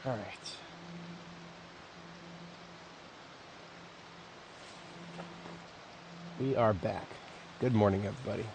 All right. We are back. Good morning, everybody.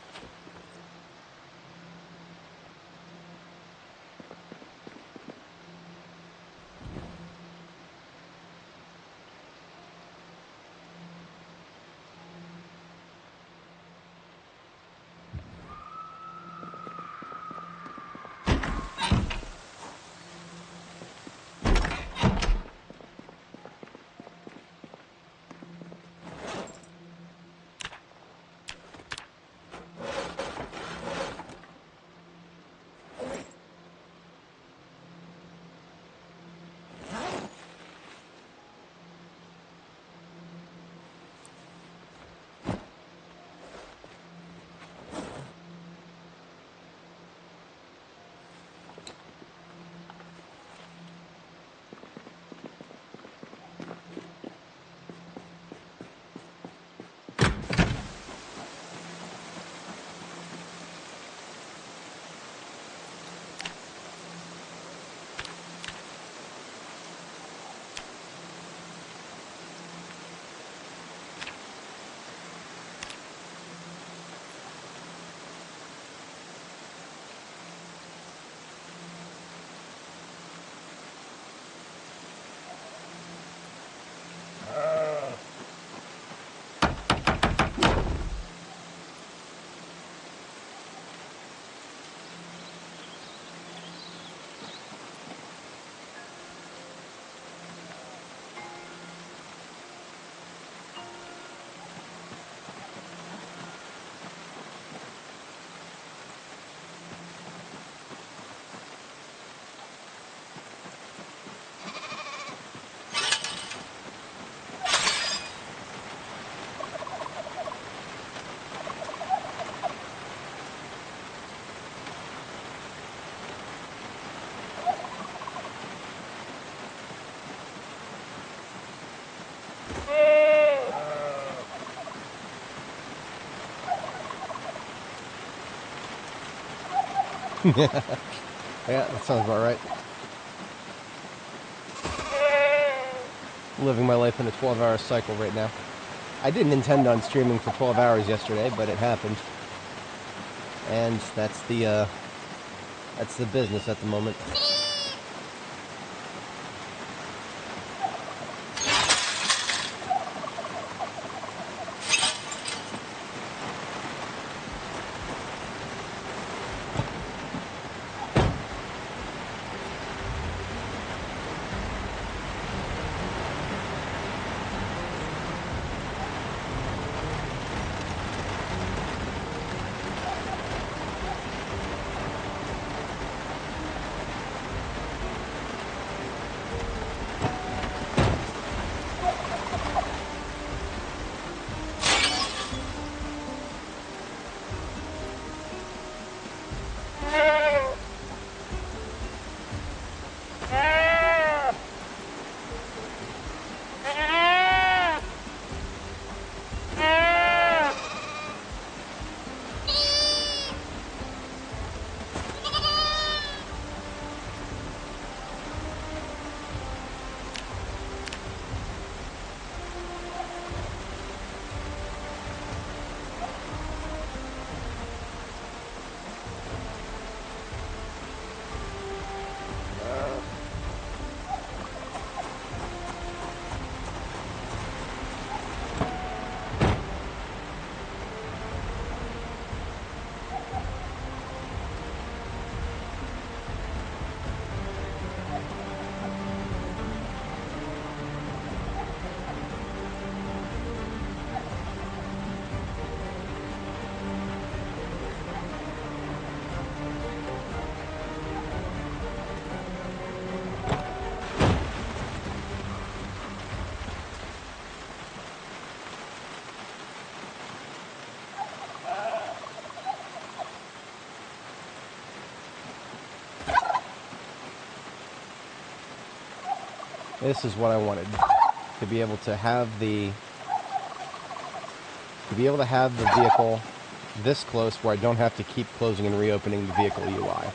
Yeah, that sounds about right. I'm living my life in a 12-hour cycle right now. I didn't intend on streaming for 12 hours yesterday, but it happened. And that's the business at the moment. This is what I wanted, to be able to have the vehicle this close where I don't have to keep closing and reopening the vehicle UI.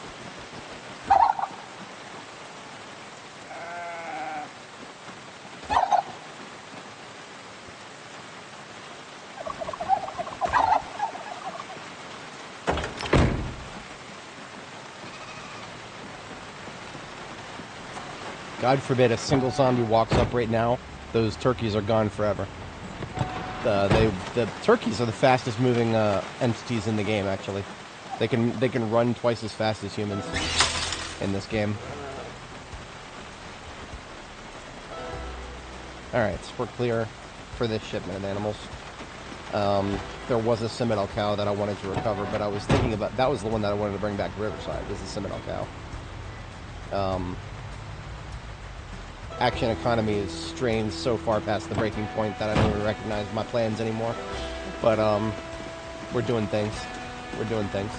God forbid a single zombie walks up right now, those turkeys are gone forever. The turkeys are the fastest moving entities in the game. Actually, they can run twice as fast as humans in this game. All right, so we're clear for this shipment of animals. There was a Ginfidel cow that I wanted to recover, but I was thinking about that was the one that I wanted to bring back to Riverside. Was the Ginfidel cow. Action economy is strained so far past the breaking point that I don't even recognize my plans anymore. But we're doing things. We're doing things.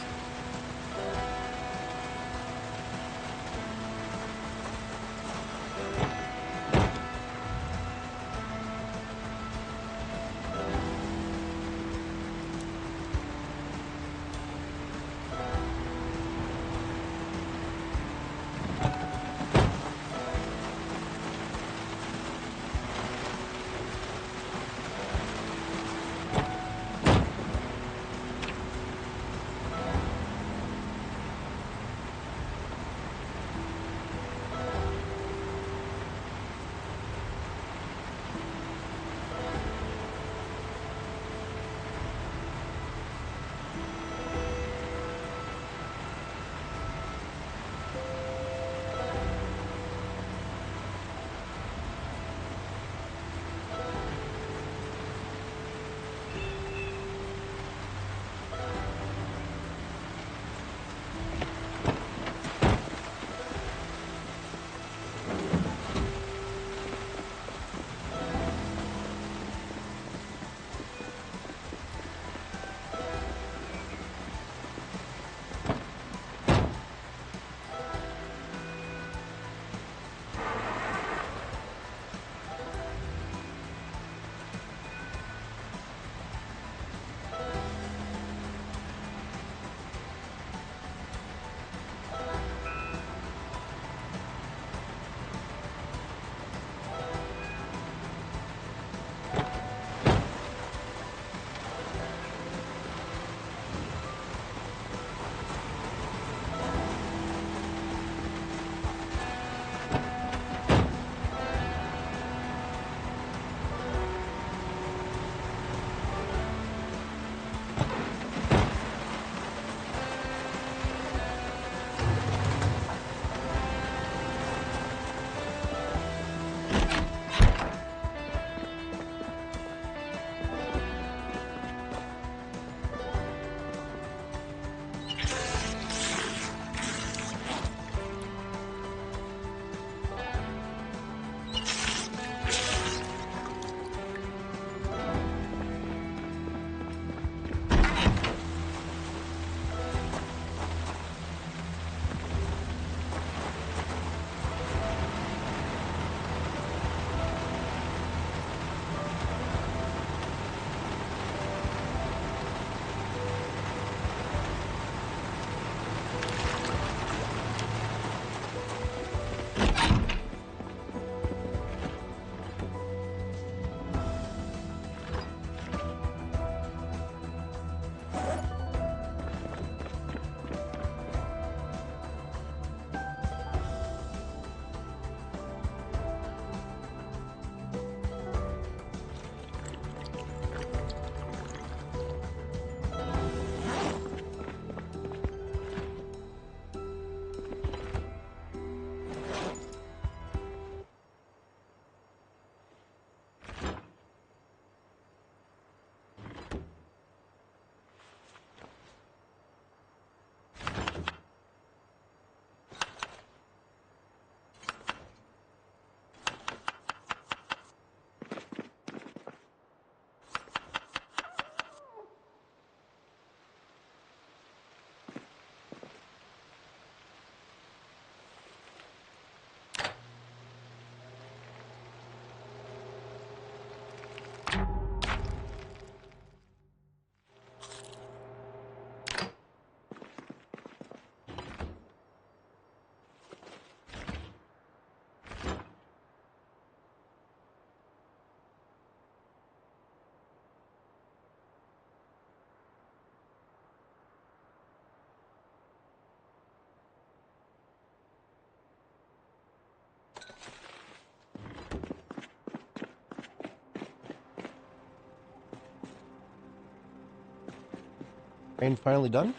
Rain finally done?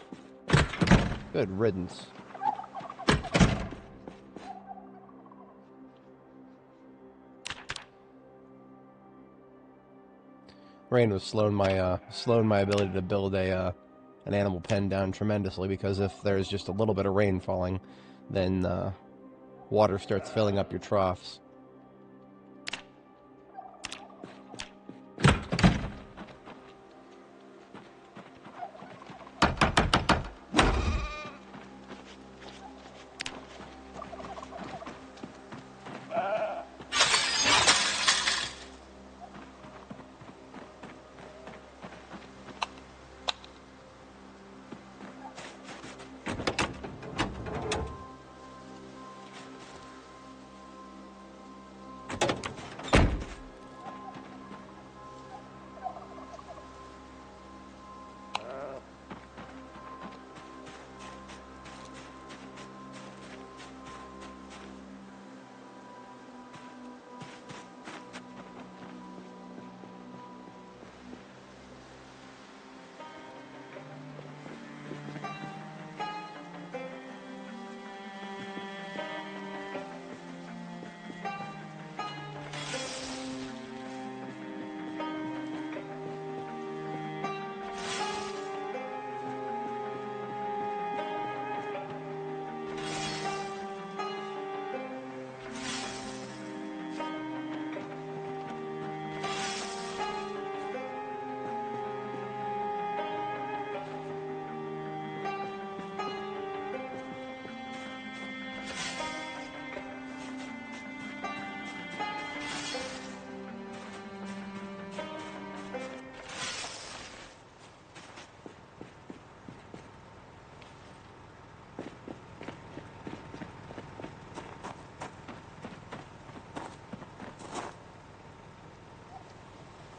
Good riddance. Rain was slowing my ability to build an animal pen down tremendously, because if there's just a little bit of rain falling, then water starts filling up your troughs.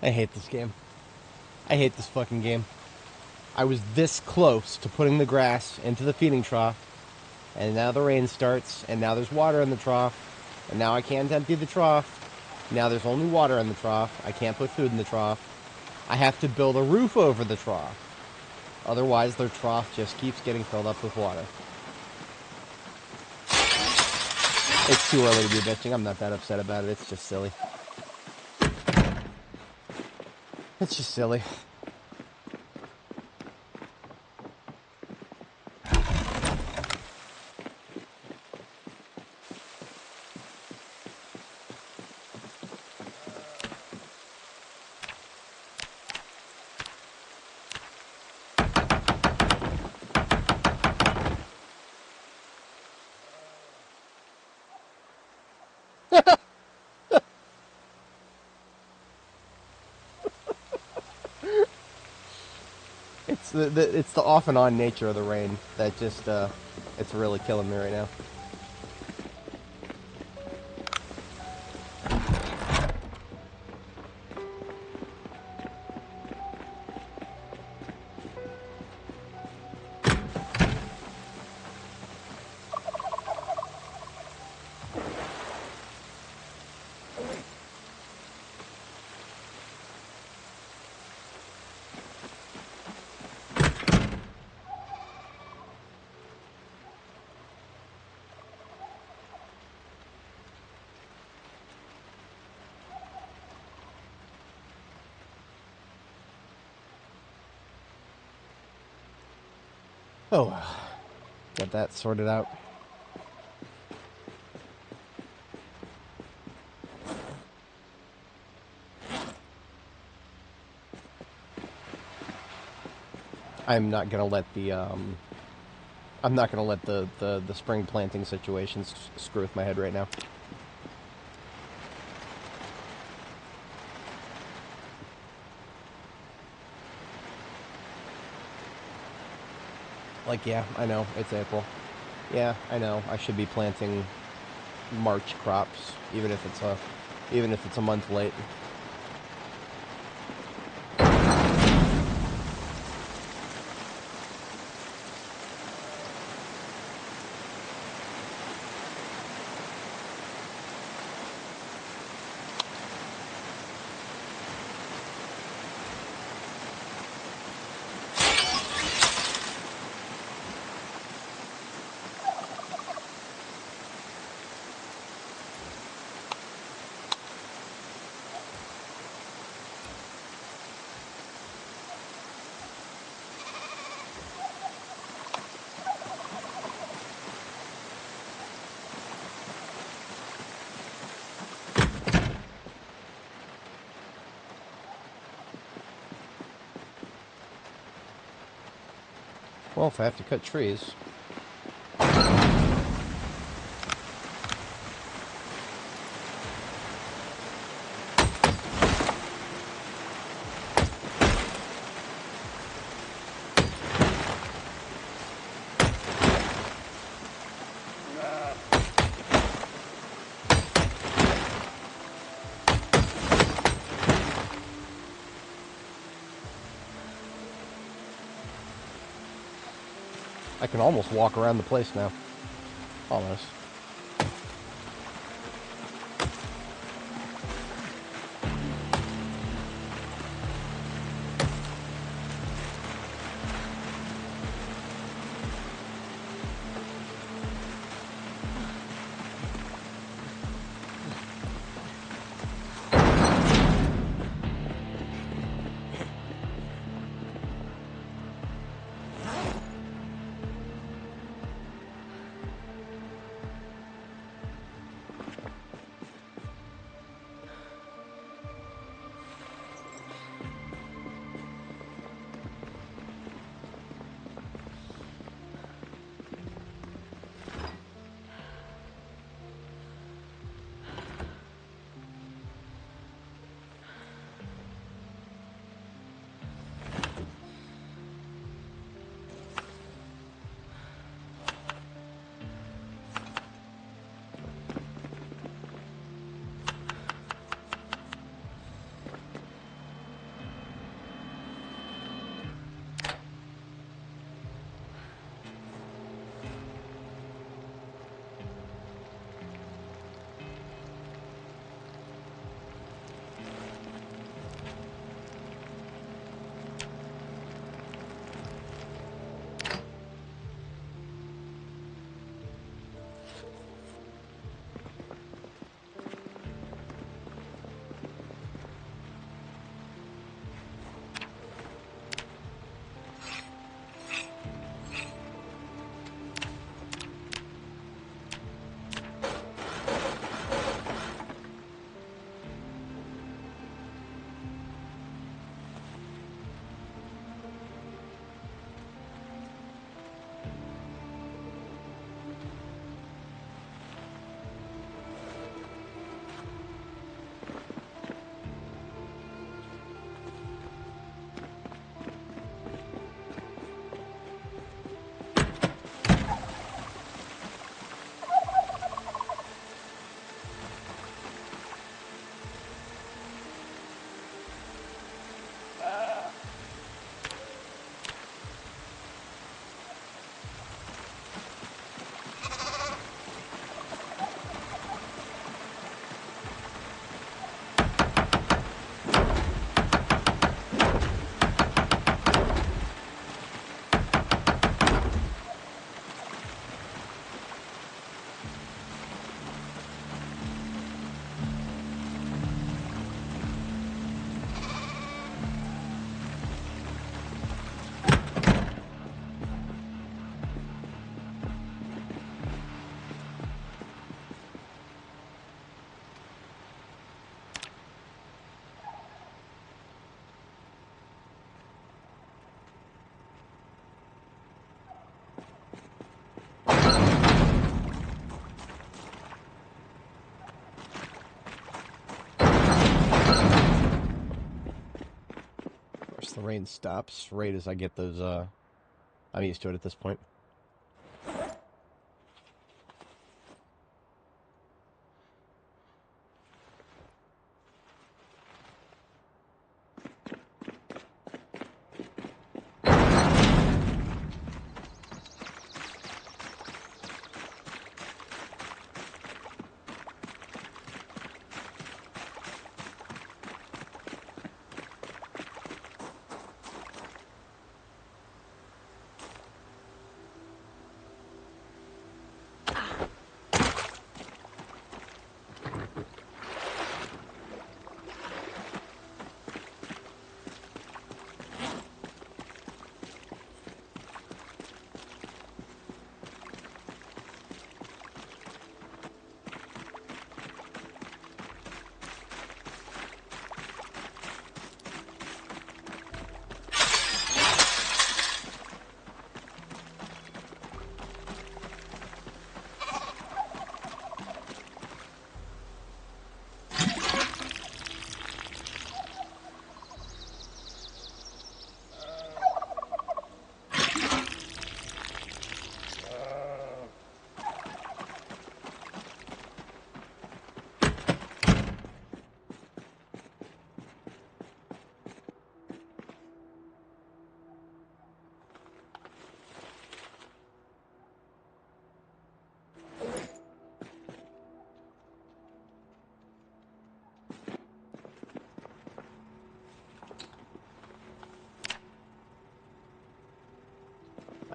I hate this game. I hate this fucking game. I was this close to putting the grass into the feeding trough, and now the rain starts, and now there's water in the trough, and now I can't empty the trough. Now there's only water in the trough. I can't put food in the trough. I have to build a roof over the trough. Otherwise, their trough just keeps getting filled up with water. It's too early to be bitching. I'm not that upset about it. It's just silly. It's just silly. It's the off and on nature of the rain that just it's really killing me right now. Oh, get that sorted out. I'm not gonna let the the spring planting situations screw with my head right now. Like, yeah, I know, it's April. Yeah, I know, I should be planting March crops, even if it's a month late. Well, if I have to cut trees... I can almost walk around the place now. Almost. The rain stops right as I get those, I'm used to it at this point.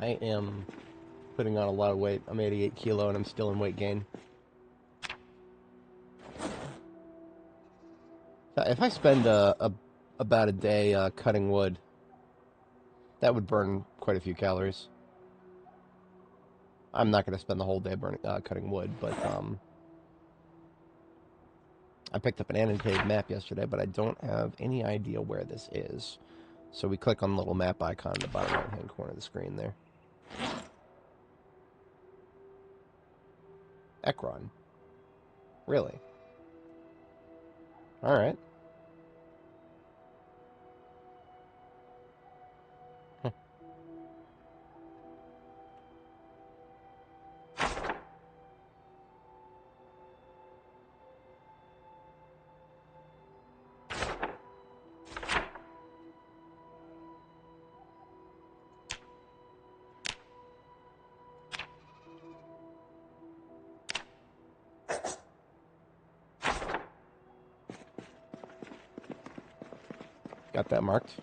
I am putting on a lot of weight. I'm 88 kilo and I'm still in weight gain. If I spend about a day cutting wood, that would burn quite a few calories. I'm not going to spend the whole day cutting wood, but I picked up an annotated map yesterday, but I don't have any idea where this is. So we click on the little map icon in the bottom right-hand corner of the screen there. Ekron. Really? All right. Got that marked.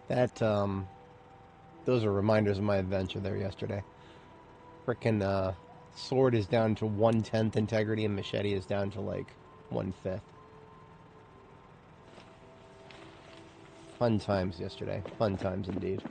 That, those are reminders of my adventure there yesterday. Frickin' sword is down to 1/10 integrity and machete is down to like 1/5. Fun times yesterday. Fun times indeed.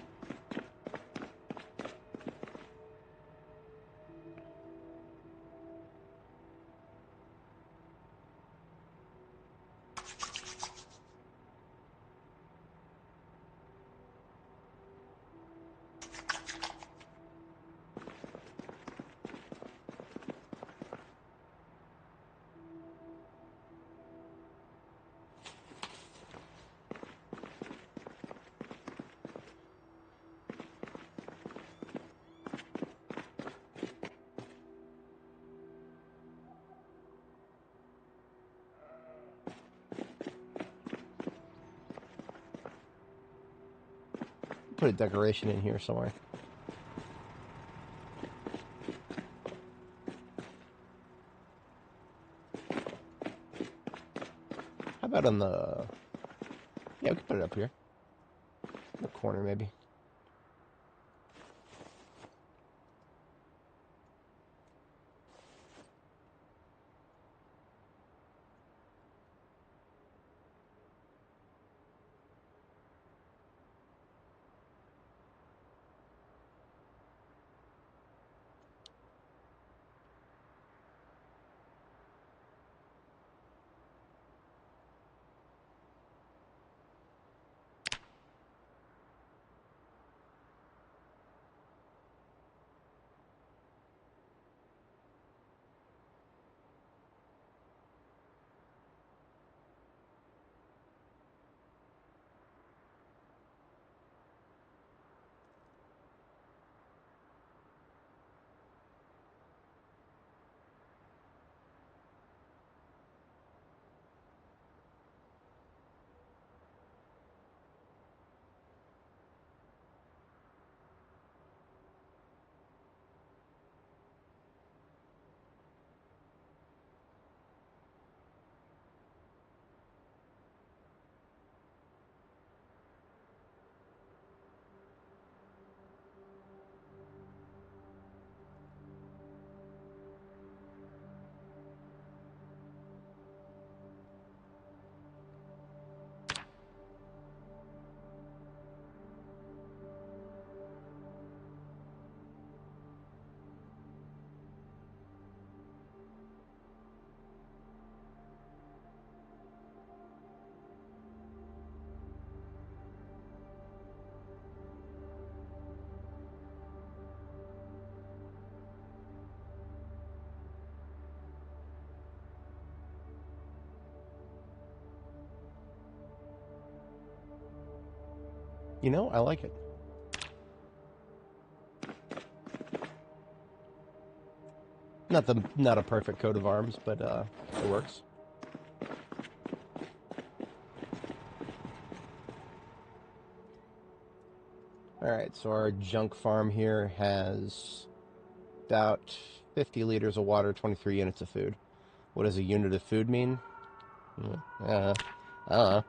Put a decoration in here somewhere. How about on the... Yeah, we can put it up here. In the corner, maybe. You know, I like it. Not a perfect coat of arms, but it works. Alright, so our junk farm here has about 50 liters of water, 23 units of food. What does a unit of food mean? I don't know.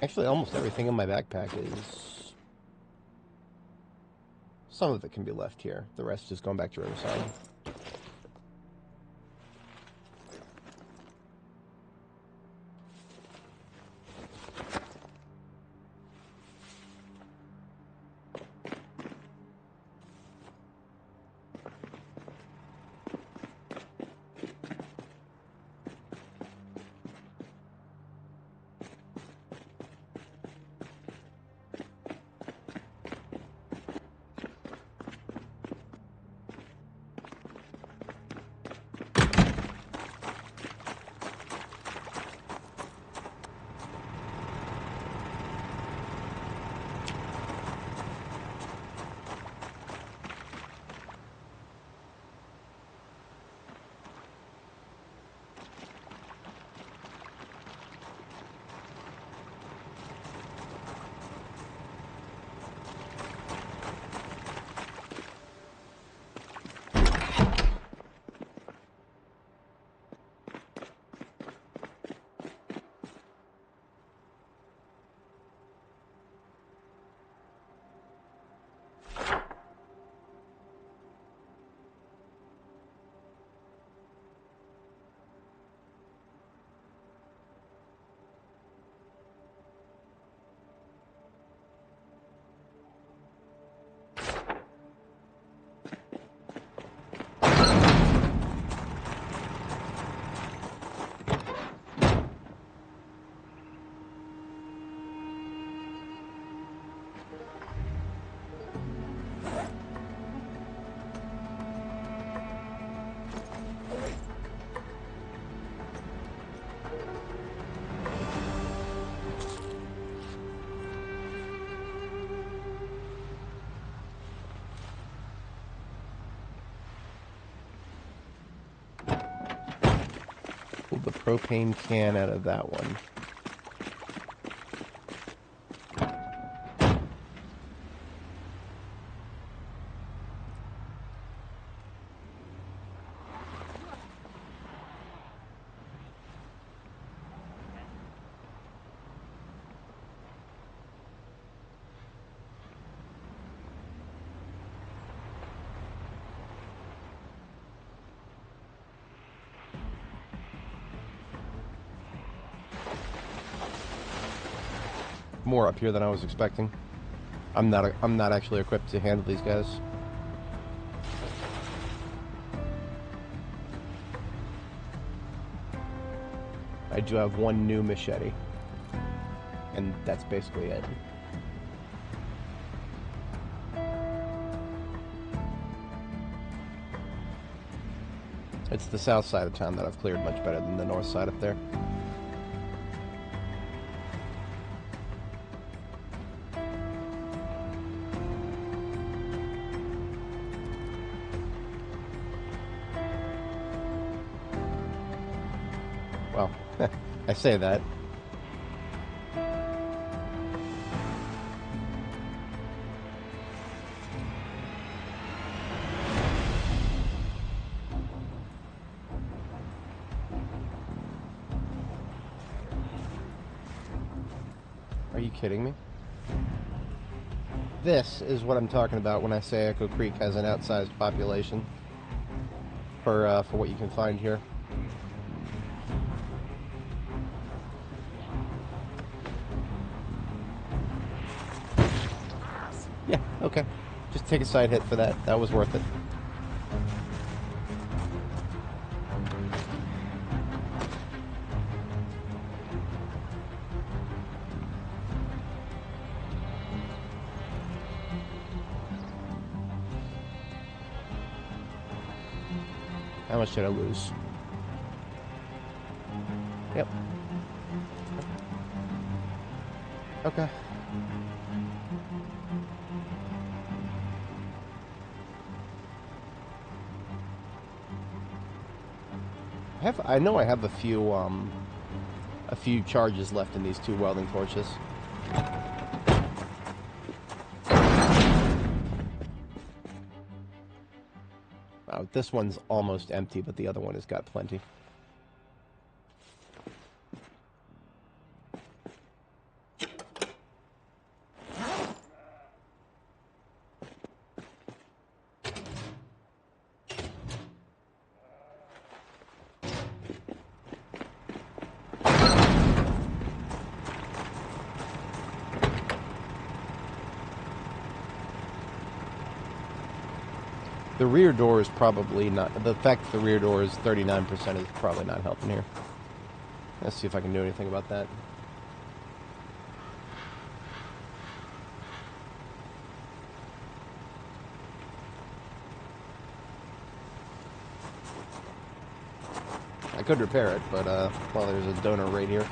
Actually, almost everything in my backpack is... Some of it can be left here. The rest is going back to Riverside. Pull the propane can out of that one. More up here than I was expecting. I'm not actually equipped to handle these guys. I do have one new machete, and that's basically it. It's the south side of town that I've cleared much better than the north side up there. Well, I say that. Are you kidding me? This is what I'm talking about when I say Echo Creek has an outsized population for what you can find here. Okay. Just take a side hit for that. That was worth it. How much did I lose? Yep. Okay. I know I have a few charges left in these 2 welding torches. This one's almost empty, but the other one has got plenty. The rear door is probably not... The fact that the rear door is 39% is probably not helping here. Let's see if I can do anything about that. I could repair it, but, well, there's a donor right here.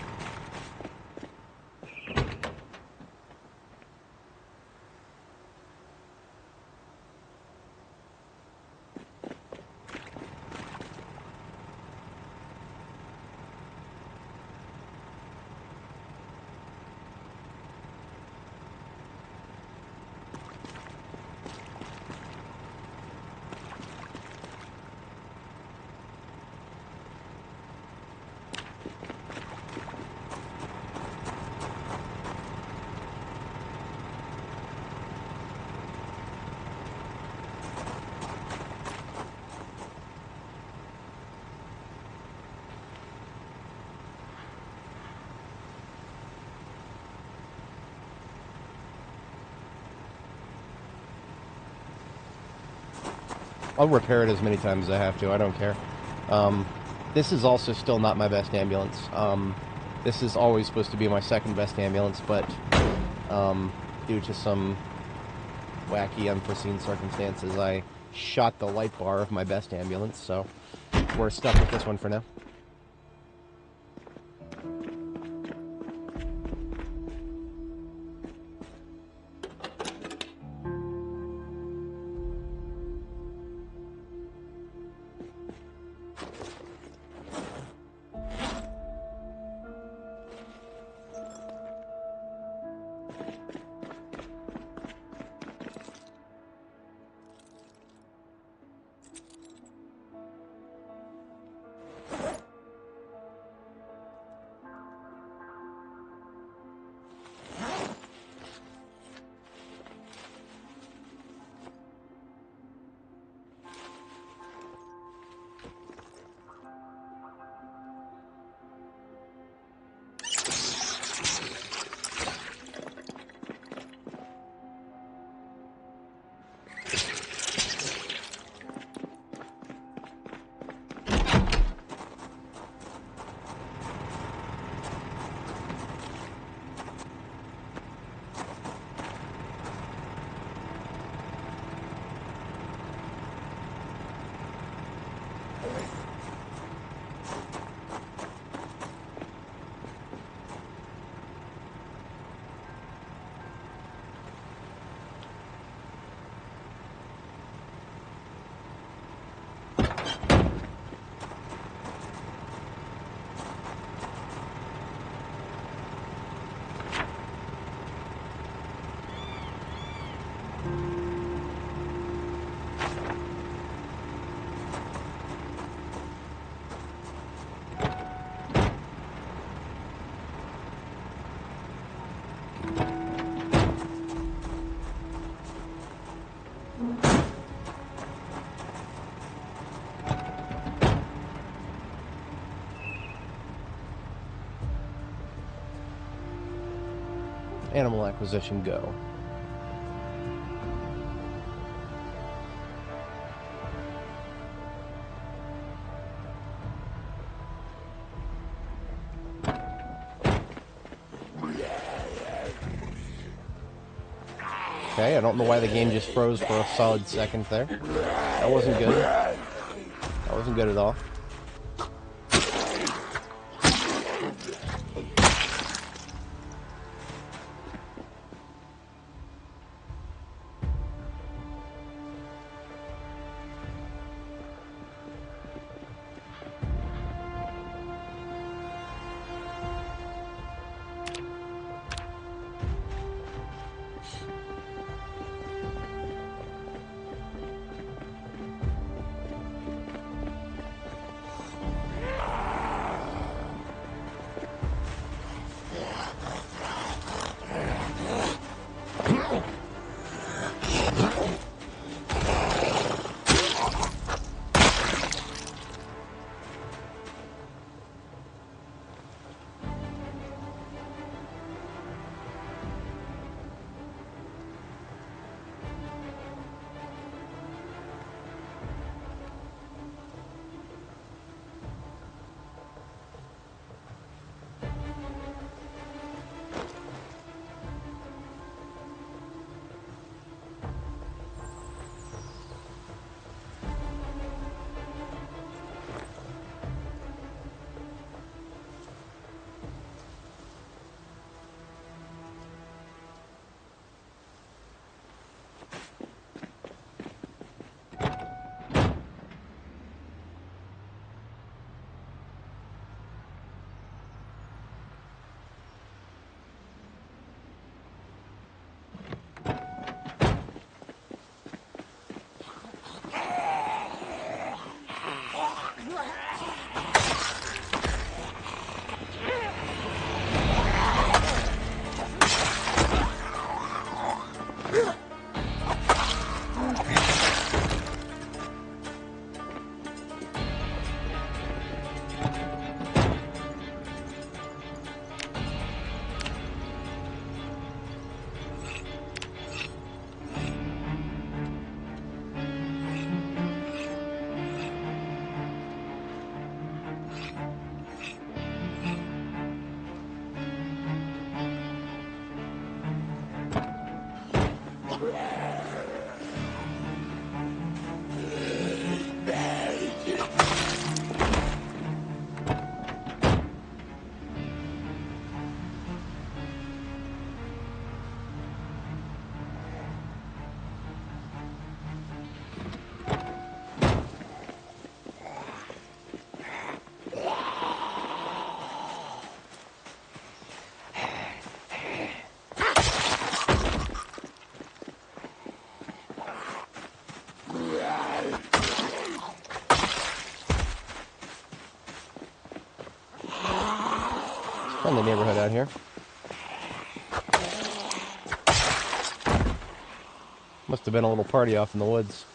I'll repair it as many times as I have to. I don't care. This is also still not my best ambulance. This is always supposed to be my second best ambulance, but due to some wacky, unforeseen circumstances, I shot the light bar of my best ambulance, so we're stuck with this one for now. Animal acquisition, go. Okay, I don't know why the game just froze for a solid second there. That wasn't good. That wasn't good at all. In the neighborhood out here. Must have been a little party off in the woods.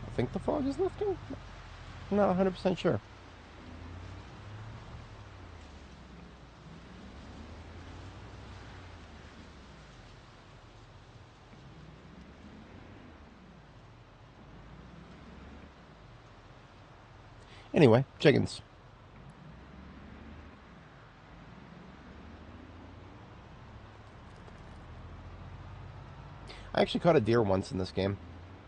I think the fog is lifting? I'm not 100% sure. Anyway, chickens. I actually caught a deer once in this game.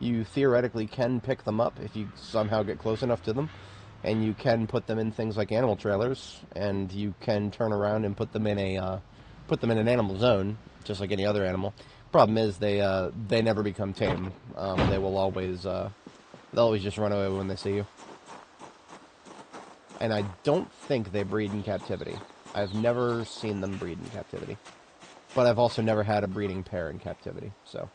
You theoretically can pick them up if you somehow get close enough to them, and you can put them in things like animal trailers, and you can turn around and put them in an animal zone, just like any other animal. Problem is they never become tame. They'll always just run away when they see you. And I don't think they breed in captivity. I've never seen them breed in captivity. But I've also never had a breeding pair in captivity, so.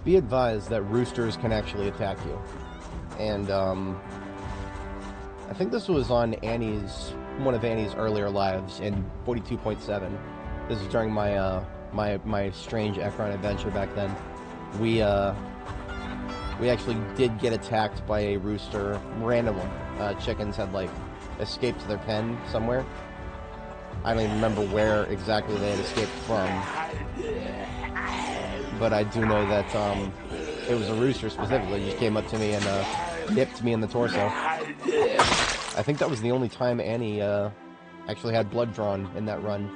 Be advised that roosters can actually attack you. And, I think this was on one of Annie's earlier lives in 42.7. This is during my, my strange Ekron adventure back then. We actually did get attacked by a rooster randomly. Chickens had, like, escaped to their pen somewhere. I don't even remember where exactly they had escaped from. But I do know that, it was a rooster specifically. He just came up to me and, nipped me in the torso. I think that was the only time Annie, actually had blood drawn in that run.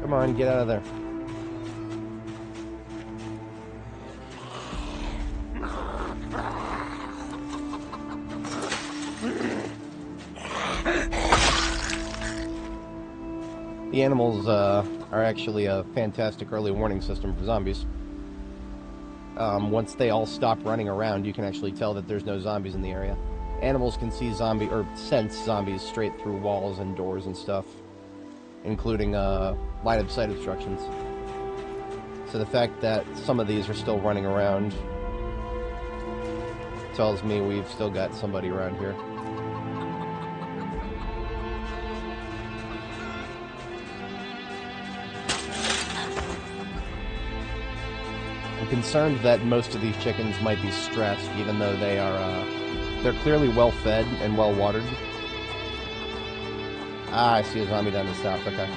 Come on, get out of there. The animals are actually a fantastic early warning system for zombies. Once they all stop running around, you can actually tell that there's no zombies in the area. Animals can see sense zombies straight through walls and doors and stuff, including line of sight obstructions. So the fact that some of these are still running around tells me we've still got somebody around here. I'm concerned that most of these chickens might be stressed, even though they are, they're clearly well fed and well watered. Ah, I see a zombie down the south, okay.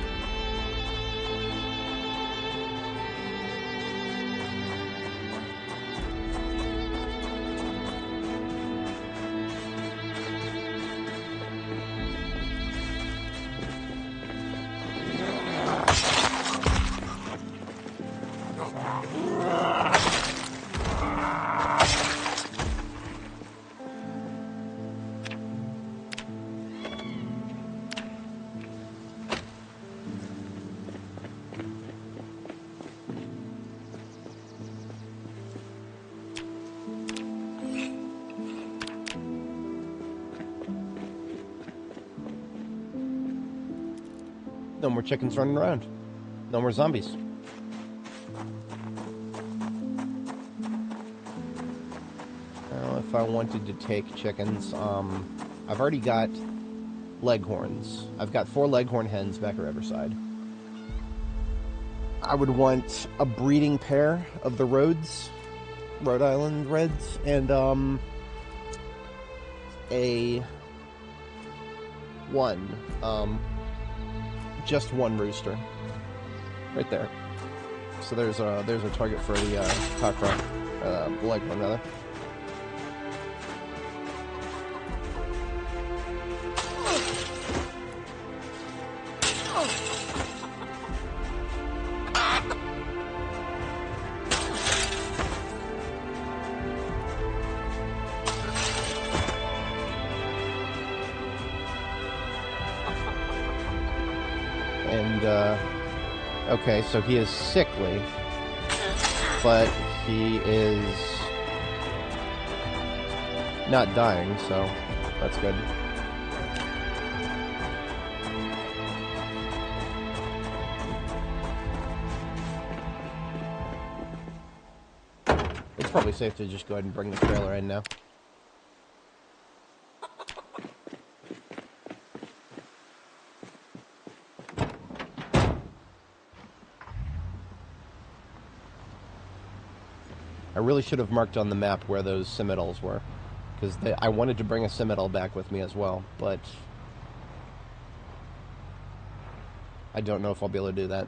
No more chickens running around. No more zombies. Well, if I wanted to take chickens, I've already got leghorns. I've got 4 leghorn hens back at Riverside. I would want a breeding pair of the Rhodes, Rhode Island Reds, and just one rooster, right there. So there's a target for the cockcrow, leghorn rather. Okay, so he is sickly, but he is not dying, so that's good. It's probably safe to just go ahead and bring the trailer in now. I really should have marked on the map where those scimitarls were, because I wanted to bring a scimitar back with me as well, but I don't know if I'll be able to do that.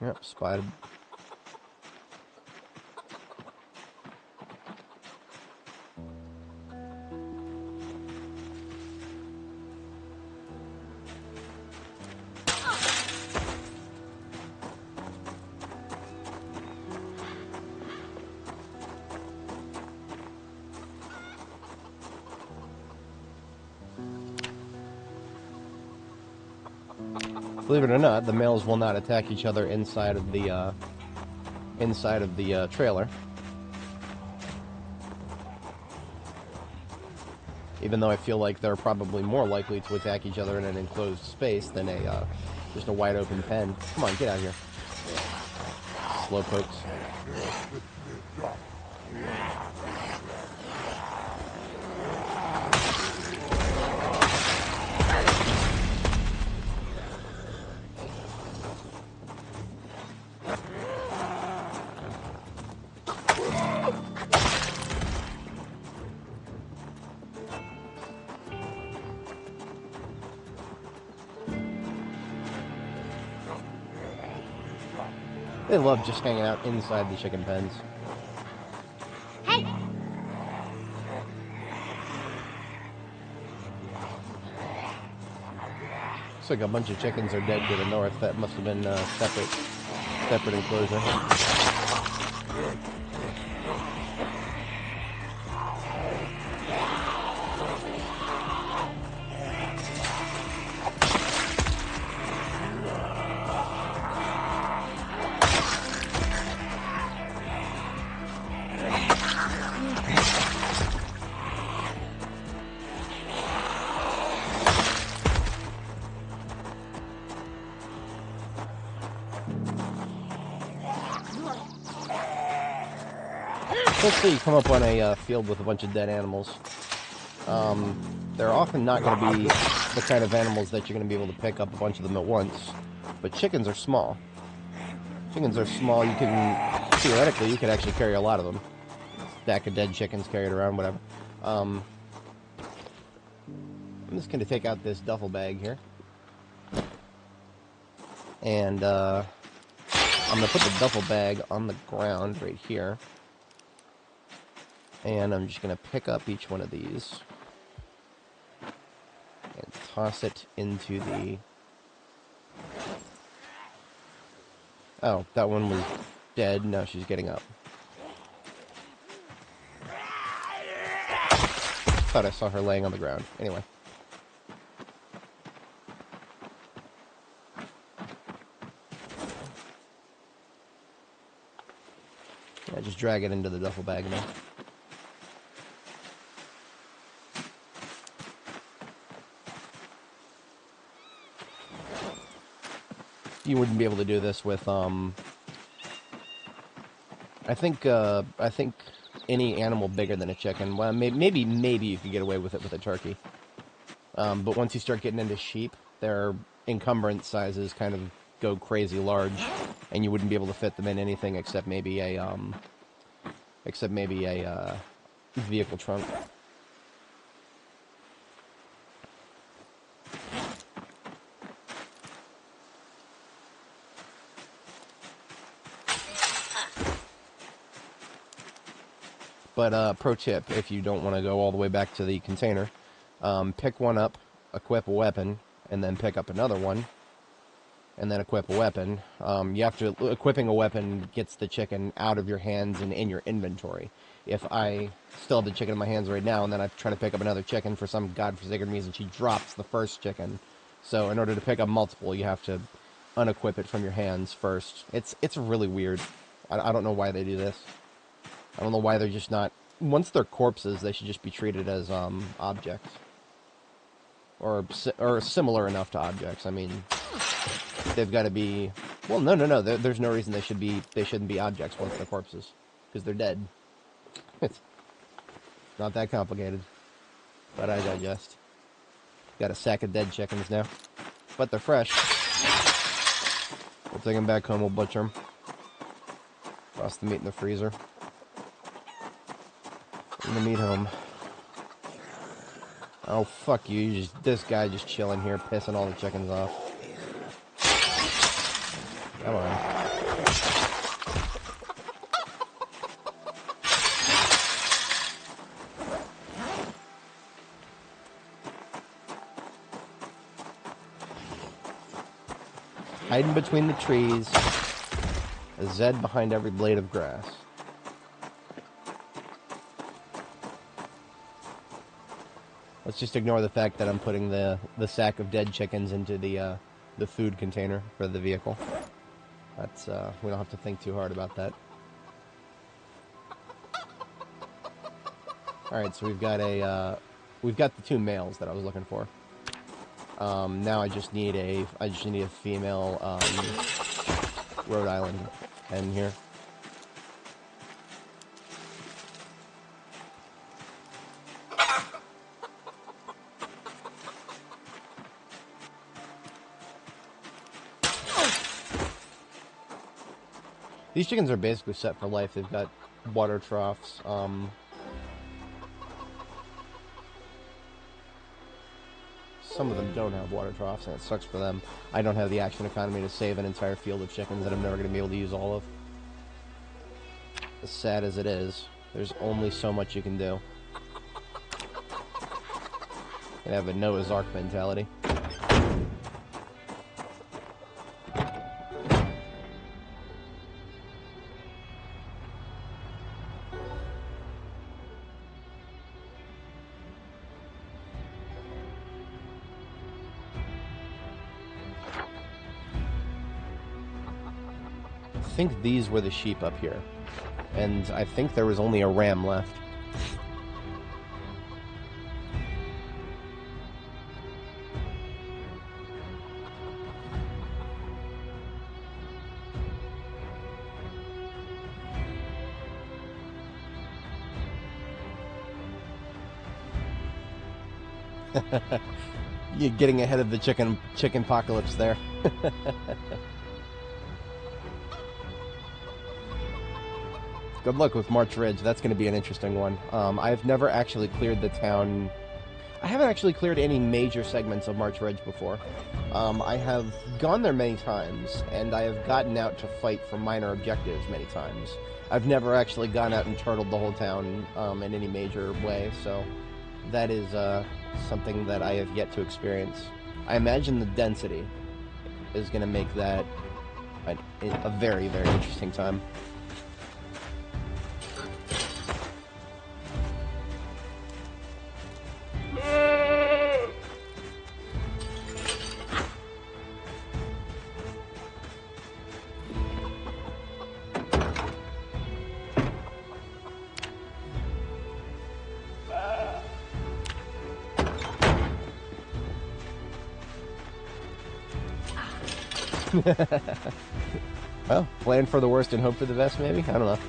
Yep, spotted. Believe it or not, the males will not attack each other inside of the trailer. Even though I feel like they're probably more likely to attack each other in an enclosed space than just a wide open pen. Come on, get out of here. Slowpokes. They love just hanging out inside the chicken pens. Hey! Looks like a bunch of chickens are dead to the north. That must have been a separate enclosure. Let's say you come up on a field with a bunch of dead animals. They're often not going to be the kind of animals that you're going to be able to pick up a bunch of them at once. But chickens are small. Chickens are small. You can, theoretically, you could actually carry a lot of them. Stack of dead chickens, carry it around, whatever. I'm just going to take out this duffel bag here. And I'm going to put the duffel bag on the ground right here. And I'm just going to pick up each one of these and toss it into the... Oh, that one was dead. Now she's getting up. Thought I saw her laying on the ground. Anyway. Yeah, just drag it into the duffel bag now. You wouldn't be able to do this with, I think any animal bigger than a chicken. Well, maybe you could get away with it with a turkey. But once you start getting into sheep, their encumbrance sizes kind of go crazy large, and you wouldn't be able to fit them in anything except maybe a vehicle trunk. But pro tip, if you don't want to go all the way back to the container, pick one up, equip a weapon, and then pick up another one, and then equip a weapon. Equipping a weapon gets the chicken out of your hands and in your inventory. If I still have the chicken in my hands right now, and then I try to pick up another chicken for some godforsaken reason, she drops the first chicken. So in order to pick up multiple, you have to unequip it from your hands first. It's really weird. I don't know why they do this. I don't know why they're just not... Once they're corpses, they should just be treated as objects. Or similar enough to objects. I mean, they've got to be... Well, no. There's no reason they shouldn't be objects once they're corpses. Because they're dead. It's not that complicated. But I digest. Got a sack of dead chickens now. But they're fresh. We'll take them back home, we'll butcher them. Toss the meat in the freezer. Bring the meat home. Oh, fuck you. This guy just chilling here, pissing all the chickens off. Come on. Hiding between the trees. A Z behind every blade of grass. Let's just ignore the fact that I'm putting the sack of dead chickens into the food container for the vehicle. That's we don't have to think too hard about that. All right, so we've got the 2 males that I was looking for. Now I just need a female Rhode Island hen here. These chickens are basically set for life. They've got water troughs. Some of them don't have water troughs, and it sucks for them. I don't have the action economy to save an entire field of chickens that I'm never going to be able to use all of. As sad as it is, there's only so much you can do. You have a Noah's Ark mentality. I think these were the sheep up here, and I think there was only a ram left. You're getting ahead of the chicken apocalypse there. Good luck with March Ridge. That's going to be an interesting one. I've never actually cleared the town. I haven't actually cleared any major segments of March Ridge before. I have gone there many times, and I have gotten out to fight for minor objectives many times. I've never actually gone out and turtled the whole town in any major way, so that is something that I have yet to experience. I imagine the density is going to make that a very, very interesting time. Well, plan for the worst and hope for the best, maybe? I don't know.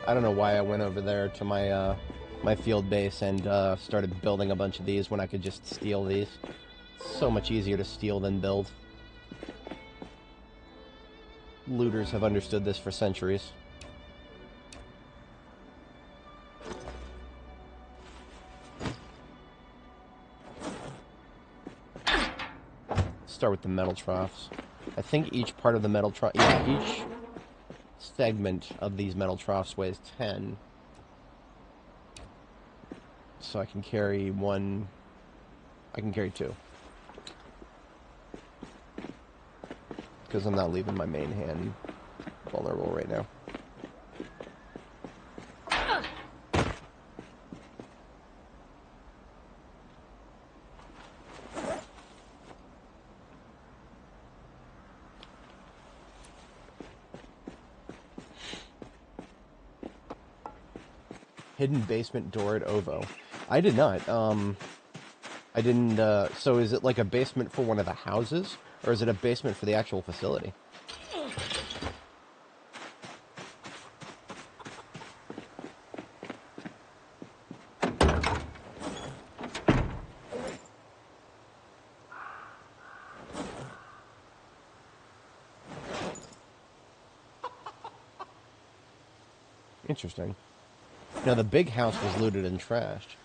I don't know why I went over there to my my field base and started building a bunch of these when I could just steal these. It's so much easier to steal than build. Looters have understood this for centuries. Start with the metal troughs. I think each part of the metal trough, yeah, each segment of these metal troughs weighs 10. So I can carry one, I can carry 2. Because I'm not leaving my main hand vulnerable right now. Hidden basement door at Ovo. I did not. I didn't, so is it like a basement for one of the houses? Or is it a basement for the actual facility? Interesting. Now, the big house was looted and trashed.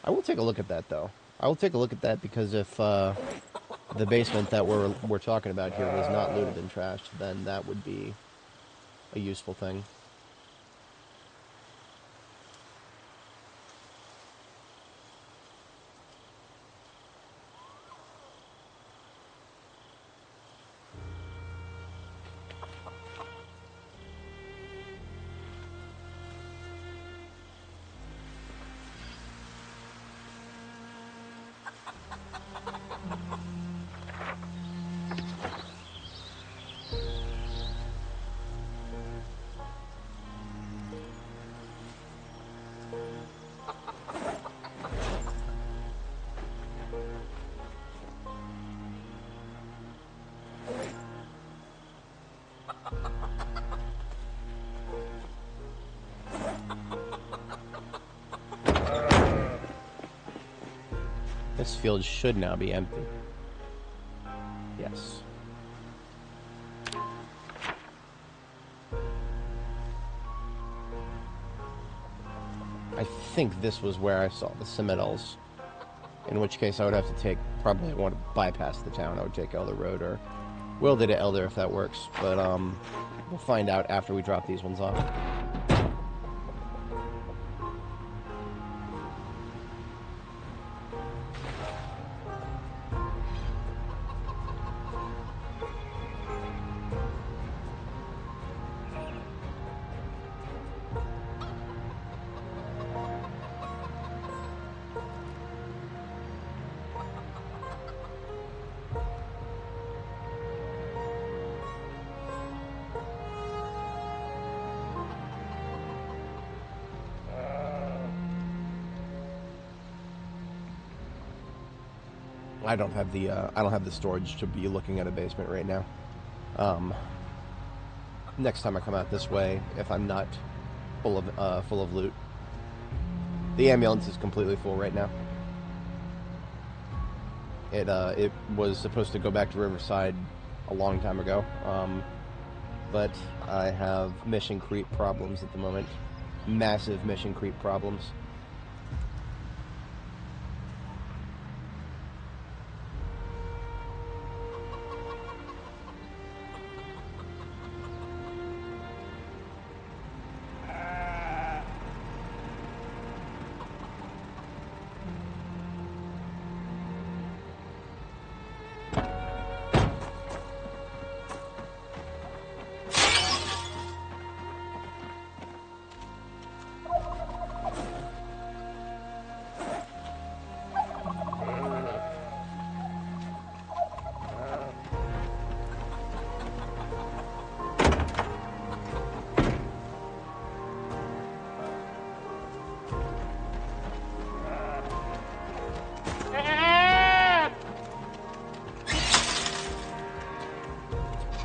I will take a look at that, though. I will take a look at that because if the basement that we're talking about here was not looted and trashed, then that would be a useful thing. This field should now be empty. Yes. I think this was where I saw the Seminoles. In which case I would have to take, probably want to bypass the town. I would take Elder Road or Wilder to Elder if that works. But we'll find out after we drop these ones off. I don't have the storage to be looking at a basement right now. Next time I come out this way, if I'm not full of loot. The ambulance is completely full right now. It was supposed to go back to Riverside a long time ago, but I have mission creep problems at the moment. Massive mission creep problems.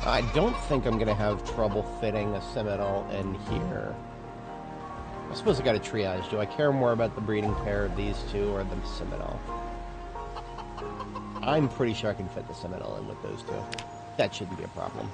I don't think I'm going to have trouble fitting a Seminole in here. I suppose I got to triage. Do I care more about the breeding pair of these two or the Seminole? I'm pretty sure I can fit the Seminole in with those two. That shouldn't be a problem.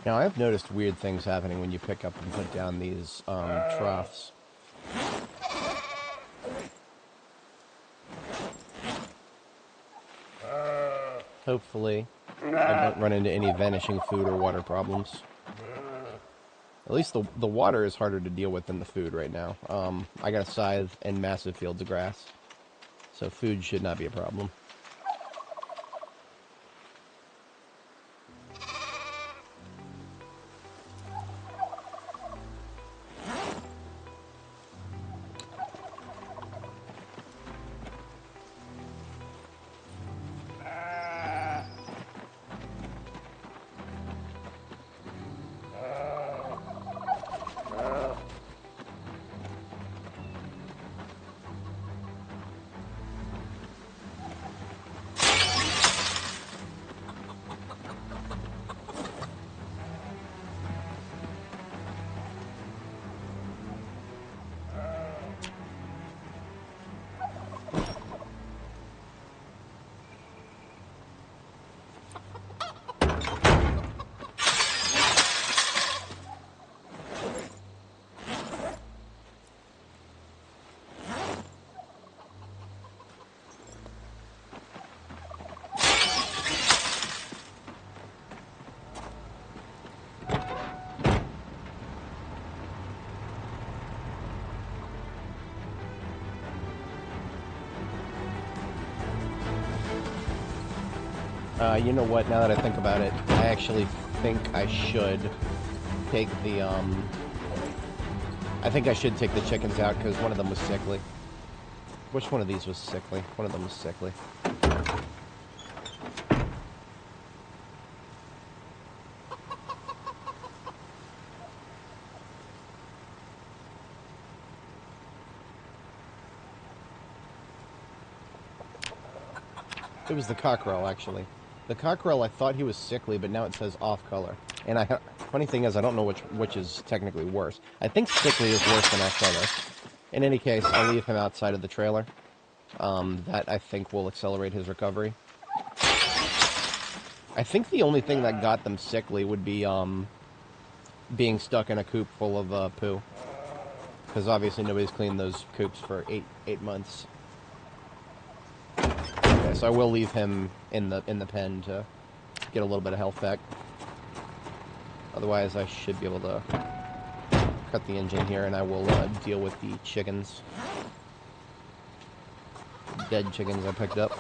Now, I've noticed weird things happening when you pick up and put down these troughs. Hopefully, I don't run into any vanishing food or water problems. At least the water is harder to deal with than the food right now. I got a scythe and massive fields of grass, so food should not be a problem. You know what, now that I think about it, I actually think I should take the, I think I should take the chickens out, because one of them was sickly. Which one of these was sickly? One of them was sickly. It was the cockerel, actually. The cockerel, I thought he was sickly, but now it says off color. And funny thing is, I don't know which is technically worse. I think sickly is worse than off color. In any case, I'll leave him outside of the trailer. That, I think, will accelerate his recovery. I think the only thing that got them sickly would be, being stuck in a coop full of, poo. Because obviously nobody's cleaned those coops for eight months. Okay, so I will leave him in the pen to get a little bit of health back. Otherwise, I should be able to cut the engine here, and I will deal with the chickens. Dead chickens I picked up.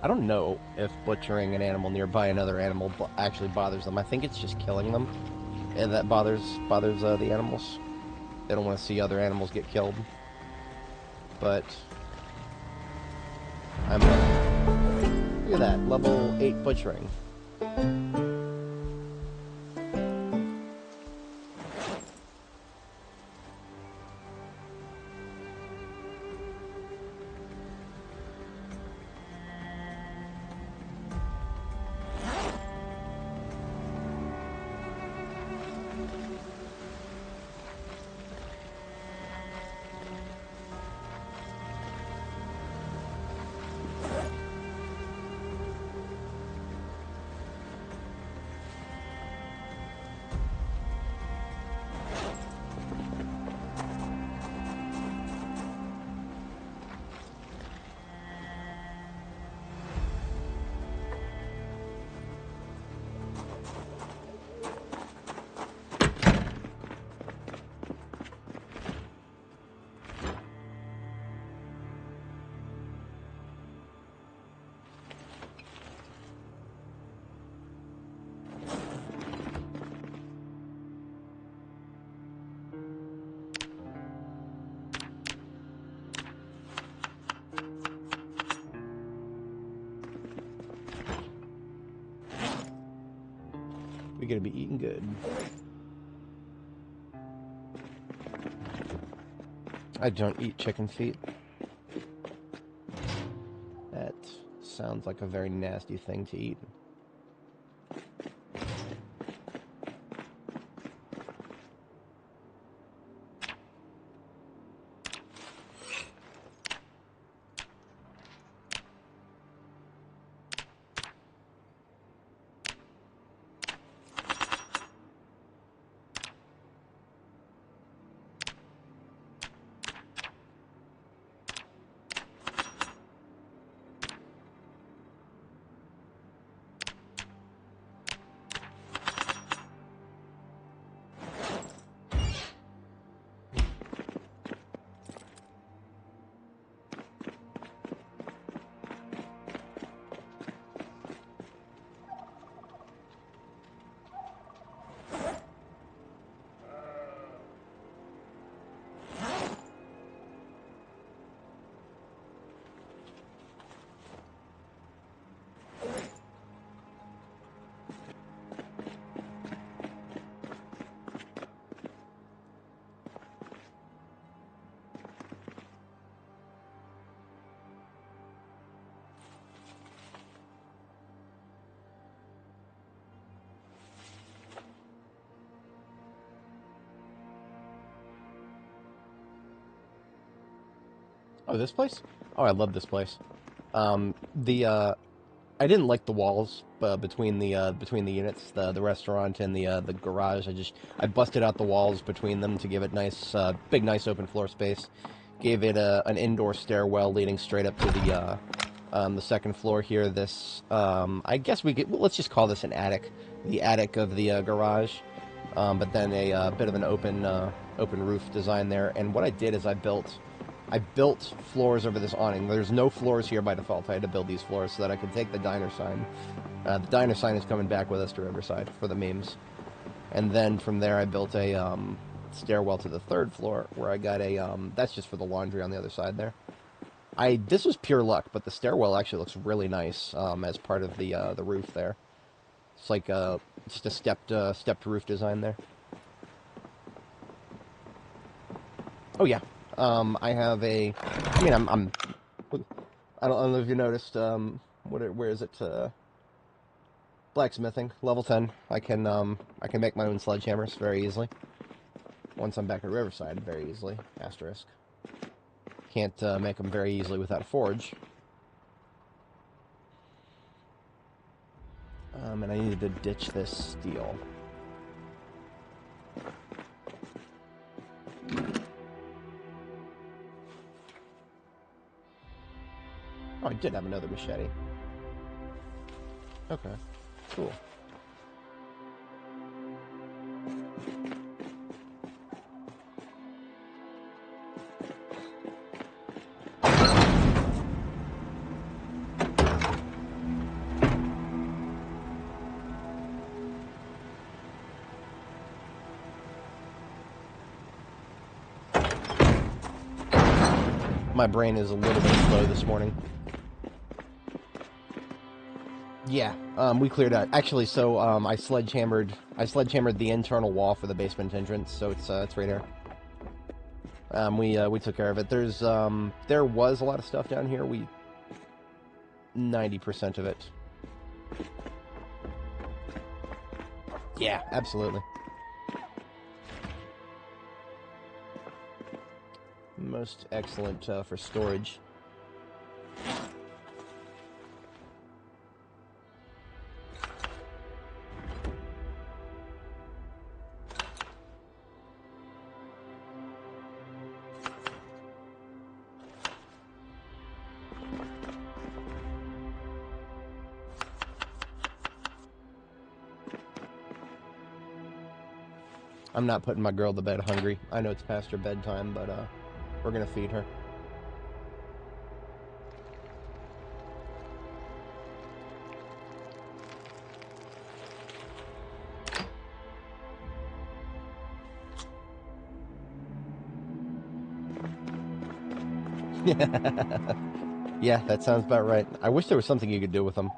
I don't know if butchering an animal nearby another animal actually bothers them. I think it's just killing them, and that bothers the animals. They don't want to see other animals get killed. But look at that, level 8 butchering. We're gonna be eating good. I don't eat chicken feet. That sounds like a very nasty thing to eat. Oh, this place? Oh, I love this place. I didn't like the walls between the units, the restaurant and the garage. I busted out the walls between them to give it nice, big, nice open floor space. Gave it an indoor stairwell leading straight up to the second floor here. This, I guess let's just call this an attic, the attic of the garage. But then a bit of an open roof design there. And what I did is I built floors over this awning. There's no floors here by default. I had to build these floors so that I could take the diner sign. The diner sign is coming back with us to Riverside for the memes. And then from there I built a stairwell to the third floor where I got that's just for the laundry on the other side there. This was pure luck, but the stairwell actually looks really nice as part of the roof there. It's like just a stepped roof design there. Oh yeah. I have I don't know if you noticed, where is it, blacksmithing, level 10. I can make my own sledgehammers very easily. Once I'm back at Riverside, very easily, asterisk. Can't, make them very easily without a forge. And I needed to ditch this steel. Oh, I did have another machete. Okay, cool. My brain is a little bit slow this morning. Yeah, we cleared out. Actually, so I sledgehammered the internal wall for the basement entrance, so it's right here. We took care of it. There was a lot of stuff down here. 90% of it. Yeah, absolutely. Most excellent for storage. I'm not putting my girl to bed hungry. I know it's past her bedtime, but we're gonna feed her. Yeah, that sounds about right. I wish there was something you could do with them.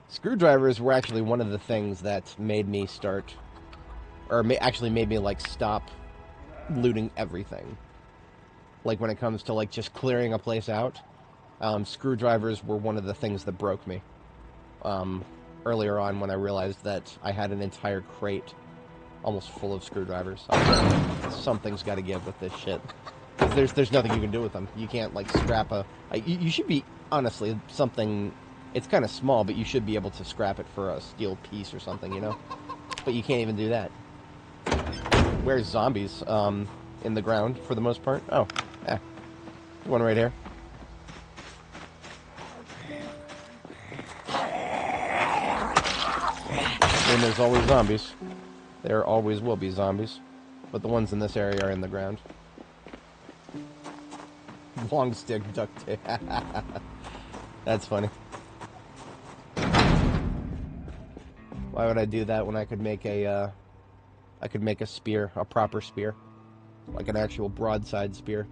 Screwdrivers were actually one of the things that made me start, or actually made me, like, stop looting everything. Like, when it comes to, like, just clearing a place out, screwdrivers were one of the things that broke me. Earlier on, when I realized that I had an entire crate almost full of screwdrivers. Something's got to give with this shit. There's nothing you can do with them. You can't, like, scrap you should be, honestly, something... It's kind of small, but you should be able to scrap it for a steel piece or something, you know? But you can't even do that. Where's zombies? In the ground, for the most part. Oh, yeah. One right here. And there's always zombies. There always will be zombies. But the ones in this area are in the ground. Long stick duct tape. That's funny. Why would I do that when I could make a spear, a proper spear? Like an actual broadside spear.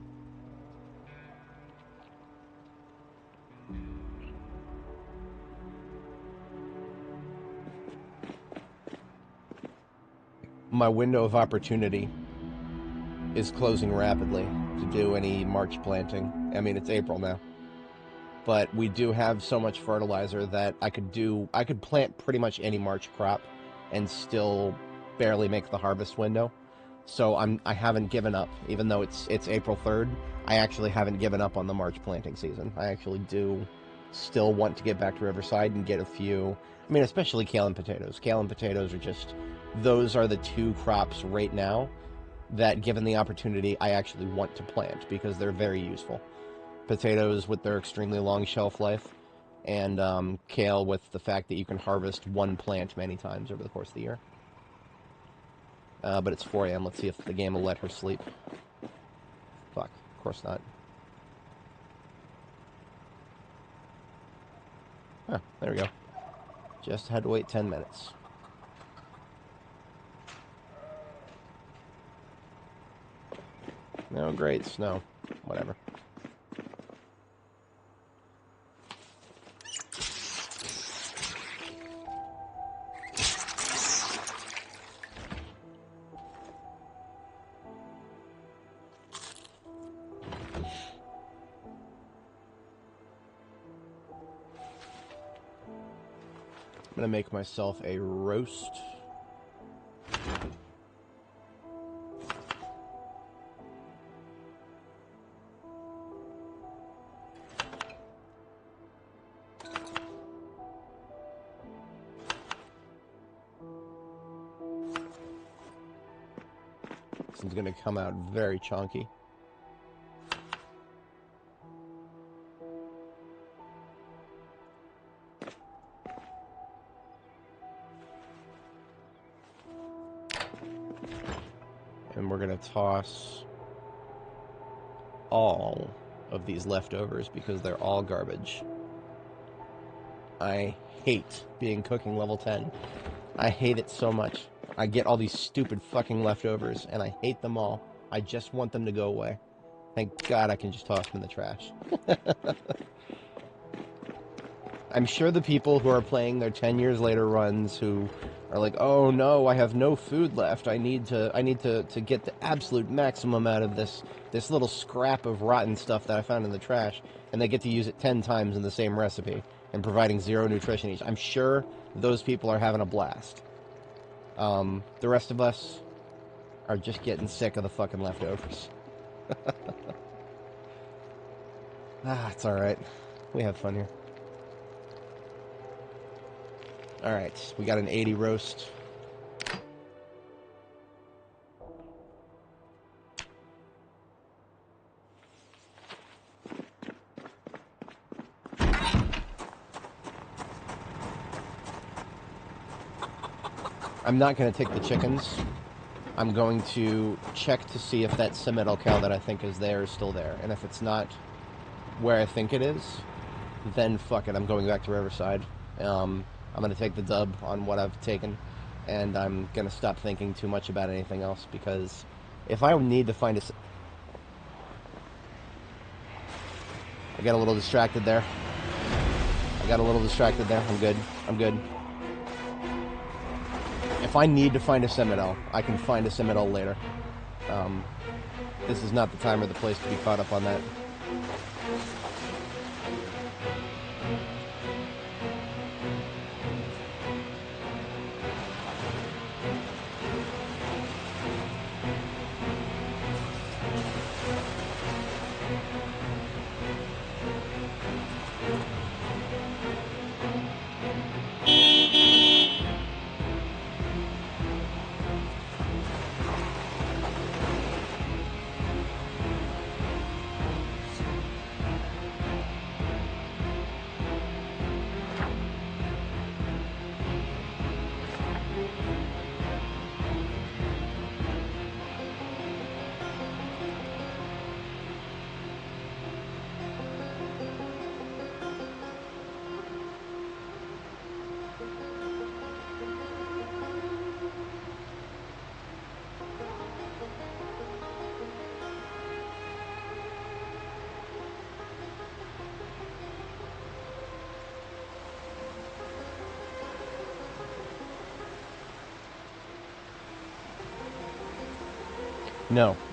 My window of opportunity is closing rapidly to do any March planting. I mean, it's April now. But we do have so much fertilizer that I could plant pretty much any March crop and still barely make the harvest window. So I haven't given up, even though it's April 3rd. I actually haven't given up on the March planting season. I actually do still want to get back to Riverside and get a few... I mean, especially kale and potatoes. Kale and potatoes are just... Those are the two crops right now that, given the opportunity, I actually want to plant because they're very useful. Potatoes with their extremely long shelf life, and kale with the fact that you can harvest one plant many times over the course of the year. But it's 4 a.m. Let's see if the game will let her sleep. Fuck, of course not. Huh, there we go. Just had to wait 10 minutes. No, great, snow. Whatever. I'm gonna make myself a roast. This is gonna come out very chunky. And we're going to toss all of these leftovers because they're all garbage. I hate being cooking level 10. I hate it so much. I get all these stupid fucking leftovers, and I hate them all. I just want them to go away. Thank God I can just toss them in the trash. I'm sure the people who are playing their 10 years later runs who are like, oh no, I have no food left. I need to get the absolute maximum out of this little scrap of rotten stuff that I found in the trash, and they get to use it 10 times in the same recipe and providing 0 nutrition each. I'm sure those people are having a blast. The rest of us are just getting sick of the fucking leftovers. It's alright. We have fun here. Alright, we got an 80 roast. I'm not going to take the chickens. I'm going to check to see if that Simmental cow that I think is there is still there. And if it's not where I think it is, then fuck it, I'm going back to Riverside. I'm going to take the dub on what I've taken, and I'm going to stop thinking too much about anything else, because if I need to find a... I got a little distracted there. I'm good. If I need to find a Simmental, I can find a Simmental later. This is not the time or the place to be caught up on that.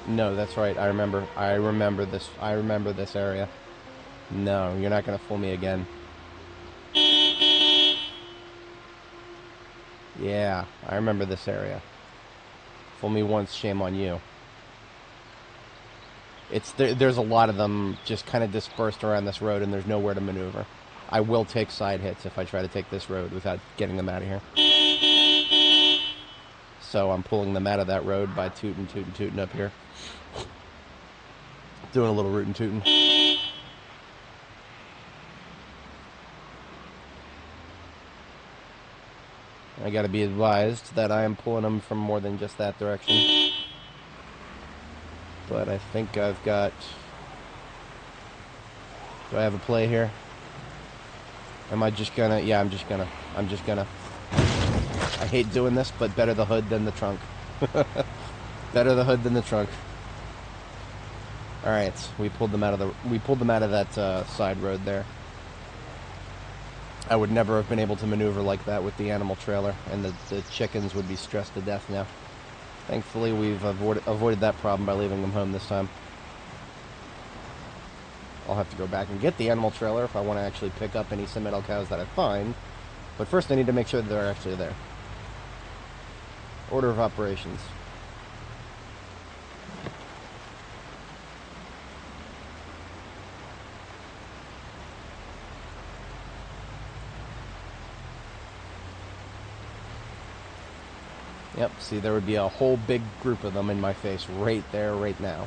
No, that's right. I remember this area. No, you're not gonna fool me again. Yeah, I remember this area. Fool me once, shame on you. There's a lot of them just kind of dispersed around this road, and there's nowhere to maneuver. I will take side hits if I try to take this road without getting them out of here. So I'm pulling them out of that road by tootin', tootin', tootin' up here. Doing a little rootin' tootin'. I gotta be advised that I am pulling them from more than just that direction. But I think I've got... Do I have a play here? Am I just gonna... Yeah, I'm just gonna... I hate doing this, but better the hood than the trunk. Better the hood than the trunk. Alright, we pulled them out of that side road there. I would never have been able to maneuver like that with the animal trailer, and the chickens would be stressed to death now. Thankfully, we've avoided that problem by leaving them home this time. I'll have to go back and get the animal trailer if I want to actually pick up any Ginfidel cows that I find. But first I need to make sure that they're actually there. Order of operations. Yep, see, there would be a whole big group of them in my face right there, right now,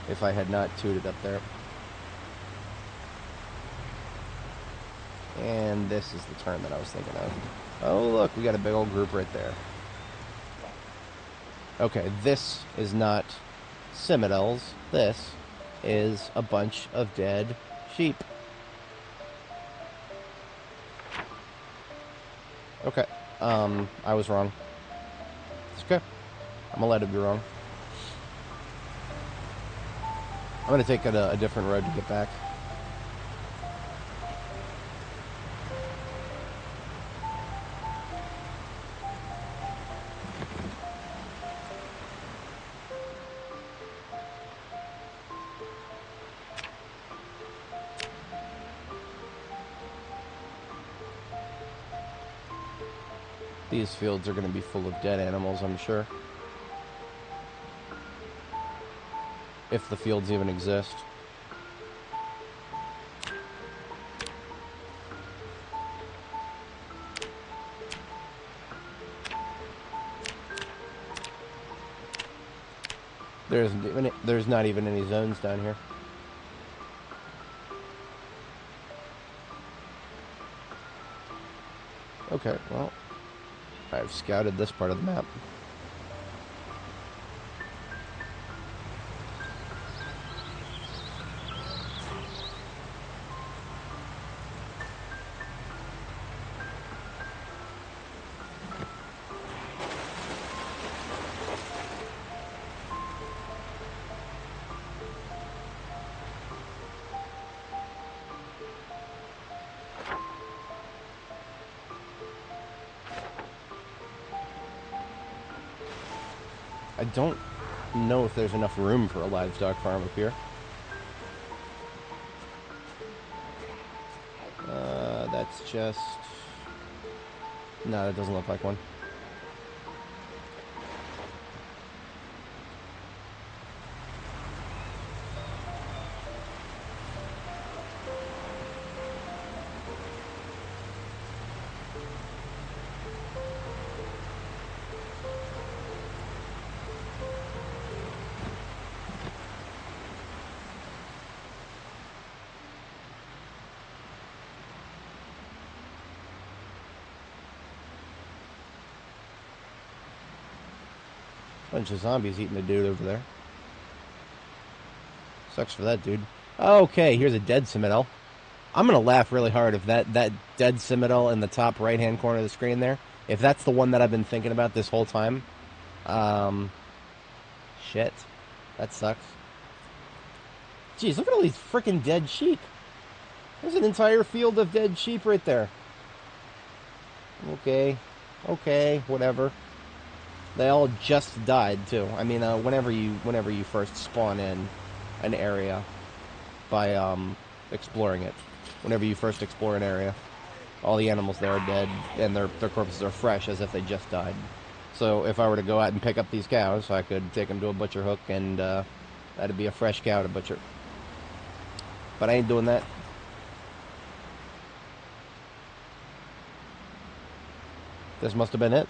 if I had not tooted up there. And this is the turn that I was thinking of. Oh, look, we got a big old group right there. Okay, this is not Ginfidels. This is a bunch of dead sheep. Okay, I was wrong. It's okay. I'm gonna let it be wrong. I'm gonna take a different road to get back. These fields are going to be full of dead animals, I'm sure. If the fields even exist. There's not even any zones down here. Okay, well, I've scouted this part of the map. I don't know if there's enough room for a livestock farm up here. That's just... No, that doesn't look like one. Bunch of zombies eating a dude over there. Sucks for that dude. Okay, here's a dead Ginfidel. I'm gonna laugh really hard if that dead Ginfidel in the top right-hand corner of the screen there, if that's the one that I've been thinking about this whole time. Shit. That sucks. Jeez, look at all these freaking dead sheep. There's an entire field of dead sheep right there. Okay. Okay, whatever. They all just died too. I mean, whenever you first spawn in an area by exploring it, whenever you first explore an area, all the animals there are dead and their corpses are fresh as if they just died. So if I were to go out and pick up these cows, I could take them to a butcher hook and that'd be a fresh cow to butcher. But I ain't doing that. This must have been it.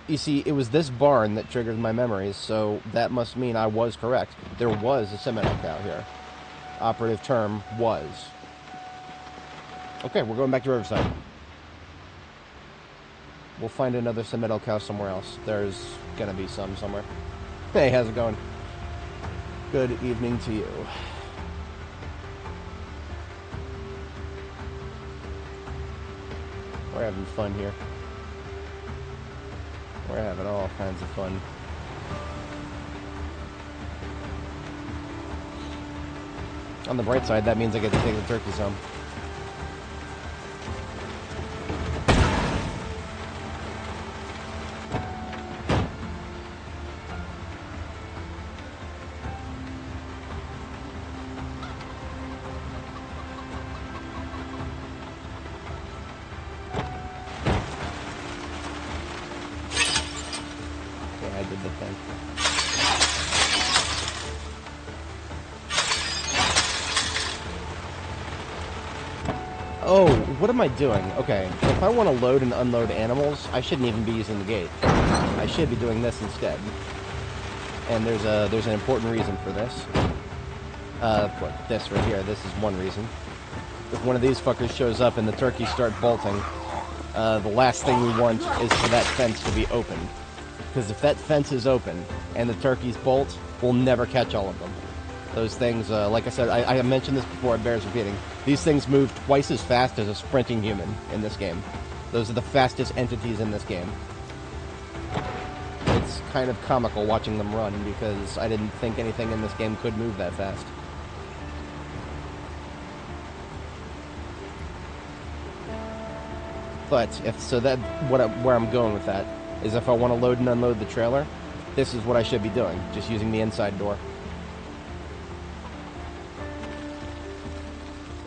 You see, it was this barn that triggered my memories, so that must mean I was correct. There was a Seminole cow here. Operative term, was. Okay, we're going back to Riverside. We'll find another Seminole cow somewhere else. There's gonna be some somewhere. Hey, how's it going? Good evening to you. We're having fun here. We're having all kinds of fun. On the bright side, that means I get to take the turkeys home. Yeah, I did the thing. Oh, what am I doing? Okay, if I want to load and unload animals, I shouldn't even be using the gate. I should be doing this instead. And there's an important reason for this. This right here, this is one reason. If one of these fuckers shows up and the turkeys start bolting, the last thing we want is for that fence to be open. Because if that fence is open and the turkeys bolt, we'll never catch all of them. Those things, like I said, I mentioned this before, it bears repeating. These things move twice as fast as a sprinting human in this game. Those are the fastest entities in this game. It's kind of comical watching them run because I didn't think anything in this game could move that fast. But where I'm going with that is if I want to load and unload the trailer, this is what I should be doing, just using the inside door.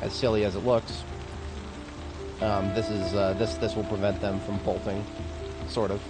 As silly as it looks, this will prevent them from bolting, sort of.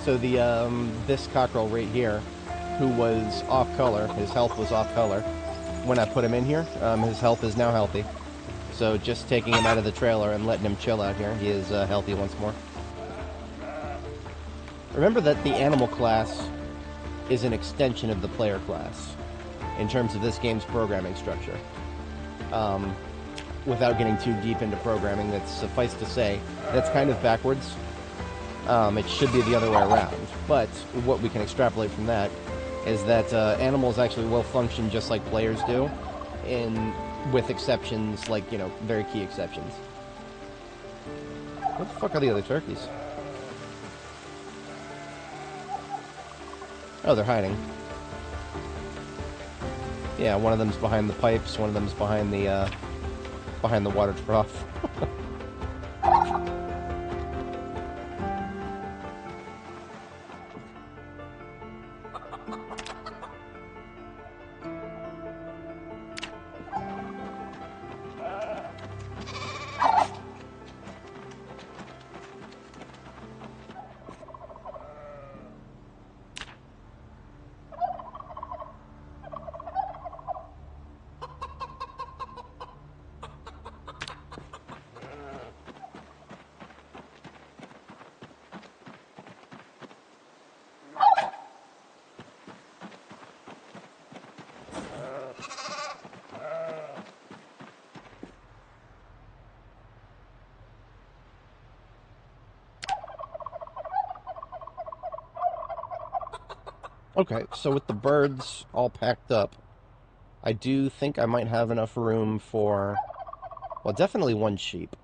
So this cockerel right here, who was off color, his health was off color. When I put him in here, his health is now healthy. So just taking him out of the trailer and letting him chill out here, he is healthy once more. Remember that the animal class is an extension of the player class in terms of this game's programming structure. Without getting too deep into programming, that's suffice to say, that's kind of backwards. It should be the other way around. But what we can extrapolate from that is that animals actually will function just like players do, with exceptions, like, you know, very key exceptions. What the fuck are the other turkeys? Oh, they're hiding. Yeah, one of them's behind the pipes, one of them's behind the water trough. Okay, so with the birds all packed up, I do think I might have enough room for, well, definitely one sheep.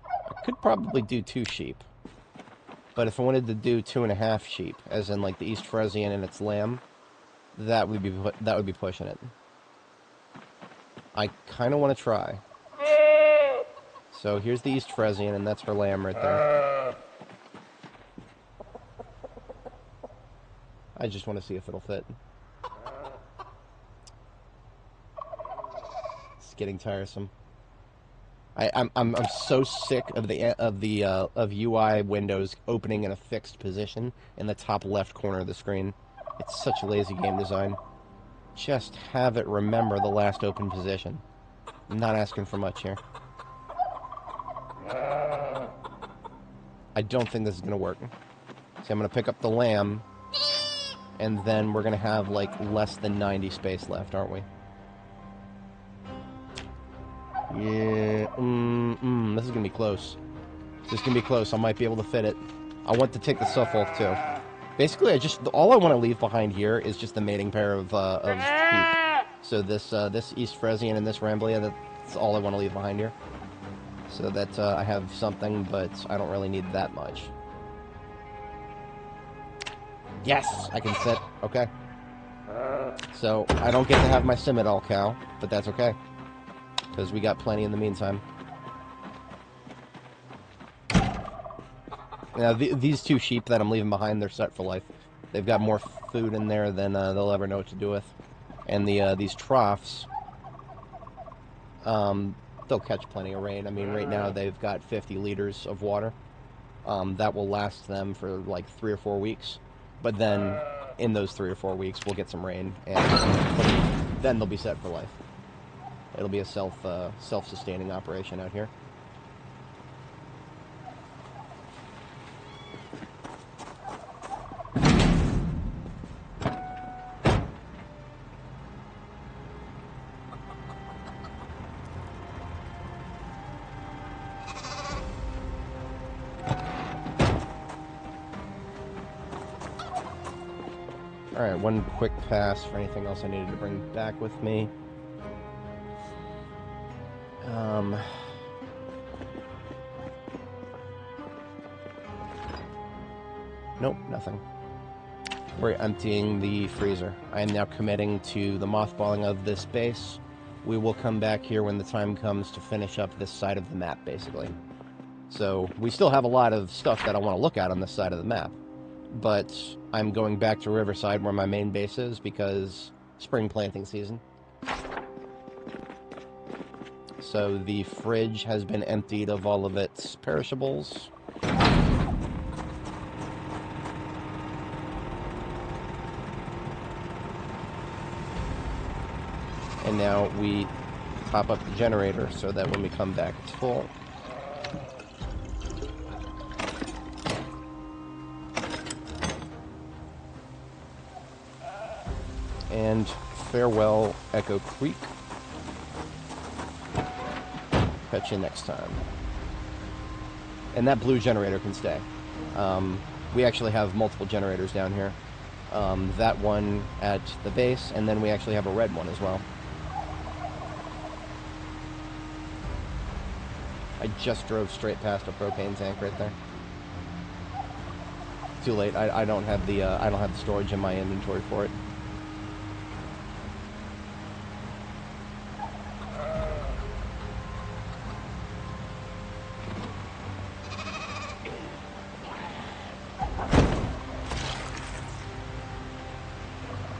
I could probably do 2 sheep. But if I wanted to do 2.5 sheep, as in like the East Frisian and its lamb, that would be pushing it. I kind of want to try. So here's the East Frisian, and that's her lamb right there. I just want to see if it'll fit. It's getting tiresome. I'm so sick of UI windows opening in a fixed position in the top left corner of the screen. It's such a lazy game design. Just have it remember the last open position. I'm not asking for much here. I don't think this is gonna work. So I'm gonna pick up the lamb, and then we're gonna have like less than 90 space left, aren't we? Yeah, this is gonna be close. This is gonna be close. I might be able to fit it. I want to take the stuff off too. Basically, all I want to leave behind here is just the mating pair of sheep. So this East Frisian and this Ramblia, that's all I want to leave behind here. So that I have something, but I don't really need that much. Yes, I can sit. Okay. So I don't get to have my Simmental cow, but that's okay. Because we got plenty in the meantime. Now, these two sheep that I'm leaving behind, they're set for life. They've got more food in there than they'll ever know what to do with. And these troughs, they'll catch plenty of rain. I mean, right now they've got 50 liters of water. That will last them for like 3 or 4 weeks. But then, in those 3 or 4 weeks, we'll get some rain, and then they'll be set for life. It'll be a self-sustaining operation out here. Alright, one quick pass for anything else I needed to bring back with me. Nope, nothing. We're emptying the freezer. I am now committing to the mothballing of this base. We will come back here when the time comes to finish up this side of the map, basically. So, we still have a lot of stuff that I want to look at on this side of the map. But I'm going back to Riverside where my main base is because spring planting season. So the fridge has been emptied of all of its perishables. And now we top up the generator so that when we come back it's full. And farewell, Echo Creek. Catch you next time. And that blue generator can stay. We actually have multiple generators down here. That one at the base, and then we actually have a red one as well. I just drove straight past a propane tank right there. Too late. I don't have the storage in my inventory for it.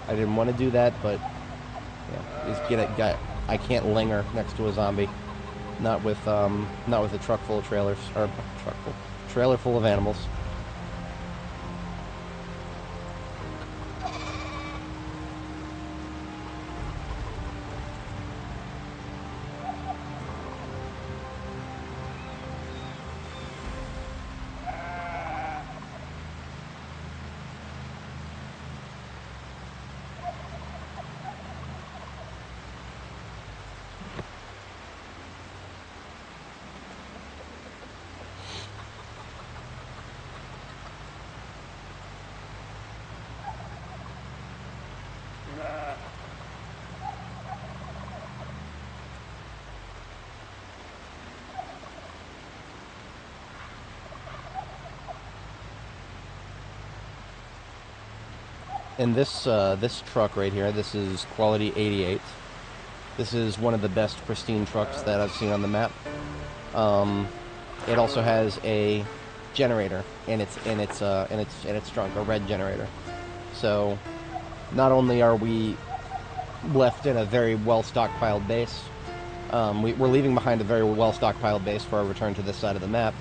I didn't want to do that, but yeah, I can't linger next to a zombie. Not with a truck full of trailers, or trailer full of animals. And this truck right here, this is Quality 88. This is one of the best pristine trucks that I've seen on the map. It also has a generator in its trunk, a red generator. So not only are we left in a very well stockpiled base, we're leaving behind a very well stockpiled base for our return to this side of the map,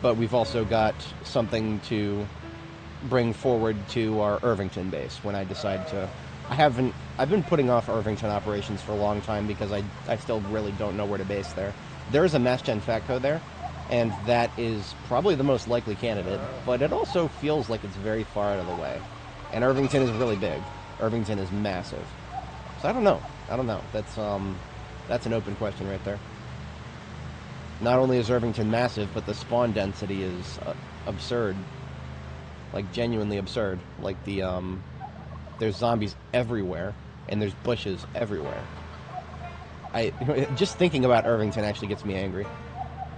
but we've also got something to bring forward to our Irvington base when I decide to. I've been putting off Irvington operations for a long time because I still really don't know where to base there. There is a Mass Gen Fatco there, and that is probably the most likely candidate, but it also feels like it's very far out of the way. And Irvington is really big. Irvington is massive. So I don't know. That's an open question right there. Not only is Irvington massive, but the spawn density is absurd. Like, genuinely absurd. Like, there's zombies everywhere, and there's bushes everywhere. Just thinking about Irvington actually gets me angry.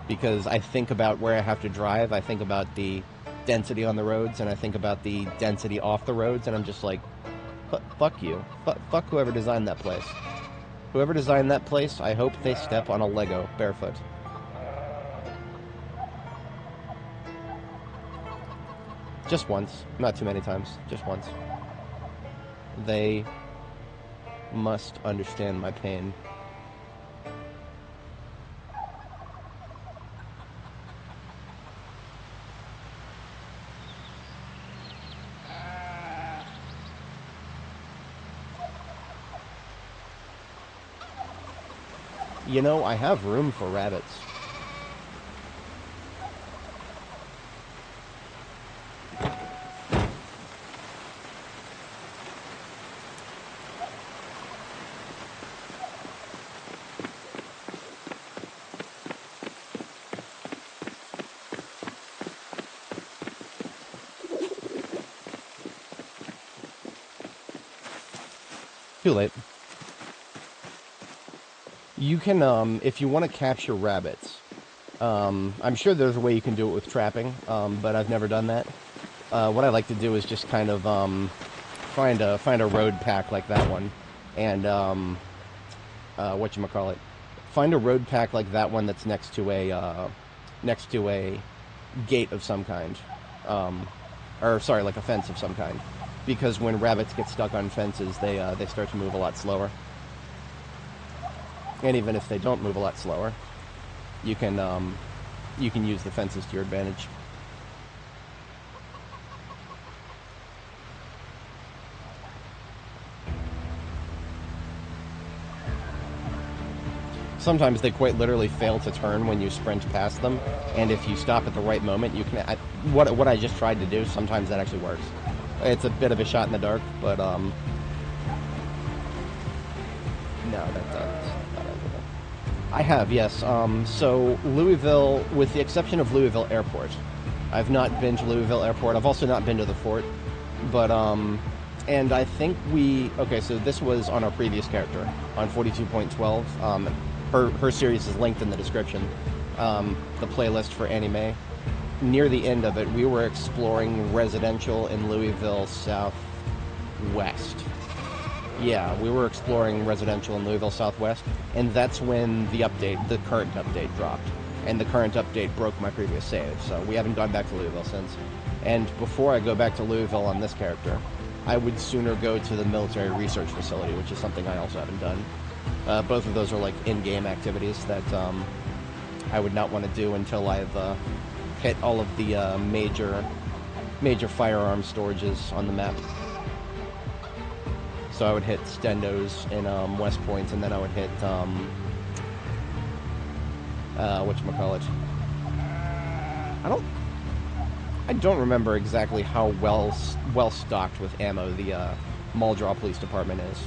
Because I think about where I have to drive, I think about the density on the roads, and I think about the density off the roads, and I'm just like, fuck you. Fuck whoever designed that place. Whoever designed that place, I hope they step on a Lego barefoot. Just once. Not too many times. Just once. They must understand my pain. You know, I have room for rabbits. Too late. You can, if you want to capture rabbits, I'm sure there's a way you can do it with trapping, but I've never done that. What I like to do is just kind of find a road pack like that one, and whatchamacallit, find a road pack like that one that's next to a gate of some kind, or sorry, like a fence of some kind, because when rabbits get stuck on fences, they start to move a lot slower. And even if they don't move a lot slower, you can use the fences to your advantage. Sometimes they quite literally fail to turn when you sprint past them, and if you stop at the right moment, you can. What I just tried to do, sometimes that actually works. It's a bit of a shot in the dark, but no, that's. I have, yes. So Louisville, with the exception of Louisville Airport, I've not been to Louisville Airport. I've also not been to the fort, but and I think okay. So this was on our previous character on 42.12. Her series is linked in the description. The playlist for Annie Mae. Near the end of it, we were exploring residential in Louisville Southwest. Yeah, we were exploring residential in Louisville Southwest, and that's when the current update dropped. And the current update broke my previous save, so we haven't gone back to Louisville since. And before I go back to Louisville on this character, I would sooner go to the military research facility, which is something I also haven't done. Both of those are like in-game activities that I would not want to do until I've hit all of the major firearm storages on the map. So I would hit Stendo's in West Point, and then I would hit whatchamacallit. I don't remember exactly how well stocked with ammo the Muldraugh Police Department is.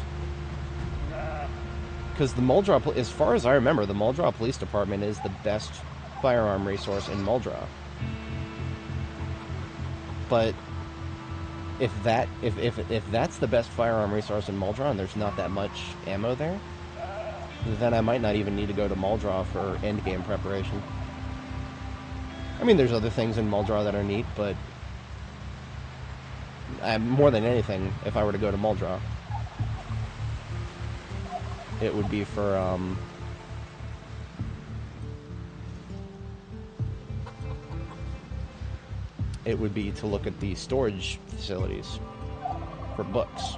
Because the Muldraugh, as far as I remember, the Muldraugh Police Department is the best firearm resource in Muldraugh. But if that's the best firearm resource in Muldraugh and there's not that much ammo there, then I might not even need to go to Muldraugh for endgame preparation. I mean, there's other things in Muldraugh that are neat, but more than anything, if I were to go to Muldraugh, it would be for, it would be to look at the storage facilities for books.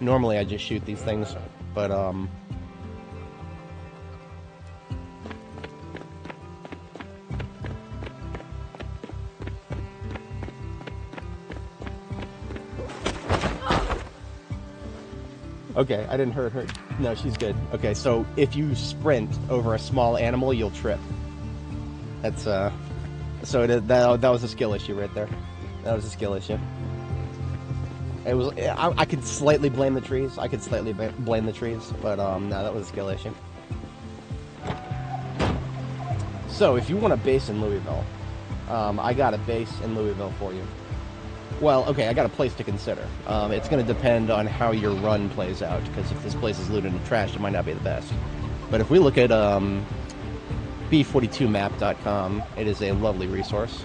Normally I just shoot these things, but, okay, I didn't hurt her. No, she's good. Okay, so if you sprint over a small animal, you'll trip. That's, so that was a skill issue right there. That was a skill issue. It was, I could slightly blame the trees. I could slightly blame the trees, but, no, that was a skill issue. So, if you want a base in Louisville, I got a base in Louisville for you. Well, okay, I got a place to consider. It's going to depend on how your run plays out, because if this place is looted and trashed, it might not be the best. But if we look at B42map.com, it is a lovely resource.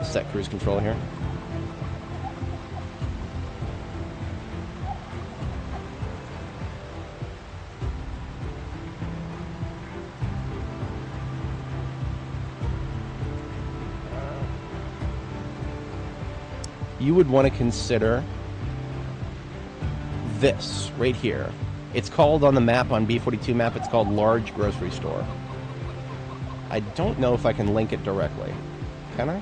Set cruise control here. You would want to consider this right here. It's called on the map, on B42 map, it's called Large Grocery Store. I don't know if I can link it directly. Can I?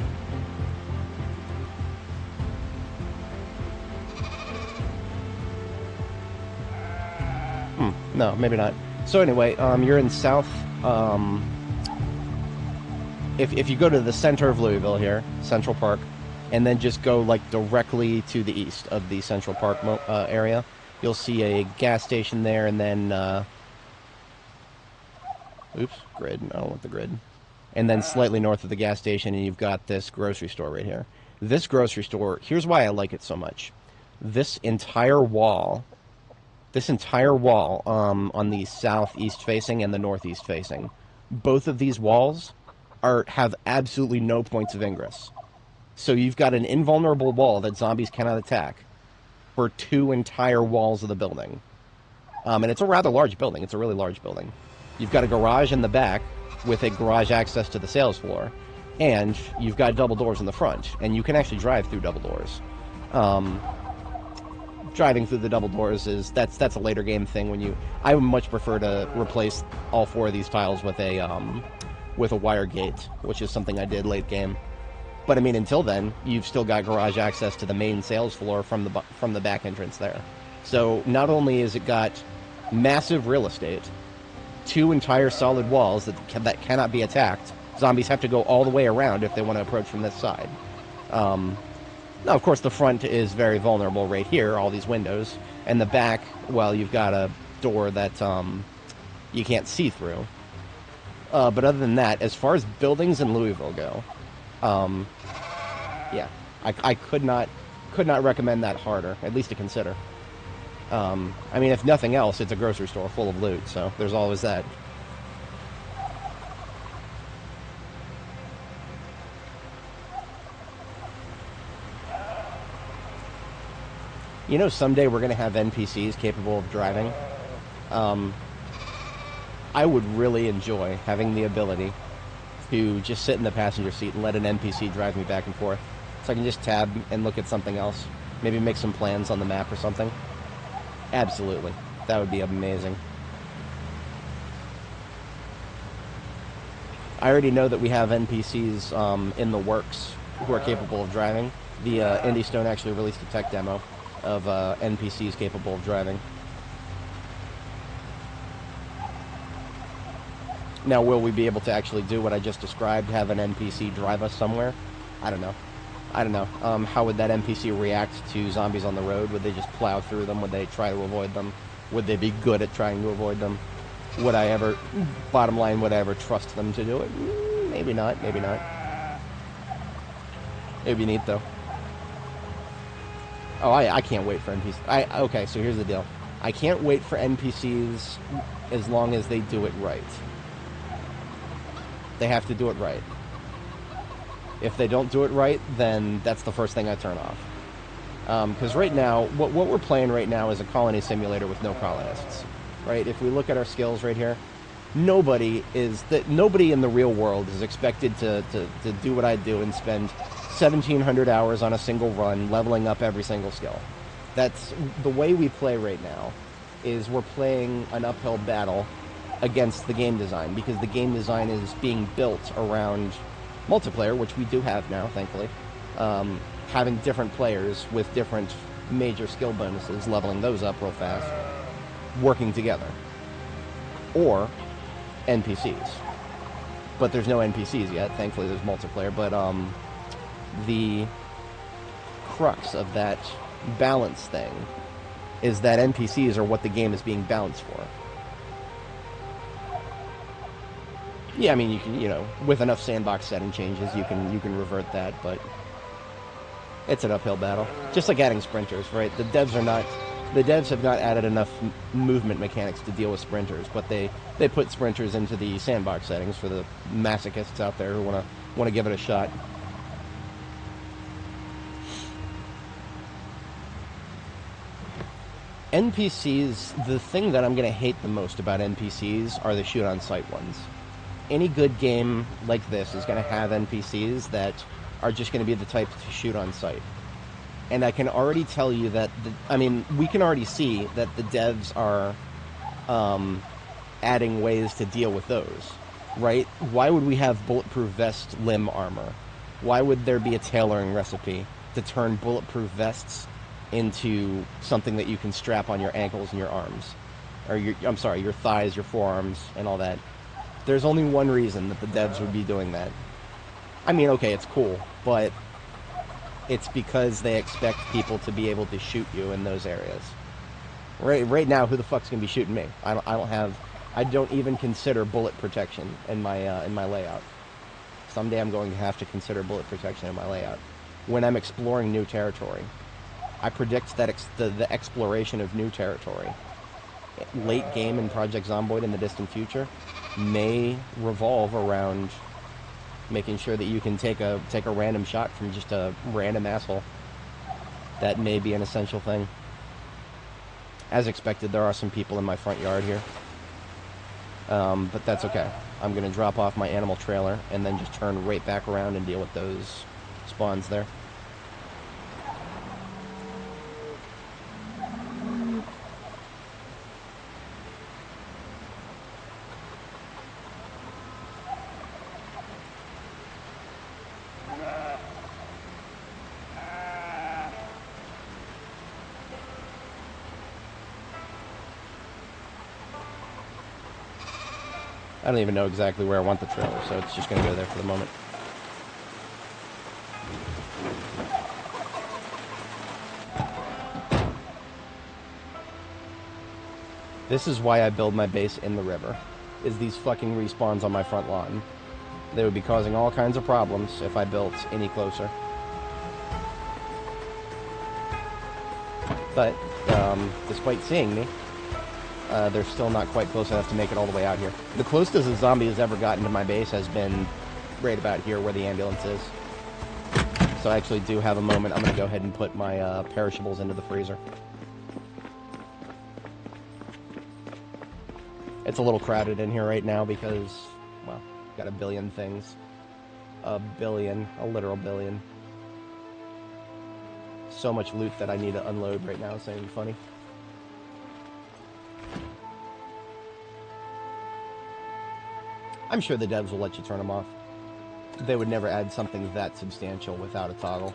No, maybe not. So anyway, you're in South, if you go to the center of Louisville here, Central Park, and then just go like directly to the east of the Central Park area, you'll see a gas station there, and then, oops, grid, I don't want the grid. And then slightly north of the gas station, and you've got this grocery store right here. This grocery store, here's why I like it so much. This entire wall on the southeast facing and the northeast facing, both of these walls have absolutely no points of ingress. So you've got an invulnerable wall that zombies cannot attack for 2 entire walls of the building. And it's a rather large building. It's a really large building. You've got a garage in the back with a garage access to the sales floor. And you've got double doors in the front. And you can actually drive through double doors. Driving through the double doors that's a later game thing. I would much prefer to replace all 4 of these tiles with a wire gate, which is something I did late game. But I mean, until then, you've still got garage access to the main sales floor from the back entrance there. So not only is it got massive real estate, 2 entire solid walls that cannot be attacked. Zombies have to go all the way around if they want to approach from this side. Now, of course, the front is very vulnerable right here, all these windows. And the back, well, you've got a door that you can't see through. But other than that, as far as buildings in Louisville go, yeah, I could not recommend that harder, at least to consider. I mean, if nothing else, it's a grocery store full of loot, so there's always that. You know, someday we're going to have NPCs capable of driving. I would really enjoy having the ability to just sit in the passenger seat and let an NPC drive me back and forth. So I can just tab and look at something else. Maybe make some plans on the map or something. Absolutely. That would be amazing. I already know that we have NPCs in the works who are capable of driving. The Indie Stone actually released a tech demo of NPCs capable of driving. Now, will we be able to actually do what I just described, have an NPC drive us somewhere? I don't know. How would that NPC react to zombies on the road? Would they just plow through them? Would they try to avoid them? Would they be good at trying to avoid them? Would I ever, bottom line, would I ever trust them to do it? Maybe not, maybe not. It would be neat, though. Oh, I can't wait for NPCs. Okay, so here's the deal. I can't wait for NPCs as long as they do it right. They have to do it right. If they don't do it right, then that's the first thing I turn off. Because right now, what we're playing right now is a colony simulator with no colonists, right? If we look at our skills right here, nobody in the real world is expected to do what I do and spend 1,700 hours on a single run, leveling up every single skill. That's the way we play right now, is we're playing an uphill battle against the game design, because the game design is being built around multiplayer, which we do have now, thankfully. Having different players with different major skill bonuses, leveling those up real fast, working together. Or NPCs. But there's no NPCs yet. Thankfully, there's multiplayer. But the crux of that balance thing is that NPCs are what the game is being balanced for. Yeah, I mean, you can, with enough sandbox setting changes, you can revert that, but it's an uphill battle. Just like adding sprinters, right? The devs have not added enough movement mechanics to deal with sprinters, but they put sprinters into the sandbox settings for the masochists out there who want to give it a shot. NPCs, the thing that I'm going to hate the most about NPCs are the shoot-on-sight ones. Any good game like this is going to have NPCs that are just going to be the type to shoot on sight. And I can already tell you that, we can already see that the devs are adding ways to deal with those, right? Why would we have bulletproof vest limb armor? Why would there be a tailoring recipe to turn bulletproof vests into something that you can strap on your ankles and your arms? Or your thighs, your forearms, and all that. There's only one reason that the devs would be doing that. Okay, it's cool, but it's because they expect people to be able to shoot you in those areas. Right now, who the fuck's gonna be shooting me? I don't even consider bullet protection in my layout. Someday I'm going to have to consider bullet protection in my layout. When I'm exploring new territory, I predict that the exploration of new territory, late game in Project Zomboid in the distant future, may revolve around making sure that you can take a random shot from just a random asshole. That may be an essential thing. As expected, there are some people in my front yard here. But that's okay. I'm going to drop off my animal trailer and then just turn right back around and deal with those spawns there. I don't even know exactly where I want the trailer, so it's just going to go there for the moment. This is why I build my base in the river, is these fucking respawns on my front lawn. They would be causing all kinds of problems if I built any closer. But, despite seeing me, they're still not quite close enough to make it all the way out here. The closest a zombie has ever gotten to my base has been right about here where the ambulance is. So I actually do have a moment. I'm going to go ahead and put my perishables into the freezer. It's a little crowded in here right now because, well, got a billion things. A literal billion. So much loot that I need to unload right now, it's not even funny. I'm sure the devs will let you turn them off. They would never add something that substantial without a toggle.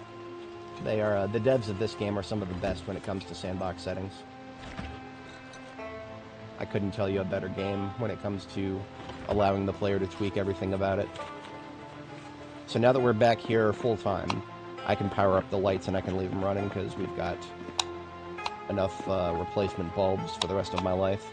They are the devs of this game are some of the best when it comes to sandbox settings. I couldn't tell you a better game when it comes to allowing the player to tweak everything about it. So now that we're back here full time, I can power up the lights and I can leave them running because we've got enough replacement bulbs for the rest of my life.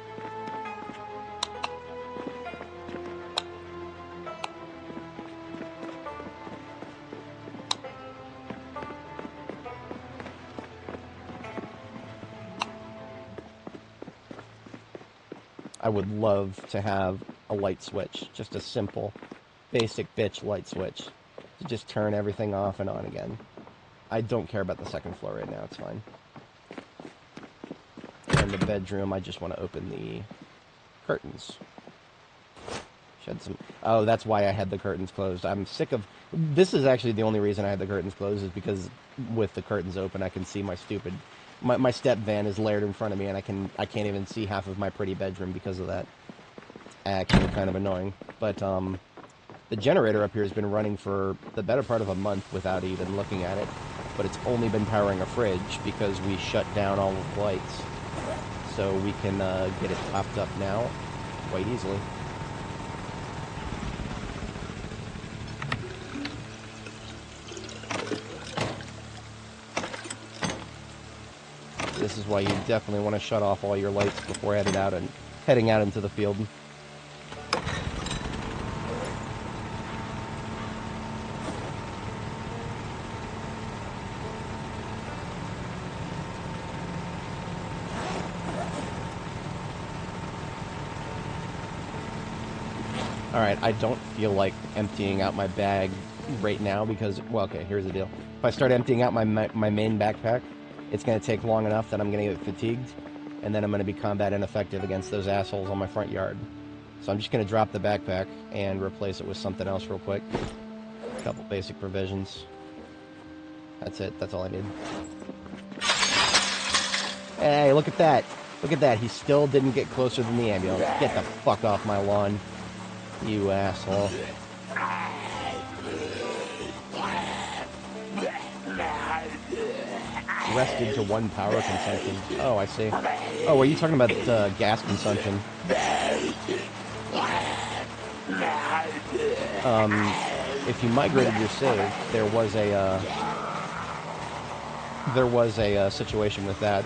I would love to have a light switch, just a simple, basic bitch light switch, to just turn everything off and on again. I don't care about the second floor right now, it's fine. And the bedroom, I just want to open the curtains. Shed some... Oh, that's why I had the curtains closed. I'm sick of... This is actually the only reason I had the curtains closed, is because with the curtains open, I can see my stupid... My step van is layered in front of me, and I can't even see half of my pretty bedroom because of that. It's actually kind of annoying. But, the generator up here has been running for the better part of a month without even looking at it. But it's only been powering a fridge because we shut down all of the lights. So we can get it topped up now quite easily. This is why you definitely want to shut off all your lights before heading out into the field. Alright, I don't feel like emptying out my bag right now because, well, okay, here's the deal. If I start emptying out my main backpack, it's going to take long enough that I'm going to get fatigued, and then I'm going to be combat ineffective against those assholes on my front yard. So I'm just going to drop the backpack and replace it with something else real quick. A couple basic provisions. That's it. That's all I need. Hey, look at that. Look at that. He still didn't get closer than the ambulance. Get the fuck off my lawn, you asshole. Rested to 1 power consumption. Oh, I see. Oh, were you talking about gas consumption? If you migrated your save, there was a situation with that.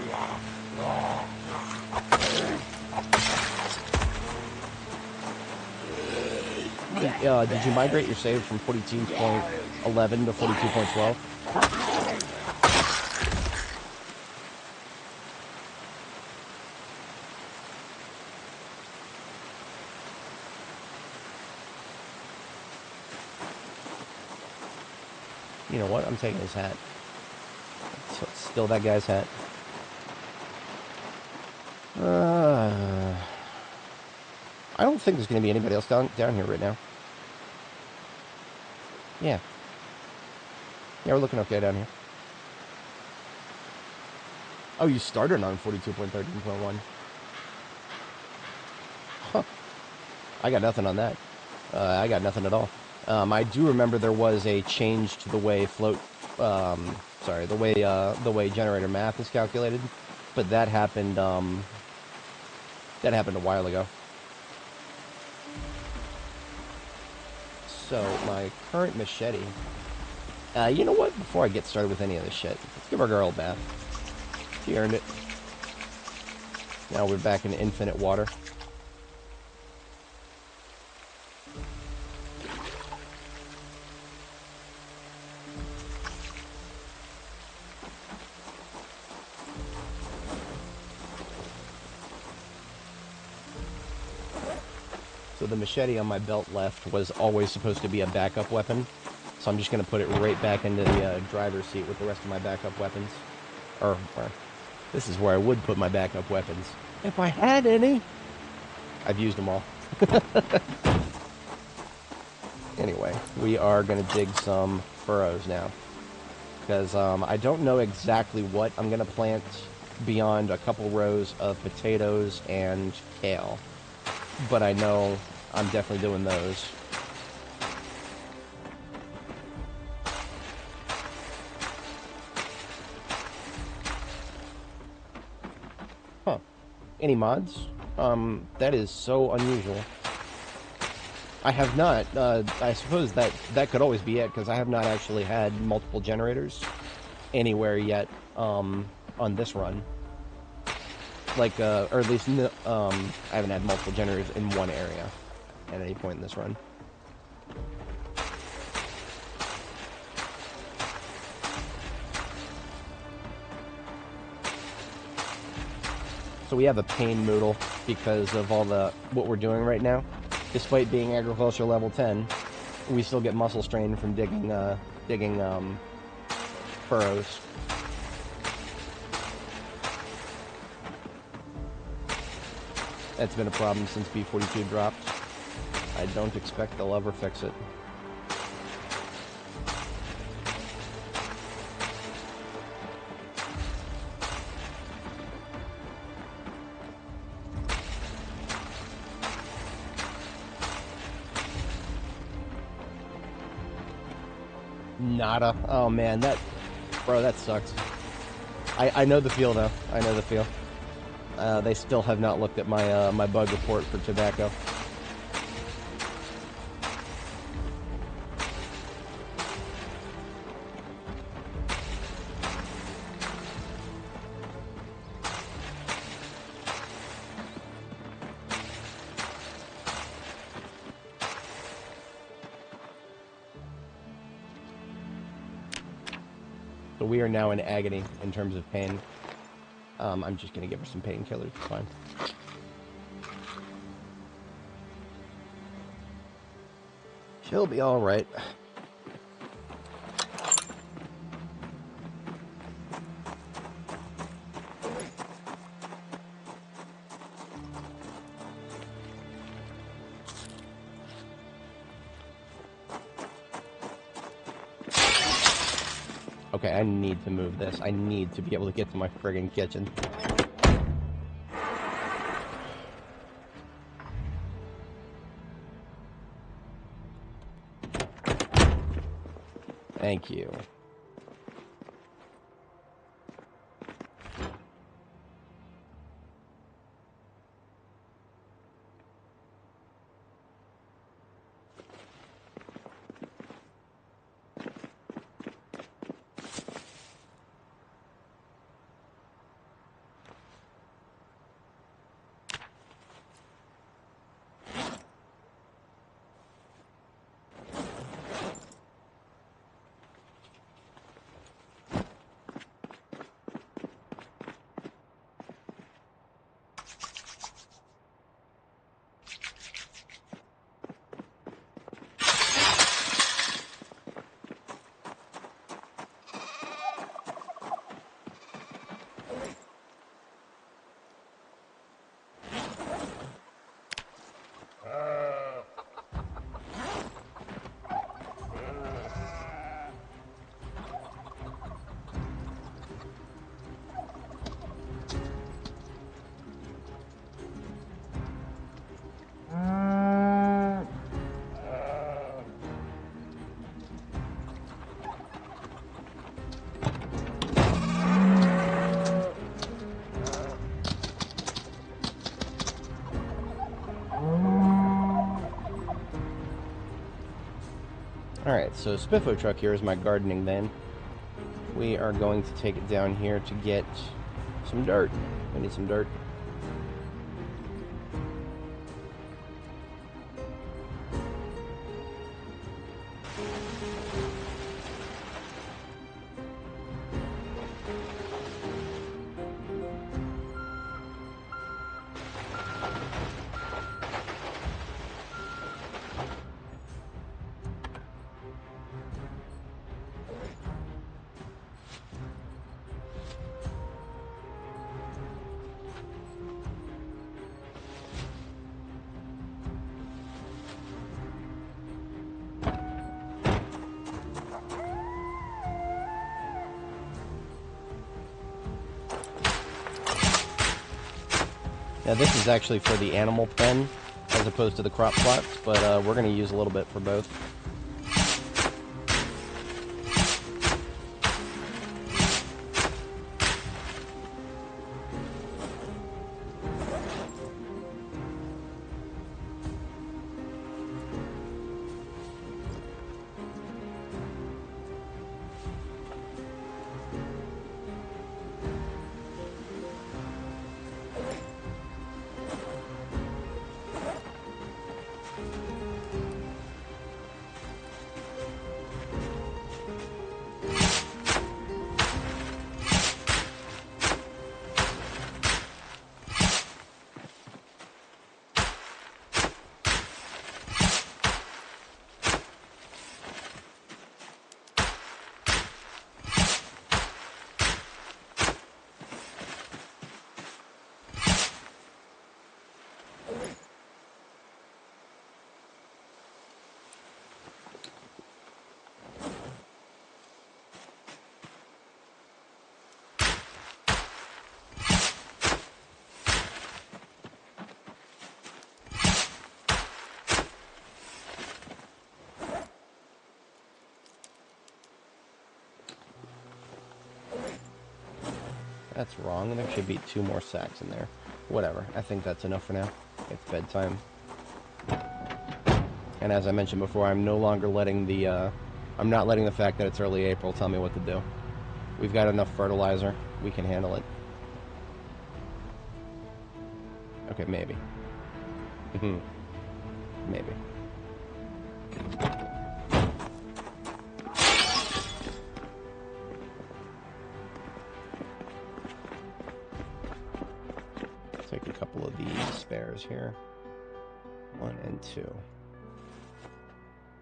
Did you migrate your save from 42.11 to 42.12? You know what? I'm taking his hat. It's still that guy's hat. I don't think there's going to be anybody else down here right now. Yeah. Yeah, we're looking okay down here. Oh, you started on 42.13.1. Huh. I got nothing on that. I got nothing at all. I do remember there was a change to the way the way generator math is calculated, but that happened a while ago. So my current machete. You know what? Before I get started with any of this shit, let's give our girl a bath. She earned it. Now we're back in infinite water. So the machete on my belt left was always supposed to be a backup weapon. So I'm just going to put it right back into the driver's seat with the rest of my backup weapons. Or this is where I would put my backup weapons. If I had any. I've used them all. Anyway, we are going to dig some furrows now. Because I don't know exactly what I'm going to plant beyond a couple rows of potatoes and kale. But I know I'm definitely doing those. Huh. Any mods? That is so unusual. I have not. I suppose that could always be it, because I have not actually had multiple generators anywhere yet on this run. Like, or at least, I haven't had multiple generators in one area at any point in this run. So we have a pain moodle because of all what we're doing right now. Despite being agriculture level 10, we still get muscle strain from digging furrows. That's been a problem since B42 dropped. I don't expect they'll ever fix it. Nada. Oh man, bro, that sucks. I know the feel though. I know the feel. They still have not looked at my my bug report for tobacco. So we are now in agony in terms of pain. I'm just gonna give her some painkillers, it's fine. She'll be alright. Okay, I need to move this. I need to be able to get to my friggin' kitchen. Thank you. Alright, so Spiffo truck here is my gardening van. We are going to take it down here to get some dirt. I need some dirt. Now this is actually for the animal pen, as opposed to the crop plots, but we're going to use a little bit for both. That's wrong. There should be 2 more sacks in there. Whatever. I think that's enough for now. It's bedtime. And as I mentioned before, I'm no longer letting the, I'm not letting the fact that it's early April tell me what to do. We've got enough fertilizer. We can handle it. Okay, maybe. Maybe. Take a couple of these spares here. 1 and 2.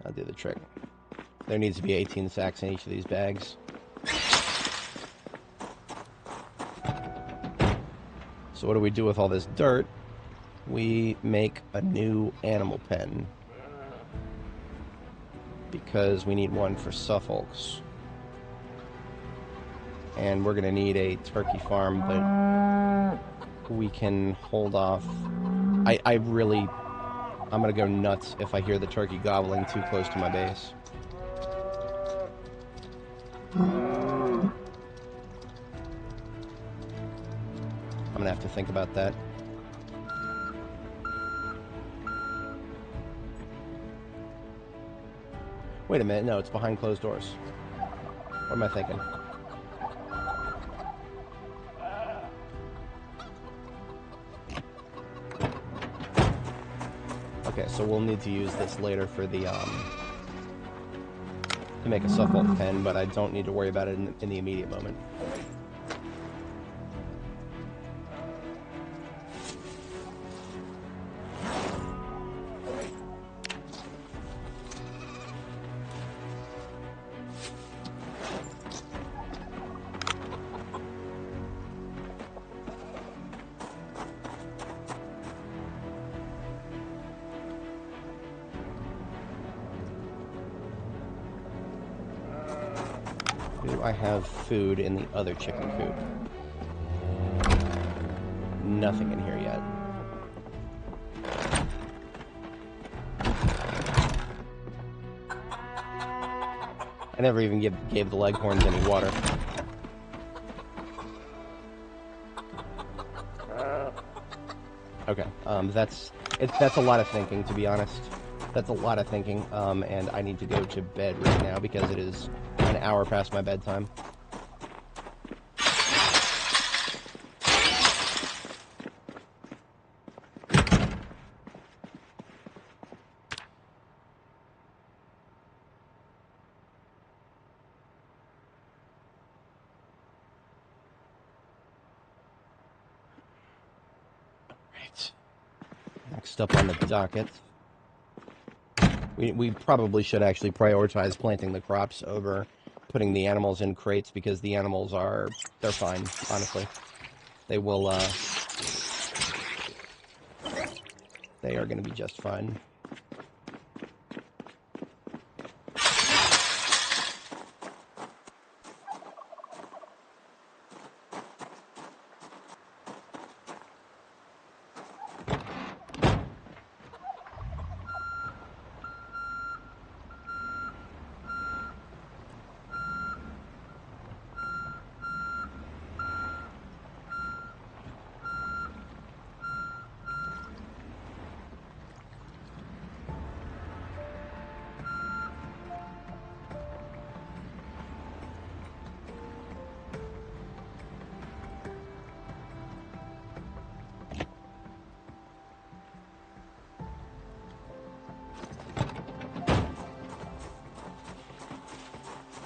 I'll do the trick. There needs to be 18 sacks in each of these bags. So what do we do with all this dirt? We make a new animal pen. Because we need one for Suffolk's. And we're going to need a turkey farm, but we can hold off. I'm going to go nuts if I hear the turkey gobbling too close to my base. I'm going to have to think about that. Wait a minute, no, it's behind closed doors. What am I thinking? Okay, so we'll need to use this later for the, to make a Suffolk pen, but I don't need to worry about it in the immediate moment. Do I have food in the other chicken coop? Nothing in here yet. I never even gave the leghorns any water. Okay, that's a lot of thinking, to be honest. That's a lot of thinking, and I need to go to bed right now because it is an hour past my bedtime. Right. Next up on the docket. We probably should actually prioritize planting the crops over putting the animals in crates, because the animals they're fine, honestly. They will, they are going to be just fine.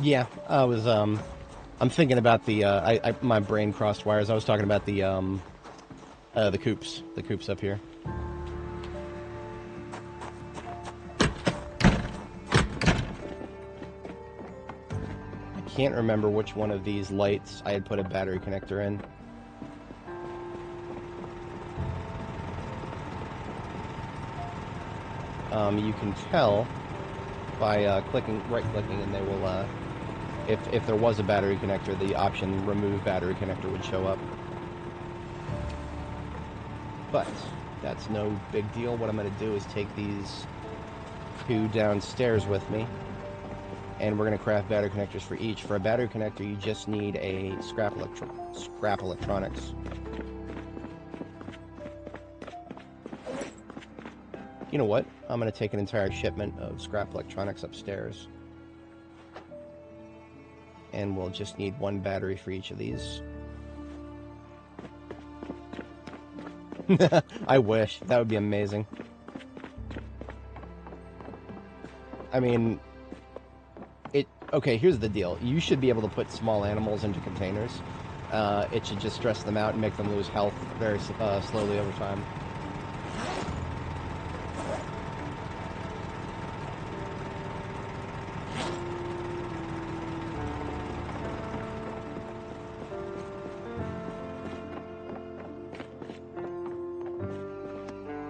Yeah, I was, I'm thinking about the, my brain crossed wires. I was talking about the coops up here. I can't remember which one of these lights I had put a battery connector in. You can tell by right-clicking, and they will, if there was a battery connector, the option remove battery connector would show up. But that's no big deal. What I'm going to do is take these two downstairs with me and we're going to craft battery connectors for each. For a battery connector, you just need a scrap electronics. You know what? I'm going to take an entire shipment of scrap electronics upstairs. And we'll just need one battery for each of these. I wish. That would be amazing. I mean, okay, here's the deal. You should be able to put small animals into containers. It should just stress them out and make them lose health very slowly over time.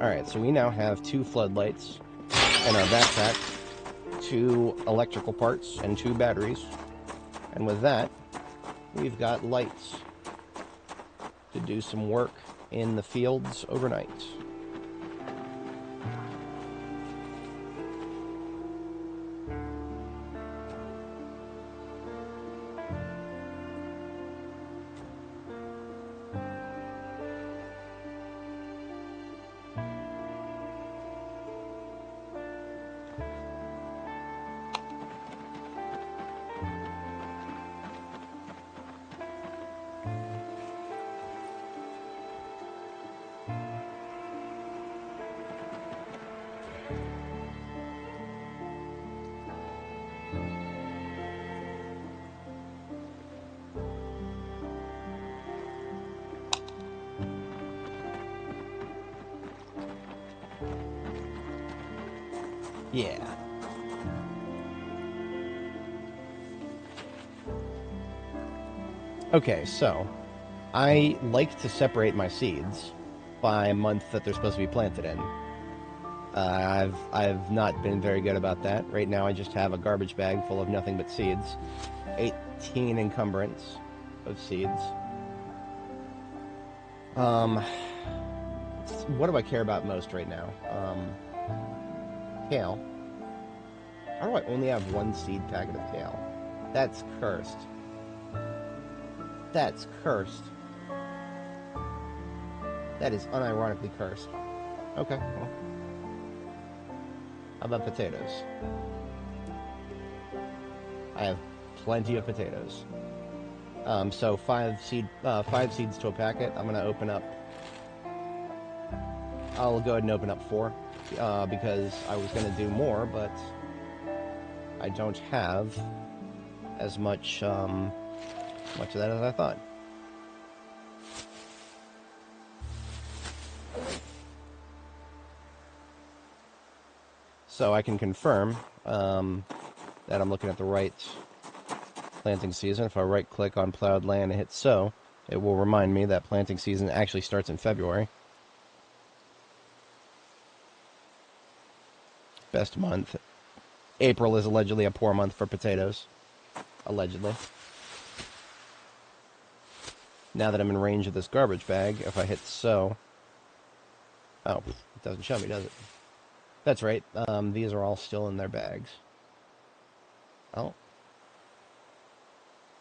Alright, so we now have 2 floodlights in our backpack, 2 electrical parts, and 2 batteries. And with that, we've got lights to do some work in the fields overnight. Yeah. Okay, so I like to separate my seeds by month that they're supposed to be planted in. I've not been very good about that. Right now I just have a garbage bag full of nothing but seeds. 18 encumbrance of seeds. What do I care about most right now? Kale. How do I only have 1 seed packet of kale? That's cursed. That's cursed. That is unironically cursed. Okay, well. How about potatoes? I have plenty of potatoes. So 5 seeds to a packet. I'm gonna open up. I'll go ahead and open up 4 because I was gonna do more, but I don't have as much of that as I thought. So I can confirm that I'm looking at the right planting season. If I right-click on plowed land and hit sow, it will remind me that planting season actually starts in February. Best month. April is allegedly a poor month for potatoes. Allegedly. Now that I'm in range of this garbage bag, if I hit sow... Oh, it doesn't show me, does it? That's right. These are all still in their bags. Oh.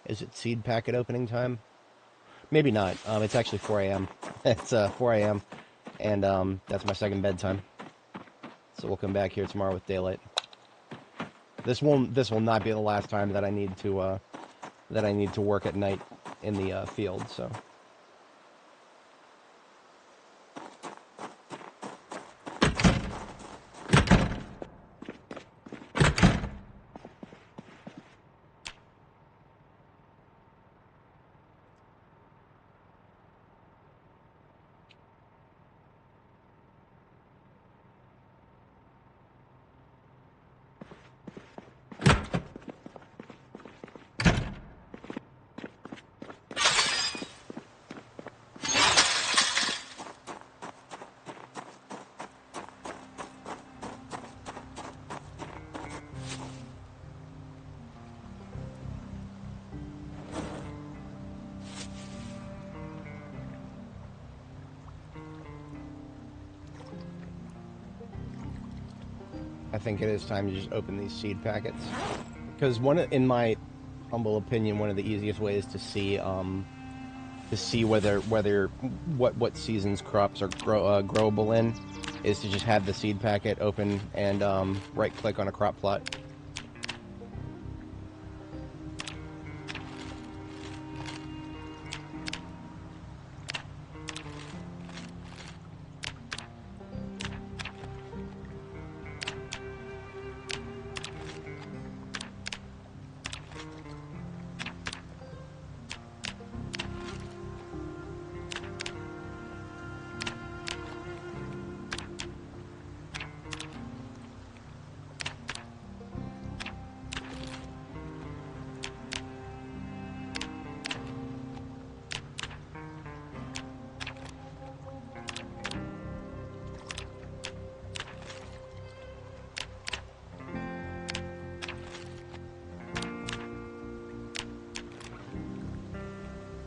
Is it seed packet opening time? Maybe not. It's actually 4 a.m. It's 4 a.m. And that's my second bedtime. So we'll come back here tomorrow with daylight. This will not be the last time that I need to work at night in the field. So. I think it is time to just open these seed packets. Because in my humble opinion, one of the easiest ways to see whether what season's crops are growable in is to just have the seed packet open and right click on a crop plot.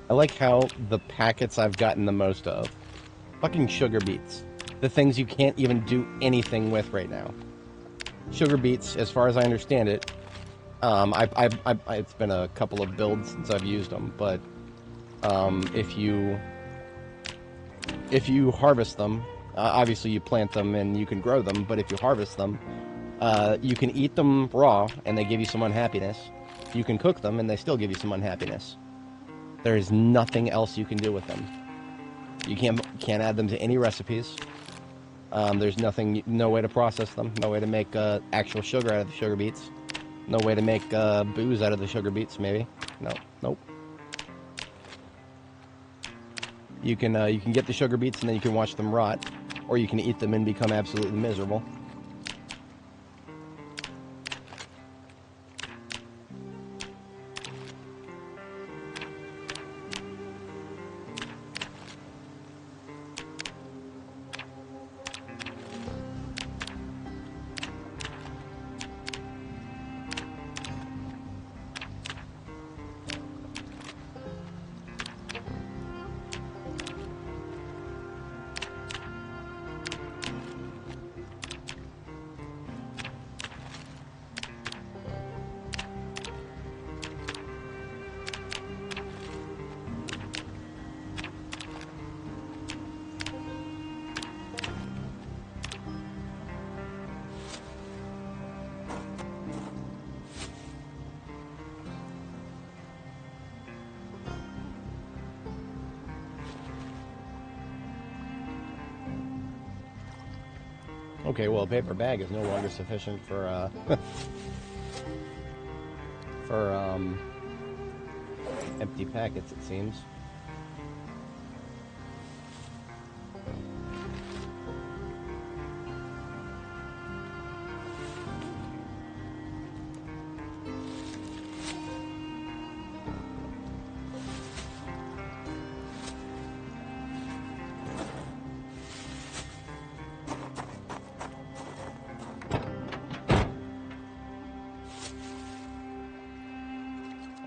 I like how the packets I've gotten the most of. Fucking sugar beets. The things you can't even do anything with right now. Sugar beets, as far as I understand it, it's been a couple of builds since I've used them, but if you harvest them, obviously you plant them and you can grow them, but if you harvest them, you can eat them raw and they give you some unhappiness. You can cook them and they still give you some unhappiness. There is nothing else you can do with them. You can't add them to any recipes. There's no way to process them, no way to make actual sugar out of the sugar beets, no way to make booze out of the sugar beets. Maybe, nope. You can get the sugar beets and then you can watch them rot, or you can eat them and become absolutely miserable. Okay, well, a paper bag is no longer sufficient for empty packets, it seems.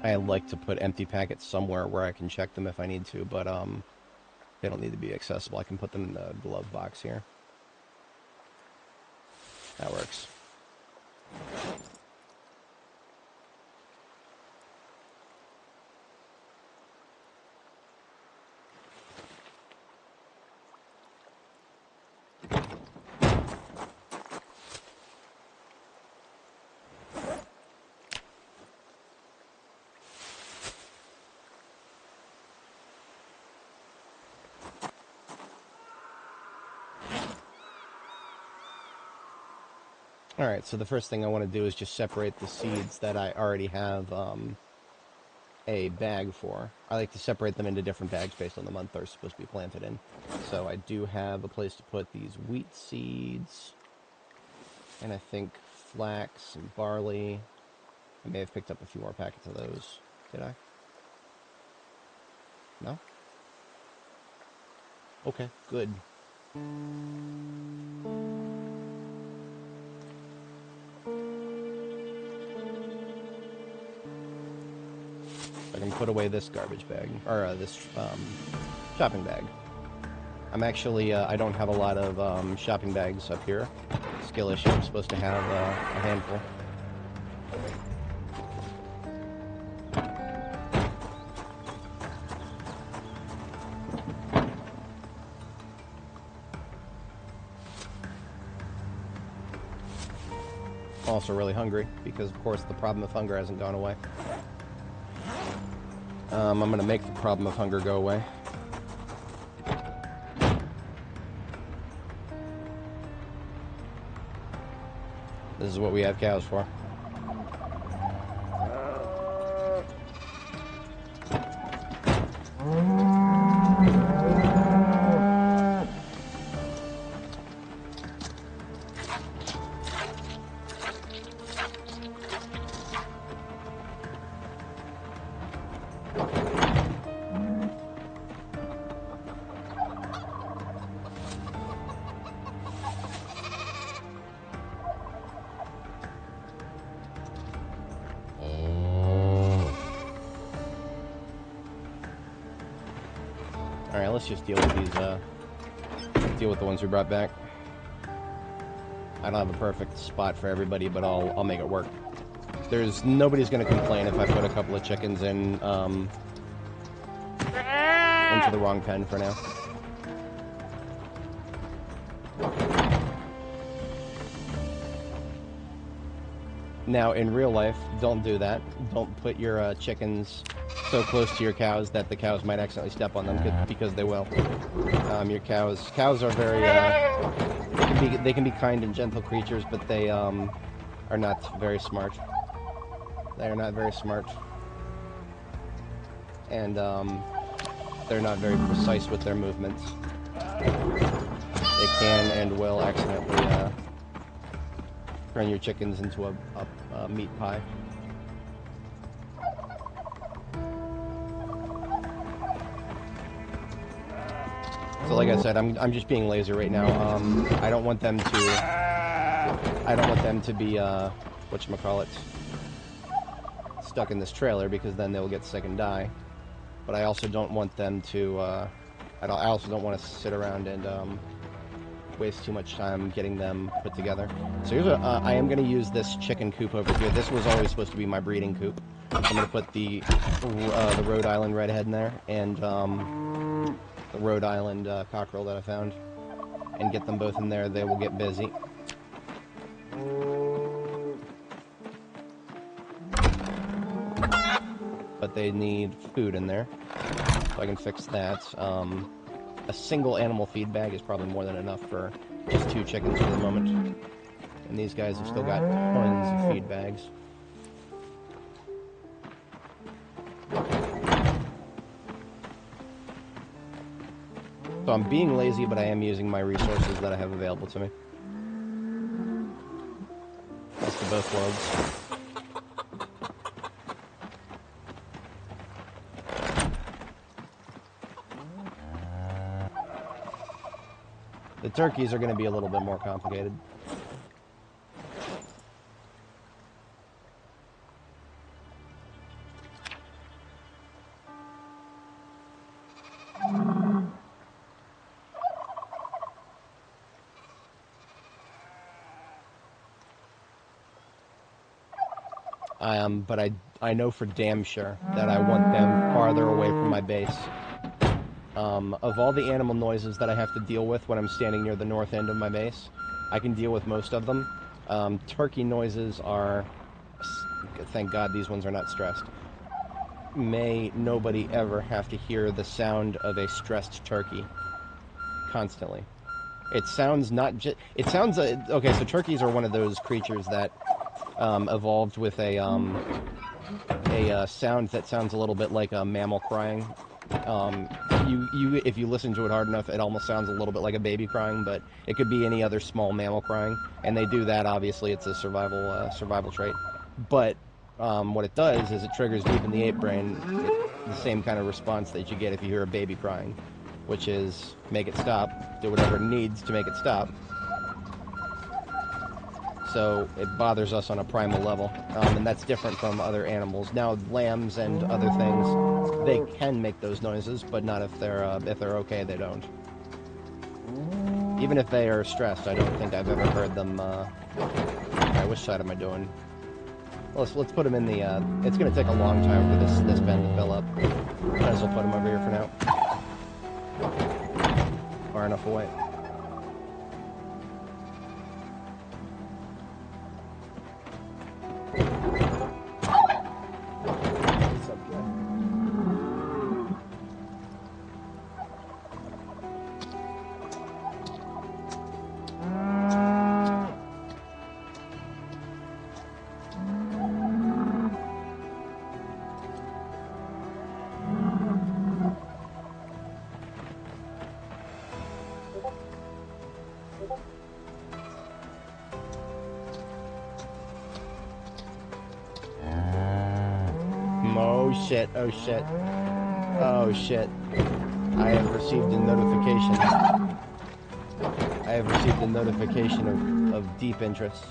I like to put empty packets somewhere where I can check them if I need to, but they don't need to be accessible. I can put them in the glove box here. That works. Alright, so the first thing I want to do is just separate the seeds that I already have a bag for. I like to separate them into different bags based on the month they're supposed to be planted in. So I do have a place to put these wheat seeds, and I think flax and barley. I may have picked up a few more packets of those. Did I? No? Okay, good. I can put away this garbage bag, or this shopping bag. I'm actually, I don't have a lot of shopping bags up here. Skill issue, I'm supposed to have a handful. also really hungry, because of course the problem of hunger hasn't gone away. I'm gonna make the problem of hunger go away. This is what we have cows for. Alright, let's just deal with these, deal with the ones we brought back. I don't have a perfect spot for everybody, but I'll make it work. Nobody's gonna complain if I put a couple of chickens in, into the wrong pen for now. Now, in real life, don't do that. Don't put your chickens so close to your cows that the cows might accidentally step on them, because they will. Your cows are very, they can be kind and gentle creatures, but they are not very smart. They are not very smart, and they're not very precise with their movements. They can and will accidentally turn your chickens into a meat pie. So like I said, I'm just being lazy right now. I don't want them to be whatchamacallit, stuck in this trailer, because then they'll get sick and die. But I also don't want them to I also don't want to sit around and waste too much time getting them put together. So here's I am going to use this chicken coop over here. This was always supposed to be my breeding coop. I'm going to put the Rhode Island redhead in there, and the Rhode Island cockerel that I found, and get them both in there. They will get busy. But they need food in there, so I can fix that. A single animal feed bag is probably more than enough for just 2 chickens for the moment. And these guys have still got tons of feed bags. So I'm being lazy, but I am using my resources that I have available to me. Best of both worlds. The turkeys are going to be a little bit more complicated. But I know for damn sure that I want them farther away from my base. Of all the animal noises that I have to deal with when I'm standing near the north end of my base, I can deal with most of them. Turkey noises are... Thank God these ones are not stressed. May nobody ever have to hear the sound of a stressed turkey constantly. It sounds not just... It sounds... okay, so turkeys are one of those creatures that evolved with a sound that sounds a little bit like a mammal crying. If you listen to it hard enough, it almost sounds a little bit like a baby crying, but it could be any other small mammal crying, and they do that. Obviously, it's a survival trait. But what it does is it triggers deep in the ape brain the same kind of response that you get if you hear a baby crying, which is make it stop, do whatever it needs to make it stop. So it bothers us on a primal level, and that's different from other animals. Now, lambs and other things, they can make those noises, but not if they're okay. They don't. Even if they are stressed, I don't think I've ever heard them. Alright, which side am I doing? Let's put them in the. It's going to take a long time for this bin to fill up. Might as well put them over here for now. Far enough away. Oh shit, oh shit. Oh shit. I have received a notification. I have received a notification of deep interest.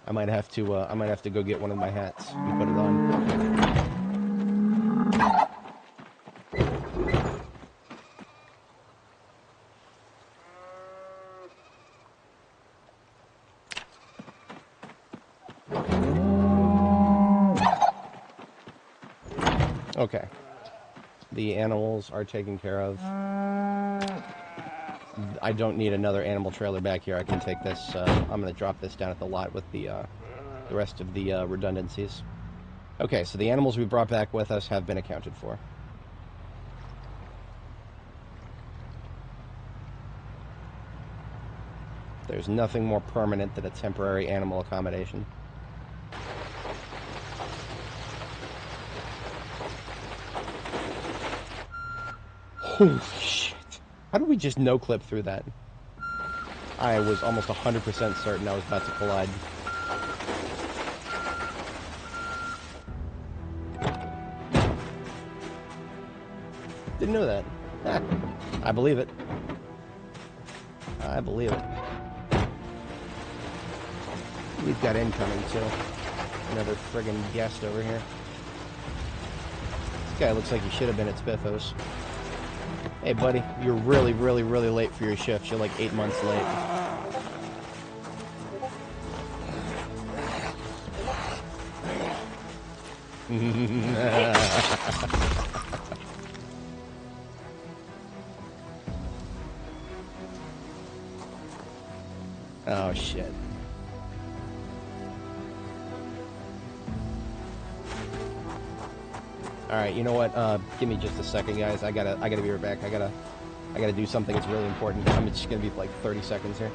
I might have to go get one of my hats and put it on. Okay. The animals are taken care of. I don't need another animal trailer back here. I can take this. I'm going to drop this down at the lot with the rest of the redundancies. Okay, so the animals we brought back with us have been accounted for. There's nothing more permanent than a temporary animal accommodation. Holy shit. How did we just no-clip through that? I was almost 100% certain I was about to collide. Didn't know that. I believe it. I believe it. We've got incoming, too. Another friggin' guest over here. This guy looks like he should have been at Spiffos. Hey, buddy, you're really, really, really late for your shift. You're like 8 months late. Oh, shit. Alright, you know what? Give me just a second, guys. I gotta be right back. I gotta do something that's really important. I'm just gonna be like 30 seconds here.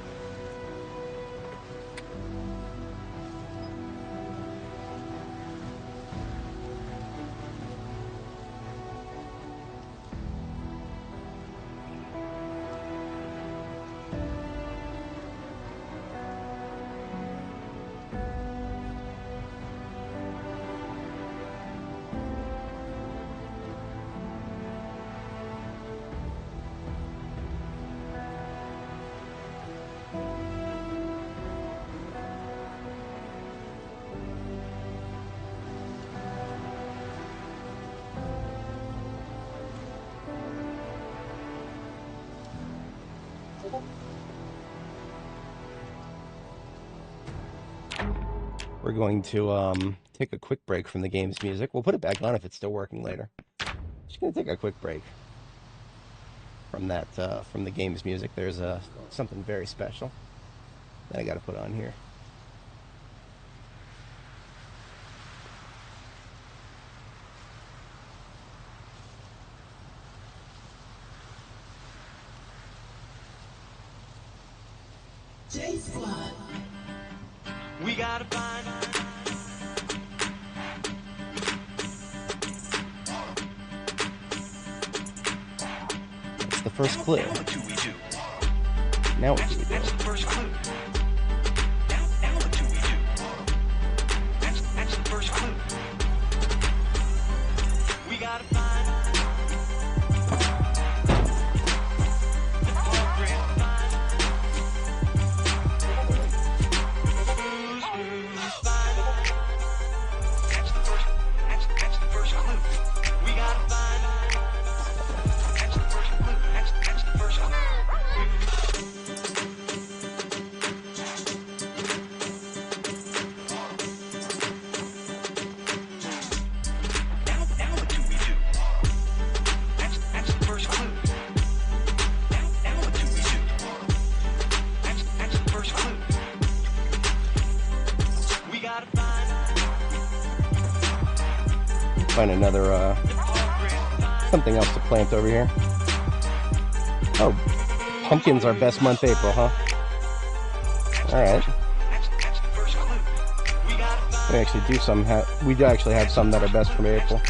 We're going to take a quick break from the game's music. We'll put it back on if it's still working later. Just gonna take a quick break from that from the game's music. There's something very special that I got to put on here. We gotta find. That's the first clue. Now what do we do? Now what do we do? That's the first clue. Now what do we do? That's the first clue. We gotta find. Find another, something else to plant over here. Oh, pumpkin's our best month, April, huh? Alright. We actually do some. We do actually have some that are best from April.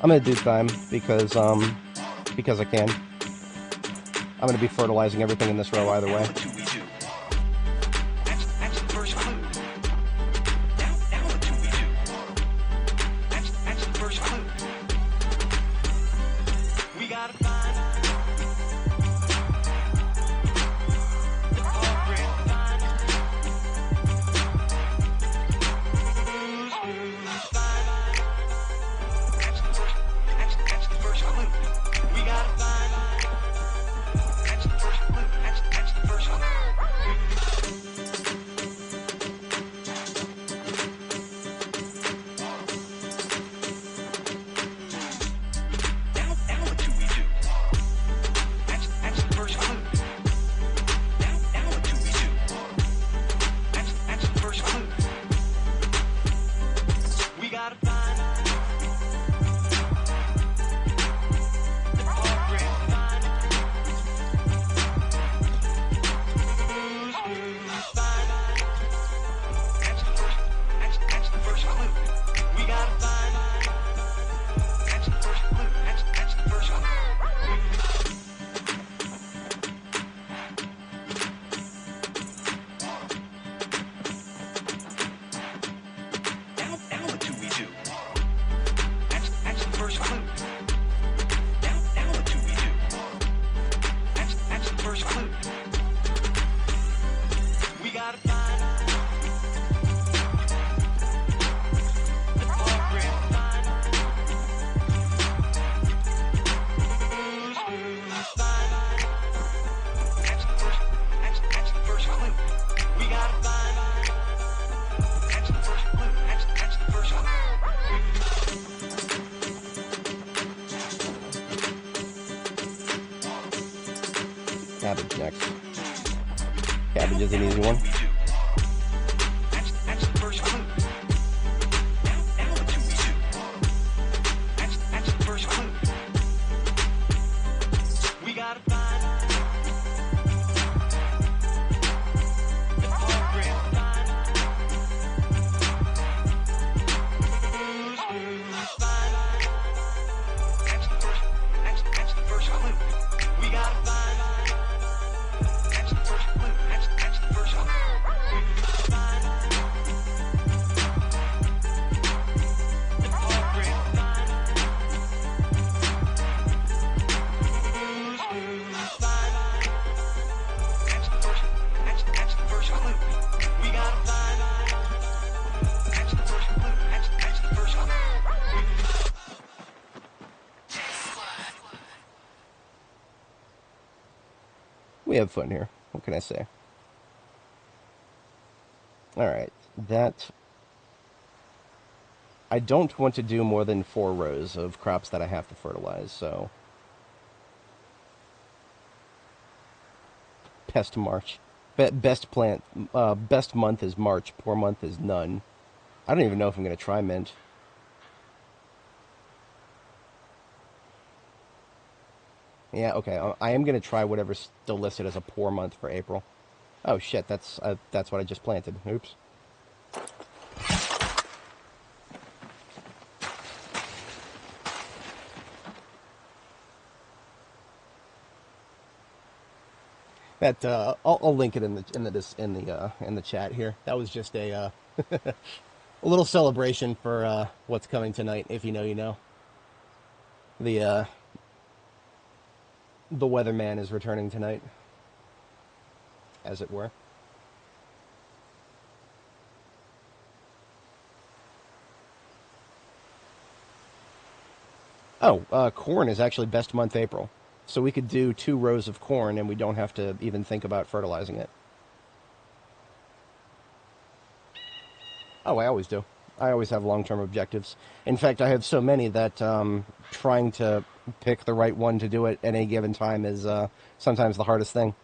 I'm gonna do thyme because I can. I'm gonna be fertilizing everything in this row either way. Cabbage next. Cabbage is an easy one. We have fun here. What can I say? Alright, that... I don't want to do more than 4 rows of crops that I have to fertilize, so... Pest March. Best plant... best month is March, poor month is none. I don't even know if I'm going to try mint. Yeah, okay, I am going to try whatever's still listed as a poor month for April. Oh shit, that's what I just planted. Oops. That I'll link it in the chat here. That was just a a little celebration for what's coming tonight. If you know, you know. The weatherman is returning tonight, as it were. Oh, corn is actually best month April. So we could do 2 rows of corn and we don't have to even think about fertilizing it. Oh, I always do. I always have long-term objectives. In fact, I have so many that trying to pick the right one to do it at any given time is sometimes the hardest thing.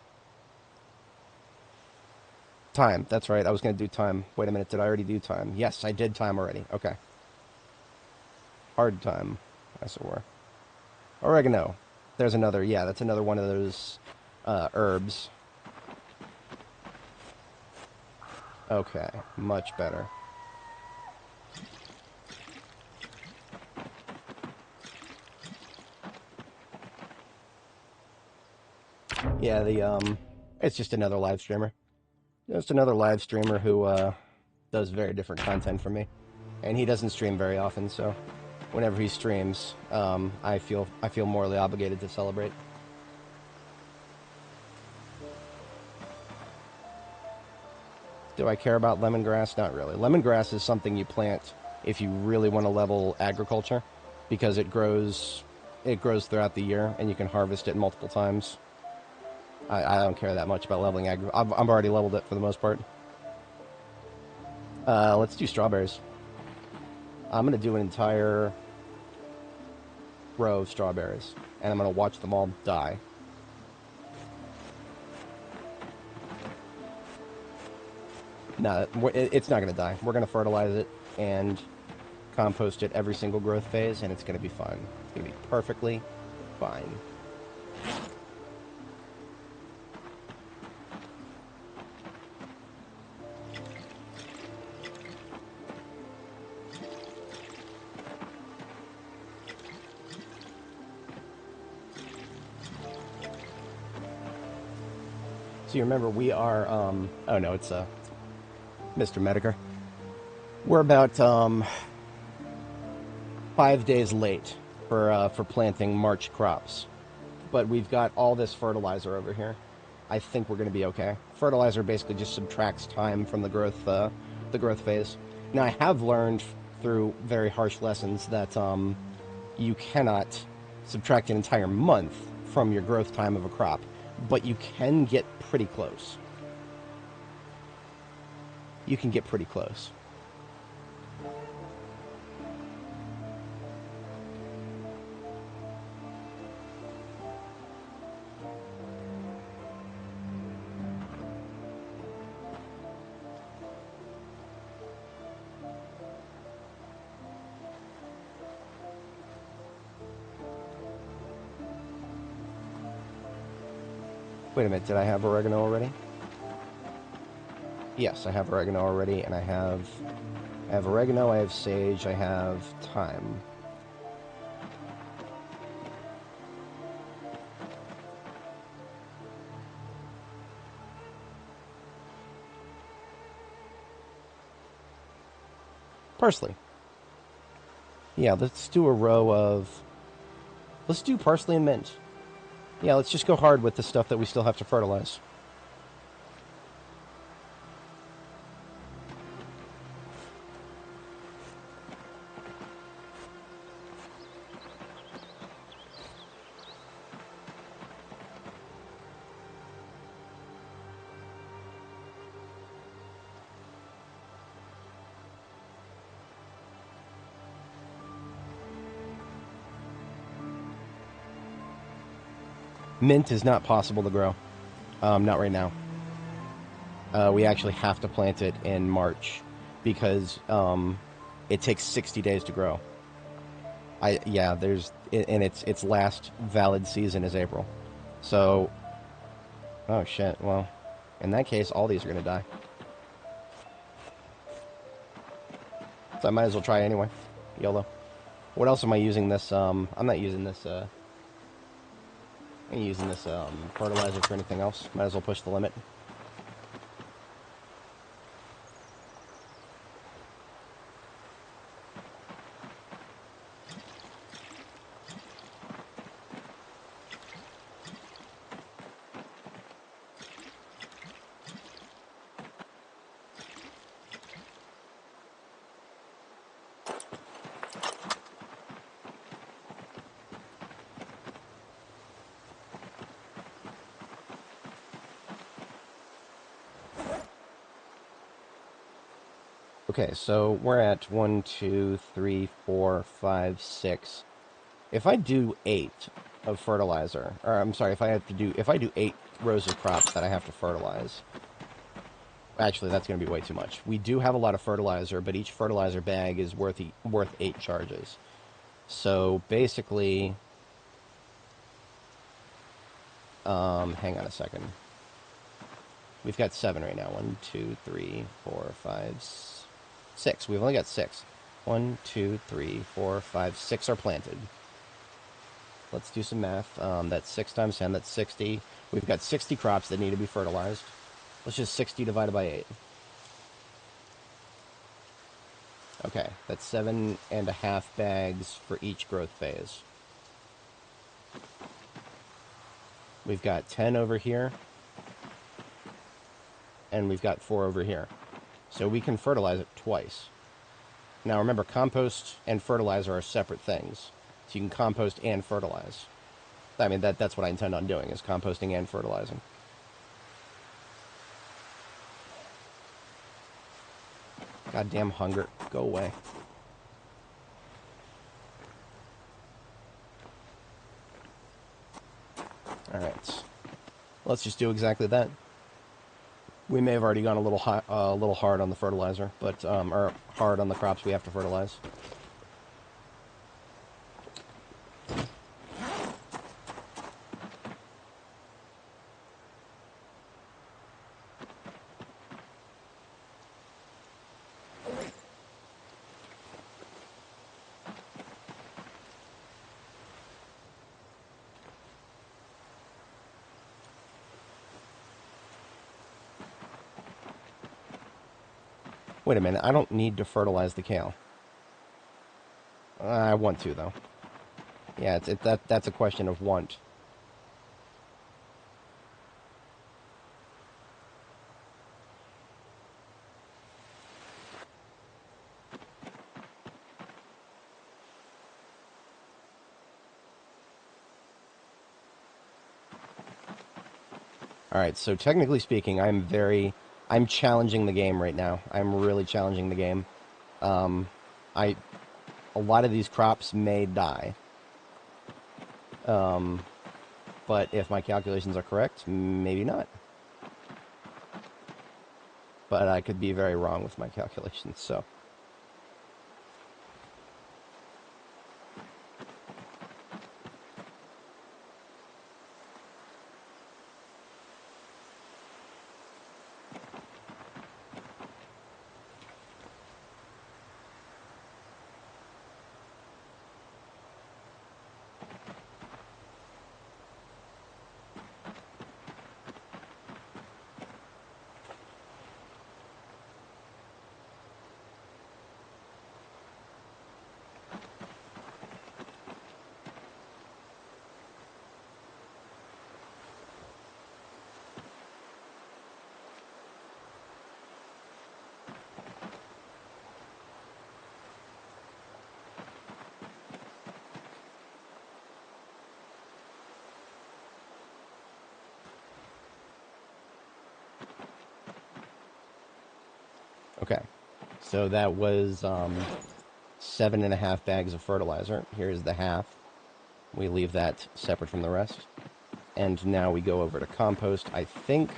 Time, that's right. I was going to do time. Wait a minute, did I already do time? Yes, I did time already. Okay. Hard time, as it were. Oregano. There's another, yeah, that's another one of those herbs. Okay, much better. Yeah, it's just another live streamer. Just another live streamer who, does very different content from me. And he doesn't stream very often, so whenever he streams, I feel morally obligated to celebrate. Do I care about lemongrass? Not really. Lemongrass is something you plant if you really want to level agriculture, because it grows throughout the year, and you can harvest it multiple times. I don't care that much about leveling agri. I've already leveled it for the most part. Let's do strawberries. I'm going to do an entire row of strawberries, and I'm going to watch them all die. No, it's not going to die. We're going to fertilize it and compost it every single growth phase, and it's going to be fine. It's going to be perfectly fine. So you remember, we are, oh no, it's, Mr. Mediker. We're about, 5 days late for planting March crops. But we've got all this fertilizer over here. I think we're going to be okay. Fertilizer basically just subtracts time from the growth phase. Now, I have learned through very harsh lessons that, you cannot subtract an entire month from your growth time of a crop, but you can get pretty close. You can get pretty close. Wait a minute, did I have oregano already? Yes, I have oregano already, and I have oregano, I have sage, I have thyme. Parsley. Yeah, let's do a row of... Let's do parsley and mint. Yeah, let's just go hard with the stuff that we still have to fertilize. Mint is not possible to grow. Not right now. We actually have to plant it in March because it takes 60 days to grow. And its last valid season is April. So, oh shit. Well, in that case, all these are gonna die. So I might as well try anyway. YOLO. What else am I using this? I'm not using this. I ain't using this fertilizer for anything else. Might as well push the limit. Okay, so we're at 1, 2, 3, 4, 5, 6. If I do 8 of fertilizer, or I'm sorry, if I do 8 rows of crops that I have to fertilize, actually that's going to be way too much. We do have a lot of fertilizer, but each fertilizer bag is worth 8 charges. So basically, hang on a second. We've got 7 right now. 1, 2, 3, 4, 5, 6. We've only got 6. 1, 2, 3, 4, 5, 6 are planted. Let's do some math. That's 6 times 10. That's 60. We've got 60 crops that need to be fertilized. Let's just 60 divided by 8. Okay, that's 7.5 bags for each growth phase. We've got 10 over here, and we've got 4 over here. So we can fertilize it twice. Now remember, compost and fertilizer are separate things. So you can compost and fertilize. I mean, that's what I intend on doing, is composting and fertilizing. Goddamn hunger. Go away. Alright. Let's just do exactly that. We may have already gone a little hard on the fertilizer, but or hard on the crops we have to fertilize. Wait a minute, I don't need to fertilize the kale. I want to, though. Yeah, that's a question of want. Alright, so technically speaking, I'm challenging the game right now. I'm really challenging the game. A lot of these crops may die. But if my calculations are correct, maybe not. But I could be very wrong with my calculations, so. Okay, so that was 7.5 bags of fertilizer. Here's the half. We leave that separate from the rest. And now we go over to compost. I think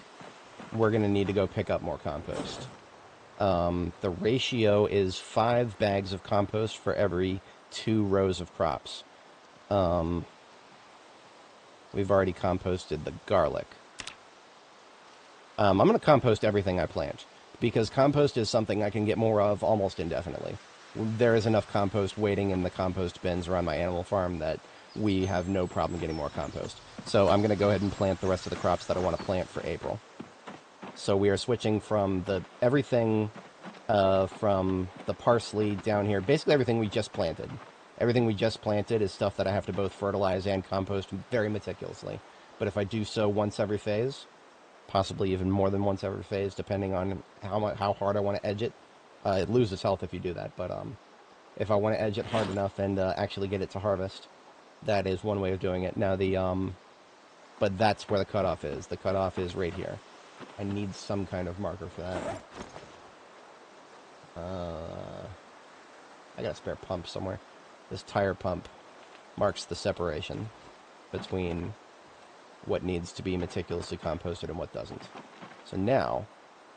we're going to need to go pick up more compost. The ratio is 5 bags of compost for every 2 rows of crops. We've already composted the garlic. I'm going to compost everything I plant, because compost is something I can get more of almost indefinitely. There is enough compost waiting in the compost bins around my animal farm that we have no problem getting more compost. So I'm going to go ahead and plant the rest of the crops that I want to plant for April. So we are switching from everything from the parsley down here, basically everything we just planted. Everything we just planted is stuff that I have to both fertilize and compost very meticulously. But if I do so once every phase, possibly even more than once every phase, depending on how hard I want to edge it. It loses health if you do that, but if I want to edge it hard enough and actually get it to harvest, that is one way of doing it. Now but that's where the cutoff is. The cutoff is right here. I need some kind of marker for that. I got a spare pump somewhere. This tire pump marks the separation between what needs to be meticulously composted and what doesn't. So now,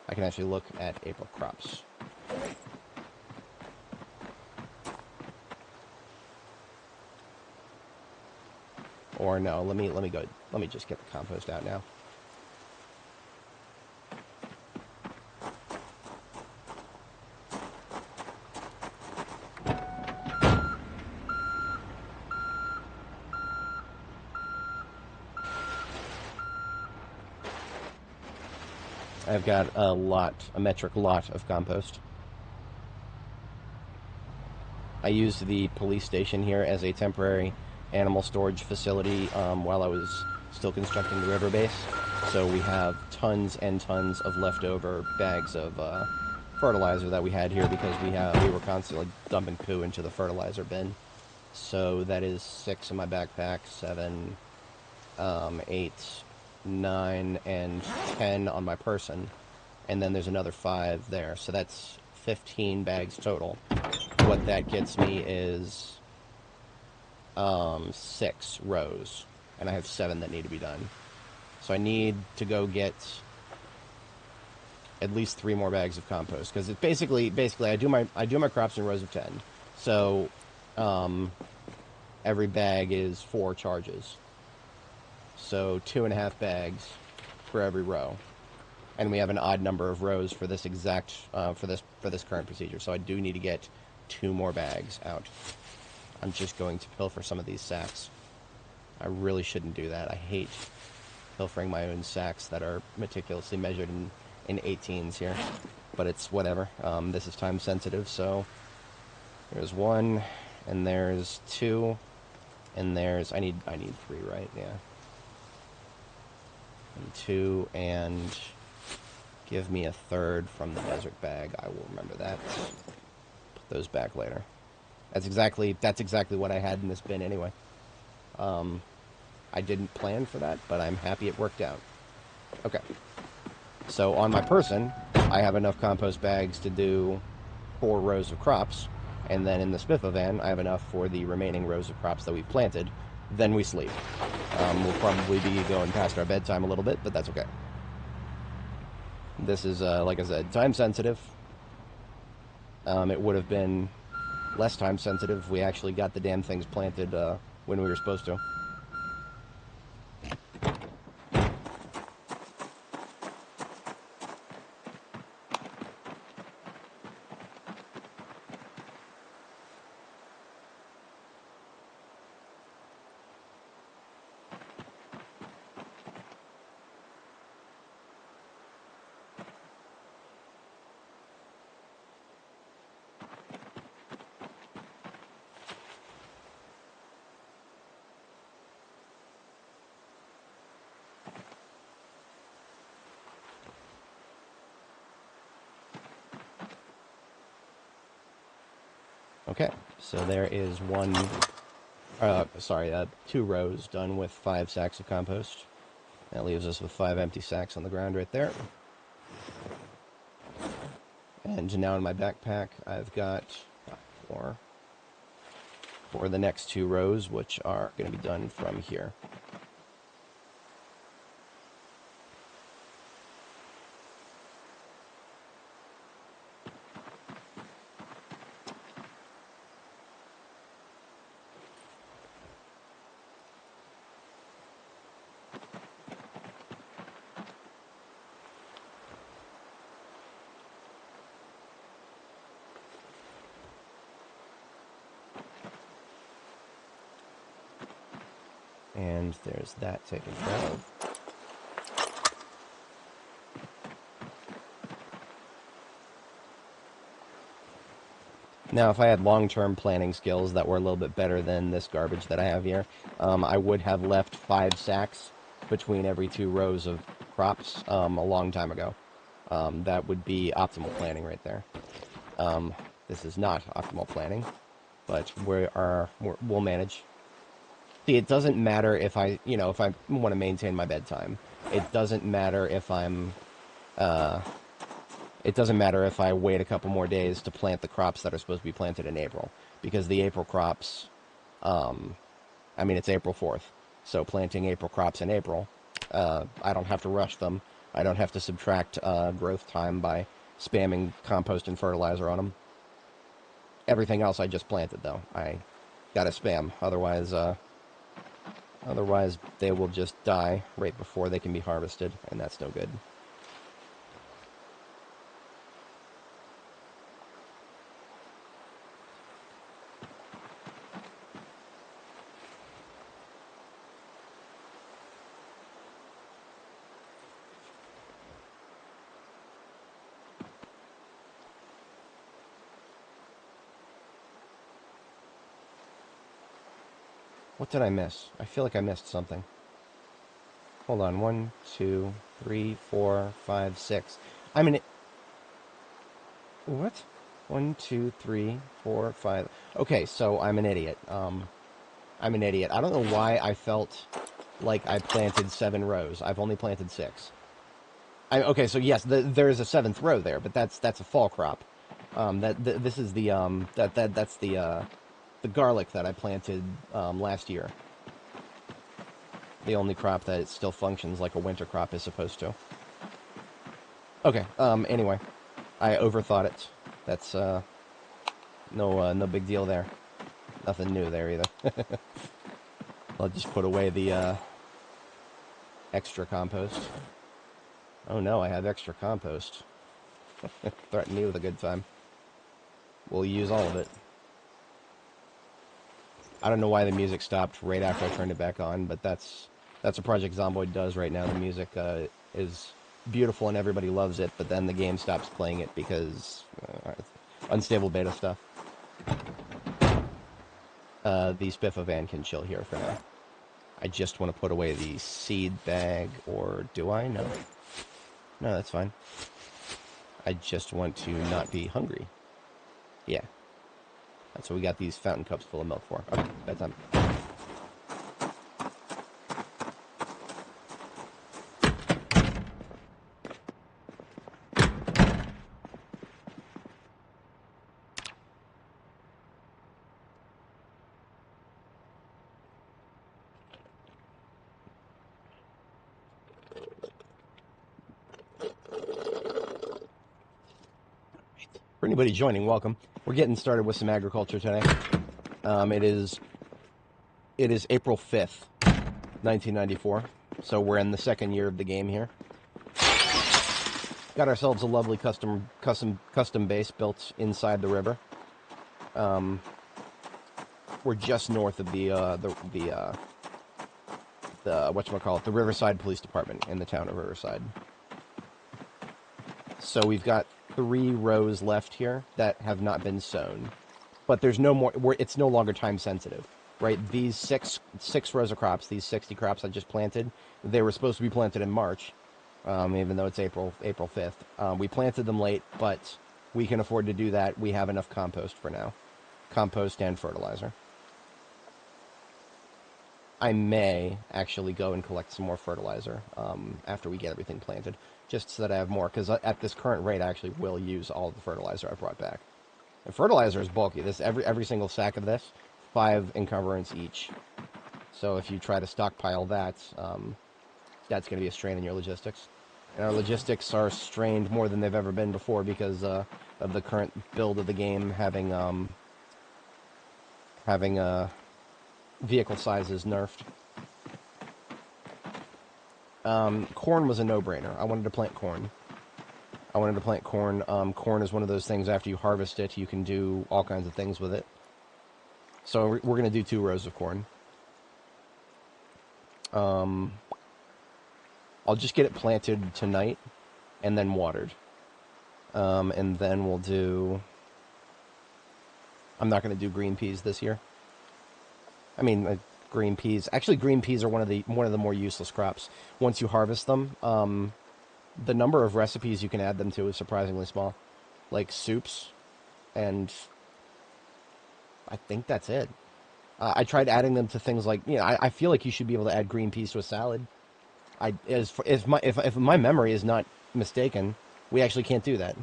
I can actually look at April crops. Or no, let me just get the compost out now. I've got a metric lot of compost. I used the police station here as a temporary animal storage facility while I was still constructing the river base. So we have tons and tons of leftover bags of fertilizer that we had here because we were constantly dumping poo into the fertilizer bin. So that is 6 in my backpack, 7, 8, 9, and 10 on my person. And then there's another 5 there. So that's 15 bags total. What that gets me is 6 rows. And I have 7 that need to be done. So I need to go get at least 3 more bags of compost. Because it's basically I do my crops in rows of 10. So every bag is 4 charges. So 2.5 bags for every row. And we have an odd number of rows for this exact for this current procedure. So I do need to get 2 more bags out. I'm just going to pilfer some of these sacks. I really shouldn't do that. I hate pilfering my own sacks that are meticulously measured in 18s here. But it's whatever. This is time sensitive, so there's 1, and there's 2, and there's I need 3, right? Yeah. And 2, and give me a 3rd from the desert bag. I will remember that. Put those back later. That's exactly what I had in this bin anyway. I didn't plan for that, but I'm happy it worked out. Okay. So on my person, I have enough compost bags to do 4 rows of crops, and then in the Spiffa van, I have enough for the remaining rows of crops that we've planted. Then we sleep. We'll probably be going past our bedtime a little bit, but that's okay. This is, like I said, time sensitive. It would have been less time sensitive if we actually got the damn things planted when we were supposed to. Okay, so there is 2 rows done with 5 sacks of compost. That leaves us with 5 empty sacks on the ground right there. And now in my backpack, I've got 4 for the next 2 rows, which are going to be done from here. And there's that taken care of. Now, if I had long-term planning skills that were a little bit better than this garbage that I have here, I would have left 5 sacks between every 2 rows of crops a long time ago. That would be optimal planning right there. This is not optimal planning, but we'll manage. See, it doesn't matter if I want to maintain my bedtime. It doesn't matter if it doesn't matter if I wait a couple more days to plant the crops that are supposed to be planted in April, because the April crops, it's April 4th, so planting April crops in April, I don't have to rush them. I don't have to subtract growth time by spamming compost and fertilizer on them. Everything else I just planted, though, I gotta spam, otherwise they will just die right before they can be harvested, and that's no good. What did I miss? I feel like I missed something. Hold on. 1, 2, 3, 4, 5, 6. I'm an... What? 1, 2, 3, 4, 5... Okay, so I'm an idiot. I'm an idiot. I don't know why I felt like I planted 7 rows. I've only planted 6. Okay, so yes, there is a 7th row there, but that's a fall crop. This is the that's the garlic that I planted last year. The only crop that still functions like a winter crop is supposed to. Okay. Anyway, I overthought it. That's no big deal there. Nothing new there either. I'll just put away the extra compost. Oh no, I have extra compost. Threaten me with a good time. We'll use all of it. I don't know why the music stopped right after I turned it back on, but that's what Project Zomboid does right now. The music is beautiful and everybody loves it, but then the game stops playing it because unstable beta stuff. The Spiffa van can chill here for now. I just want to put away the seed bag, or do I? No. No, that's fine. I just want to not be hungry. Yeah. That's what we got these fountain cups full of milk for. Okay, bedtime. For anybody joining, welcome. We're getting started with some agriculture today. It is April 5th, 1994. So we're in the 2nd year of the game here. Got ourselves a lovely custom base built inside the river. We're just north of the whatchamacallit, the Riverside Police Department in the town of Riverside. So we've got 3 rows left here that have not been sown, but there's no more. It's no longer time sensitive, right? These six rows of crops, these 60 crops I just planted, they were supposed to be planted in March, even though it's April 5th. We planted them late, but we can afford to do that. We have enough compost for now, compost and fertilizer. I may actually go and collect some more fertilizer after we get everything planted, just so that I have more, because at this current rate, I actually will use all the fertilizer I brought back. And fertilizer is bulky. This every single sack of this, 5 encumbrance each. So if you try to stockpile that, that's going to be a strain in your logistics. And our logistics are strained more than they've ever been before because of the current build of the game having vehicle sizes nerfed. Corn was a no-brainer. I wanted to plant corn. Corn is one of those things, after you harvest it, you can do all kinds of things with it. So we're going to do 2 rows of corn. I'll just get it planted tonight and then watered. And then we'll do... I'm not going to do green peas this year. I mean, green peas. Actually, green peas are one of the more useless crops. Once you harvest them, the number of recipes you can add them to is surprisingly small. Like soups, and I think that's it. I tried adding them to things like, I feel like you should be able to add green peas to a salad. If my memory is not mistaken, we actually can't do that.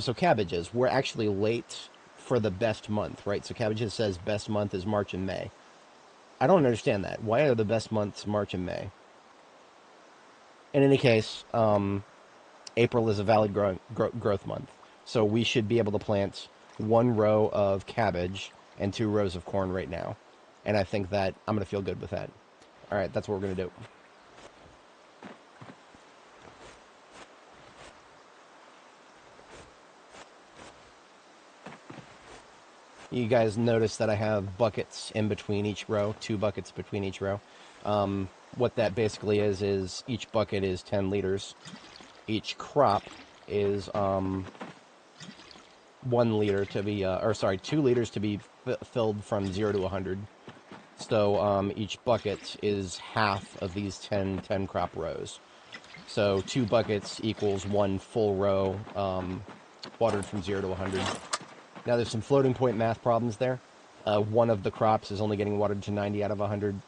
So cabbages, we're actually late for the best month, right? So cabbages says best month is March and May. I don't understand that. Why are the best months March and May? In any case, April is a valid growth month. So we should be able to plant 1 row of cabbage and 2 rows of corn right now. And I think that I'm going to feel good with that. All right, that's what we're going to do. You guys notice that I have buckets in between each row, 2 buckets between each row. What that basically is each bucket is 10 liters. Each crop is 1 liter to be, 2 liters to be filled from 0 to 100. So each bucket is half of these 10 crop rows. So 2 buckets equals 1 full row watered from 0 to 100. Now there's some floating point math problems there. One of the crops is only getting watered to 90 out of 100.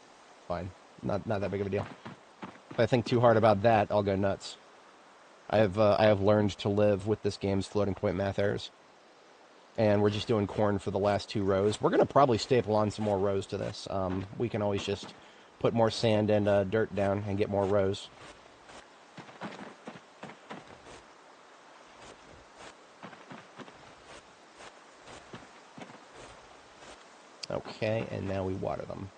Fine, not that big of a deal. If I think too hard about that, I'll go nuts. I have learned to live with this game's floating point math errors. And we're just doing corn for the last 2 rows. We're going to probably staple on some more rows to this. We can always just put more sand and dirt down and get more rows. Okay, and now we water them.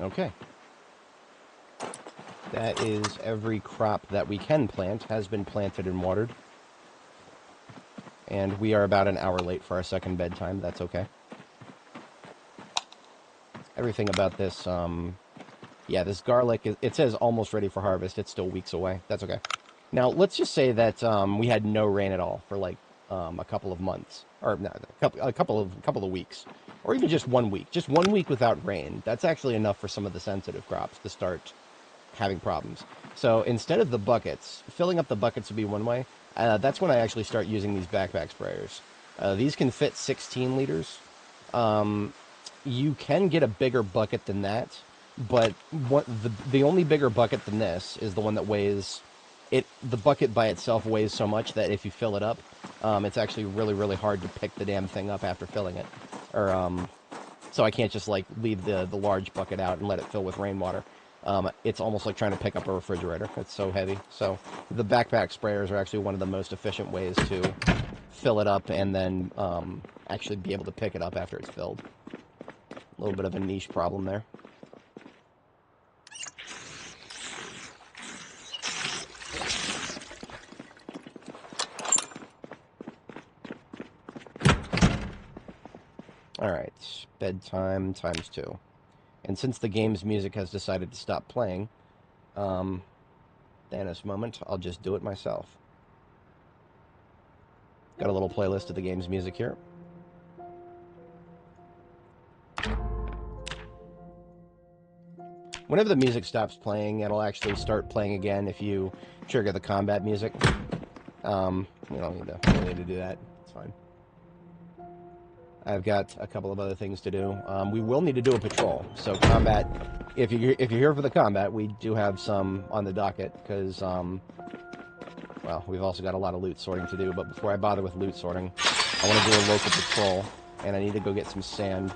Okay. That is every crop that we can plant has been planted and watered. And we are about an hour late for our second bedtime. That's okay. Everything about this, yeah, this garlic, it says almost ready for harvest. It's still weeks away. That's okay. Now, let's just say that we had no rain at all for like a couple of months. Or no, a couple of weeks. Or even just 1 week. Just 1 week without rain. That's actually enough for some of the sensitive crops to start having problems. So instead of the buckets, filling up the buckets would be one way. That's when I actually start using these backpack sprayers. These can fit 16 liters. You can get a bigger bucket than that, but the only bigger bucket than this is the one that weighs... The bucket by itself weighs so much that if you fill it up, it's actually really, really hard to pick the damn thing up after filling it. So I can't just like leave the large bucket out and let it fill with rainwater. It's almost like trying to pick up a refrigerator. It's so heavy. So the backpack sprayers are actually one of the most efficient ways to fill it up and then actually be able to pick it up after it's filled. A little bit of a niche problem there. Alright, bedtime times 2. And since the game's music has decided to stop playing, Thanos moment, I'll just do it myself. Got a little playlist of the game's music here. Whenever the music stops playing, it'll actually start playing again if you trigger the combat music. You don't need to do that. It's fine. I've got a couple of other things to do. We will need to do a patrol. So combat, if you're here for the combat, we do have some on the docket because, well, we've also got a lot of loot sorting to do. But before I bother with loot sorting, I want to do a local patrol, and I need to go get some sand.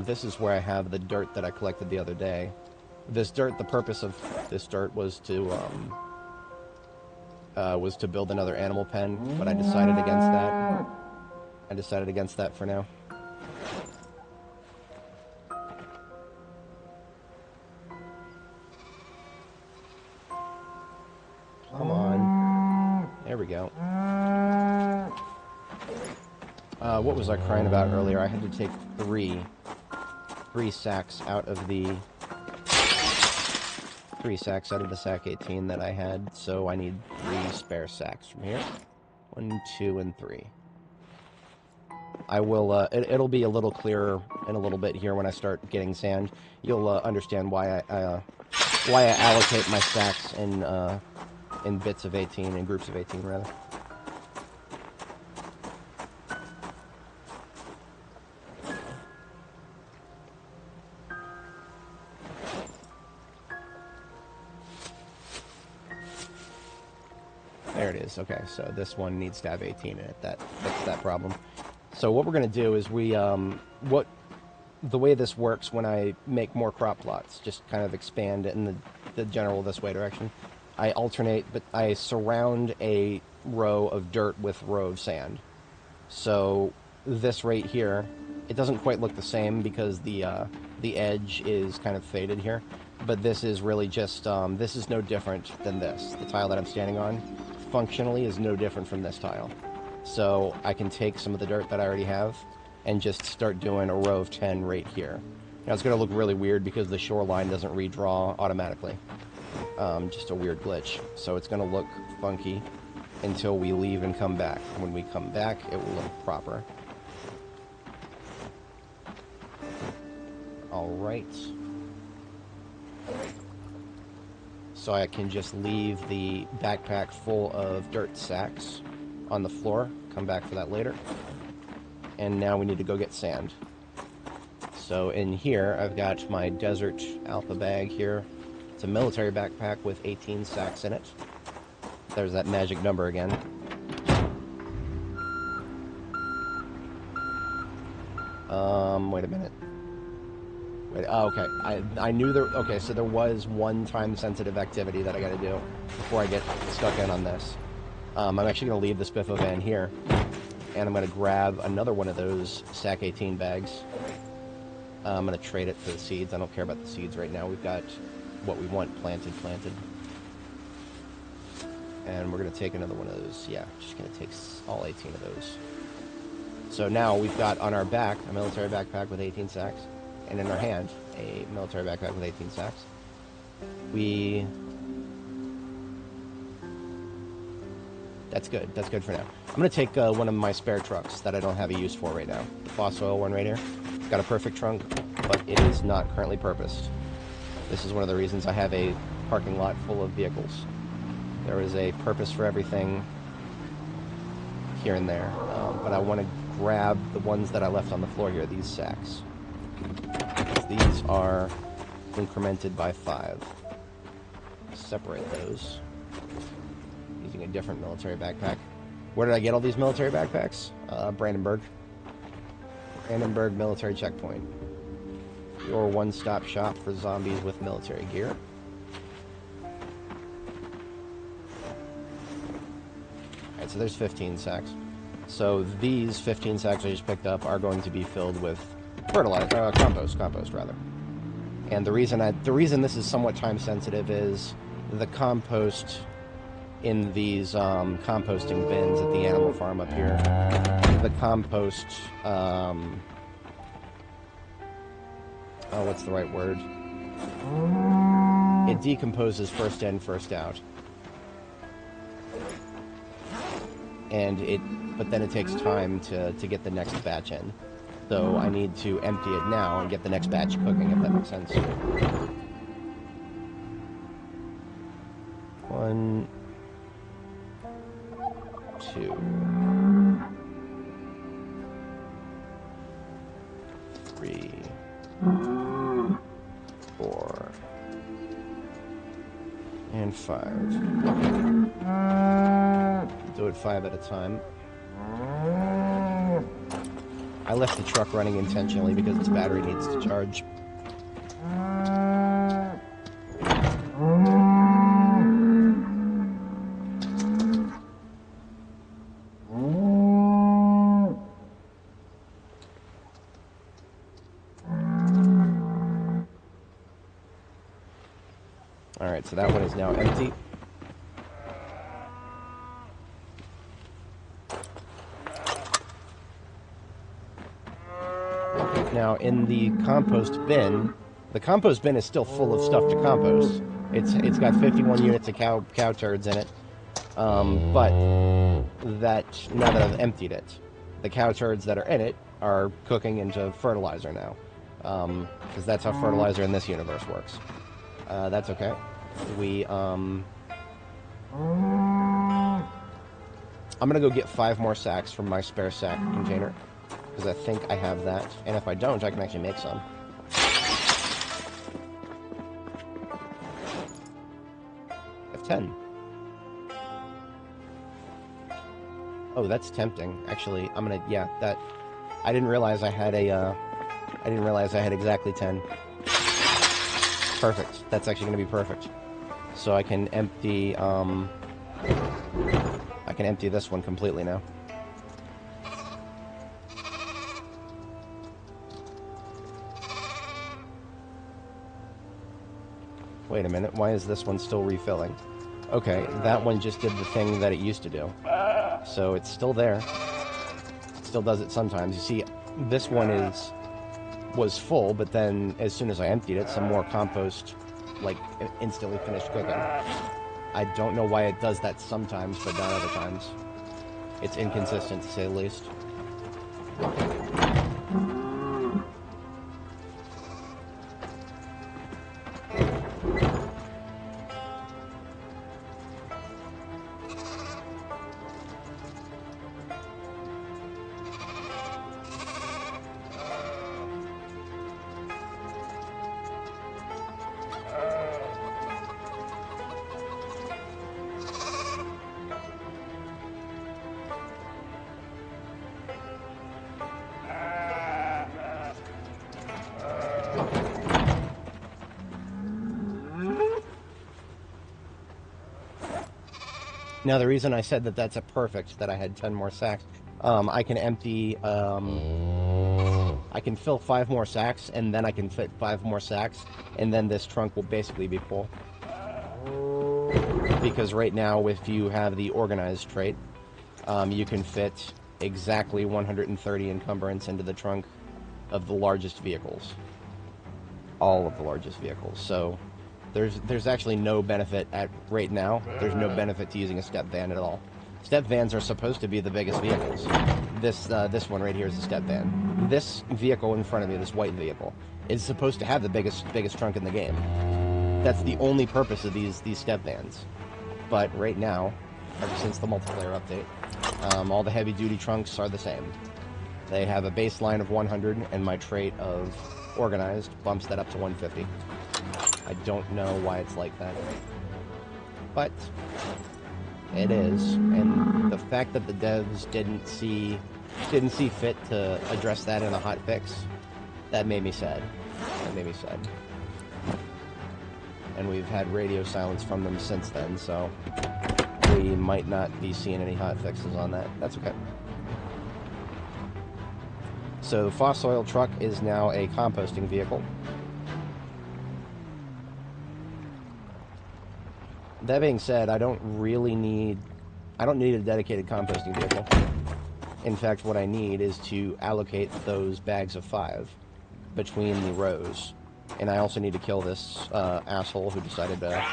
This is where I have the dirt that I collected the other day. This dirt, the purpose of this dirt was to build another animal pen, but I decided against that. I decided against that for now. Come on. There we go. What was I crying about earlier? I had to take three sacks out of the... 3 sacks out of the sack 18 that I had, so I need 3 spare sacks from here. 1, 2, and 3. I will, it'll be a little clearer in a little bit here when I start getting sand. You'll understand why I allocate my sacks in bits of 18, in groups of 18 rather. There it is. Okay, so this one needs to have 18 in it. That fixed that problem. So what we're going to do is the way this works when I make more crop plots, just kind of expand it in the general this way direction. I alternate, but I surround a row of dirt with a row of sand. So this right here, it doesn't quite look the same because the edge is kind of faded here. But this is really just, this is no different than this. The tile that I'm standing on functionally is no different from this tile. So I can take some of the dirt that I already have and just start doing a row of 10 right here. Now it's going to look really weird because the shoreline doesn't redraw automatically. Just a weird glitch. So it's going to look funky until we leave and come back. When we come back, it will look proper. Alright. So I can just leave the backpack full of dirt sacks on the floor. Come back for that later. And now we need to go get sand. So in here, I've got my Desert Alpha bag here. It's a military backpack with 18 sacks in it. There's that magic number again. Wait a minute. Wait, oh, okay. I knew there... Okay, so there was one time-sensitive activity that I gotta do before I get stuck in on this. I'm actually gonna leave the Spiffo van here, and I'm gonna grab another one of those Sack 18 bags. I'm gonna trade it for the seeds. I don't care about the seeds right now. We've got what we want planted. And we're gonna take another one of those. Yeah, just gonna take all 18 of those. So now we've got on our back a military backpack with 18 sacks, and in our hand a military backpack with 18 sacks. That's good. That's good for now. I'm going to take one of my spare trucks that I don't have a use for right now. The Foss Oil one right here. It's got a perfect trunk, but it is not currently purposed. This is one of the reasons I have a parking lot full of vehicles. There is a purpose for everything here and there, but I want to grab the ones that I left on the floor here, these sacks. These are incremented by 5. Separate those. Using a different military backpack. Where did I get all these military backpacks? Brandenburg. Brandenburg Military Checkpoint. Your one-stop shop for zombies with military gear. Alright, so there's 15 sacks. So these 15 sacks I just picked up are going to be filled with fertilizer, compost rather. And the reason this is somewhat time sensitive is the compost in these composting bins at the animal farm up here. The compost, what's the right word? It decomposes first in, first out. But then it takes time to get the next batch in. So I need to empty it now and get the next batch cooking, if that makes sense. 1, 2, 3, 4, and 5. Do it 5 at a time. I left the truck running intentionally because its battery needs to charge. Alright, so that one is now empty. Now, in the compost bin is still full of stuff to compost. It's got 51 units of cow turds in it. But now that I've emptied it, the cow turds that are in it are cooking into fertilizer now. Because that's how fertilizer in this universe works. That's okay. I'm gonna go get 5 more sacks from my spare sack container. Because I think I have that. And if I don't, I can actually make some. I have 10. Oh, that's tempting. Actually, I'm gonna, yeah, that, I didn't realize I had exactly 10. Perfect. That's actually gonna be perfect. So I can empty this one completely now. Wait a minute, why is this one still refilling? Okay, that one just did the thing that it used to do. So it's still there. It still does it sometimes. You see, this one was full, but then as soon as I emptied it, some more compost, like, instantly finished cooking. I don't know why it does that sometimes, but not other times. It's inconsistent, to say the least. Now, the reason I said that that's a perfect, that I had 10 more sacks, I can empty, I can fill 5 more sacks, and then I can fit 5 more sacks, and then this trunk will basically be full. Because right now, if you have the organized trait, you can fit exactly 130 encumbrance into the trunk of the largest vehicles. All of the largest vehicles. So there's actually no benefit right now. There's no benefit to using a step van at all. Step vans are supposed to be the biggest vehicles. This one right here is a step van. This vehicle in front of me, this white vehicle, is supposed to have the biggest trunk in the game. That's the only purpose of these step vans. But right now, ever since the multiplayer update, all the heavy-duty trunks are the same. They have a baseline of 100, and my trait of organized bumps that up to 150. I don't know why it's like that, but it is. And the fact that the devs didn't see fit to address that in a hot fix, that made me sad. That made me sad. And we've had radio silence from them since then, so we might not be seeing any hot fixes on that. That's okay. So, Fossil Truck is now a composting vehicle. That being said, I don't need a dedicated composting vehicle. In fact, what I need is to allocate those bags of 5 between the rows. And I also need to kill this asshole who decided to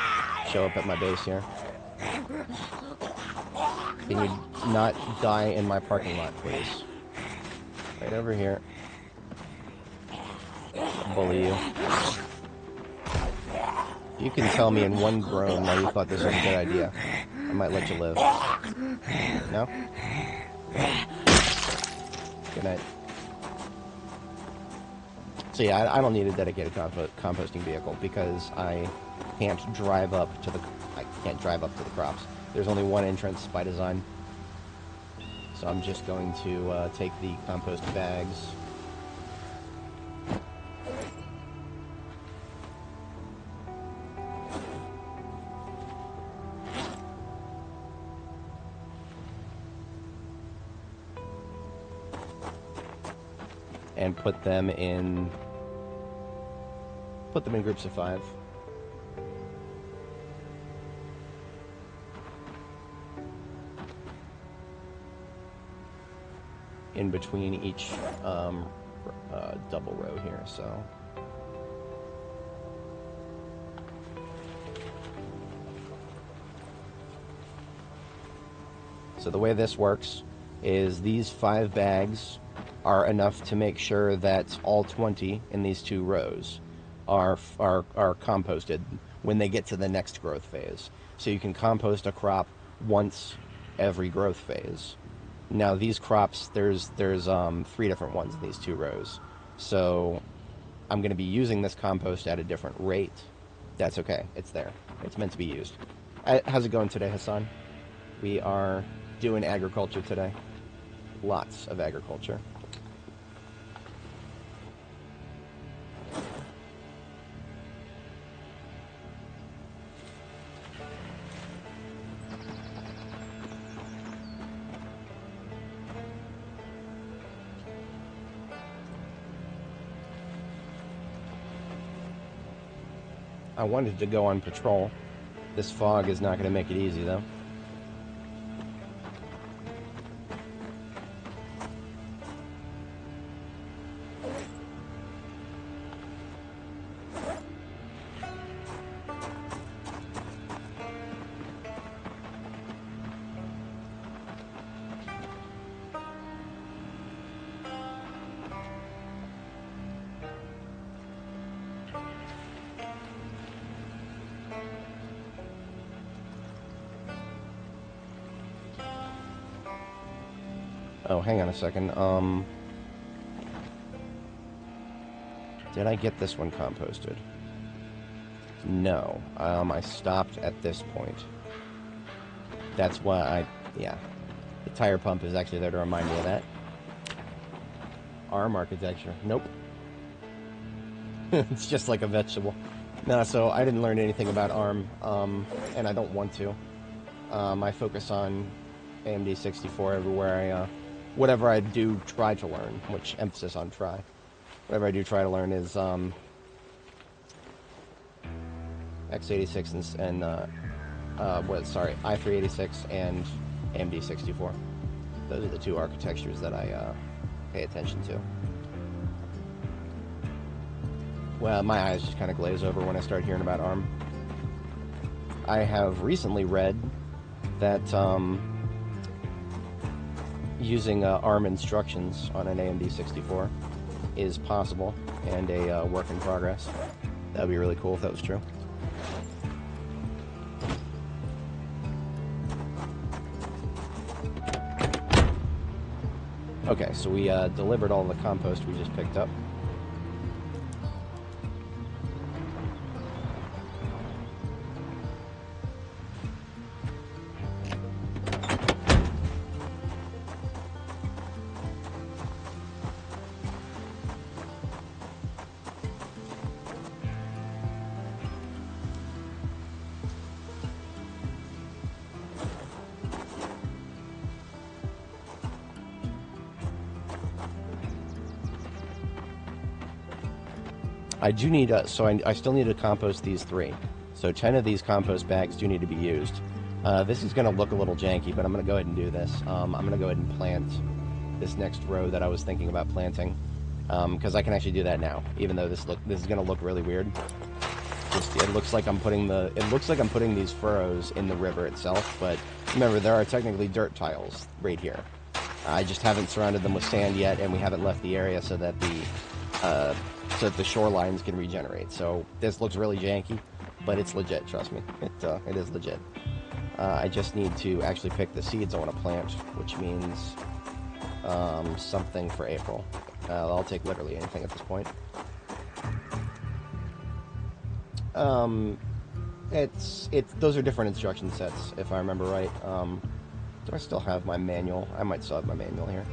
show up at my base here. Can you not die in my parking lot, please? Right over here. I'll bully you. You can tell me in one groan why you thought this was a good idea. I might let you live. No? Good night. So yeah, I don't need a dedicated composting vehicle because I can't drive up to the crops. There's only one entrance by design. So I'm just going to take the compost bags. And put them in groups of 5. In between each double row here, so. So the way this works is these 5 bags are enough to make sure that all 20 in these 2 rows are composted when they get to the next growth phase. So you can compost a crop once every growth phase. Now these crops, there's 3 different ones in these 2 rows. So I'm going to be using this compost at a different rate. That's okay. It's there. It's meant to be used. How's it going today, Hassan? We are doing agriculture today. Lots of agriculture. I wanted to go on patrol. This fog is not going to make it easy, though. Oh, hang on a second. Did I get this one composted? No. I stopped at this point. That's why yeah. The tire pump is actually there to remind me of that. ARM architecture. Nope. It's just like a vegetable. No, so I didn't learn anything about ARM, and I don't want to. I focus on AMD 64 everywhere whatever I do try to learn, which emphasis on try. Whatever I do try to learn is x86 and i386 and AMD 64. Those are the two architectures that I pay attention to. Well, my eyes just kind of glaze over when I start hearing about ARM. I have recently read that using ARM instructions on an AMD 64 is possible and a work in progress. That would be really cool if that was true. Okay, so we delivered all the compost we just picked up. I do need, I still need to compost these 3. So 10 of these compost bags do need to be used. This is going to look a little janky, but I'm going to go ahead and do this. I'm going to go ahead and plant this next row that I was thinking about planting, because I can actually do that now, even though this is going to look really weird. It looks like I'm putting these furrows in the river itself, but remember, there are technically dirt tiles right here. I just haven't surrounded them with sand yet, and we haven't left the area so that the shorelines can regenerate. So this looks really janky, but it's legit, trust me. It is legit. I just need to actually pick the seeds I want to plant, which means something for April. I'll take literally anything at this point. Those are different instruction sets, if I remember right. Do I still have my manual? I might still have my manual here.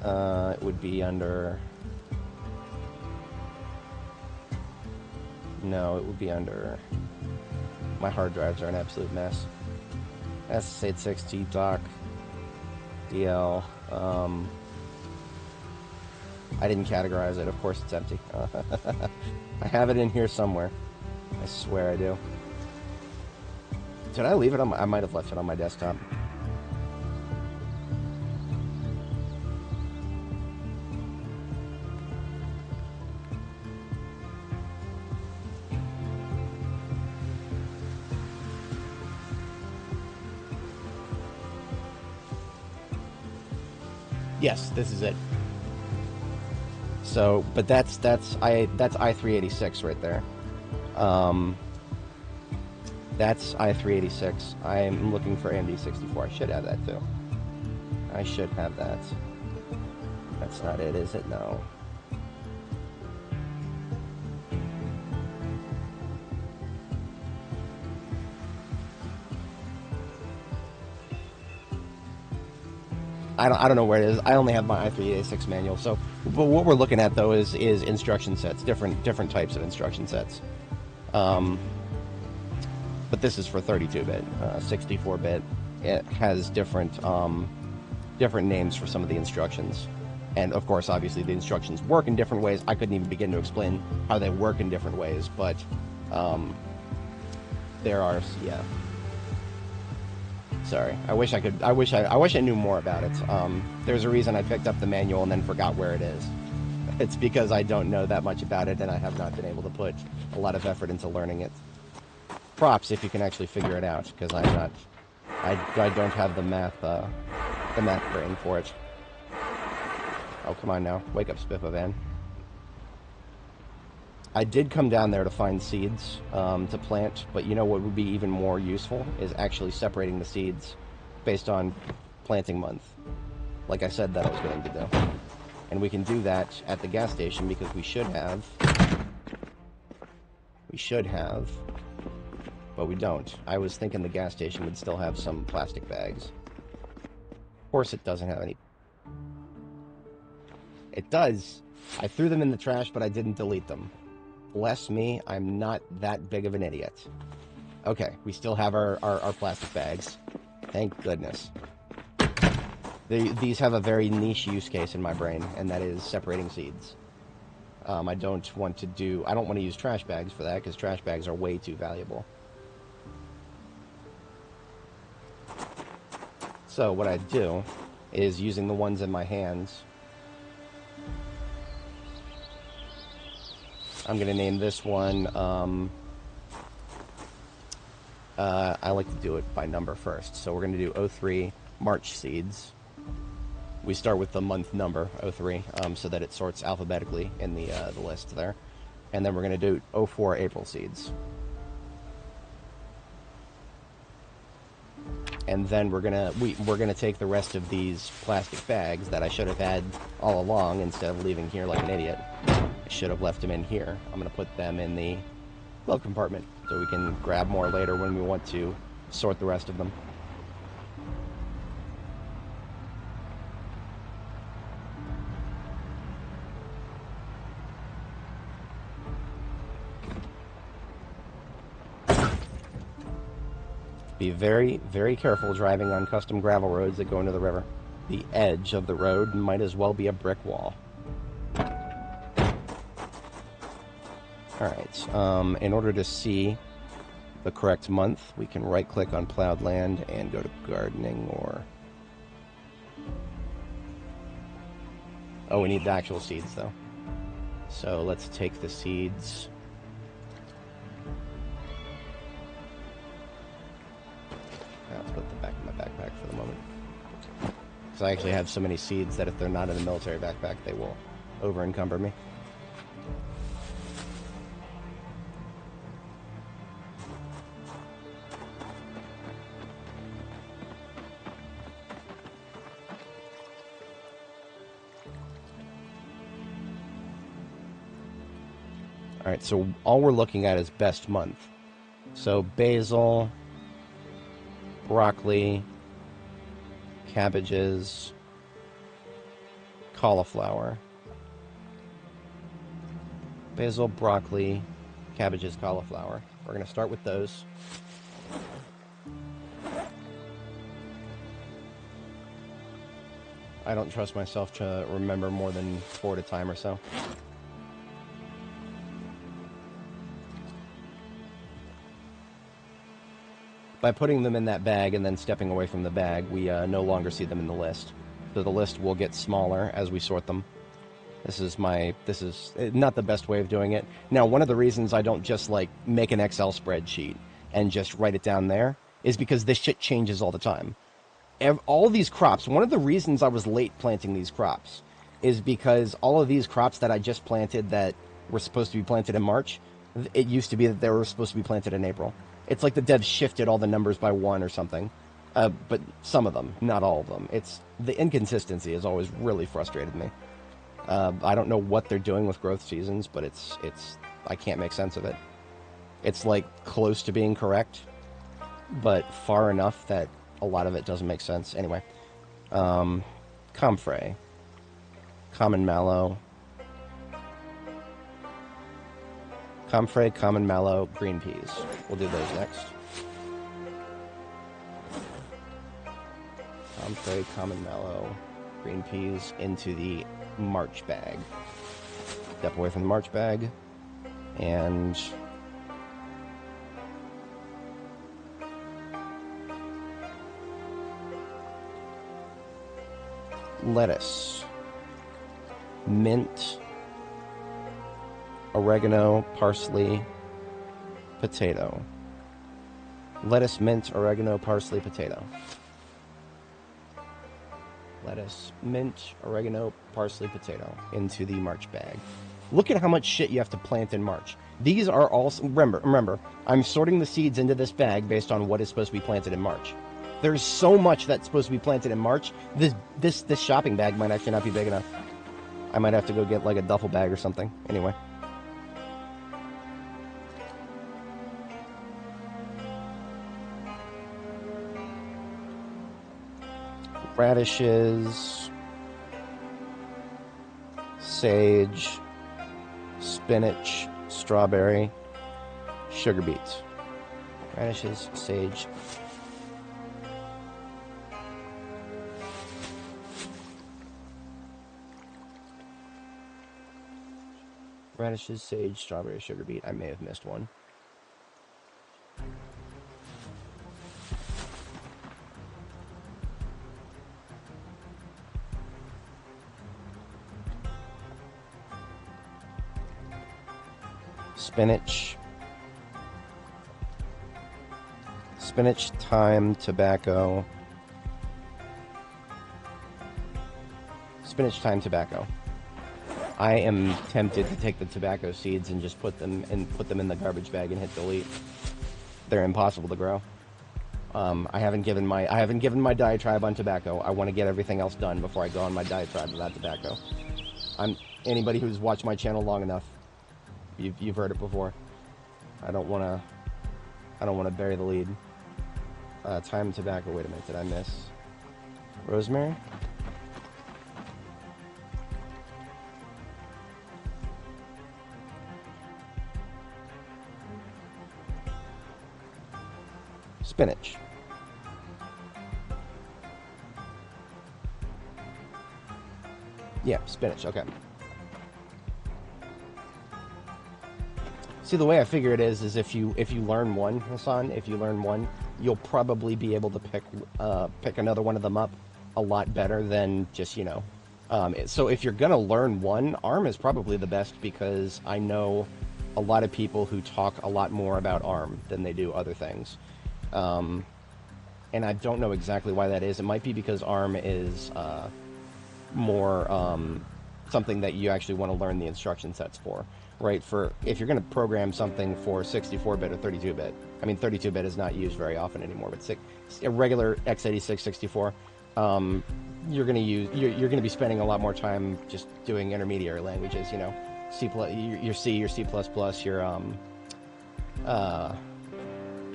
It would be under... No, it would be under... My hard drives are an absolute mess. S86, T-Doc, DL. I didn't categorize it. Of course it's empty. I have it in here somewhere. I swear I do. Did I leave it on I might have left it on my desktop. Yes, this is it. So, but that's i386 right there. That's i386. I'm looking for AMD 64. I should have that too. I should have that. That's not it, is it? No. I don't know where it is. I only have my i386 manual. So, but what we're looking at though is instruction sets, different types of instruction sets. But this is for 32-bit, 64-bit. It has different names for some of the instructions, and of course, obviously, the instructions work in different ways. I couldn't even begin to explain how they work in different ways, but there are, yeah. Sorry, I wish I knew more about it. There's a reason I picked up the manual and then forgot where it is. It's because I don't know that much about it, and I have not been able to put a lot of effort into learning it. Props if you can actually figure it out, because I don't have the math brain for it. Oh, come on now, wake up, Spiffovan. I did come down there to find seeds to plant, but you know what would be even more useful is actually separating the seeds based on planting month, like I said that I was going to do. And we can do that at the gas station because we should have, but we don't. I was thinking the gas station would still have some plastic bags. Of course it doesn't have any. It does. I threw them in the trash, but I didn't delete them. Bless me, I'm not that big of an idiot. Okay, we still have our plastic bags. Thank goodness. These have a very niche use case in my brain, and that is separating seeds. I don't want to use trash bags for that, because trash bags are way too valuable. So what I do is, using the ones in my hands, I'm going to name this one, I like to do it by number first. So we're going to do 03 March seeds. We start with the month number, 03, so that it sorts alphabetically in the list there. And then we're going to do 04 April seeds. And then we're gonna take the rest of these plastic bags that I should have had all along instead of leaving here like an idiot. I should have left them in here. I'm gonna put them in the glove compartment so we can grab more later when we want to sort the rest of them. Be very, very careful driving on custom gravel roads that go into the river. The edge of the road might as well be a brick wall. Alright, in order to see the correct month, we can right-click on plowed land and go to gardening, or... Oh, we need the actual seeds, though. So let's take the seeds... I'll put them back in my backpack for the moment. Because I actually have so many seeds that if they're not in the military backpack, they will over-encumber me. Alright, so all we're looking at is best month. So basil... broccoli, cabbages, cauliflower. Basil, broccoli, cabbages, cauliflower. We're going to start with those. I don't trust myself to remember more than 4 at a time or so. By putting them in that bag and then stepping away from the bag, we no longer see them in the list. So the list will get smaller as we sort them. This is not the best way of doing it. Now, one of the reasons I don't just, like, make an Excel spreadsheet and just write it down there is because this shit changes all the time. All these crops, one of the reasons I was late planting these crops is because all of these crops that I just planted that were supposed to be planted in March, it used to be that they were supposed to be planted in April. It's like the devs shifted all the numbers by 1 or something. But some of them, not all of them. The inconsistency has always really frustrated me. I don't know what they're doing with growth seasons, but I can't make sense of it. It's like close to being correct, but far enough that a lot of it doesn't make sense. Anyway, comfrey, common mallow, comfrey, common mallow, green peas. We'll do those next. Comfrey, common mallow, green peas into the March bag. Step away from the March bag. And lettuce, mint, oregano, parsley, potato. Lettuce, mint, oregano, parsley, potato. Lettuce, mint, oregano, parsley, potato into the March bag. Look at how much shit you have to plant in March. These are all... Remember, I'm sorting the seeds into this bag based on what is supposed to be planted in March. There's so much that's supposed to be planted in March. This shopping bag might actually not be big enough. I might have to go get like a duffel bag or something. Anyway. Radishes, sage, spinach, strawberry, sugar beets. Radishes, sage. Radishes, sage, strawberry, sugar beet. I may have missed one. Spinach, thyme, tobacco. Spinach, thyme, tobacco. I am tempted to take the tobacco seeds and just put them in the garbage bag and hit delete. They're impossible to grow. I haven't given my diatribe on tobacco. I want to get everything else done before I go on my diatribe about tobacco. Anybody who's watched my channel long enough, you've heard it before. I don't want to bury the lead. Thyme, tobacco. Wait a minute, did I miss rosemary? Spinach. Yeah, spinach, okay. See, the way I figure it is if you learn one, Hassan, you'll probably be able to pick another one of them up a lot better than just, so if you're gonna learn one, ARM is probably the best, because I know a lot of people who talk a lot more about ARM than they do other things. And I don't know exactly why that is. It might be because ARM is more something that you actually want to learn the instruction sets for, right? For if you're going to program something for 64-bit or 32-bit, I mean 32-bit is not used very often anymore, but a regular x86 64, you're going to be spending a lot more time just doing intermediary languages, C++, your C, your C++, your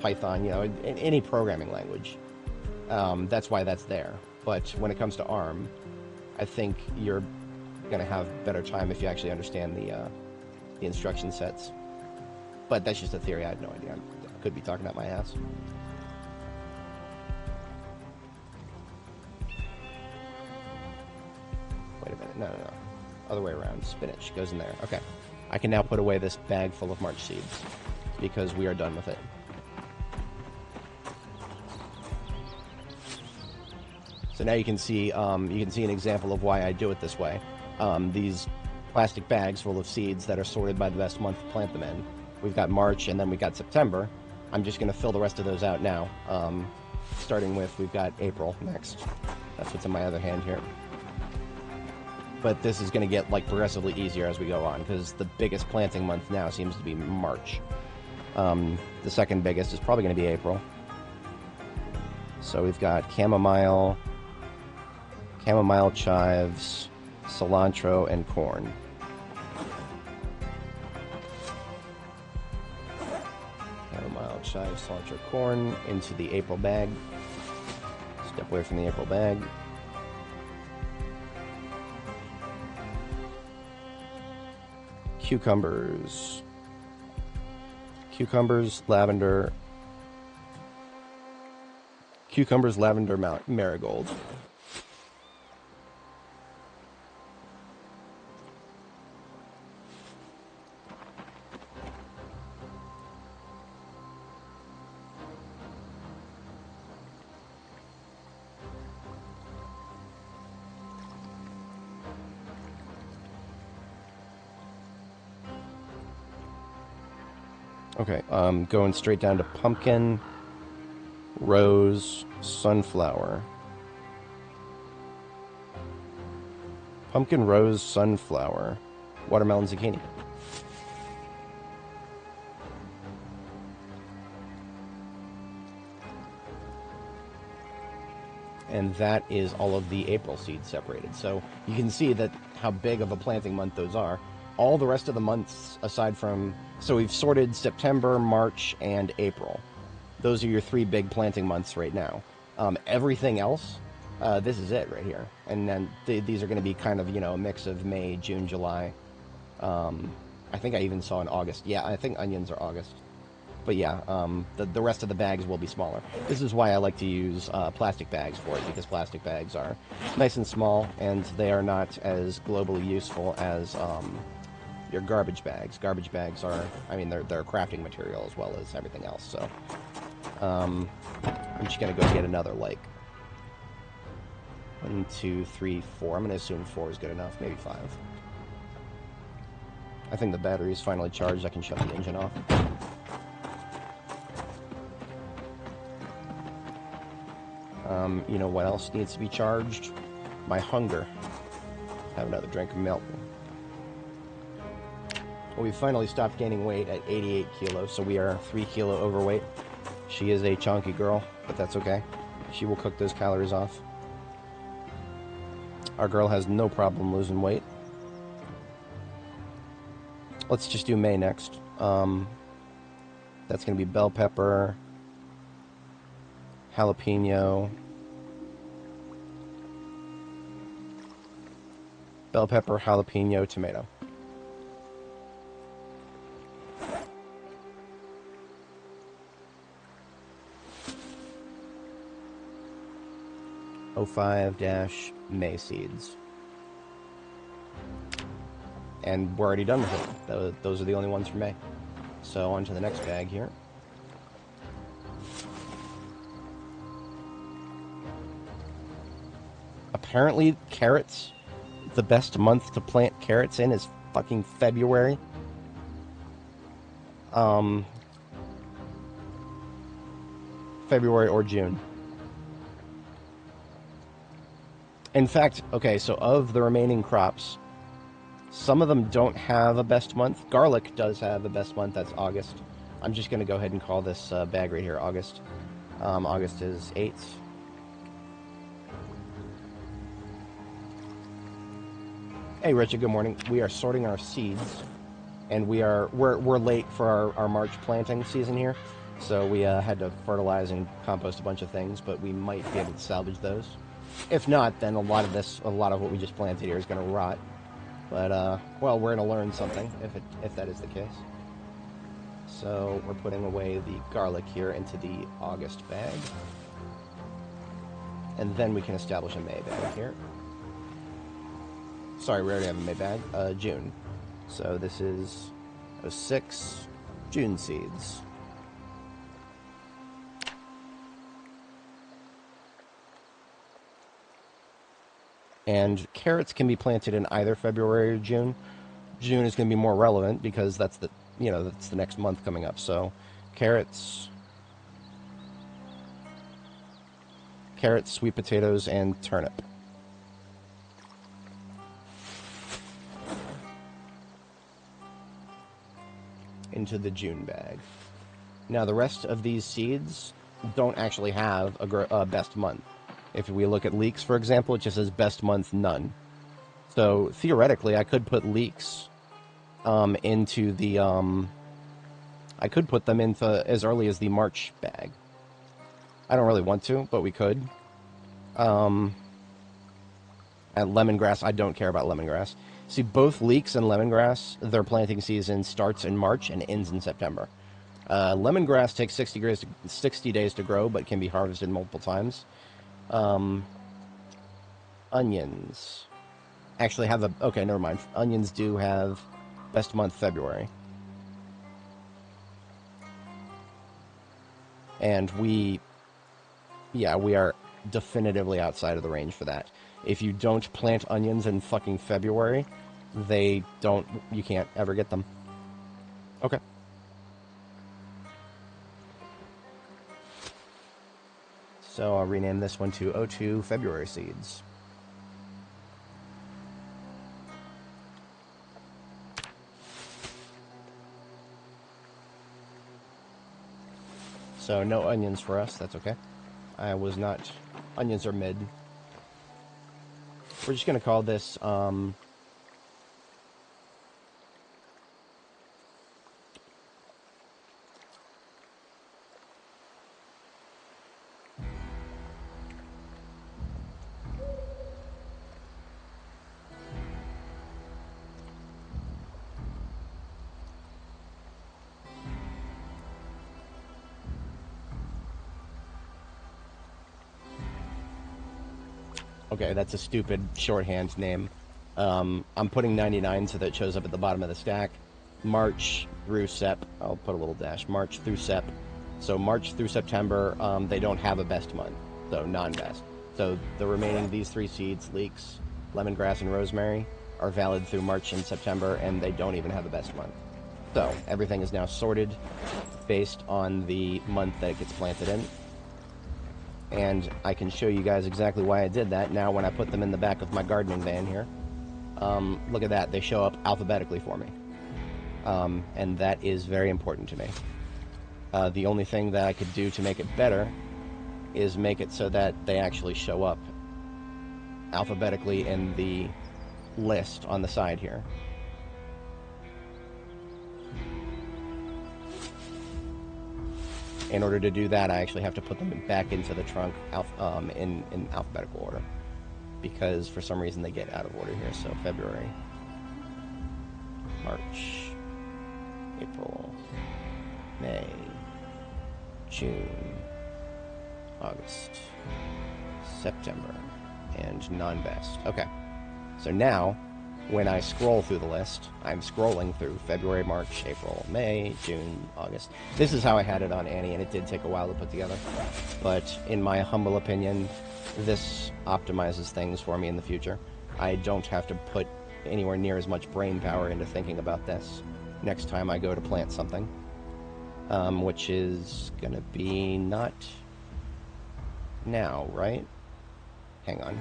Python, any programming language. That's why that's there. But when it comes to ARM, I think you're going to have better time if you actually understand the instruction sets. But that's just a theory. I have no idea. I could be talking out my ass. Wait a minute. No. Other way around. Spinach goes in there. Okay. I can now put away this bag full of March seeds because we are done with it. So now you can see an example of why I do it this way. These plastic bags full of seeds that are sorted by the best month to plant them in. We've got March and then we got September. I'm just going to fill the rest of those out now. Starting with, we've got April next. That's what's in my other hand here. But this is going to get progressively easier as we go on, because the biggest planting month now seems to be March. The second biggest is probably going to be April. So we've got chamomile, chives, cilantro, and corn. Chamomile, chives, cilantro, corn into the April bag. Step away from the April bag. Cucumbers. Cucumbers, lavender. Cucumbers, lavender, marigold. Okay, going straight down to pumpkin, rose, sunflower. Pumpkin, rose, sunflower, watermelon, zucchini. And that is all of the April seeds separated. So you can see that how big of a planting month those are. All the rest of the months, aside from... So we've sorted September, March, and April. Those are your 3 big planting months right now. Everything else, this is it right here. And then these are going to be kind of, you know, a mix of May, June, July. I think I even saw in August. Yeah, I think onions are August. But yeah, the rest of the bags will be smaller. This is why I like to use plastic bags for it, because plastic bags are nice and small, and they are not as globally useful as your garbage bags. Garbage bags are, I mean, they're crafting material as well as everything else, so... I'm just going to go get another, like... 1, 2, 3, 4. I'm going to assume 4 is good enough, maybe 5. I think the battery is finally charged. I can shut the engine off. You know what else needs to be charged? My hunger. Have another drink of milk. Well, we finally stopped gaining weight at 88 kilos, so we are 3 kilo overweight. She is a chunky girl, but that's okay. She will cook those calories off. Our girl has no problem losing weight. Let's just do May next. That's going to be bell pepper, jalapeno, tomato. -May seeds. And we're already done with it. Those are the only ones for May. So on to the next bag here. Apparently carrots, the best month to plant carrots in is fucking February. February or June. In fact, okay, so of the remaining crops, some of them don't have a best month. Garlic does have a best month, that's August. I'm just going to go ahead and call this bag right here August. August is 8. Hey Richard, good morning. We are sorting our seeds, and we're late for our March planting season here. So we had to fertilize and compost a bunch of things, but we might be able to salvage those. If not, then a lot of what we just planted here is going to rot. But, well, we're going to learn something if that is the case. So we're putting away the garlic here into the August bag. And then we can establish a May bag here. Sorry, we already have a May bag. June. So this is 06 June seeds. And carrots can be planted in either February or June. June is going to be more relevant because that's the next month coming up. So carrots, sweet potatoes, and turnip. Into the June bag. Now the rest of these seeds don't actually have a best month. If we look at leeks, for example, it just says best month, none. So theoretically, I could put leeks into the... I could put them into as early as the March bag. I don't really want to, but we could. And lemongrass, I don't care about lemongrass. See, both leeks and lemongrass, their planting season starts in March and ends in September. Lemongrass takes 60 days to grow, but can be harvested multiple times. Onions actually have a... Okay, never mind. Onions do have best month February. And we are definitively outside of the range for that. If you don't plant onions in fucking February, you can't ever get them. Okay. So I'll rename this one to O2 February Seeds. So no onions for us, that's okay. Onions are mid. We're just gonna call this, okay, that's a stupid shorthand name. I'm putting 99 so that it shows up at the bottom of the stack. March through Sep. I'll put a little dash. March through Sep. So March through September, they don't have a best month. So non-best. So the remaining, these three seeds, leeks, lemongrass, and rosemary, are valid through March and September, and they don't even have a best month. So everything is now sorted based on the month that it gets planted in. And I can show you guys exactly why I did that now when I put them in the back of my gardening van here. Look at that, they show up alphabetically for me. And that is very important to me. The only thing that I could do to make it better is make it so that they actually show up alphabetically in the list on the side here. In order to do that, I actually have to put them back into the trunk in alphabetical order, because for some reason they get out of order here. So February, March, April, May, June, August, September, and non-best. Okay, so now when I scroll through the list, I'm scrolling through February, March, April, May, June, August. This is how I had it on Annie, and it did take a while to put together. But in my humble opinion, this optimizes things for me in the future. I don't have to put anywhere near as much brain power into thinking about this next time I go to plant something. Which is gonna be not now, right? Hang on.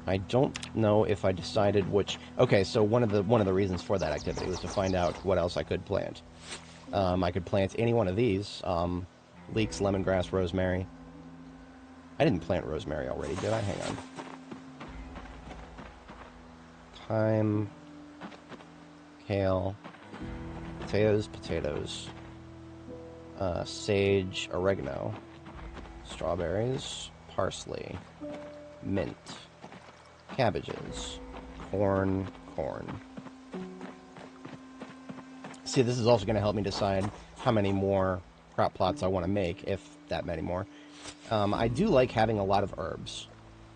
I don't know if I decided which... Okay, so one of the reasons for that activity was to find out what else I could plant. I could plant any one of these. Leeks, lemongrass, rosemary. I didn't plant rosemary already, did I? Hang on. Thyme, kale, potatoes, sage, oregano, strawberries, parsley, mint, cabbages, corn. See, this is also going to help me decide how many more crop plots I want to make, if that many more. I do like having a lot of herbs.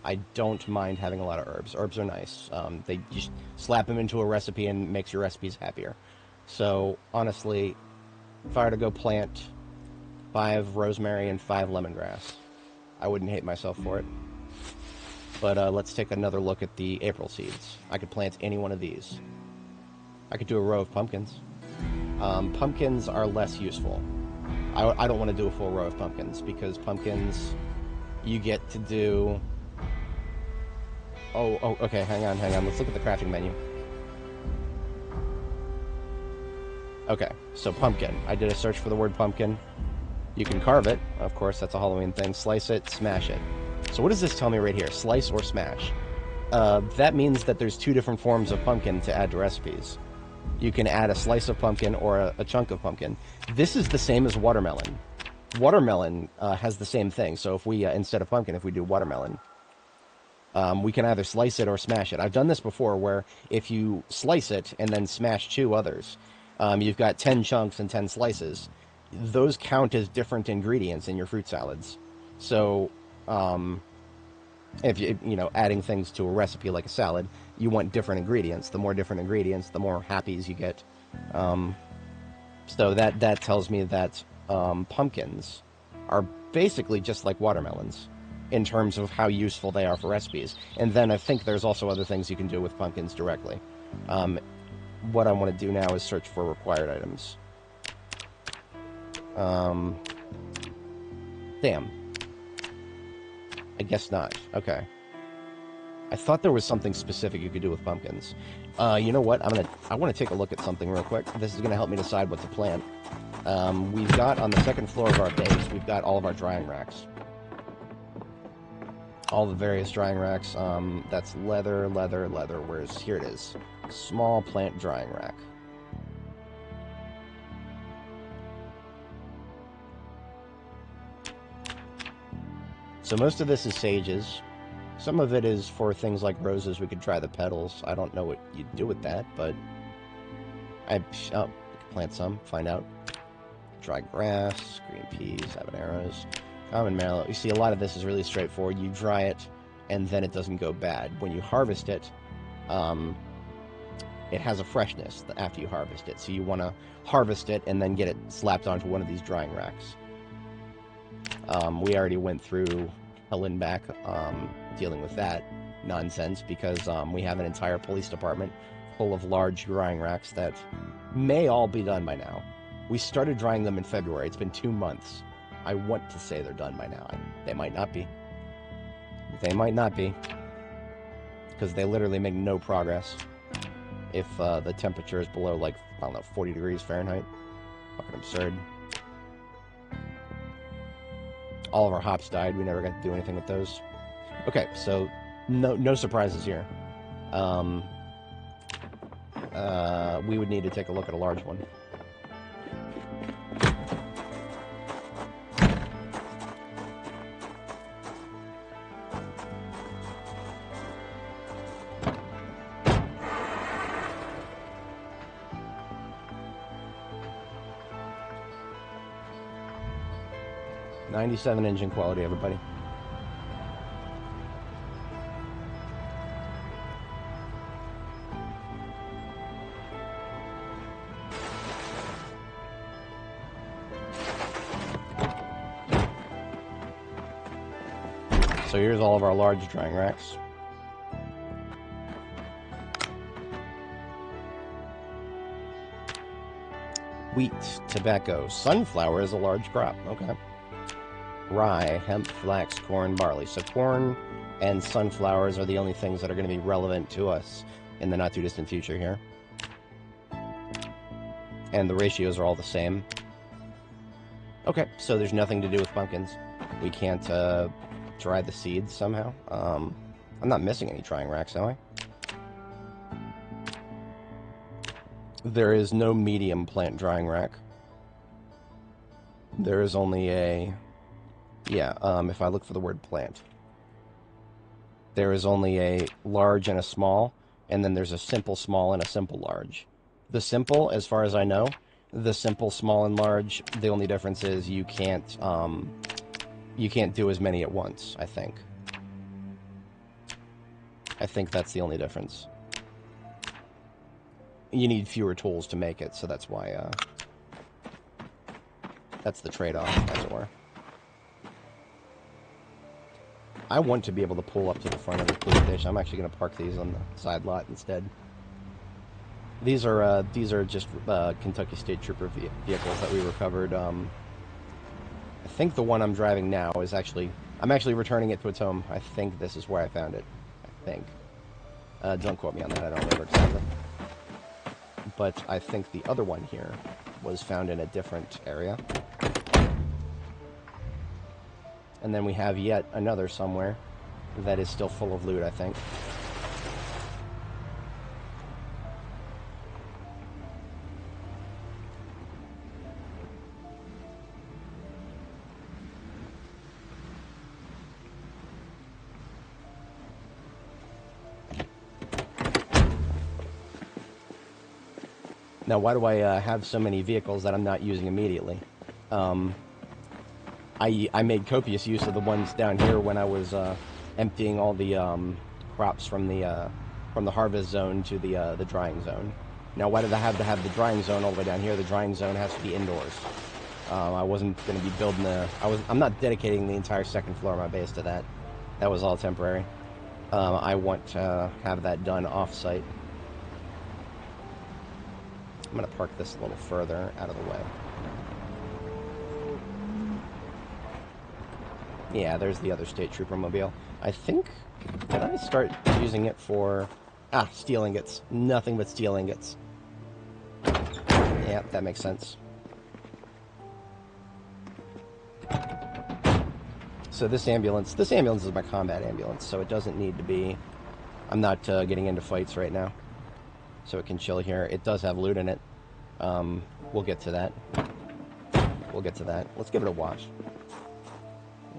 I don't mind having a lot of herbs. Herbs are nice. They just slap them into a recipe and makes your recipes happier. So, honestly, if I were to go plant 5 rosemary and 5 lemongrass, I wouldn't hate myself for it. But let's take another look at the April seeds. I could plant any one of these. I could do a row of pumpkins. Pumpkins are less useful. I don't want to do a full row of pumpkins, because pumpkins, you get to do... Oh, okay, hang on. Let's look at the crafting menu. Okay, so pumpkin. I did a search for the word pumpkin. You can carve it. Of course, that's a Halloween thing. Slice it, smash it. So what does this tell me right here? Slice or smash? That means that there's 2 different forms of pumpkin to add to recipes. You can add a slice of pumpkin or a chunk of pumpkin. This is the same as watermelon. Watermelon has the same thing. So if we, instead of pumpkin, if we do watermelon, we can either slice it or smash it. I've done this before where if you slice it and then smash 2 others, you've got 10 chunks and 10 slices. Those count as different ingredients in your fruit salads. So if you know, adding things to a recipe like a salad, you want different ingredients. The more different ingredients, the more happies you get. So that tells me that pumpkins are basically just like watermelons in terms of how useful they are for recipes. And then I think there's also other things you can do with pumpkins directly. What I want to do now is search for required items. Damn. I guess not. Okay. I thought there was something specific you could do with pumpkins. You know what? I want to take a look at something real quick. This is going to help me decide what to plant. We've got on the second floor of our base, we've got all of our drying racks. All the various drying racks. That's leather. Where's, here it is. Small plant drying rack. So most of this is sages. Some of it is for things like roses. We could try the petals. I don't know what you'd do with that, but we could plant some, find out. Dry grass, green peas, habaneros, common mallow. You see, a lot of this is really straightforward. You dry it, and then it doesn't go bad. When you harvest it, it has a freshness after you harvest it. So you want to harvest it and then get it slapped onto one of these drying racks. We already went through hell and back dealing with that nonsense because we have an entire police department full of large drying racks that may all be done by now. We started drying them in February. It's been 2 months. I want to say they're done by now. They might not be. They might not be. Because they literally make no progress if the temperature is below, like, I don't know, 40 degrees Fahrenheit. Fucking absurd. All of our hops died. We never got to do anything with those. Okay, so no surprises here. We would need to take a look at a large one. '97 engine quality, everybody. So here's all of our large drying racks. Wheat, tobacco, sunflower is a large crop. Okay. Rye, hemp, flax, corn, barley. So corn and sunflowers are the only things that are going to be relevant to us in the not-too-distant future here. And the ratios are all the same. Okay, so there's nothing to do with pumpkins. We can't dry the seeds somehow. I'm not missing any drying racks, am I? There is no medium plant drying rack. There is only a... Yeah, if I look for the word plant. There is only a large and a small, and then there's a simple small and a simple large. The simple, as far as I know, the simple small and large, the only difference is you can't do as many at once, I think. I think that's the only difference. You need fewer tools to make it, so that's why, that's the trade-off, as it were. I want to be able to pull up to the front of the police station. I'm actually going to park these on the side lot instead. These are just Kentucky State Trooper vehicles that we recovered. I think the one I'm driving now is actually... I'm actually returning it to its home. I think this is where I found it. I think. Don't quote me on that. I don't remember exactly. But I think the other one here was found in a different area. And then we have yet another somewhere that is still full of loot, I think. Now, why do I have so many vehicles that I'm not using immediately? I made copious use of the ones down here when I was emptying all the crops from the harvest zone to the drying zone. Now, why did I have to have the drying zone all the way down here? The drying zone has to be indoors. I wasn't going to be building I'm not dedicating the entire second floor of my base to that. That was all temporary. I want to have that done off-site. I'm going to park this a little further out of the way. Yeah, there's the other state trooper mobile. I think, did I start using it for... Ah, steel ingots. Nothing but steel ingots. Yeah, that makes sense. So this ambulance is my combat ambulance, so it doesn't need to be... I'm not getting into fights right now. So it can chill here. It does have loot in it. We'll get to that. We'll get to that. Let's give it a wash.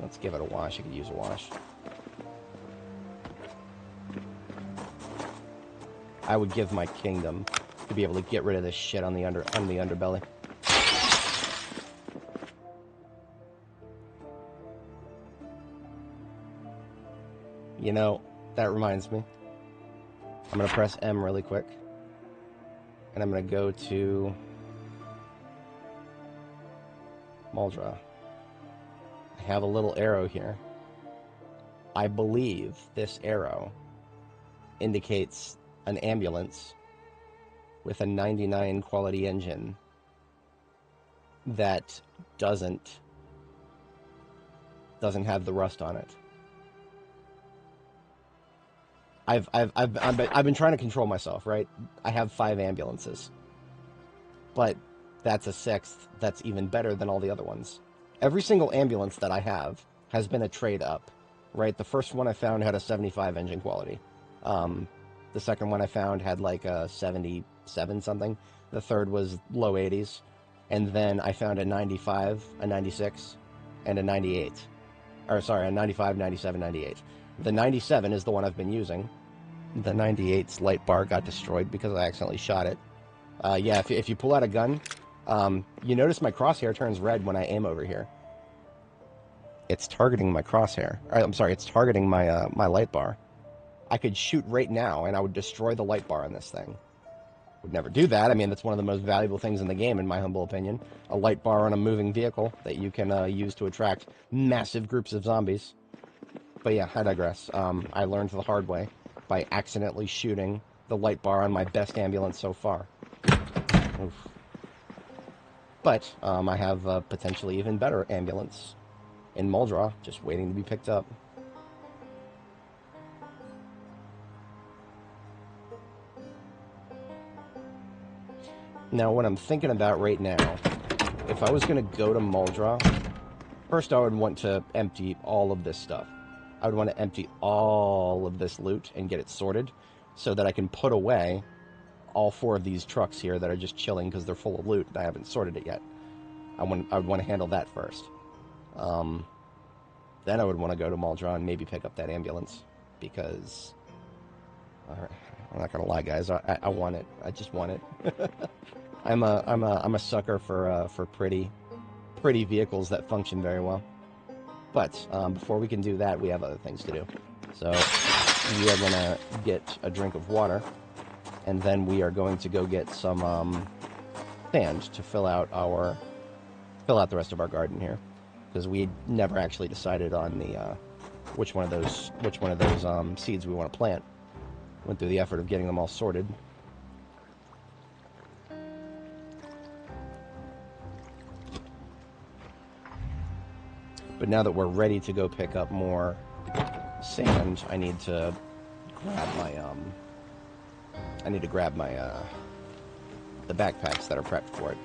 Let's give it a wash. I could use a wash. I would give my kingdom to be able to get rid of this shit on the underbelly. You know, that reminds me. I'm going to press M really quick. And I'm going to go to Muldra. I have a little arrow here. I believe this arrow indicates an ambulance with a 99 quality engine that doesn't have the rust on it. I've been trying to control myself, right? I have 5 ambulances. But that's a 6th that's even better than all the other ones. Every single ambulance that I have has been a trade up, right? The first one I found had a 75 engine quality. The second one I found had like a 77 something. The third was low 80s. And then I found a 95, a 96, and a 98. Or sorry, a 95, 97, 98. The 97 is the one I've been using. The 98's light bar got destroyed because I accidentally shot it. Yeah, if you pull out a gun, you notice my crosshair turns red when I aim over here. It's targeting my crosshair. I'm sorry, it's targeting my my light bar. I could shoot right now, and I would destroy the light bar on this thing. Would never do that. I mean, that's one of the most valuable things in the game, in my humble opinion. A light bar on a moving vehicle that you can use to attract massive groups of zombies. But yeah, I digress. I learned the hard way by accidentally shooting the light bar on my best ambulance so far. Oof. But I have a potentially even better ambulance in Muldra, just waiting to be picked up. Now, what I'm thinking about right now, if I was going to go to Muldra, first I would want to empty all of this stuff. I would want to empty all of this loot and get it sorted so that I can put away all 4 of these trucks here that are just chilling because they're full of loot and I haven't sorted it yet. I would want to handle that first. Then I would want to go to Muldra and maybe pick up that ambulance because... I'm not gonna lie, guys. I want it. I just want it. I'm a sucker for pretty vehicles that function very well. But before we can do that, we have other things to do. So we are gonna get a drink of water, and then we are going to go get some sand to fill out the rest of our garden here, because we never actually decided on the which one of those seeds we want to plant. Went through the effort of getting them all sorted. But now that we're ready to go pick up more sand, I need to grab my the backpacks that are prepped for it.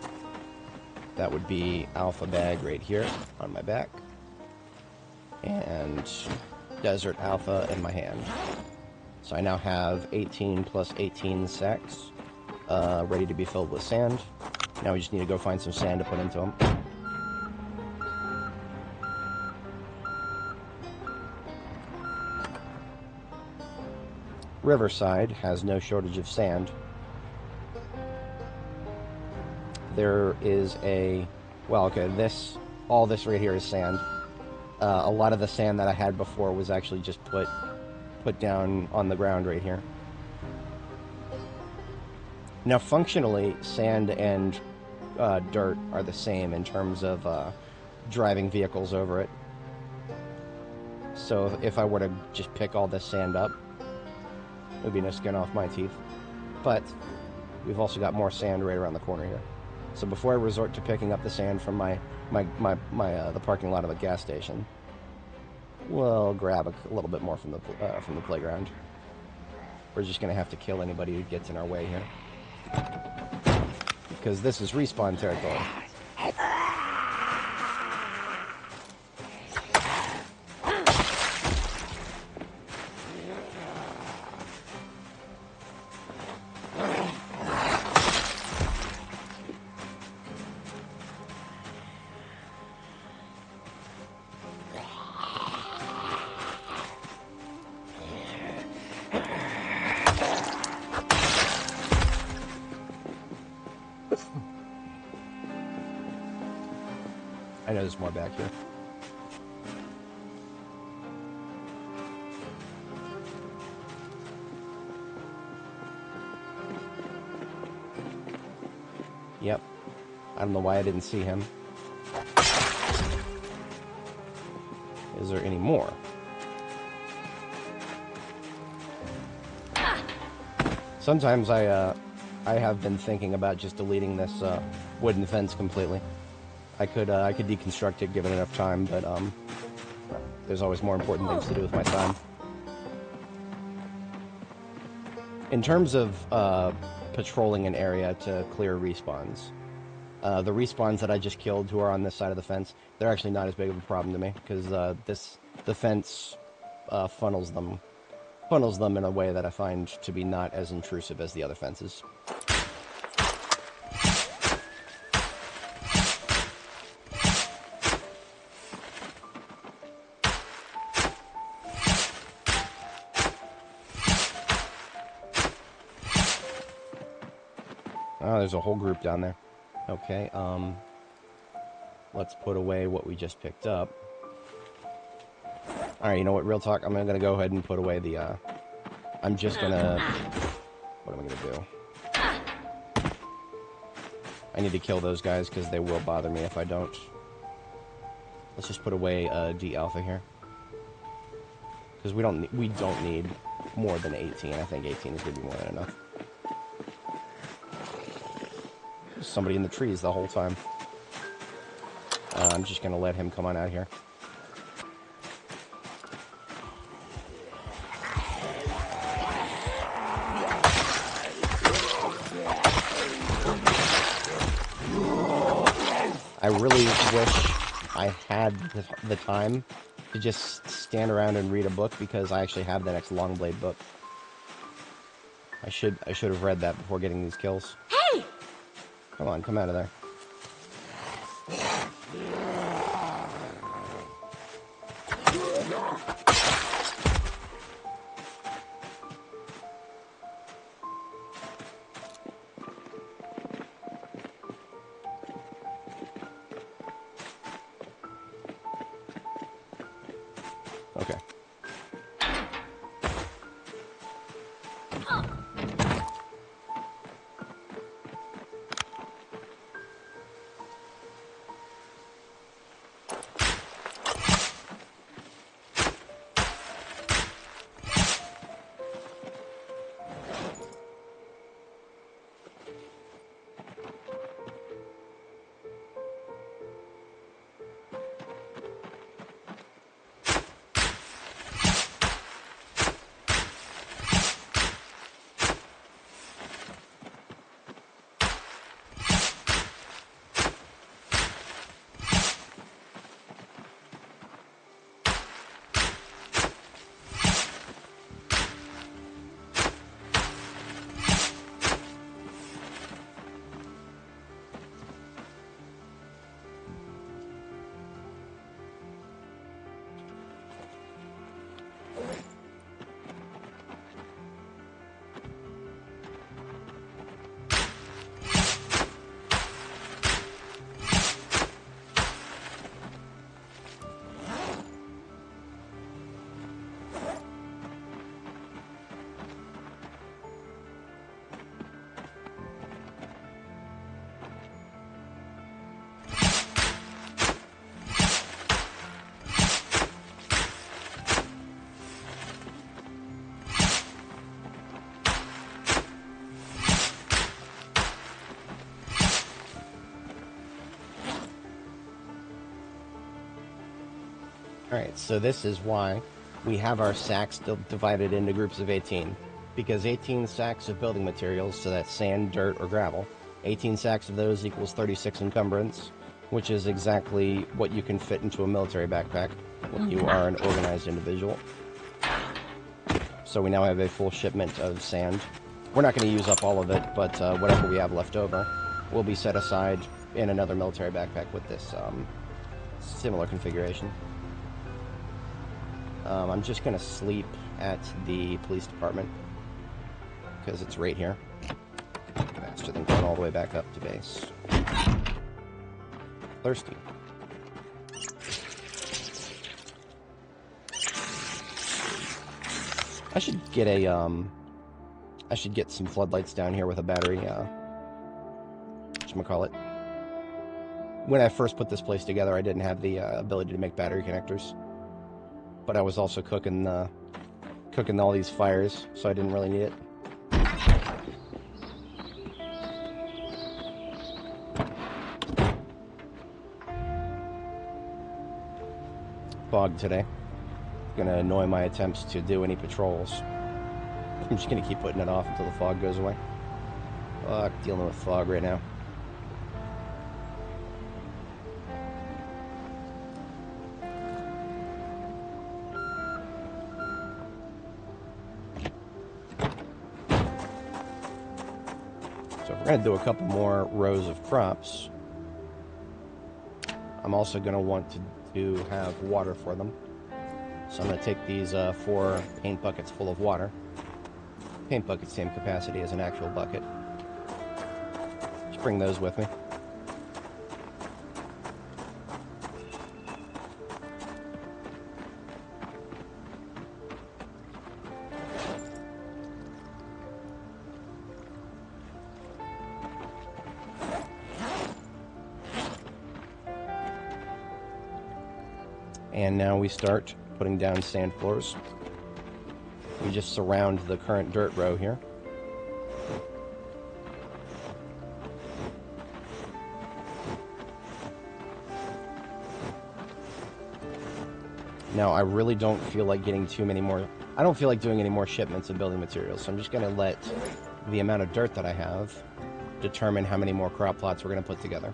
That would be Alpha bag right here on my back, and Desert Alpha in my hand. So I now have 18 plus 18 sacks ready to be filled with sand. Now we just need to go find some sand to put into them. Riverside has no shortage of sand. there is a... Well, okay, all this right here is sand. A lot of the sand that I had before was actually just put down on the ground right here. Now, functionally, sand and dirt are the same in terms of driving vehicles over it. So if I were to just pick all this sand up, there would be no skin off my teeth. But we've also got more sand right around the corner here. So before I resort to picking up the sand from the parking lot of the gas station, we'll grab a little bit more from the playground. We're just going to have to kill anybody who gets in our way here, because this is respawn territory. I know there's more back here. Yep. I don't know why I didn't see him. Is there any more? Sometimes I have been thinking about just deleting this wooden fence completely. I could deconstruct it given enough time, but there's always more important things to do with my time. In terms of patrolling an area to clear respawns, the respawns that I just killed who are on this side of the fence, they're actually not as big of a problem to me, because the fence funnels them in a way that I find to be not as intrusive as the other fences. Oh, there's a whole group down there. Okay, let's put away what we just picked up. Alright, you know what, real talk, I'm gonna go ahead and put away the, I'm just gonna... What am I gonna do? I need to kill those guys, because they will bother me if I don't. Let's just put away, D-Alpha here. Because we don't need more than 18. I think 18 is gonna be more than enough. Somebody in the trees the whole time. I'm just gonna let him come on out here. I really wish I had the time to just stand around and read a book, because I actually have the next Longplay book. I should have read that before getting these kills. Hey! Come on, come out of there. Okay. Alright, so this is why we have our sacks divided into groups of 18. Because 18 sacks of building materials, so that's sand, dirt, or gravel, 18 sacks of those equals 36 encumbrance, which is exactly what you can fit into a military backpack when you are an organized individual. So we now have a full shipment of sand. We're not going to use up all of it, but whatever we have left over will be set aside in another military backpack with this similar configuration. I'm just going to sleep at the police department, because it's right here. Faster than going all the way back up to base. Thirsty. I should get a, I should get some floodlights down here with a battery, whatchamacallit. When I first put this place together, I didn't have the ability to make battery connectors. But I was also cooking all these fires, so I didn't really need it. Fog today. Gonna annoy my attempts to do any patrols. I'm just gonna keep putting it off until the fog goes away. Fuck, dealing with fog right now. So if we're gonna do a couple more rows of crops, I'm also gonna want to have water for them. So I'm going to take these 4 paint buckets full of water. Paint buckets, same capacity as an actual bucket. Just bring those with me. And now we start putting down sand floors. We just surround the current dirt row here. Now, I really don't feel like getting too many more... I don't feel like doing any more shipments of building materials, so I'm just going to let the amount of dirt that I have determine how many more crop plots we're going to put together.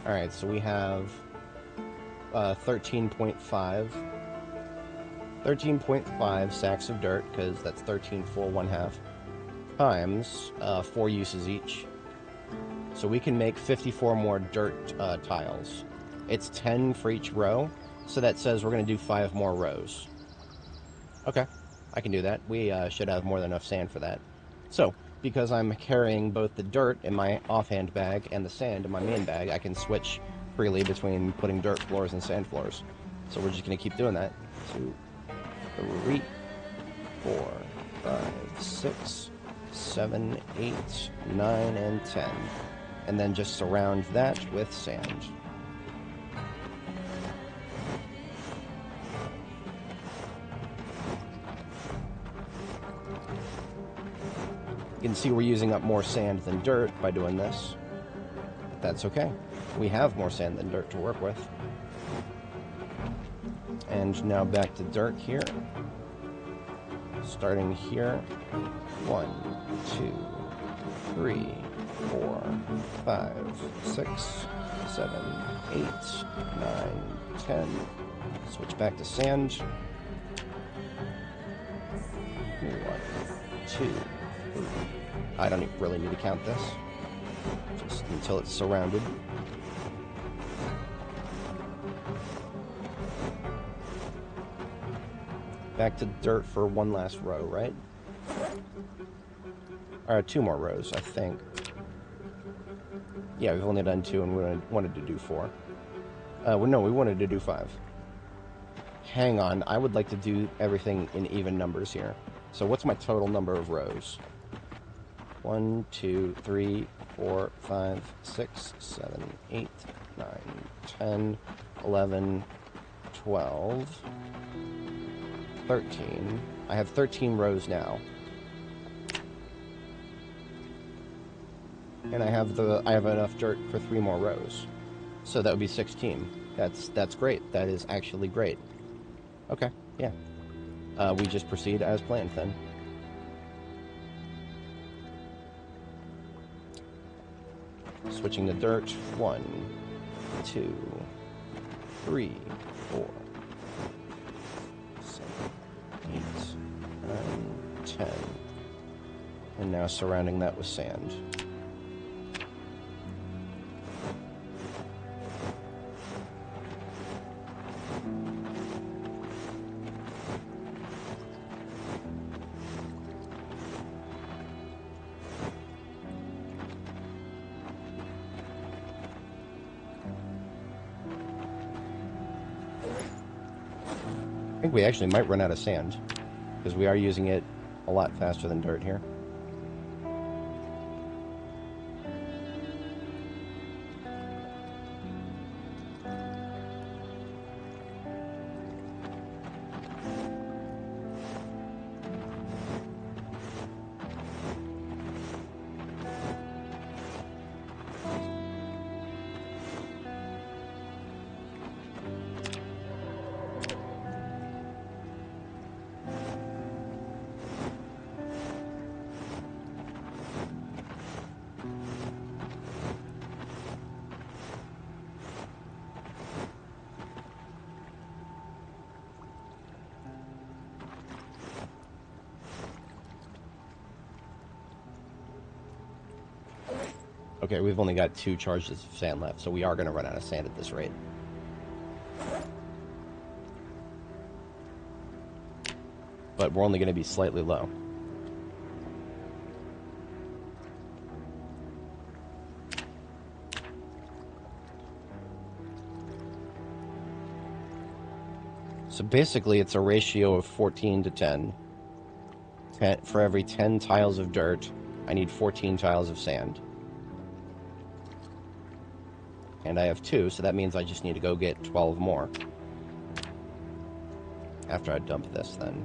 Alright, so we have 13.5 sacks of dirt, because that's 13 full 1/2, times 4 uses each. So we can make 54 more dirt tiles. It's 10 for each row, so that says we're going to do 5 more rows. Okay, I can do that. We should have more than enough sand for that. So, because I'm carrying both the dirt in my offhand bag and the sand in my main bag, I can switch freely between putting dirt floors and sand floors. So we're just going to keep doing that. 2, 3, 4, 5, 6, 7, 8, 9, and 10. And then just surround that with sand. You can see we're using up more sand than dirt by doing this. But that's okay. We have more sand than dirt to work with. And now back to dirt here. Starting here. 1, 2, 3, 4, 5, 6, 7, 8, 9, 10. Switch back to sand. 1, 2, 3. I don't really need to count this. Just until it's surrounded. Back to dirt for one last row, right? Or 2 more rows, I think. Yeah, we've only done 2 and we wanted to do 4. Well, no, we wanted to do 5. Hang on, I would like to do everything in even numbers here. So what's my total number of rows? 1, 2, 3, 4, 5, 6, 7, 8, 9, 10, 11, 12, 13. I have 13 rows now. and I have enough dirt for 3 more rows. So that would be 16. That's great. That is actually great. Okay, yeah. We just proceed as planned then. Switching to dirt. 1, 2, 3, 4, 7, 8, 9, 10. And now surrounding that with sand. I think we actually might run out of sand, because we are using it a lot faster than dirt here. Okay, we've only got 2 charges of sand left, so we are going to run out of sand at this rate. But we're only going to be slightly low. So basically it's a ratio of 14 to 10. For every 10 tiles of dirt, I need 14 tiles of sand. And I have 2, so that means I just need to go get 12 more. After I dump this, then.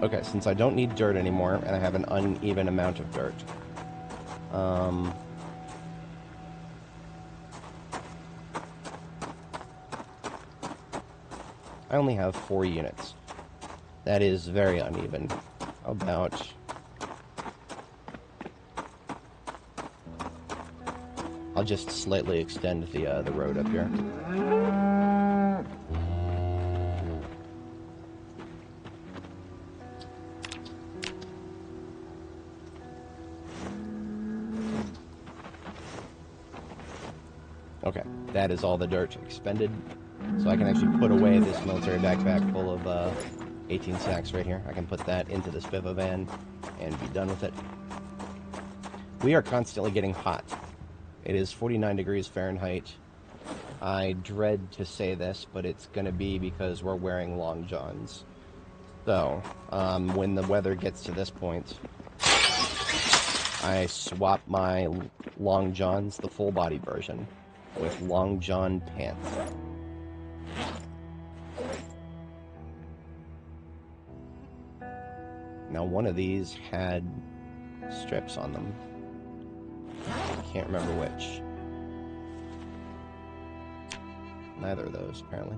Okay, since I don't need dirt anymore, and I have an uneven amount of dirt, I only have 4 units. That is very uneven. How about... I'll just slightly extend the road up here. Okay, that is all the dirt expended. So I can actually put away this military backpack full of 18 sacks right here. I can put that into this Viva van and be done with it. We are constantly getting hot. It is 49 degrees Fahrenheit. I dread to say this, but it's going to be because we're wearing long johns. So, when the weather gets to this point, I swapped my long johns, the full body version, with long john pants. Now one of these had strips on them. I can't remember which. Neither of those, apparently.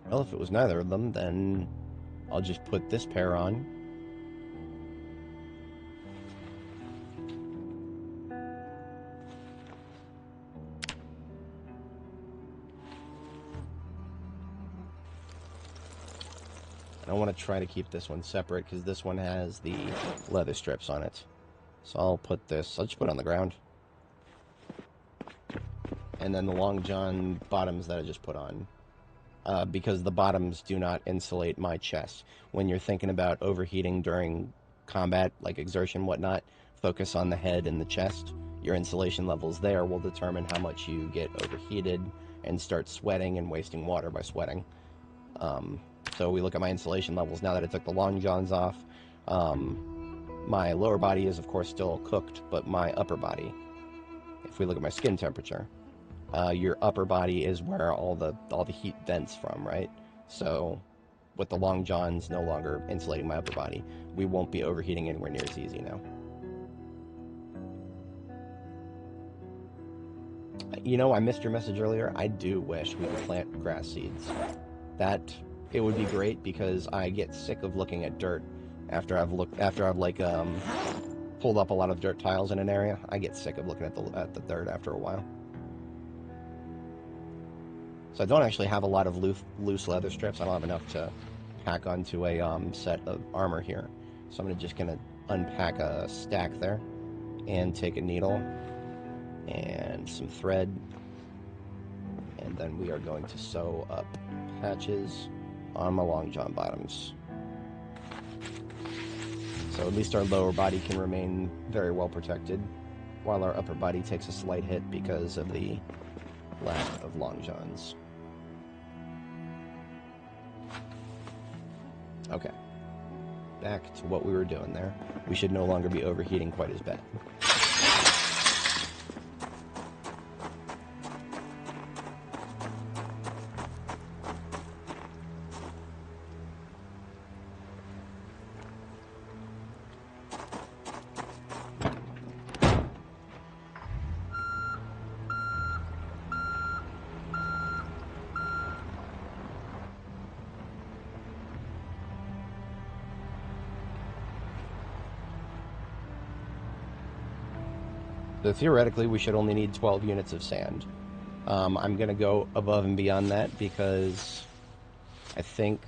Well, if it was neither of them, then I'll just put this pair on. I want to try to keep this one separate because this one has the leather strips on it. So I'll put this, I'll just put it on the ground. And then the long john bottoms that I just put on. Because the bottoms do not insulate my chest. When you're thinking about overheating during combat, like exertion, whatnot, focus on the head and the chest. Your insulation levels there will determine how much you get overheated and start sweating and wasting water by sweating. So we look at my insulation levels now that I took the long johns off. My lower body is, of course, still cooked, but my upper body, if we look at my skin temperature, your upper body is where all the heat vents from, right? So with the long johns no longer insulating my upper body, we won't be overheating anywhere near as easy now. You know, I missed your message earlier. I do wish we could plant grass seeds. It would be great because I get sick of looking at dirt after I've pulled up a lot of dirt tiles in an area. I get sick of looking at the dirt after a while. So I don't actually have a lot of loose leather strips. I don't have enough to pack onto a set of armor here. So I'm just gonna unpack a stack there and take a needle and some thread, and then we are going to sew up patches on my long john bottoms. So at least our lower body can remain very well protected, while our upper body takes a slight hit because of the lack of long johns. Okay. Back to what we were doing there. We should no longer be overheating quite as bad. So theoretically, we should only need 12 units of sand. I'm going to go above and beyond that because I think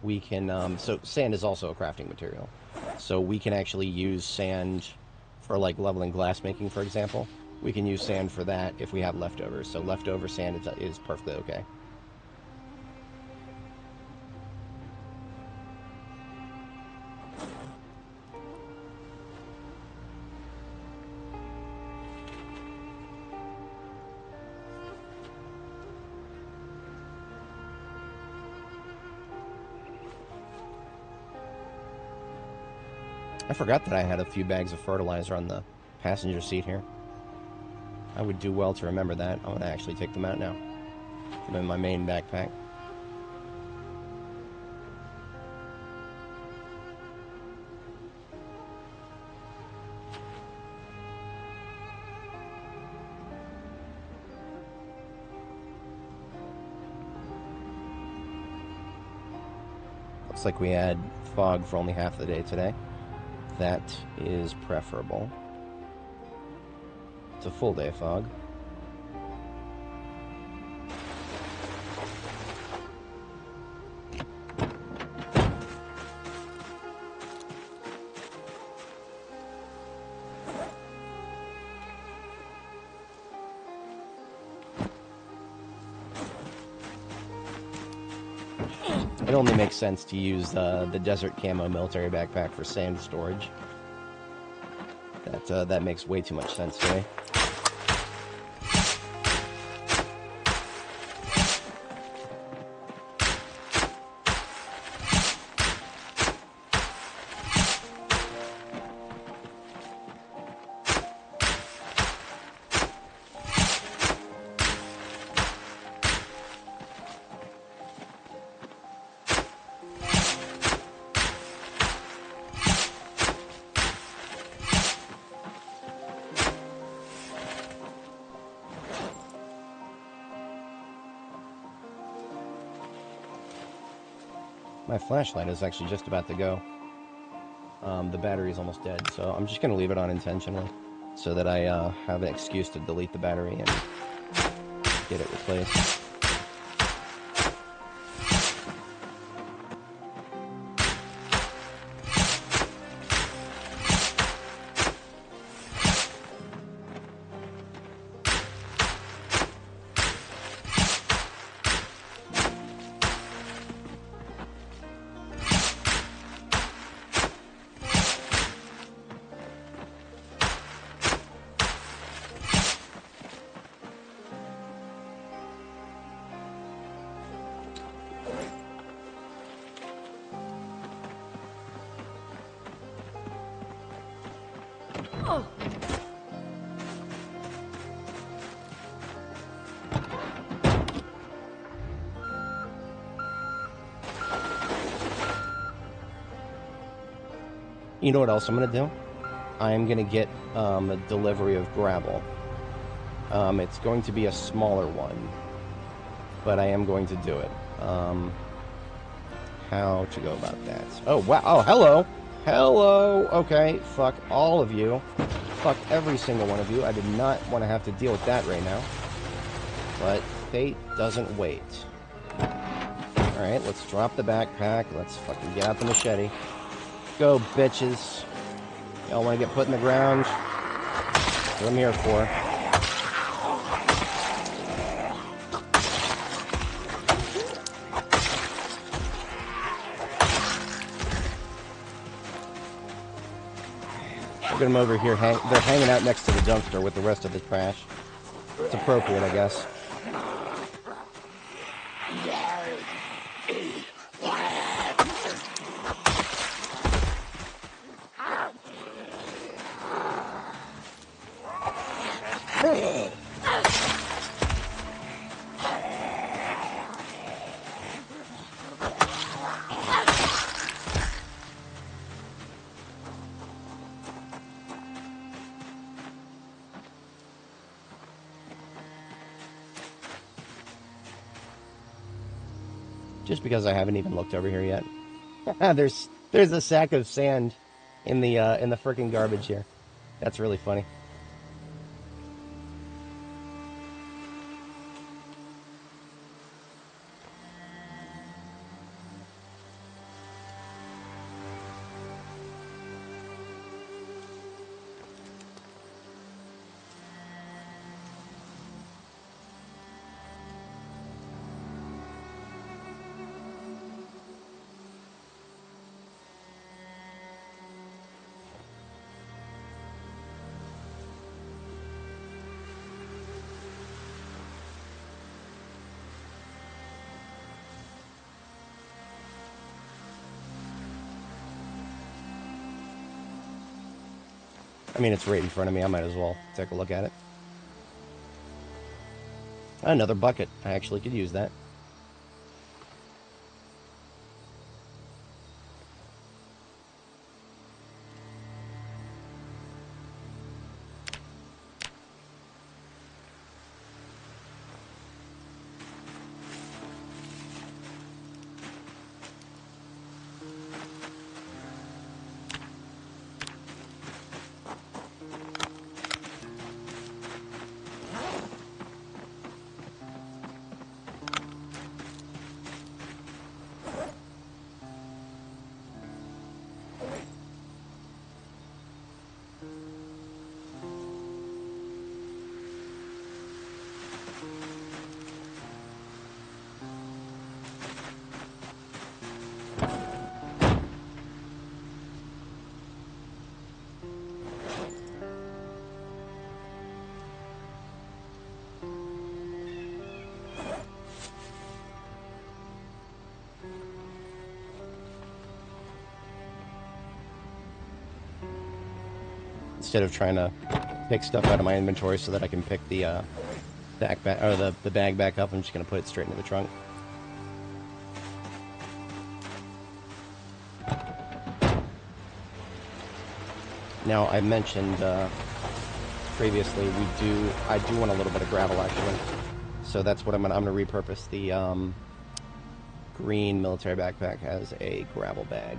we can... so sand is also a crafting material. So we can actually use sand for like leveling glass making, for example. We can use sand for that if we have leftovers. So leftover sand is perfectly okay. I forgot that I had a few bags of fertilizer on the passenger seat here. I would do well to remember that. I'm going to actually take them out now. Put them in my main backpack. Looks like we had fog for only half the day today. That is preferable. It's a full day fog. It only makes sense to use the desert camo military backpack for sand storage. That makes way too much sense to me. My flashlight is actually just about to go. The battery is almost dead, so I'm just going to leave it on intentionally so that I have an excuse to delete the battery and get it replaced. You know what else I'm going to do? I'm going to get a delivery of gravel. It's going to be a smaller one, but I am going to do it. How to go about that? Oh, wow. Oh, hello. Hello. Okay, fuck all of you. Fuck every single one of you. I did not want to have to deal with that right now. But fate doesn't wait. Alright, let's drop the backpack. Let's fucking get out the machete. Go, bitches. Y'all want to get put in the ground? That's what I'm here for. Look at them over here. They're hanging out next to the dumpster with the rest of the trash. It's appropriate, I guess. Just because I haven't even looked over here yet. there's a sack of sand in the frickin' garbage here. That's really funny. I mean, it's right in front of me. I might as well take a look at it. Another bucket. I actually could use that. instead of trying to pick stuff out of my inventory so that I can pick the the bag back up, I'm just going to put it straight into the trunk. Now, I mentioned previously I do want a little bit of gravel actually, so that's what I'm gonna repurpose the green military backpack as a gravel bag.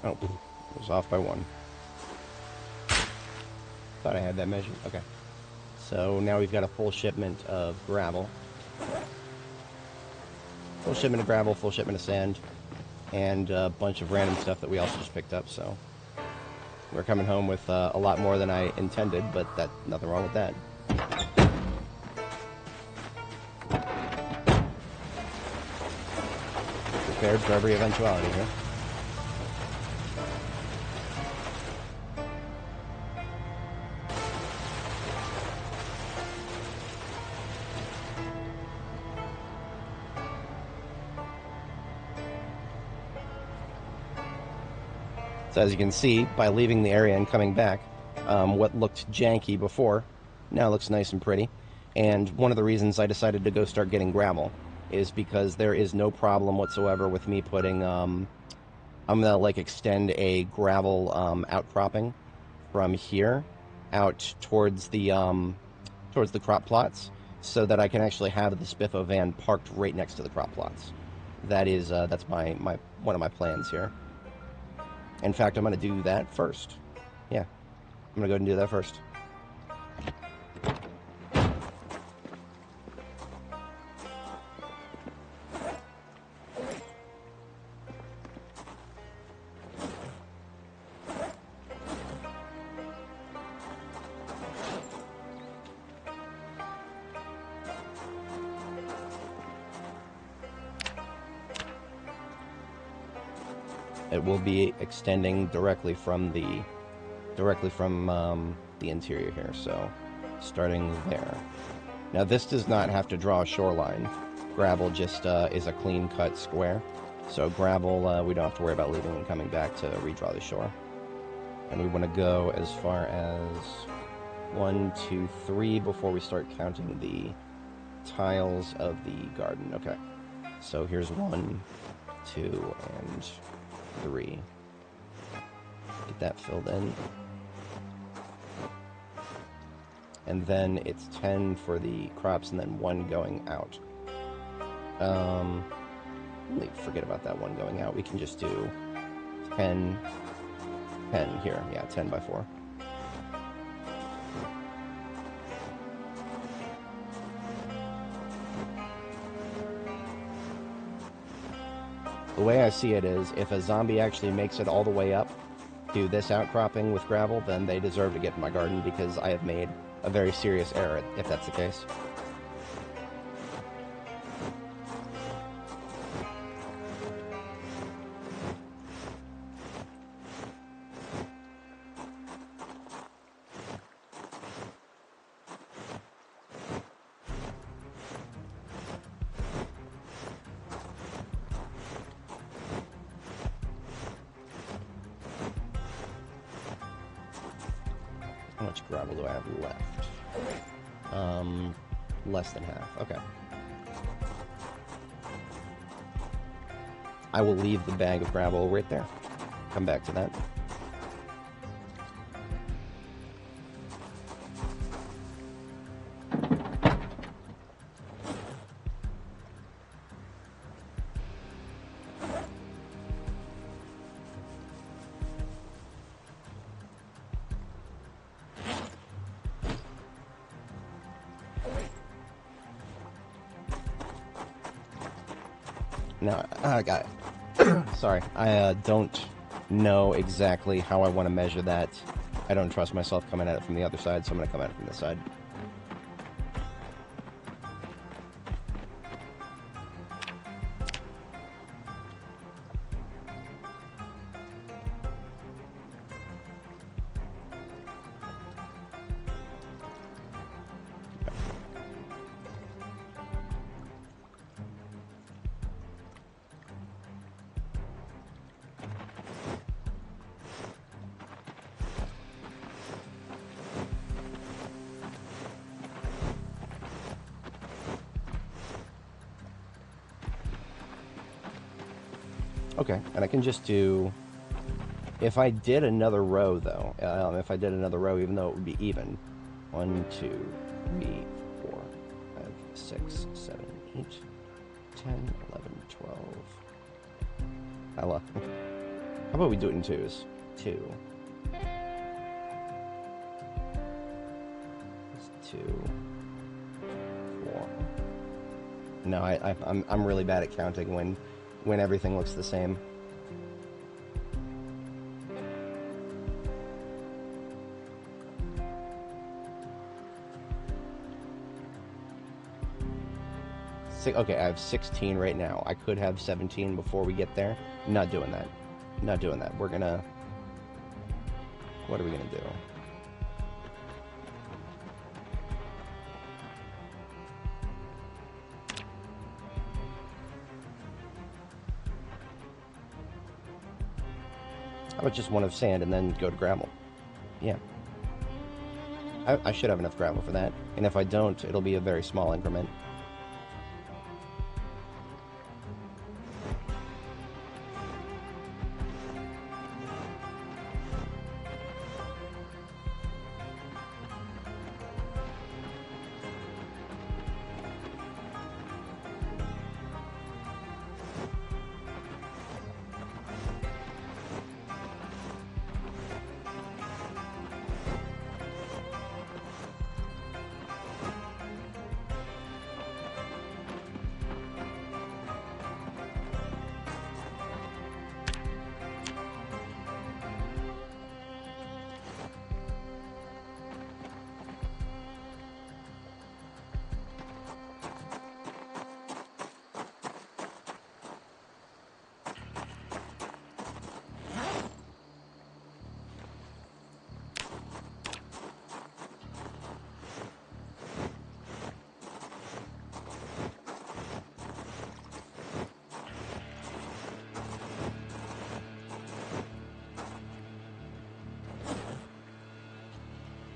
Oh, it was off by 1. Thought I had that measured. Okay. So now we've got a full shipment of gravel. Full shipment of gravel, full shipment of sand, and a bunch of random stuff that we also just picked up, so we're coming home with a lot more than I intended, but nothing wrong with that. Prepared for every eventuality here. So as you can see, by leaving the area and coming back, what looked janky before now looks nice and pretty. And one of the reasons I decided to go start getting gravel is because there is no problem whatsoever with me putting, I'm gonna like extend a gravel outcropping from here out towards the crop plots, so that I can actually have the Spiffo van parked right next to the crop plots. That is that's my one of my plans here. In fact, I'm going to do that first. Yeah, I'm going to go ahead and do that first. It will be extending directly from the interior here, so starting there. Now this does not have to draw a shoreline. Gravel just is a clean cut square, so gravel we don't have to worry about leaving and coming back to redraw the shore. And we want to go as far as 1, 2, 3 before we start counting the tiles of the garden. Okay, so here's 1, 2, and 3. Get that filled in. And then it's 10 for the crops and then 1 going out. forget about that one going out. We can just do 10 here. Yeah, 10 by 4. The way I see it is, if a zombie actually makes it all the way up to this outcropping with gravel, then they deserve to get in my garden, because I have made a very serious error if that's the case. How much gravel do I have left? Less than half. Okay. I will leave the bag of gravel right there. Come back to that. Now, I got it. Sorry, I don't know exactly how I want to measure that. I don't trust myself coming at it from the other side, so I'm going to come at it from this side. Okay, and I can just do, if I did another row though, if I did another row, even though it would be even, 1, 2, 3, 4, 5, 6, 7, 8, 10, 11, 12. How about we do it in twos? 2. 2, 4. No, I'm really bad at counting when everything looks the same. Okay, I have 16 right now. I could have 17 before we get there. Not doing that. Not doing that. We're gonna... What are we gonna do? How about just one of sand and then go to gravel? Yeah. I should have enough gravel for that. And if I don't, it'll be a very small increment.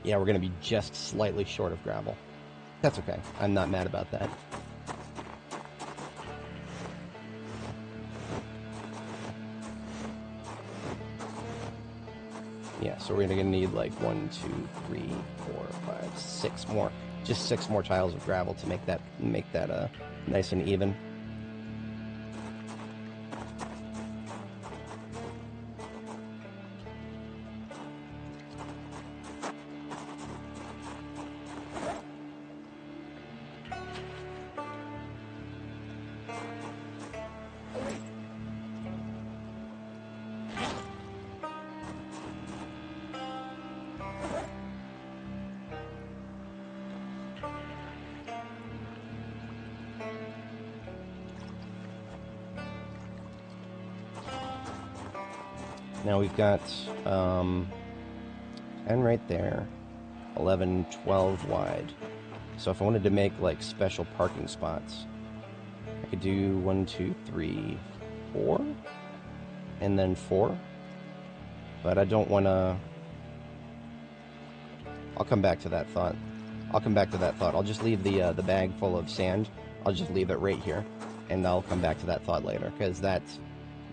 Yeah, we're going to be just slightly short of gravel. That's okay. I'm not mad about that. Yeah, so we're going to need like 1, 2, 3, 4, 5, 6 more. Just 6 more tiles of gravel to make that nice and even. Now we've got 10 right there, 11, 12 wide. So if I wanted to make like special parking spots, I could do 1, 2, 3, 4, and then 4. But I don't want to... I'll come back to that thought. I'll just leave the bag full of sand. I'll just leave it right here, and I'll come back to that thought later, because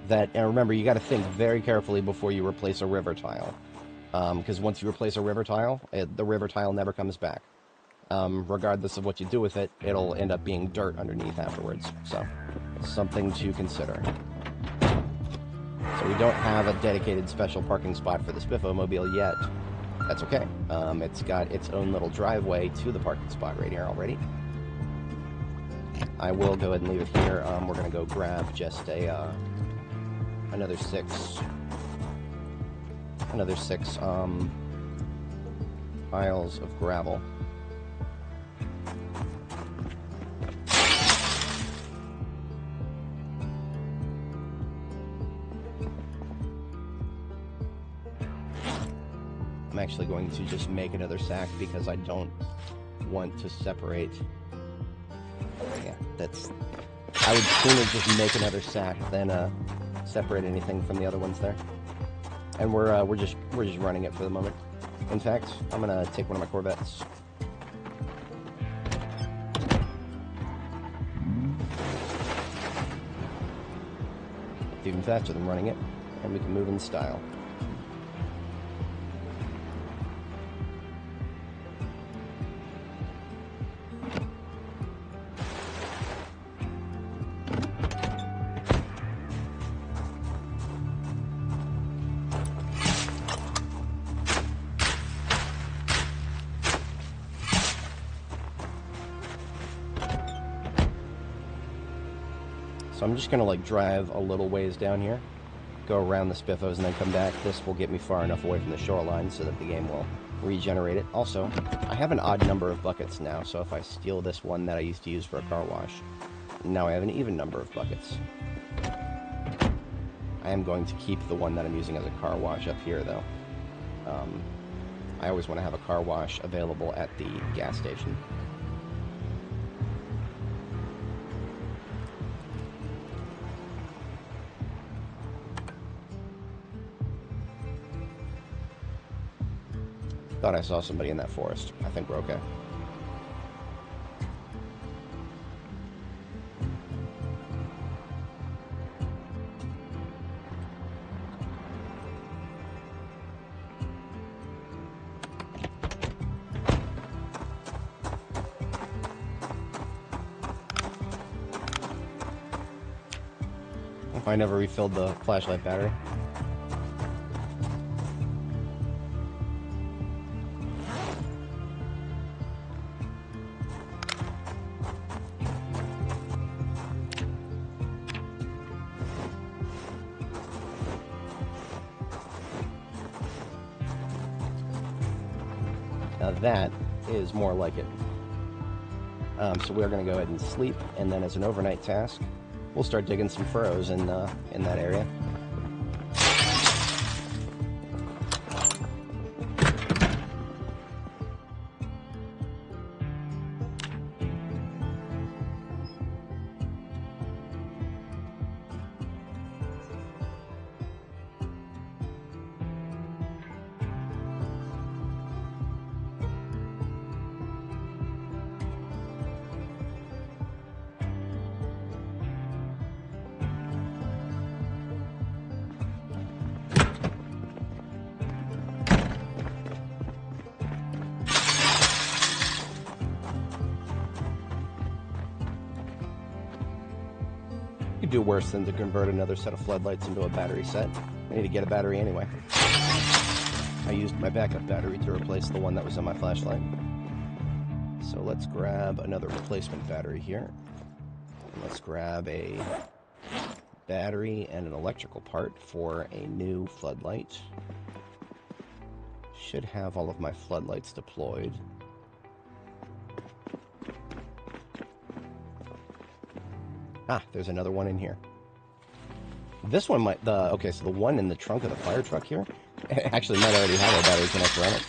and remember, you got to think very carefully before you replace a river tile, because once you replace a river tile, the river tile never comes back. Regardless of what you do with it, it'll end up being dirt underneath afterwards. So, something to consider. So we don't have a dedicated special parking spot for the Spiffo-mobile yet. That's okay. It's got its own little driveway to the parking spot right here already. I will go ahead and leave it here. We're going to go grab just another six piles of gravel. I'm actually going to just make another sack because I don't want to separate. Yeah, I would sooner just make another sack than separate anything from the other ones there. And we're just running it for the moment. In fact, I'm gonna take one of my Corvettes. It's even faster than running it, and we can move in style. So I'm just going to like drive a little ways down here, go around the Spiffos, and then come back. This will get me far enough away from the shoreline so that the game will regenerate it. Also, I have an odd number of buckets now, so if I steal this one that I used to use for a car wash, now I have an even number of buckets. I am going to keep the one that I'm using as a car wash up here, though. I always want to have a car wash available at the gas station. Thought I saw somebody in that forest. I think we're okay. I never refilled the flashlight battery. Now that is more like it. So we're going to go ahead and sleep, and then as an overnight task, we'll start digging some furrows in that area. Do worse than to convert another set of floodlights into a battery set. I need to get a battery anyway. I used my backup battery to replace the one that was on my flashlight. So let's grab another replacement battery here. And let's grab a battery and an electrical part for a new floodlight. Should have all of my floodlights deployed. Ah, there's another one in here. This one might, okay, so the one in the trunk of the fire truck here, actually might already have a battery connector on it.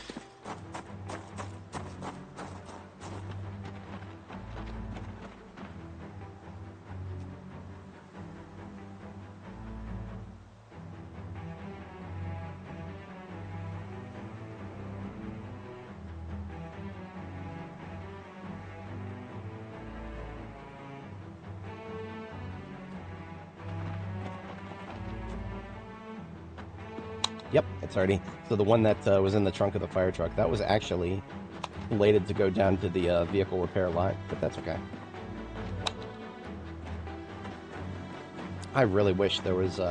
Yep, it's already... So the one that was in the trunk of the fire truck, that was actually slated to go down to the vehicle repair lot, but that's okay. I really wish there was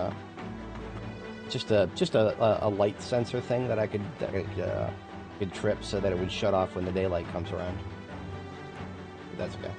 just a light sensor thing that I could trip so that it would shut off when the daylight comes around. But that's okay.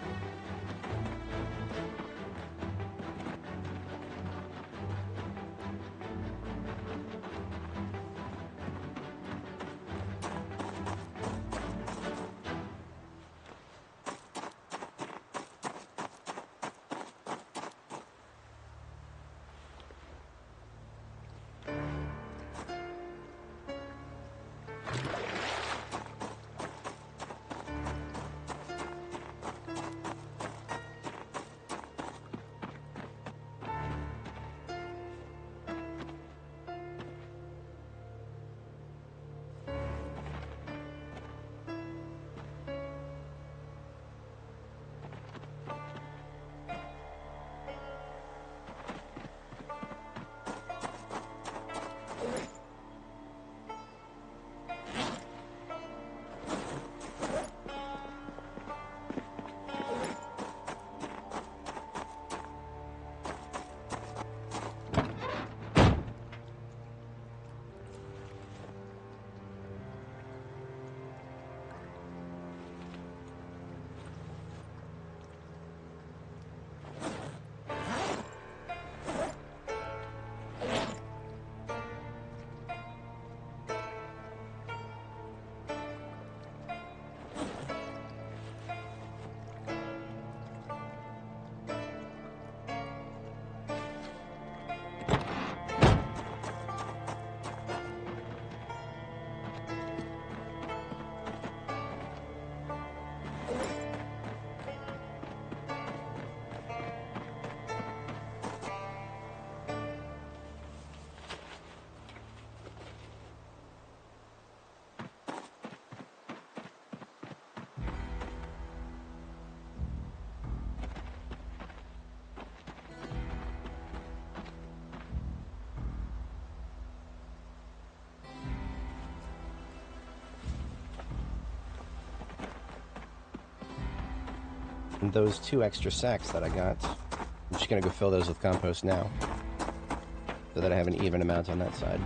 And those 2 extra sacks that I got, I'm just going to go fill those with compost now, so that I have an even amount on that side.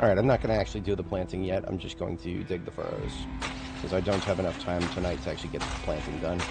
Alright, I'm not going to actually do the planting yet. I'm just going to dig the furrows, because I don't have enough time tonight to actually get the planting done.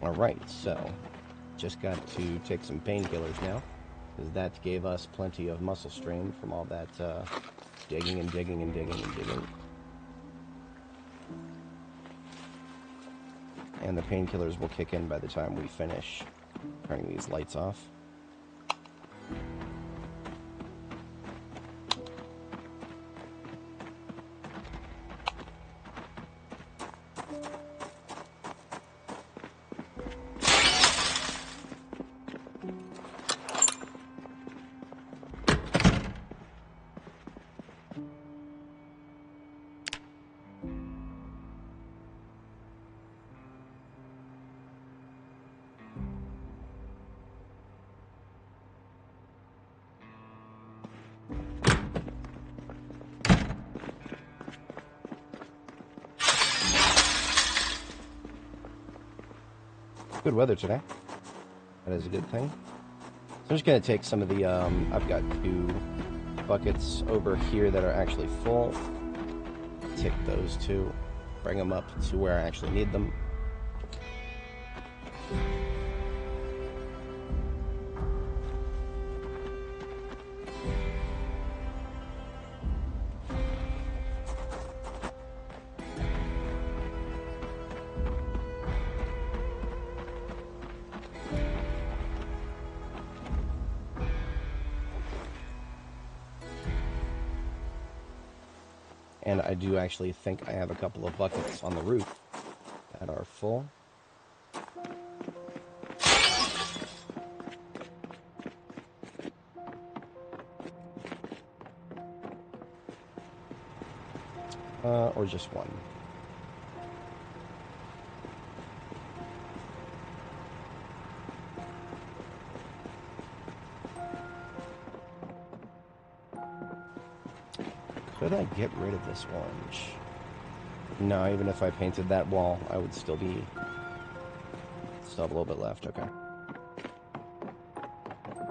Alright, so just got to take some painkillers now, because that gave us plenty of muscle strain from all that digging and digging and digging and digging. And the painkillers will kick in by the time we finish turning these lights off. Good weather today. That is a good thing. So I'm just going to take some of the, I've got 2 buckets over here that are actually full. Take those 2, bring them up to where I actually need them. And I do actually think I have a couple of buckets on the roof that are full. Or just one. Could I get rid of this orange? No, even if I painted that wall, I would still have a little bit left, okay.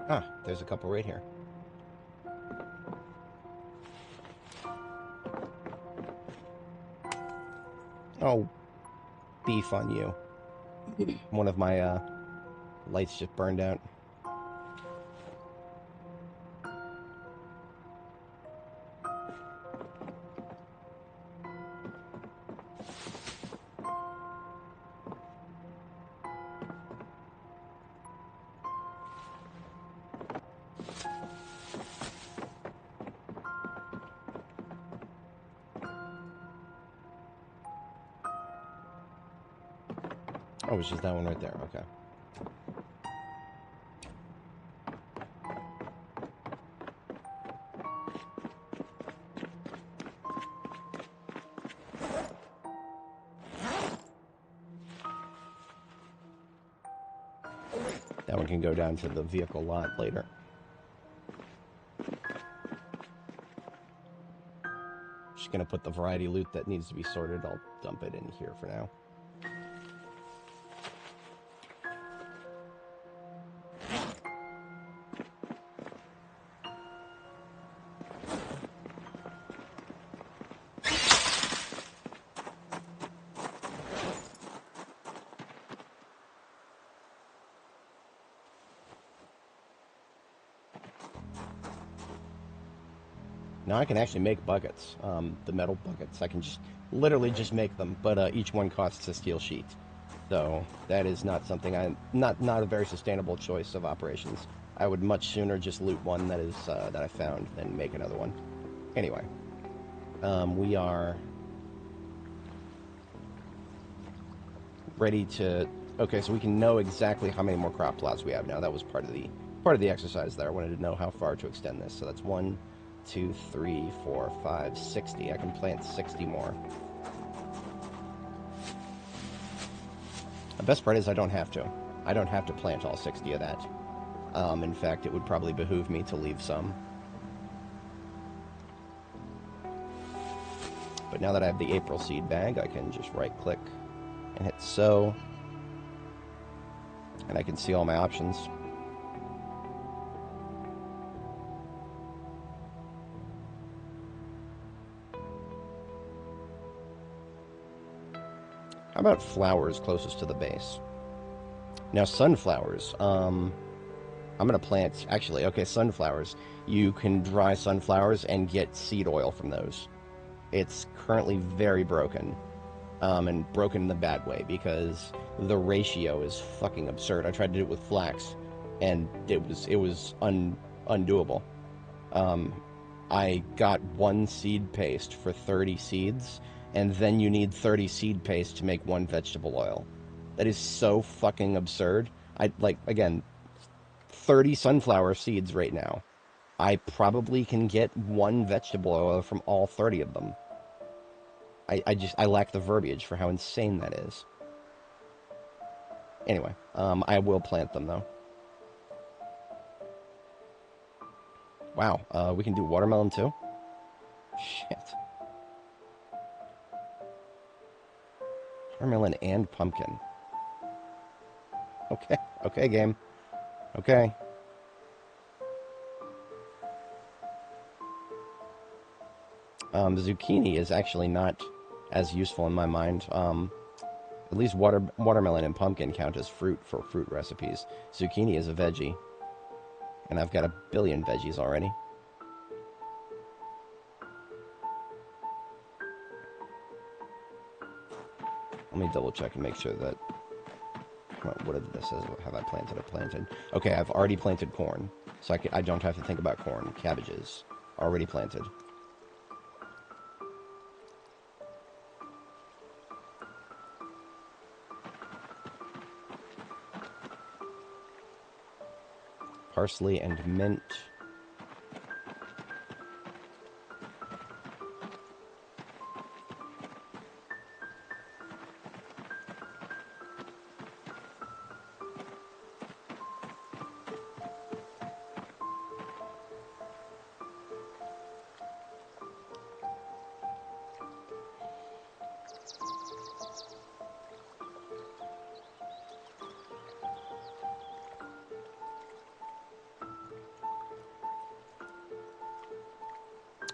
Ah, there's a couple right here. Oh, beef on you. One of my lights just burned out. Oh, it's just that one right there, okay. That one can go down to the vehicle lot later. Just gonna put the variety loot that needs to be sorted. I'll dump it in here for now. Now I can actually make buckets, the metal buckets. I can just literally just make them, but each one costs a steel sheet. So that is not something not a very sustainable choice of operations. I would much sooner just loot one that I found than make another one. Anyway, we are ready to. Okay, so we can know exactly how many more crop plots we have now. That was part of the exercise there. I wanted to know how far to extend this. So that's 1, 2, 3, 4, 5, 60. I can plant 60 more. The best part is I don't have to. I don't have to plant all 60 of that. In fact, it would probably behoove me to leave some. But now that I have the April seed bag, I can just right-click and hit sow. And I can see all my options. How about flowers closest to the base? Now, sunflowers. I'm going to plant... Actually, okay, sunflowers. You can dry sunflowers and get seed oil from those. It's currently very broken. And broken in the bad way, because the ratio is fucking absurd. I tried to do it with flax, and it was undoable. I got 1 seed paste for 30 seeds, and then you need 30 seed paste to make 1 vegetable oil. That is so fucking absurd. Again, 30 sunflower seeds right now. I probably can get 1 vegetable oil from all 30 of them. I lack the verbiage for how insane that is. Anyway, I will plant them, though. Wow, we can do watermelon, too? Shit. Watermelon and pumpkin. Okay, game. Okay. Zucchini is actually not as useful in my mind. At least watermelon and pumpkin count as fruit for fruit recipes. Zucchini is a veggie. And I've got a billion veggies already. Let me double check and make sure that... What did this say? Have I planted? I planted. Okay, I've already planted corn. So I don't have to think about corn. Cabbages. Already planted. Parsley and mint.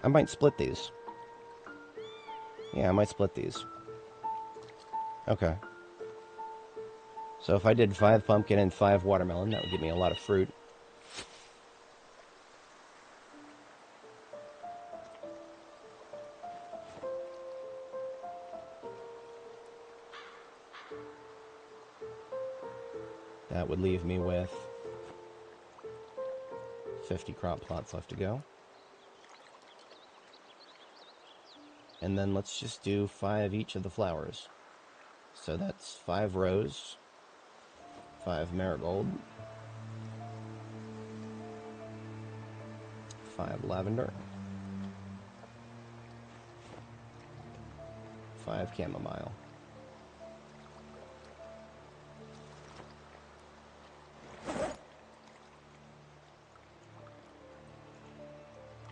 I might split these. Yeah, I might split these. Okay. So if I did 5 pumpkin and 5 watermelon, that would give me a lot of fruit. That would leave me with 50 crop plots left to go. And then let's just do 5 each of the flowers. So that's 5 rose, 5 marigold, 5 lavender, 5 chamomile.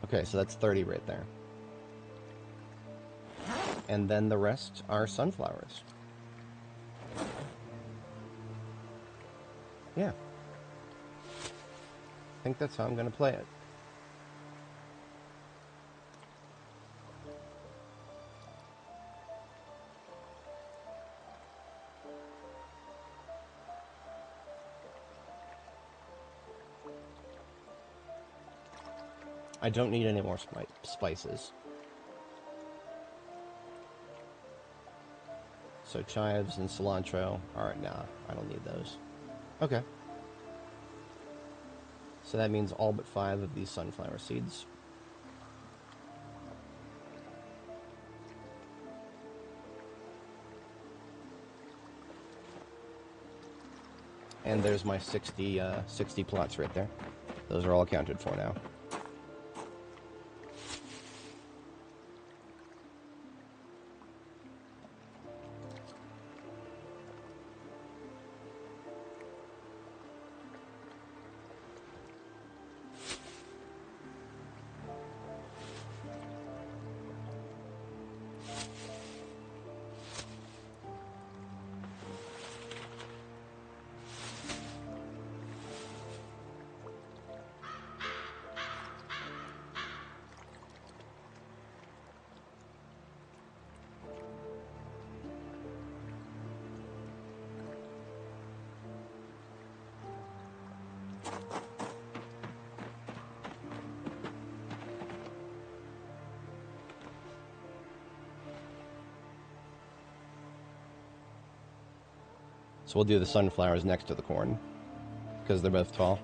Okay, so that's 30 right there. And then the rest are sunflowers. Yeah. I think that's how I'm going to play it. I don't need any more spices. So chives and cilantro. Alright, nah, I don't need those. Okay. So that means all but 5 of these sunflower seeds. And there's my 60 plots right there. Those are all accounted for now. So we'll do the sunflowers next to the corn, because they're both tall.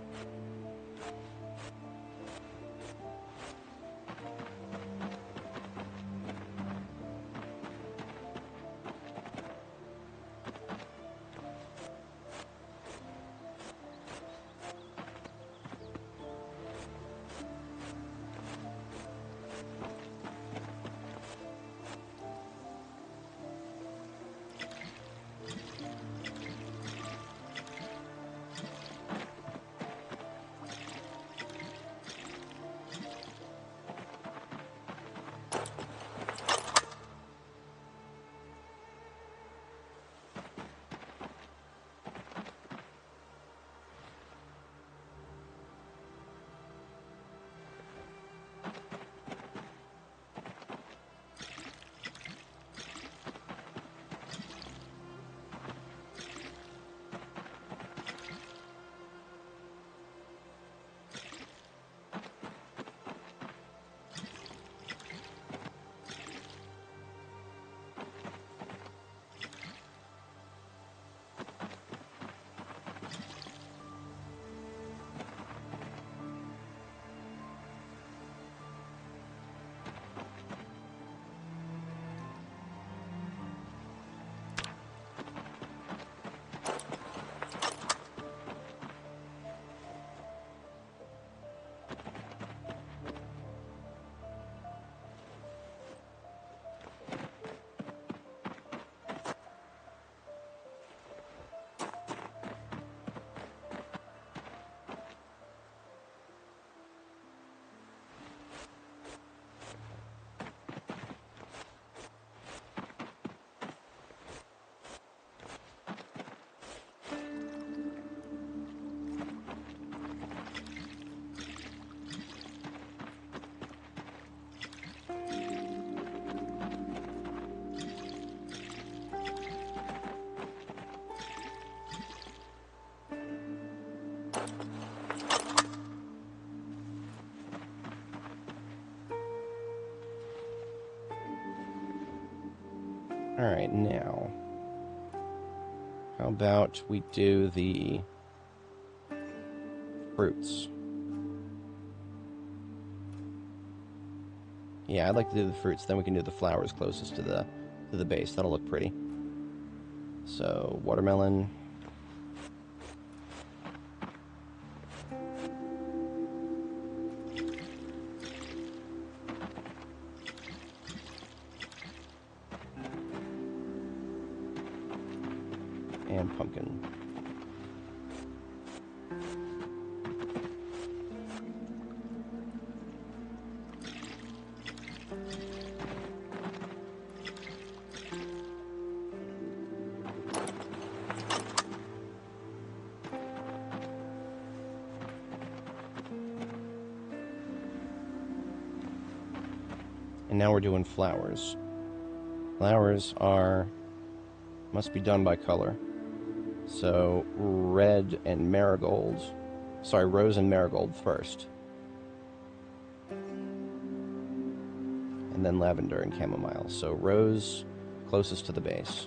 Alright, now, how about we do the fruits? Yeah, I'd like to do the fruits, then we can do the flowers closest to the base. That'll look pretty. So, watermelon. And pumpkin. And now we're doing flowers. Flowers must be done by color. So, red and marigold. Sorry, rose and marigold first. And then lavender and chamomile. So, rose closest to the base.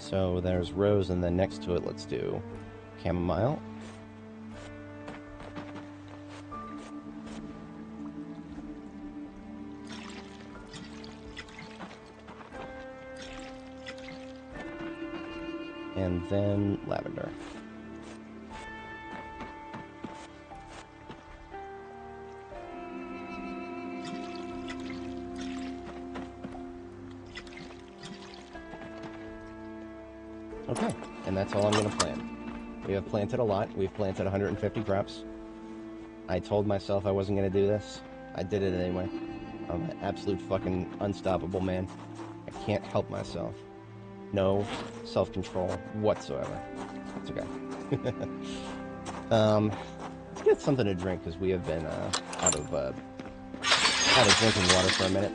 So there's rose, and then next to it, let's do chamomile. And then lavender. Okay, and that's all I'm going to plan. We have planted a lot. We've planted 150 crops. I told myself I wasn't going to do this. I did it anyway. I'm an absolute fucking unstoppable man. I can't help myself. No self-control whatsoever. It's okay. Let's get something to drink, because we have been out of drinking water for a minute.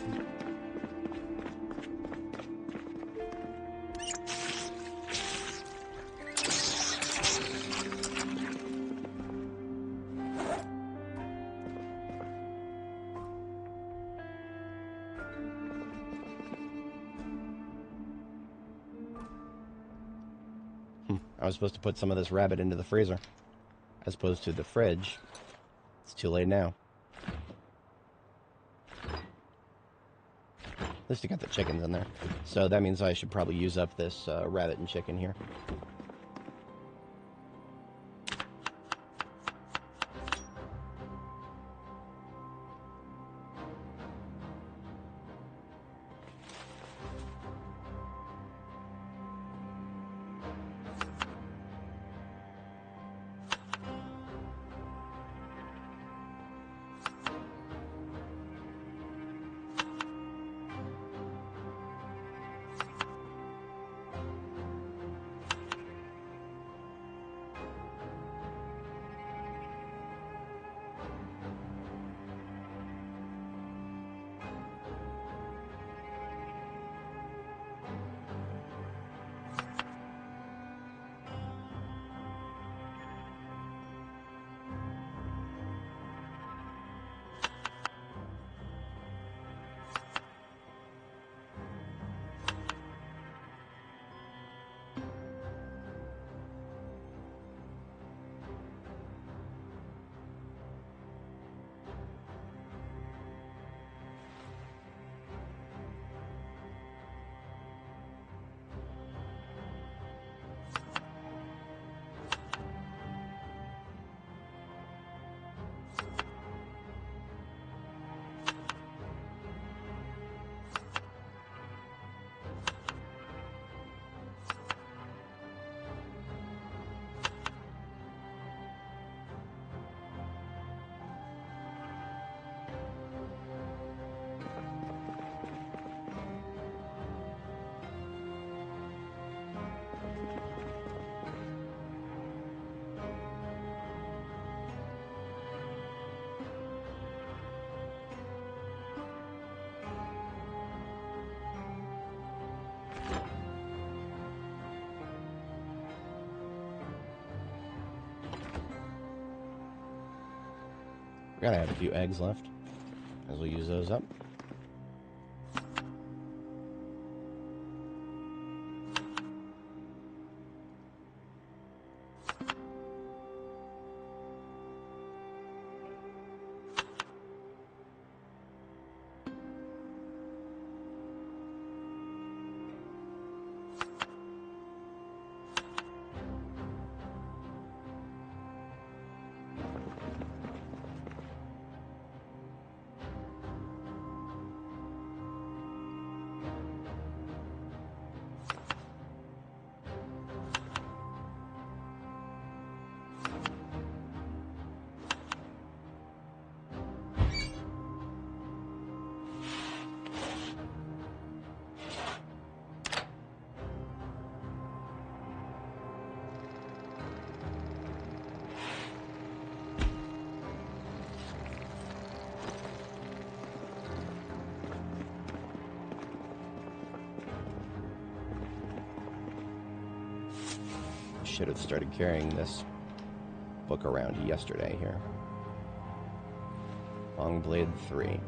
I was supposed to put some of this rabbit into the freezer, as opposed to the fridge. It's too late now. At least you got the chickens in there. So that means I should probably use up this rabbit and chicken here. Gotta have a few eggs left, as we'll use those up. Should have started carrying this book around yesterday here. Longplay 3.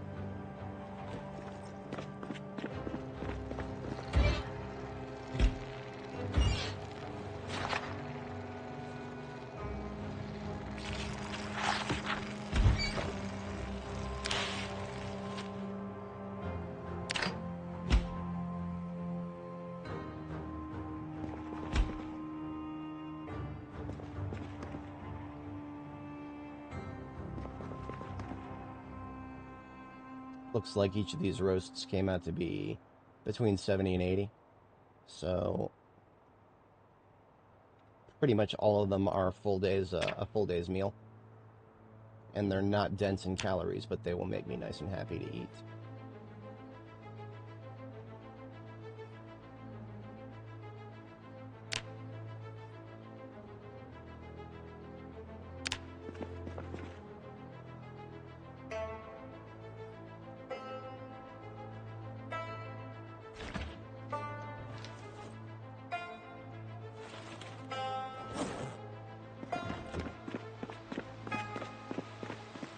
Looks like each of these roasts came out to be between 70 and 80. So, pretty much all of them are a full day's meal. And they're not dense in calories, but they will make me nice and happy to eat.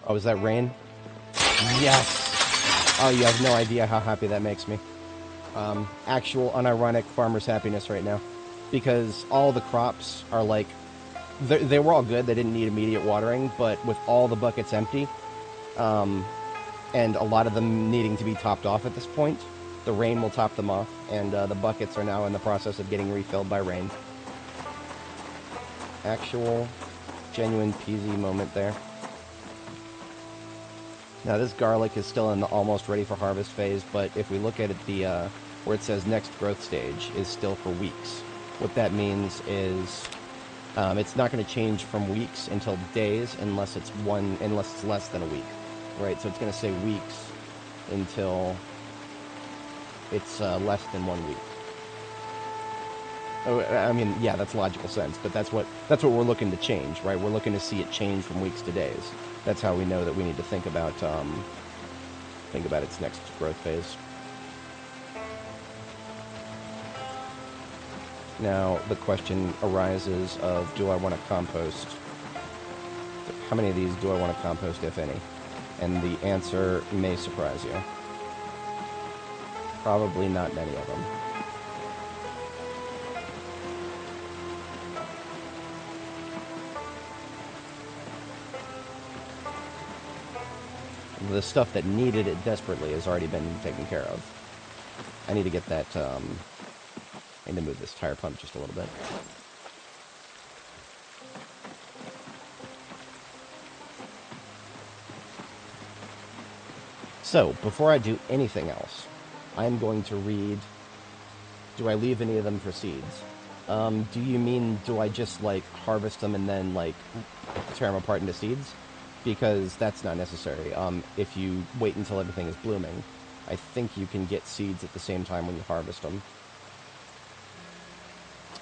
Oh, is that rain? Yes! Oh, you have no idea how happy that makes me. Actual, unironic farmer's happiness right now. Because all the crops are like... They were all good, they didn't need immediate watering, but with all the buckets empty, and a lot of them needing to be topped off at this point, the rain will top them off, and the buckets are now in the process of getting refilled by rain. Actual, genuine peasy moment there. Now this garlic is still in the almost ready for harvest phase, but if we look at it, where it says next growth stage is still for weeks. What that means is it's not going to change from weeks until days unless it's less than a week, right? So it's going to say weeks until it's less than 1 week. Oh, I mean, yeah, that's logical sense, but that's what we're looking to change, right? We're looking to see it change from weeks to days. That's how we know that we need to think about its next growth phase. Now, the question arises of, do I want to compost? How many of these do I want to compost, if any? And the answer may surprise you. Probably not many of them. The stuff that needed it desperately has already been taken care of. I need to get that, I need to move this tire pump just a little bit. So, before I do anything else, I'm going to read, do I leave any of them for seeds? Do you mean, do I just, like, harvest them and then, like, tear them apart into seeds? Because that's not necessary. If you wait until everything is blooming, I think you can get seeds at the same time when you harvest them.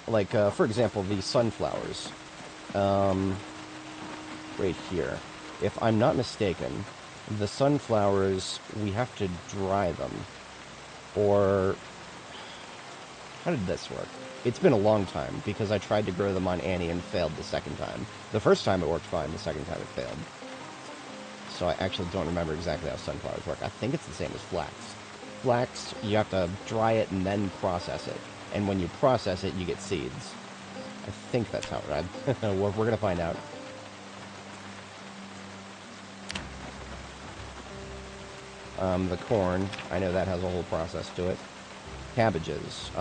Like, for example, the sunflowers. Right here. If I'm not mistaken, the sunflowers, we have to dry them. Or... how did this work? It's been a long time, because I tried to grow them on Annie and failed the second time. The first time it worked fine, the second time it failed. So I actually don't remember exactly how sunflowers work. I think it's the same as flax. Flax, you have to dry it and then process it. And when you process it, you get seeds. I think that's how it we're going to find out. The corn, I know that has a whole process to it. Cabbages,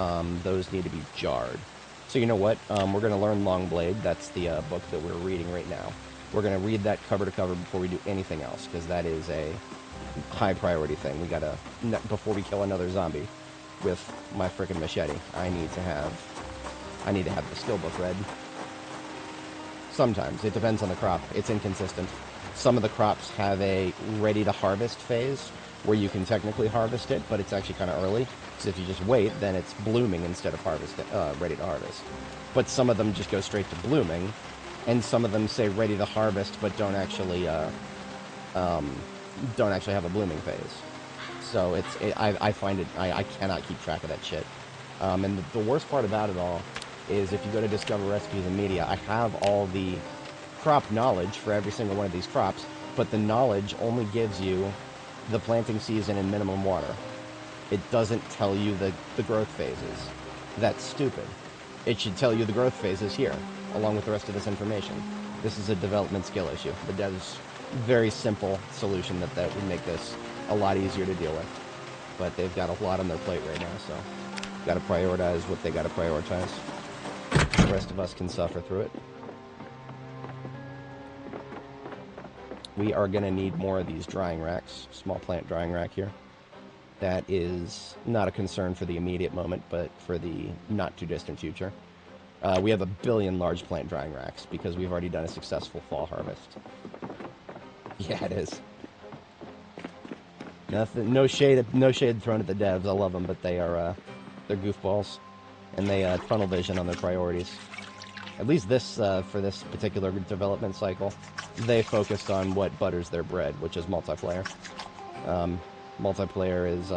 those need to be jarred. So you know what? We're going to learn Longplay. That's the book that we're reading right now. We're going to read that cover to cover before we do anything else, because that is a high priority thing. We gotta, before we kill another zombie with my frickin' machete, I need to have the skill book read. Sometimes. It depends on the crop. It's inconsistent. Some of the crops have a ready to harvest phase, where you can technically harvest it, but it's actually kind of early. So if you just wait, then it's blooming instead of ready to harvest. But some of them just go straight to blooming, and some of them say ready to harvest, but don't actually have a blooming phase. So I find it, I cannot keep track of that shit. And the worst part about it all is if you go to Discover Recipes and Media, I have all the crop knowledge for every single one of these crops, but the knowledge only gives you the planting season and minimum water. It doesn't tell you the growth phases. That's stupid. It should tell you the growth phases here, along with the rest of this information. This is a development skill issue. The dev's very simple solution that would make this a lot easier to deal with. But they've got a lot on their plate right now, so gotta prioritize what they gotta prioritize. The rest of us can suffer through it. We are gonna need more of these drying racks. Small plant drying rack here. That is not a concern for the immediate moment, but for the not too distant future. We have a billion large plant drying racks because we've already done a successful fall harvest. Yeah, it is. Nothing, no shade thrown at the devs. I love them, but they're goofballs, and they tunnel vision on their priorities. At least this for this particular development cycle, they focused on what butters their bread, which is multiplayer. Multiplayer is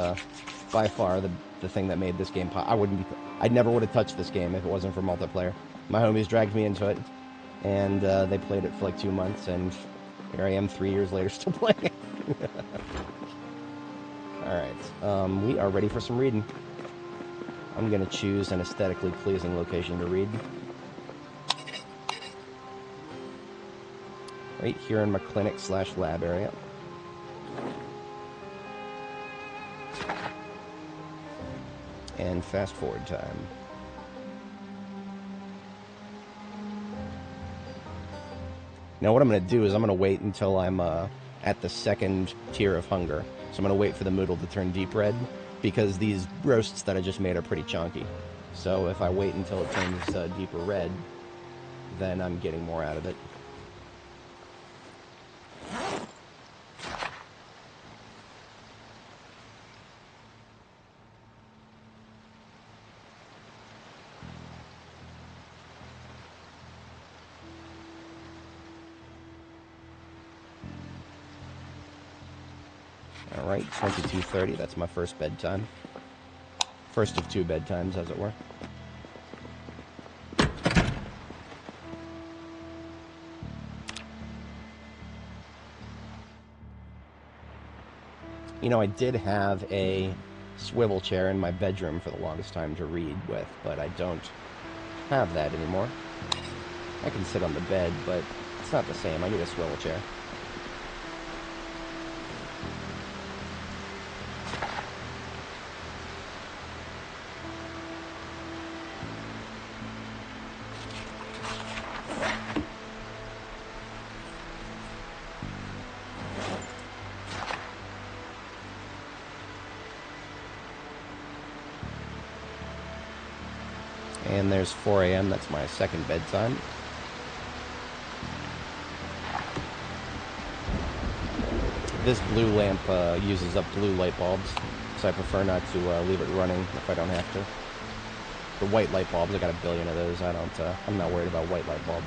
by far the thing that made this game I never would have touched this game if it wasn't for multiplayer. My homies dragged me into it, and they played it for like 2 months, and here I am 3 years later still playing it. Alright, we are ready for some reading. I'm going to choose an aesthetically pleasing location to read. Right here in my clinic/lab area. And fast forward time. Now what I'm going to do is I'm going to wait until I'm at the second tier of hunger. So I'm going to wait for the noodle to turn deep red, because these roasts that I just made are pretty chunky. So if I wait until it turns deeper red, then I'm getting more out of it. Alright, 22:30, that's my first bedtime. First of 2 bedtimes, as it were. You know, I did have a swivel chair in my bedroom for the longest time to read with, but I don't have that anymore. I can sit on the bed, but it's not the same. I need a swivel chair. And there's 4 a.m., that's my second bedtime. This blue lamp uses up blue light bulbs, so I prefer not to leave it running if I don't have to. The white light bulbs, I got a billion of those. I'm not worried about white light bulbs.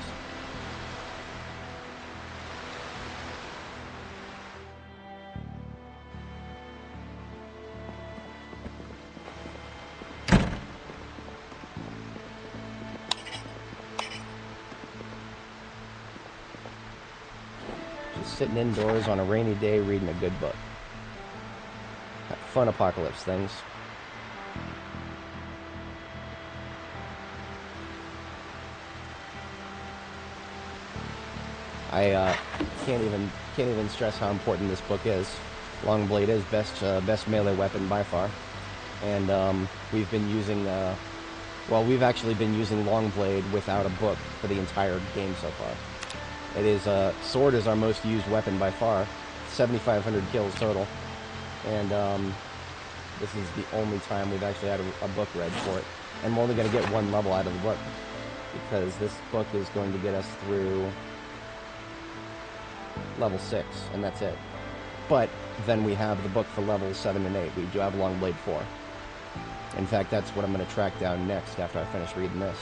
Sitting indoors on a rainy day reading a good book. Fun apocalypse things. I can't even stress how important this book is. Longblade is best melee weapon by far, and we've been using we've actually been using Longblade without a book for the entire game so far. It is, sword is our most used weapon by far, 7,500 kills total, and this is the only time we've actually had a book read for it, and we're only going to get 1 level out of the book, because this book is going to get us through level 6, and that's it. But then we have the book for levels 7 and 8, we do have Longblade 4. In fact, that's what I'm going to track down next after I finish reading this.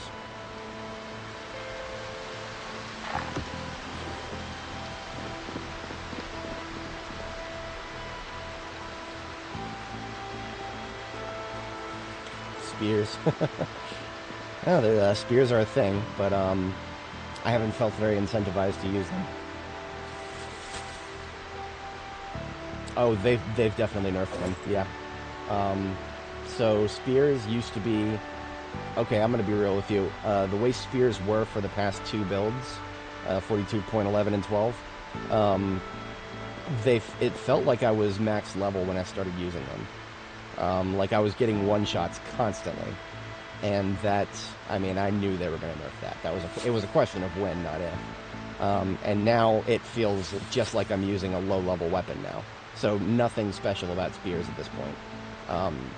Spears. Spears are a thing, but I haven't felt very incentivized to use them. Oh, they've definitely nerfed them, yeah. So spears used to be... Okay, I'm going to be real with you. The way spears were for the past 2 builds, 42.11 and 12, it felt like I was max level when I started using them. Like I was getting one-shots constantly, and that, I mean, I knew they were going to nerf that. It was a question of when, not if. And now it feels just like I'm using a low-level weapon now. So nothing special about spears at this point.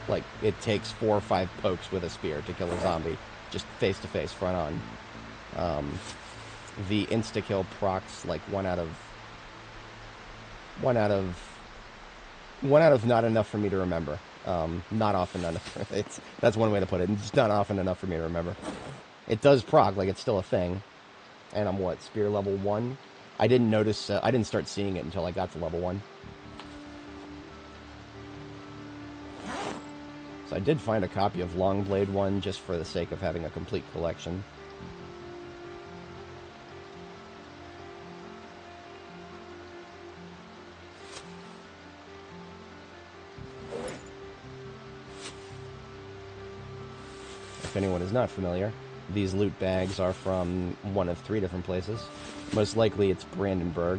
Like, it takes 4 or 5 pokes with a spear to kill a zombie, just face-to-face, front-on. The insta-kill procs like one out of not enough for me to remember. Not often enough. That's one way to put it. It's not often enough for me to remember. It does proc, like it's still a thing. And I'm what, spear level 1? I didn't notice, I didn't start seeing it until I got to level 1. So I did find a copy of Longblade 1 just for the sake of having a complete collection. If anyone is not familiar, these loot bags are from one of 3 different places. Most likely it's Brandenburg.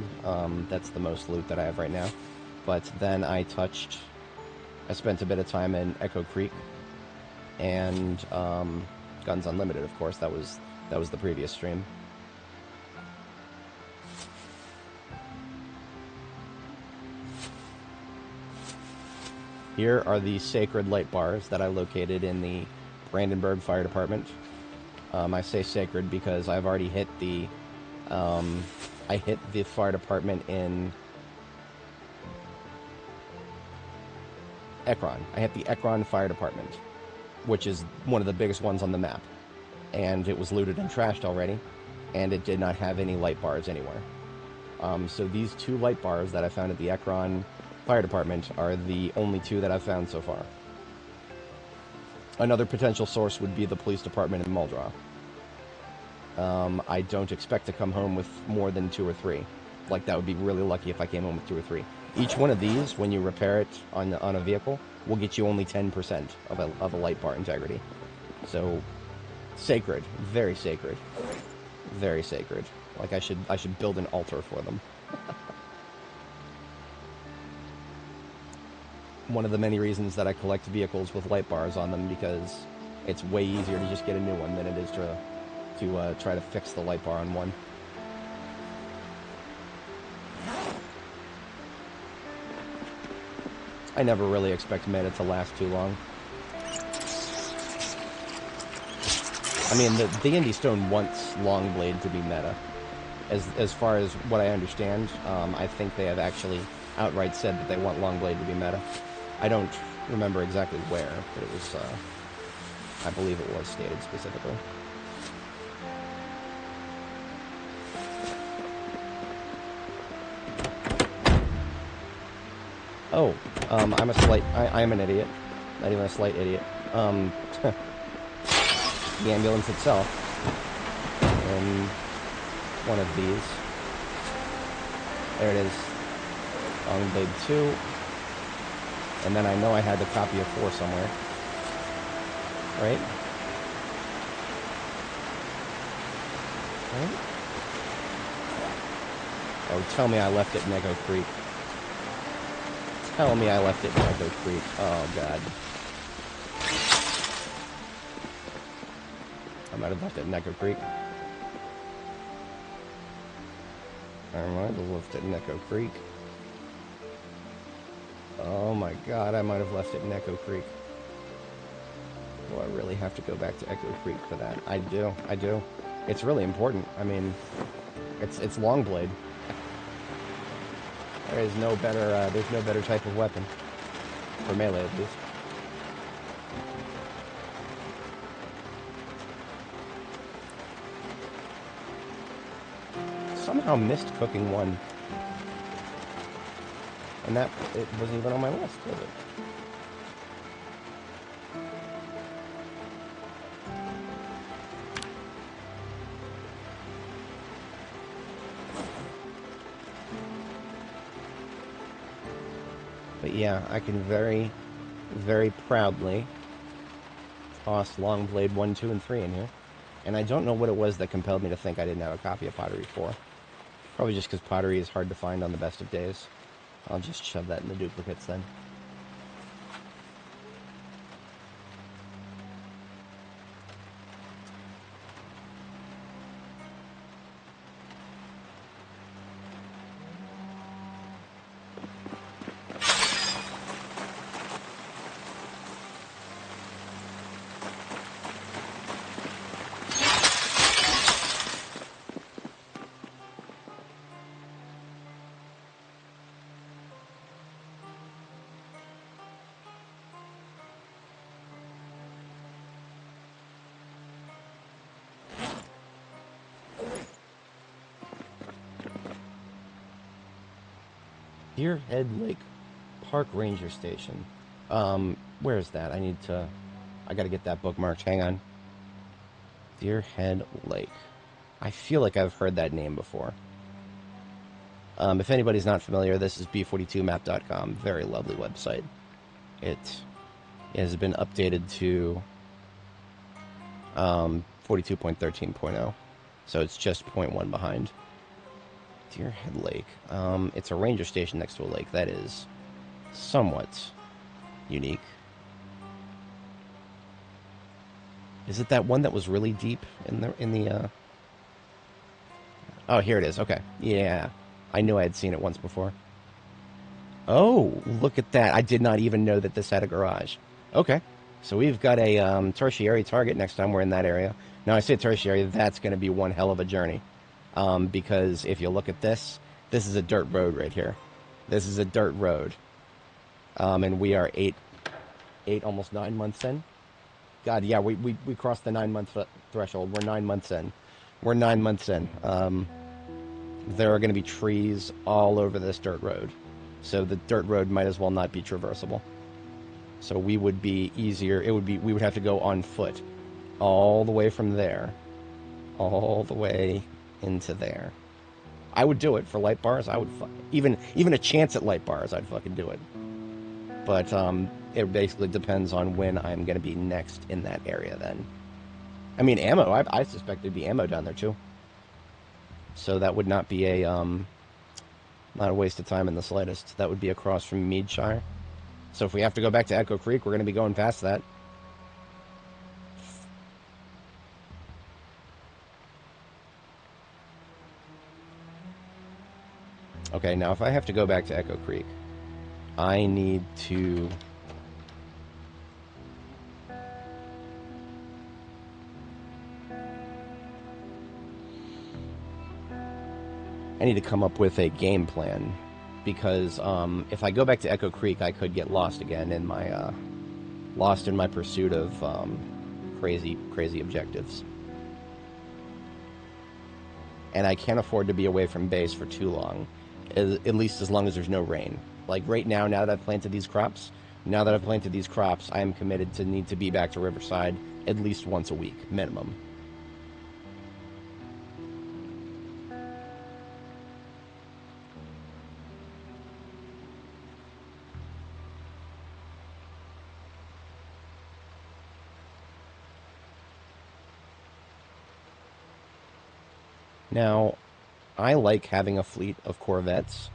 That's the most loot that I have right now. But then I spent a bit of time in Echo Creek and Guns Unlimited, of course. That was the previous stream. Here are the sacred light bars that I located in the Brandenburg Fire Department. I say sacred because I've already hit the I hit the fire department in Ekron. I hit the Ekron Fire Department, which is one of the biggest ones on the map. And it was looted and trashed already, and it did not have any light bars anywhere. So these 2 light bars that I found at the Ekron Fire Department are the only 2 that I've found so far. Another potential source would be the police department in Muldraugh. I don't expect to come home with more than 2 or 3. Like, that would be really lucky if I came home with 2 or 3. Each one of these, when you repair it on a vehicle, will get you only 10% of a light bar integrity. So, sacred. Very sacred. Very sacred. Like, I should build an altar for them. One of the many reasons that I collect vehicles with light bars on them, because it's way easier to just get a new one than it is to try to fix the light bar on one. I never really expect meta to last too long. I mean, the Indie Stone wants Longblade to be meta. As far as what I understand, I think they have actually outright said that they want Longblade to be meta. I don't remember exactly where, but it was, I believe it was stated specifically. Oh, I'm an idiot. Not even a slight idiot. The ambulance itself. And one of these. There it is. Longblade 2. And then I know I had the copy of 4 somewhere. Right? Right? Oh, tell me I left it in Echo Creek. Tell me I left it in Echo Creek. Oh, God. I might have left it in Echo Creek. I might have left it in Echo Creek. Oh my God, I might have left it in Echo Creek. Well, I really have to go back to Echo Creek for that. I do. It's really important. I mean, it's Longblade. There's no better type of weapon. For melee, at least. Somehow missed cooking 1. And that, it wasn't even on my list, was it? But yeah, I can very, very proudly toss Longblade 1, 2, and 3 in here. And I don't know what it was that compelled me to think I didn't have a copy of Pottery 4. Probably just because Pottery is hard to find on the best of days. I'll just shove that in the duplicates then. Deerhead Lake Park Ranger Station. Where's that? I gotta get that bookmarked. Hang on. Deerhead Lake. I feel like I've heard that name before. If anybody's not familiar, this is b42map.com. Very lovely website. It has been updated to 42.13.0, so it's just 0.1 behind. Deerhead Lake. It's a ranger station next to a lake. That is somewhat unique. Is it that one that was really deep in the Oh, here it is. Okay. Yeah. I knew I had seen it once before. Oh, look at that. I did not even know that this had a garage. Okay. So we've got a tertiary target next time we're in that area. Now, I say tertiary, that's going to be one hell of a journey. Because if you look at this is a dirt road right here. This is a dirt road. And we are almost 9 months in. God, yeah, we crossed the 9-month threshold. We're 9 months in. We're 9 months in. There are going to be trees all over this dirt road. So the dirt road might as well not be traversable. So we would be easier. We would have to go on foot all the way from there, all the way into there. I would do it for light bars. I would even a chance at light bars. I'd fucking do it. But it basically depends on when I'm going to be next in that area. Then, I mean, ammo. I suspect there'd be ammo down there too. So that would not be not a waste of time in the slightest. That would be across from Meadshire. So if we have to go back to Echo Creek, we're going to be going past that. Okay, now if I have to go back to Echo Creek, I need to... I need to come up with a game plan, because if I go back to Echo Creek, I could get lost again in my pursuit of crazy objectives. And I can't afford to be away from base for too long, at least as long as there's no rain. Like right now, now that I've planted these crops, I am committed to need to be back to Riverside at least once a week, minimum. Now, I like having a fleet of Corvettes,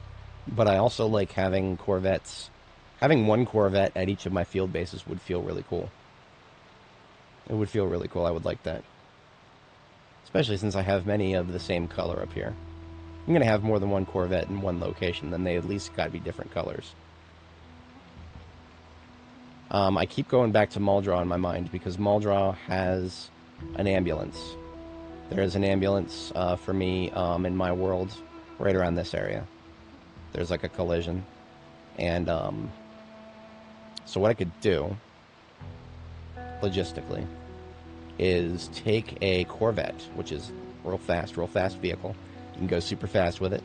but I also like having Corvettes. Having one Corvette at each of my field bases would feel really cool. It would feel really cool. I would like that. Especially since I have many of the same color up here. I'm going to have more than one Corvette in one location, then they at least got to be different colors. I keep going back to Muldraw in my mind, because Muldraw has an ambulance. There is an ambulance for me in my world right around this area. There's like a collision. And so what I could do, logistically, is take a Corvette, which is real fast vehicle. You can go super fast with it.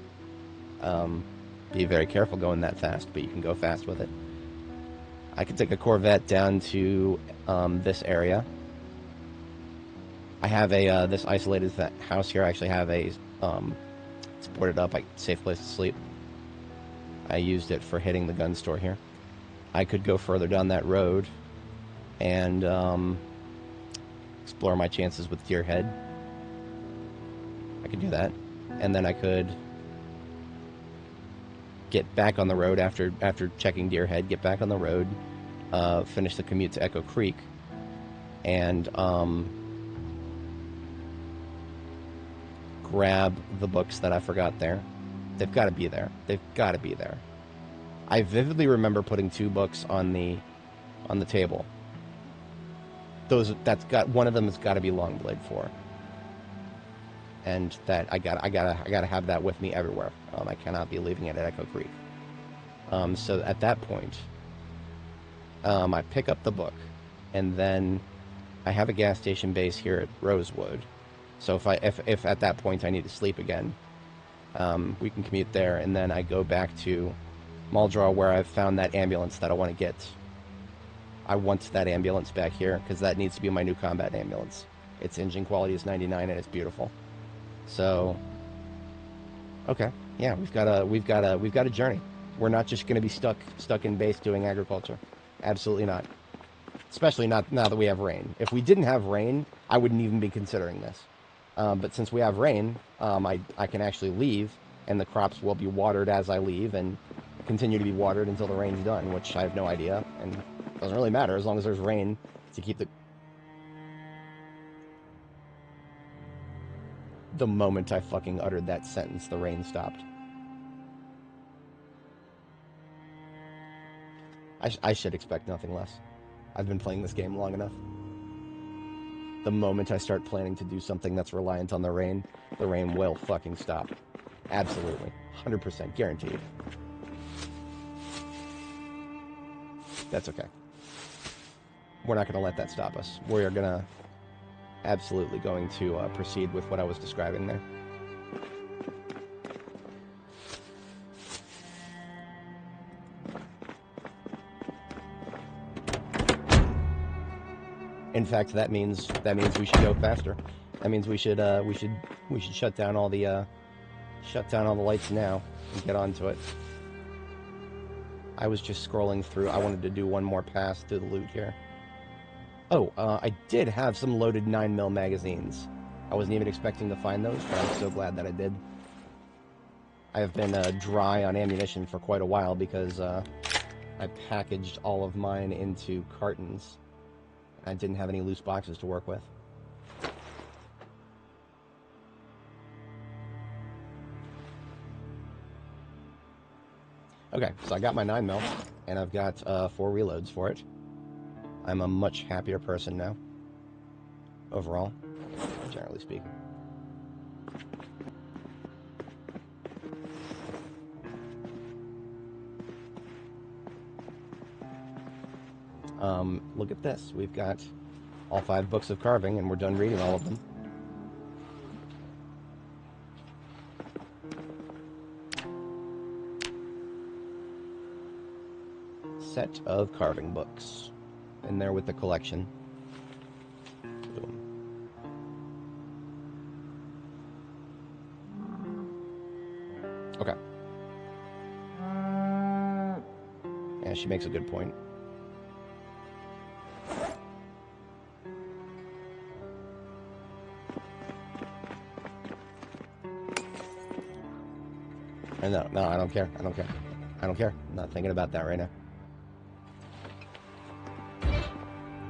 Be very careful going that fast, but you can go fast with it. I could take a Corvette down to this area. I have a this isolated house here. I actually have a it's boarded up, safe place to sleep. I used it for hitting the gun store here. I could go further down that road and explore my chances with Deerhead. I could do that, and then I could get back on the road after checking Deerhead. Get back on the road, finish the commute to Echo Creek, and grab the books that I forgot there. They've got to be there. They've got to be there. I vividly remember putting 2 books on the table. One of them has got to be Longplay 4. And that I gotta have that with me everywhere. I cannot be leaving it at Echo Creek. So at that point, I pick up the book, and then I have a gas station base here at Rosewood. So if at that point I need to sleep again, we can commute there, and then I go back to Muldrow where I've found that ambulance that I want to get. I want that ambulance back here, because that needs to be my new combat ambulance. Its engine quality is 99 and it's beautiful. So, okay, yeah, we've got a journey. We're not just going to be stuck in base doing agriculture. Absolutely not. Especially not now that we have rain. If we didn't have rain, I wouldn't even be considering this. But since we have rain, I can actually leave, and the crops will be watered as I leave, and continue to be watered until the rain's done, which I have no idea, and it doesn't really matter as long as there's rain to keep the... The moment I fucking uttered that sentence, the rain stopped. I should expect nothing less. I've been playing this game long enough. The moment I start planning to do something that's reliant on the rain will fucking stop. Absolutely. 100% guaranteed. That's okay. We're not going to let that stop us. We're going to... absolutely going to proceed with what I was describing there. In fact, that means we should go faster. That means we should shut down all the lights now and get onto it. I was just scrolling through. I wanted to do one more pass through the loot here. Oh, I did have some loaded 9mm magazines. I wasn't even expecting to find those, but I'm so glad that I did. I have been dry on ammunition for quite a while because I packaged all of mine into cartons. I didn't have any loose boxes to work with. Okay, so I got my 9mm, and I've got 4 reloads for it. I'm a much happier person now, overall, generally speaking. Look at this. We've got all 5 books of carving, and we're done reading all of them. Set of carving books. In there with the collection. Boom. Okay. Yeah, she makes a good point. No, I don't care. I don't care. I don't care. I'm not thinking about that right now.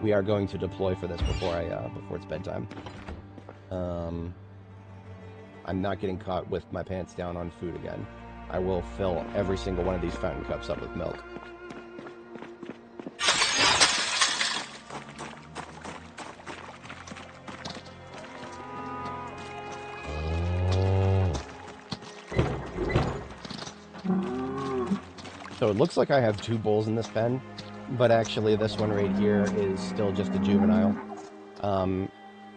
We are going to deploy for this before it's bedtime. I'm not getting caught with my pants down on food again. I will fill every single one of these fountain cups up with milk. So it looks like I have 2 bulls in this pen. But actually, this one right here is still just a juvenile.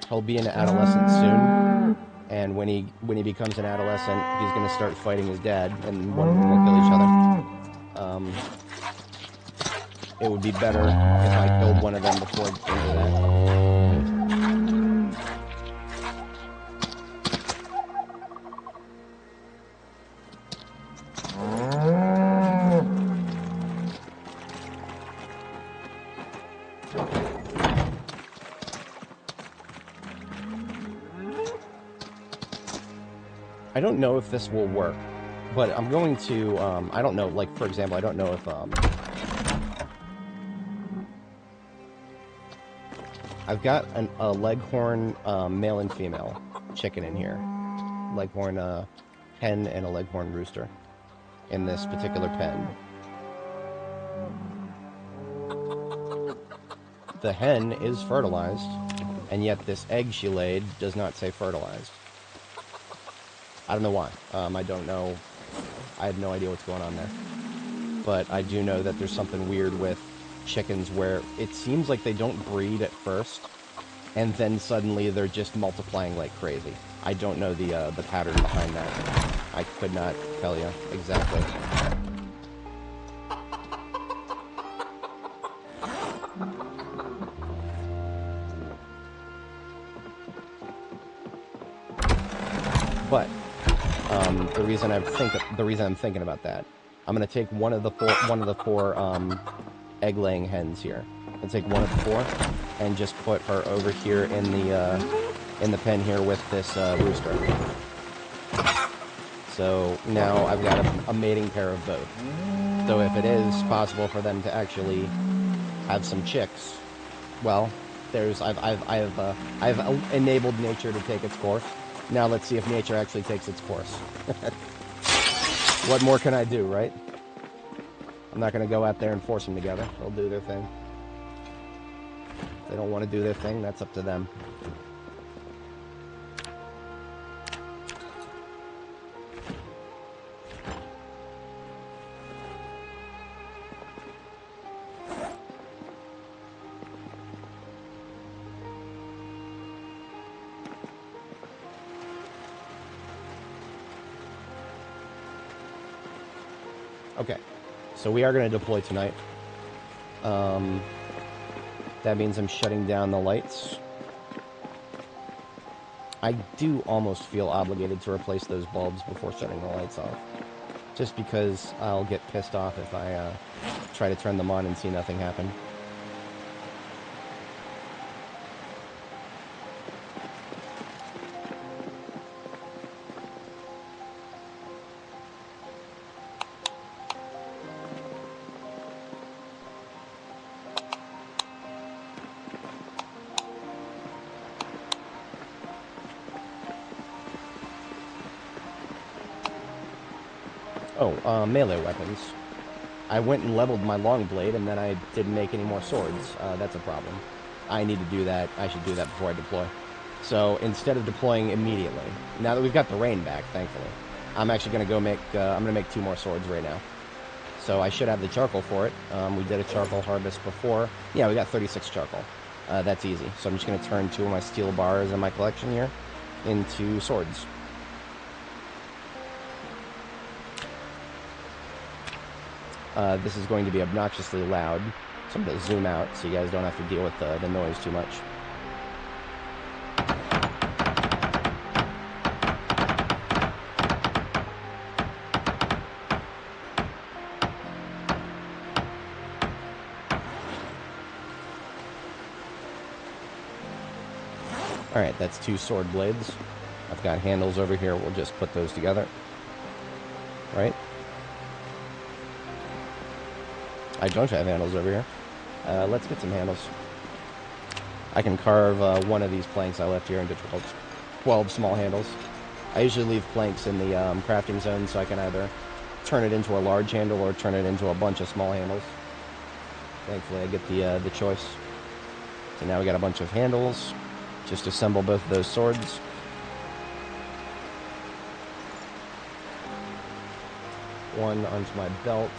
He'll be an adolescent soon, and when he becomes an adolescent, he's going to start fighting his dad, and one of them will kill each other. It would be better if I killed one of them before it came to that. I don't know if this will work, but I'm going to, I don't know, like, for example, I don't know if, I've got a leghorn, male and female chicken in here. Leghorn, hen and a leghorn rooster in this particular pen. The hen is fertilized, and yet this egg she laid does not say fertilized. I don't know why. I don't know. I have no idea what's going on there. But I do know that there's something weird with chickens where it seems like they don't breed at first, and then suddenly they're just multiplying like crazy. I don't know the pattern behind that. I could not tell you exactly. But the reason I'm thinking about that, I'm gonna take one of the four egg-laying hens here. I'll take one of the four and just put her over here in the pen here with this rooster. So now I've got a mating pair of both. So if it is possible for them to actually have some chicks, well, I've enabled nature to take its course. Now let's see if nature actually takes its course. What more can I do, right? I'm not going to go out there and force them together. They'll do their thing. If they don't want to do their thing, that's up to them. Okay, so we are going to deploy tonight. That means I'm shutting down the lights. I do almost feel obligated to replace those bulbs before shutting the lights off. Just because I'll get pissed off if I try to turn them on and see nothing happen. Oh, melee weapons. I went and leveled my long blade, and then I didn't make any more swords. That's a problem. I need to do that. I should do that before I deploy. So, instead of deploying immediately, now that we've got the rain back, thankfully, I'm actually going to go make, I'm going to make 2 more swords right now. So, I should have the charcoal for it. We did a charcoal harvest before. Yeah, we got 36 charcoal. That's easy. So, I'm just going to turn 2 of my steel bars in my collection here into swords. This is going to be obnoxiously loud, so I'm going to zoom out so you guys don't have to deal with the noise too much. Alright, that's 2 sword blades. I've got handles over here, we'll just put those together. Right? I don't have handles over here. Let's get some handles. I can carve one of these planks I left here into 12 small handles. I usually leave planks in the crafting zone so I can either turn it into a large handle or turn it into a bunch of small handles. Thankfully I get the choice. So now we got a bunch of handles. Just assemble both of those swords. One onto my belt.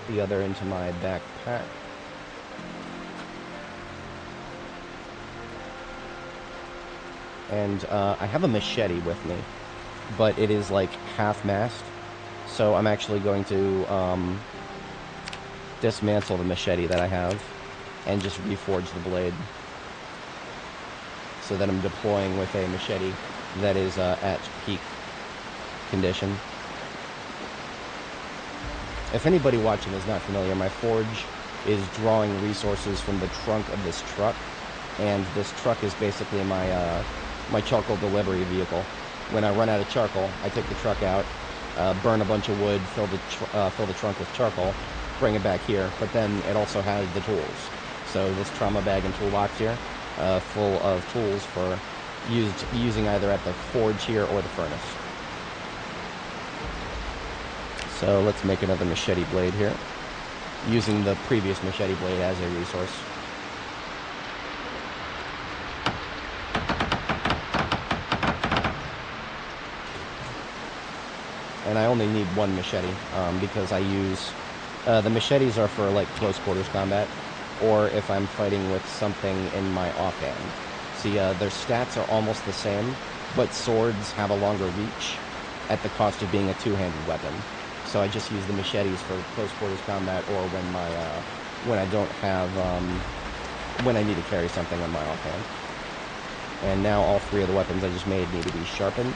The other into my backpack. And I have a machete with me, but it is like half-mast, so I'm actually going to dismantle the machete that I have and just reforge the blade so that I'm deploying with a machete that is at peak condition. If anybody watching is not familiar, my forge is drawing resources from the trunk of this truck, and this truck is basically my my charcoal delivery vehicle. When I run out of charcoal, I take the truck out, burn a bunch of wood, fill the trunk with charcoal, bring it back here, but then it also has the tools. So this trauma bag and toolbox here, full of tools for using either at the forge here or the furnace. So let's make another machete blade here, using the previous machete blade as a resource. And I only need 1 machete, because I use, the machetes are for like close quarters combat, or if I'm fighting with something in my offhand. See, their stats are almost the same, but swords have a longer reach at the cost of being a 2-handed weapon. So I just use the machetes for close quarters combat, or when I don't have, when I need to carry something on my offhand. And now all 3 of the weapons I just made need to be sharpened.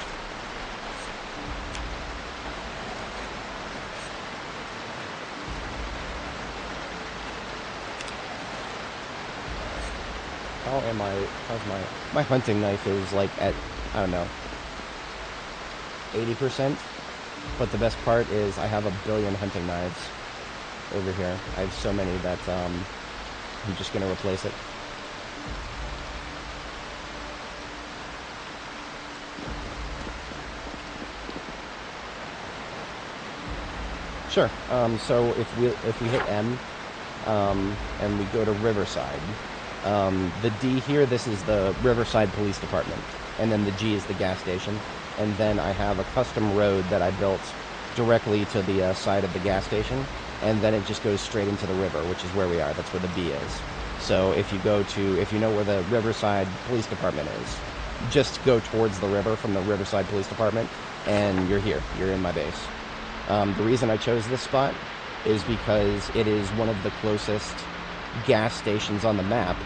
How am I? How's my hunting knife is like at, I don't know, 80%. But the best part is I have a billion hunting knives over here. I have so many that I'm just gonna replace it. Sure. So if we hit M, and we go to Riverside, the D here, this is the Riverside Police Department, and then the G is the gas station, and then I have a custom road that I built directly to the side of the gas station, and then it just goes straight into the river, which is where we are. That's where the B is. So if you know where the Riverside Police Department is, just go towards the river from the Riverside Police Department, and you're here. You're in my base. The reason I chose this spot is because it is one of the closest gas stations on the map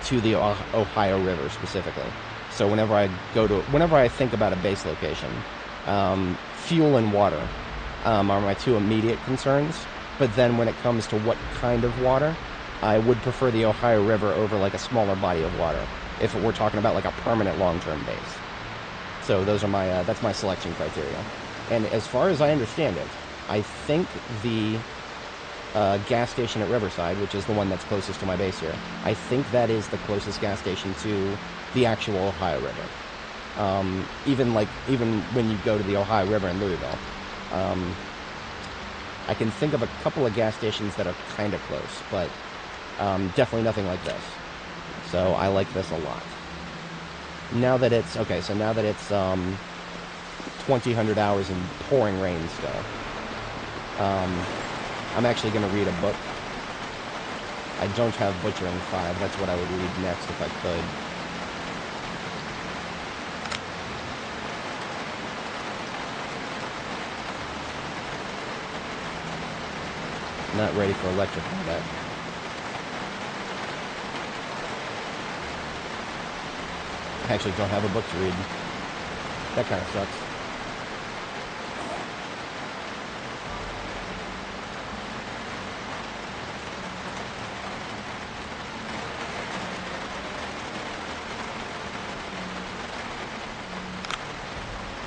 to the Ohio River specifically. So whenever I think about a base location, fuel and water are my two immediate concerns. But then when it comes to what kind of water, I would prefer the Ohio River over like a smaller body of water if we're talking about like a permanent long-term base. So those are that's my selection criteria. And as far as I understand it, I think the gas station at Riverside, which is the one that's closest to my base here, I think that is the closest gas station to the actual Ohio River. Even when you go to the Ohio River in Louisville, I can think of a couple of gas stations that are kind of close, but definitely nothing like this. So I like this a lot. Now that it's 2,000 hours in pouring rain still, I'm actually going to read a book. I don't have Butchering 5. That's what I would read next if I could. Not ready for electrical yet. I actually don't have a book to read. That kind of sucks.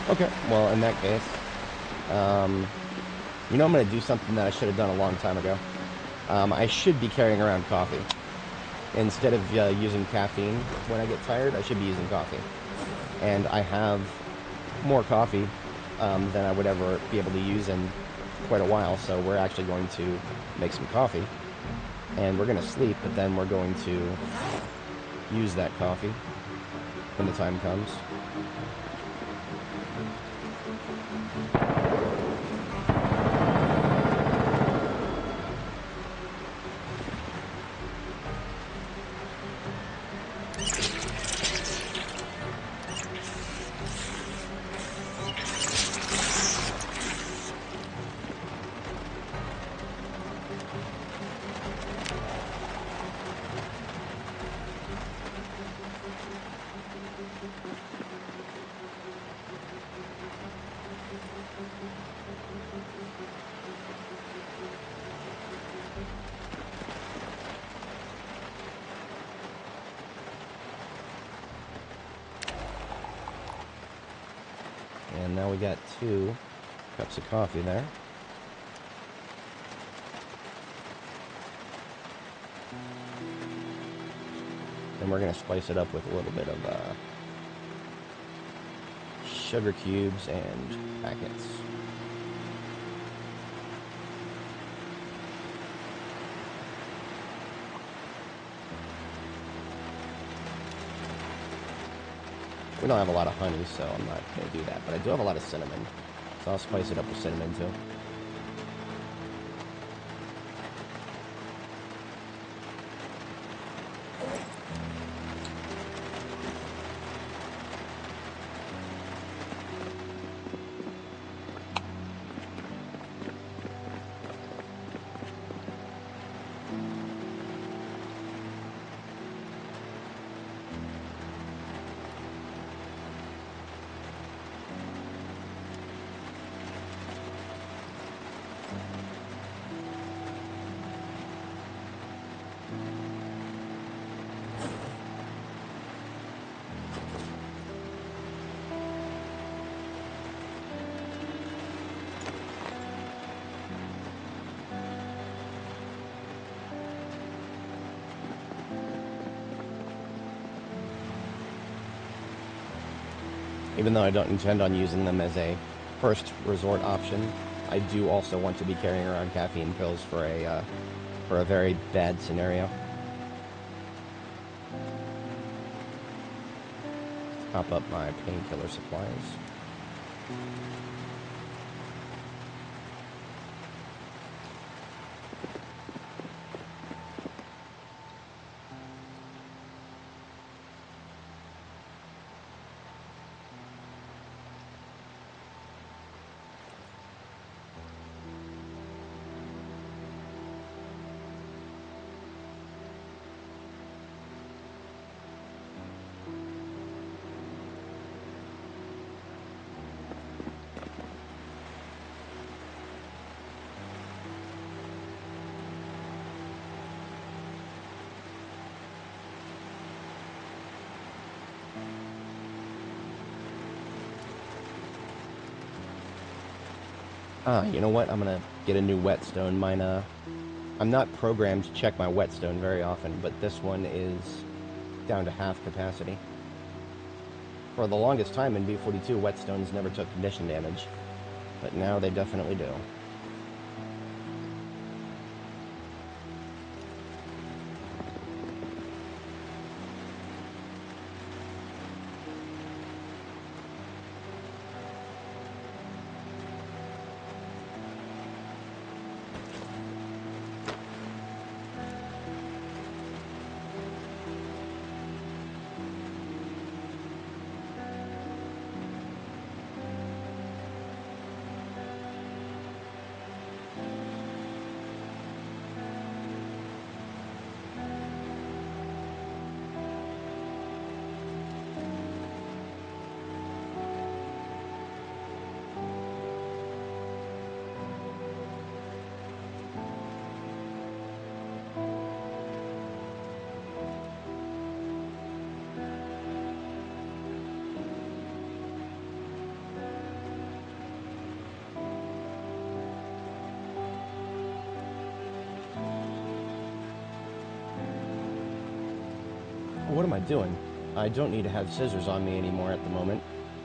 Okay, well, in that case, I'm going to do something that I should have done a long time ago. I should be carrying around coffee. Instead of using caffeine when I get tired, I should be using coffee. And I have more coffee than I would ever be able to use in quite a while, so we're actually going to make some coffee. And we're going to sleep, but then we're going to use that coffee when the time comes. And now we got 2 cups of coffee there. And we're going to spice it up with a little bit of sugar cubes and packets. We don't have a lot of honey, so I'm not going to do that. But I do have a lot of cinnamon, so I'll spice it up with cinnamon too. Even though I don't intend on using them as a first resort option, I do also want to be carrying around caffeine pills for a very bad scenario. Top up my painkiller supplies. You know what? I'm gonna get a new whetstone. Mine, I'm not programmed to check my whetstone very often, but this one is down to half capacity. For the longest time in B42, whetstones never took condition damage, but now they definitely do. What am I doing? I don't need to have scissors on me anymore at the moment.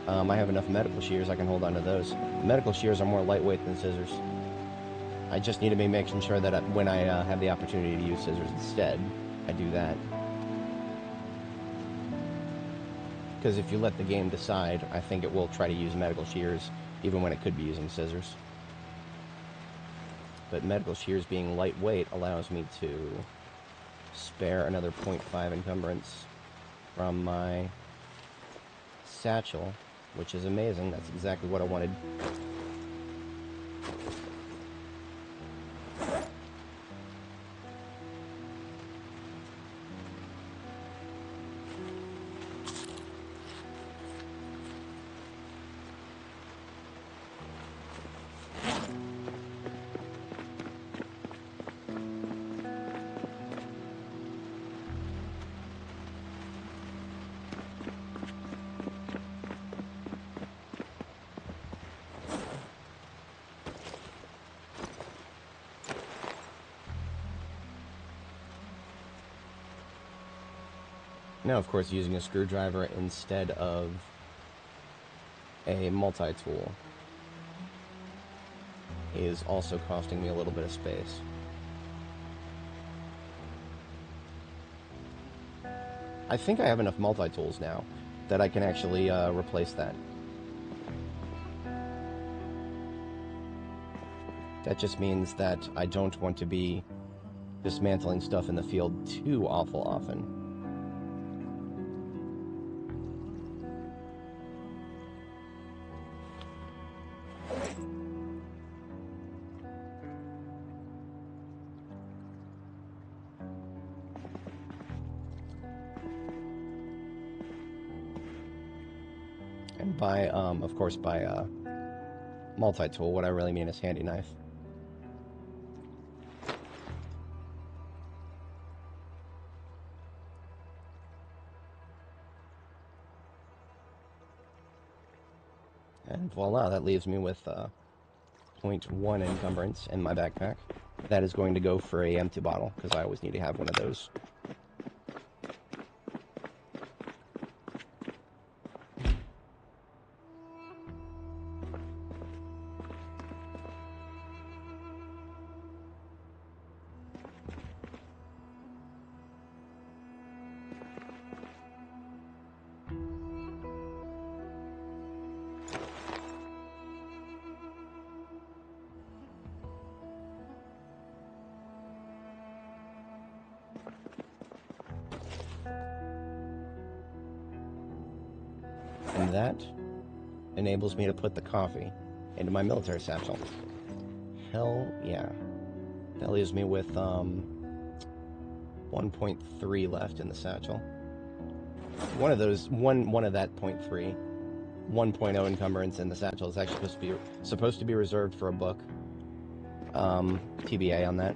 I have enough medical shears, I can hold on to those. Medical shears are more lightweight than scissors. I just need to be making sure that when I have the opportunity to use scissors instead, I do that. Because if you let the game decide, I think it will try to use medical shears, even when it could be using scissors. But medical shears being lightweight allows me to spare another 0.5 encumbrance from my satchel, which is amazing. That's exactly what I wanted. Now, of course, using a screwdriver instead of a multi-tool is also costing me a little bit of space. I think I have enough multi-tools now that I can actually replace that. That just means that I don't want to be dismantling stuff in the field too awful often. And by, of course, by multi-tool, what I really mean is handy knife. And voila, that leaves me with 0.1 encumbrance in my backpack. That is going to go for a empty bottle, because I always need to have one of those. that enables me to put the coffee into my military satchel. Hell yeah. That leaves me with 1.3 left in the satchel. One of those, one of that 0.3, 1.0 encumbrance in the satchel is actually supposed to be reserved for a book. TBA on that.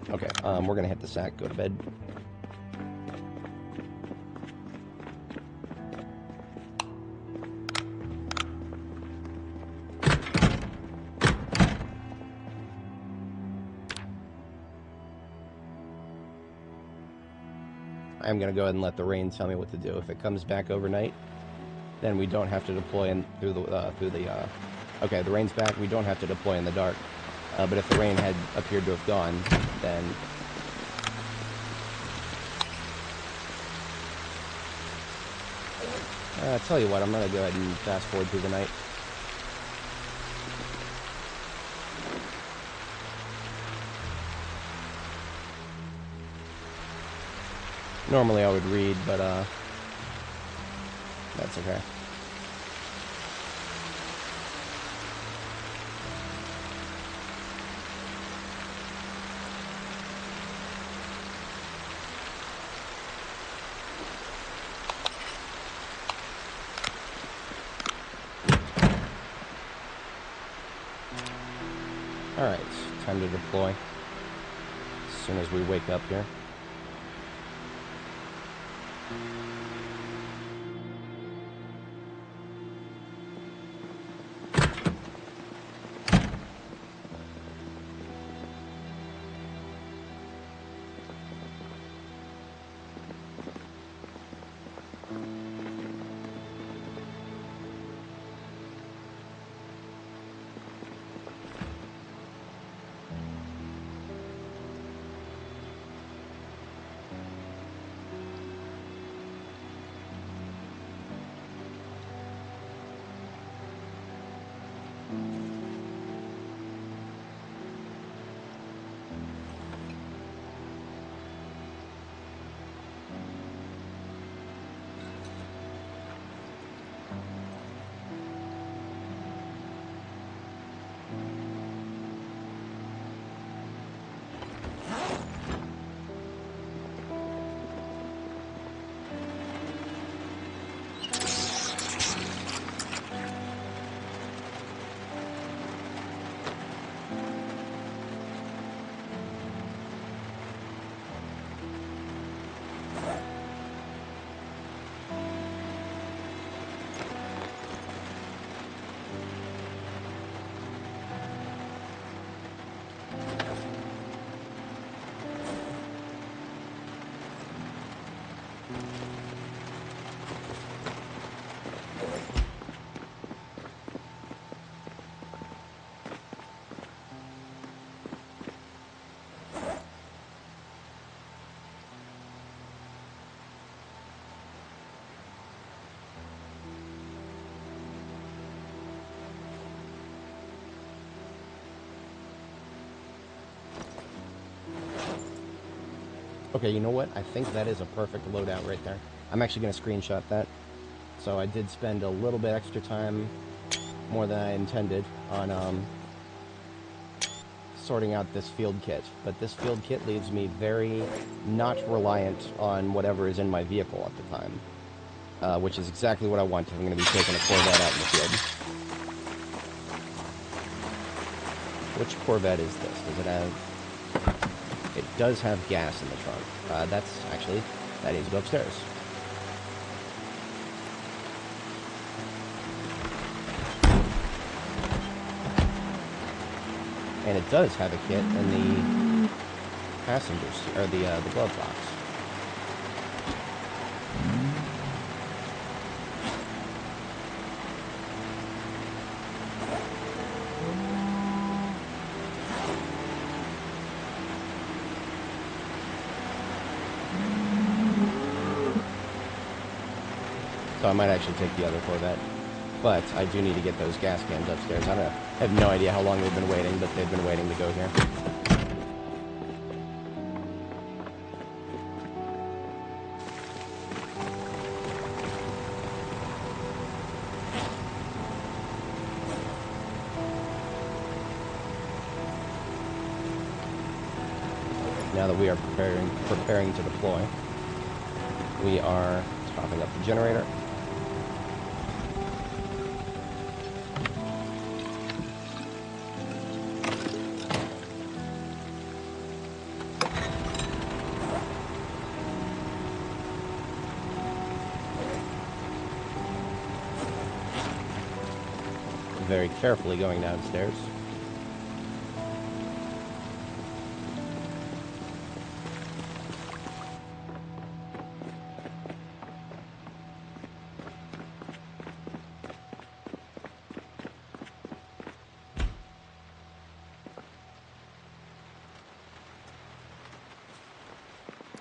Okay, we're gonna hit the sack, go to bed. I'm gonna go ahead and let the rain tell me what to do. If it comes back overnight, then we don't have to deploy in through the okay, the rain's back, we don't have to deploy in the dark. But if the rain had appeared to have gone, then I'll tell you what, I'm gonna go ahead and fast forward through the night. Normally I would read, but that's okay. Alright, time to deploy. As soon as we wake up here. Okay, you know what? I think that is a perfect loadout right there. I'm actually going to screenshot that. So I did spend a little bit extra time, more than I intended, on sorting out this field kit. But this field kit leaves me very not reliant on whatever is in my vehicle at the time. Which is exactly what I want. I'm going to be taking a Corvette out in the field. Which Corvette is this? Does it have... It does have gas in the trunk. That's actually... That needs to go upstairs. And it does have a kit in the passenger seat, or the glove box. So I might actually take the other Corvette. But I do need to get those gas cans upstairs. I have no idea how long they've been waiting, but they've been waiting to go here. Now that we are preparing to deploy, we are topping up the generator. Very carefully going downstairs.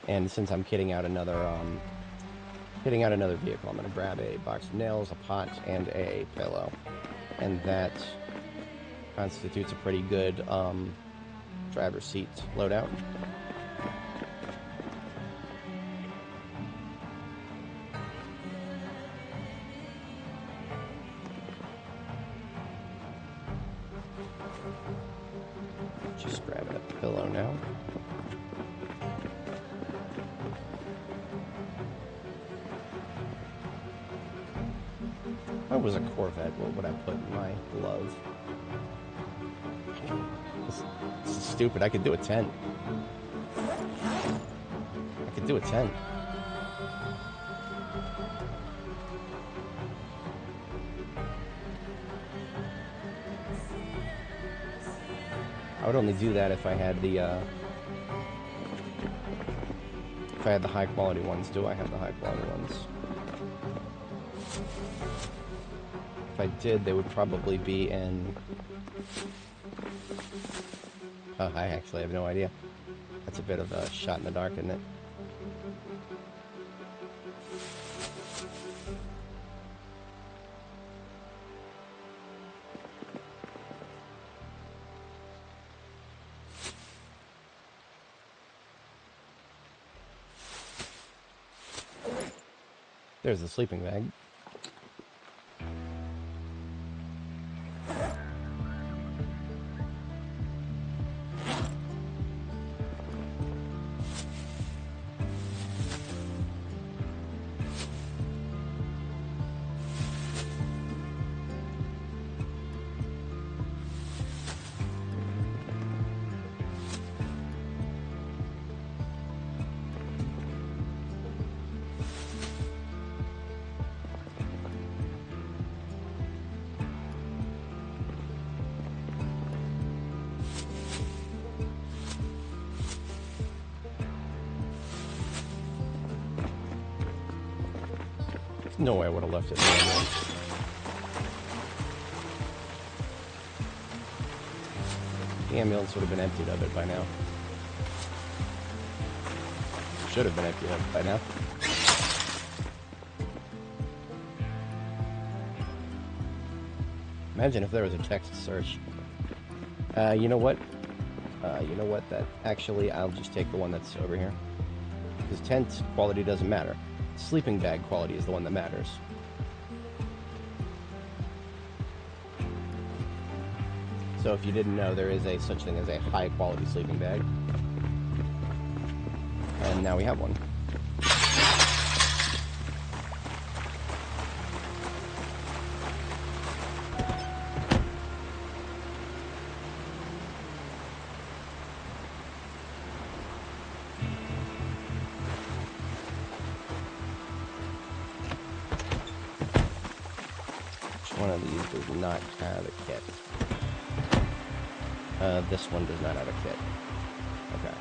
And since I'm kitting out another vehicle, I'm going to grab a box of nails, a pot, and a pillow. And that constitutes a pretty good driver's seat loadout. Just grabbing a pillow now. If I was a Corvette, what would I put in my glove? This is stupid. I could do a tent. I could do a tent. I would only do that if I had the high quality ones. Do I have the high quality ones? If I did, they would probably be in... Oh, I actually have no idea. That's a bit of a shot in the dark, isn't it? There's the sleeping bag. No way I would have left it in the ambulance. The ambulance would have been emptied of it by now. Should have been emptied of it by now. Imagine if there was a text search. You know what? That actually, I'll just take the one that's over here. Because tent quality doesn't matter. Sleeping bag quality is the one that matters. So if you didn't know, there is a such thing as a high quality sleeping bag. And now we have one. One of these does not have a kit. This one does not have a kit. Okay.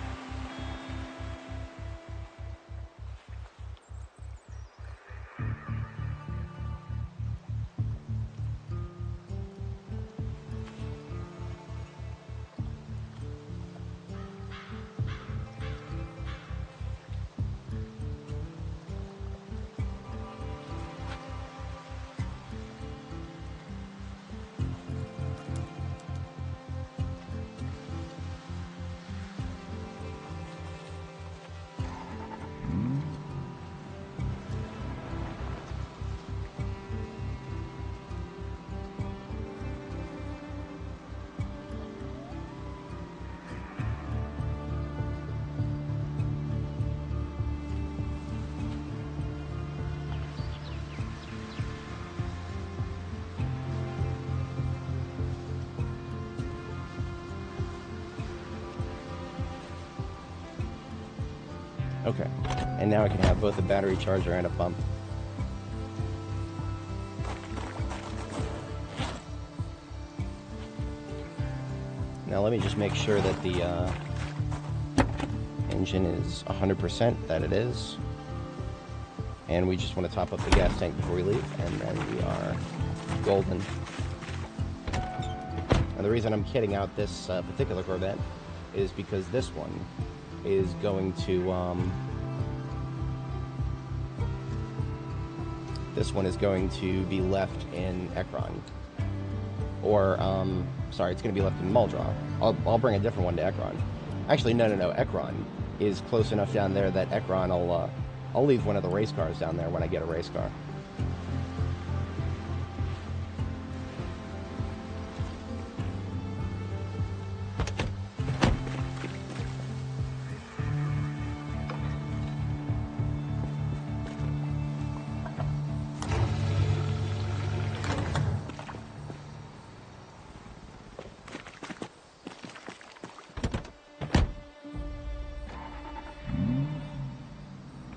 Okay, and now I can have both a battery charger and a pump. Now let me just make sure that the engine is 100%, that it is. And we just want to top up the gas tank before we leave, and then we are golden. And the reason I'm kitting out this particular Corvette is because this one is going to be left in Ekron, or sorry, it's going to be left in Muldraugh. I'll bring a different one to Ekron. Actually, no. Ekron is close enough down there that Ekron I'll leave one of the race cars down there when I get a race car.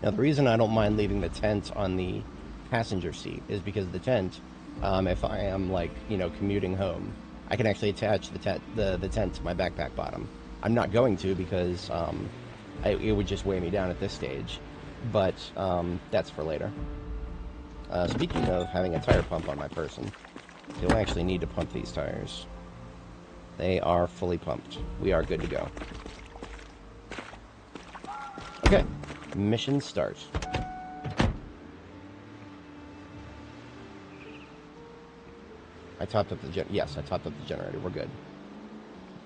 Now, the reason I don't mind leaving the tent on the passenger seat is because the tent, if I am, like, you know, commuting home, I can actually attach the tent to my backpack bottom. I'm not going to because it would just weigh me down at this stage, but that's for later. Speaking of having a tire pump on my person, you'll actually need to pump these tires. They are fully pumped. We are good to go. Okay. Mission start. I topped up the yes, I topped up the generator. We're good.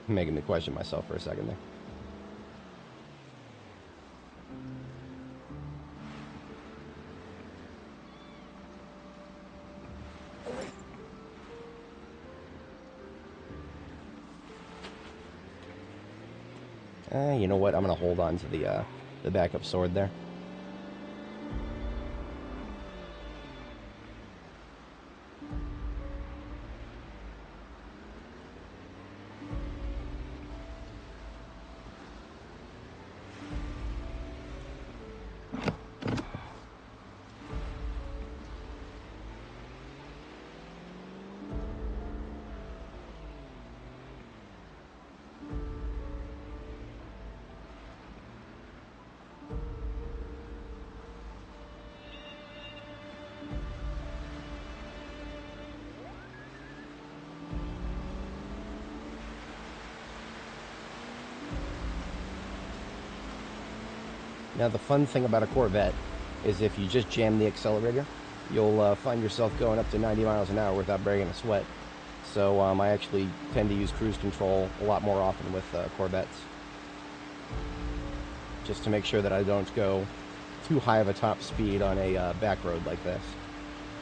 Making me question myself for a second there. You know what? I'm gonna hold on to the backup sword there. Now, the fun thing about a Corvette is if you just jam the accelerator, you'll find yourself going up to 90 miles an hour without breaking a sweat. So I actually tend to use cruise control a lot more often with Corvettes, just to make sure that I don't go too high of a top speed on a back road like this.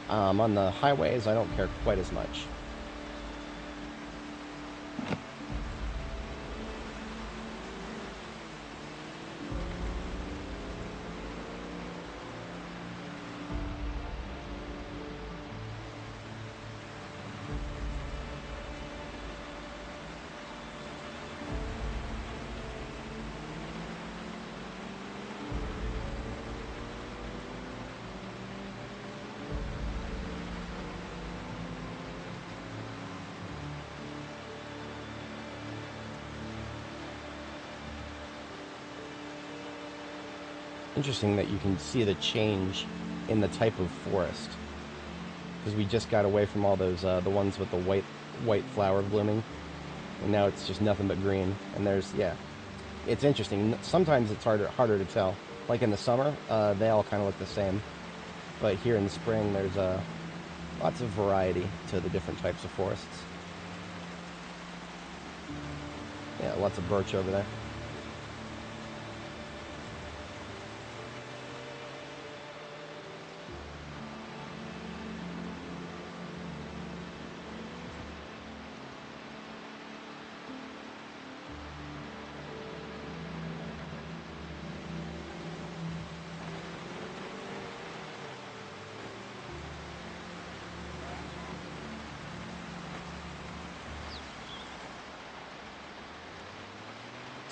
On the highways, I don't care quite as much. Interesting that you can see the change in the type of forest, because we just got away from all those the ones with the white flower blooming, and now it's just nothing but green. And there's, yeah, it's interesting. Sometimes it's harder to tell. Like in the summer, they all kind of look the same, but here in the spring, there's lots of variety to the different types of forests. Yeah, lots of birch over there.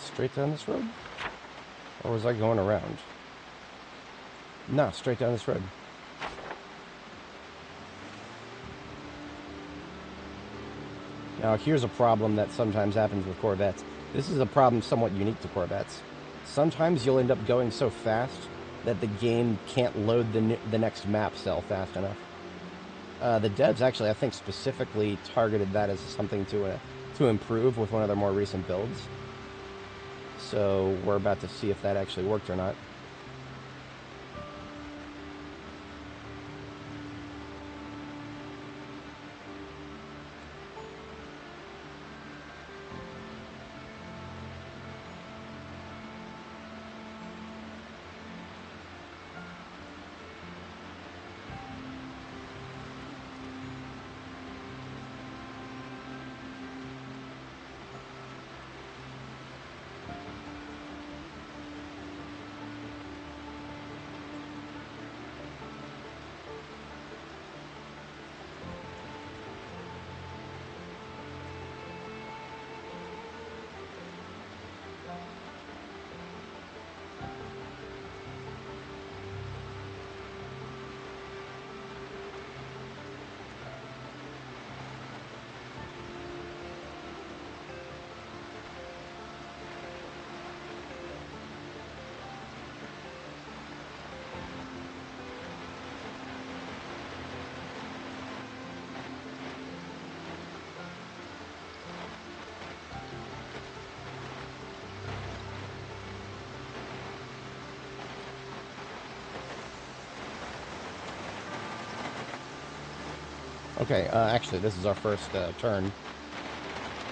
Straight down this road? Or was I going around? No, straight down this road. Now, here's a problem that sometimes happens with Corvettes. This is a problem somewhat unique to Corvettes. Sometimes you'll end up going so fast that the game can't load the next map cell fast enough. The devs actually, I think, specifically targeted that as something to improve with one of their more recent builds. So we're about to see if that actually worked or not. Okay, actually, this is our first turn.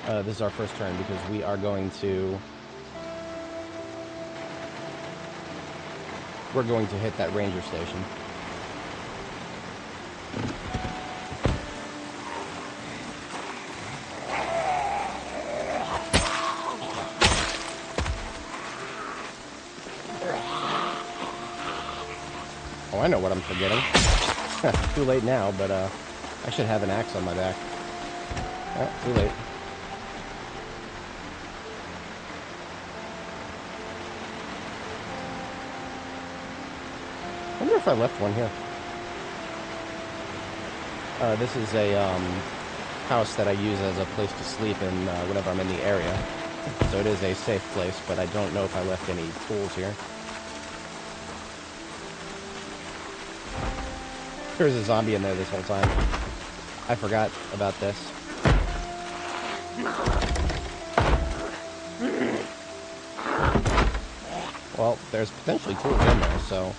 This is our first turn because we are going to... We're going to hit that ranger station. Oh, I know what I'm forgetting. Too late now, but I should have an axe on my back. Oh, too late. I wonder if I left one here. This is a house that I use as a place to sleep in whenever I'm in the area. So it is a safe place, but I don't know if I left any tools here. There's a zombie in there this whole time. I forgot about this. Well, there's potentially tools in there, so...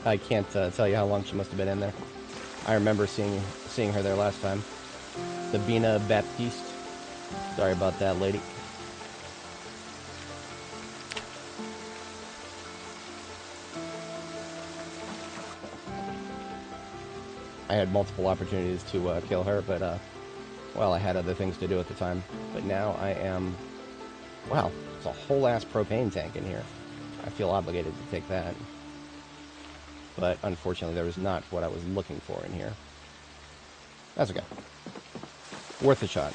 I can't tell you how long she must have been in there. I remember seeing her there last time. Sabina Baptiste. Sorry about that, lady. I had multiple opportunities to kill her, but, well, I had other things to do at the time. But now I am... Wow, it's a whole-ass propane tank in here. I feel obligated to take that. But unfortunately, there was not what I was looking for in here. That's okay. Worth a shot.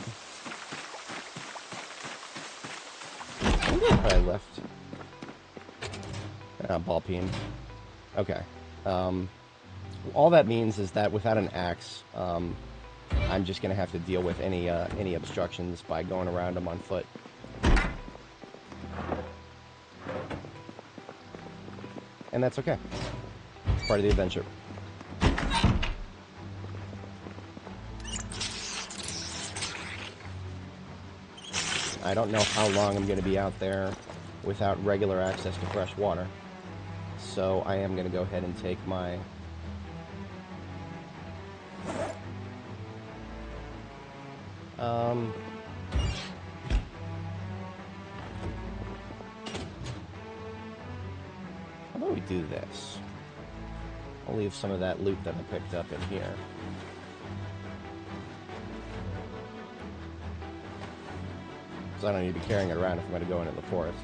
I left. Ball peen. Okay. All that means is that without an axe, I'm just going to have to deal with any obstructions by going around them on foot. And that's okay. Part of the adventure. I don't know how long I'm going to be out there without regular access to fresh water. So I am going to go ahead and take my... How about we do this? I'll leave some of that loot that I picked up in here. Because I don't need to be carrying it around if I'm going to go into the forest.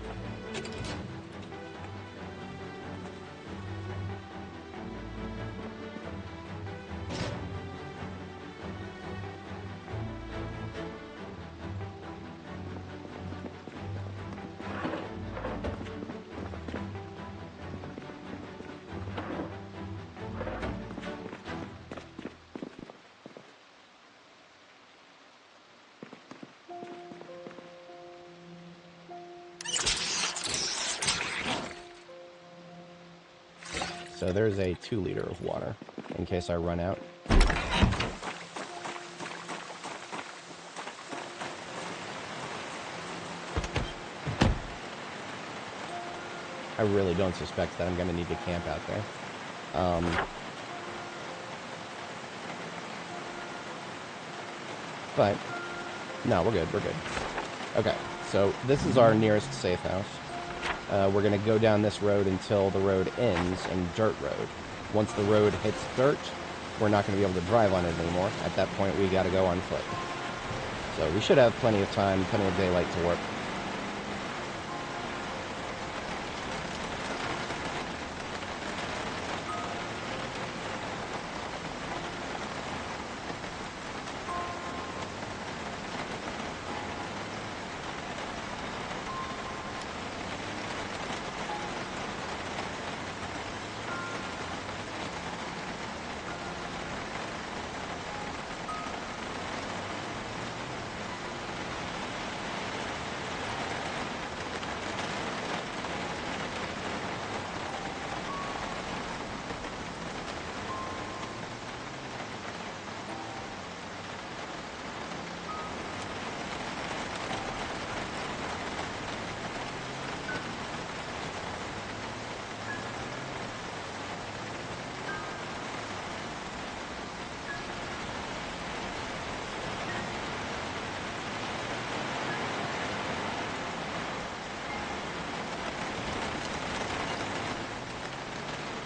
So there's a 2 liter of water, in case I run out. I really don't suspect that I'm going to need to camp out there. But, no, we're good, we're good. Okay, so this is our nearest safe house. We're going to go down this road until the road ends in dirt road. Once the road hits dirt, we're not going to be able to drive on it anymore. At that point, we got to go on foot. So we should have plenty of time, plenty of daylight to work.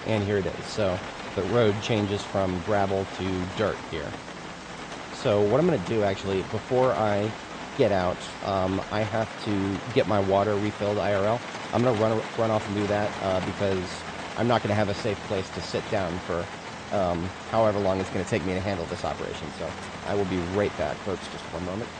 And here it is. So the road changes from gravel to dirt here. So what I'm going to do, actually, before I get out, I have to get my water refilled IRL. I'm going to run off and do that because I'm not going to have a safe place to sit down for however long it's going to take me to handle this operation. So I will be right back, folks. Just one moment.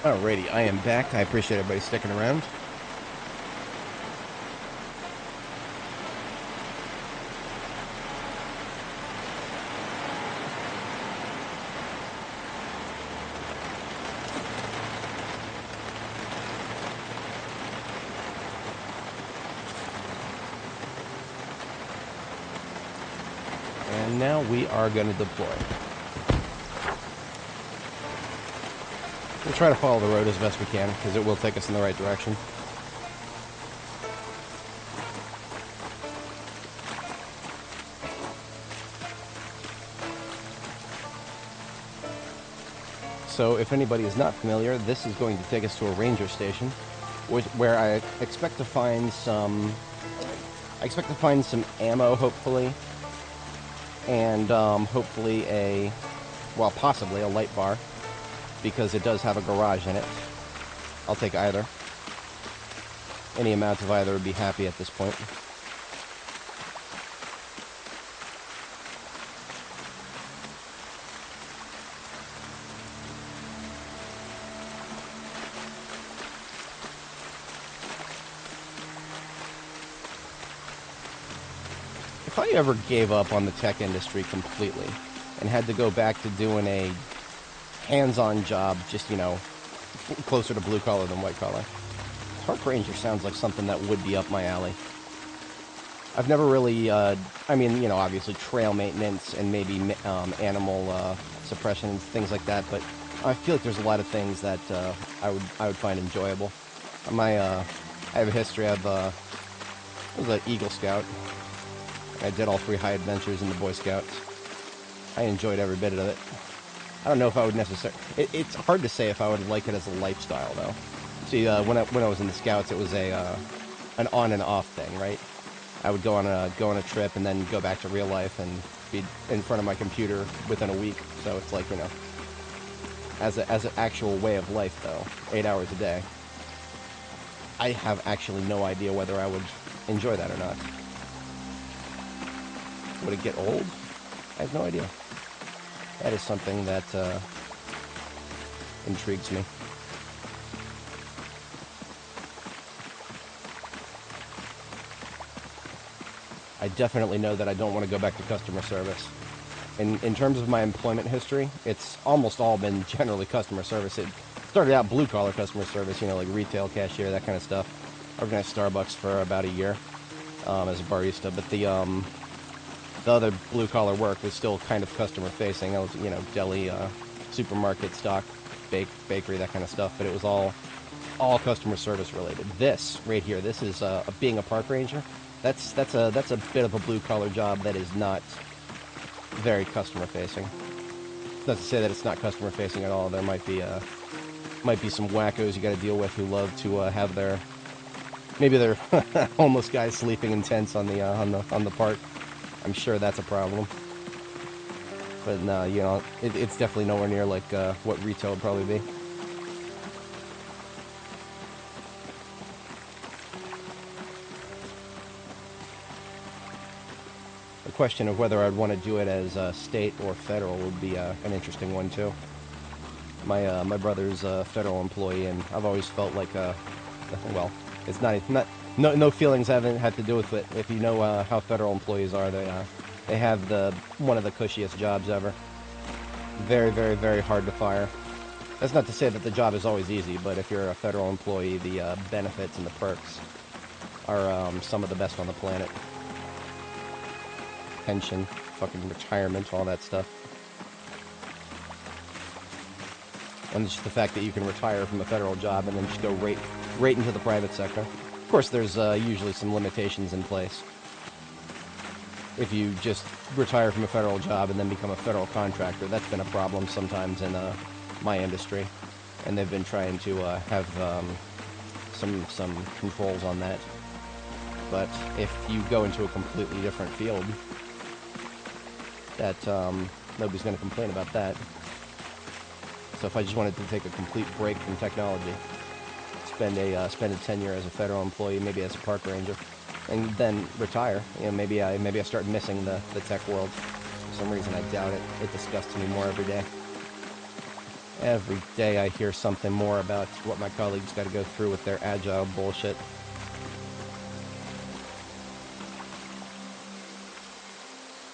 Alrighty, I am back. I appreciate everybody sticking around. And now we are going to deploy. We'll try to follow the road as best we can, because it will take us in the right direction. So, if anybody is not familiar, this is going to take us to a ranger station, where I expect to find some... ammo, hopefully, and hopefully possibly a light bar, because it does have a garage in it. I'll take either. Any amount of either would be happy at this point. If I ever gave up on the tech industry completely and had to go back to doing a hands-on job, just, you know, closer to blue-collar than white-collar, Park Ranger sounds like something that would be up my alley. I've never really, I mean, you know, obviously trail maintenance and maybe animal suppression and things like that, but I feel like there's a lot of things that I would find enjoyable. I have a history of, I was an Eagle Scout. I did all 3 high adventures in the Boy Scouts. I enjoyed every bit of it. I don't know if I would necessarily... It's hard to say if I would like it as a lifestyle, though. See, when I was in the Scouts, it was an on and off thing, right? I would go on a trip and then go back to real life and be in front of my computer within a week. So it's like, you know, as an actual way of life, though, 8 hours a day, I have actually no idea whether I would enjoy that or not. Would it get old? I have no idea. That is something that intrigues me. I definitely know that I don't want to go back to customer service. In terms of my employment history, it's almost all been generally customer service. It started out blue-collar customer service, you know, like retail, cashier, that kind of stuff. I organized Starbucks for about a year as a barista, but the other blue-collar work was still kind of customer-facing. I was, you know, deli, supermarket, stock, bakery, that kind of stuff. But it was all customer service related. This right here, this is being a park ranger. That's a bit of a blue-collar job that is not very customer-facing. Not to say that it's not customer-facing at all. There might be some wackos you got to deal with who love to have their homeless guys sleeping in tents on the park. I'm sure that's a problem. But no, you know, it's definitely nowhere near like what retail would probably be. The question of whether I'd want to do it as state or federal would be an interesting one too. My brother's a federal employee, and I've always felt like well, it's not. No feelings haven't had to do with it. If you know how federal employees are, they have one of the cushiest jobs ever. Very, very, very hard to fire. That's not to say that the job is always easy, but if you're a federal employee, the benefits and the perks are some of the best on the planet. Pension, fucking retirement, all that stuff. And just the fact that you can retire from a federal job and then just go right into the private sector. Of course, there's usually some limitations in place. If you just retire from a federal job and then become a federal contractor, that's been a problem sometimes in my industry, and they've been trying to have some controls on that. But if you go into a completely different field, that nobody's going to complain about that. So if I just wanted to take a complete break from technology, spend a tenure as a federal employee, maybe as a park ranger, and then retire, you know, maybe I start missing the tech world. For some reason, I doubt it. It disgusts me more every day. Every day I hear something more about what my colleagues got to go through with their agile bullshit.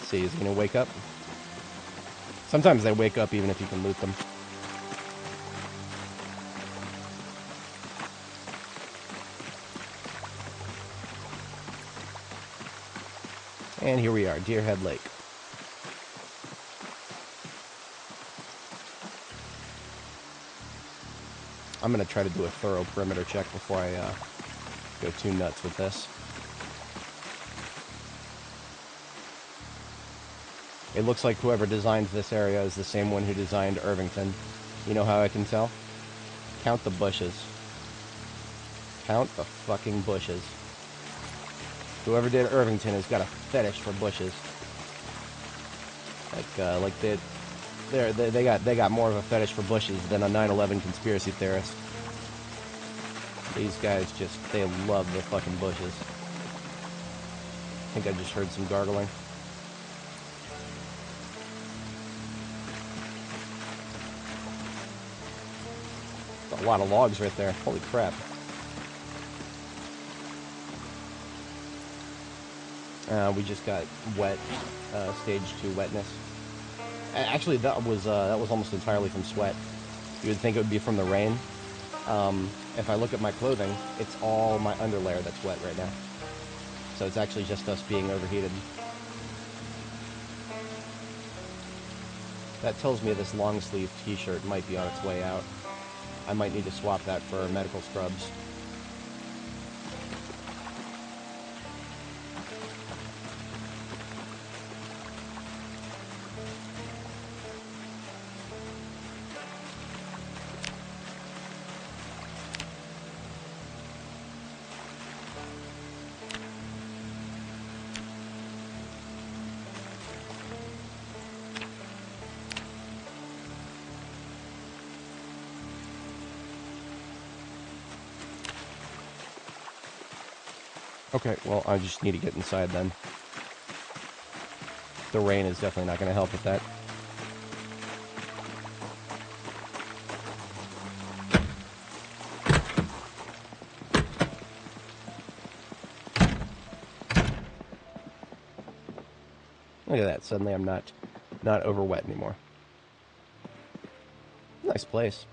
See, is he gonna wake up? Sometimes they wake up even if you can loot them. And here we are, Deerhead Lake. I'm going to try to do a thorough perimeter check before I go too nuts with this. It looks like whoever designed this area is the same one who designed Irvington. You know how I can tell? Count the bushes. Count the fucking bushes. Whoever did Irvington has got a fetish for bushes. They got more of a fetish for bushes than a 9/11 conspiracy theorist. These guys they love the fucking bushes. I think I just heard some gargling. A lot of logs right there. Holy crap. We just got wet, stage 2 wetness. Actually, that was almost entirely from sweat. You would think it would be from the rain. If I look at my clothing, it's all my underlayer that's wet right now. So it's actually just us being overheated. That tells me this long sleeve t-shirt might be on its way out. I might need to swap that for medical scrubs. Okay, well, I just need to get inside then. The rain is definitely not going to help with that. Look at that, suddenly I'm not over wet anymore. Nice place.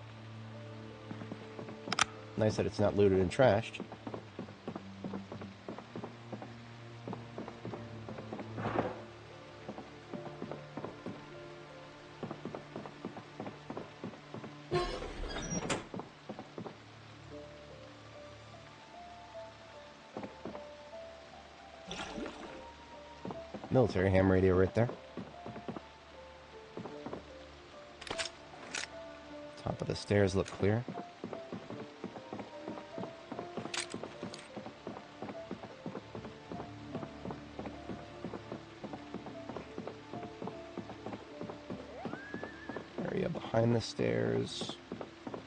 Nice that it's not looted and trashed. Military ham radio right there. Top of the stairs look clear. Area behind the stairs.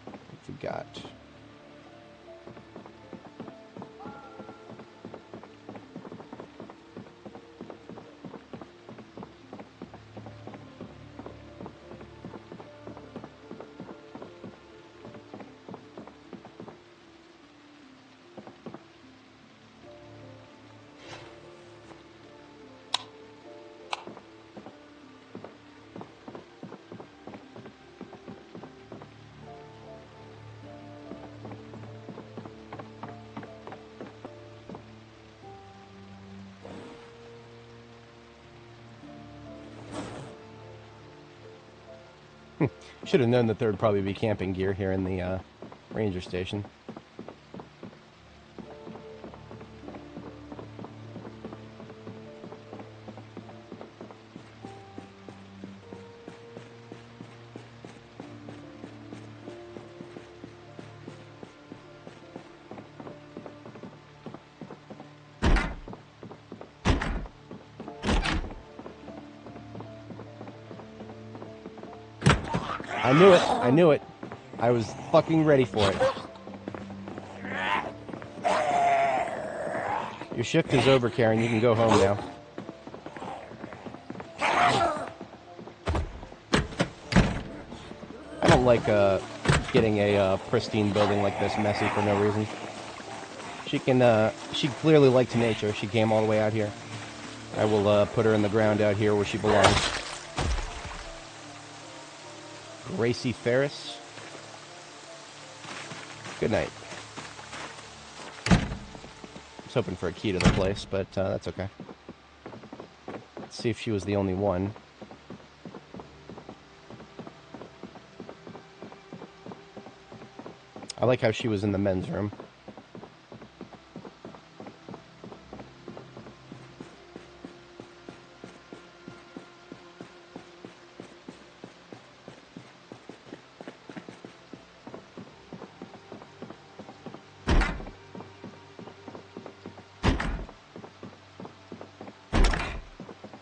What you got? Should have known that there would probably be camping gear here in the ranger station. I knew it. I knew it. I was fucking ready for it. Your shift is over, Karen. You can go home now. I don't don't like getting a pristine building like this messy for no reason. She clearly likes nature. She came all the way out here. I will put her in the ground out here where she belongs. Gracie Ferris. Good night. I was hoping for a key to the place, but that's okay. Let's see if she was the only one. I like how she was in the men's room.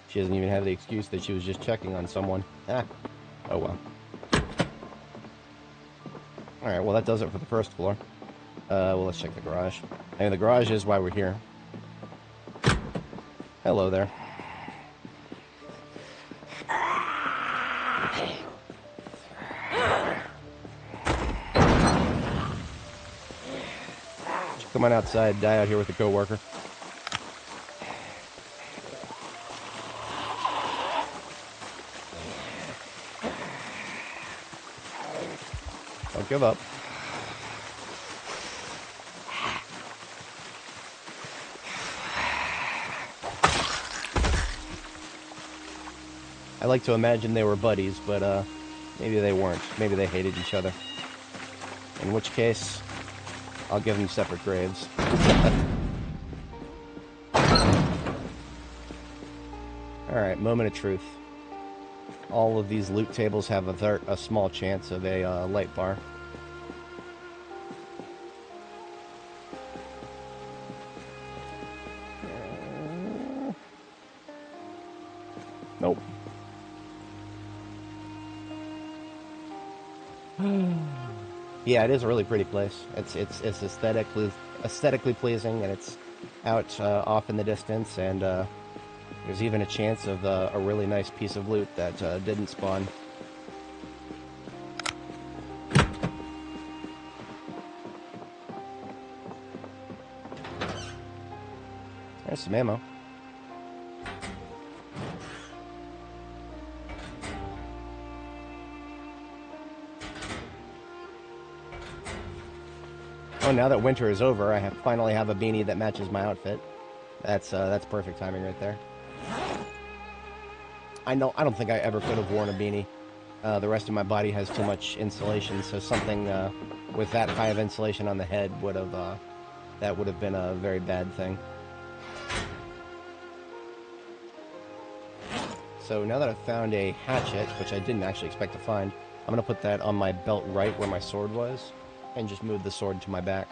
She doesn't even have the excuse that she was just checking on someone. Ah. Oh well. Alright, well that does it for the first floor. Well, let's check the garage. I mean, the garage is why we're here. Hello there. Come on outside, die out here with a coworker. Don't give up. I like to imagine they were buddies, but maybe they weren't. Maybe they hated each other. In which case, I'll give them separate graves. Alright, moment of truth. All of these loot tables have a small chance of a light bar. Nope. Yeah, it is a really pretty place. It's aesthetically pleasing, and it's out off in the distance, and there's even a chance of a really nice piece of loot that didn't spawn. There's some ammo. Oh, now that winter is over, I finally have a beanie that matches my outfit. That's perfect timing right there. I don't think I ever could have worn a beanie. The rest of my body has too much insulation, so something with that high of insulation on the head would have been a very bad thing. So now that I've found a hatchet, which I didn't actually expect to find, I'm gonna put that on my belt right where my sword was, and just move the sword to my back.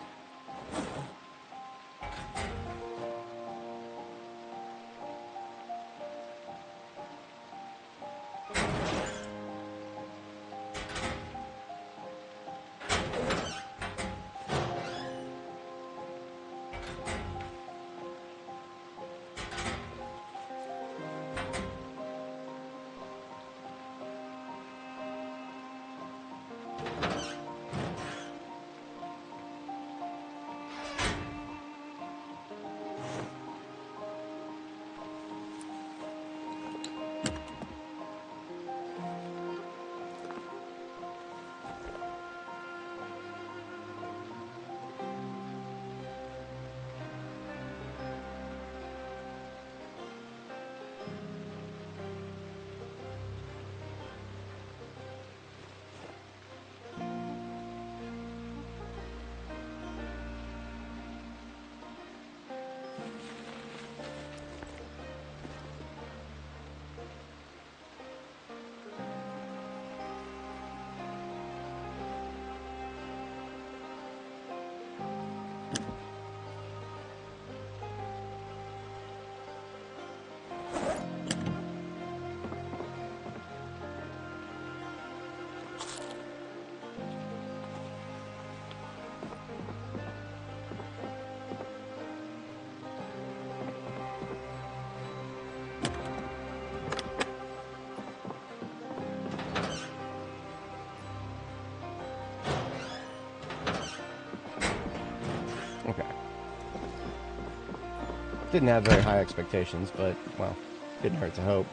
Didn't have very high expectations, but, well, didn't hurt to hope.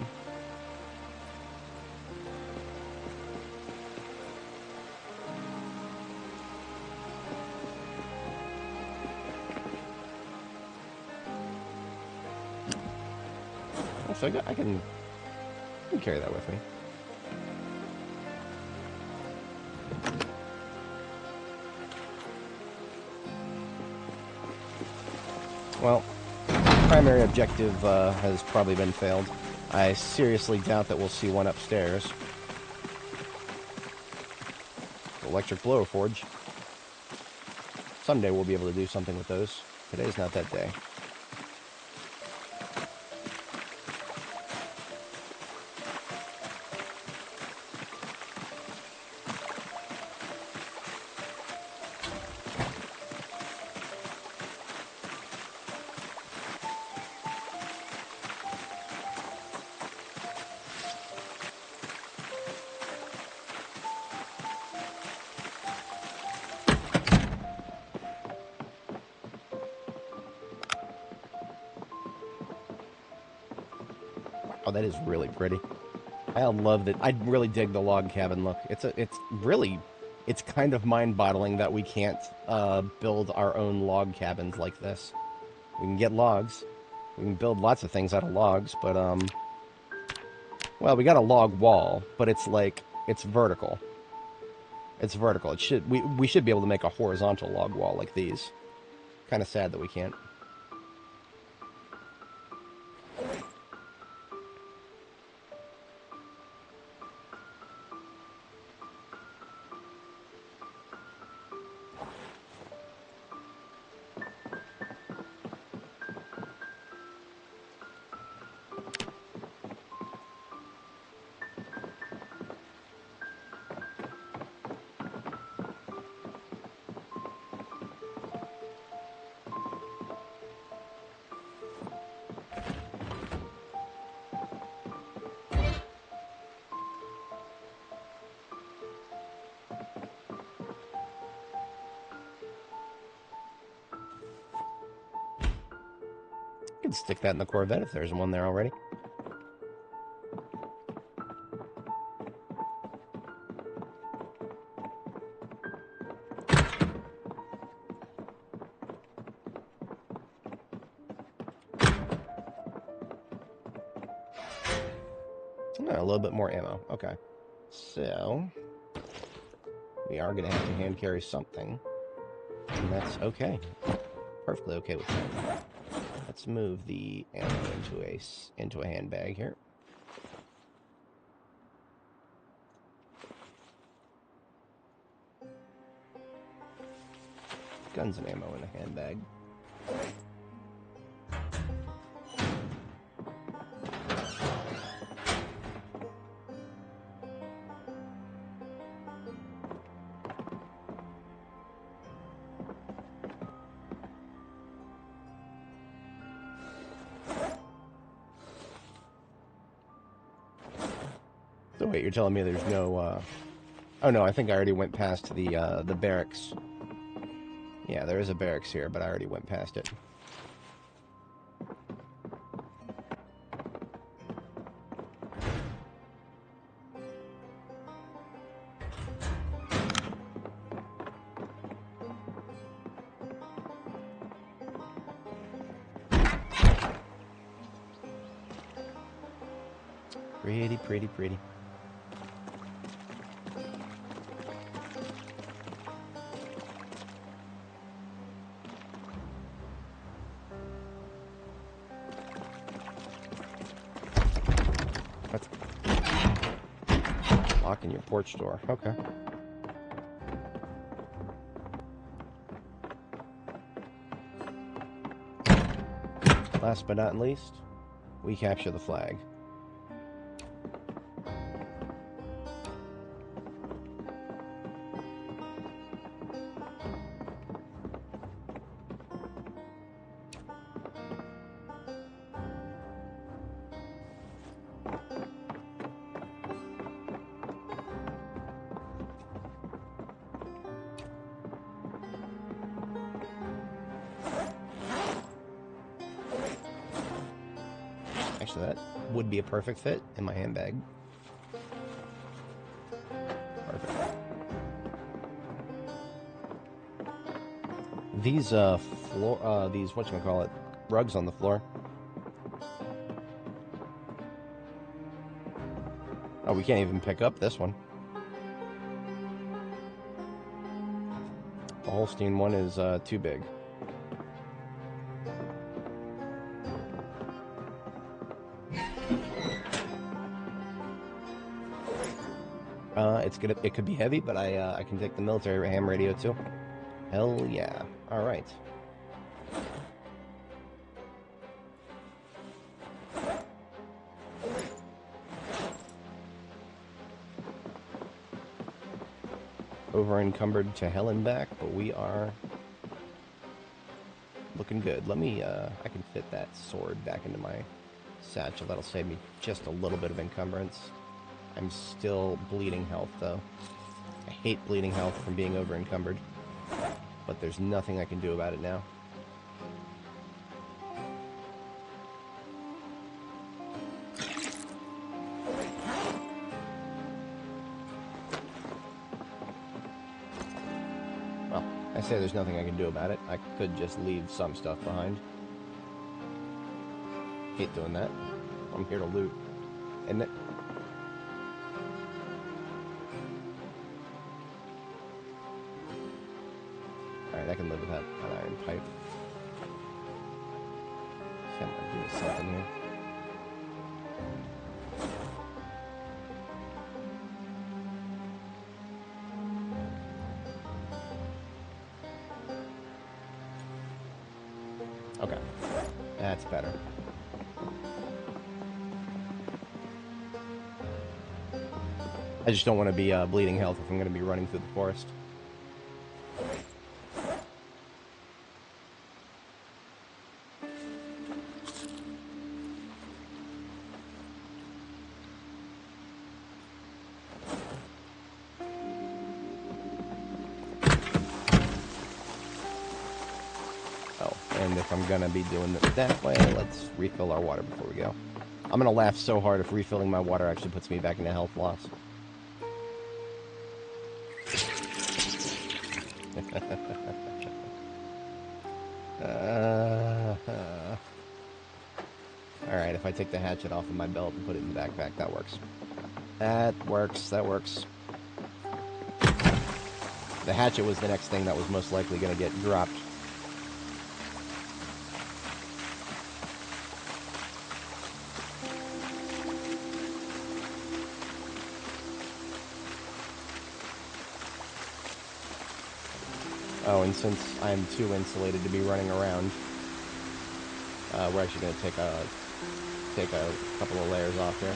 So I can carry that with me. Well, primary objective has probably been failed. I seriously doubt that we'll see one upstairs. Electric blower forge. Someday we'll be able to do something with those. Today's not that day. Oh, that is really pretty. I love that. I really dig the log cabin look. It's kind of mind-boggling that we can't build our own log cabins like this. We can get logs. We can build lots of things out of logs, but well, we got a log wall, but it's vertical. It's vertical. We should be able to make a horizontal log wall like these. Kind of sad that we can't. I could stick that in the Corvette if there's one there already. A little bit more ammo. Okay. So, we are going to have to hand carry something. And that's okay. Perfectly okay with that. Let's move the ammo into a handbag here. Guns and ammo in a handbag. So wait, you're telling me there's no, oh no, I think I already went past the barracks. Yeah, there is a barracks here, but I already went past it. Pretty, pretty, pretty. That's locking your porch door. Okay. Last but not least, we capture the flag. Actually, that would be a perfect fit in my handbag. Perfect. These these whatchamacallit, rugs on the floor. Oh, we can't even pick up this one. The Holstein one is too big. It could be heavy, but I can take the military ham radio too. Hell yeah! All right. Over encumbered to hell and back, but we are looking good. Let me, I can fit that sword back into my satchel. That'll save me just a little bit of encumbrance. I'm still bleeding health, though. I hate bleeding health from being over encumbered, but there's nothing I can do about it now. Well, I say there's nothing I can do about it. I could just leave some stuff behind. Hate doing that. I'm here to loot. And alright, I can live with that iron pipe. See, I'm gonna do something here. Okay, that's better. I just don't want to be bleeding health if I'm going to be running through the forest. Oh, and if I'm going to be doing it that way, let's refill our water before we go. I'm going to laugh so hard if refilling my water actually puts me back into health loss. Alright, if I take the hatchet off of my belt and put it in the backpack, that works. That works, that works. The hatchet was the next thing that was most likely going to get dropped. Oh, and since I'm too insulated to be running around, we're actually going to take a couple of layers off here.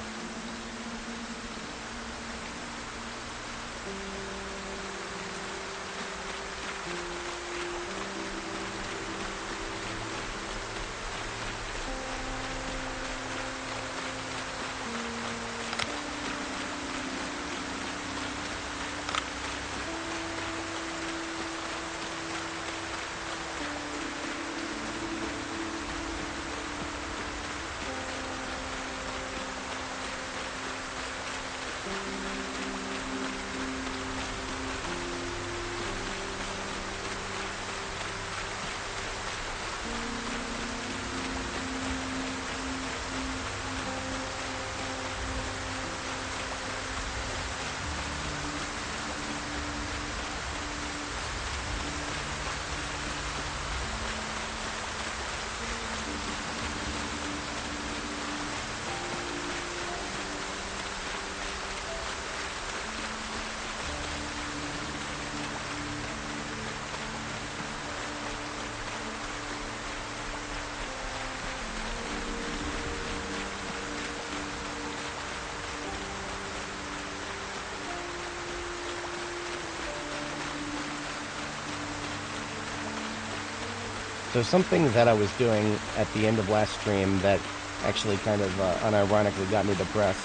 So something that I was doing at the end of last stream that actually kind of unironically got me depressed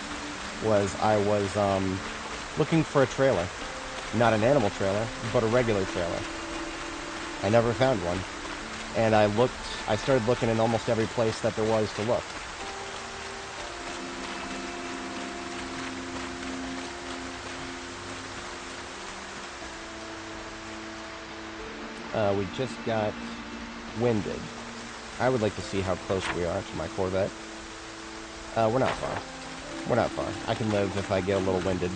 was I was looking for a trailer. Not an animal trailer, but a regular trailer. I never found one. And I started looking in almost every place that there was to look. We just got winded. I would like to see how close we are to my Corvette. We're not far. We're not far. I can live if I get a little winded.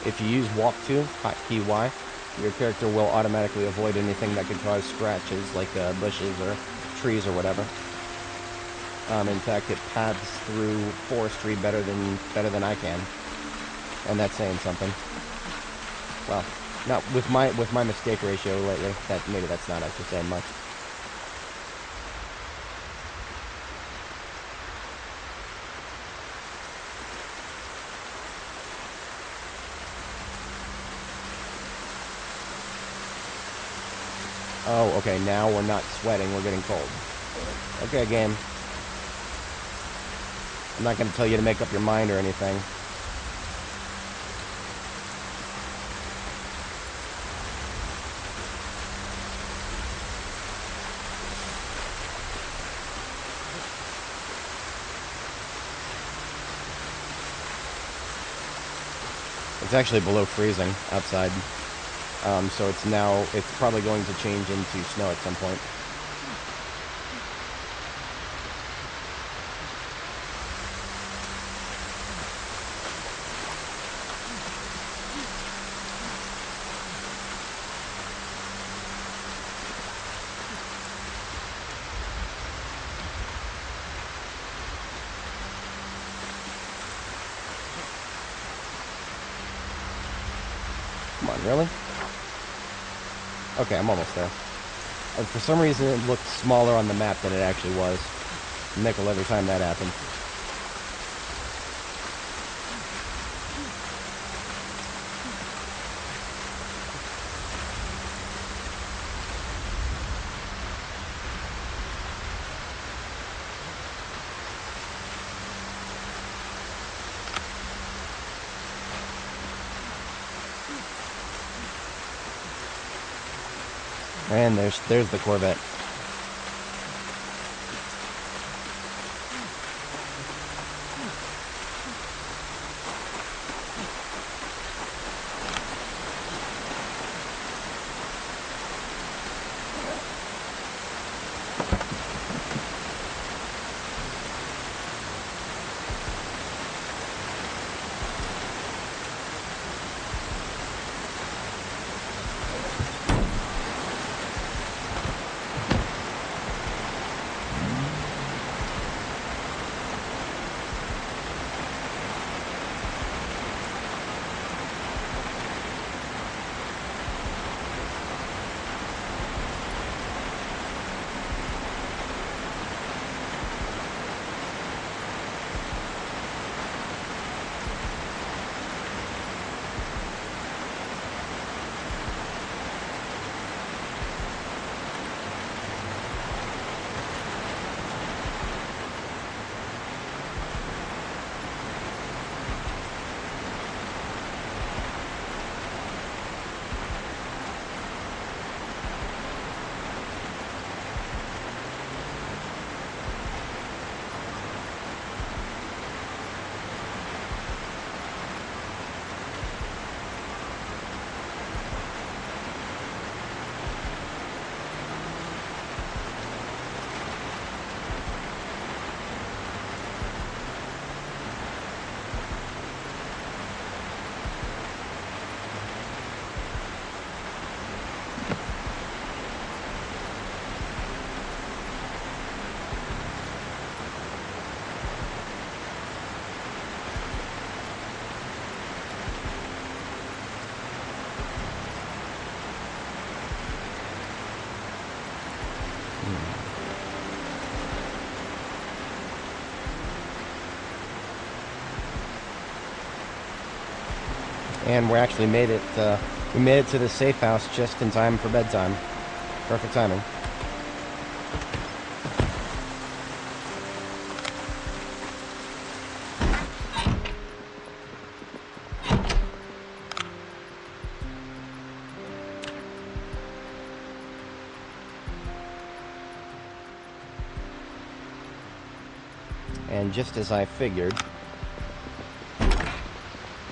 If you use walk to, hotkey Y, your character will automatically avoid anything that could cause scratches, like bushes or trees or whatever. In fact, it paths through forestry better than I can, and that's saying something. Well, not with my mistake ratio lately. Maybe that's not actually saying much. Oh, okay, now we're not sweating, we're getting cold. Okay, game. I'm not going to tell you to make up your mind or anything. It's actually below freezing outside. So it's probably going to change into snow at some point. Come on, really? Okay, I'm almost there. For some reason, it looked smaller on the map than it actually was. Nickel every time that happened. And there's the Corvette. And we actually made it. We made it to the safe house just in time for bedtime. Perfect timing. And just as I figured,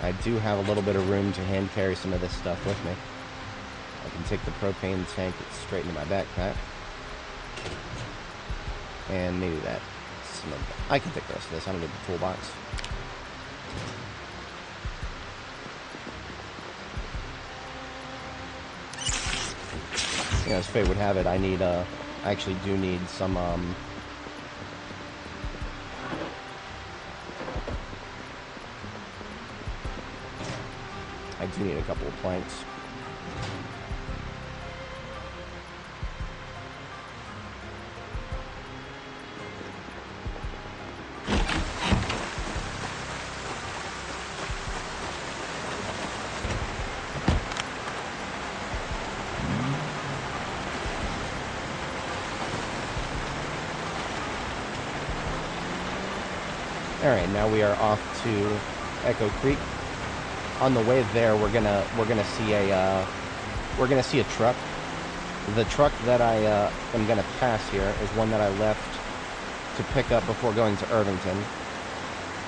I do have a little bit of room to hand carry some of this stuff with me. I can take the propane tank straight into my backpack. And maybe that. I can take the rest of this. I don't need the toolbox. You know, as fate would have it, I need, I actually do need some, I do need a couple of planks. Alright, now we are off to Echo Creek. On the way there, we're gonna see a truck. The truck that I am gonna pass here is one that I left to pick up before going to Irvington.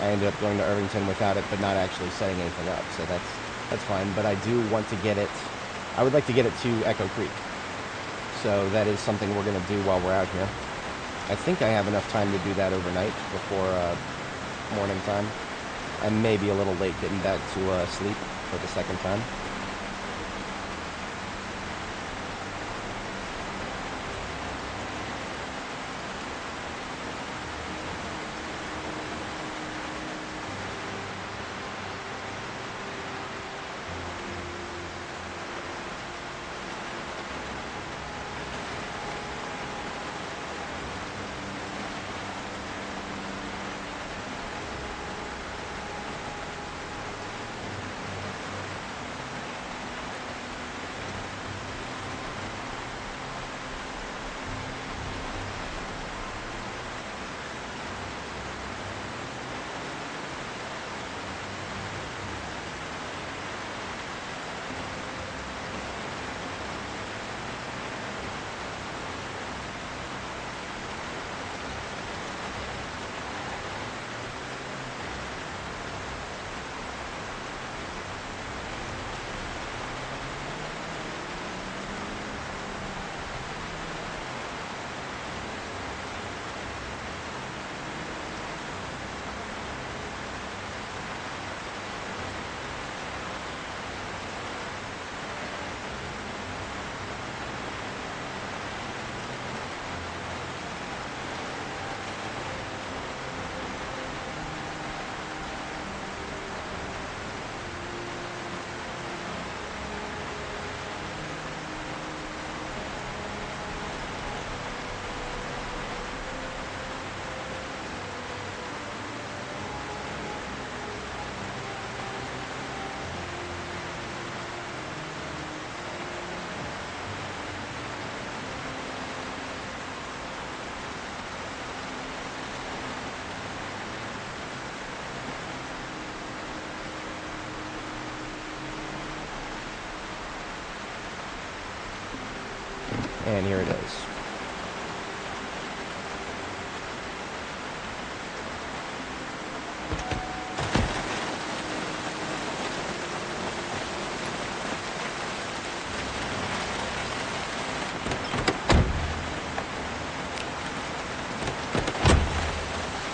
I ended up going to Irvington without it, but not actually setting anything up, so that's fine. But I do want to get it. I would like to get it to Echo Creek, so that is something we're gonna do while we're out here. I think I have enough time to do that overnight before morning time. I may be a little late getting back to sleep for the second time. And here it is.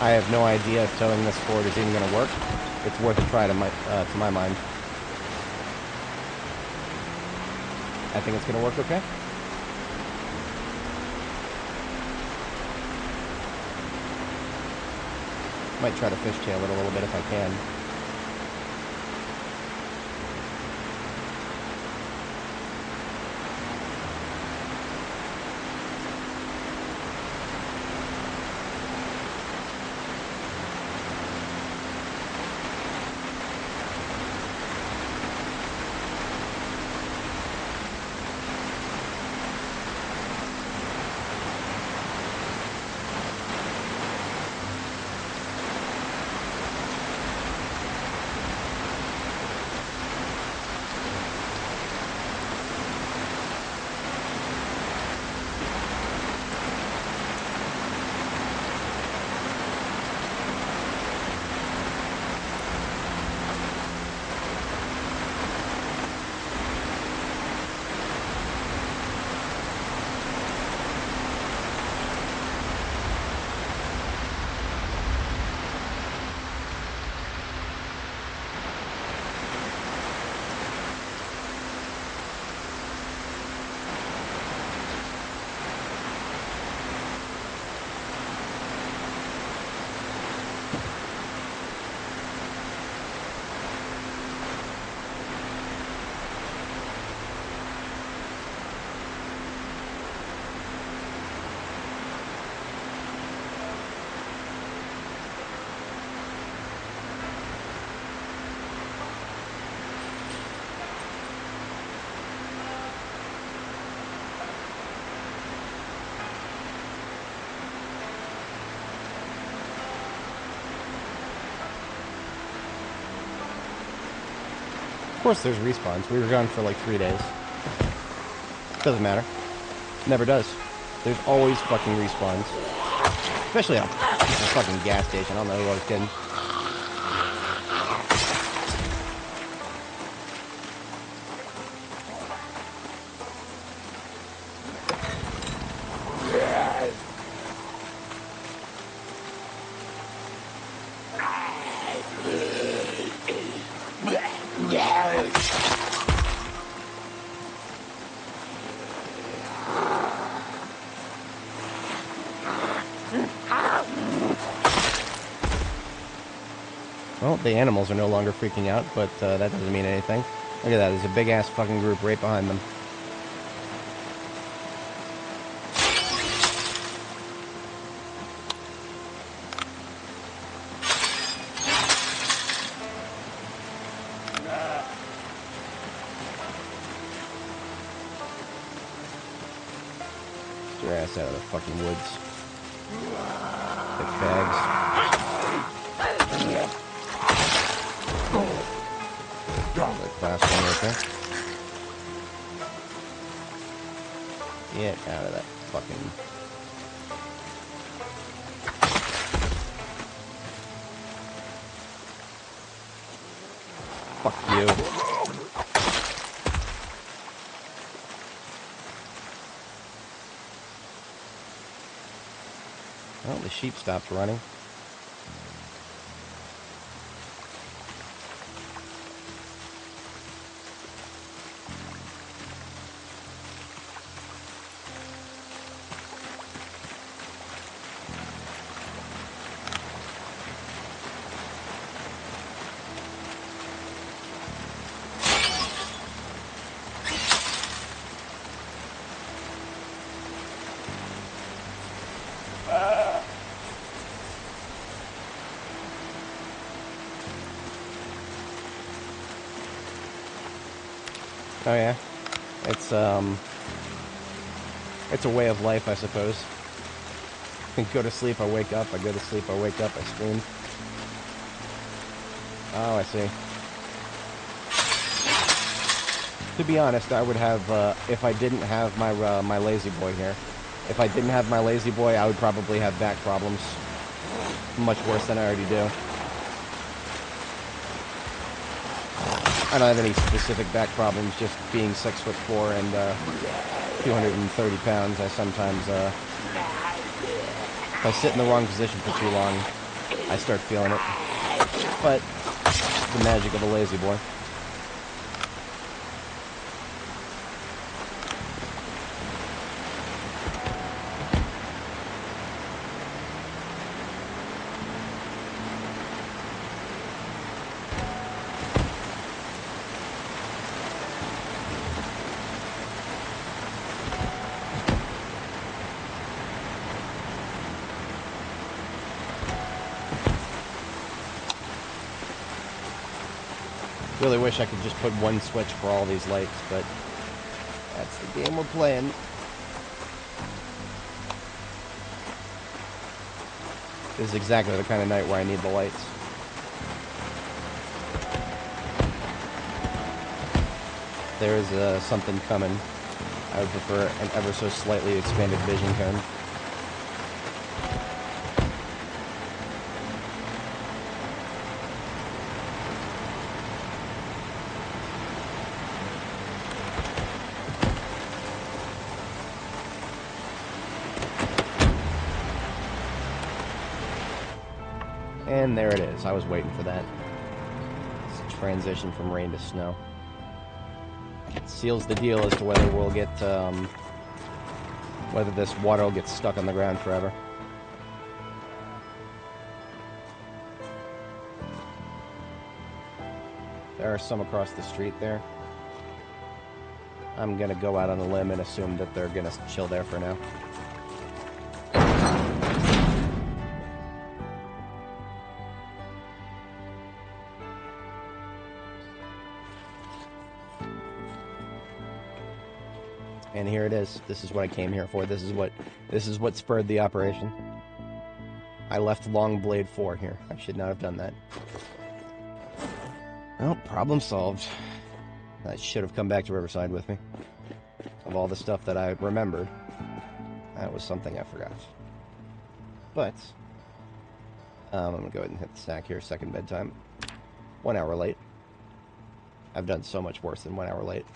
I have no idea if towing this forward is even going to work. It's worth a try to my mind. I think it's going to work okay. Might try to fishtail it a little bit if I can. course there's respawns. We were gone for like 3 days. Doesn't matter. Never does. There's always fucking respawns. Especially at a fucking gas station. I don't know who I was kidding. Well, the animals are no longer freaking out, but that doesn't mean anything. Look at that, there's a big-ass fucking group right behind them. Get your ass out of the fucking woods. Big bags. Last one right there. Get out of that fucking... Fuck you. Well, the sheep stopped running. Oh yeah, it's a way of life, I suppose. I go to sleep, I wake up. I go to sleep, I wake up. I scream. Oh, I see. To be honest, I would have if I didn't have my my lazy boy here. If I didn't have my lazy boy, I would probably have back problems, much worse than I already do. I don't have any specific back problems, just being 6'4" and 230 pounds. I sometimes, if I sit in the wrong position for too long, I start feeling it. But the magic of a lazy boy. Really wish I could just put one switch for all these lights, but that's the game we're playing. This is exactly the kind of night where I need the lights. There is something coming. I would prefer an ever so slightly expanded vision cone. And there it is. I was waiting for that. It's a transition from rain to snow. It seals the deal as to whether we'll get, whether this water will get stuck on the ground forever. There are some across the street there. I'm gonna go out on a limb and assume that they're gonna chill there for now. And here it is. This is what I came here for. This is what spurred the operation. I left Longblade 4 here. I should not have done that. Well, problem solved. I should have come back to Riverside with me. Of all the stuff that I remembered, that was something I forgot. But, I'm going to go ahead and hit the stack here, second bedtime. 1 hour late. I've done so much worse than 1 hour late.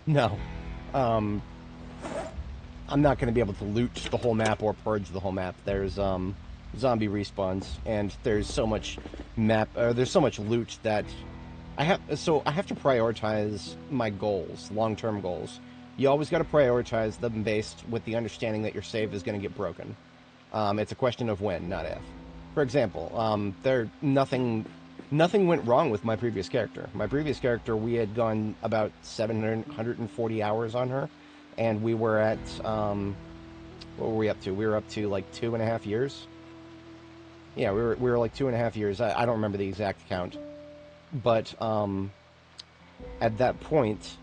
No. I'm not going to be able to loot the whole map or purge the whole map. There's zombie respawns, and there's so much there's so much loot that I have to prioritize my goals, long-term goals. You always got to prioritize them based with the understanding that your save is going to get broken. It's a question of when, not if. For example, nothing went wrong with my previous character. My previous character, we had gone about 740 hours on her, and we were at, what were we up to? We were up to like 2.5 years. Yeah, we were like 2.5 years. I don't remember the exact count. But, at that point,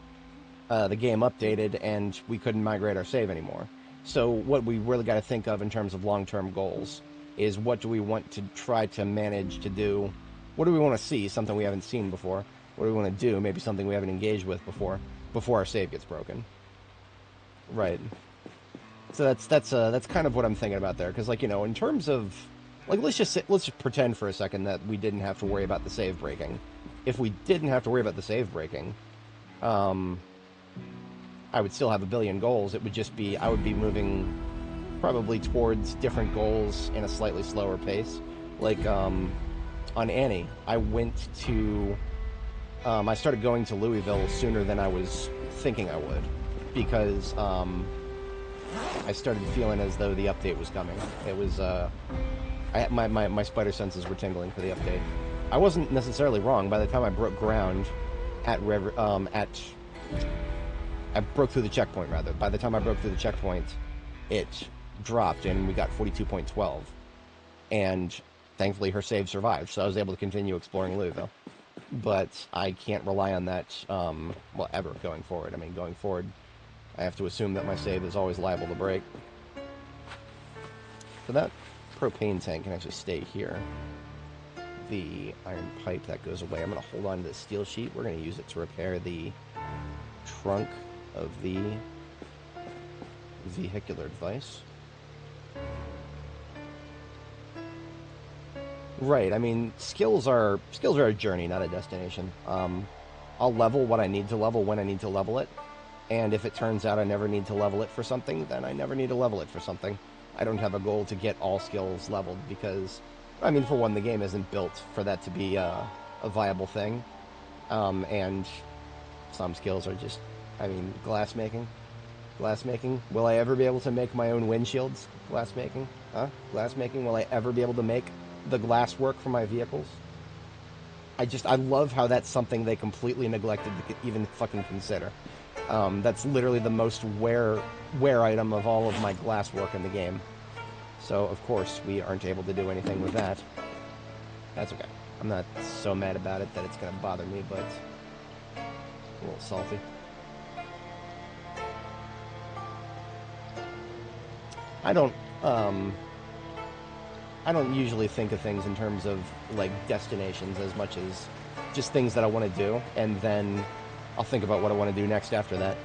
the game updated, and we couldn't migrate our save anymore. So what we really got to think of in terms of long-term goals is what do we want to try to manage to do. What do we want to see? Something we haven't seen before. What do we want to do? Maybe something we haven't engaged with before our save gets broken. Right. So that's kind of what I'm thinking about there. Because, like, you know, in terms of, like, let's just pretend for a second that we didn't have to worry about the save breaking. If we didn't have to worry about the save breaking, I would still have a billion goals. It would just be, I would be moving probably towards different goals in a slightly slower pace. Like, on Annie, I started going to Louisville sooner than I was thinking I would, because I started feeling as though the update was coming. It was, my spider senses were tingling for the update. I wasn't necessarily wrong. By the time I broke ground I broke through the checkpoint, rather. By the time I broke through the checkpoint, it dropped, and we got 42.12. And thankfully, her save survived, so I was able to continue exploring Louisville. But I can't rely on that, well, ever going forward. I mean, going forward, I have to assume that my save is always liable to break. So that propane tank can actually stay here. The iron pipe, that goes away. I'm going to hold on to the steel sheet. We're going to use it to repair the trunk of the vehicular device. Right, I mean, skills are a journey, not a destination. I'll level what I need to level when I need to level it, And if it turns out I never need to level it for something, then I never need to level it for something. I don't have a goal to get all skills leveled because, I mean, for one, the game isn't built for that to be a viable thing. And some skills are just, I mean, glass making. Will I ever be able to make my own windshields? Glass making? Huh? Glass making? Will I ever be able to make the glass work for my vehicles? I love how that's something they completely neglected to even fucking consider. That's literally the most wear item of all of my glass work in the game. So, of course, we aren't able to do anything with that. That's okay. I'm not so mad about it that it's going to bother me, but a little salty. I don't usually think of things in terms of, like, destinations as much as just things that I want to do, and then I'll think about what I want to do next after that.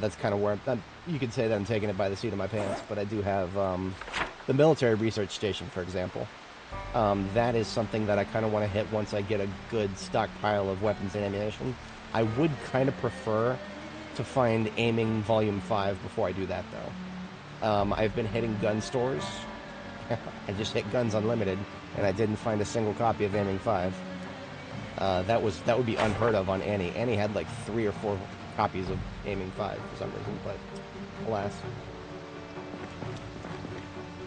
That's kind of where you could say that I'm taking it by the seat of my pants, but I do have the military research station, for example. That is something that I kind of want to hit once I get a good stockpile of weapons and ammunition. I would kind of prefer to find Aiming Volume 5 before I do that, though. I've been hitting gun stores. I just hit Guns Unlimited, and I didn't find a single copy of Aiming 5. That would be unheard of on Annie. Annie had like 3 or 4 copies of Aiming 5 for some reason, but alas.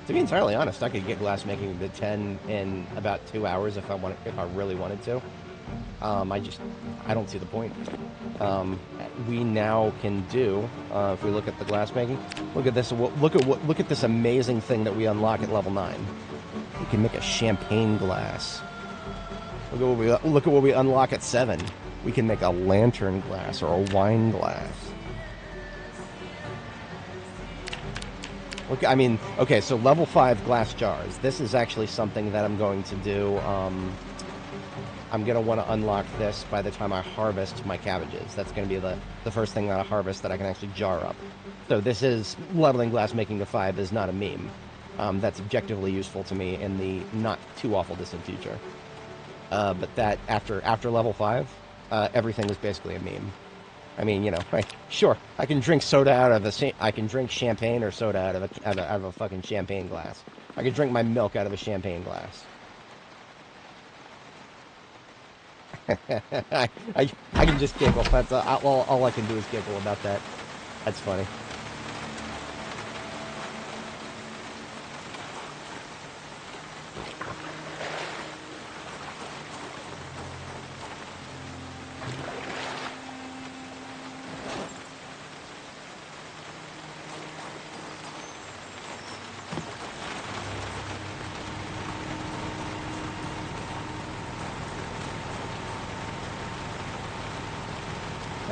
To be entirely honest, I could get glass making to 10 in about 2 hours if I really wanted to. I don't see the point. We now can do, if we look at the glass making, look at this. Look at this amazing thing that we unlock at level 9. We can make a champagne glass. Look at what we unlock at 7. We can make a lantern glass or a wine glass. Look, I mean, okay, so level 5 glass jars. This is actually something that I'm going to do. I'm going to want to unlock this by the time I harvest my cabbages. That's going to be the first thing that I harvest that I can actually jar up. So this is, leveling glass making to 5 is not a meme. That's objectively useful to me in the not too awful distant future. But that, after level 5, everything is basically a meme. I mean, you know, right, sure, I can drink soda out of I can drink champagne or soda out of a fucking champagne glass. I can drink my milk out of a champagne glass. I can just giggle. That's all I can do is giggle about that. That's funny.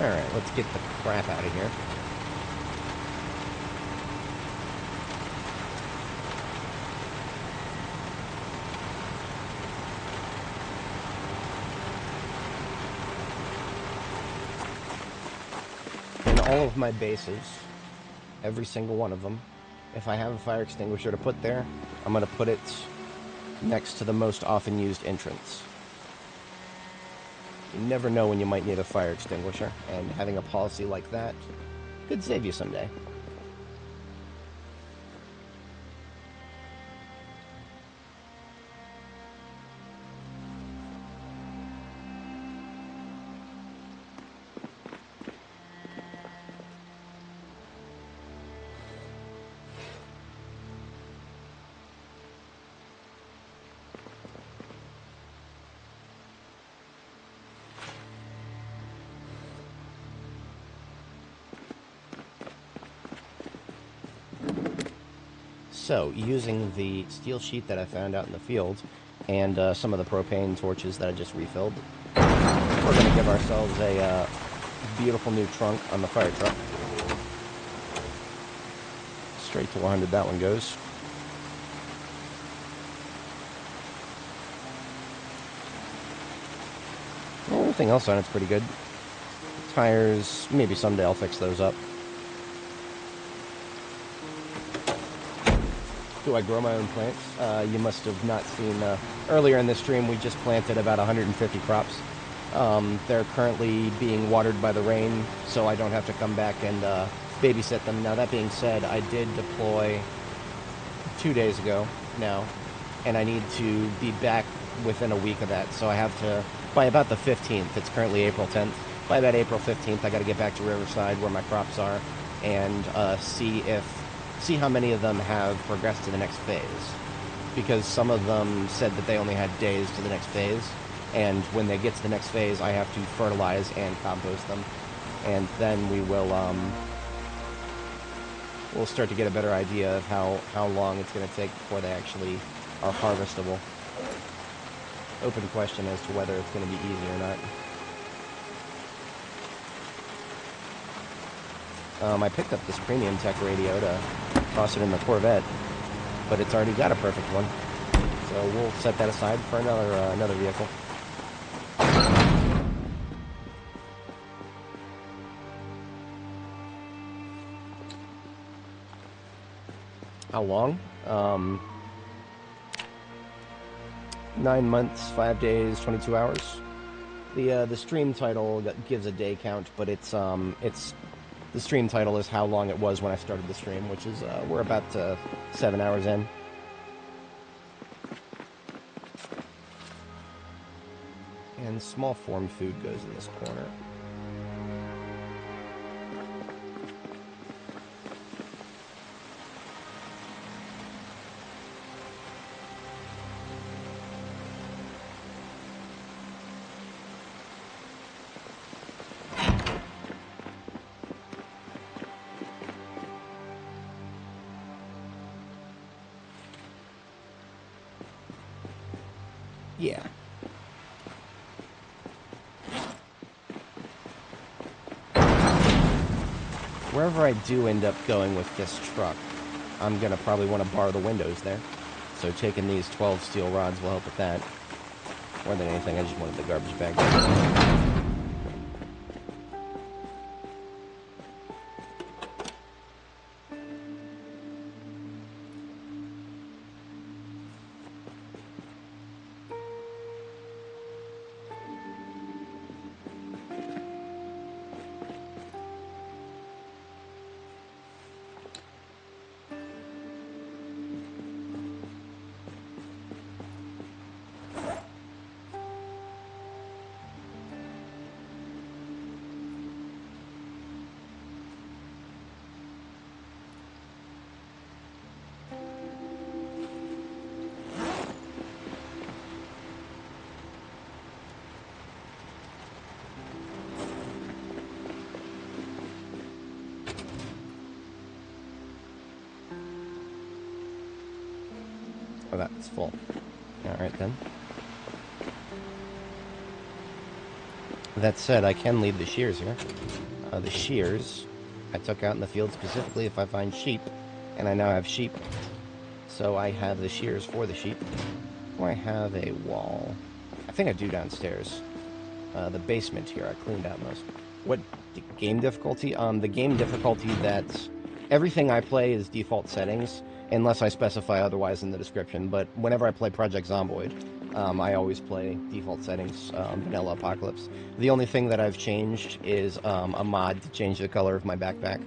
Alright, let's get the crap out of here. In all of my bases, every single one of them, if I have a fire extinguisher to put there, I'm going to put it next to the most often used entrance. You never know when you might need a fire extinguisher, and having a policy like that could save you someday. So, using the steel sheet that I found out in the field, and some of the propane torches that I just refilled, we're going to give ourselves a beautiful new trunk on the fire truck. Straight to 100 that one goes. Everything else on it's pretty good. Tires, maybe someday I'll fix those up. Do I grow my own plants? You must have not seen, earlier in this stream we just planted about 150 crops. They're currently being watered by the rain, so I don't have to come back and babysit them. Now, that being said, I did deploy 2 days ago now, and I need to be back within a week of that, so I have to, by about the 15th, it's currently April 10th, by about April 15th, I got to get back to Riverside where my crops are, and see how many of them have progressed to the next phase, because some of them said that they only had days to the next phase, and when they get to the next phase, I have to fertilize and compost them, and then we'll start to get a better idea of how long it's going to take before they actually are harvestable. Open question as to whether it's going to be easy or not. I picked up this premium tech radio to toss it in the Corvette, but it's already got a perfect one. So we'll set that aside for another vehicle. How long? 9 months, 5 days, 22 hours. The stream title gives a day count, but it's the stream title is how long it was when I started the stream, which is we're about 7 hours in. And small form food goes in this corner. Yeah. Wherever I do end up going with this truck, I'm going to probably want to borrow the windows there. So taking these 12 steel rods will help with that. More than anything, I just wanted the garbage bag. Oh, that's full. Alright then. That said, I can leave the shears here. The shears I took out in the field specifically if I find sheep, and I now have sheep. So I have the shears for the sheep. Do I have a wall? I think I do downstairs. The basement here, I cleaned out most. What game difficulty? The game difficulty that everything I play is default settings, unless I specify otherwise in the description, but whenever I play Project Zomboid, I always play default settings, vanilla apocalypse. The only thing that I've changed is a mod to change the color of my backpack.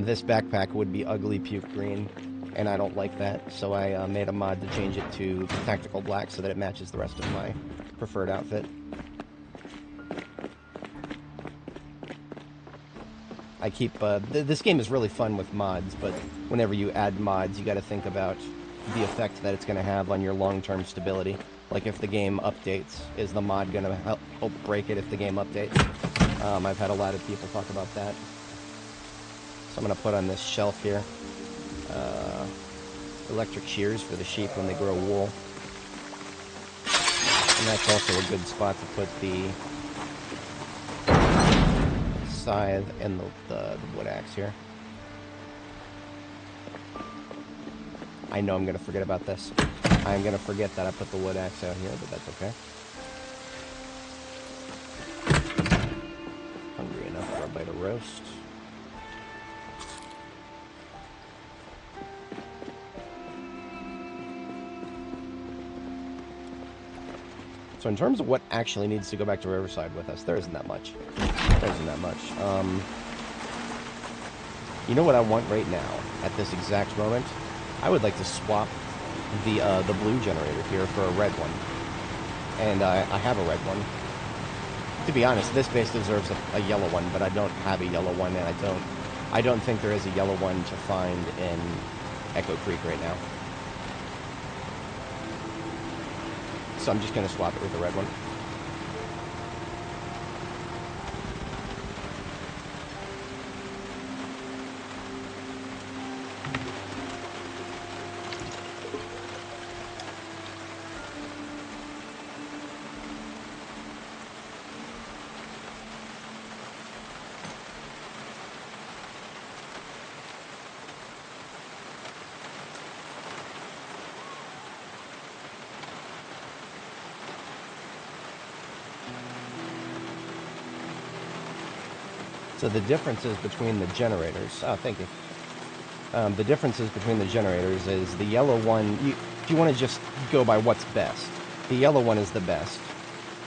This backpack would be ugly puke green, and I don't like that, so I made a mod to change it to tactical black so that it matches the rest of my preferred outfit. I keep, this game is really fun with mods, but whenever you add mods, you gotta think about the effect that it's gonna have on your long-term stability. Like, if the game updates, is the mod gonna help break it if the game updates? I've had a lot of people talk about that. So I'm gonna put on this shelf here, electric shears for the sheep when they grow wool. And that's also a good spot to put the scythe and the wood axe here. I know I'm going to forget about this. I'm going to forget that I put the wood axe out here, but that's okay. Hungry enough for a bite of roast. So in terms of what actually needs to go back to Riverside with us, there isn't that much. There isn't that much. You know what I want right now, at this exact moment? I would like to swap the blue generator here for a red one. And I have a red one. To be honest, this base deserves a yellow one, but I don't have a yellow one, and I don't think there is a yellow one to find in Echo Creek right now. So I'm just going to swap it with the red one. So the differences between the generators... Oh, thank you. The differences between the generators is the yellow one... if you want to just go by what's best, the yellow one is the best.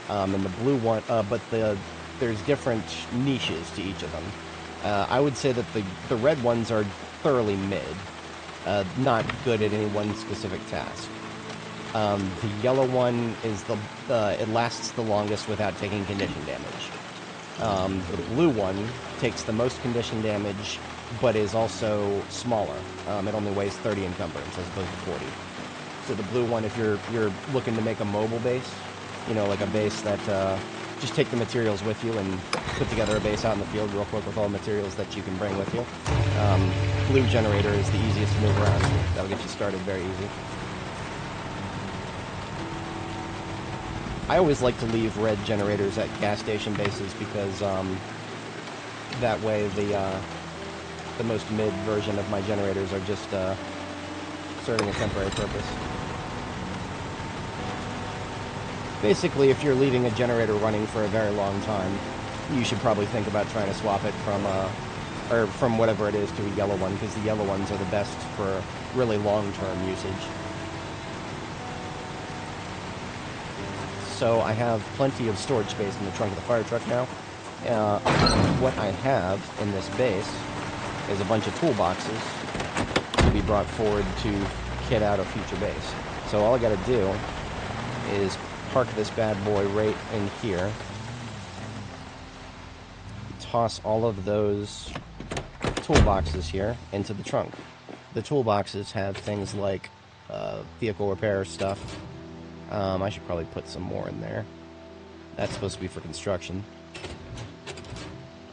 And the blue one... but there's different niches to each of them. I would say that the red ones are thoroughly mid. Not good at any one specific task. The yellow one is it lasts the longest without taking condition damage. The blue one takes the most condition damage, but is also smaller. It only weighs 30 encumbrance as opposed to 40. So the blue one, if you're looking to make a mobile base, you know, like a base that just take the materials with you and put together a base out in the field real quick with all the materials that you can bring with you. Blue generator is the easiest to move around. That'll get you started very easy. I always like to leave red generators at gas station bases because that way the most mid version of my generators are just serving a temporary purpose. Basically, if you're leaving a generator running for a very long time, you should probably think about trying to swap it from whatever it is to a yellow one, because the yellow ones are the best for really long-term usage. So I have plenty of storage space in the trunk of the fire truck now. What I have in this base is a bunch of toolboxes to be brought forward to kit out a future base. So all I gotta do is park this bad boy right in here, toss all of those toolboxes here into the trunk. The toolboxes have things like vehicle repair stuff. I should probably put some more in there. That's supposed to be for construction.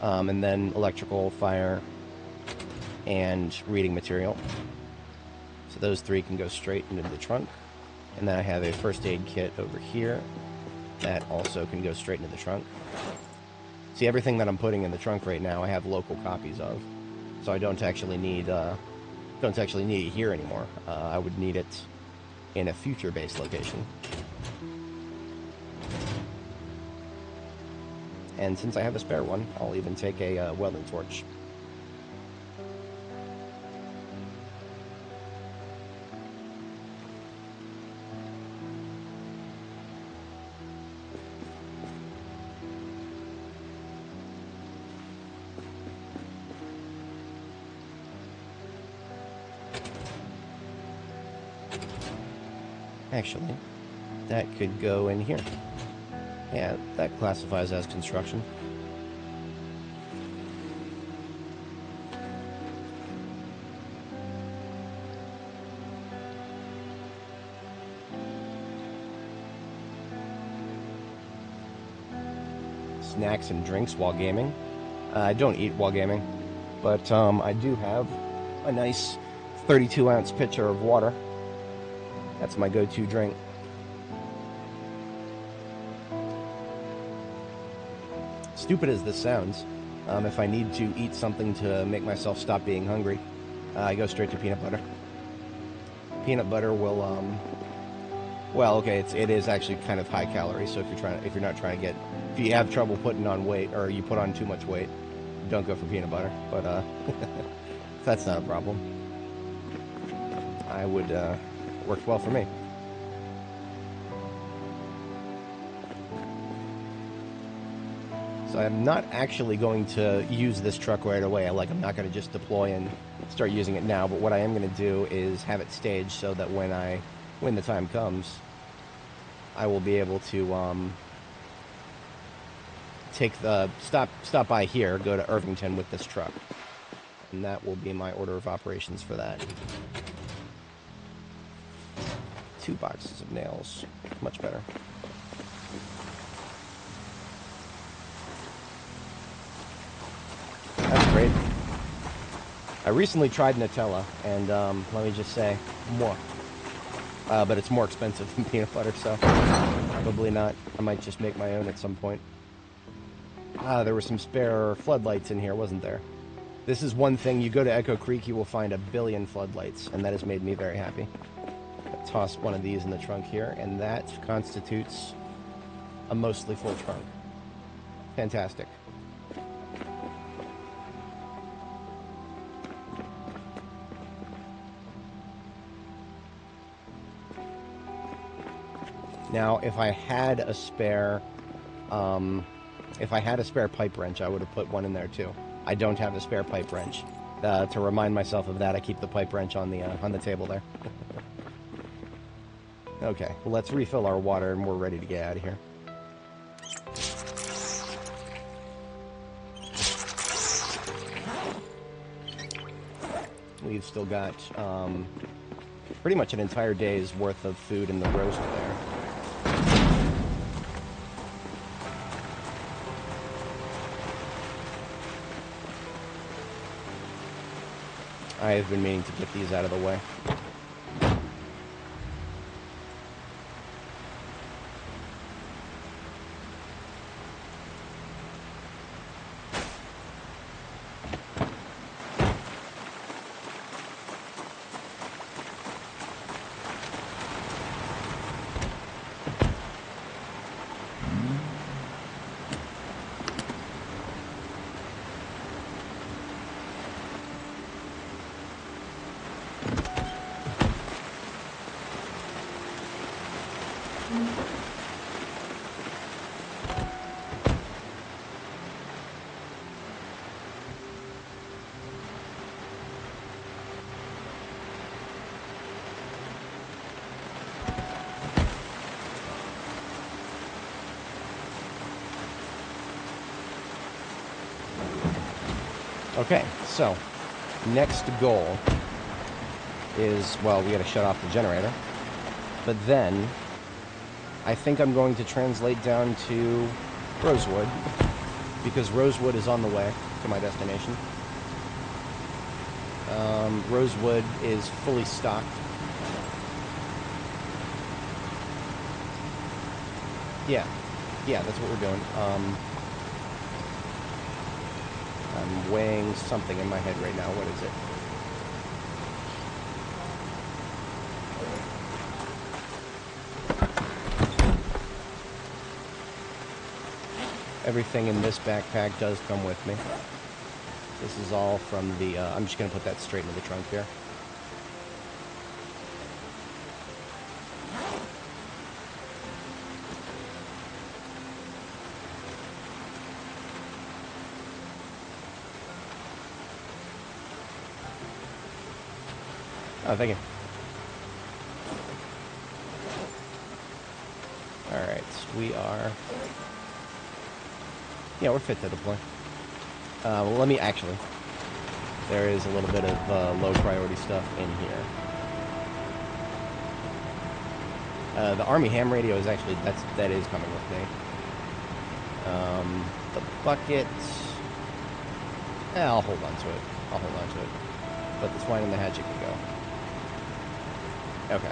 And then electrical, fire, and reading material. So those three can go straight into the trunk. And then I have a first aid kit over here that also can go straight into the trunk. See, everything that I'm putting in the trunk right now I have local copies of. So I don't actually need it here anymore. I would need it in a future base location. And since I have a spare one, I'll even take a welding torch. Actually, that could go in here. Yeah, that classifies as construction. Snacks and drinks while gaming. I don't eat while gaming, but I do have a nice 32-ounce pitcher of water. That's my go-to drink. Stupid as this sounds, if I need to eat something to make myself stop being hungry, I go straight to peanut butter. Peanut butter will, well, okay, it is actually kind of high calorie. So if you have trouble putting on weight, or you put on too much weight, don't go for peanut butter. But that's not a problem. Worked well for me. So I'm not actually going to use this truck right away. I'm not going to just deploy and start using it now. But what I am going to do is have it staged so that when the time comes, I will be able to stop by here, go to Irvington with this truck, and that will be my order of operations for that. 2 boxes of nails, much better. That's great. I recently tried Nutella, and let me just say, more. But it's more expensive than peanut butter, so probably not. I might just make my own at some point. There were some spare floodlights in here, wasn't there? This is one thing. You go to Echo Creek, you will find a billion floodlights, and that has made me very happy. I'll toss one of these in the trunk here, and that constitutes a mostly full trunk. Fantastic. Now, if I had a spare pipe wrench, I would have put one in there too. I don't have a spare pipe wrench. To remind myself of that, I keep the pipe wrench on the table there. Okay, well, let's refill our water and we're ready to get out of here. We've still got pretty much an entire day's worth of food in the roast there. I have been meaning to get these out of the way. Okay, so next goal is, well, we got to shut off the generator, but then I think I'm going to translate down to Rosewood, because Rosewood is on the way to my destination. Rosewood is fully stocked. Yeah, that's what we're doing. I'm weighing something in my head right now. What is it? Everything in this backpack does come with me. This is all from the, I'm just going to put that straight into the trunk here. Oh, thank you. Alright, we are... Yeah, we're fit to deploy. Well, let me actually... There is a little bit of low priority stuff in here. The Army ham radio is actually... That is coming with me. The bucket... I'll hold on to it. But the twine and the hatchet can go. Okay.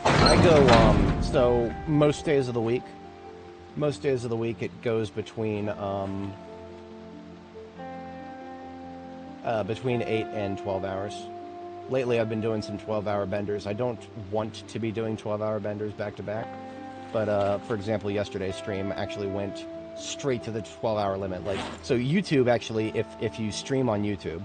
I go, so most days of the week it goes between 8 and 12 hours. Lately I've been doing some 12-hour benders. I don't want to be doing 12-hour benders back to back, but for example, yesterday's stream actually went straight to the 12-hour limit. So YouTube actually, if you stream on YouTube,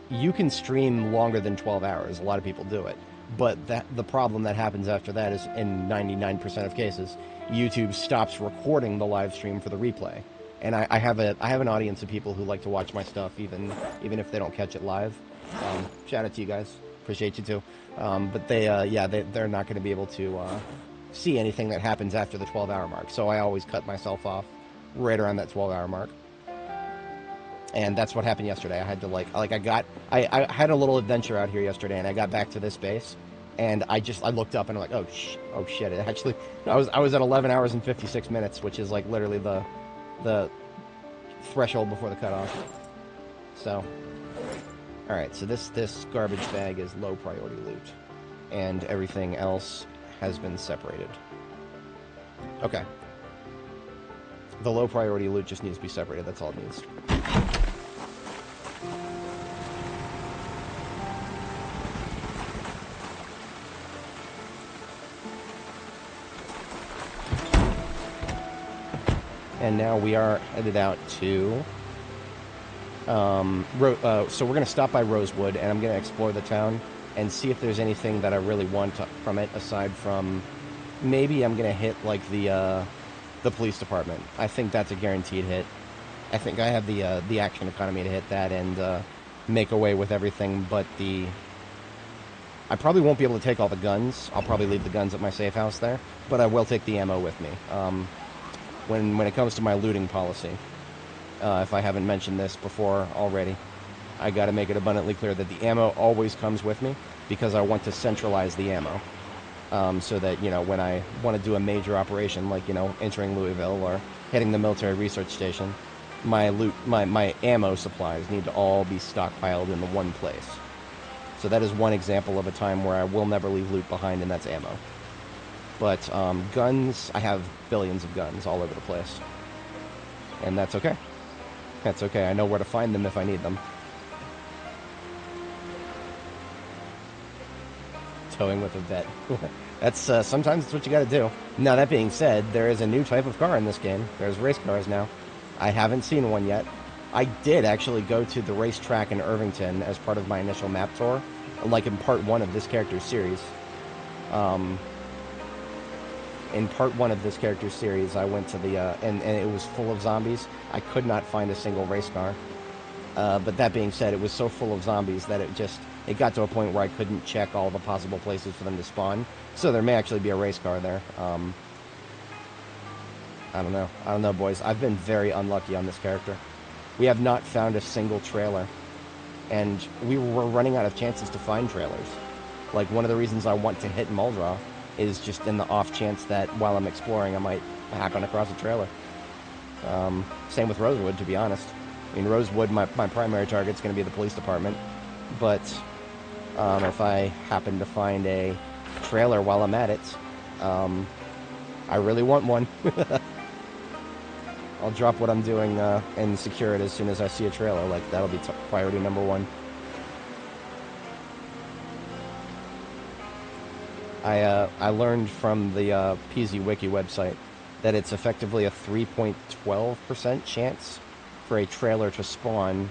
you can stream longer than 12 hours. A lot of people do it. But the problem that happens after that is, in 99% of cases, YouTube stops recording the live stream for the replay. And I have an audience of people who like to watch my stuff even if they don't catch it live. Shout out to you guys. Appreciate you too. But they're not going to be able to see anything that happens after the 12-hour mark. So I always cut myself off right around that 12-hour mark. And that's what happened yesterday. I had to I had a little adventure out here yesterday, and I got back to this base, and I looked up and I'm like, oh shit! It actually, I was at 11 hours and 56 minutes, which is like literally the threshold before the cutoff. So, all right. So this garbage bag is low priority loot, and everything else has been separated. Okay. The low priority loot just needs to be separated. That's all it needs. And now we are headed out to... so we're going to stop by Rosewood, and I'm going to explore the town and see if there's anything that I really want from it, aside from... Maybe I'm going to hit, like, the police department. I think that's a guaranteed hit. I think I have the action economy to hit that and make away with everything but the... I probably won't be able to take all the guns. I'll probably leave the guns at my safe house there, but I will take the ammo with me. When it comes to my looting policy, if I haven't mentioned this before already, I got to make it abundantly clear that the ammo always comes with me, because I want to centralize the ammo, so that, you know, when I want to do a major operation, like, you know, entering Louisville or hitting the military research station, my ammo supplies need to all be stockpiled in the one place. So that is one example of a time where I will never leave loot behind, and that's ammo. But guns, I have billions of guns all over the place. And that's okay. That's okay. I know where to find them if I need them. Towing with a vet. That's sometimes it's what you gotta do. Now, that being said, there is a new type of car in this game. There's race cars now. I haven't seen one yet. I did actually go to the racetrack in Irvington as part of my initial map tour, like in part 1 of this character's series. In part 1 of this character's series, I went to the, and it was full of zombies. I could not find a single race car. But that being said, it was so full of zombies that it got to a point where I couldn't check all the possible places for them to spawn. So there may actually be a race car there. I don't know. I don't know, boys. I've been very unlucky on this character. We have not found a single trailer. And we were running out of chances to find trailers. Like, one of the reasons I want to hit Muldrow is just in the off chance that while I'm exploring, I might happen across a trailer. Same with Rosewood, to be honest. I mean, Rosewood, my primary target's going to be the police department. But if I happen to find a trailer while I'm at it, I really want one. I'll drop what I'm doing and secure it as soon as I see a trailer. Like, that'll be priority number 1. I learned from the PZ Wiki website that it's effectively a 3.12% chance for a trailer to spawn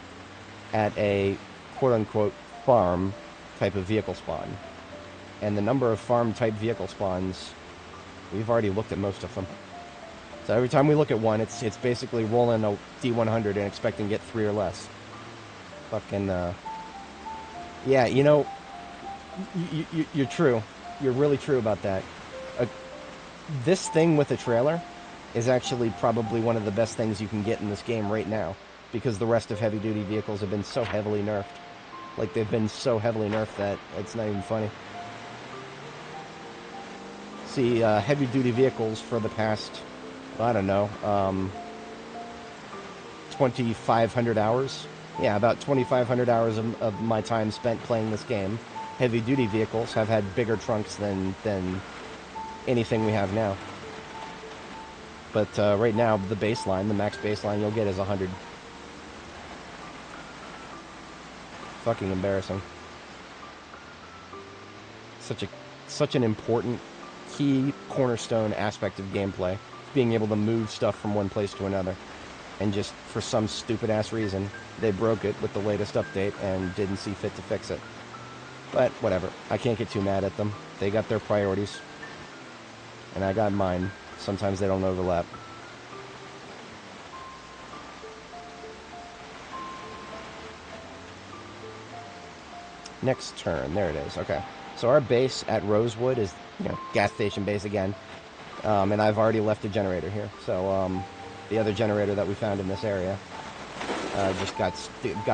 at a quote-unquote farm type of vehicle spawn. And the number of farm-type vehicle spawns, we've already looked at most of them. So every time we look at one, it's basically rolling a D100 and expecting to get 3 or less. Fucking, yeah, you know, you're true. You're really true about that. This thing with a trailer is actually probably one of the best things you can get in this game right now, because the rest of heavy-duty vehicles have been so heavily nerfed. Like, they've been so heavily nerfed that it's not even funny. See, heavy-duty vehicles for the past, I don't know, 2,500 hours? Yeah, about 2,500 hours of my time spent playing this game. Heavy-duty vehicles have had bigger trunks than anything we have now. But right now, the baseline, the max baseline you'll get is 100. Fucking embarrassing. Such an important, key cornerstone aspect of gameplay, being able to move stuff from one place to another. and just for some stupid-ass reason, they broke it with the latest update and didn't see fit to fix it. But whatever, I can't get too mad at them. They got their priorities, and I got mine. Sometimes they don't overlap. Next turn, there it is, okay. So our base at Rosewood is, you know, gas station base again. And I've already left a generator here. So the other generator that we found in this area just got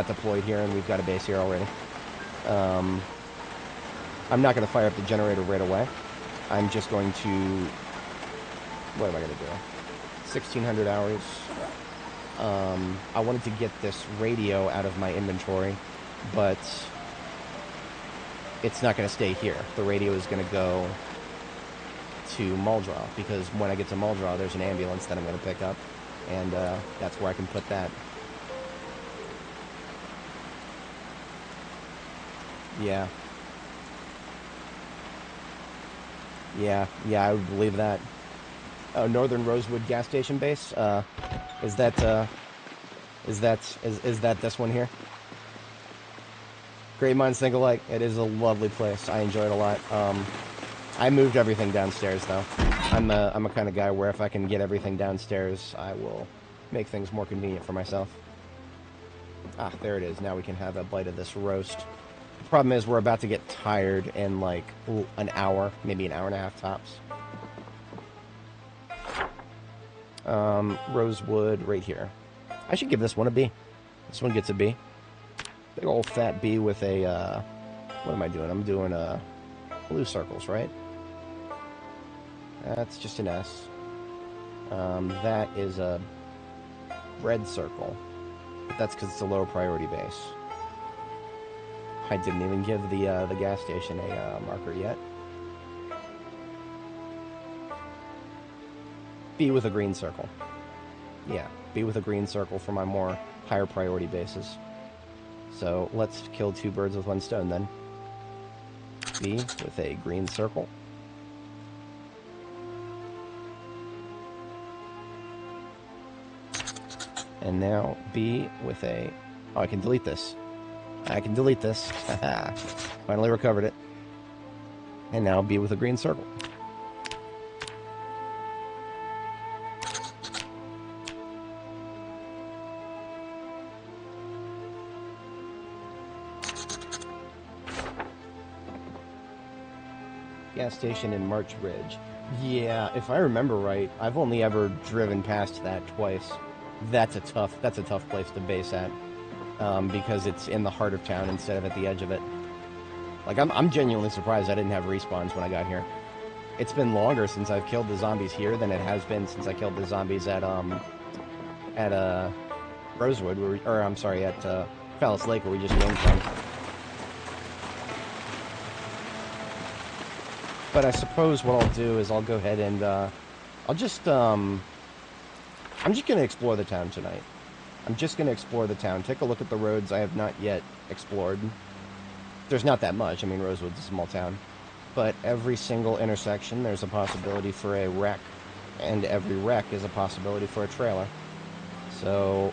deployed here, and we've got a base here already. I'm not going to fire up the generator right away. I'm just going to... What am I going to do? 1,600 hours. I wanted to get this radio out of my inventory, but it's not going to stay here. The radio is going to go to Muldraw, because when I get to Muldraw, there's an ambulance that I'm going to pick up, and that's where I can put that. Yeah, I would believe that. Oh, Northern Rosewood gas station base. Is that this one here? Great minds think alike. It is a lovely place. I enjoy it a lot. I moved everything downstairs, though. I'm a kind of guy where if I can get everything downstairs, I will make things more convenient for myself. Ah, there it is. Now we can have a bite of this roast. The problem is we're about to get tired in like an hour, maybe an hour and a half tops. Rosewood right here. I should give this one a B. This one gets a B. Big old fat B with a, what am I doing? I'm doing blue circles, right? That's just an S. That is a red circle. But that's because it's a lower priority base. I didn't even give the gas station a marker yet. B with a green circle. Yeah, B with a green circle for my more higher priority bases. So let's kill two birds with one stone then. B with a green circle. And now B with a... Oh, I can delete this. I can delete this. Finally recovered it. And now B with a green circle. Gas station in March Ridge. Yeah, if I remember right, I've only ever driven past that twice. That's a tough place to base at. Because it's in the heart of town instead of at the edge of it. Like, I'm genuinely surprised I didn't have respawns when I got here. It's been longer since I've killed the zombies here than it has been since I killed the zombies at Rosewood, at Palace Lake, where we just came from. But I suppose what I'll do is I'll go ahead and, I'm just going to explore the town tonight. I'm just going to explore the town, take a look at the roads I have not yet explored. There's not that much. I mean, Rosewood's a small town. But every single intersection, there's a possibility for a wreck. And every wreck is a possibility for a trailer. So,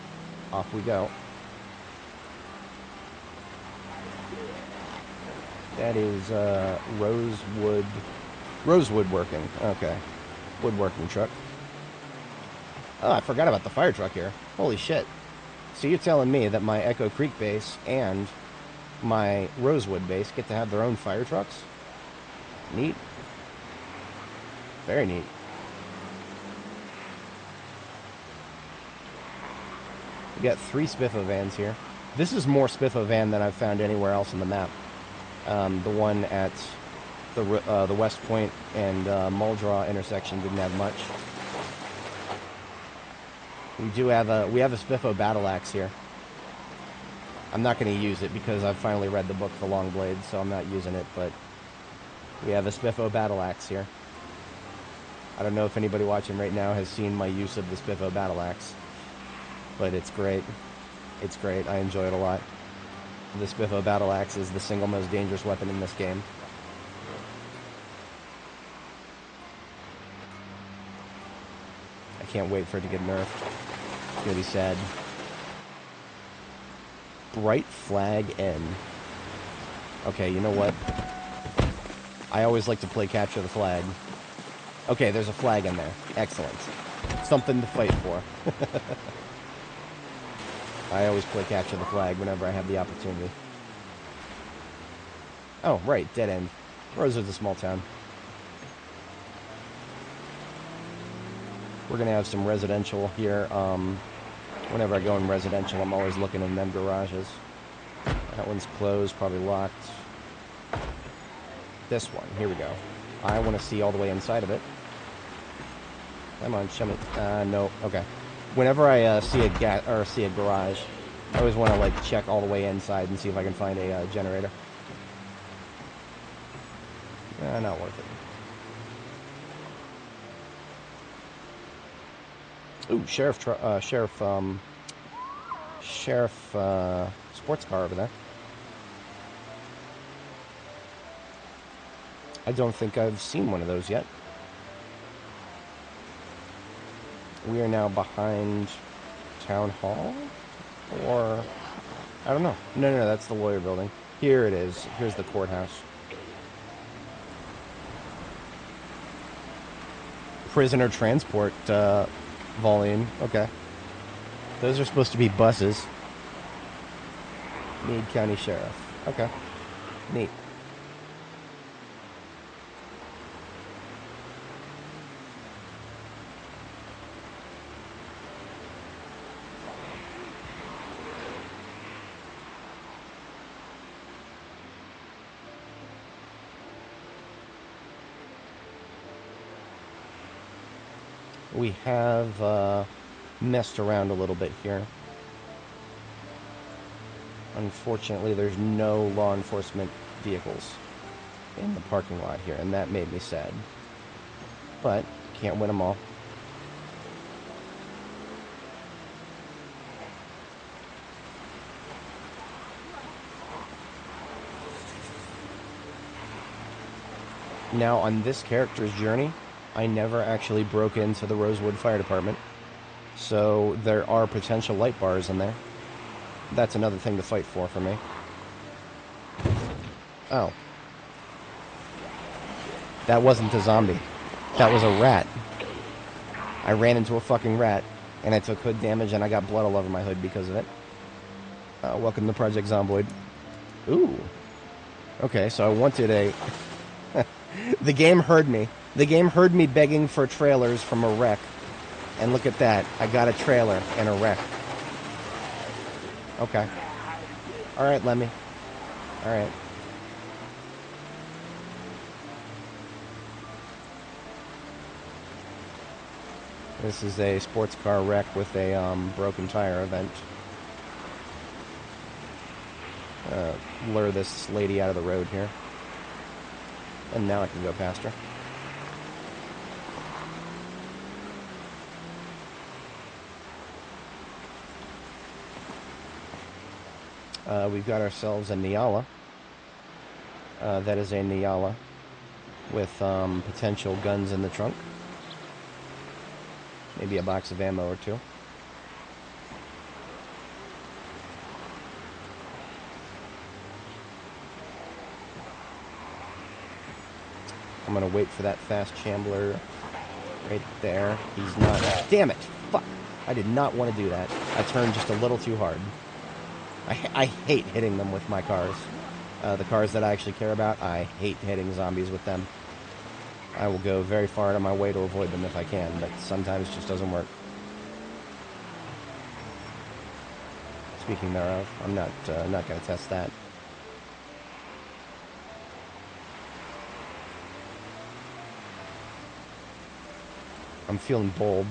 off we go. That is, Rosewood working. Okay. Woodworking truck. Oh, I forgot about the fire truck here. Holy shit. So you're telling me that my Echo Creek base and my Rosewood base get to have their own fire trucks? Neat. Very neat. We got 3 Spiffo vans here. This is more Spiffo van than I've found anywhere else on the map. The one at the West Point and Muldraw intersection didn't have much. We have a Spiffo battle axe here. I'm not going to use it because I've finally read the book for Longblade, so I'm not using it, but we have a Spiffo battle axe here. I don't know if anybody watching right now has seen my use of the Spiffo battle axe, but it's great. It's great. I enjoy it a lot. The Spiffo battle axe is the single most dangerous weapon in this game. I can't wait for it to get nerfed. It's gonna be sad. Bright flag N. Okay, you know what? I always like to play capture the flag. Okay, there's a flag in there. Excellent. Something to fight for. I always play capture the flag whenever I have the opportunity. Oh, right, dead end. Rosewood's a small town. We're gonna have some residential here. Whenever I go in residential, I'm always looking in them garages. That one's closed, probably locked. This one, here we go. I want to see all the way inside of it. Come on, show me. No, okay. Whenever I see a garage, I always want to like check all the way inside and see if I can find a generator. Not worth it. Ooh, sheriff sports car over there. I don't think I've seen one of those yet. We are now behind Town Hall? Or... I don't know. No, that's the lawyer building. Here it is. Here's the courthouse. Prisoner transport volume. Okay. Those are supposed to be buses. Meade County Sheriff. Okay. Neat. We have messed around a little bit here. Unfortunately, there's no law enforcement vehicles in the parking lot here, and that made me sad. But, can't win them all. Now, on this character's journey, I never actually broke into the Rosewood Fire Department, so there are potential light bars in there. That's another thing to fight for me. Oh. That wasn't a zombie. That was a rat. I ran into a fucking rat, and I took hood damage, and I got blood all over my hood because of it. Welcome to Project Zomboid. Ooh. Okay, so I wanted a... The game heard me. The game heard me begging for trailers from a wreck. And look at that. I got a trailer and a wreck. Okay. Alright, Lemmy. Alright. This is a sports car wreck with a broken tire event. Lure this lady out of the road here. And now I can go past her. We've got ourselves a Nyala. That is a Nyala with potential guns in the trunk. Maybe a box of ammo or two. I'm gonna wait for that fast shambler right there. He's not... Damn it! Fuck! I did not want to do that. I turned just a little too hard. I hate hitting them with my cars. The cars that I actually care about, I hate hitting zombies with them. I will go very far out of my way to avoid them if I can, but sometimes it just doesn't work. Speaking thereof, I'm not going to test that. I'm feeling bold.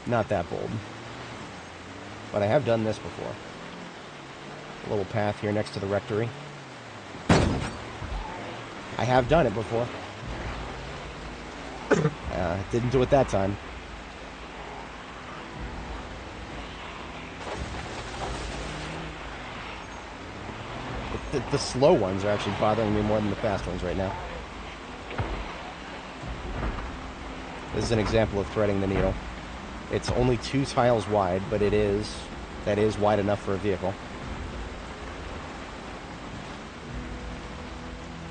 Not that bold. But I have done this before. A little path here next to the rectory. I have done it before. Didn't do it that time. The slow ones are actually bothering me more than the fast ones right now. This is an example of threading the needle. It's only 2 tiles wide, but that is wide enough for a vehicle.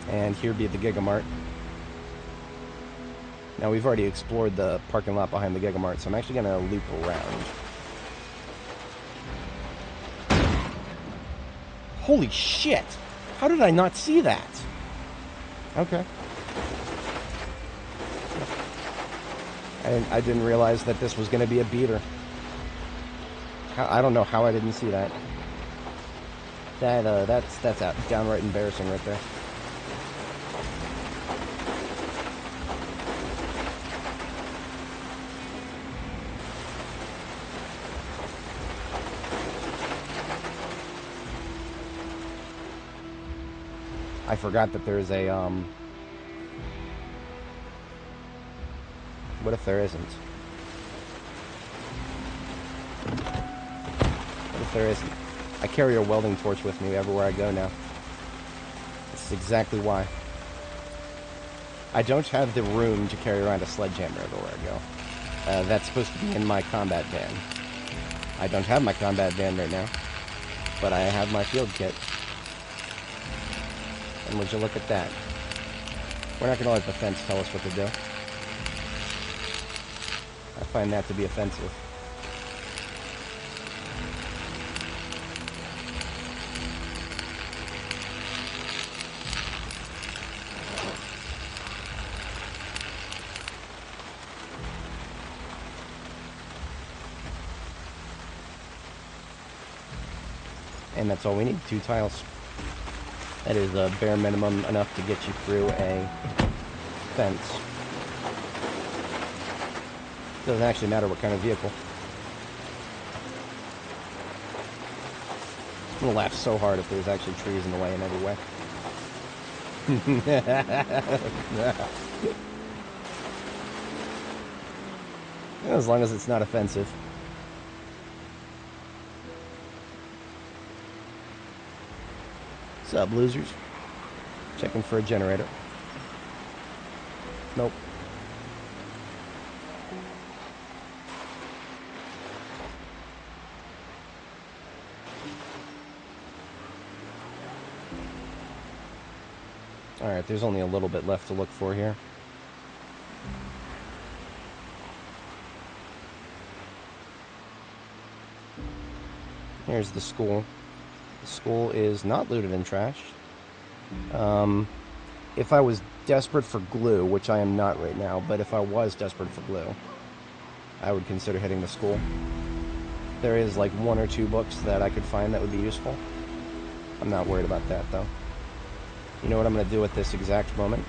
And here be the Gigamart. Now, we've already explored the parking lot behind the Gigamart, so I'm actually going to loop around. Holy shit! How did I not see that? Okay. I didn't realize that this was going to be a beater. I don't know how I didn't see that. That's downright embarrassing right there. I forgot that there's a, what if there isn't? What if there isn't? I carry a welding torch with me everywhere I go now. This is exactly why. I don't have the room to carry around a sledgehammer everywhere I go. That's supposed to be in my combat van. I don't have my combat van right now, but I have my field kit. And would you look at that? We're not going to let the fence tell us what to do. I find that to be offensive. And that's all we need, 2 tiles. That is a bare minimum enough to get you through a fence. Doesn't actually matter what kind of vehicle. I'm gonna laugh so hard if there's actually trees in the way in every way. As long as it's not offensive. What's up, losers? Checking for a generator. Nope. Alright, there's only a little bit left to look for here. Here's the school. The school is not looted and trashed. If I was desperate for glue, which I am not right now, but if I was desperate for glue, I would consider hitting the school. There is like 1 or 2 books that I could find that would be useful. I'm not worried about that, though. You know what I'm going to do at this exact moment?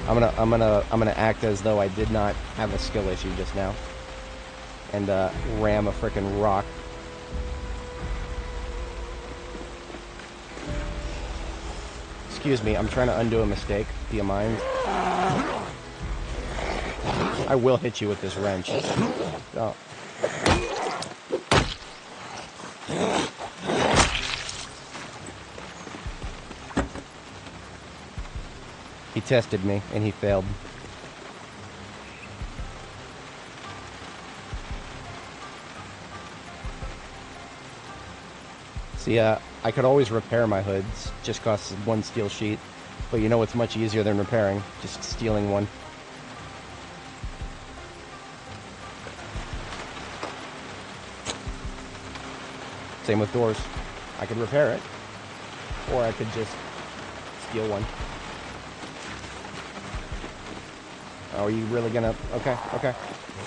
I'm gonna act as though I did not have a skill issue just now, and ram a frickin' rock. Excuse me, I'm trying to undo a mistake. Do you mind? I will hit you with this wrench. Oh. He tested me, and he failed. See, I could always repair my hoods. Just costs 1 steel sheet. But you know what's much easier than repairing? Just stealing one. Same with doors. I could repair it. Or I could just steal one. Oh, are you really gonna... Okay, okay.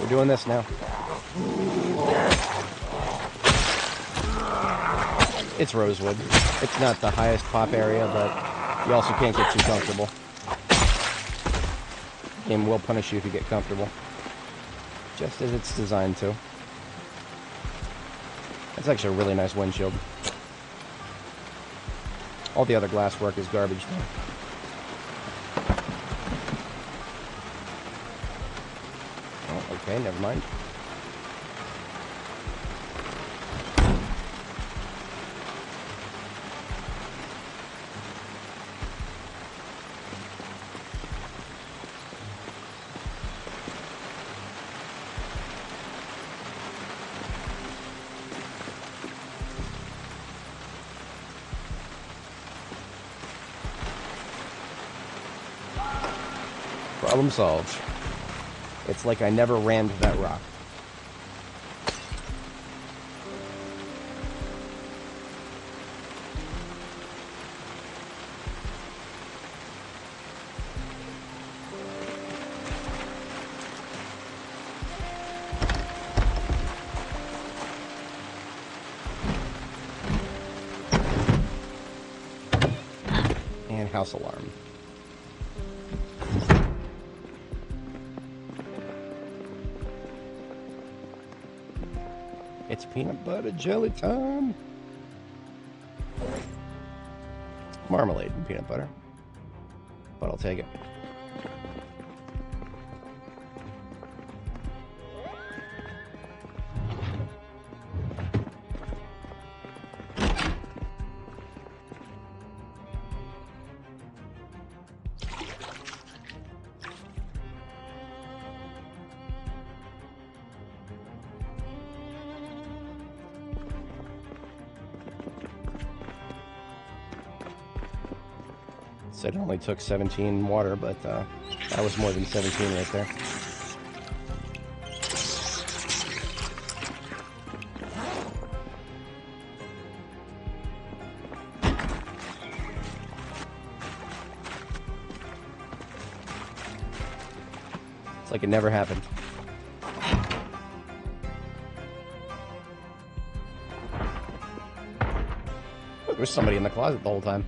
We're doing this now. It's rosewood. It's not the highest pop area, but you also can't get too comfortable. The game will punish you if you get comfortable. Just as it's designed to. That's actually a really nice windshield. All the other glass work is garbage, though. Okay, never mind. Problem solved. It's like I never rammed that rock. And house alarm. It's peanut butter jelly time. Marmalade and peanut butter. But I'll take it. Said it only took 17 water, but that was more than 17 right there. It's like it never happened. There was somebody in the closet the whole time.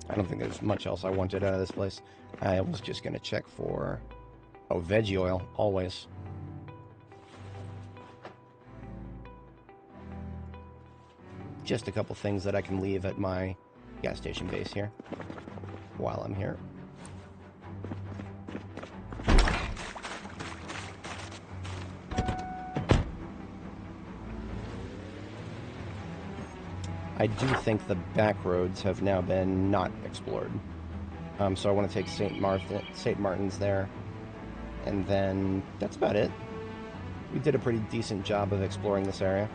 I don't think there's much else I wanted out of this place. I was just going to check for... Oh, veggie oil, always. Just a couple things that I can leave at my gas station base here while I'm here. I do think the back roads have now been not explored. So I want to take St. Martin's there. And then that's about it. We did a pretty decent job of exploring this area.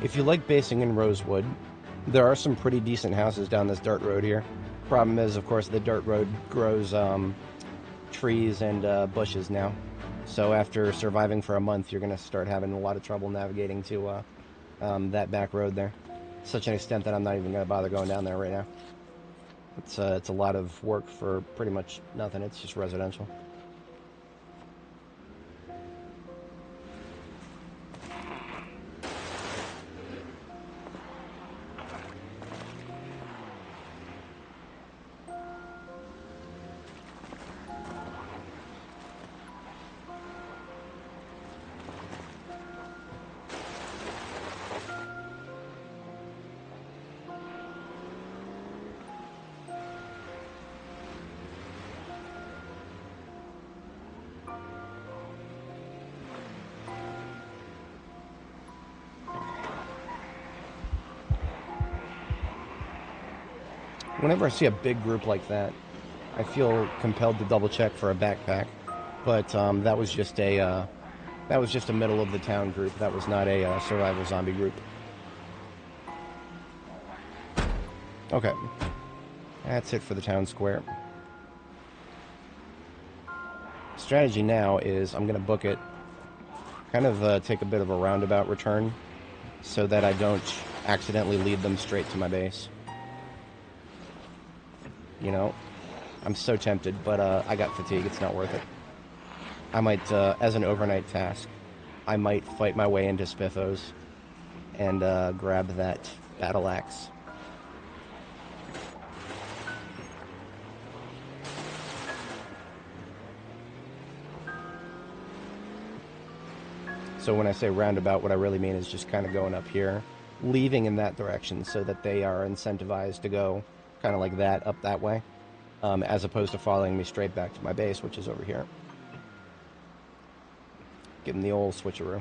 If you like basing in Rosewood, there are some pretty decent houses down this dirt road here. Problem is, of course, the dirt road grows trees and bushes now. So after surviving for a month, you're going to start having a lot of trouble navigating to that back road there. Such an extent that I'm not even going to bother going down there right now. It's a lot of work for pretty much nothing. It's just residential. Whenever I see a big group like that, I feel compelled to double check for a backpack. But that was just a middle of the town group. That was not a survival zombie group. Okay, that's it for the town square. Strategy now is I'm going to book it, kind of take a bit of a roundabout return, so that I don't accidentally lead them straight to my base. You know, I'm so tempted, but I got fatigue. It's not worth it. I might, as an overnight task, I might fight my way into Spiffos and grab that battle axe. So when I say roundabout, what I really mean is just kind of going up here, leaving in that direction so that they are incentivized to go kind of like that, up that way, as opposed to following me straight back to my base, which is over here. Give them the old switcheroo.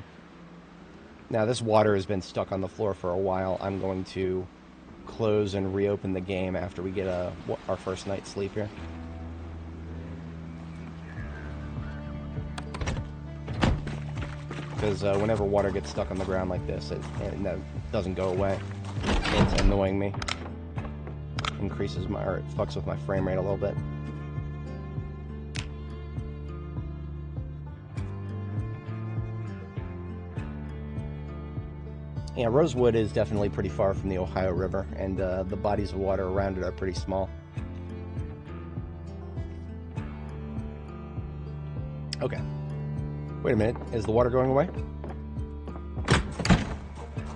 Now this water has been stuck on the floor for a while. I'm going to close and reopen the game after we get our first night's sleep here. Because whenever water gets stuck on the ground like this, it doesn't go away. It's annoying me. Increases my, or it fucks with my frame rate a little bit. Yeah, Rosewood is definitely pretty far from the Ohio River, and the bodies of water around it are pretty small. Okay. Wait a minute, is the water going away?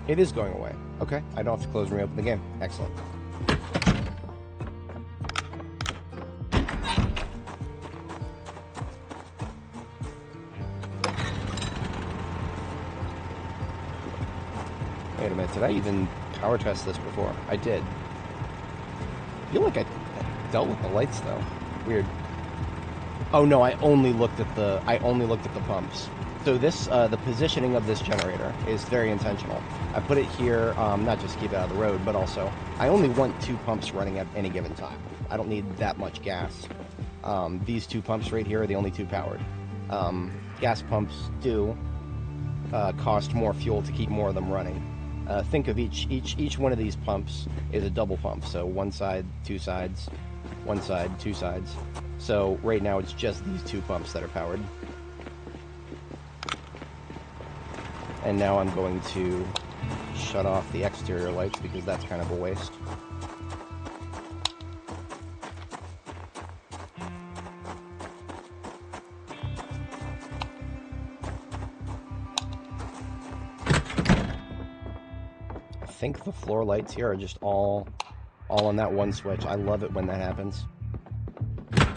It is going away. Okay, I don't have to close and reopen the game. Excellent. Wait a minute, did I even power test this before? I did. I feel like I dealt with the lights though. Weird. Oh no, I only looked at the pumps. So this, the positioning of this generator is very intentional. I put it here, not just to keep it out of the road, but also, I only want 2 pumps running at any given time. I don't need that much gas. These 2 pumps right here are the only 2 powered. Gas pumps do cost more fuel to keep more of them running. Think of each one of these pumps is a double pump, so 1 side, 2 sides, 1 side, 2 sides. So right now it's just these 2 pumps that are powered. And now I'm going to shut off the exterior lights because that's kind of a waste. I think the floor lights here are just all on that one switch. I love it when that happens.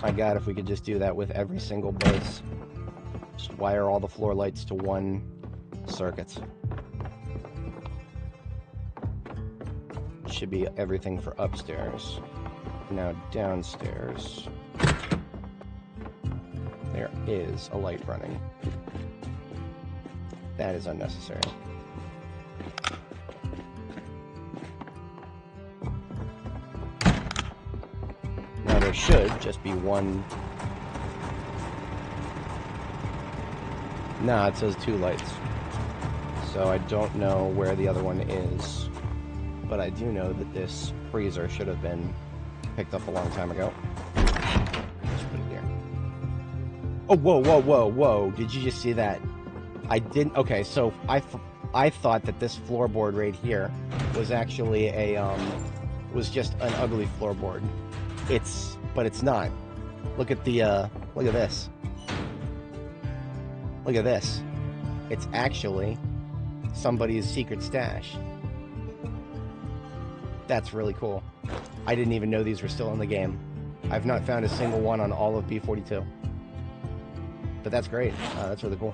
My God, if we could just do that with every single base. Just wire all the floor lights to one circuit. Should be everything for upstairs. Now downstairs. There is a light running. That is unnecessary. Now there should just be one. Nah, it says 2 lights. So I don't know where the other one is. But I do know that this freezer should have been picked up a long time ago. Just put it here. Oh, whoa, whoa, whoa, whoa. Did you just see that? I didn't. Okay, so I thought that this floorboard right here was actually a, was just an ugly floorboard. But it's not. Look at the, look at this. Look at this. It's actually somebody's secret stash. That's really cool. I didn't even know these were still in the game. I've not found a single one on all of B42. But that's great. That's really cool.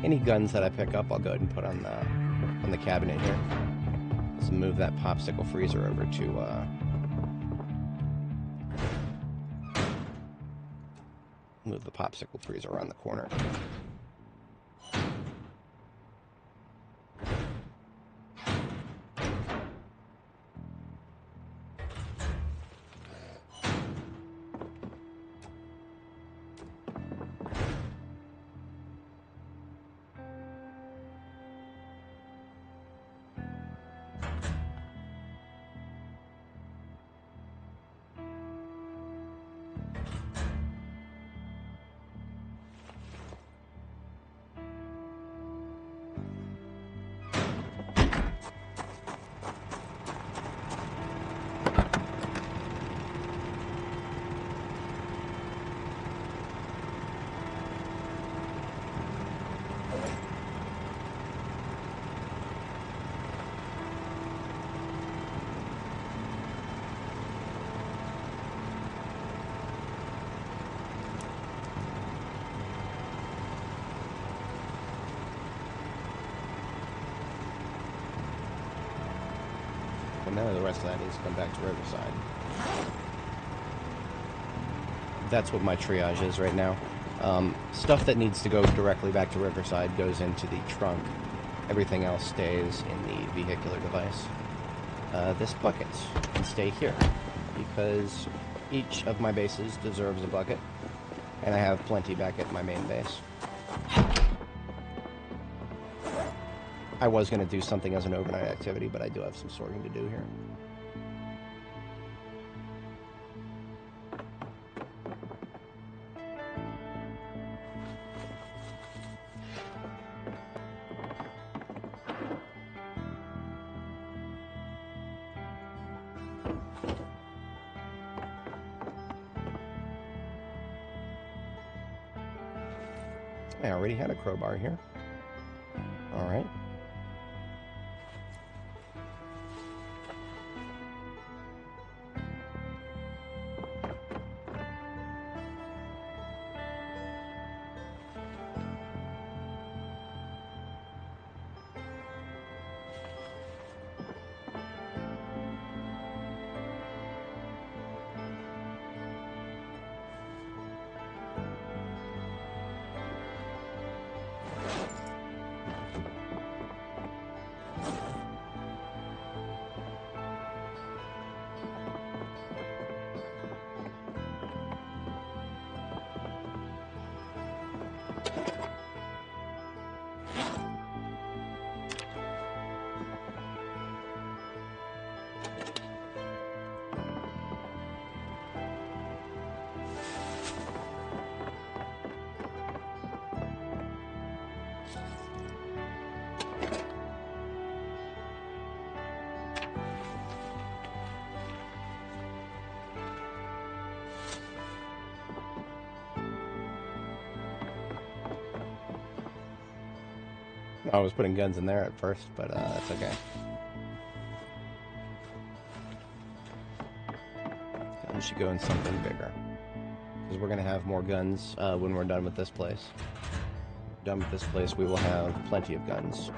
Any guns that I pick up, I'll go ahead and put on the cabinet here. Let's move that popsicle freezer over to move the popsicle freezer around the corner. And now the rest of that needs to come back to Riverside. That's what my triage is right now. Stuff that needs to go directly back to Riverside goes into the trunk. Everything else stays in the vehicular device. This bucket can stay here, because each of my bases deserves a bucket, and I have plenty back at my main base. I was going to do something as an overnight activity, but I do have some sorting to do here. I already had a crowbar here. Alright. I was putting guns in there at first, but that's okay. Guns should go in something bigger, because we're going to have more guns when we're done with this place. Done with this place, we will have plenty of guns.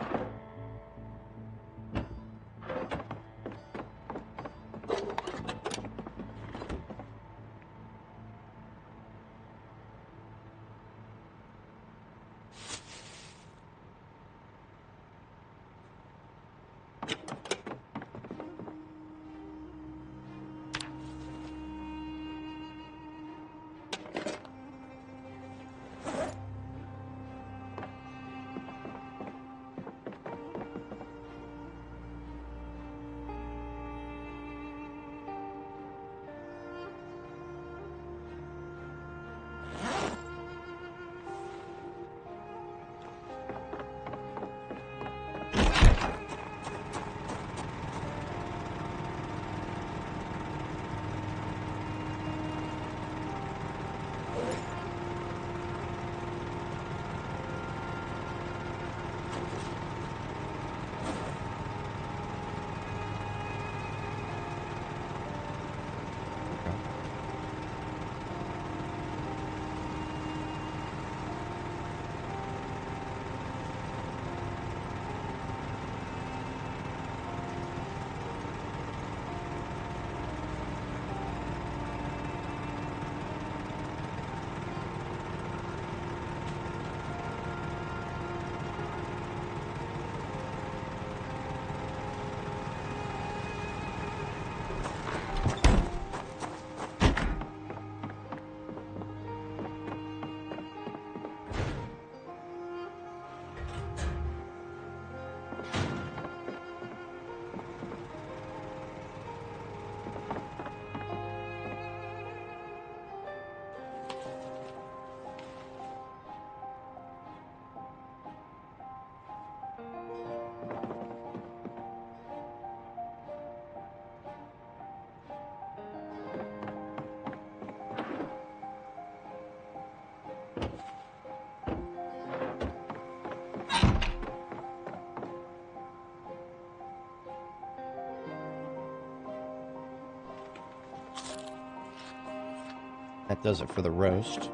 That does it for the roast.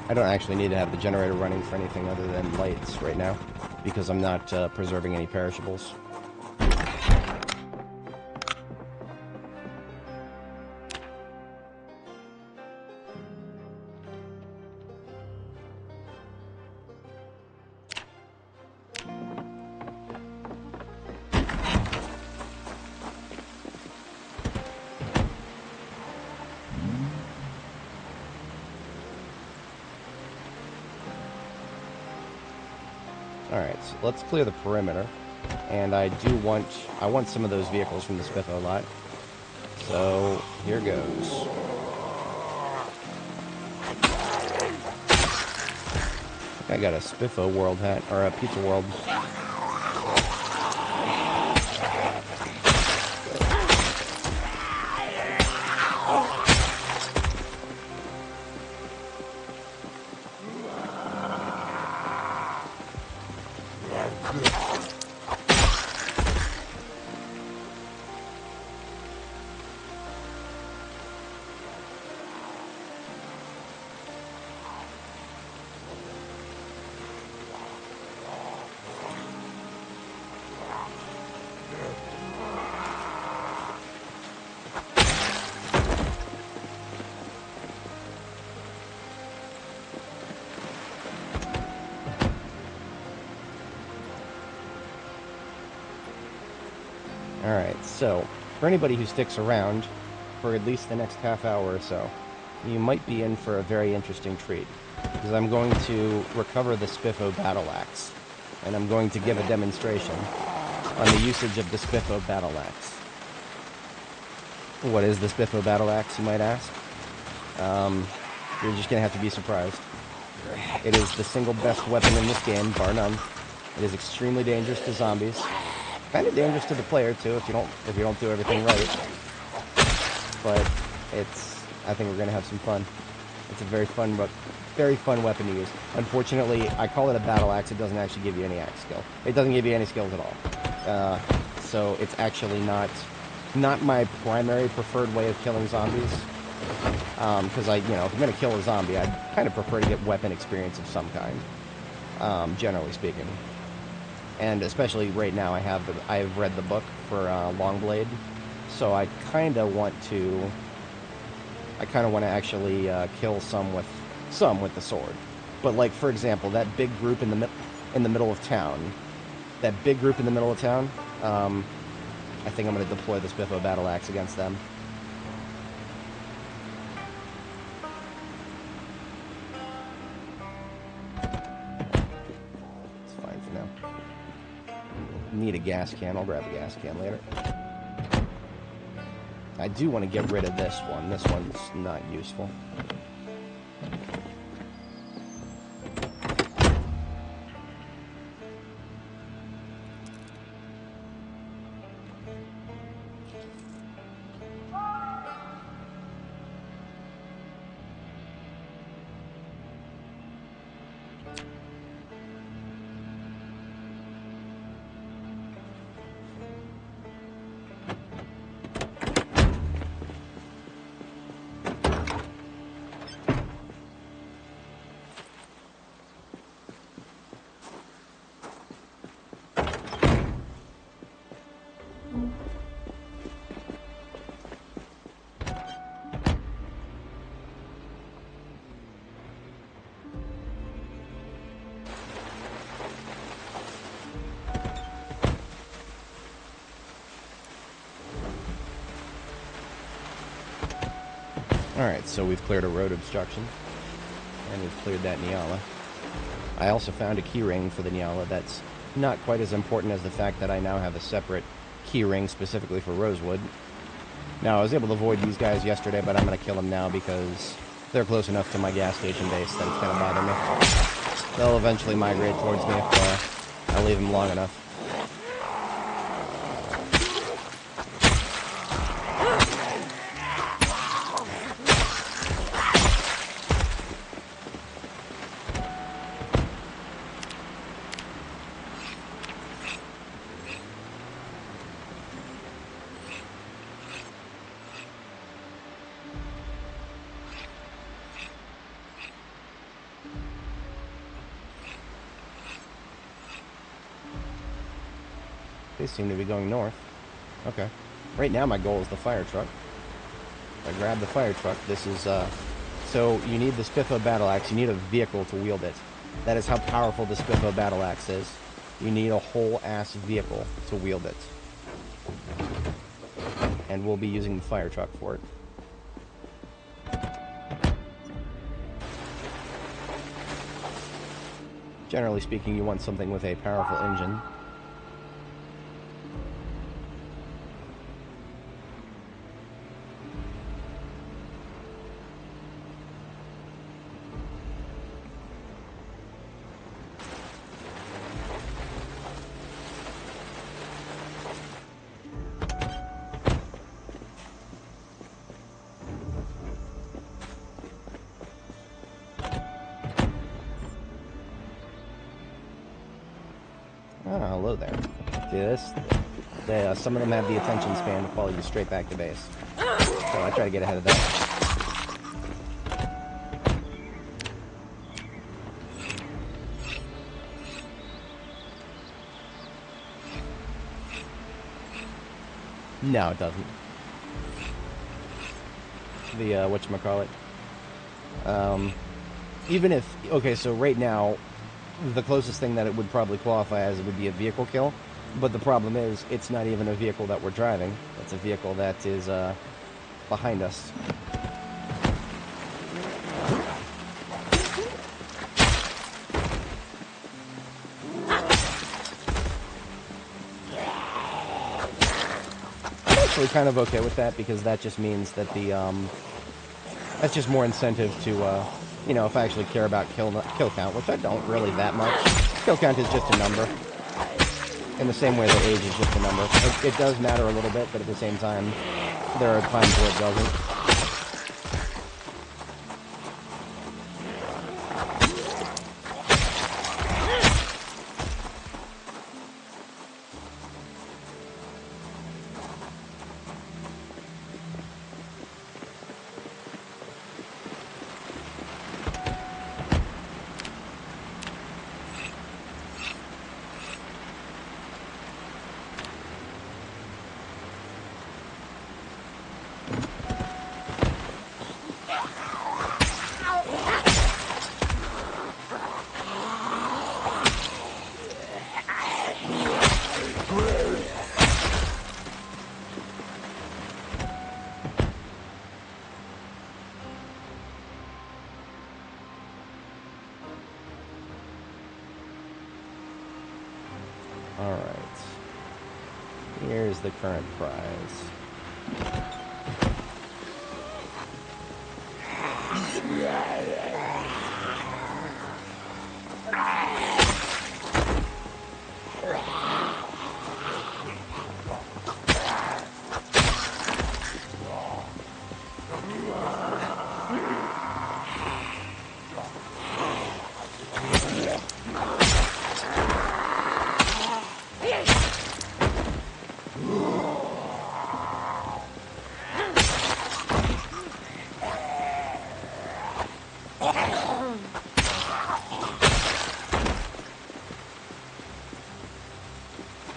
I don't actually need to have the generator running for anything other than lights right now, because I'm not preserving any perishables. Alright, so let's clear the perimeter. And I want some of those vehicles from the Spiffo lot. So, here goes. I got a Spiffo World hat, or a Pizza World. Alright, so, for anybody who sticks around for at least the next half hour or so, you might be in for a very interesting treat. Because I'm going to recover the Spiffo Battle Axe. And I'm going to give a demonstration on the usage of the Spiffo Battle Axe. What is the Spiffo Battle Axe, you might ask? You're just going to have to be surprised. It is the single best weapon in this game, bar none. It is extremely dangerous to zombies. Kind of dangerous to the player too if you don't do everything right. But I think we're gonna have some fun. It's a very fun weapon to use. Unfortunately, I call it a battle axe. It doesn't actually give you any axe skill. It doesn't give you any skills at all. So it's actually not my primary preferred way of killing zombies. Because if I'm gonna kill a zombie, I'd kind of prefer to get weapon experience of some kind. Generally speaking. And especially right now, I've read the book for Longblade, so I kind of want to actually kill some with the sword. But like, for example, that big group in the middle of town, I think I'm going to deploy the Spiffo Battle Axe against them. Need a gas can. I'll grab a gas can later. I do want to get rid of this one. This one's not useful. Alright, so we've cleared a road obstruction, and we've cleared that Nyala. I also found a keyring for the Nyala that's not quite as important as the fact that I now have a separate keyring specifically for Rosewood. Now, I was able to avoid these guys yesterday, but I'm going to kill them now because they're close enough to my gas station base that it's going to bother me. They'll eventually migrate towards me if I leave them long enough. They seem to be going north. Okay. Right now my goal is the fire truck. If I grab the fire truck, this is, so you need the Spiffo battle axe. You need a vehicle to wield it. That is how powerful the Spiffo battle axe is. You need a whole ass vehicle to wield it. And we'll be using the fire truck for it. Generally speaking, you want something with a powerful engine. Oh, hello there. See this? Some of them have the attention span to follow you straight back to base. So I try to get ahead of that. No, it doesn't. The, whatchamacallit. Even if... Okay, so right now, the closest thing that it would probably qualify as would be a vehicle kill. But the problem is, it's not even a vehicle that we're driving. It's a vehicle that is, behind us. I'm actually kind of okay with that, because that just means that the, that's just more incentive to, you know, if I actually care about kill count, which I don't really that much. Kill count is just a number. In the same way that age is just a number. It does matter a little bit, but at the same time, there are times where it doesn't. Alright. Here's the current prize.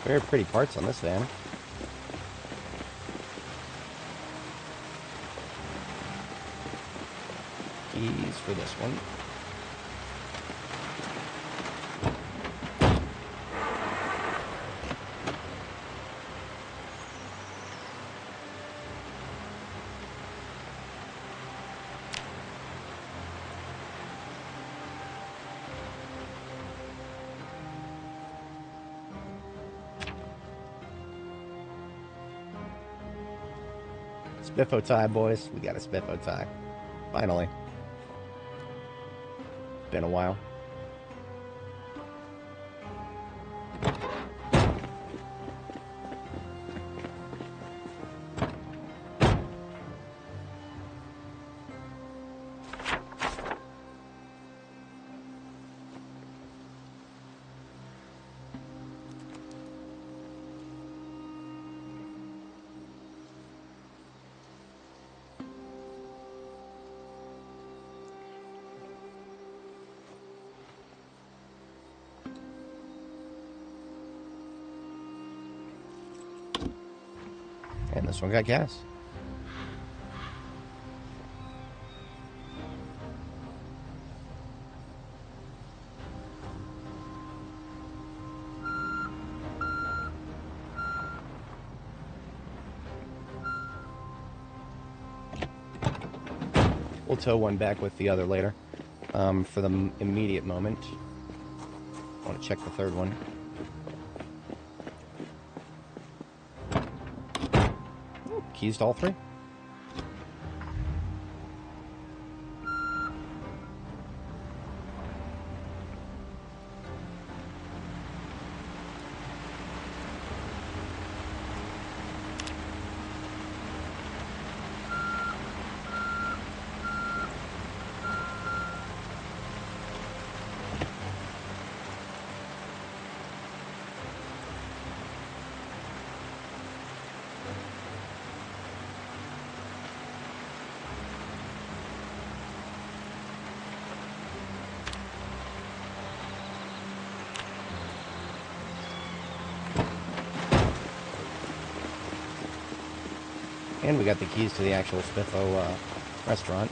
Very pretty parts on this van. Keys for this one. Spiffo tie, boys. We got a Spiffo tie. Finally. Been a while. And this one got gas. We'll tow one back with the other later. For the immediate moment, I want to check the third one. Keys to all three. And we got the keys to the actual Spiffo restaurant.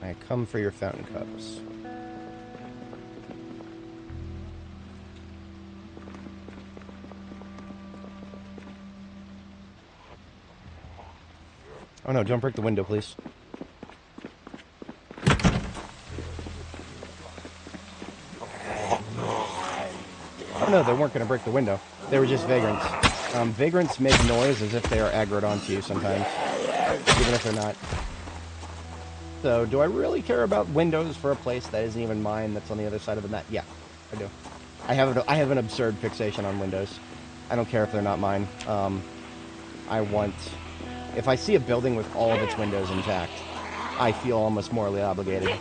I come for your fountain cups. Oh no, don't break the window, please. Oh no, they weren't going to break the window. They were just vagrants. Vagrants make noise as if they are aggroed onto you sometimes, even if they're not. So, do I really care about windows for a place that isn't even mine, that's on the other side of the map? Yeah, I do. I have an absurd fixation on windows. I don't care if they're not mine. If I see a building with all of its windows intact, I feel almost morally obligated.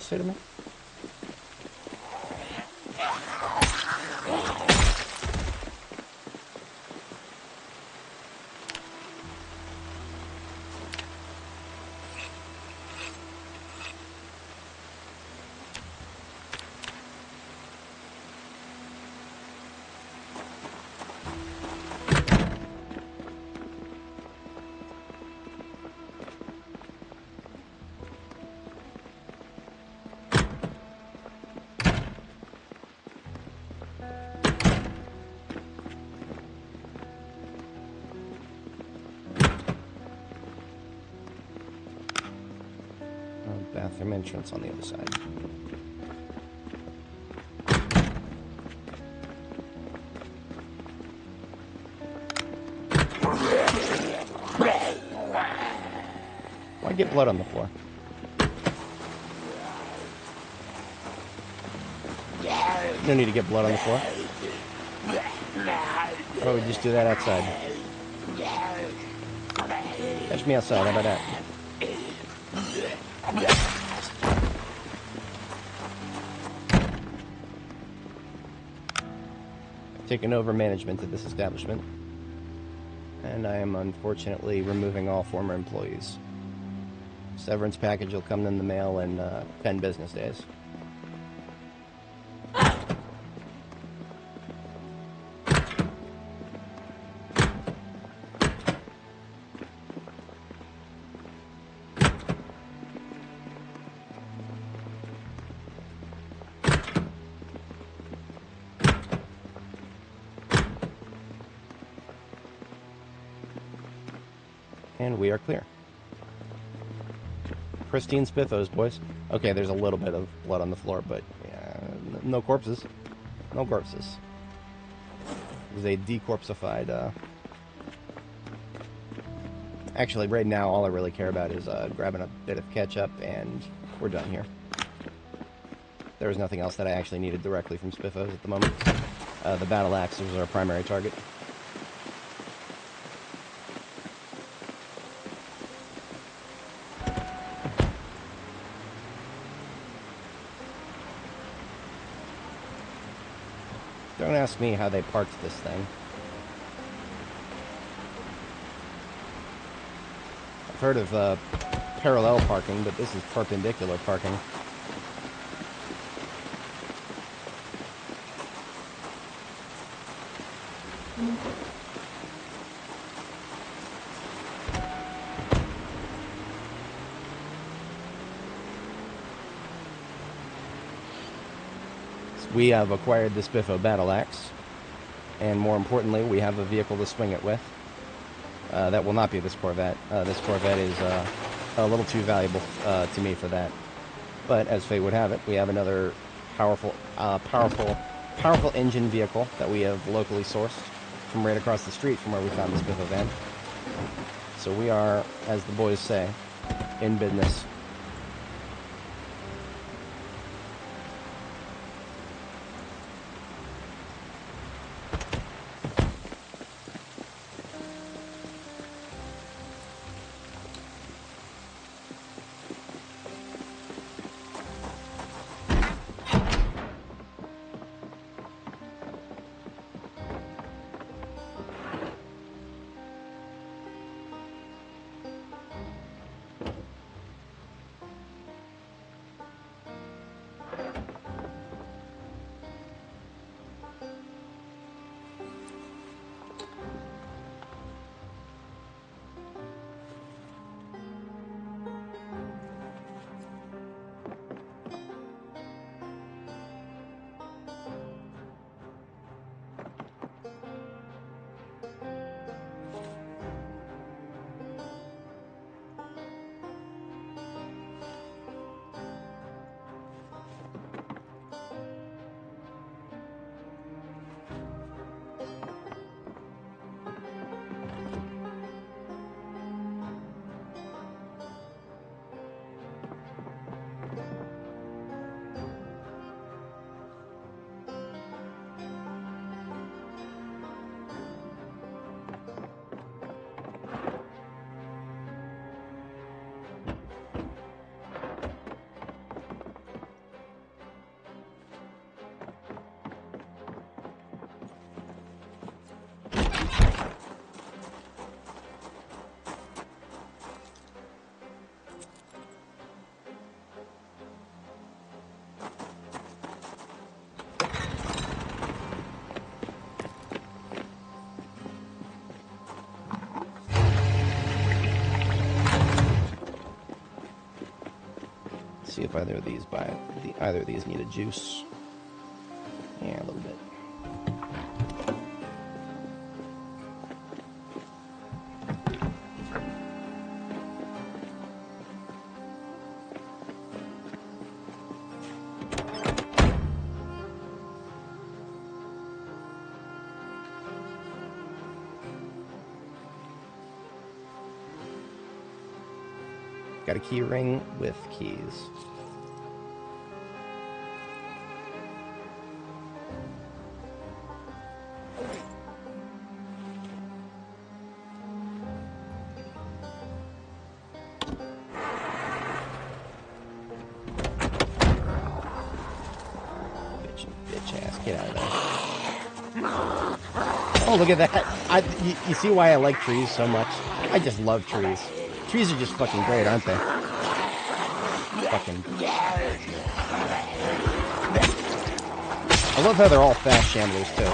Say to me? Bathroom entrance on the other side. Why get blood on the floor? No need to get blood on the floor. Oh, we just do that outside. Catch me outside, how about that? Taken over management of this establishment, and I am unfortunately removing all former employees. Severance package will come in the mail in 10 business days. And we are clear. Pristine spiffos, boys. Okay, there's a little bit of blood on the floor, but no corpses. No corpses. It was a decorpsified, Actually, right now, all I really care about is grabbing a bit of ketchup, and we're done here. There was nothing else that I actually needed directly from spiffos at the moment. The battle axe was our primary target. Don't ask me how they parked this thing. I've heard of parallel parking, but this is perpendicular parking. We have acquired the Spiffo battle axe, and more importantly, we have a vehicle to swing it with. That will not be this Corvette. This Corvette is a little too valuable to me for that. But as fate would have it, we have another powerful engine vehicle that we have locally sourced from right across the street from where we found the Spiffo van. So we are, as the boys say, in business. See if either of these need a juice. Yeah, a little bit. Got a key ring with keys. Bitch ass, get out of there. Oh, look at that. You see why I like trees so much? I just love trees. Trees are just fucking great, aren't they? Fucking. I love how they're all fast shamblers, too.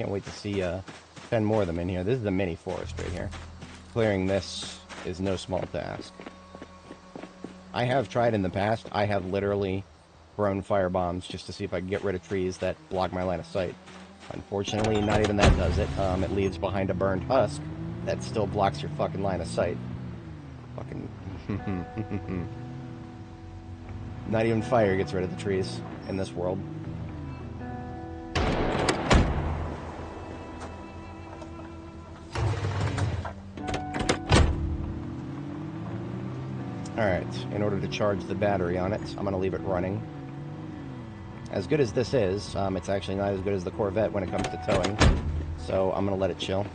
Can't wait to see 10 more of them in here. This is the mini forest right here. Clearing this is no small task. I have tried in the past. I have literally thrown fire bombs just to see if I can get rid of trees that block my line of sight. Unfortunately, not even that does it. It leaves behind a burned husk that still blocks your fucking line of sight. Fucking... Not even fire gets rid of the trees in this world. Alright, in order to charge the battery on it, I'm going to leave it running. As good as this is, it's actually not as good as the Corvette when it comes to towing. So I'm going to let it chill.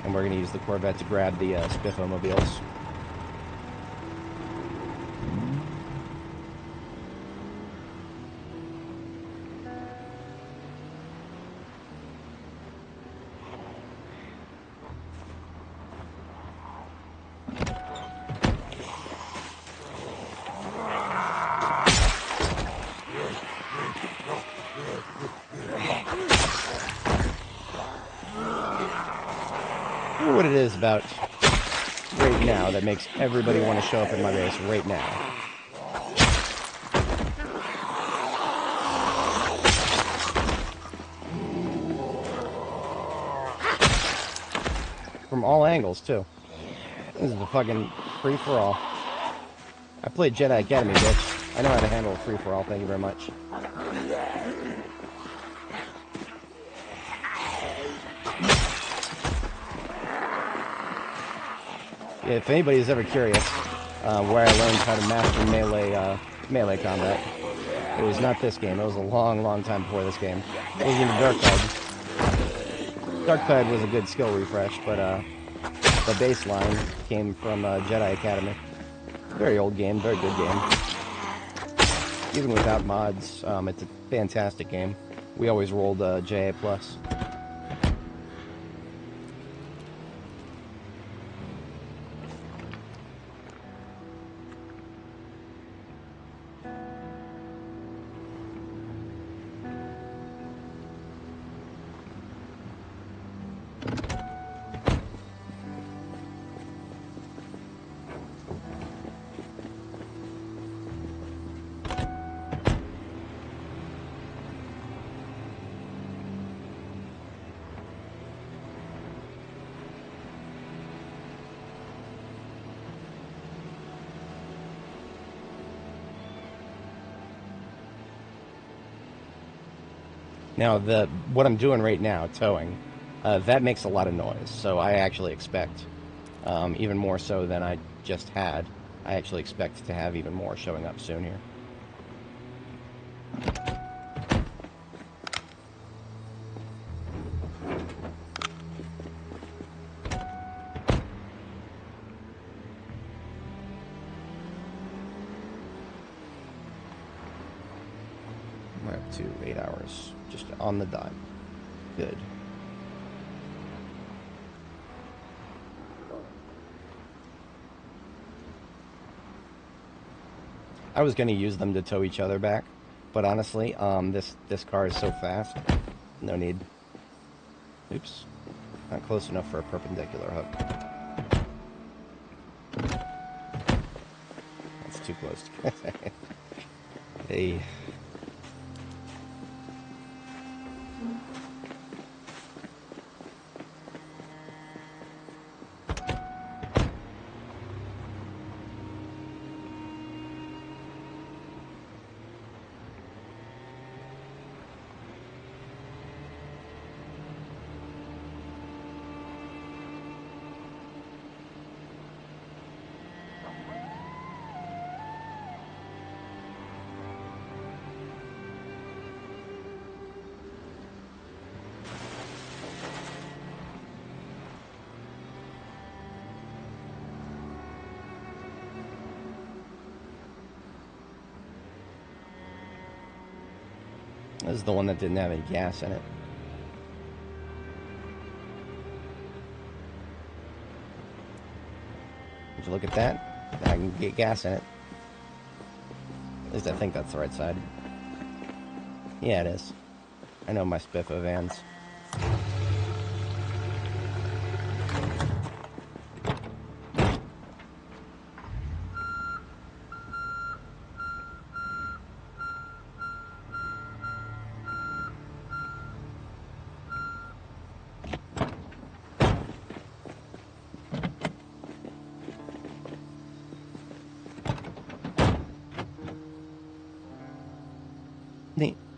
And we're going to use the Corvette to grab the Spiffomobiles. What it is about right now that makes everybody want to show up in my base right now. From all angles, too. This is a fucking free-for-all. I played Jedi Academy, bitch. I know how to handle a free-for-all, thank you very much. Yeah, if anybody's ever curious where I learned how to master melee combat, it was not this game. It was a long, long time before this game. It was in Darktide. Darktide was a good skill refresh, but the baseline came from Jedi Academy. Very old game, very good game. Even without mods, it's a fantastic game. We always rolled JA+. Now, what I'm doing right now, towing, that makes a lot of noise, so I actually expect, even more so than I just had, I actually expect to have even more showing up soon here. We're up to 8 hours, just on the dot. Good. I was going to use them to tow each other back, but honestly, this car is so fast, no need. Oops, not close enough for a perpendicular hook. That's too close. Hey. This is the one that didn't have any gas in it. Would you look at that? I can get gas in it. At least I think that's the right side. Yeah, it is. I know my Spiffo vans.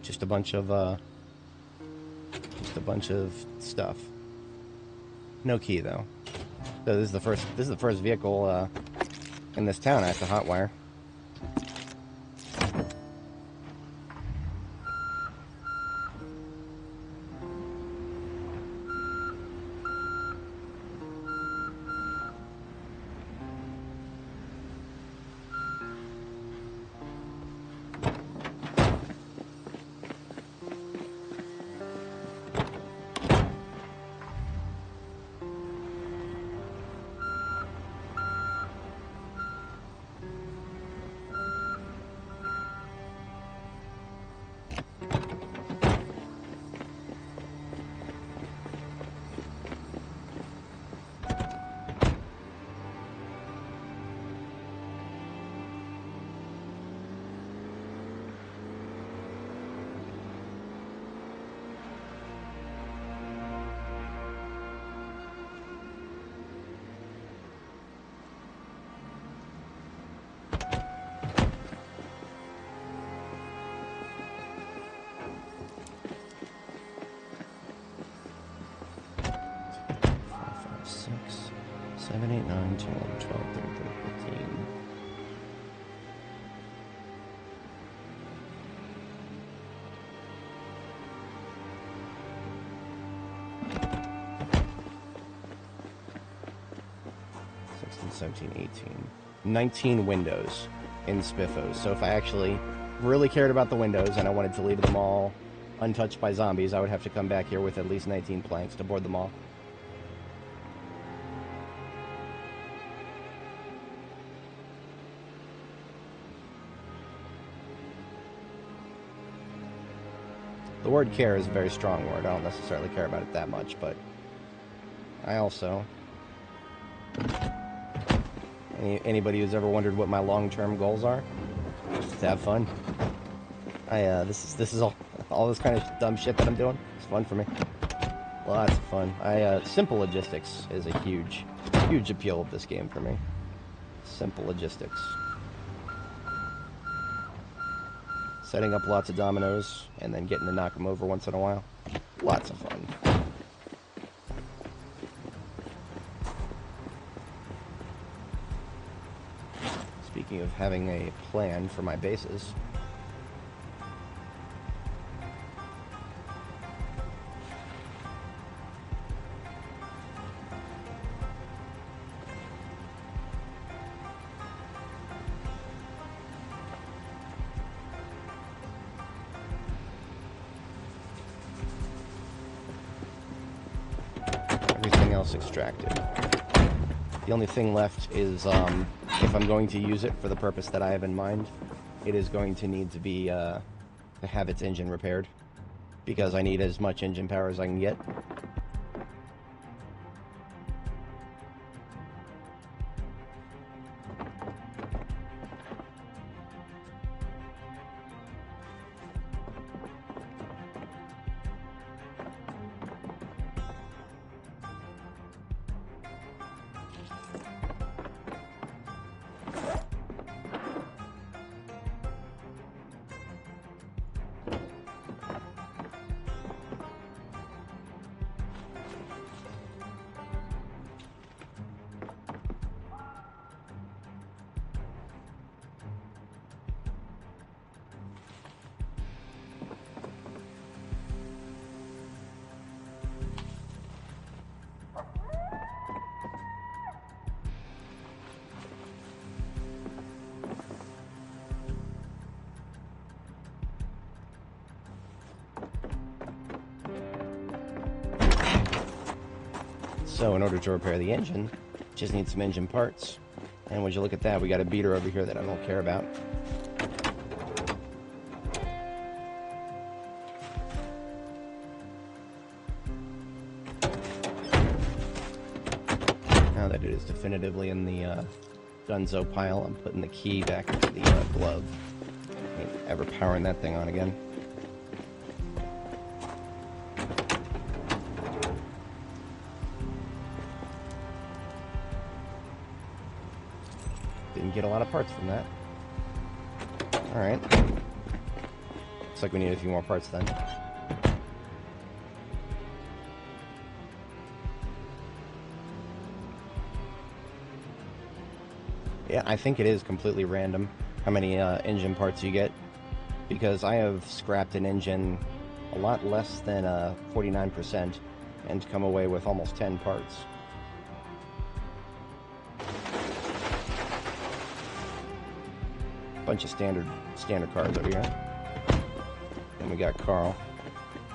Just a bunch of stuff. No key though. So this is the first vehicle in this town I have to hotwire. Six, 7, 8, 9, 10, 12, 13, 15. $16, 17, 18. 19 windows in Spiffos. So if I actually really cared about the windows and I wanted to leave them all untouched by zombies, I would have to come back here with at least 19 planks to board them all. The word care is a very strong word. I don't necessarily care about it that much, but I also... Anybody who's ever wondered what my long-term goals are? Just to have fun. This is all this kind of dumb shit that I'm doing. It's fun for me. Lots of fun. Simple logistics is a huge appeal of this game for me. Simple logistics. Setting up lots of dominoes, and then getting to knock them over once in a while. Lots of fun. Speaking of having a plan for my bases... extracted. The only thing left is if I'm going to use it for the purpose that I have in mind, it is going to need to be to have its engine repaired, because I need as much engine power as I can get. So in order to repair the engine, just need some engine parts. And would you look at that, we got a beater over here that I don't care about. Now that it is definitively in the gunzo pile, I'm putting the key back into the glove. Ain't ever powering that thing on again. Didn't get a lot of parts from that. Alright. Looks like we need a few more parts then. Yeah, I think it is completely random how many engine parts you get, because I have scrapped an engine a lot less than 49% and come away with almost 10 parts. Bunch of standard cars over here. And we got Carl.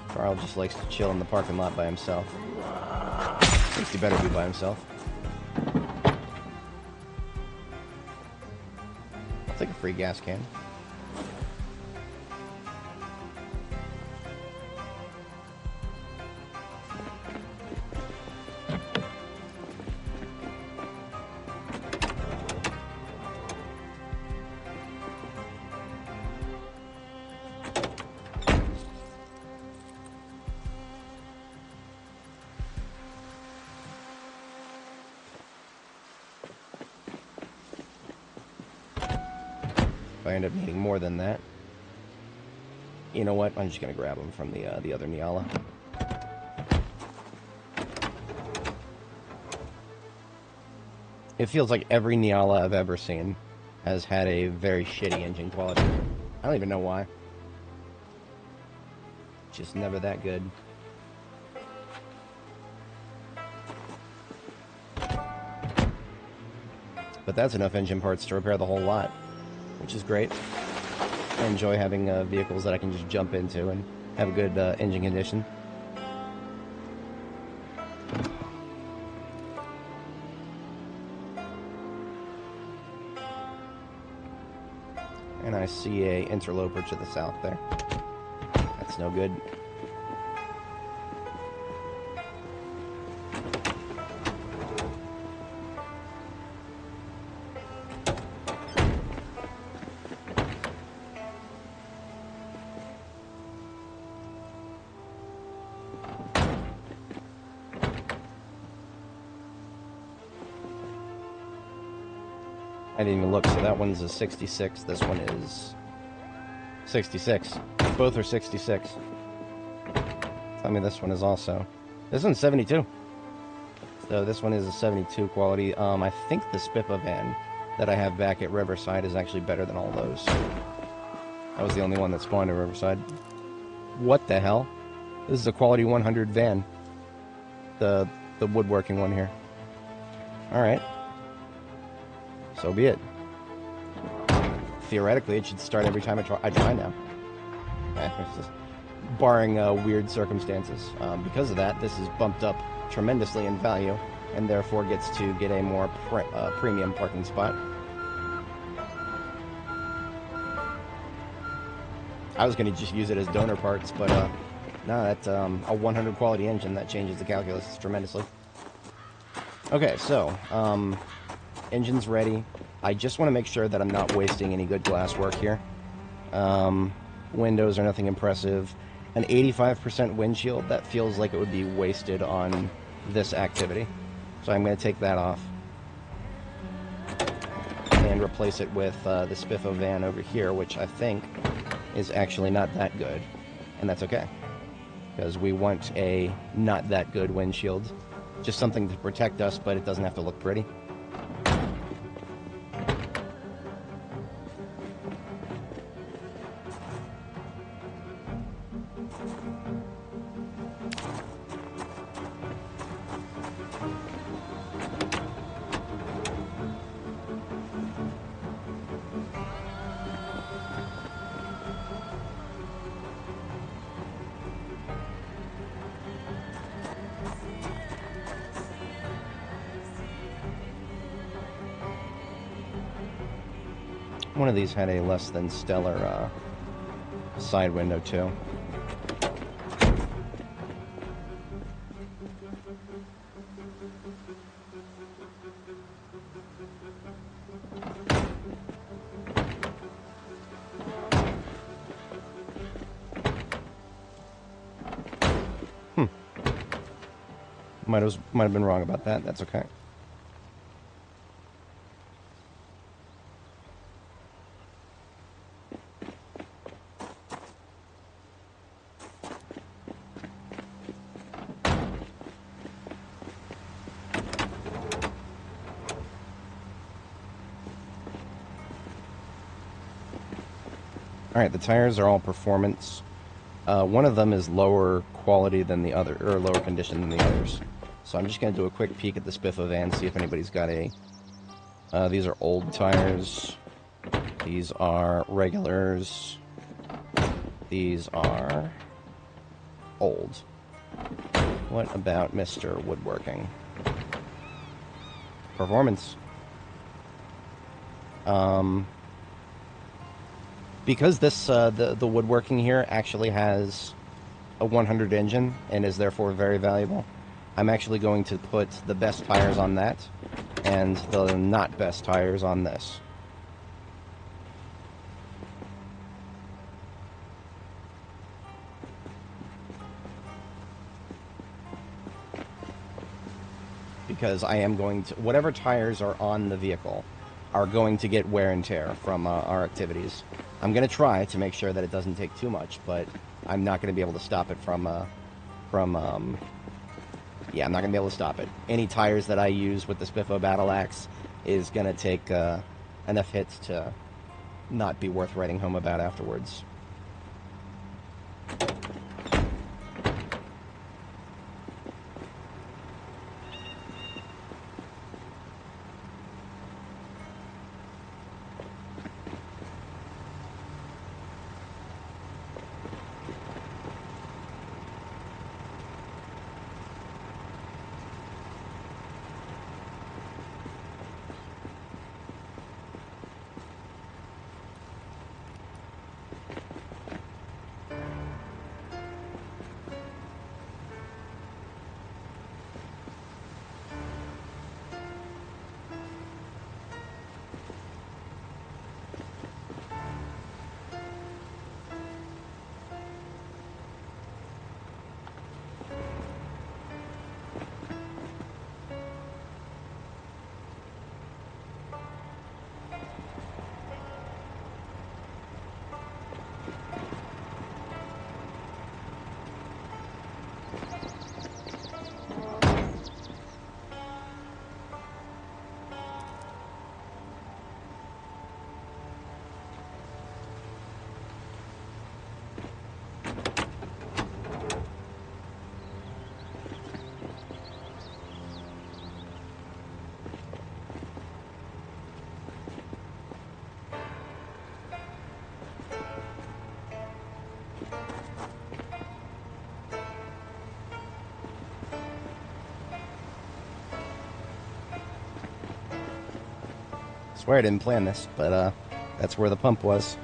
Carl just likes to chill in the parking lot by himself. At least he better be by himself. I'll take a free gas can. If I end up needing more than that, you know what? I'm just gonna grab them from the other Nyala. It feels like every Nyala I've ever seen has had a very shitty engine quality. I don't even know why. Just never that good. But that's enough engine parts to repair the whole lot, which is great. I enjoy having vehicles that I can just jump into and have a good engine condition. And I see a interloper to the south there. That's no good. I didn't even look, so that one's a 66, this one is 66. Both are 66. Tell me this one is also. This one's 72. So this one is a 72 quality. I think the Spippa van that I have back at Riverside is actually better than all those. That was the only one that spawned at Riverside. What the hell? This is a quality 100 van. The woodworking one here. Alright. So be it. Theoretically, it should start every time I try now. Just barring weird circumstances. Because of that, this is bumped up tremendously in value, and therefore gets to get a more premium parking spot. I was going to just use it as donor parts, but no, that's a 100 quality engine. That changes the calculus tremendously. Okay, so engine's ready. I just want to make sure that I'm not wasting any good glass work here. Windows are nothing impressive. An 85% windshield, that feels like it would be wasted on this activity. So I'm going to take that off and replace it with the Spiffa van over here, which I think is actually not that good. And that's okay, because we want a not that good windshield. Just something to protect us, but it doesn't have to look pretty. One of these had a less than stellar side window too. Might have been wrong about that. That's okay. Alright, the tires are all performance. One of them is lower quality than the other, or lower condition than the others. So I'm just going to do a quick peek at the Spiffo van, see if anybody's got a... these are old tires. These are regulars. These are old. What about Mr. Woodworking? Performance. Because this, the woodworking here actually has a 100 engine and is therefore very valuable, I'm actually going to put the best tires on that and the not best tires on this. Because I am going to, whatever tires are on the vehicle are going to get wear and tear from our activities. I'm going to try to make sure that it doesn't take too much, but I'm not going to be able to stop it yeah, I'm not going to be able to stop it. Any tires that I use with the Spiffo Battle Axe is going to take enough hits to not be worth writing home about afterwards. I swear I didn't plan this, but that's where the pump was.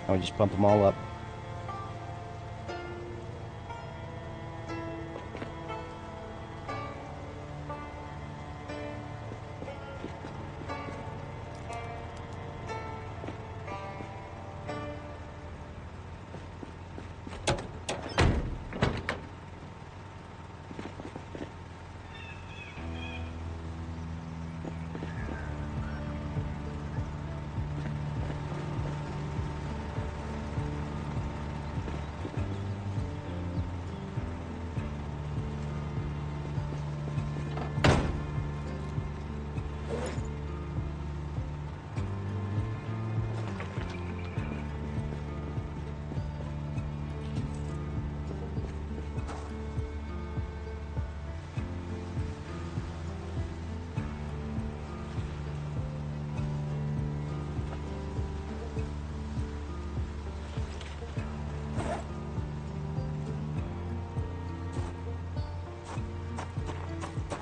I would just pump them all up.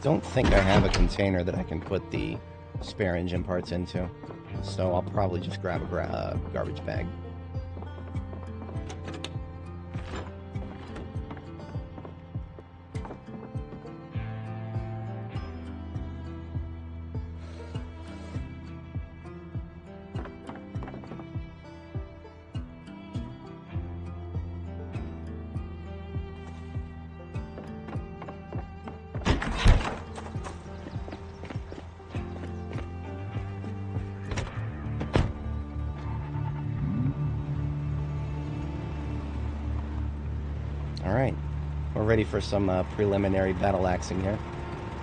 Don't think I have a container that I can put the spare engine parts into, so I'll probably just grab a garbage bag. Alright, we're ready for some preliminary battle axing here.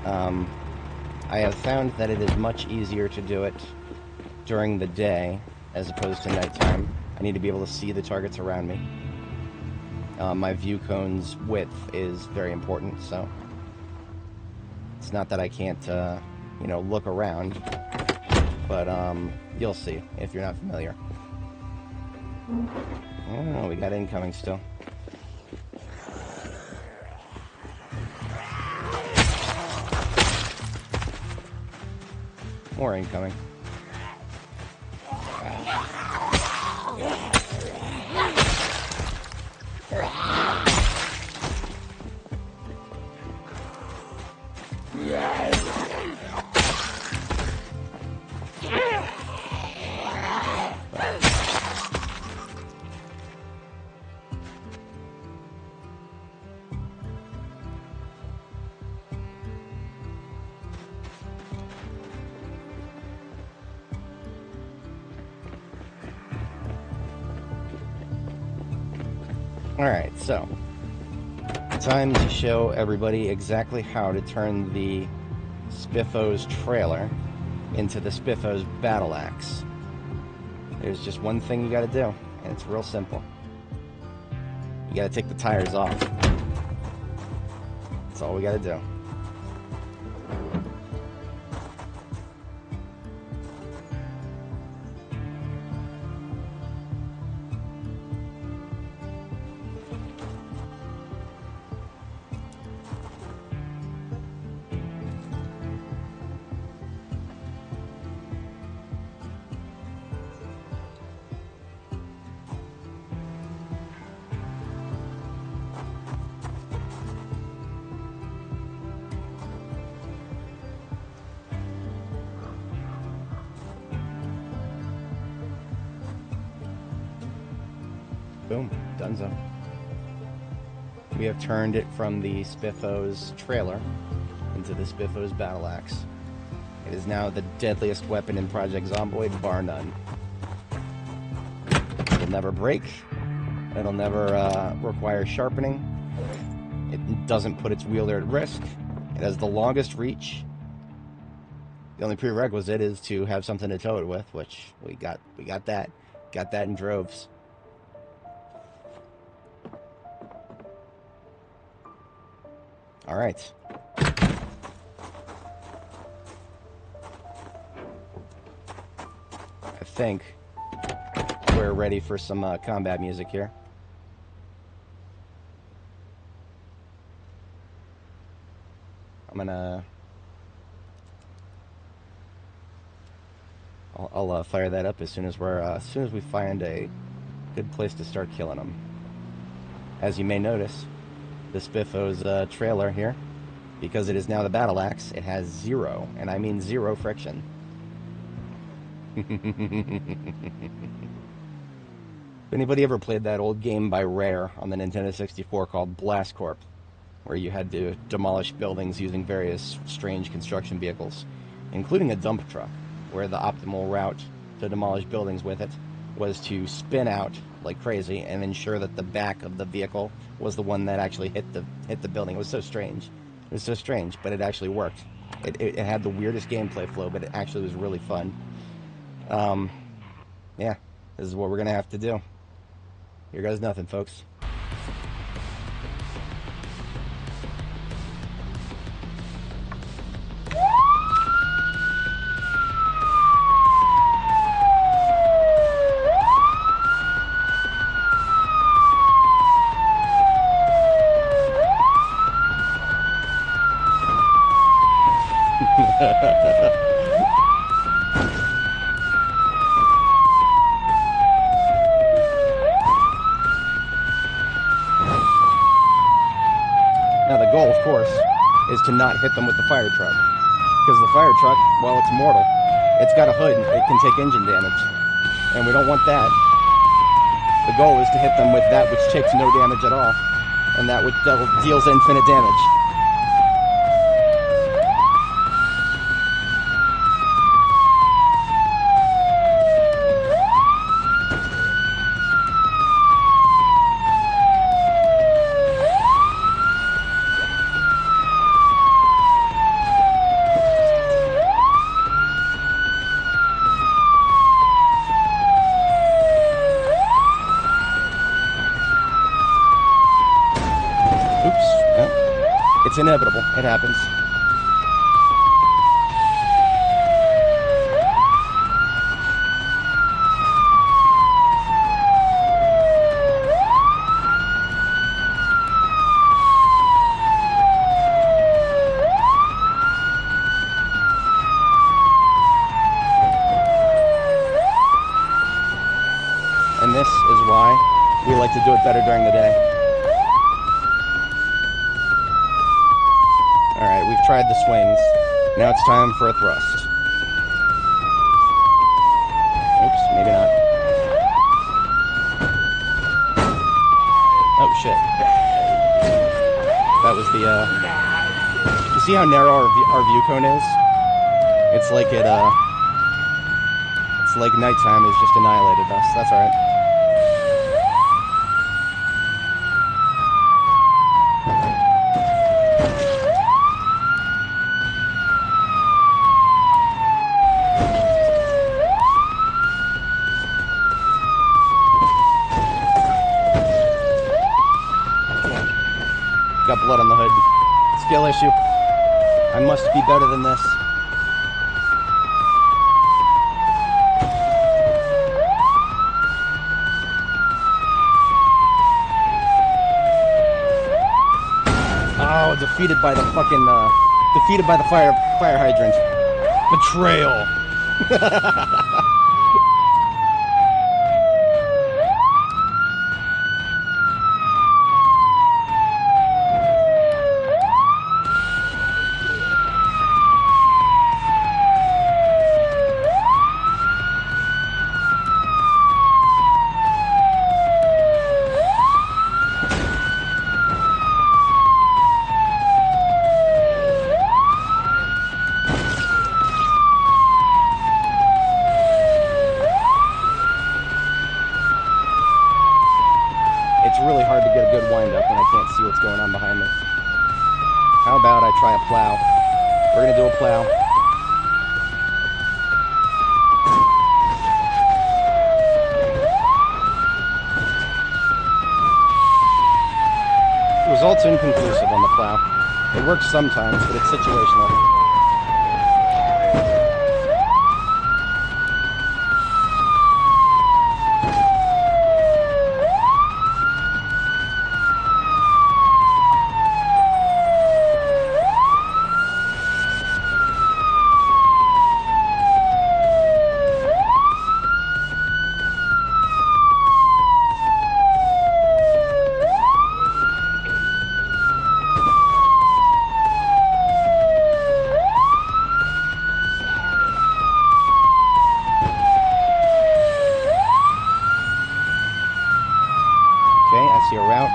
I have found that it is much easier to do it during the day as opposed to nighttime. I need to be able to see the targets around me. My view cone's width is very important, so it's not that I can't, you know, look around, but you'll see if you're not familiar. Oh, we got incoming still. More incoming. Alright, so time to show everybody exactly how to turn the Spiffo's trailer into the Spiffo's battle axe. There's just one thing you gotta do, and it's real simple. You gotta take the tires off. That's all we gotta do. Boom, donezo. We have turned it from the Spiffo's trailer into the Spiffo's battle axe. It is now the deadliest weapon in Project Zomboid, bar none. It'll never break. It'll never require sharpening. It doesn't put its wielder at risk. It has the longest reach. The only prerequisite is to have something to tow it with, which we got that. Got that in droves. All right. I think we're ready for some combat music here. I'm gonna... I'll fire that up as soon as we find a good place to start killing them. As you may notice, the Spiffo's trailer here, because it is now the battle axe, it has zero, and I mean zero friction. If anybody ever played that old game by Rare on the Nintendo 64 called Blast Corp, where you had to demolish buildings using various strange construction vehicles, including a dump truck, where the optimal route to demolish buildings with it was to spin out like crazy and ensure that the back of the vehicle was the one that actually hit the building. It was so strange. It was so strange, but it actually worked. It had the weirdest gameplay flow, but it actually was really fun. Yeah, this is what we're gonna have to do. Here goes nothing, folks. Now the goal, of course, is to not hit them with the fire truck. Because the fire truck, while it's mortal, it's got a hood and it can take engine damage. And we don't want that. The goal is to hit them with that which takes no damage at all. And that which deals infinite damage. It's inevitable. It happens. And this is why we like to do it better during the day. Alright, we've tried the swings. Now it's time for a thrust. Oops, maybe not. Oh, shit. That was the, You see how narrow our view cone is? It's like it's like nighttime has just annihilated us. That's alright. Got blood on the hood. Skill issue. I must be better than this. Oh, defeated by the fucking, defeated by the fire hydrant. Betrayal. It's really hard to get a good wind-up when I can't see what's going on behind me. How about I try a plow? We're gonna do a plow. Results inconclusive on the plow. It works sometimes, but it's situational. Okay, I see a route.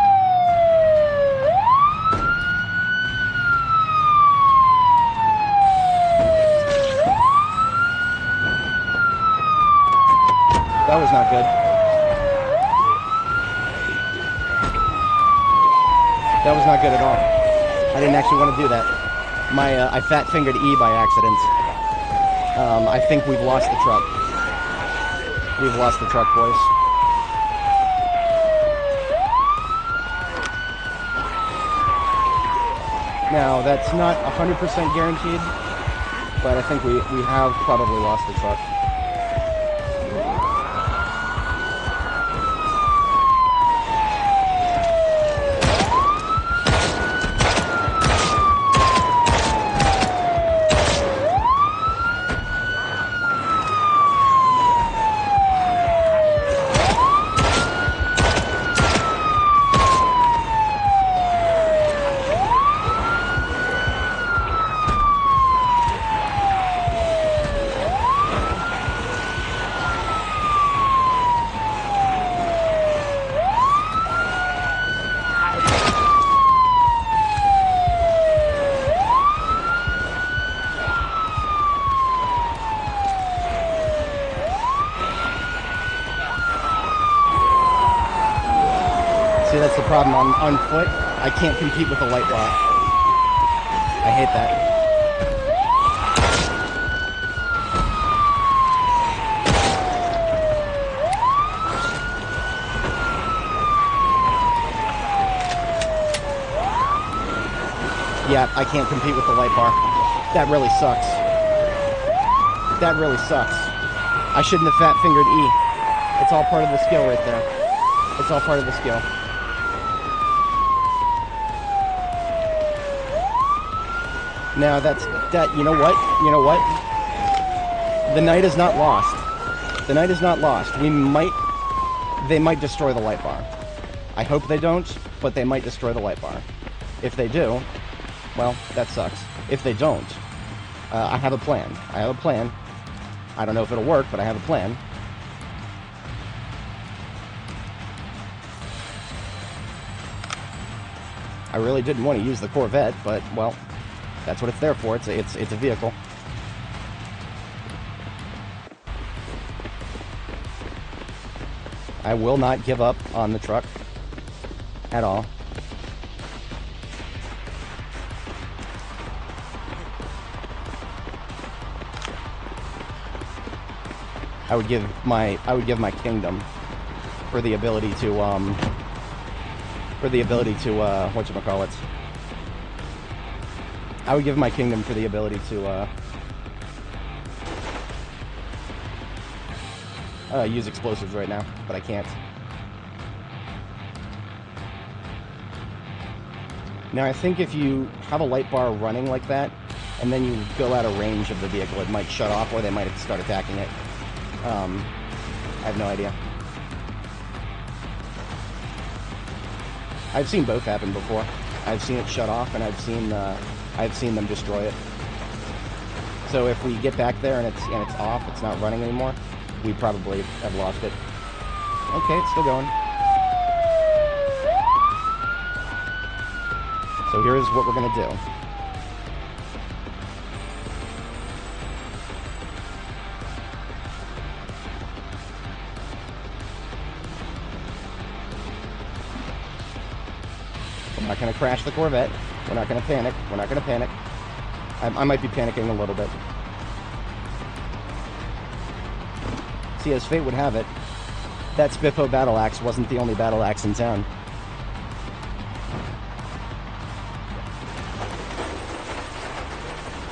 That was not good. That was not good at all. I didn't actually want to do that. I fat-fingered E by accident. I think we've lost the truck. We've lost the truck, boys. Now, that's not 100% guaranteed, but I think we have probably lost the truck. See, that's the problem. On foot, I can't compete with a light rock. I hate that. Yeah, crap, I can't compete with the light bar. That really sucks. That really sucks. I shouldn't have fat-fingered E. It's all part of the skill right there. It's all part of the skill. Now you know what? You know what? The night is not lost. The night is not lost. They might destroy the light bar. I hope they don't, but they might destroy the light bar. If they do, well, that sucks. If they don't, I have a plan. I have a plan. I don't know if it'll work, but I have a plan. I really didn't want to use the Corvette, but, well, that's what it's there for. It's a vehicle. I will not give up on the truck at all. I would give my kingdom for the ability to whatchamacallit. I would give my kingdom for the ability to use explosives right now, but I can't. Now I think if you have a light bar running like that, and then you go out of range of the vehicle, it might shut off, or they might start attacking it. I have no idea. I've seen both happen before. I've seen it shut off, and I've seen them destroy it. So if we get back there and it's off, it's not running anymore, we probably have lost it. Okay, it's still going. So here's what we're gonna do. We're not going to crash the Corvette. We're not going to panic. We're not going to panic. I might be panicking a little bit. See, as fate would have it, that Spiffo battle axe wasn't the only battle axe in town.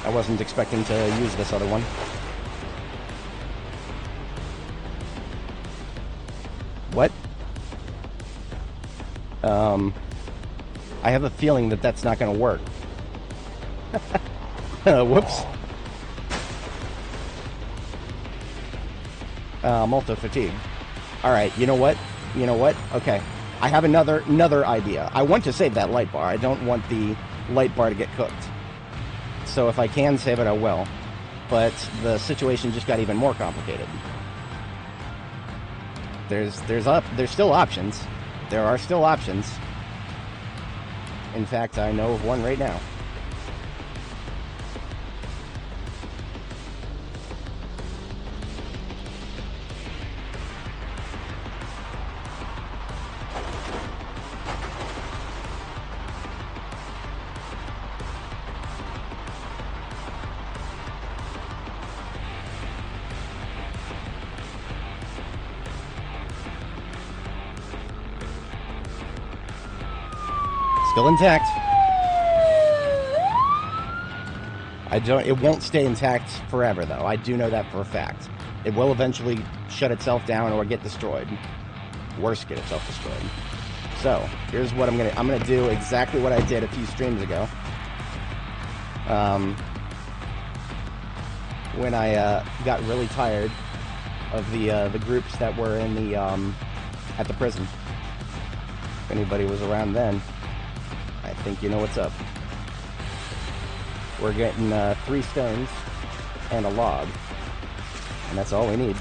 I wasn't expecting to use this other one. What? I have a feeling that that's not going to work. Whoops. I'm also fatigued. Alright, you know what? You know what? Okay. I have another idea. I want to save that light bar. I don't want the light bar to get cooked. So if I can save it, I will. But the situation just got even more complicated. There's still options. There are still options. In fact, I know of one right now. Still intact. It won't stay intact forever, though. I do know that for a fact. It will eventually shut itself down or get destroyed. Worse, get itself destroyed. So, here's what I'm gonna do exactly what I did a few streams ago. When I got really tired of the groups that were in the at the prison. If anybody was around then, I think you know what's up. We're getting 3 stones and a log, and that's all we need.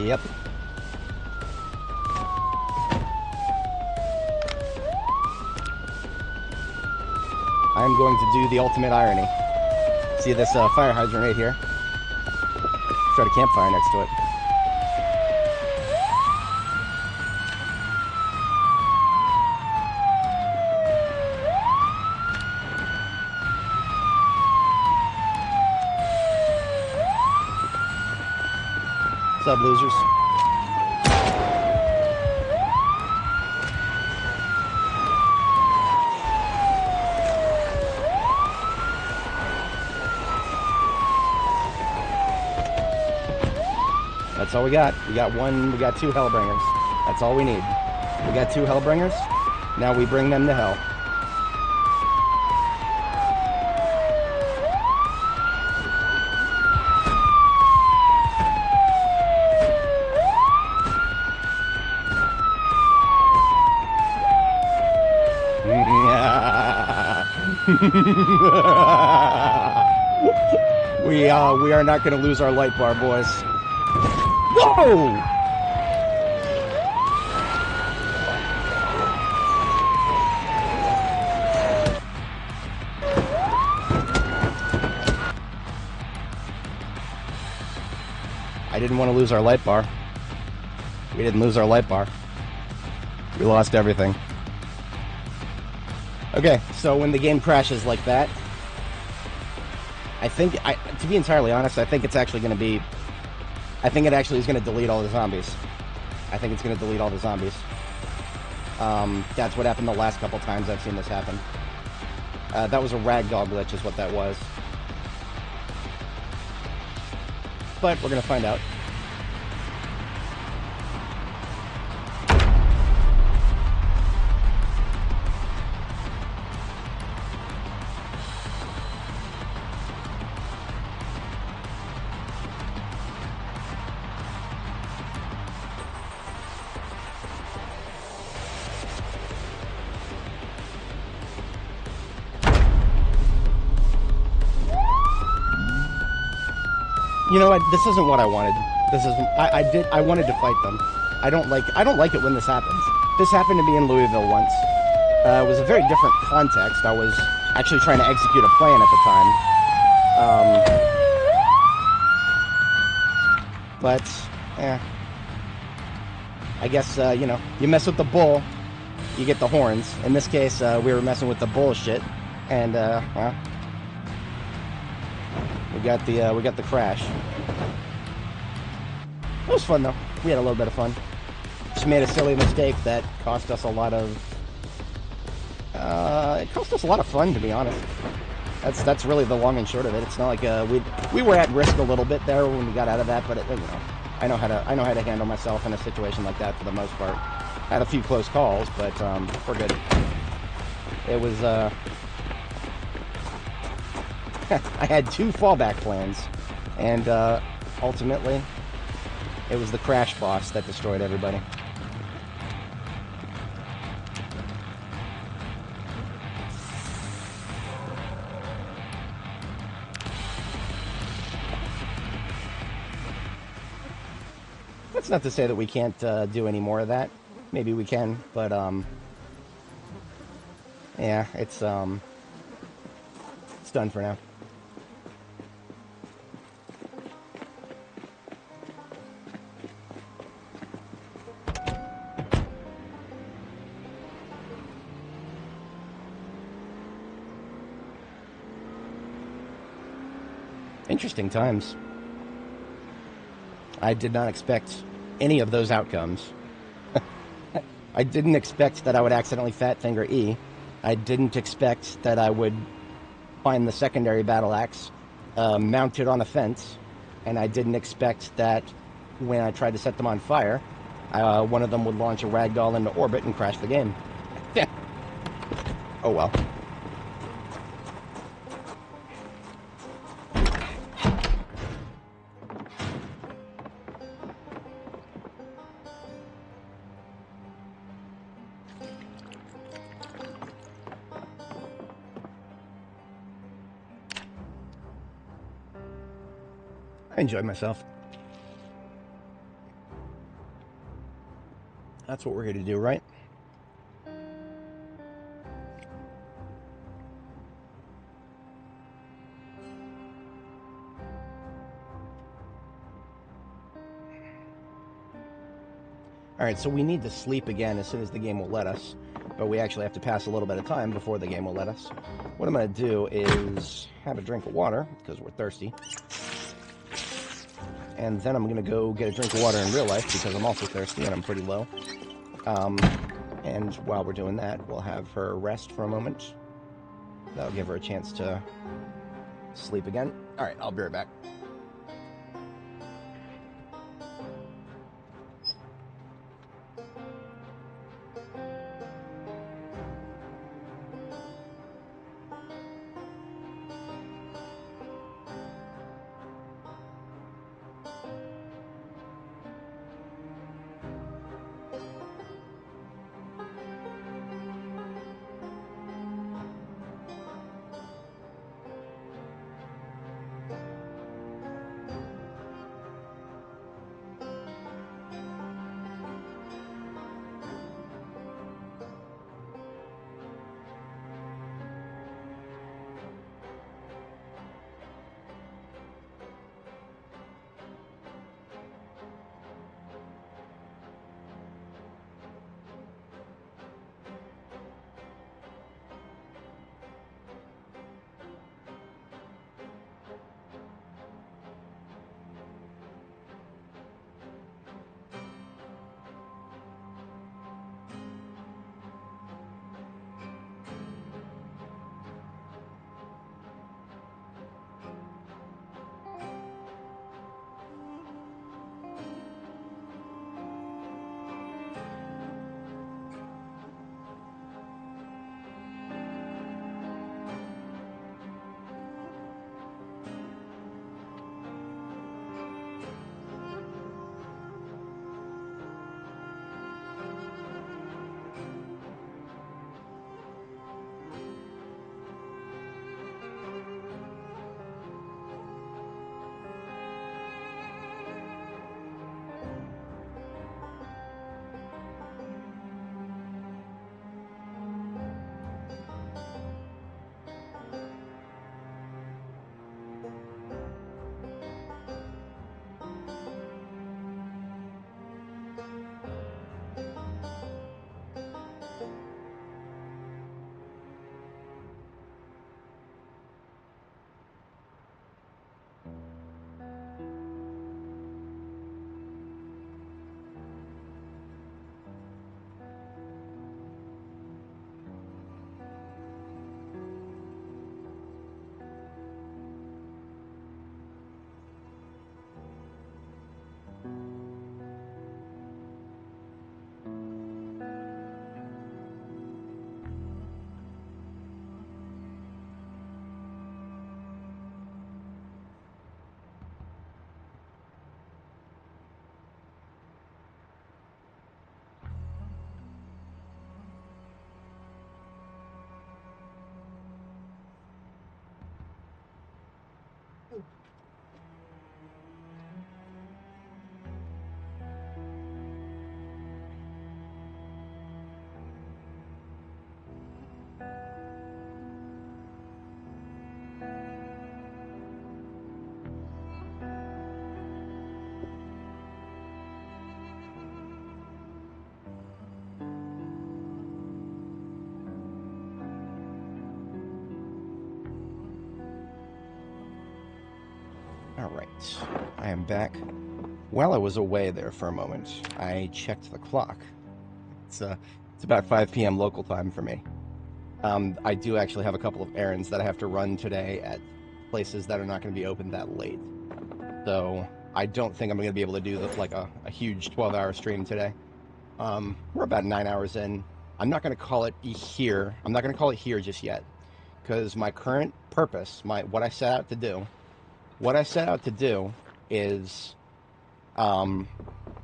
Yep. I'm going to do the ultimate irony. See this fire hydrant right here? Start a campfire next to it. What's up, losers? That's all we got. We got two Hellbringers. That's all we need. We got two Hellbringers. Now we bring them to hell. We are not going to lose our light bar, boys. Whoa! I didn't want to lose our light bar. We didn't lose our light bar. We lost everything. Okay, so when the game crashes like that, to be entirely honest, I think it's actually going to be... I think it actually is going to delete all the zombies. I think it's going to delete all the zombies. That's what happened the last couple times I've seen this happen. That was a ragdoll glitch is what that was. But we're going to find out. You know what? This isn't what I wanted. This is I wanted to fight them. I don't like it when this happens. This happened to me in Louisville once. It was a very different context. I was actually trying to execute a plan at the time. I guess you mess with the bull, you get the horns. In this case, we were messing with the bullshit, and well, we got the crash. It was fun though. We had a little bit of fun. Just made a silly mistake that cost us a lot of. It cost us a lot of fun, to be honest. That's really the long and short of it. It's not like we were at risk a little bit there when we got out of that, but I know how to handle myself in a situation like that for the most part. Had a few close calls, but we're good. It was I had two fallback plans, and ultimately, it was the crash boss that destroyed everybody. That's not to say that we can't do any more of that. Maybe we can, but yeah, it's done for now. Interesting times. I did not expect any of those outcomes. I didn't expect that I would accidentally fat finger E. I didn't expect that I would find the secondary battle axe mounted on a fence, and I didn't expect that when I tried to set them on fire, one of them would launch a ragdoll into orbit and crash the game. Oh well. I enjoyed myself. That's what we're here to do, right? Alright, so we need to sleep again as soon as the game will let us, but we actually have to pass a little bit of time before the game will let us. What I'm going to do is have a drink of water, because we're thirsty, and then I'm going to go get a drink of water in real life, because I'm also thirsty and I'm pretty low. And while we're doing that, we'll have her rest for a moment. That'll give her a chance to sleep again. Alright, I'll be right back. Alright, I am back. While I was away there for a moment, I checked the clock. It's about 5 p.m. local time for me. I do actually have a couple of errands that I have to run today at places that are not going to be open that late. So I don't think I'm going to be able to do like a huge 12-hour stream today. We're about 9 hours in. I'm not going to call it here. I'm not going to call it here just yet, because my current purpose, what I set out to do is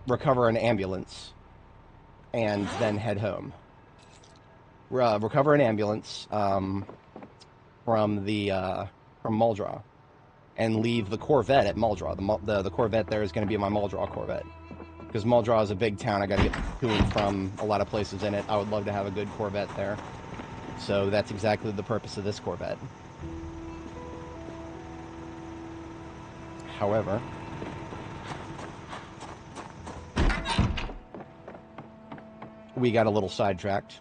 recover an ambulance and then head home. Recover an ambulance from Muldraugh and leave the Corvette at Muldraugh. The Corvette there is going to be my Muldraugh Corvette. Because Muldraugh is a big town, I gotta get to and from a lot of places in it. I would love to have a good Corvette there. So that's exactly the purpose of this Corvette. However, we got a little sidetracked.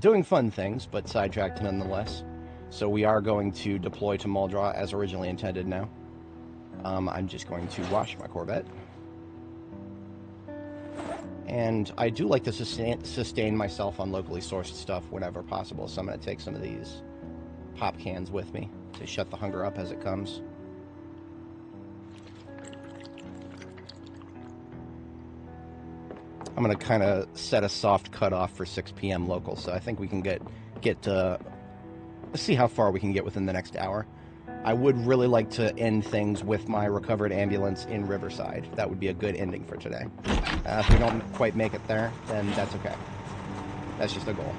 Doing fun things, but sidetracked nonetheless. So we are going to deploy to Muldraugh as originally intended now. I'm just going to wash my Corvette. And I do like to sustain myself on locally sourced stuff whenever possible, so I'm going to take some of these pop cans with me to shut the hunger up as it comes. I'm going to kind of set a soft cutoff for 6 p.m. local, so I think we can get see how far we can get within the next hour. I would really like to end things with my recovered ambulance in Riverside. That would be a good ending for today. If we don't quite make it there, then that's okay. That's just a goal.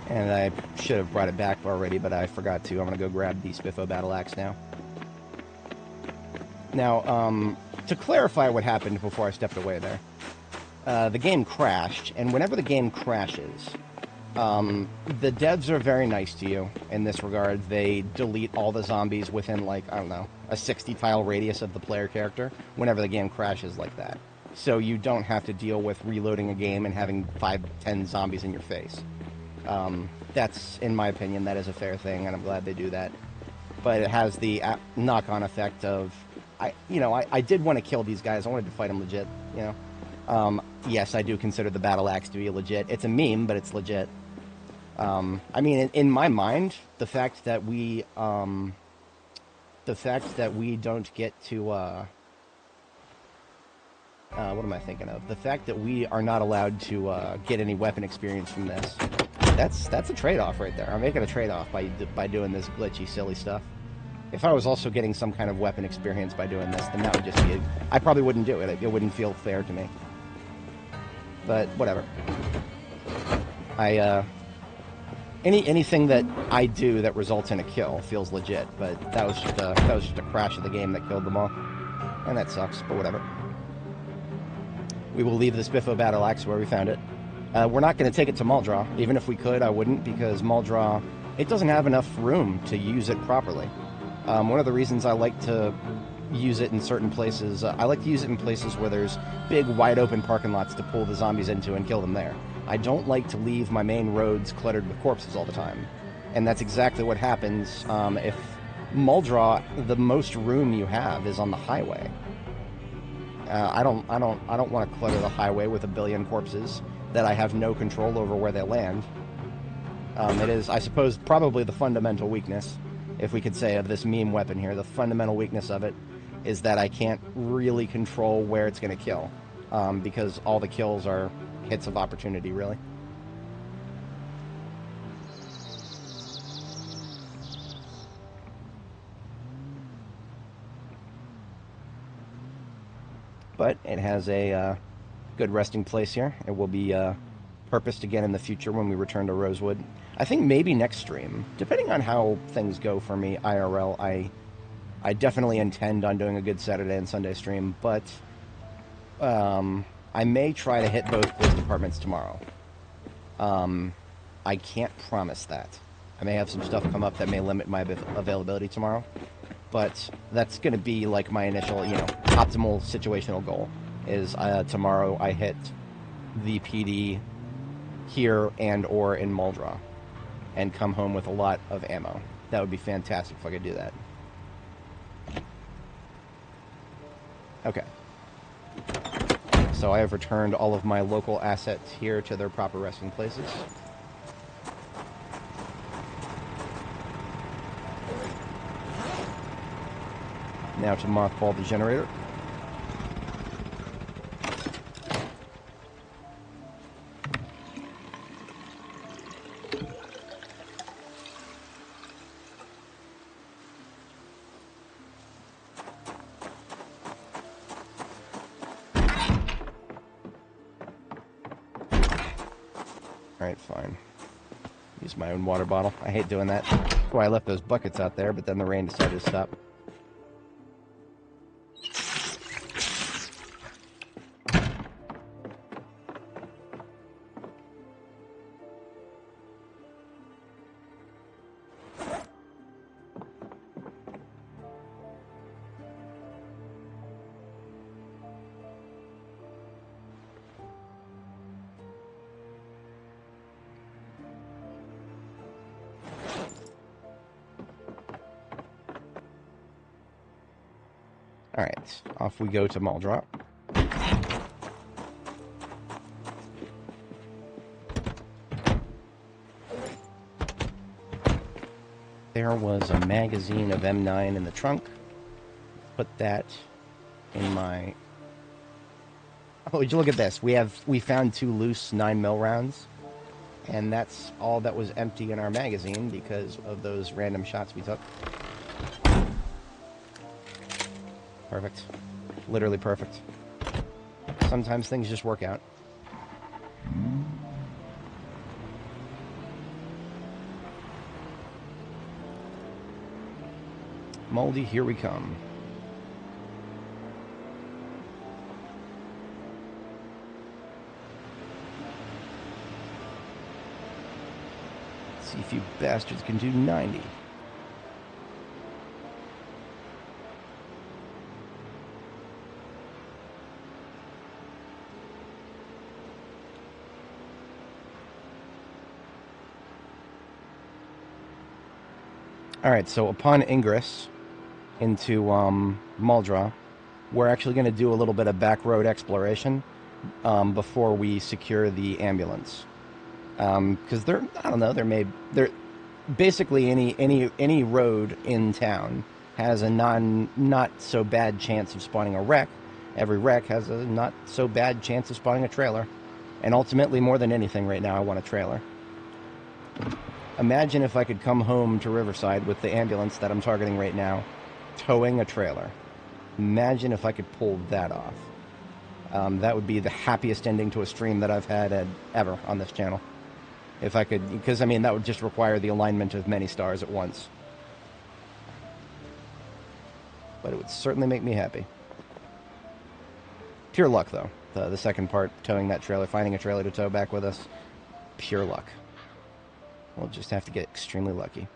And I should have brought it back already, but I forgot to. I'm going to go grab the Spiffo Battle Axe now. Now, to clarify what happened before I stepped away there, the game crashed, and whenever the game crashes, the devs are very nice to you in this regard. They delete all the zombies within, like, I don't know, a 60-tile radius of the player character whenever the game crashes like that. So you don't have to deal with reloading a game and having 5-10 zombies in your face. That's, in my opinion, that is a fair thing, and I'm glad they do that. But it has the knock-on effect of, I did want to kill these guys. I wanted to fight them legit, you know. Yes, I do consider the battle axe to be legit. It's a meme, but it's legit. I mean, in my mind, the fact that we don't get to, what am I thinking of? The fact that we are not allowed to get any weapon experience from this. That's a trade-off right there. I'm making a trade-off by doing this glitchy, silly stuff. If I was also getting some kind of weapon experience by doing this, then that would just be... I probably wouldn't do it. It wouldn't feel fair to me. But whatever. Anything that I do that results in a kill feels legit, but that was just a crash of the game that killed them all. And that sucks, but whatever. We will leave the Spiffo Battle Axe where we found it. We're not going to take it to Muldraugh. Even if we could, I wouldn't, because Muldraugh, it doesn't have enough room to use it properly. One of the reasons I like to use it in certain places, I like to use it in places where there's big, wide-open parking lots to pull the zombies into and kill them there. I don't like to leave my main roads cluttered with corpses all the time. And that's exactly what happens if Muldraugh, the most room you have is on the highway. I don't want to clutter the highway with a billion corpses that I have no control over where they land. It is, I suppose, probably the fundamental weakness, if we could say, of this meme weapon here. The fundamental weakness of it is that I can't really control where it's going to kill, because all the kills are hits of opportunity, really. But it has a good resting place here. It will be purposed again in the future when we return to Rosewood. I think maybe next stream, depending on how things go for me IRL. I definitely intend on doing a good Saturday and Sunday stream, but I may try to hit both police departments tomorrow. I can't promise that. I may have some stuff come up that may limit my availability tomorrow, but that's going to be like my initial, optimal situational goal, is tomorrow I hit the PD here and or in Muldraugh and come home with a lot of ammo. That would be fantastic if I could do that. Okay. So I have returned all of my local assets here to their proper resting places. Now to mothball the generator. Alright, fine. Use my own water bottle. I hate doing that. That's why I left those buckets out there, but then the rain decided to stop. Alright, off we go to Muldrop. There was a magazine of M9 in the trunk. Put that in my... Oh, would you look at this? We found 2 loose 9mm rounds, and that's all that was empty in our magazine because of those random shots we took. Perfect. Literally perfect. Sometimes things just work out. Moldy, here we come. Let's see if you bastards can do 90. Alright, so upon ingress into Muldra, we're actually going to do a little bit of back road exploration before we secure the ambulance. Because I don't know, there basically any road in town has a not so bad chance of spawning a wreck. Every wreck has a not so bad chance of spawning a trailer. And ultimately, more than anything right now, I want a trailer. Imagine if I could come home to Riverside with the ambulance that I'm targeting right now, towing a trailer. Imagine if I could pull that off. That would be the happiest ending to a stream that I've had ever on this channel. If I could, because I mean, that would just require the alignment of many stars at once. But it would certainly make me happy. Pure luck, though. The second part, towing that trailer, finding a trailer to tow back with us, pure luck. We'll just have to get extremely lucky.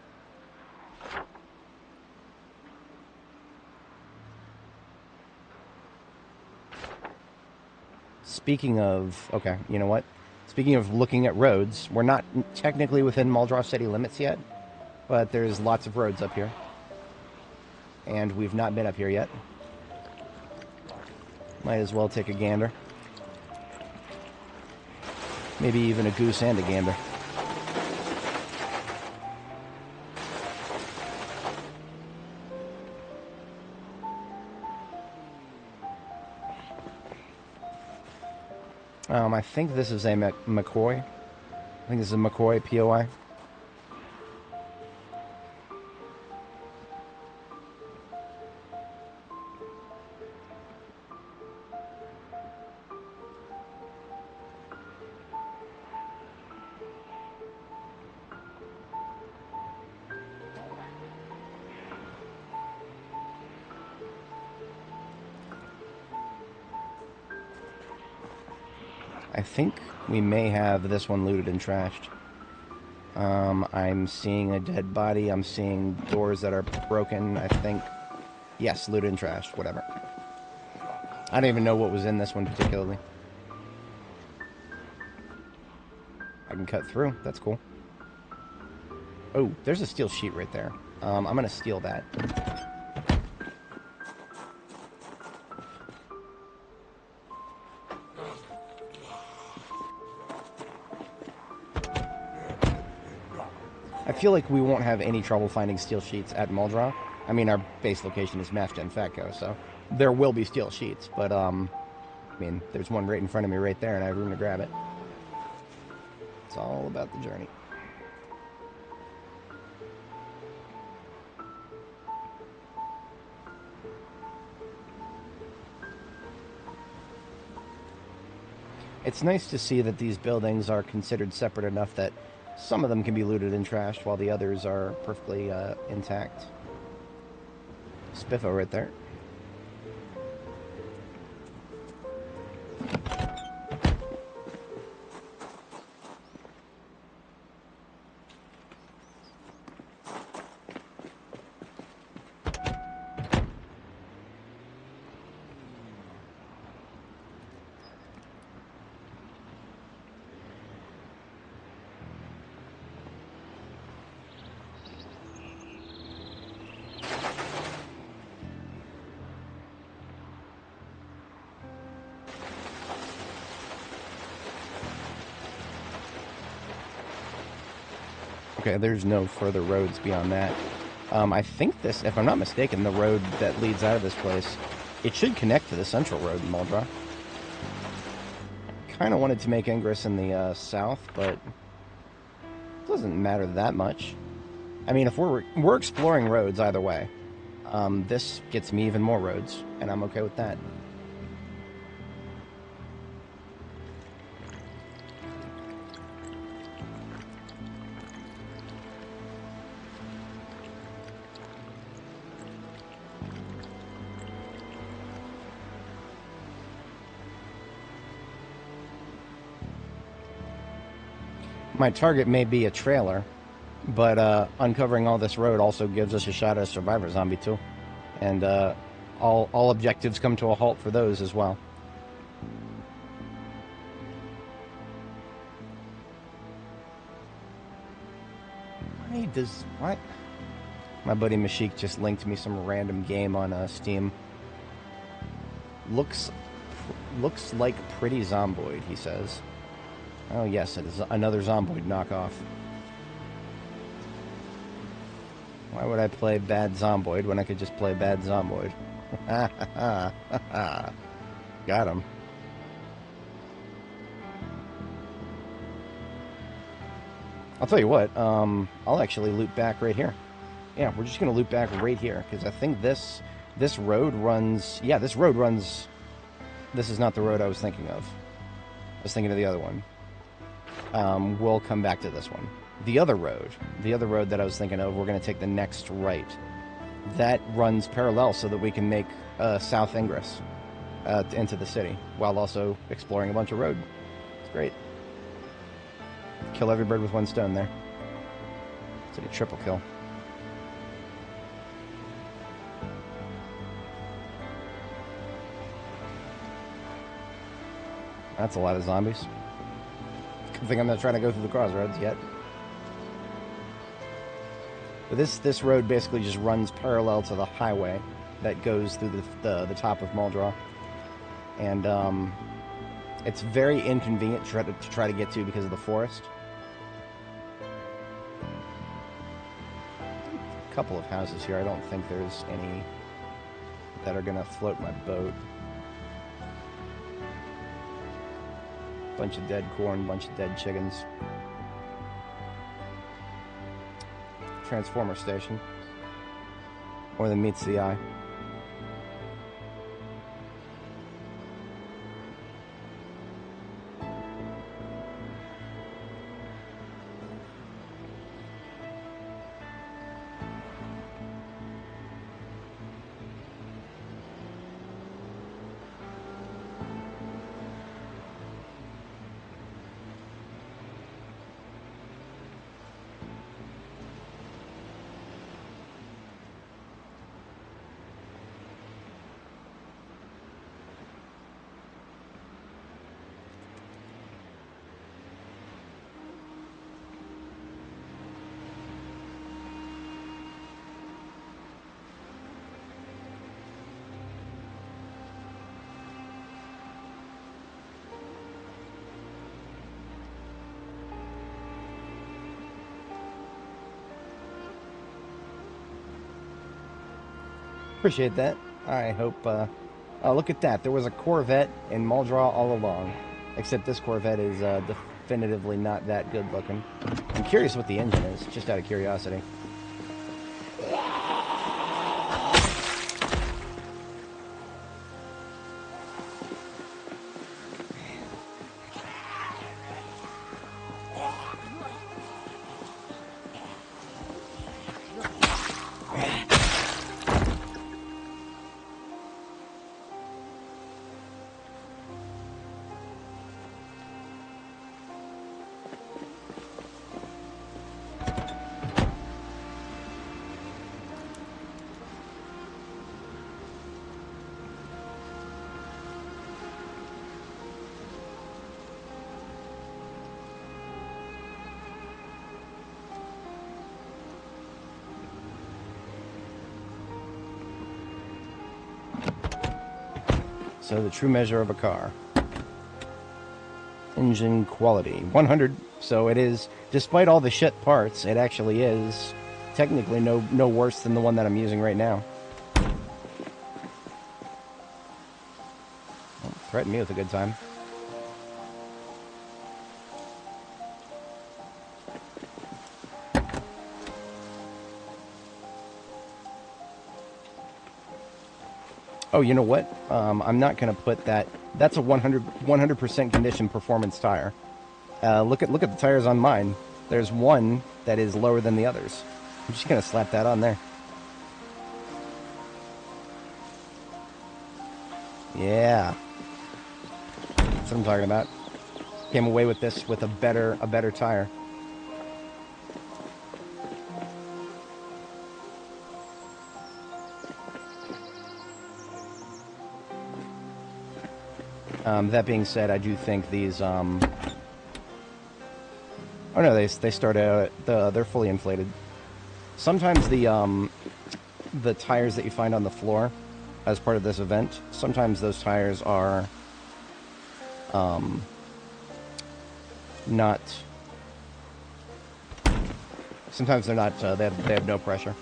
Speaking of... Okay, you know what? Speaking of looking at roads, we're not technically within Muldra city limits yet, but there's lots of roads up here. And we've not been up here yet. Might as well take a gander. Maybe even a goose and a gander. I think this is a McCoy. I think this is a McCoy POI. I think we may have this one looted and trashed. I'm seeing a dead body. I'm seeing doors that are broken, I think. Yes, looted and trashed, whatever. I don't even know what was in this one particularly. I can cut through. That's cool. Oh, there's a steel sheet right there. I'm going to steal that. I feel like we won't have any trouble finding steel sheets at Muldra. I mean, our base location is Master and Fatco, so there will be steel sheets, but, I mean, there's one right in front of me right there, and I have room to grab it. It's all about the journey. It's nice to see that these buildings are considered separate enough that some of them can be looted and trashed while the others are perfectly intact. Spiffo right there. Okay, there's no further roads beyond that. I think this, if I'm not mistaken, the road that leads out of this place, it should connect to the central road in Muldraugh. Kind of wanted to make Ingress in the south, but it doesn't matter that much. I mean, if we're exploring roads either way, this gets me even more roads, and I'm okay with that. My target may be a trailer, but uncovering all this road also gives us a shot at a survivor zombie too. And all objectives come to a halt for those as well. What? My buddy Mashik just linked me some random game on Steam. Looks like pretty Zomboid, he says. Oh yes, it is another Zomboid knockoff. Why would I play bad Zomboid when I could just play bad Zomboid? Got him. I'll tell you what, I'll actually loop back right here. Yeah, we're just going to loop back right here, because I think this road runs... Yeah, this road runs... This is not the road I was thinking of. I was thinking of the other one. We'll come back to this one. The other road that I was thinking of, we're going to take the next right. That runs parallel so that we can make south ingress into the city, while also exploring a bunch of road. It's great. Kill every bird with one stone there. It's like a triple kill. That's a lot of zombies. Good thing I'm not trying to go through the crossroads yet. But this road basically just runs parallel to the highway that goes through the top of Muldraugh. And it's very inconvenient to try to get to because of the forest. A couple of houses here. I don't think there's any that are going to float my boat. Bunch of dead corn, bunch of dead chickens. Transformer station. More than meets the eye. Appreciate that. I hope, oh, look at that. There was a Corvette in Muldraugh all along. Except this Corvette is definitively not that good looking. I'm curious what the engine is, just out of curiosity. So the true measure of a car. Engine quality, 100. So it is, despite all the shit parts, it actually is technically no worse than the one that I'm using right now. Well, threaten me with a good time. Oh, you know what? I'm not going to put that. That's a 100% condition performance tire. Look at the tires on mine. There's one that is lower than the others. I'm just going to slap that on there. Yeah. That's what I'm talking about. Came away with this with a better tire. That being said, I do think these, oh no, they start out, they're fully inflated. Sometimes the tires that you find on the floor as part of this event, sometimes those tires are, not, sometimes they're not, they have no pressure.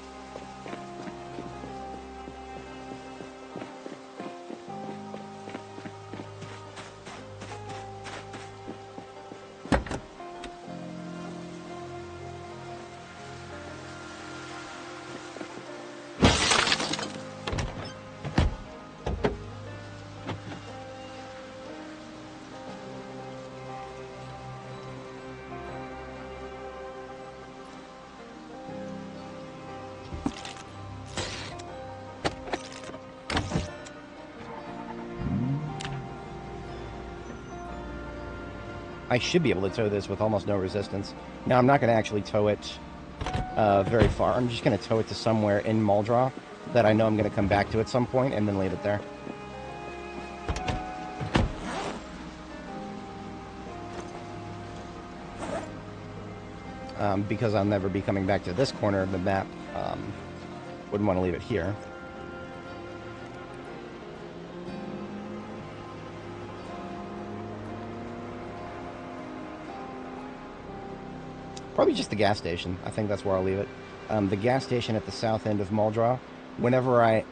I should be able to tow this with almost no resistance. Now, I'm not going to actually tow it very far. I'm just going to tow it to somewhere in Muldraw that I know I'm going to come back to at some point and then leave it there. Because I'll never be coming back to this corner of the map, wouldn't want to leave it here. Probably just the gas station. I think that's where I'll leave it. The gas station at the south end of Muldraw. Whenever I...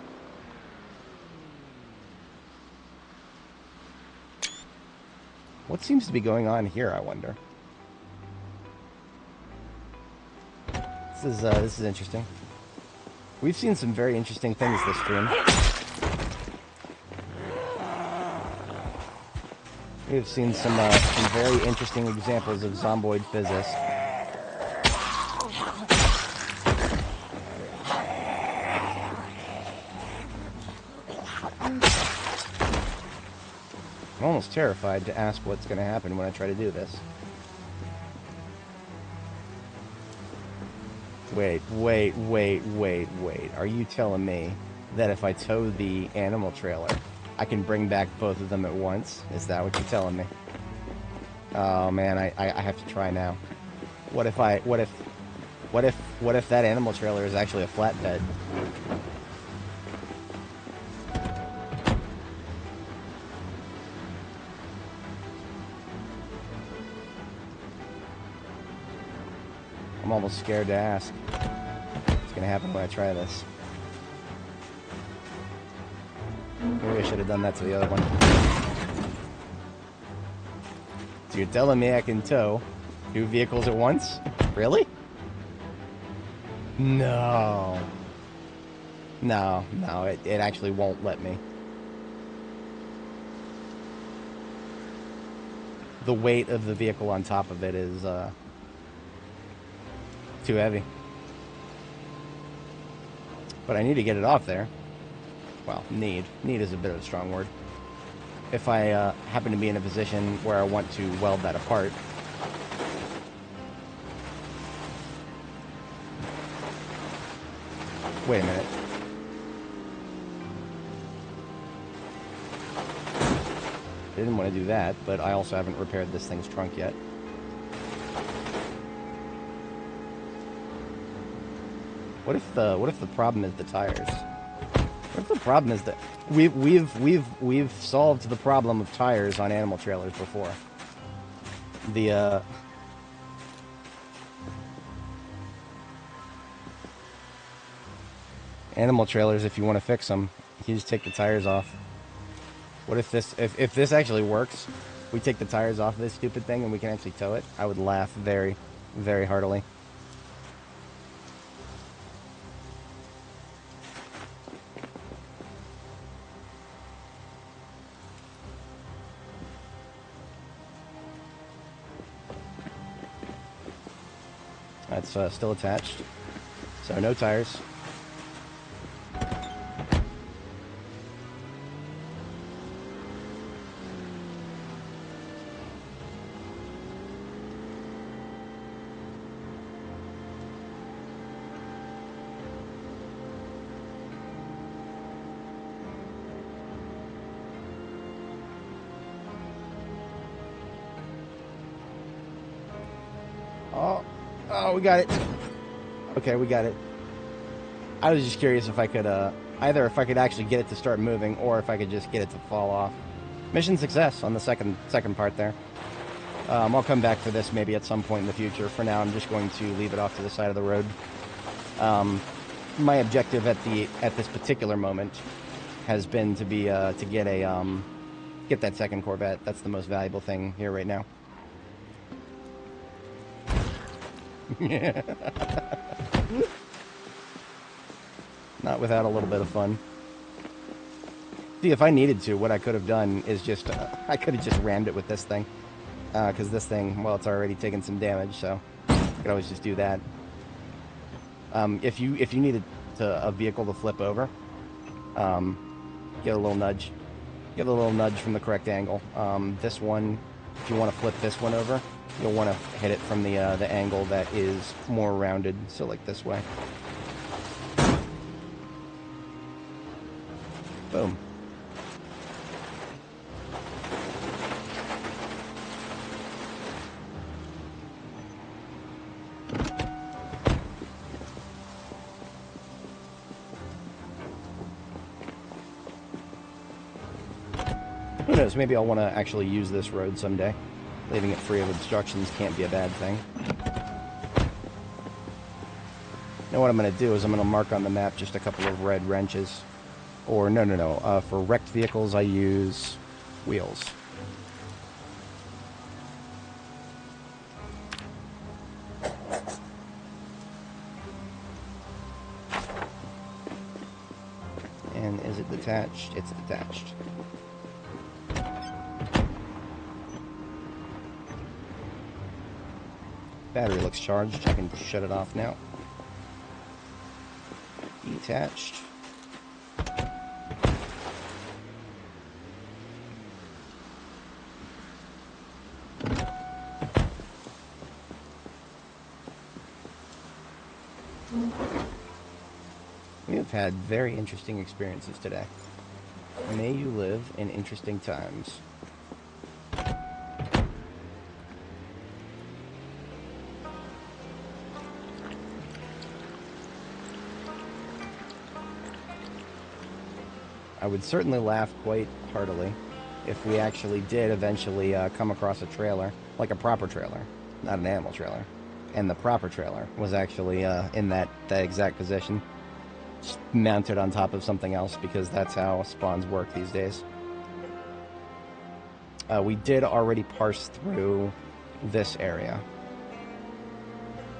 What seems to be going on here, I wonder? This is interesting. We've seen some very interesting things this stream. We've seen some very interesting examples of Zomboid physics. I'm almost terrified to ask what's going to happen when I try to do this. Wait. Are you telling me that if I tow the animal trailer, I can bring back both of them at once? Is that what you're telling me? Oh man, I have to try now. What if that animal trailer is actually a flatbed? I'm almost scared to ask what's going to happen when I try this. Maybe I should have done that to the other one. So you're telling me I can tow 2 vehicles at once? Really? No. No, it actually won't let me. The weight of the vehicle on top of it is, too heavy. But I need to get it off there. Well, need is a bit of a strong word. If I happen to be in a position where I want to weld that apart. Wait a minute. I didn't want to do that, but I also haven't repaired this thing's trunk yet. What if the problem is the tires? What the problem is that we've solved the problem of tires on animal trailers before. The animal trailers, if you want to fix them, you just take the tires off. What if this, if this actually works, we take the tires off of this stupid thing and we can actually tow it? I would laugh very, very heartily. That's still attached, so no tires. Oh, we got it. Okay, we got it. I was just curious if I could, either if I could actually get it to start moving, or if I could just get it to fall off. Mission success on the second part there. I'll come back for this maybe at some point in the future. For now, I'm just going to leave it off to the side of the road. My objective at this particular moment has been to be to get that second Corvette. That's the most valuable thing here right now. Not without a little bit of fun. See, if I needed to, what I could have done is just I could have just rammed it with this thing, because this thing, well, it's already taken some damage, so I could always just do that. If you needed a vehicle to flip over, get a little nudge. Get a little nudge from the correct angle. This one, if you want to flip this one over, you'll want to hit it from the angle that is more rounded, so like this way. Boom. Who knows, maybe I'll want to actually use this road someday. Leaving it free of obstructions can't be a bad thing. Now what I'm going to do is I'm going to mark on the map just a couple of red wrenches. Or, no. For wrecked vehicles, I use wheels. And is it detached? It's detached. Battery looks charged. I can shut it off now. Detached. We have had very interesting experiences today. May you live in interesting times. I would certainly laugh quite heartily if we actually did eventually come across a trailer, like a proper trailer, not an animal trailer, and the proper trailer was actually in that exact position, just mounted on top of something else, because that's how spawns work these days. We did already parse through this area.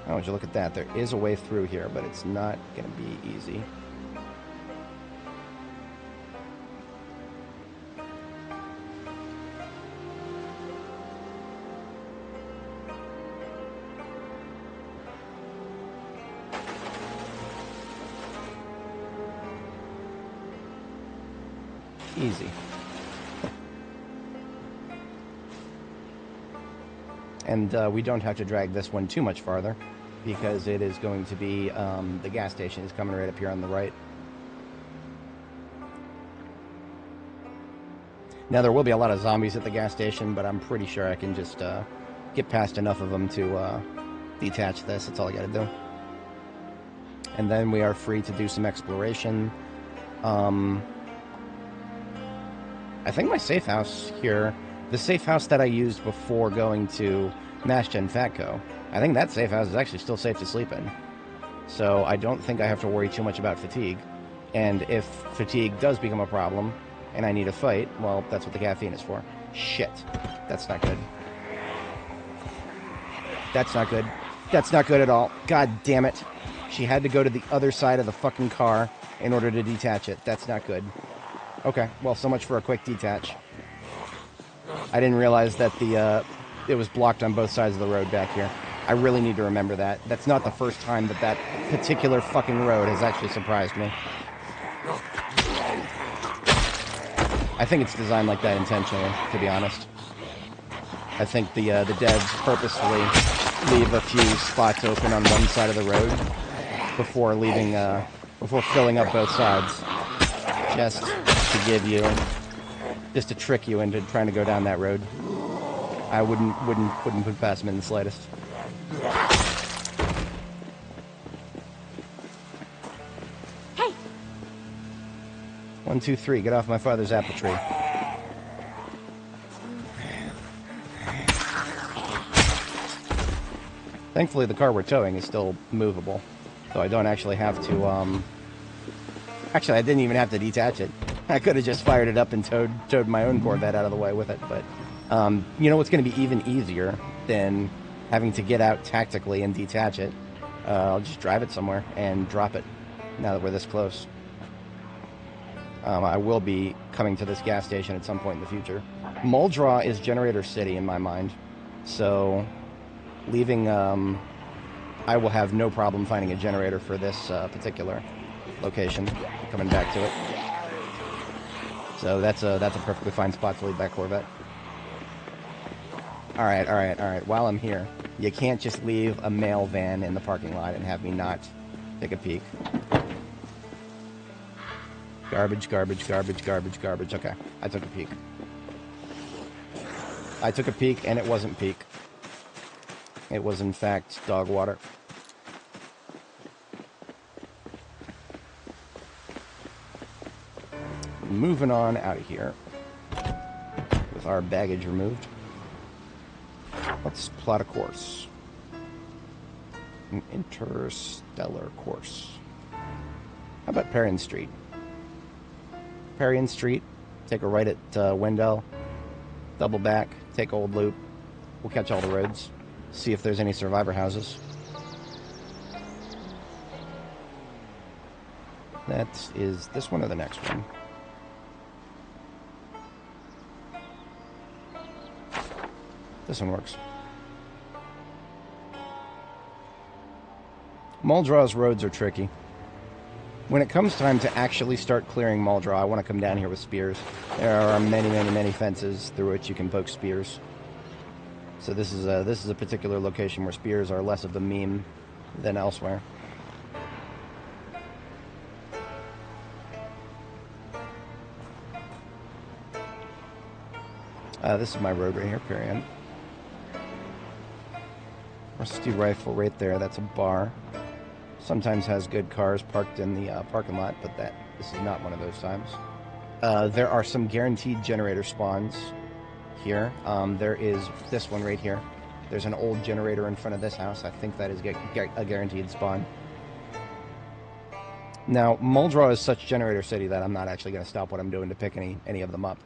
Oh, would you look at that? There is a way through here, but it's not going to be easy. Easy. And we don't have to drag this one too much farther, because it is going to be, the gas station is coming right up here on the right. Now, there will be a lot of zombies at the gas station, but I'm pretty sure I can just get past enough of them to detach this. That's all I gotta do. And then we are free to do some exploration. I think my safe house here, the safe house that I used before going to Mash and Fatco, I think that safe house is actually still safe to sleep in. So I don't think I have to worry too much about fatigue. And if fatigue does become a problem and I need a fight, well, that's what the caffeine is for. Shit. That's not good. That's not good. That's not good at all. God damn it. She had to go to the other side of the fucking car in order to detach it. That's not good. Okay, well, so much for a quick detach. I didn't realize that it was blocked on both sides of the road back here. I really need to remember that. That's not the first time that that particular fucking road has actually surprised me. I think it's designed like that intentionally, to be honest. I think the devs purposefully leave a few spots open on one side of the road before leaving, before filling up both sides, just to give you, just to trick you into trying to go down that road. I wouldn't put past them in the slightest. Hey! 1, 2, 3. Get off my father's apple tree. Thankfully, the car we're towing is still movable, so I don't actually have to. Actually, I didn't even have to detach it. I could have just fired it up and towed my own Corvette out of the way with it. But you know what's going to be even easier than having to get out tactically and detach it? I'll just drive it somewhere and drop it. Now that we're this close, I will be coming to this gas station at some point in the future. Muldraw is Generator City in my mind, so leaving, I will have no problem finding a generator for this particular location, coming back to it. So that's a perfectly fine spot to leave that Corvette. All right. While I'm here, you can't just leave a mail van in the parking lot and have me not take a peek. Garbage. Okay, I took a peek. I took a peek, and it wasn't peek. It was, in fact, dog water. Moving on out of here with our baggage removed. Let's plot a course. An interstellar course. How about Perrin Street? Perrin Street, take a right at Wendell, double back, take Old Loop. We'll catch all the roads. See if there's any survivor houses. That is this one or the next one? This one works. Muldraw's roads are tricky. When it comes time to actually start clearing Muldraw, I want to come down here with spears. There are many fences through which you can poke spears. So this is a particular location where spears are less of the meme than elsewhere. This is my road right here, Perrin. Rusty rifle right there. That's a bar. Sometimes has good cars parked in the parking lot, but this is not one of those times. There are some guaranteed generator spawns here. There is this one right here. There's an old generator in front of this house. I think that is a guaranteed spawn. Now, Muldraw is such Generator City that I'm not actually going to stop what I'm doing to pick any of them up.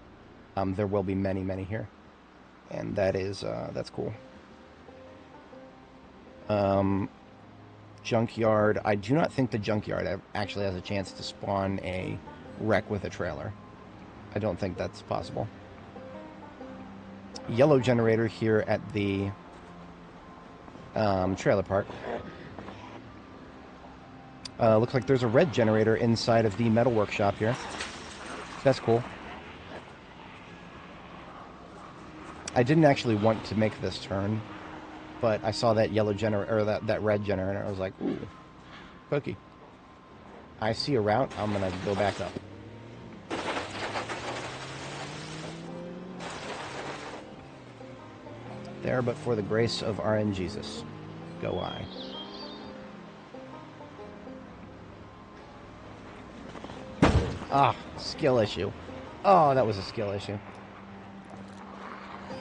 There will be many here, and that's cool. Junkyard. I do not think the junkyard actually has a chance to spawn a wreck with a trailer. I don't think that's possible. Yellow generator here at the trailer park. Looks like there's a red generator inside of the metal workshop here. That's cool. I didn't actually want to make this turn, but I saw that yellow generator, or that red generator, and I was like, ooh, cookie. I see a route, I'm gonna go back up. There, but for the grace of RN Jesus, go I. Ah, skill issue. Oh, that was a skill issue.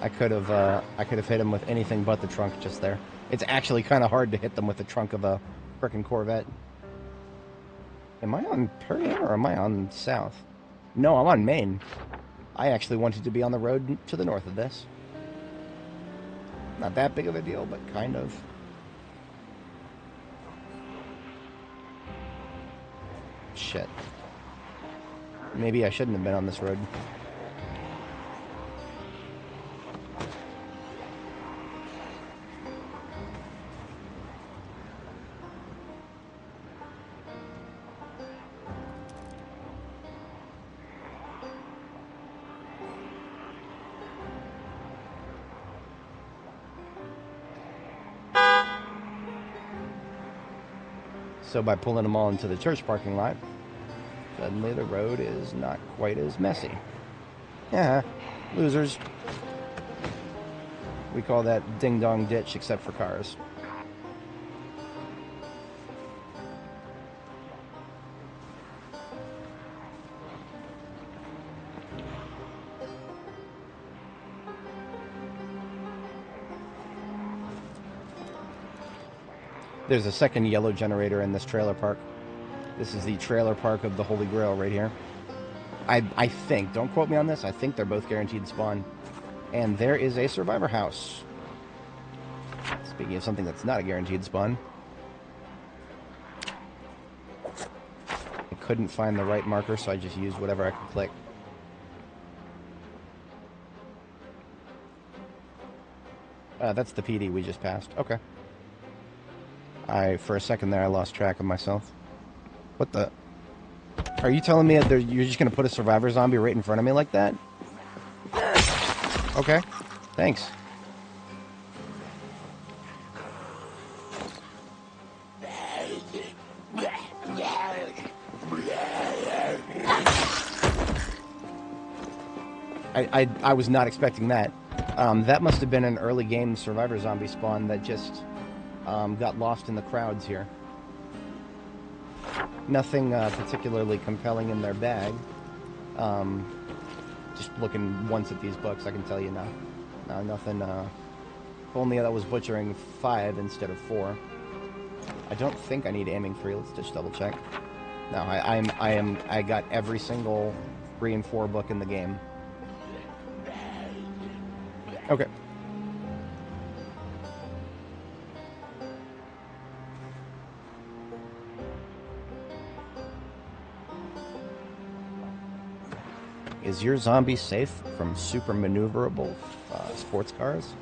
I could have hit him with anything but the trunk just there. It's actually kind of hard to hit them with the trunk of a frickin' Corvette. Am I on Perrier or am I on South? No, I'm on Main. I actually wanted to be on the road to the north of this. Not that big of a deal, but kind of. Shit. Maybe I shouldn't have been on this road. So by pulling them all into the church parking lot, suddenly the road is not quite as messy. Yeah, losers. We call that ding-dong ditch, except for cars. There's a second yellow generator in this trailer park. This is the trailer park of the Holy Grail right here. I think, don't quote me on this, I think they're both guaranteed spawn. And there is a survivor house. Speaking of something that's not a guaranteed spawn. I couldn't find the right marker, so I just used whatever I could click. That's the PD we just passed. Okay. For a second there, I lost track of myself. What the? Are you telling me that you're just going to put a survivor zombie right in front of me like that? Okay. Thanks. I was not expecting that. That must have been an early game survivor zombie spawn that just got lost in the crowds here. Nothing particularly compelling in their bag. Just looking once at these books, I can tell you now. No, nothing. If only that was butchering 5 instead of 4. I don't think I need aiming 3. Let's just double check. No, I got every single 3 and 4 book in the game. Okay. Is your zombie safe from super maneuverable sports cars?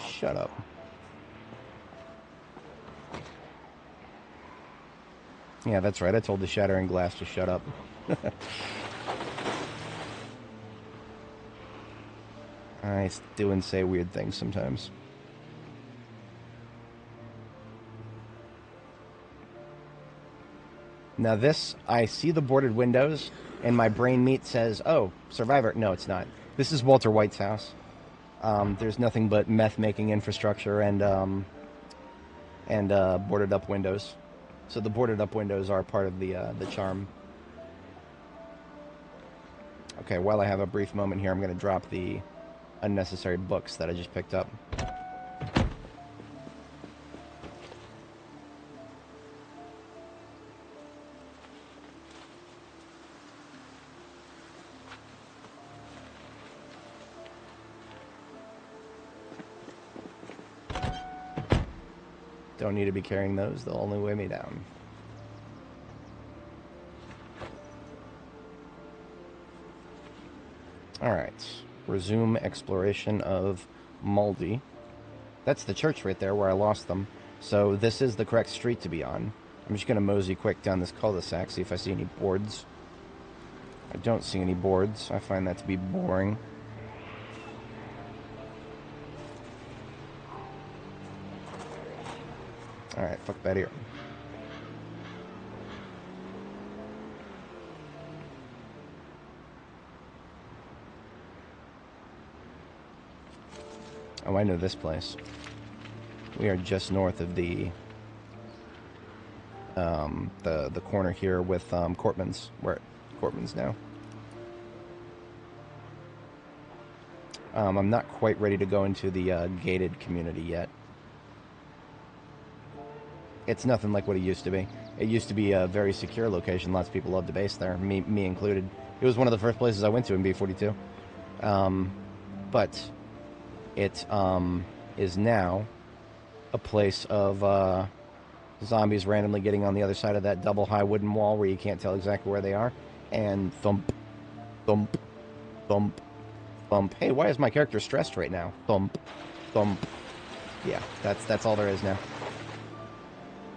Shut up. Yeah, that's right. I told the shattering glass to shut up. I do and say weird things sometimes. Now this, I see the boarded windows, and my brain meat says, oh, Survivor. No, it's not. This is Walter White's house. There's nothing but meth-making infrastructure and boarded up windows. So the boarded up windows are part of the charm. Okay, while I have a brief moment here, I'm going to drop the unnecessary books that I just picked up. Don't need to be carrying those, they'll only weigh me down. Alright, resume exploration of Moldy. That's the church right there where I lost them. So this is the correct street to be on. I'm just going to mosey quick down this cul-de-sac, see if I see any boards. I don't see any boards. I find that to be boring. Alright, fuck that here. Oh, I know this place. We are just north of the corner here with Cortman's. We're at Cortman's now. I'm not quite ready to go into the gated community yet. It's nothing like what it used to be. It used to be a very secure location. Lots of people loved to base there, me included. It was one of the first places I went to in B42. But it is now a place of zombies randomly getting on the other side of that double high wooden wall where you can't tell exactly where they are, and thump, thump, thump, thump. Hey, why is my character stressed right now? Thump, thump. Yeah, that's all there is now.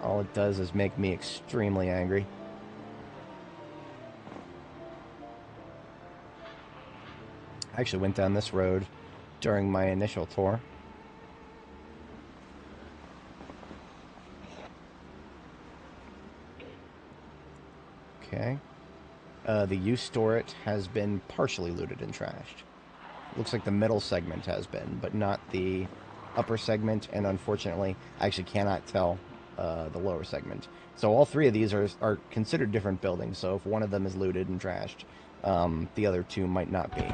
All it does is make me extremely angry. I actually went down this road during my initial tour. Okay. The use storage has been partially looted and trashed. Looks like the middle segment has been, but not the upper segment, and unfortunately, I actually cannot tell the lower segment. So all three of these are considered different buildings, so if one of them is looted and trashed, the other two might not be.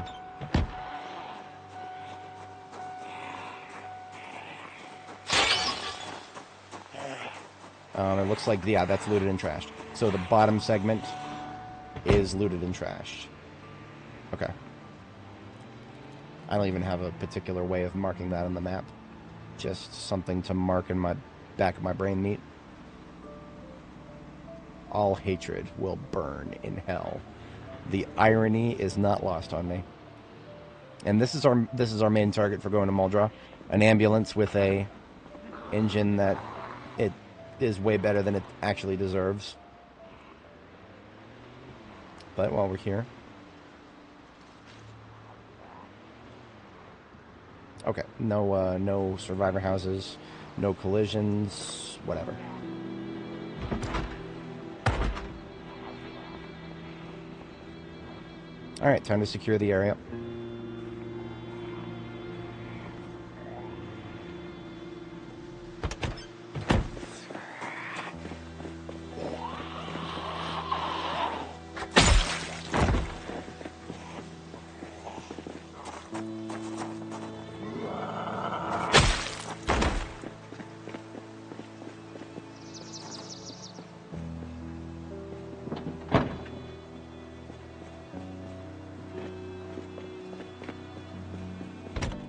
It looks like, yeah, that's looted and trashed. So the bottom segment is looted and trashed. Okay. I don't even have a particular way of marking that on the map. Just something to mark in my back of my brain meat. All hatred will burn in hell. The irony is not lost on me. And this is our main target for going to Muldraugh. An ambulance with a engine that it is way better than it actually deserves. But while we're here, okay, no survivor houses, no collisions, whatever. All right, time to secure the area.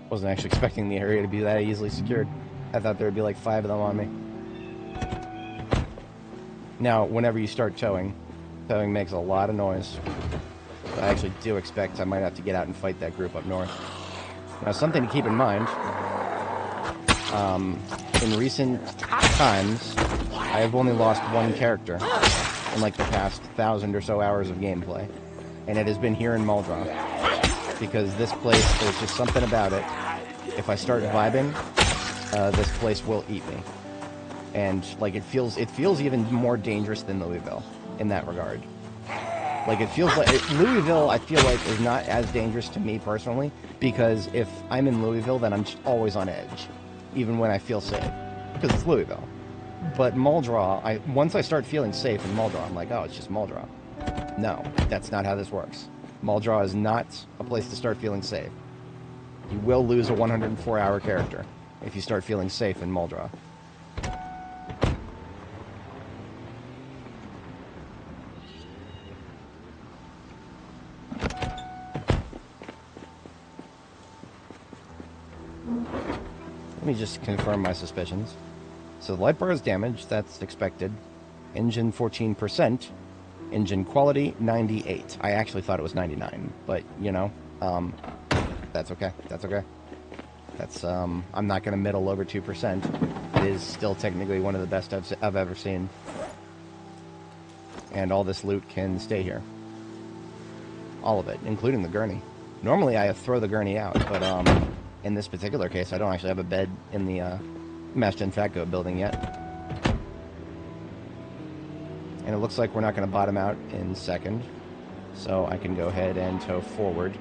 Wasn't actually expecting the area to be that easily secured. I thought there would be like 5 of them on me. Now, whenever you start towing makes a lot of noise. So I actually do expect I might have to get out and fight that group up north. Now, something to keep in mind, in recent times, I have only lost one character in like the past 1,000 or so hours of gameplay. And it has been here in Muldraugh. Because this place, there's just something about it. If I start vibing, this place will eat me. And like it feels even more dangerous than Louisville in that regard. Like it feels like Louisville, I feel like, is not as dangerous to me personally, because if I'm in Louisville, then I'm just always on edge, even when I feel safe, because it's Louisville. But Muldraugh, once I start feeling safe in Muldraugh, I'm like, oh, it's just Muldraugh. No, that's not how this works. Muldraugh is not a place to start feeling safe. You will lose a 104-hour character if you start feeling safe in Muldraugh. Let me just confirm my suspicions. So the light bar is damaged, that's expected. Engine 14%. Engine quality, 98. I actually thought it was 99, but, you know, that's okay. That's okay. That's, I'm not going to middle over 2%. It is still technically one of the best I've ever seen. And all this loot can stay here. All of it, including the gurney. Normally I throw the gurney out, but, in this particular case, I don't actually have a bed in the, Master and Fat Goat building yet. And it looks like we're not going to bottom out in second, so I can go ahead and tow forward.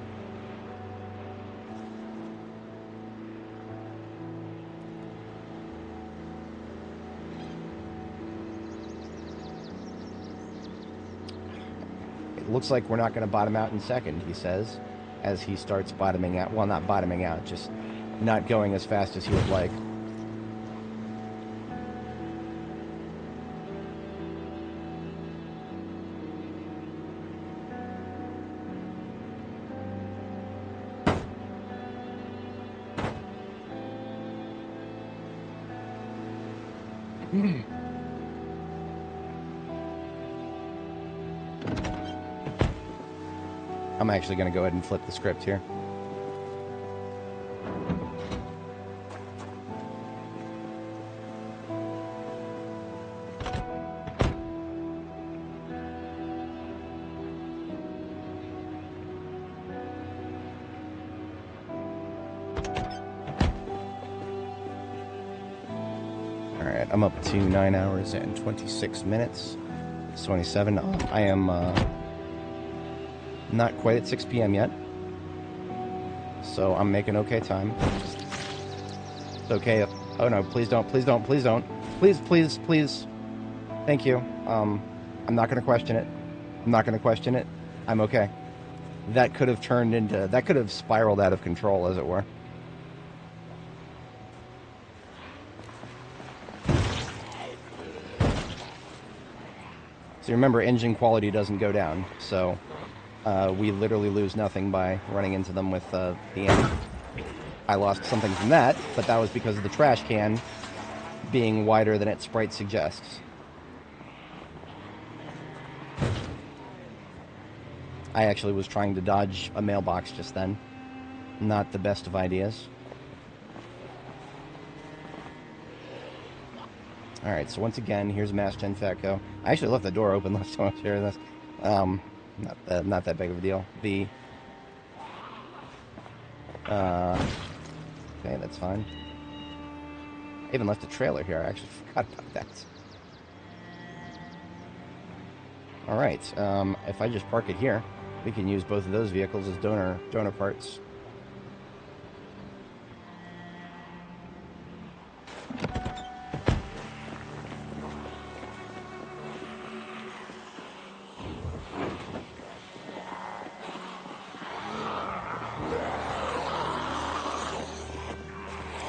looks like we're not going to bottom out in second, he says, as he starts bottoming out. Well, not bottoming out, just not going as fast as he would like. I'm actually going to go ahead and flip the script here. Alright, I'm up to 9 hours and 26 minutes. It's 27. I am not quite at 6 p.m. yet, so I'm making okay time. It's okay if... Oh no, please don't, please don't, please don't. Please, please, please. Thank you. I'm not going to question it. I'm not going to question it. I'm okay. That could have turned into... That could have spiraled out of control, as it were. So remember, engine quality doesn't go down, so we literally lose nothing by running into them with the Annie. I lost something from that, but that was because of the trash can being wider than its sprite suggests. I actually was trying to dodge a mailbox just then. Not the best of ideas. Alright, so once again, here's Mass Gen Fatco. I actually left the door open last time I was sharing this. Not that big of a deal. Okay, that's fine. I even left a trailer here. I actually forgot about that. Alright, if I just park it here, we can use both of those vehicles as donor parts.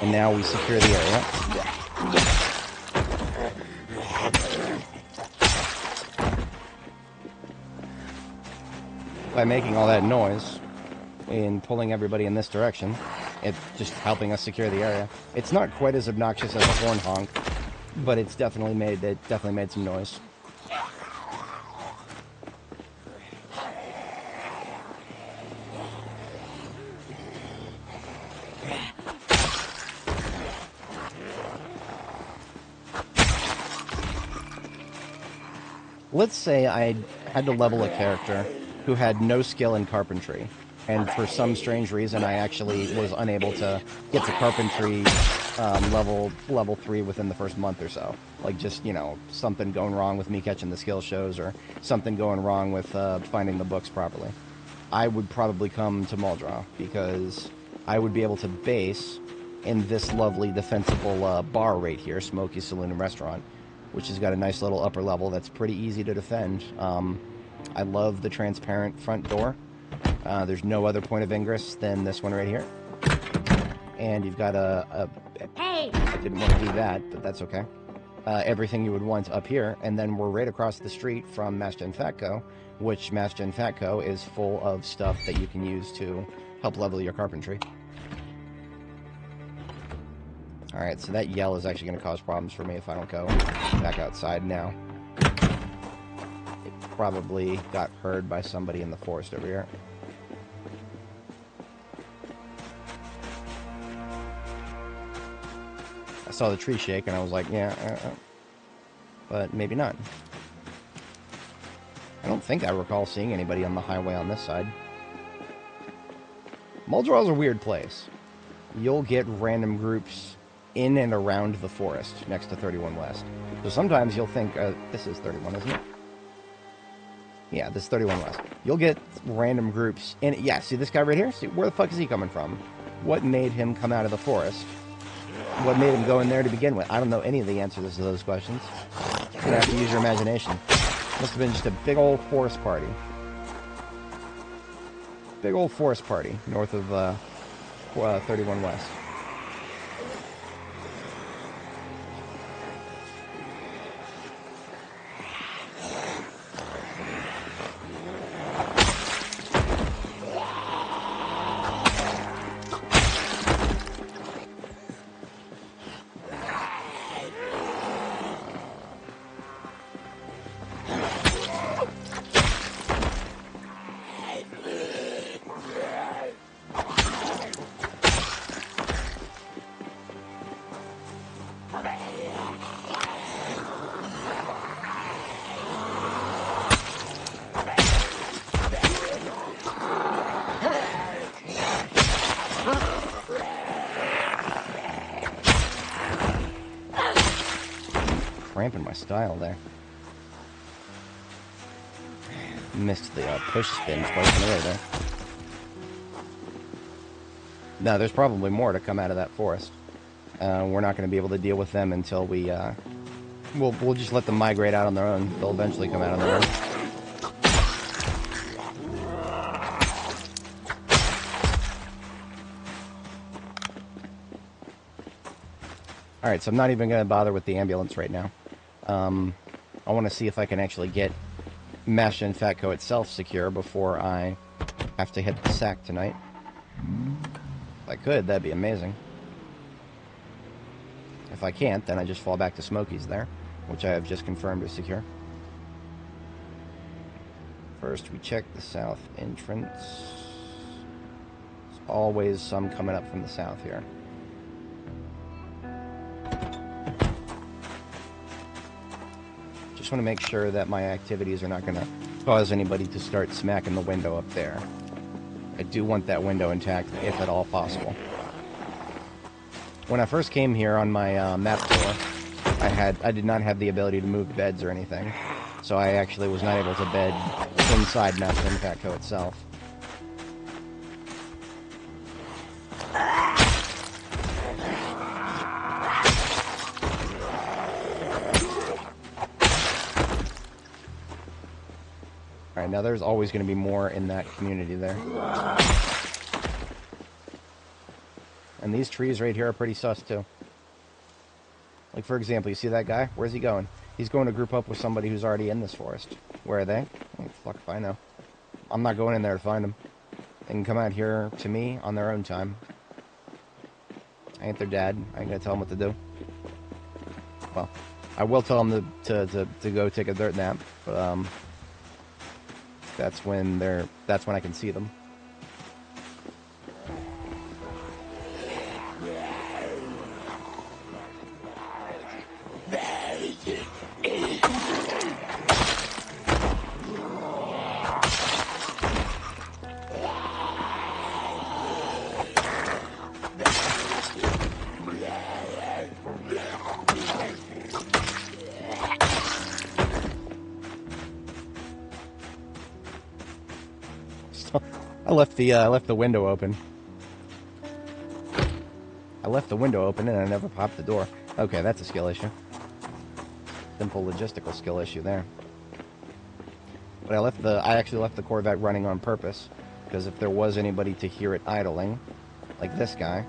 And now we secure the area. By making all that noise and pulling everybody in this direction, it's just helping us secure the area. It's not quite as obnoxious as a horn honk, but it's definitely made some noise. Let's say I had to level a character who had no skill in carpentry, and for some strange reason I actually was unable to get to carpentry level 3 within the first month or so. Like, just, you know, something going wrong with me catching the skill shows, or something going wrong with finding the books properly. I would probably come to Muldraw, because I would be able to base in this lovely defensible bar right here, Smoky Saloon and Restaurant, which has got a nice little upper level that's pretty easy to defend. I love the transparent front door. There's no other point of ingress than this one right here. And you've got Hey! I didn't want to do that, but that's okay. Everything you would want up here, and then we're right across the street from Mass Gen Fatco, which Mass Gen Fatco is full of stuff that you can use to help level your carpentry. Alright, so that yell is actually going to cause problems for me if I don't go back outside now. It probably got heard by somebody in the forest over here. I saw the tree shake and I was like, yeah, but maybe not. I don't think I recall seeing anybody on the highway on this side. Muldraw's a weird place. You'll get random groups in and around the forest next to 31 West. So sometimes you'll think, this is 31, isn't it? Yeah, this is 31 West. You'll get random groups in. Yeah, see this guy right here? See, where the fuck is he coming from? What made him come out of the forest? What made him go in there to begin with? I don't know any of the answers to those questions. You're gonna have to use your imagination. Must have been just a big old forest party. Big old forest party north of 31 West. Cramping my style there. Missed the push spin twice in a row there. No, there's probably more to come out of that forest. We're not going to be able to deal with them until we... We'll just let them migrate out on their own. They'll eventually come out on their own. Alright, so I'm not even going to bother with the ambulance right now. I want to see if I can actually get Mesh and Fatco itself secure before I have to hit the sack tonight. If I could, that'd be amazing. If I can't, then I just fall back to Smokies there, which I have just confirmed is secure. First, we check the south entrance. There's always some coming up from the south here. Just want to make sure that my activities are not going to cause anybody to start smacking the window up there. I do want that window intact, if at all possible. When I first came here on my map tour, I did not have the ability to move beds or anything, so I actually was not able to bed inside Mesh and Fatco itself. Alright, now there's always going to be more in that community there. And these trees right here are pretty sus, too. Like, for example, you see that guy? Where's he going? He's going to group up with somebody who's already in this forest. Where are they? Oh, fuck if I know. I'm not going in there to find them. They can come out here to me on their own time. I ain't their dad. I ain't gonna tell them what to do. Well, I will tell them to go take a dirt nap, but, that's when I can see them. I left the window open. I left the window open and I never popped the door. Okay, that's a skill issue. Simple logistical skill issue there. But I actually left the Corvette running on purpose, because if there was anybody to hear it idling, like this guy.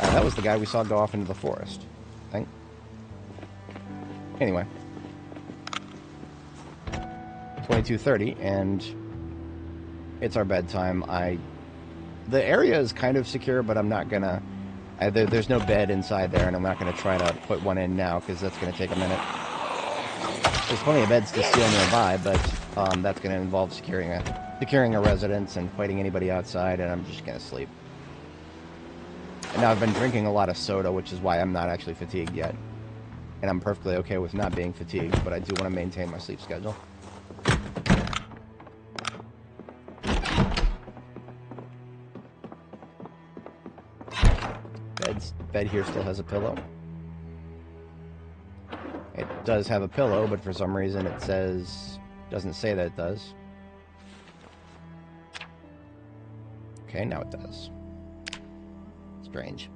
That was the guy we saw go off into the forest, I think. Anyway. 22:30, and it's our bedtime. The area is kind of secure, but I'm not gonna... there's no bed inside there, and I'm not gonna try to put one in now, because that's gonna take a minute. There's plenty of beds to steal nearby, but that's gonna involve securing a residence and fighting anybody outside, and I'm just gonna sleep. And now I've been drinking a lot of soda, which is why I'm not actually fatigued yet. And I'm perfectly okay with not being fatigued, but I do want to maintain my sleep schedule. Bed here still has a pillow. It does have a pillow, but for some reason it doesn't say that it does. Okay, now it does. Strange.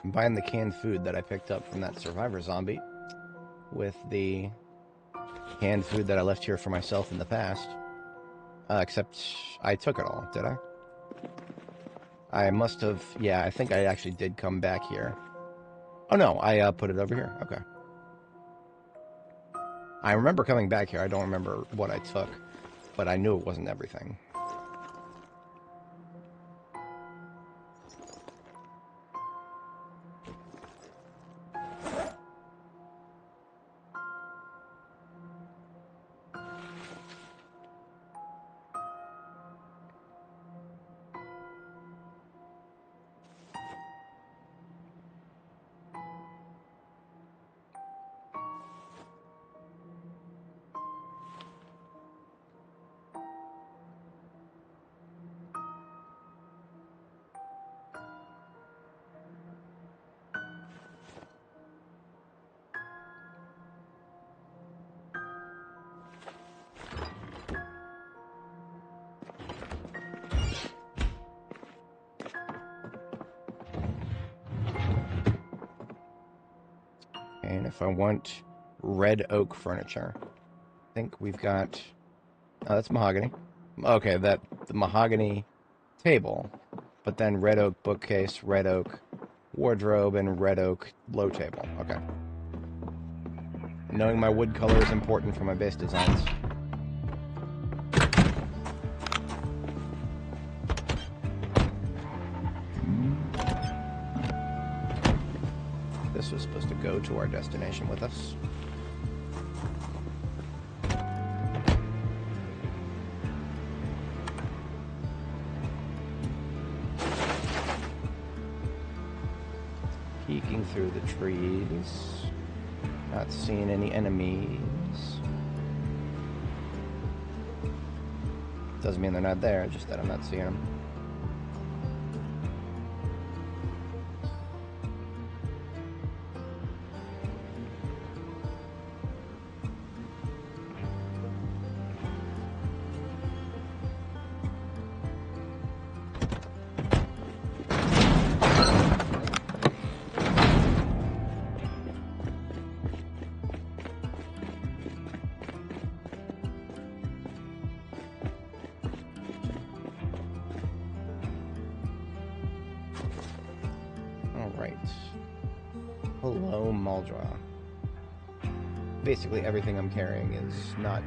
combine the canned food that I picked up from that survivor zombie with the canned food that I left here for myself in the past. Except I took it all, did I? I must have... Yeah, I think I actually did come back here. Oh no, I put it over here. Okay. I remember coming back here. I don't remember what I took, but I knew it wasn't everything. And if I want red oak furniture, I think we've got... Oh, that's mahogany. Okay, the mahogany table, but then red oak bookcase, red oak wardrobe, and red oak low table. Okay. Knowing my wood color is important for my base designs. This was supposed to go to our destination with us. Peeking through the trees. Not seeing any enemies. Doesn't mean they're not there, just that I'm not seeing them. Hello, Maldra. Basically, everything I'm carrying is not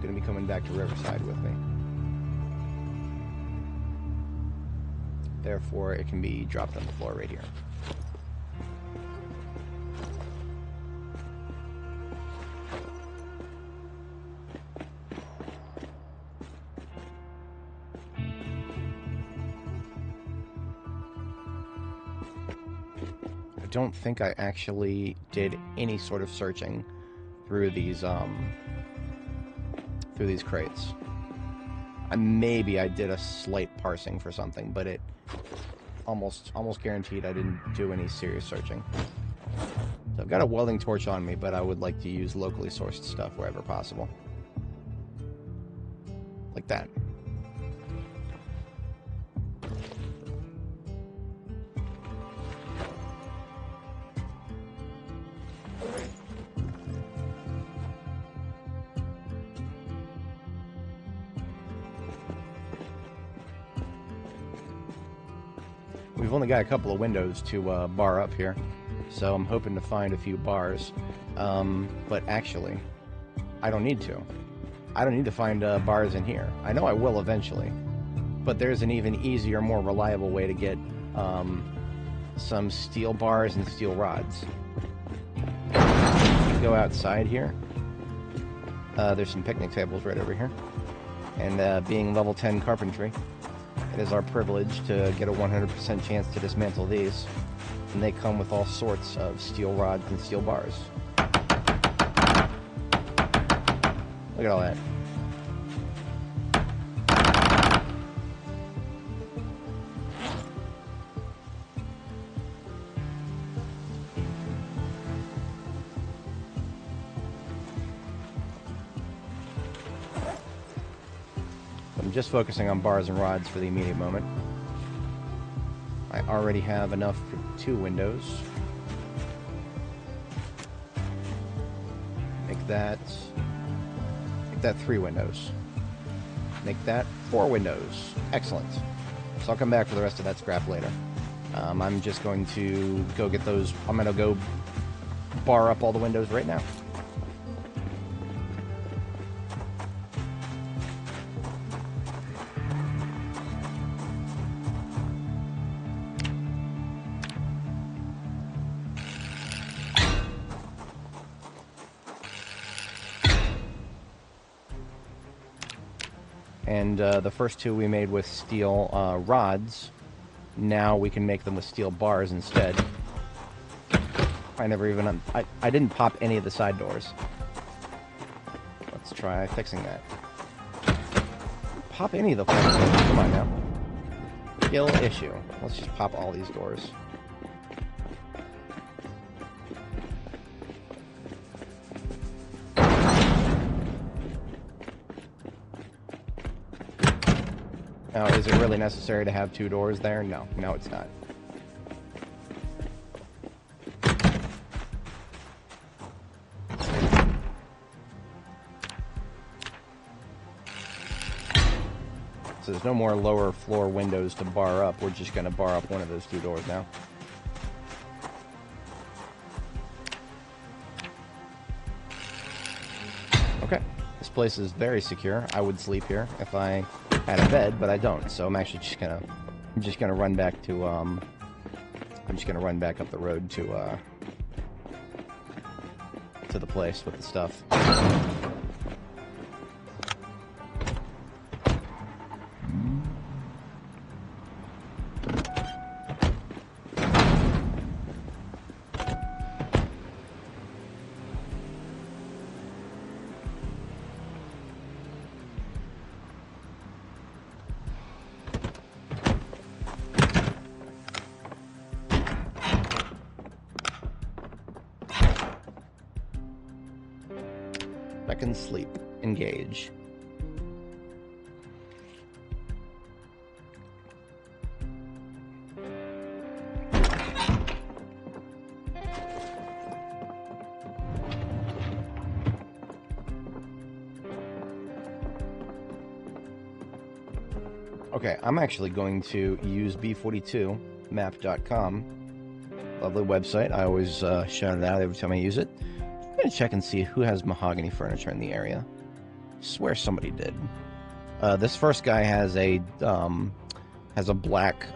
going to be coming back to Riverside with me. Therefore, it can be dropped on the floor right here. I don't think I actually did any sort of searching through these crates. Maybe I did a slight parsing for something, but it almost guaranteed I didn't do any serious searching. So I've got a welding torch on me, but I would like to use locally sourced stuff wherever possible. Like that. We've only got a couple of windows to bar up here, so I'm hoping to find a few bars. But actually, I don't need to. I don't need to find bars in here. I know I will eventually, but there's an even easier, more reliable way to get some steel bars and steel rods. Go outside here. There's some picnic tables right over here. And being level 10 carpentry, it is our privilege to get a 100% chance to dismantle these. And they come with all sorts of steel rods and steel bars. Look at all that. I'm just focusing on bars and rods for the immediate moment. I already have enough 2 windows. Make that 3 windows. Make that 4 windows. Excellent. So I'll come back for the rest of that scrap later. I'm just going to go get those. I'm going to go bar up all the windows right now. And the first 2 we made with steel rods. Now we can make them with steel bars instead. I never even... I didn't pop any of the side doors. Let's try fixing that. Pop any of the doors. Come on now. Skill issue. Let's just pop all these doors. Now, is it really necessary to have 2 doors there? No. No, it's not. So there's no more lower floor windows to bar up. We're just going to bar up one of those 2 doors now. Okay. This place is very secure. I would sleep here if I had a bed, but I don't. So I'm actually just gonna run back to I'm just gonna run back up the road to the place with the stuff. Second sleep. Engage. Okay, I'm actually going to use B42 map.com. Lovely website. I always shout it out every time I use it. I'm going to check and see who has mahogany furniture in the area. Swear somebody did. This first guy has a black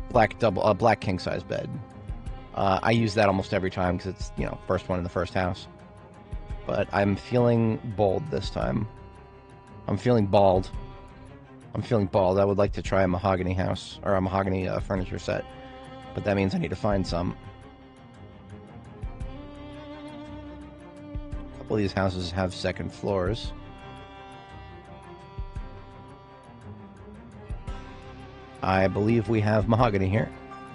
black king size bed. I use that almost every time because it's, you know, first one in the first house. But I'm feeling bold this time. I'm feeling bald. I would like to try a mahogany house or a mahogany furniture set, but that means I need to find some. A couple of these houses have second floors. I believe we have mahogany here.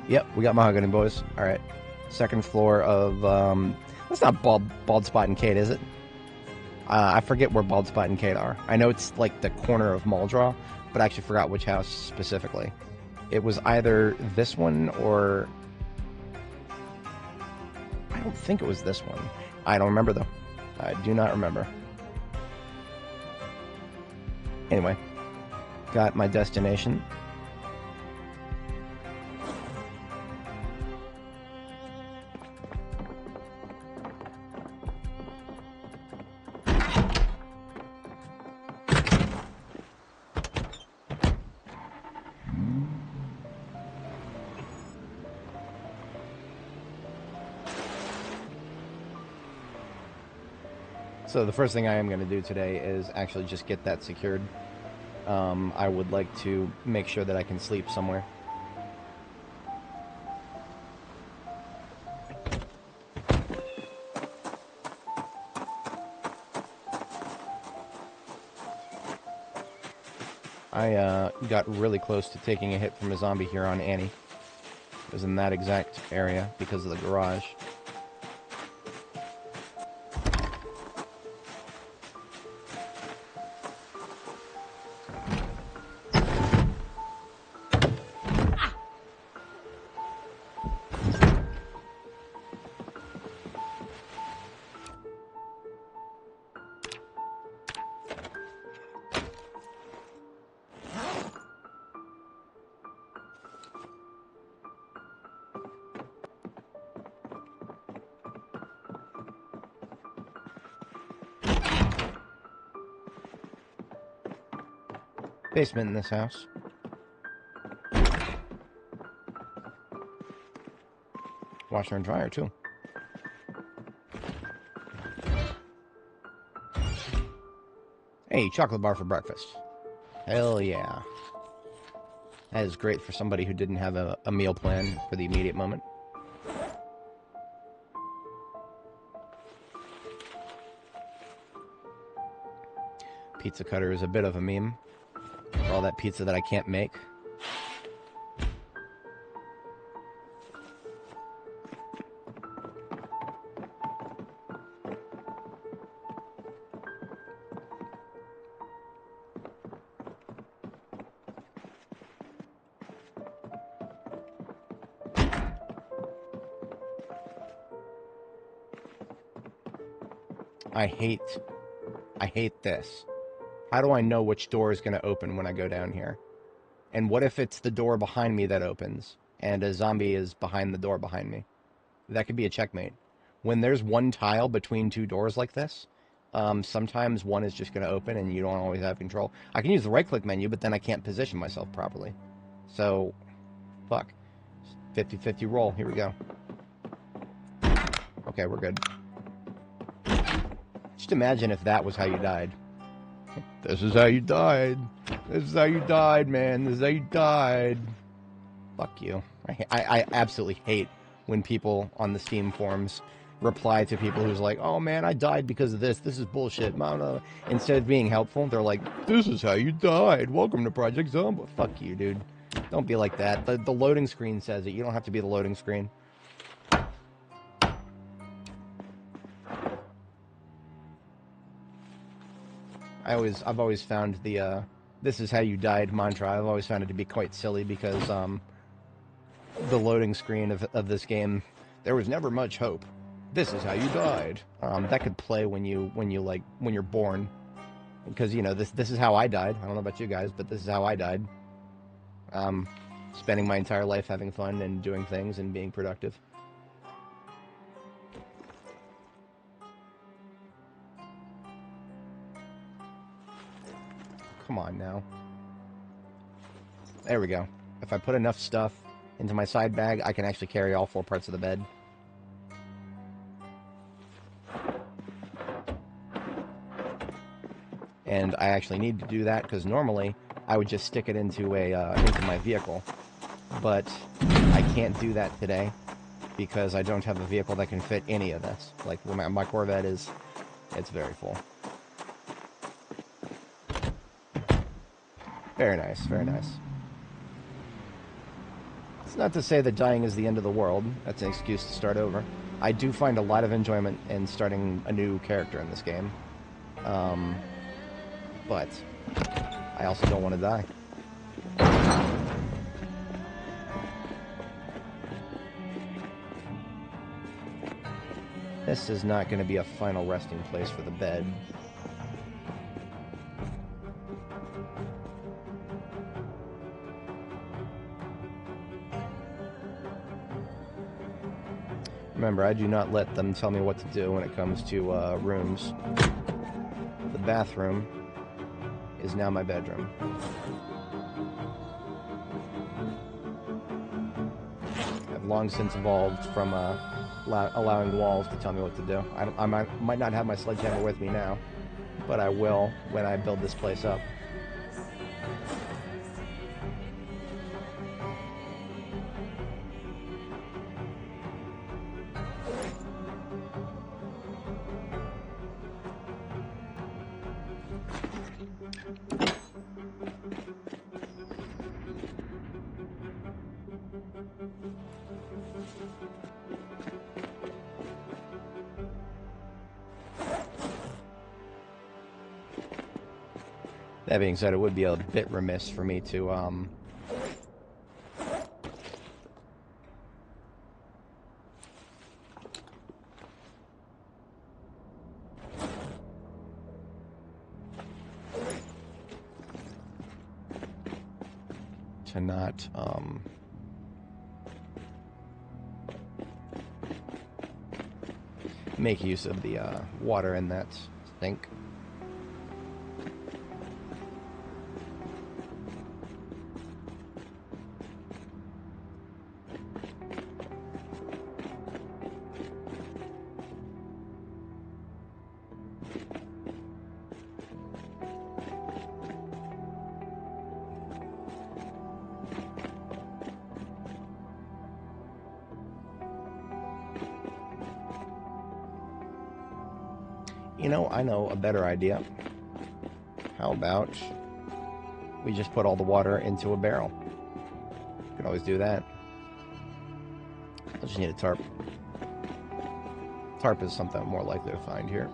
Yep, we got mahogany, boys. All right, second floor of that's not Bald Spot and Kate, is it? I forget where Bald Spot and Kate are. I know it's like the corner of Muldraw, but I actually forgot which house specifically. It was either this one or... I don't think it was this one. I don't remember, though. I do not remember. Anyway, got my destination. So the first thing I am going to do today is actually just get that secured. I would like to make sure that I can sleep somewhere. I got really close to taking a hit from a zombie here on Annie. It was in that exact area because of the garage. Basement in this house. Washer and dryer, too. Hey, chocolate bar for breakfast. Hell yeah. That is great for somebody who didn't have a meal plan for the immediate moment. Pizza cutter is a bit of a meme for all that pizza that I can't make. I hate this. How do I know which door is going to open when I go down here? And what if it's the door behind me that opens, and a zombie is behind the door behind me? That could be a checkmate. When there's one tile between two doors like this, sometimes one is just going to open and you don't always have control. I can use the right-click menu, but then I can't position myself properly. So, fuck. 50-50 roll. Here we go. Okay, we're good. Just imagine if that was how you died. This is how you died. This is how you died, man. This is how you died. Fuck you. I absolutely hate when people on the Steam forums reply to people who's like, oh man, I died because of this. This is bullshit. Instead of being helpful, they're like, this is how you died. Welcome to Project Zomboid. Fuck you, dude. Don't be like that. The loading screen says it. You don't have to be the loading screen. I've always found the this is how you died mantra. I've always found it to be quite silly because the loading screen of this game, there was never much hope. This is how you died. That could play when you're born, because you know this is how I died. I don't know about you guys, but this is how I died. Spending my entire life having fun and doing things and being productive. Come on now. There we go. If I put enough stuff into my side bag, I can actually carry all 4 parts of the bed. And I actually need to do that because normally I would just stick it into my vehicle. But I can't do that today because I don't have a vehicle that can fit any of this. Like my Corvette it's very full. Very nice, very nice. It's not to say that dying is the end of the world. That's an excuse to start over. I do find a lot of enjoyment in starting a new character in this game. But I also don't want to die. This is not going to be a final resting place for the bed. Remember, I do not let them tell me what to do when it comes to rooms. The bathroom is now my bedroom. I've long since evolved from allowing walls to tell me what to do. I might not have my sledgehammer with me now, but I will when I build this place up. That being said, it would be a bit remiss for me to not make use of the water in that sink. You know, I know a better idea. How about we just put all the water into a barrel? You can always do that. I just need a tarp. Tarp is something I'm more likely to find here.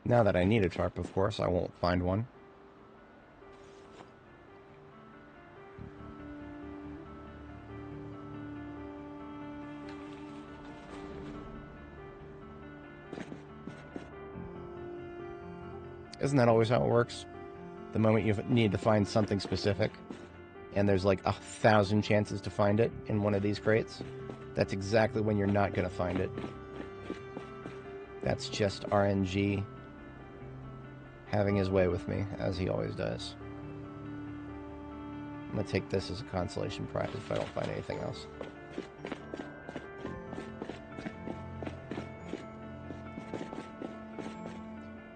Now that I need a tarp, of course, I won't find one. Isn't that always how it works? The moment you need to find something specific, and there's like 1,000 chances to find it in one of these crates, that's exactly when you're not going to find it. That's just RNG having his way with me, as he always does. I'm going to take this as a consolation prize if I don't find anything else.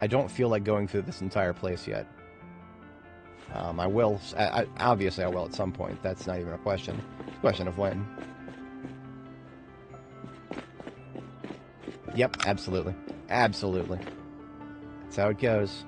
I don't feel like going through this entire place yet. I will. Obviously, I will at some point. That's not even a question. It's a question of when. Yep, absolutely. Absolutely. That's how it goes.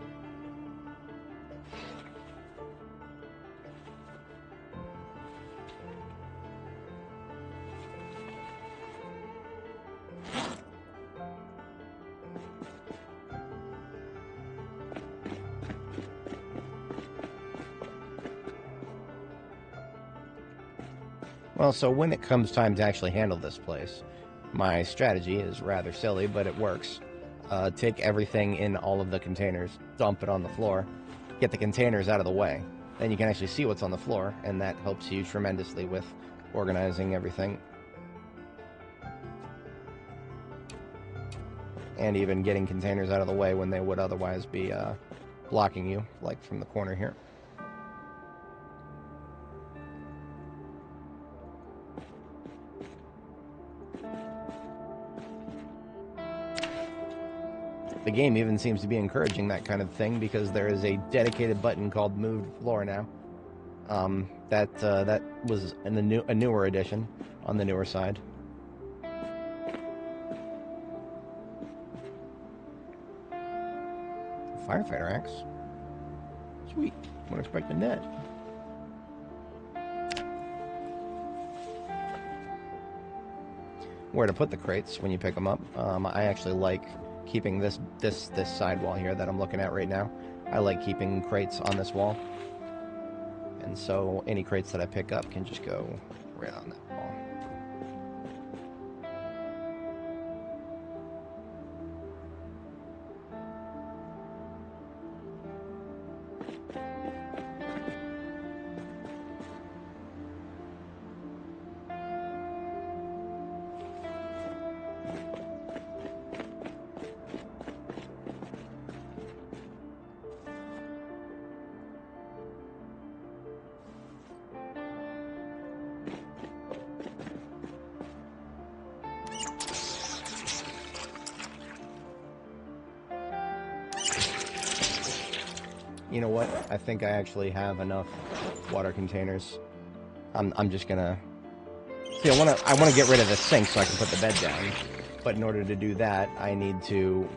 Well, so when it comes time to actually handle this place, my strategy is rather silly, but it works. Take everything in all of the containers, dump it on the floor, get the containers out of the way. Then you can actually see what's on the floor, and that helps you tremendously with organizing everything. And even getting containers out of the way when they would otherwise be blocking you, like from the corner here. The game even seems to be encouraging that kind of thing because there is a dedicated button called Move Floor now. That was in a newer edition on the newer side. Firefighter axe. Sweet. Wasn't expecting that. Where to put the crates when you pick them up? I actually like keeping this sidewall here that I'm looking at right now. I like keeping crates on this wall, and so any crates that I pick up can just go right on that wall. You know what? I think I actually have enough water containers. I'm just gonna see. I want to get rid of the sink so I can put the bed down. But in order to do that, I need to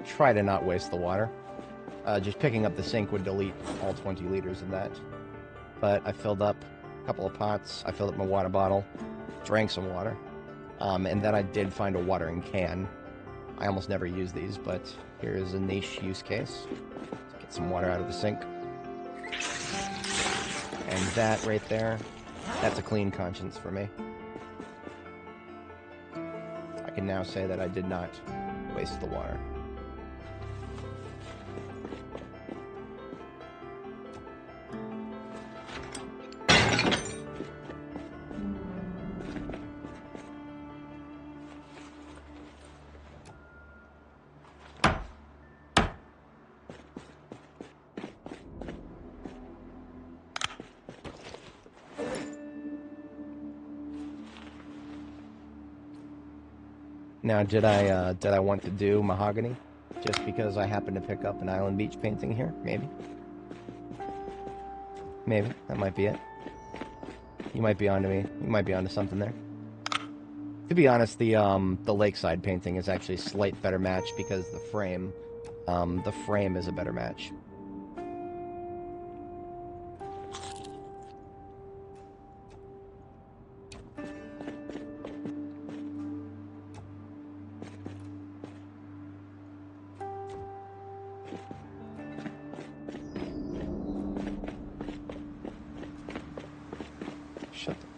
try to not waste the water. Just picking up the sink would delete all 20 liters of that. But I filled up a couple of pots. I filled up my water bottle, drank some water. And then I did find a watering can. I almost never use these, but here is a niche use case. Let's get some water out of the sink. And that right there, that's a clean conscience for me. I can now say that I did not waste the water. Now, did I want to do mahogany just because I happened to pick up an Island Beach painting here? Maybe. Maybe that might be it. You might be onto me. You might be onto something there. To be honest, the lakeside painting is actually a slight better match because the frame is a better match.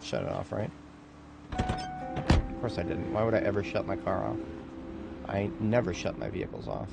Shut it off, right? Of course I didn't. Why would I ever shut my car off? I never shut my vehicles off.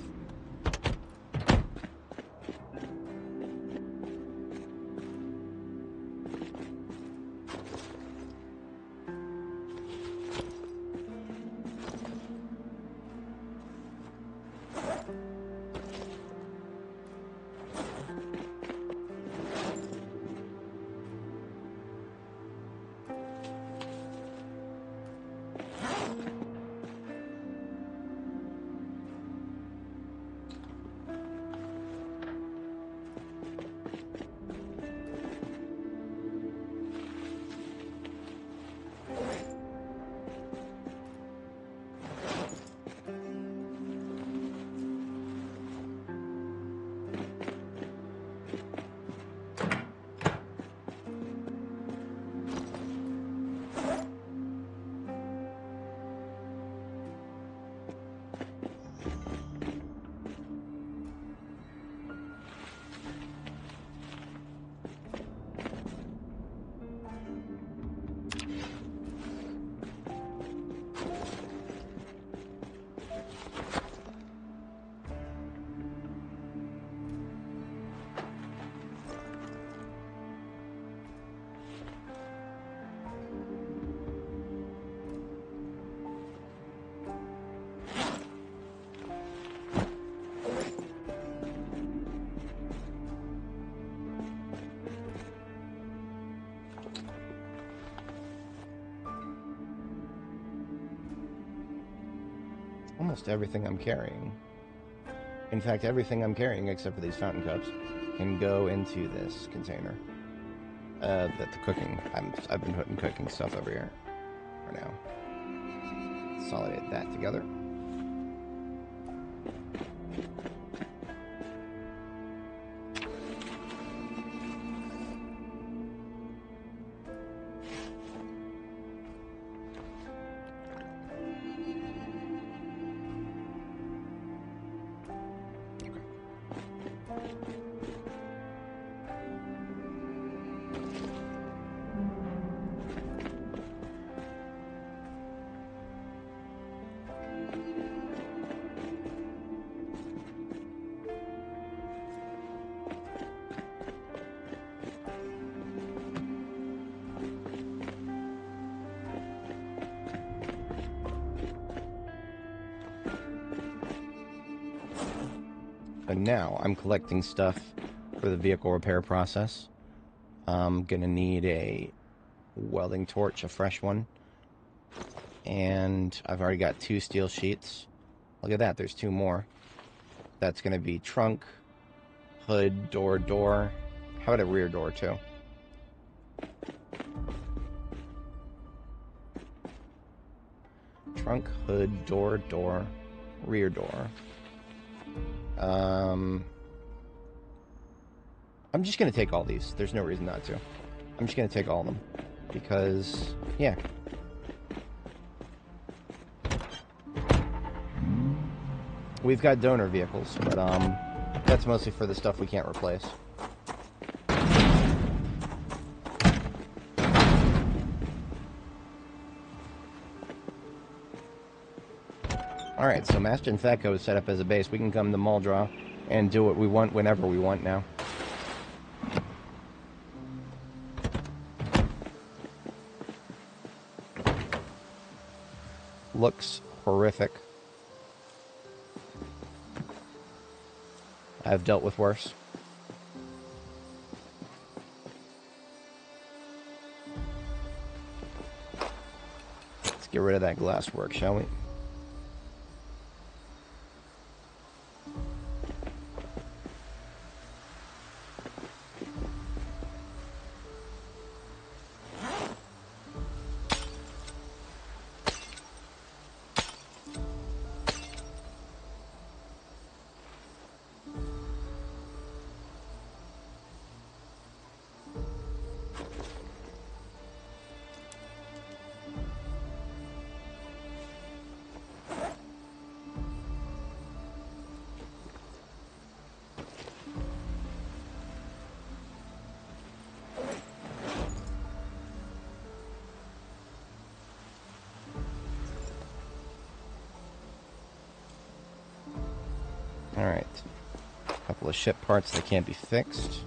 Almost everything I'm carrying. In fact, everything I'm carrying except for these fountain cups can go into this container. The cooking. I've been putting cooking stuff over here for now. Consolidate that together. But now I'm collecting stuff for the vehicle repair process. I'm gonna need a welding torch, a fresh one. And I've already got 2 steel sheets. Look at that, there's 2 more. That's gonna be trunk, hood, door. How about a rear door too? Trunk, hood, door, rear door. I'm just gonna take all these. There's no reason not to. I'm just gonna take all of them. Because, yeah. We've got donor vehicles, but that's mostly for the stuff we can't replace. Alright, so Master and Fatco is set up as a base. We can come to Muldraw and do what we want whenever we want now. Looks horrific. I've dealt with worse. Let's get rid of that glasswork, shall we? Alright. A couple of ship parts that can't be fixed.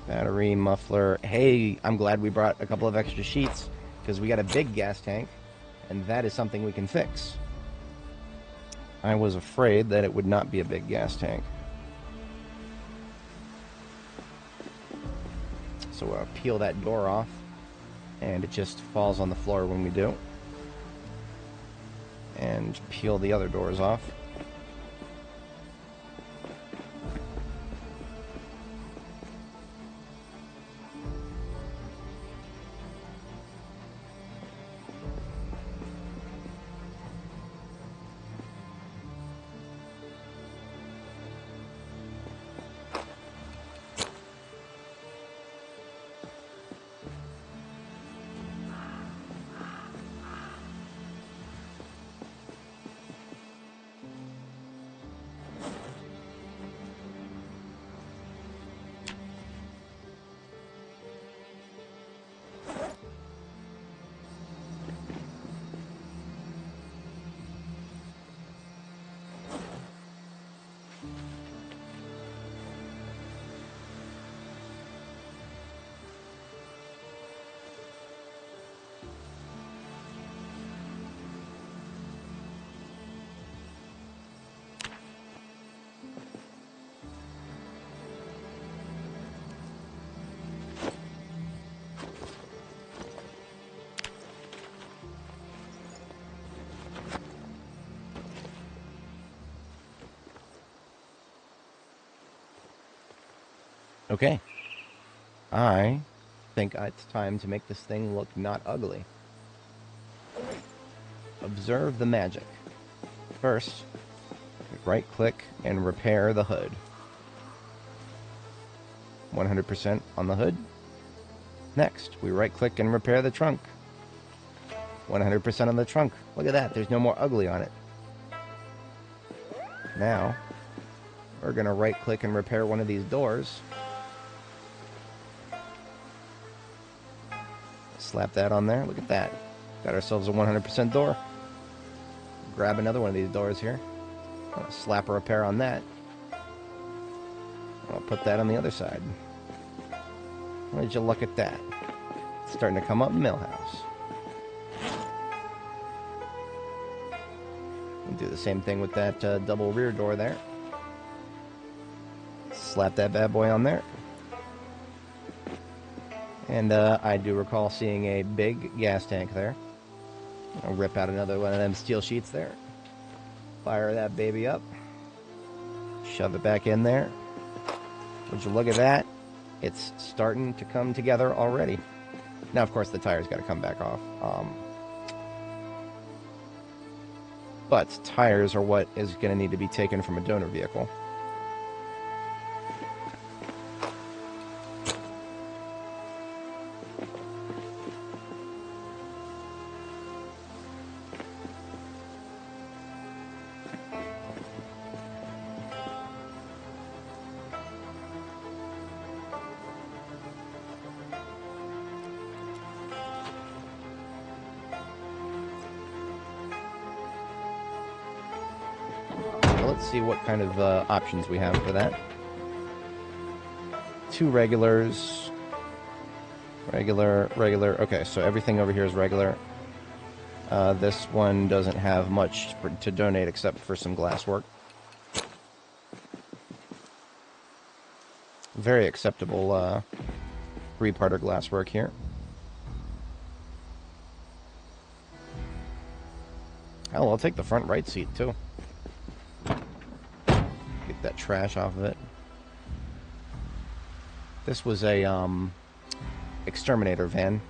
Battery, muffler. Hey, I'm glad we brought a couple of extra sheets, because we got a big gas tank, and that is something we can fix. I was afraid that it would not be a big gas tank. So we'll peel that door off, and it just falls on the floor when we do. And peel the other doors off. Okay. I think it's time to make this thing look not ugly. Observe the magic. First, right-click and repair the hood. 100% on the hood. Next, we right-click and repair the trunk. 100% on the trunk. Look at that, there's no more ugly on it. Now, we're going to right-click and repair one of these doors. Slap that on there. Look at that. Got ourselves a 100% door. Grab another one of these doors here. Slap a repair on that. I'll put that on the other side. Would you look at that? It's starting to come up Millhouse. We'll do the same thing with that double rear door there. Slap that bad boy on there. And I do recall seeing a big gas tank there. I'll rip out another one of them steel sheets there. Fire that baby up. Shove it back in there. Would you look at that? It's starting to come together already. Now, of course, the tires got to come back off. But tires are what is going to need to be taken from a donor vehicle. So let's see what kind of options we have for that. 2 regulars. Regular. Okay, so everything over here is regular. This one doesn't have much to donate except for some glasswork. Very acceptable 3-parter glasswork here. Hell, I'll take the front right seat too. Get that trash off of it. This was a exterminator van.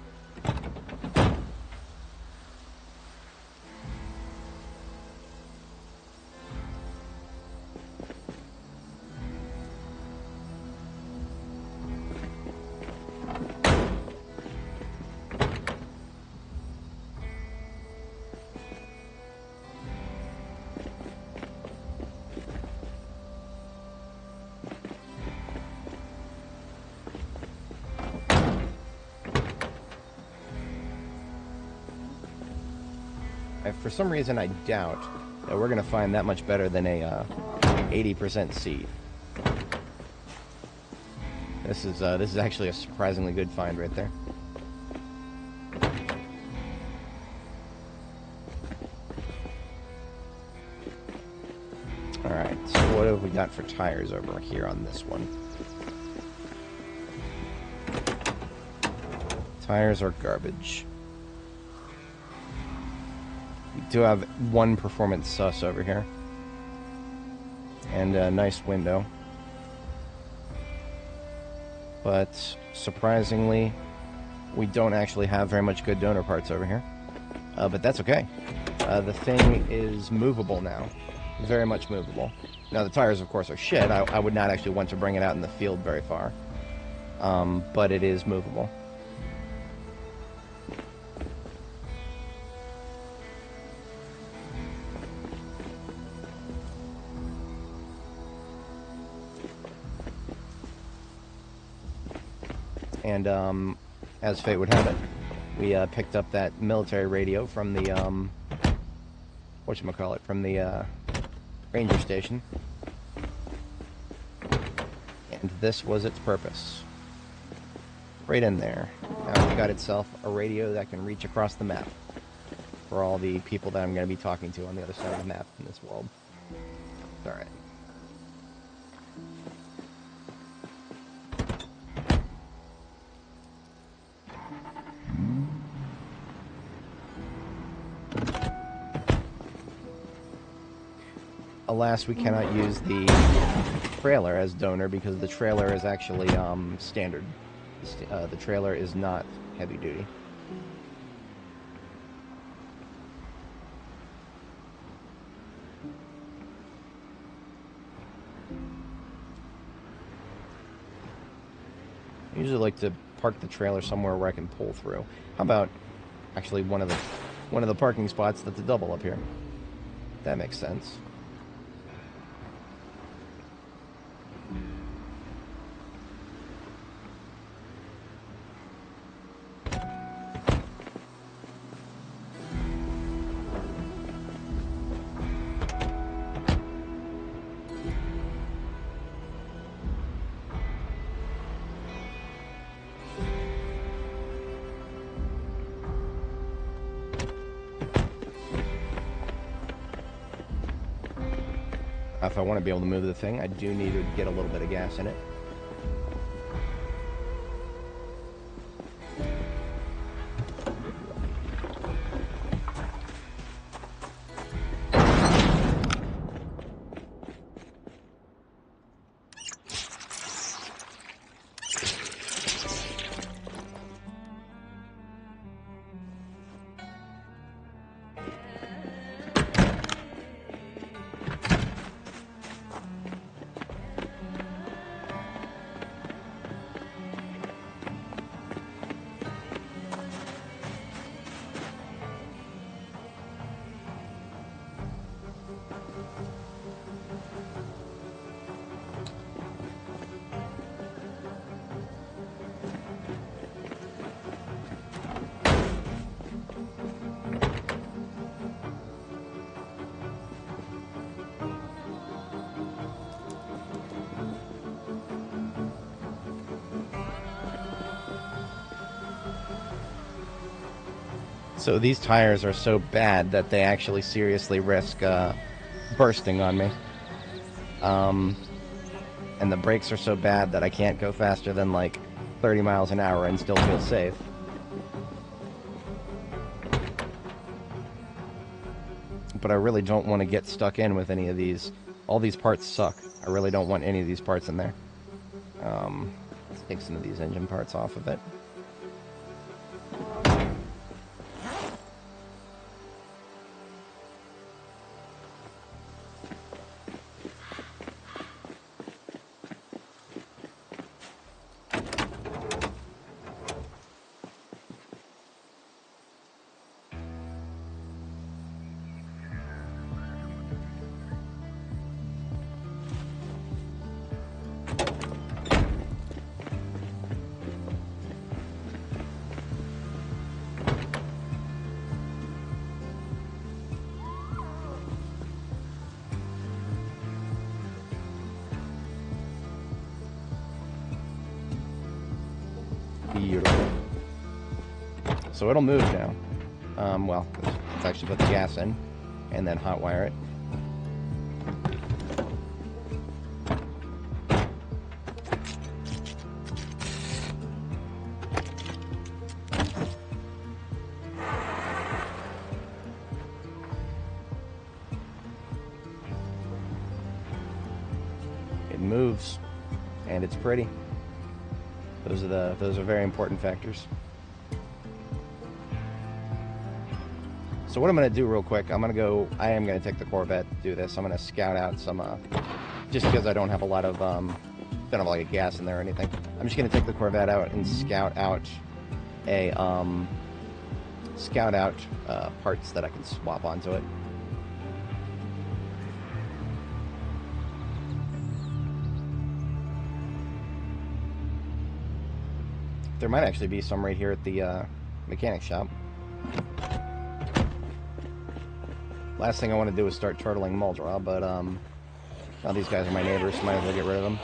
For some reason, I doubt that we're going to find that much better than a 80% seat. This is actually a surprisingly good find right there. All right, so what have we got for tires over here on this one? Tires are garbage. We do have 1 performance sus over here. And a nice window. But surprisingly, we don't actually have very much good donor parts over here. But that's okay. The thing is movable now. Very much movable. Now the tires, of course, are shit. I would not actually want to bring it out in the field very far. But it is movable. And as fate would have it, we picked up that military radio from the whatchamacallit, from the ranger station, and this was its purpose. Right in there. Now it's got itself a radio that can reach across the map for all the people that I'm going to be talking to on the other side of the map in this world. All right. Alas, we cannot use the trailer as donor because the trailer is actually standard. The trailer is not heavy duty. I usually like to park the trailer somewhere where I can pull through. How about actually one of the parking spots that's a double up here? That makes sense. If I want to be able to move the thing, I do need to get a little bit of gas in it. So these tires are so bad that they actually seriously risk bursting on me. And the brakes are so bad that I can't go faster than like 30 miles an hour and still feel safe. But I really don't want to get stuck in with any of these. All these parts suck. I really don't want any of these parts in there. Let's take some of these engine parts off of it. Beautiful. So it'll move now. Well, let's actually put the gas in and then hotwire it. It moves, and it's pretty. Those are very important factors. So what I'm going to do real quick, I am going to take the Corvette to do this. I'm going to scout out some, just because I don't have a lot of, don't have like a gas in there or anything. I'm just going to take the Corvette out and scout out parts that I can swap onto it. There might actually be some right here at the mechanic shop. Last thing I want to do is start turtling Muldra, but now these guys are my neighbors, so might as well get rid of them.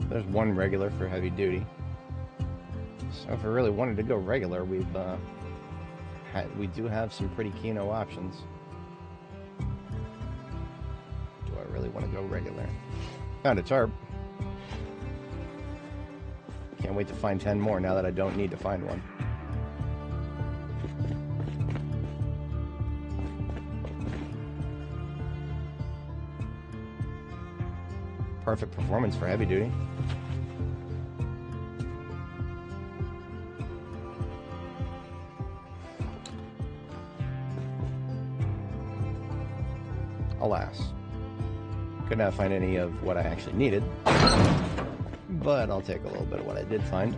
There's one regular for heavy duty. So if I really wanted to go regular, we do have some pretty Kino options. Do I really want to go regular? Found a tarp. Can't wait to find 10 more now that I don't need to find one. Perfect performance for heavy duty. Alas, could not find any of what I actually needed, but I'll take a little bit of what I did find.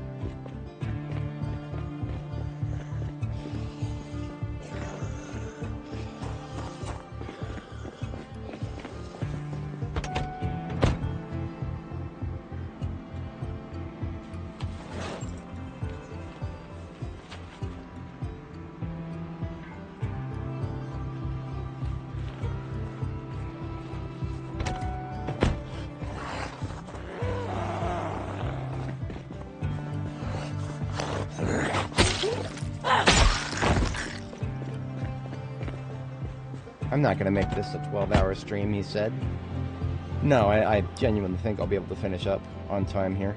I'm not going to make this a 12-hour stream, he said. No, I genuinely think I'll be able to finish up on time here.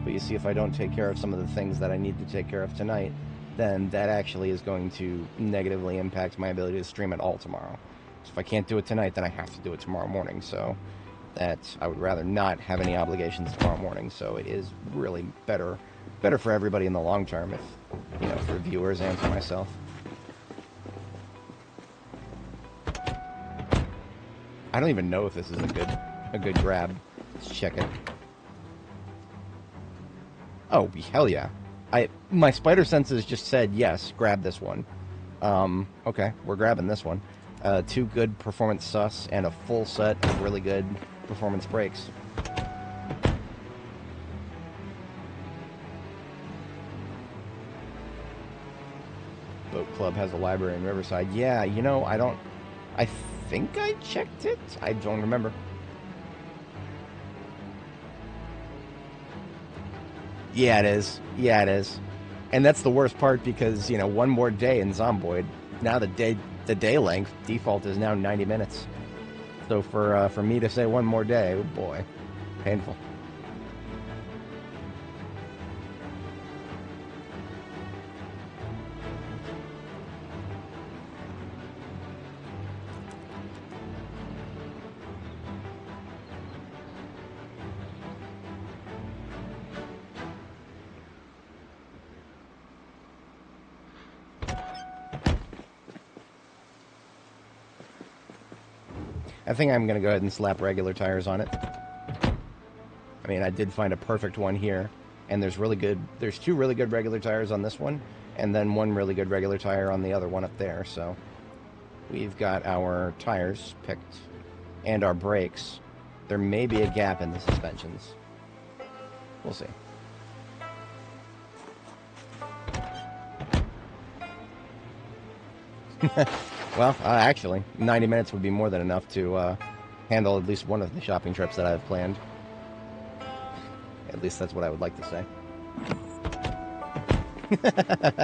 But you see, if I don't take care of some of the things that I need to take care of tonight, then that actually is going to negatively impact my ability to stream at all tomorrow. So if I can't do it tonight, then I have to do it tomorrow morning, so that I would rather not have any obligations tomorrow morning, so it is really better better for everybody in the long term, if, you know, for viewers and for myself. I don't even know if this is a good grab. Let's check it. Oh, hell yeah. My spider senses just said, yes, grab this one. Okay, we're grabbing this one. 2 good performance sus and a full set of really good performance brakes. Boat Club has a library in Riverside. Yeah, you know, I think I checked it. I don't remember. Yeah, it is. Yeah, it is. And that's the worst part because, you know, one more day in Zomboid. Now the day length default is now 90 minutes. So for me to say one more day, oh boy, painful. I think I'm going to go ahead and slap regular tires on it. I mean, I did find a perfect one here, and there's 2 really good regular tires on this one, and then 1 really good regular tire on the other one up there, so we've got our tires picked, and our brakes. There may be a gap in the suspensions. We'll see. Well, actually, 90 minutes would be more than enough to handle at least one of the shopping trips that I've planned. At least that's what I would like to say.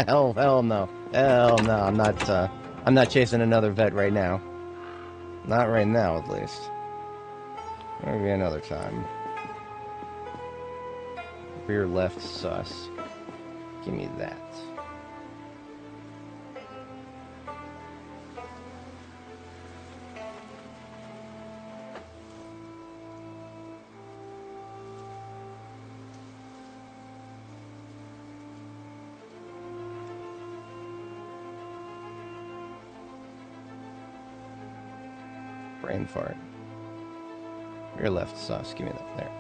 hell no. Hell no. I'm not chasing another vet right now. Not right now, at least. Maybe another time. Rear left sus. Give me that. Brain fart. Rear left sus. Give me that there.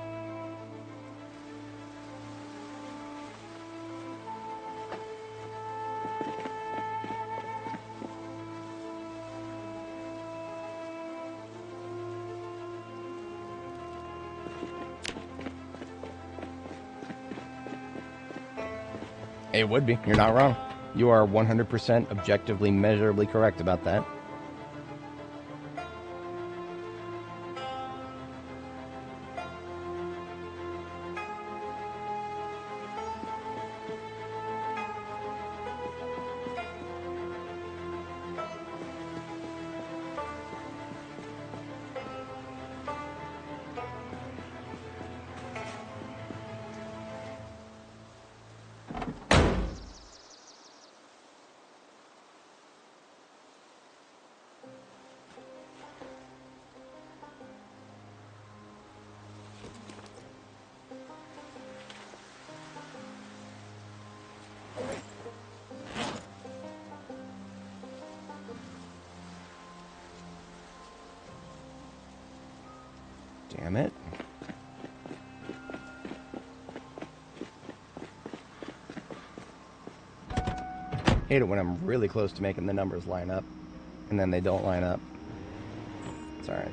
It would be. You're not wrong. You are 100% objectively, measurably correct about that. Damn it. Hate it when I'm really close to making the numbers line up, and then they don't line up. It's alright.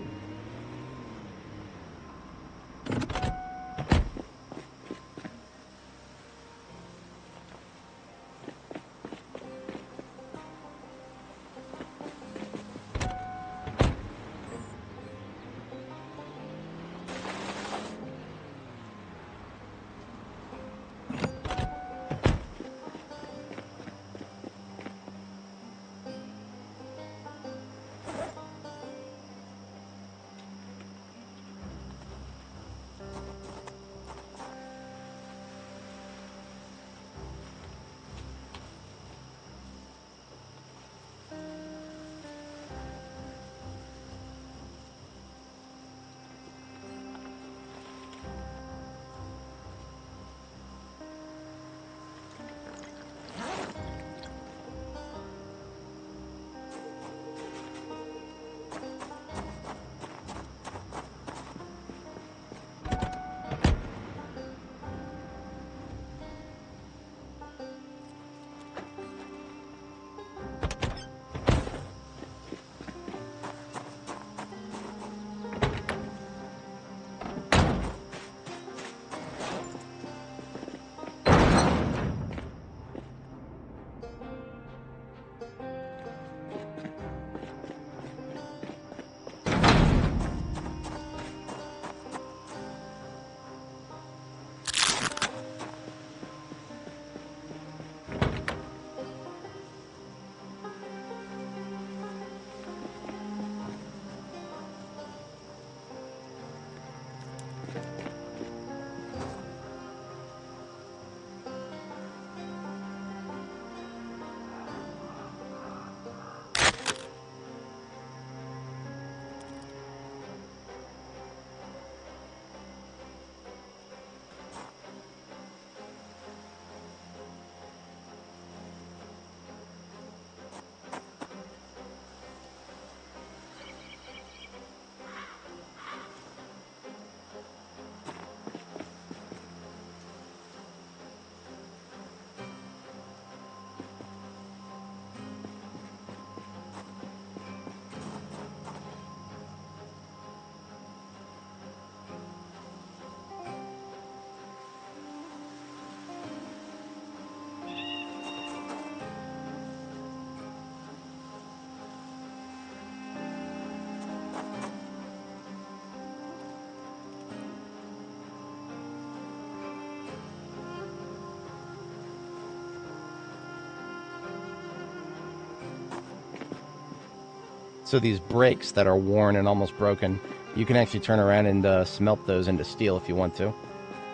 So these brakes that are worn and almost broken, you can actually turn around and smelt those into steel if you want to.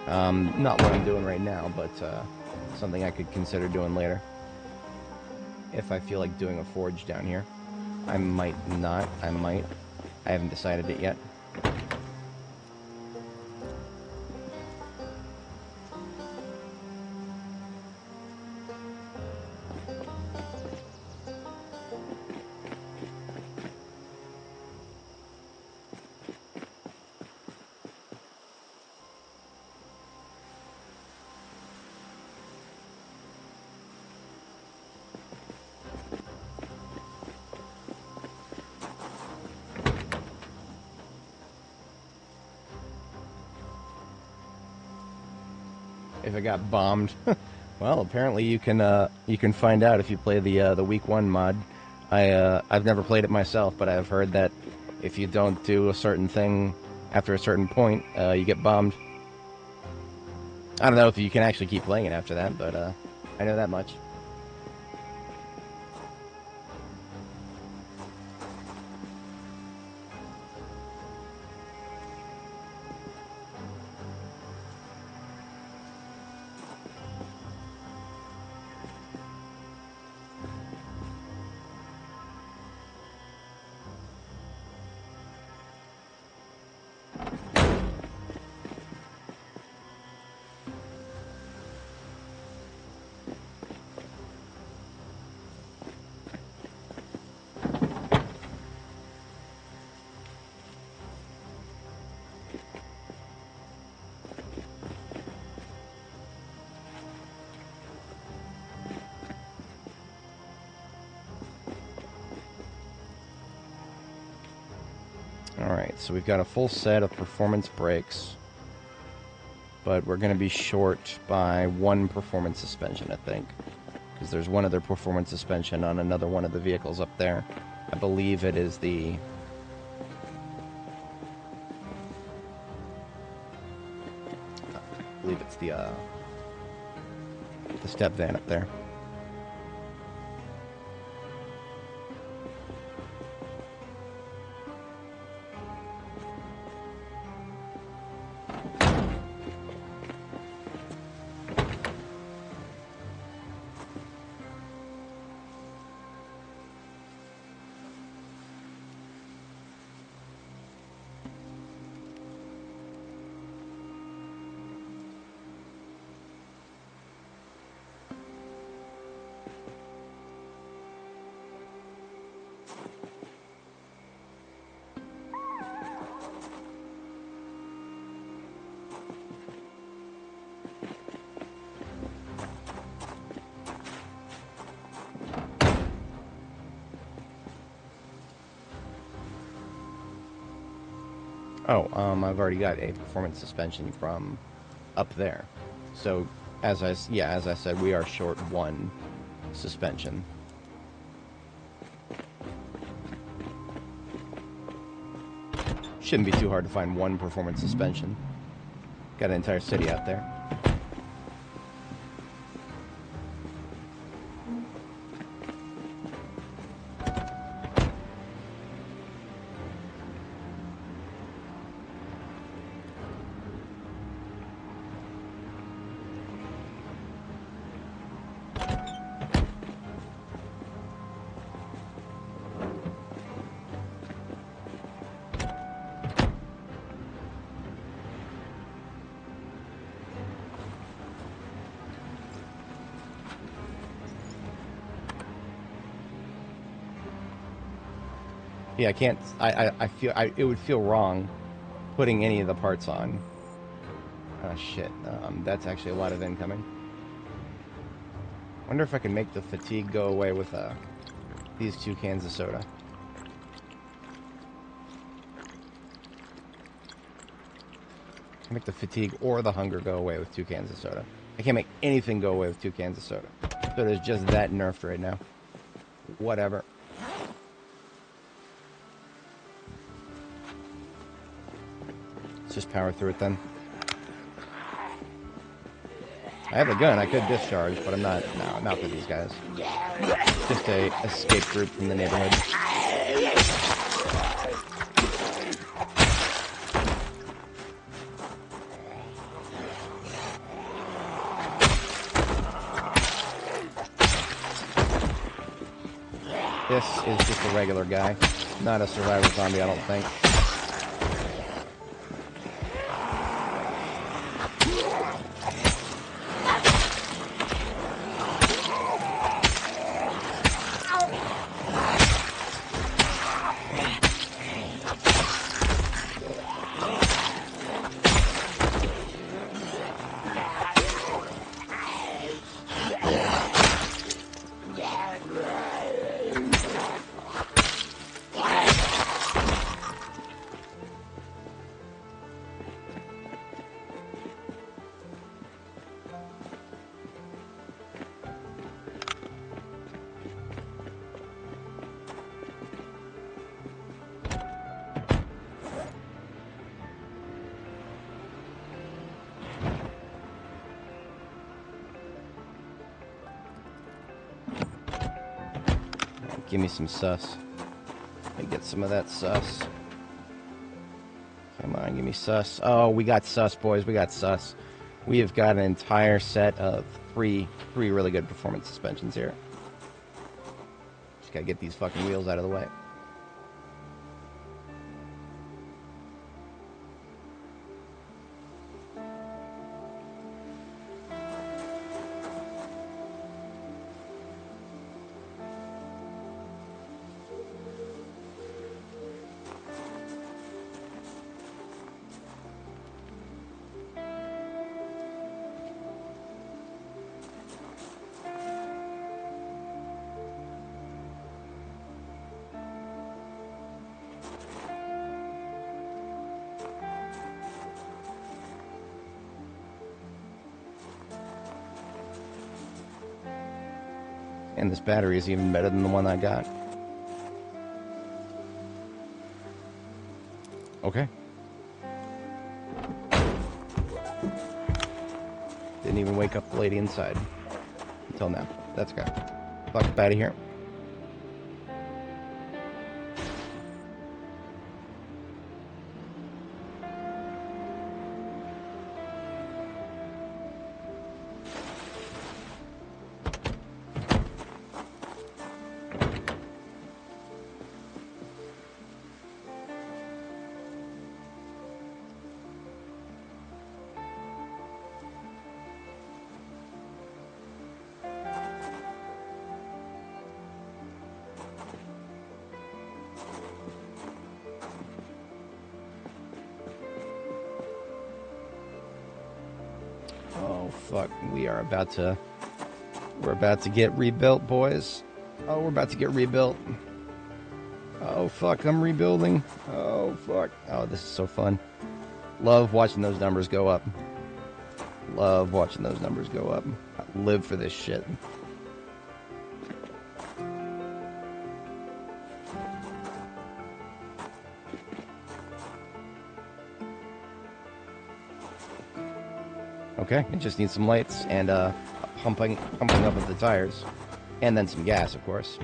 Not what I'm doing right now, but something I could consider doing later. If I feel like doing a forge down here. I might not. I might. I haven't decided it yet. If it got bombed, well, apparently you can find out if you play the week 1 mod. I've never played it myself, but I've heard that if you don't do a certain thing after a certain point, you get bombed. I don't know if you can actually keep playing it after that, but I know that much. Alright, so we've got a full set of performance brakes, but we're going to be short by 1 performance suspension, I think, because there's one other performance suspension on another one of the vehicles up there. I believe it is the... I believe it's the step van up there. Oh, I've already got a performance suspension from up there. So, as I said, we are short 1 suspension. Shouldn't be too hard to find 1 performance suspension. Got an entire city out there. Yeah, I can't. I feel it would feel wrong putting any of the parts on. Oh shit! That's actually a lot of incoming. Wonder if I can make the fatigue go away with these 2 cans of soda. Make the fatigue or the hunger go away with 2 cans of soda. I can't make anything go away with 2 cans of soda. Soda's just that nerfed right now. Whatever. Let's just power through it then. I have a gun I could discharge, but I'm not. No, not for these guys. Just a escape group from the neighborhood. This is just a regular guy, not a survivor zombie, I don't think. Give me some sus. Let me get some of that sus. Come on, give me sus. Oh, we got sus, boys. We got sus. We have got an entire set of three really good performance suspensions here. Just gotta get these fucking wheels out of the way. And this battery is even better than the one I got. Okay. Didn't even wake up the lady inside. Until now. That's good. Fuck up out of here. Fuck, we're about to get rebuilt, boys. Oh, we're about to get rebuilt. Oh, fuck, I'm rebuilding. Oh, fuck. Oh, this is so fun. Love watching those numbers go up. Love watching those numbers go up. I live for this shit. Okay, it just needs some lights and pumping up of the tires. And then some gas, of course.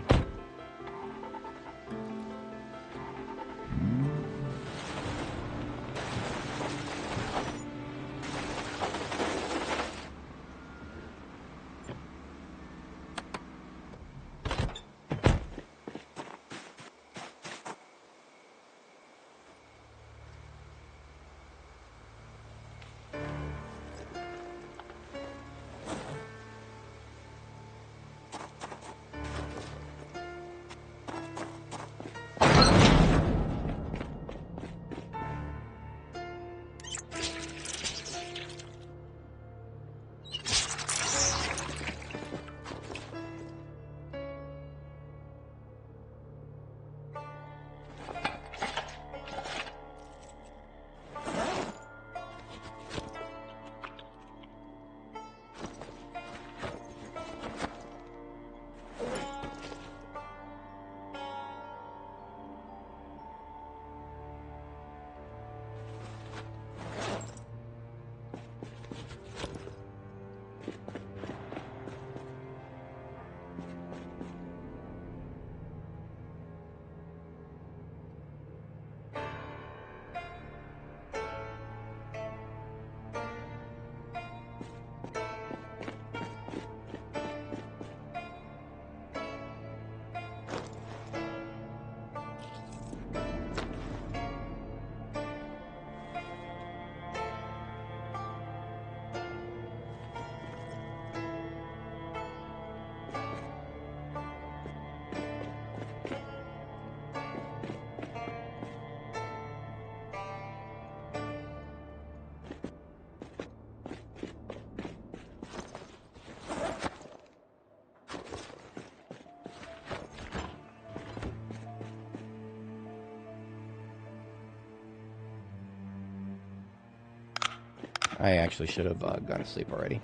I actually should have gone to sleep already.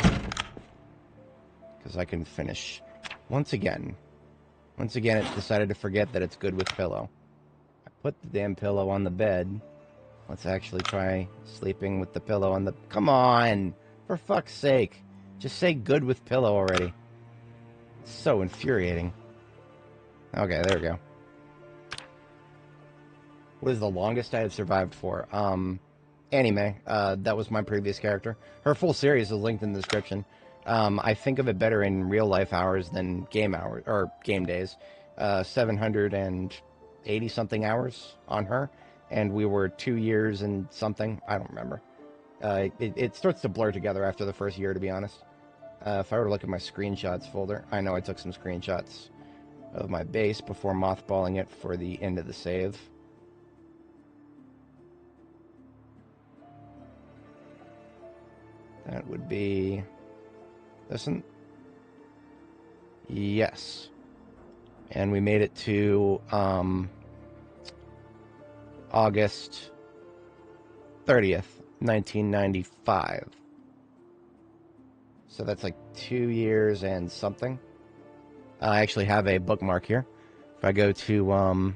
Because I can finish. Once again, it decided to forget that it's good with pillow. I put the damn pillow on the bed. Let's actually try sleeping with the pillow on the... Come on! For fuck's sake. Just say good with pillow already. It's so infuriating. Okay, there we go. What is the longest I have survived for? Annie Mae. That was my previous character. Her full series is linked in the description. I think of it better in real life hours than game hours, or game days. 780 something hours on her, and we were 2 years and something. I don't remember. It starts to blur together after the first year, to be honest. If I were to look at my screenshots folder, I know I took some screenshots of my base before mothballing it for the end of the save. That would be... this one? Yes. And we made it to August 30th, 1995. So that's like 2 years and something. I actually have a bookmark here. If I go to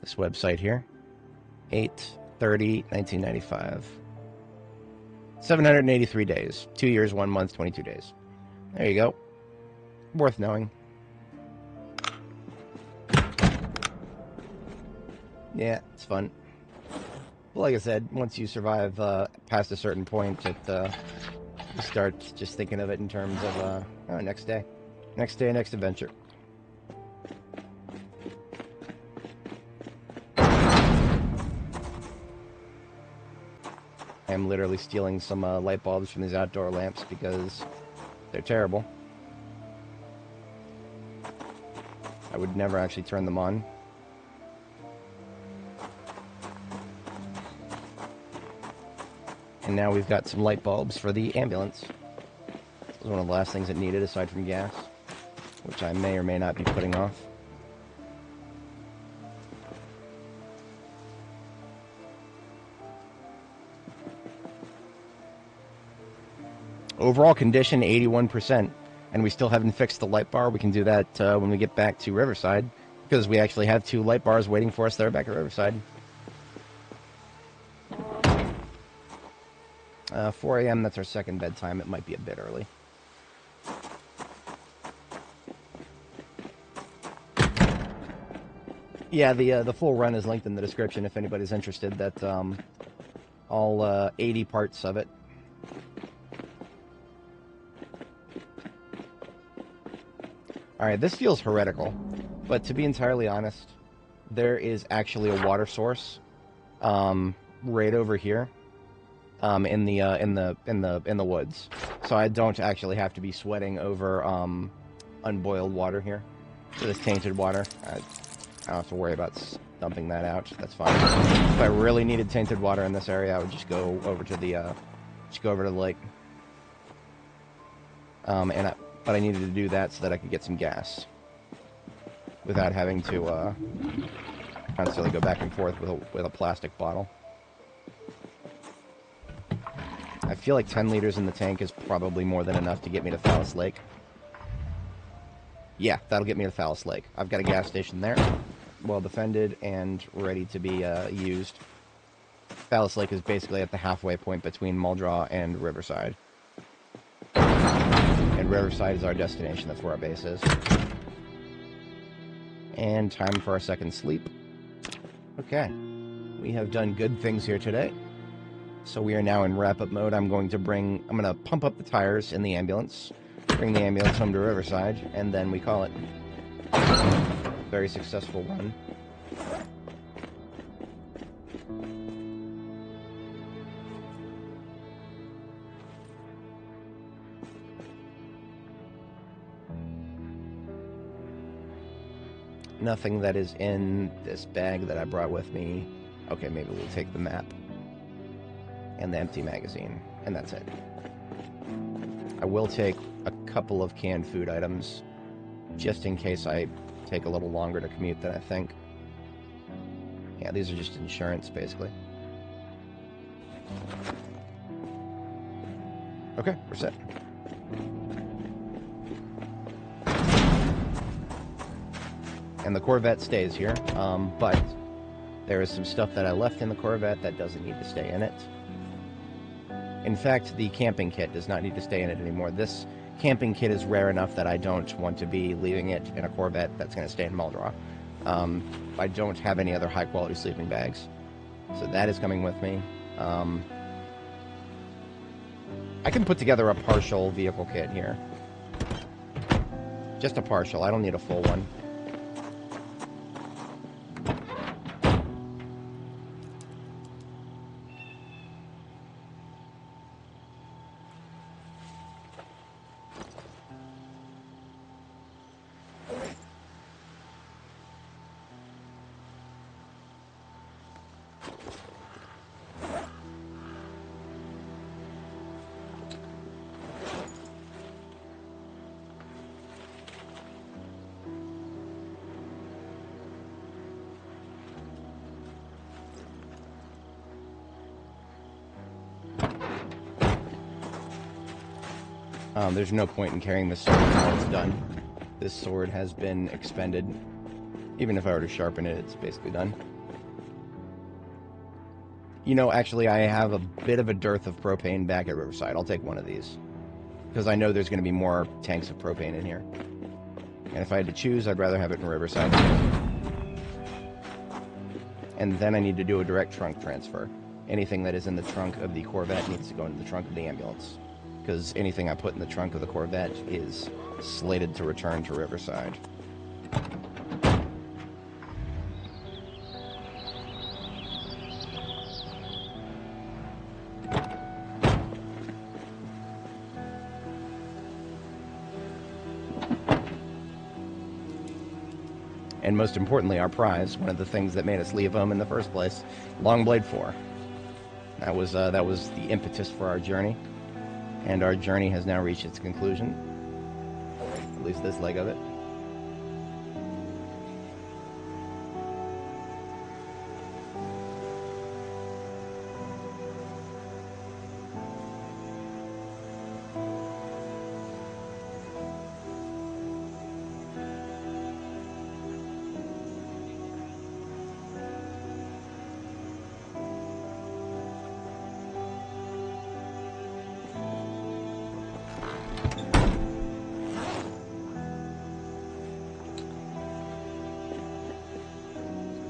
this website here, 8/30/1995. 783 days. 2 years, 1 month, 22 days. There you go. Worth knowing. Yeah, it's fun. Well, like I said, once you survive past a certain point, you start just thinking of it in terms of next day. Next day, next adventure. I'm literally stealing some light bulbs from these outdoor lamps because they're terrible. I would never actually turn them on. And now we've got some light bulbs for the ambulance. This was one of the last things it needed aside from gas, which I may or may not be putting off. Overall condition, 81%. And we still haven't fixed the light bar. We can do that when we get back to Riverside, because we actually have 2 light bars waiting for us there back at Riverside. 4 a.m., that's our second bedtime. It might be a bit early. Yeah, the full run is linked in the description if anybody's interested. That all 80 parts of it. Alright, this feels heretical, but to be entirely honest, there is actually a water source right over here in the woods. So I don't actually have to be sweating over unboiled water here. So this tainted water, I don't have to worry about dumping that out. That's fine. If I really needed tainted water in this area, I would just go over to the lake. But I needed to do that so that I could get some gas without having to constantly go back and forth with a plastic bottle. I feel like 10 liters in the tank is probably more than enough to get me to Phallus Lake. Yeah, that'll get me to Phallus Lake. I've got a gas station there, well defended and ready to be used. Phallus Lake is basically at the halfway point between Muldraugh and Riverside. And Riverside is our destination. That's where our base is. And time for our second sleep. Okay. We have done good things here today. So we are now in wrap-up mode. I'm going to pump up the tires in the ambulance, bring the ambulance home to Riverside, and then we call it. Very successful run. Nothing that is in this bag that I brought with me. Okay, maybe we'll take the map and the empty magazine, and that's it. I will take a couple of canned food items, just in case I take a little longer to commute than I think. Yeah, these are just insurance, basically. Okay, we're set. And the Corvette stays here, but there is some stuff that I left in the Corvette that doesn't need to stay in it. In fact, the camping kit does not need to stay in it anymore. This camping kit is rare enough that I don't want to be leaving it in a Corvette that's going to stay in Muldraugh. I don't have any other high-quality sleeping bags, so that is coming with me. I can put together a partial vehicle kit here. Just a partial. I don't need a full one. There's no point in carrying this sword until it's done. This sword has been expended. Even if I were to sharpen it, it's basically done. You know, actually, I have a bit of a dearth of propane back at Riverside. I'll take one of these. Because I know there's going to be more tanks of propane in here. And if I had to choose, I'd rather have it in Riverside. And then I need to do a direct trunk transfer. Anything that is in the trunk of the Corvette needs to go into the trunk of the ambulance. Because anything I put in the trunk of the Corvette is slated to return to Riverside. And most importantly, our prize, one of the things that made us leave home in the first place, Longblade 4. That was the impetus for our journey. And our journey has now reached its conclusion. At least this leg of it.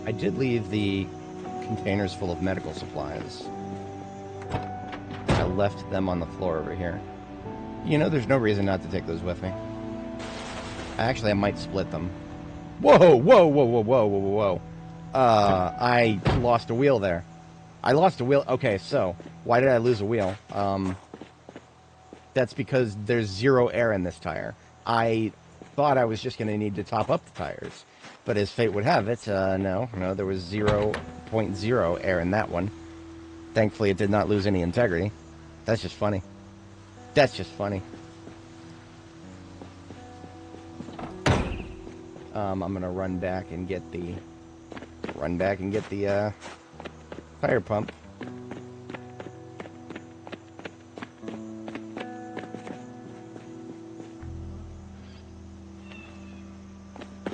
I did leave the containers full of medical supplies. I left them on the floor over here. You know, there's no reason not to take those with me. Actually, I might split them. Whoa, whoa, whoa, whoa, whoa, whoa, whoa. I lost a wheel there. I lost a wheel. Okay, so, why did I lose a wheel? That's because there's 0 air in this tire. I thought I was just going to need to top up the tires. But as fate would have it, no, there was 0.0 air in that one. Thankfully, it did not lose any integrity. That's just funny. That's just funny. I'm gonna run back and get the fire pump.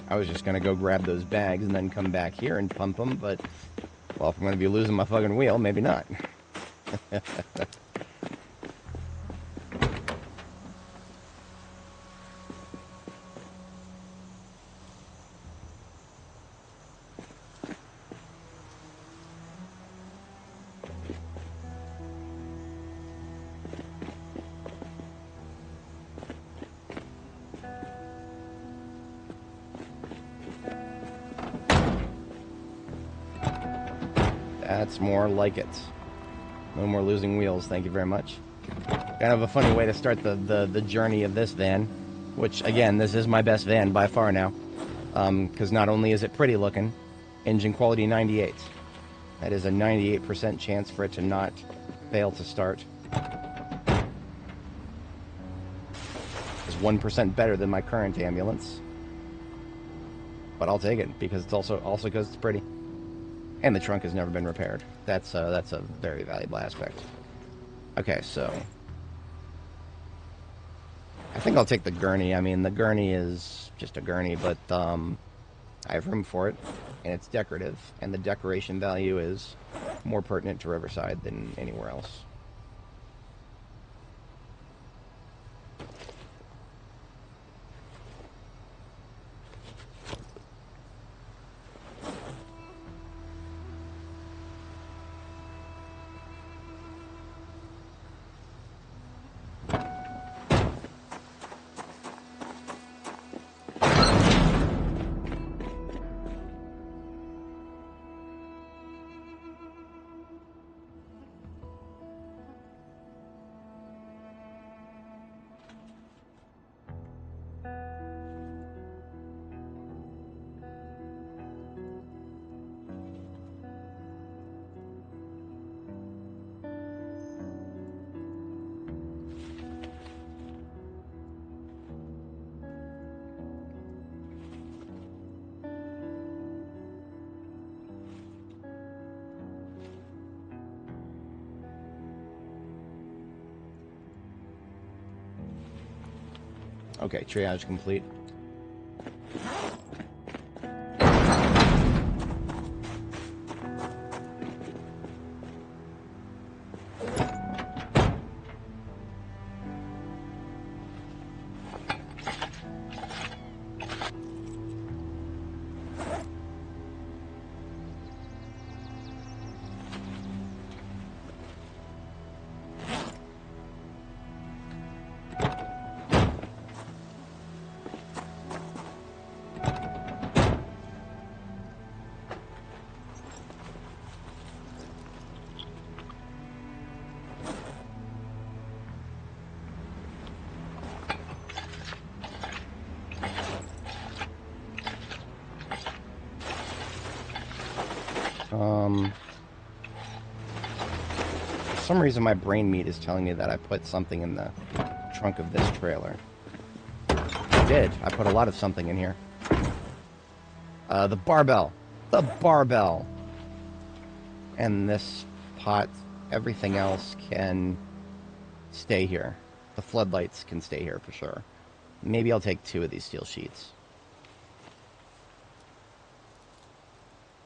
I was just going to go grab those bags and then come back here and pump them, but, well, if I'm going to be losing my fucking wheel, maybe not. That's more like it. No more losing wheels, thank you very much. Kind of a funny way to start the journey of this van, which, again, this is my best van by far now. Because not only is it pretty looking, engine quality 98. That is a 98% chance for it to not fail to start. It's 1% better than my current ambulance. But I'll take it, because it's also because it's pretty. And the trunk has never been repaired. That's a very valuable aspect. Okay, so I think I'll take the gurney. I mean, the gurney is just a gurney, but I have room for it, and it's decorative, and the decoration value is more pertinent to Riverside than anywhere else. Okay, triage complete. For some reason my brain meat is telling me that I put something in the trunk of this trailer. I did. I put a lot of something in here. The barbell. The barbell. And this pot, everything else can stay here. The floodlights can stay here for sure. Maybe I'll take 2 of these steel sheets.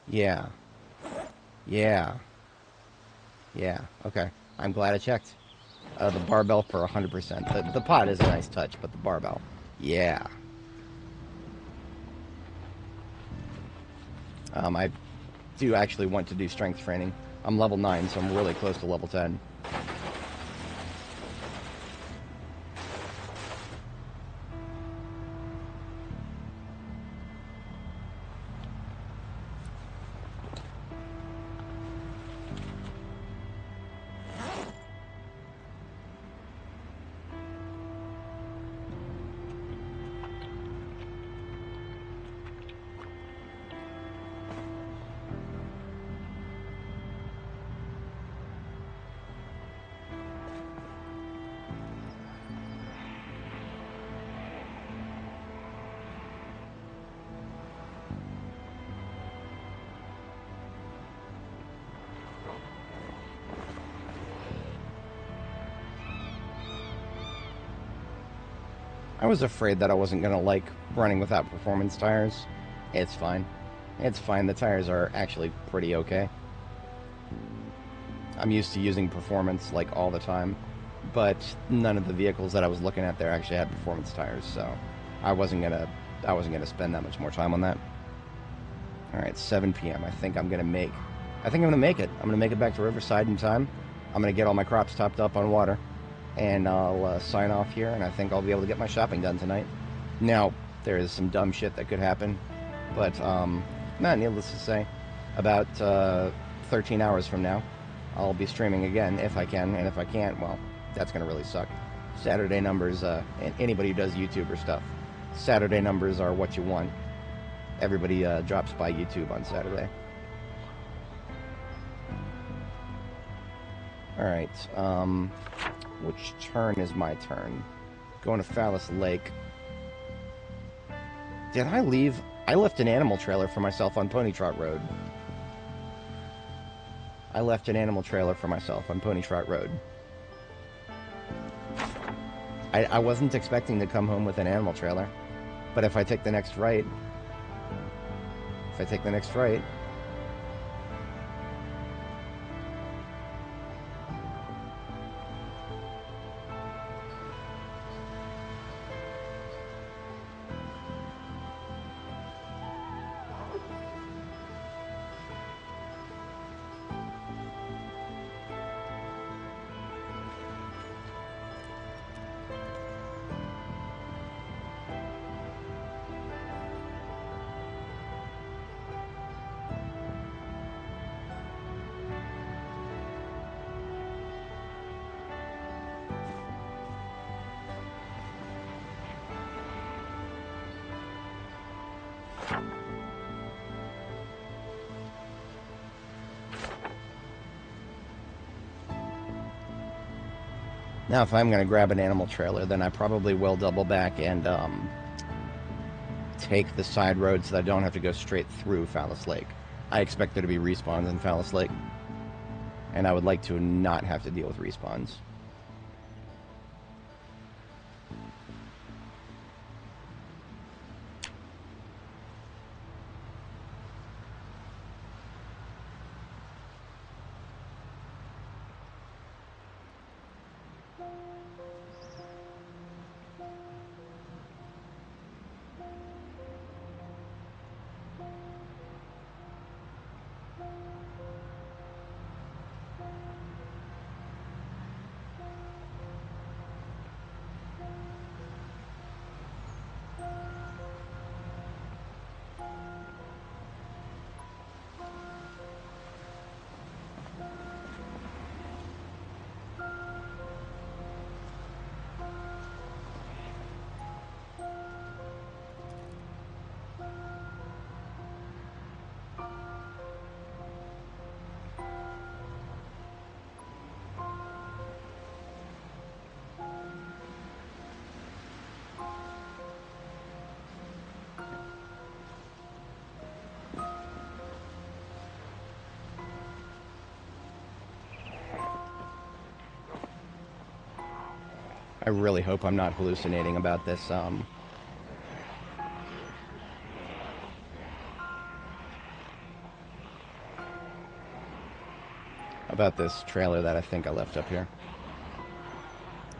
Yeah. Yeah. Yeah, okay. I'm glad I checked. The barbell for 100%. The pot is a nice touch, but the barbell. Yeah. I do actually want to do strength training. I'm level 9, so I'm really close to level 10. I was afraid that I wasn't going to like running without performance tires. It's fine. It's fine. The tires are actually pretty okay. I'm used to using performance like all the time, but none of the vehicles that I was looking at there actually had performance tires, so I wasn't gonna spend that much more time on that. All right, 7 p.m. I think I'm gonna make it. I'm gonna make it back to Riverside in time. I'm gonna get all my crops topped up on water, and I'll sign off here, and I think I'll be able to get my shopping done tonight. Now, there is some dumb shit that could happen, but not needless to say, about 13 hours from now, I'll be streaming again if I can, and if I can't, well, that's gonna really suck. Saturday numbers, and anybody who does YouTube or stuff, Saturday numbers are what you want. Everybody drops by YouTube on Saturday. Alright, which turn is my turn? Going to Phallus Lake. Did I leave? I left an animal trailer for myself on Pony Trot Road. I left an animal trailer for myself on Pony Trot Road. I wasn't expecting to come home with an animal trailer. But if I take the next right... Now, if I'm going to grab an animal trailer, then I probably will double back and take the side road so that I don't have to go straight through Phallus Lake. I expect there to be respawns in Phallus Lake, and I would like to not have to deal with respawns. I really hope I'm not hallucinating about this, about this trailer that I think I left up here.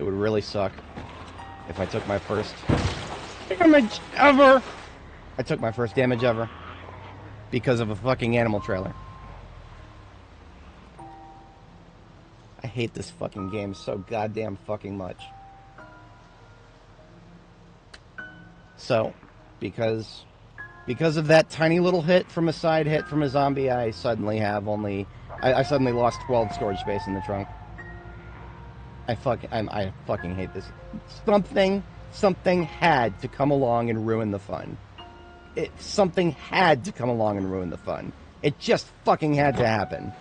It would really suck if I took my first damage ever! I took my first damage ever because of a fucking animal trailer. I hate this fucking game so goddamn fucking much. So, because of that tiny little hit from a side hit from a zombie, I suddenly have only... I suddenly lost 12 storage space in the trunk. I fucking hate this. Something had to come along and ruin the fun. Something had to come along and ruin the fun. It just fucking had to happen.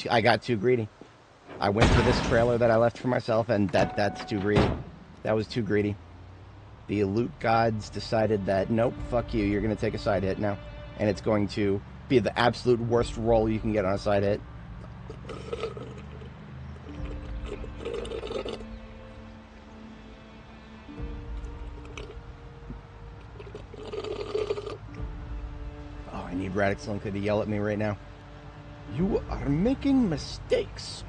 I got too greedy. I went for this trailer that I left for myself, and that's too greedy. That was too greedy. The loot gods decided that, nope, fuck you, you're going to take a side hit now. And it's going to be the absolute worst roll you can get on a side hit. Oh, I need Radix Linka to yell at me right now. You are making mistakes.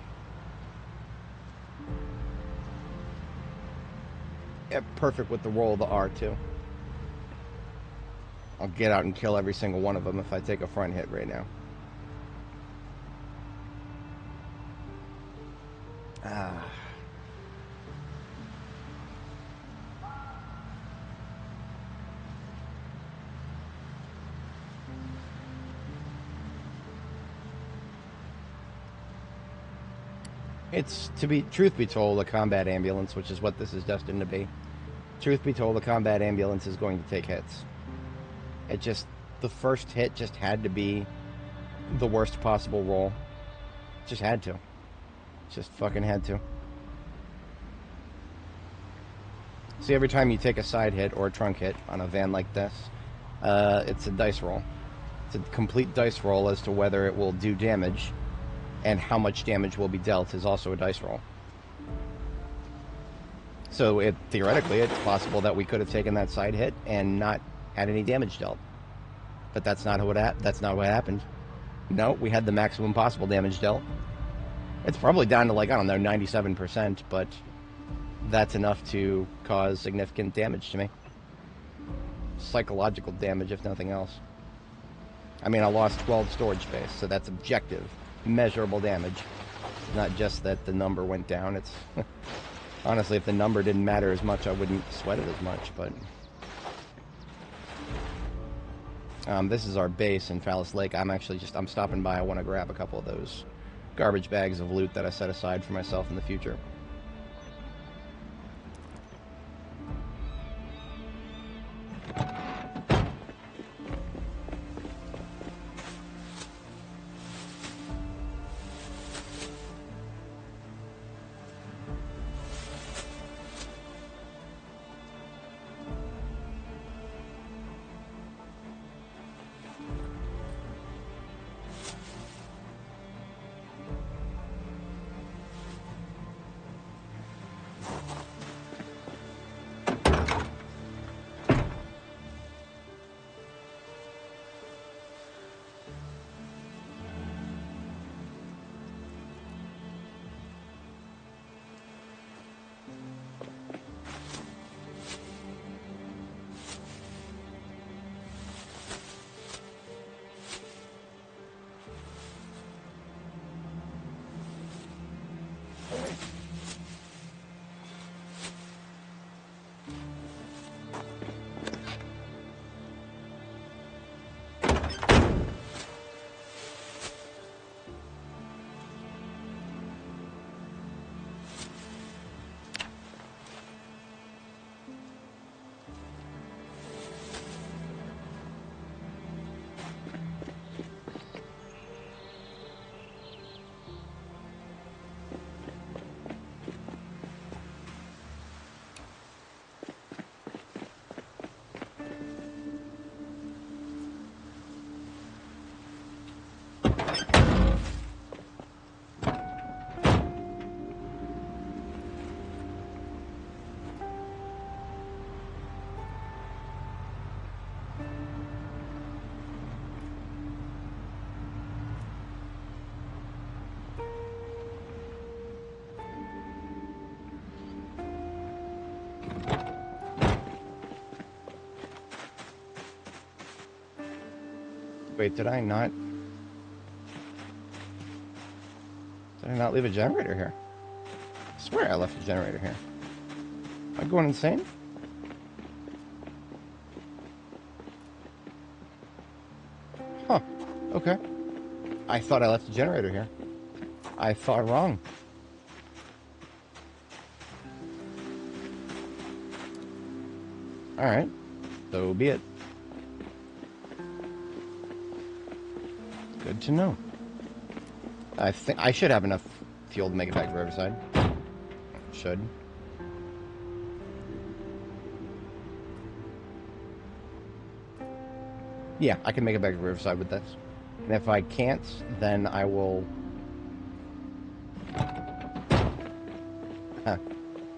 Yeah, perfect with the roll of the R, too. I'll get out and kill every single one of them if I take a front hit right now. Ah. It's, truth be told, a combat ambulance, which is what this is destined to be. Truth be told, a combat ambulance is going to take hits. The first hit just had to be the worst possible roll. Just had to. Just fucking had to. See, every time you take a side hit or a trunk hit on a van like this, it's a dice roll. It's a complete dice roll as to whether it will do damage, and how much damage will be dealt is also a dice roll. So theoretically, it's possible that we could have taken that side hit and not had any damage dealt. But that's not what happened. No, we had the maximum possible damage dealt. It's probably down to, like, I don't know, 97%, but that's enough to cause significant damage to me. Psychological damage, if nothing else. I mean, I lost 12 storage space, so that's objective, measurable damage. Not just that the number went down. It's honestly, if the number didn't matter as much, I wouldn't sweat it as much, but this is our base in Phallus Lake. I'm stopping by. I want to grab a couple of those garbage bags of loot that I set aside for myself in the future. Wait, did I not leave a generator here? I swear I left a generator here. Am I going insane? Huh. Okay. I thought I left a generator here. I thought wrong. Alright. So be it. Good to know. I think I should have enough fuel to make it back to Riverside. Should. Yeah, I can make it back to Riverside with this. And if I can't, then I will...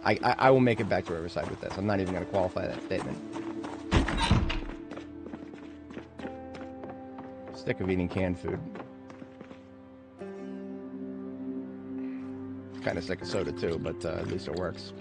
I will make it back to Riverside with this. I'm not even going to qualify that statement. Sick of eating canned food. Kind of sick of soda too, but at least it works.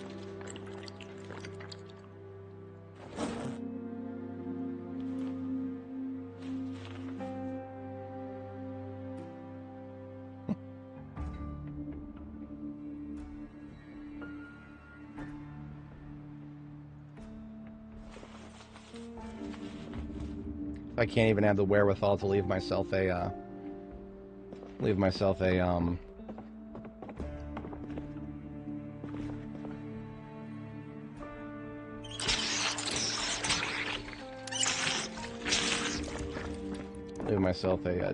I can't even have the wherewithal to leave myself a leave myself a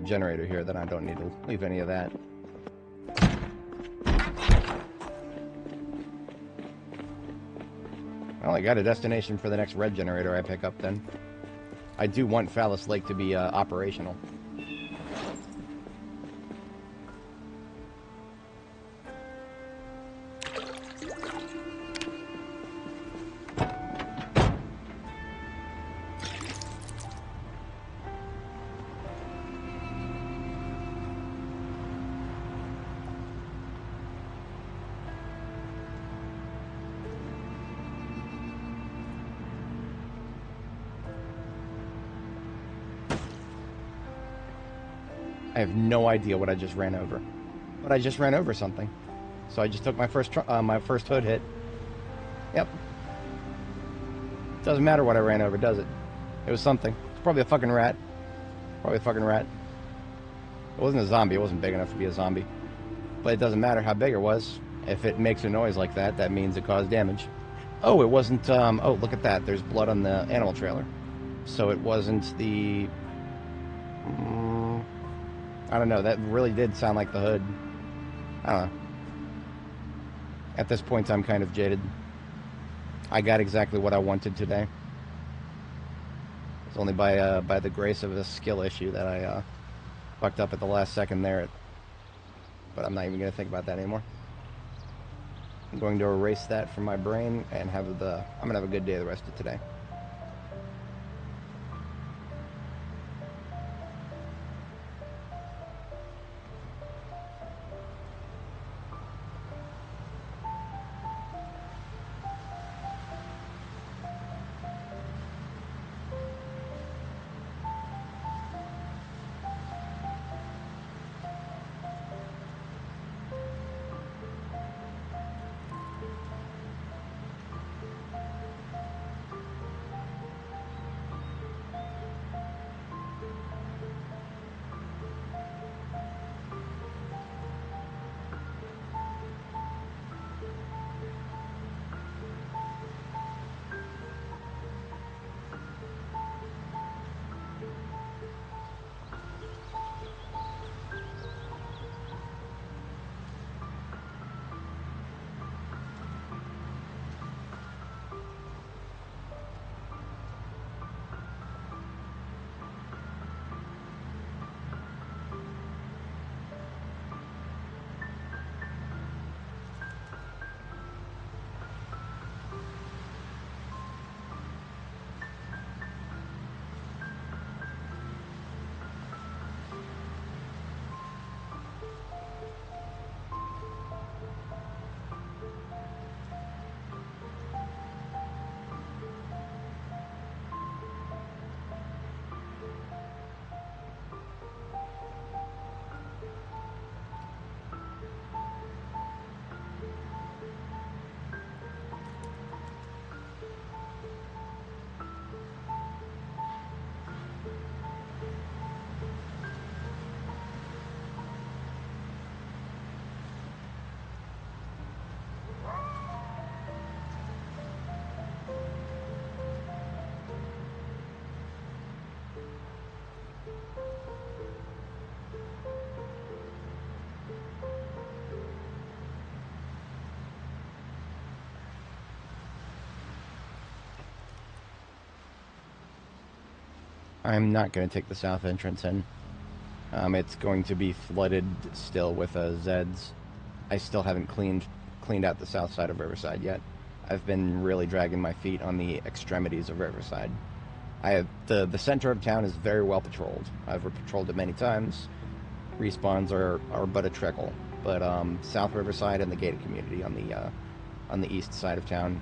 generator here. Then I don't need to leave any of that. Well, I got a destination for the next red generator I pick up then. I do want Phallus Lake to be operational. I have no idea what I just ran over. But I just ran over something. So I just took my first hood hit. Yep. Doesn't matter what I ran over, does it? It was something. It's probably a fucking rat. Probably a fucking rat. It wasn't a zombie. It wasn't big enough to be a zombie. But it doesn't matter how big it was. If it makes a noise like that, that means it caused damage. Oh, it wasn't, oh, look at that. There's blood on the animal trailer. So it wasn't the... I don't know. That really did sound like the hood. I don't know. At this point, I'm kind of jaded. I got exactly what I wanted today. It's only by the grace of a skill issue that I fucked up at the last second there. But I'm not even going to think about that anymore. I'm going to erase that from my brain and I'm going to have a good day the rest of today. I'm not going to take the south entrance in. It's going to be flooded still with Zeds. I still haven't cleaned out the south side of Riverside yet. I've been really dragging my feet on the extremities of Riverside. The center of town is very well patrolled. I've patrolled it many times. Respawns are but a trickle. But South Riverside and the gated community on the east side of town,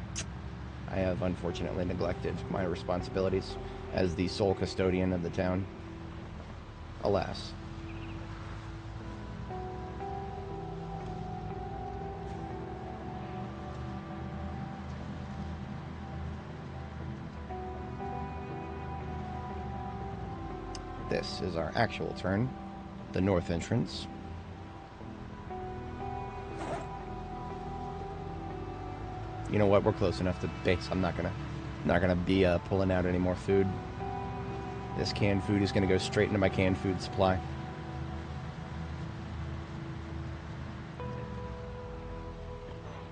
I have unfortunately neglected my responsibilities as the sole custodian of the town. Alas. This is our actual turn, the north entrance. You know what? We're close enough to base. I'm not gonna be pulling out any more food. This canned food is gonna go straight into my canned food supply.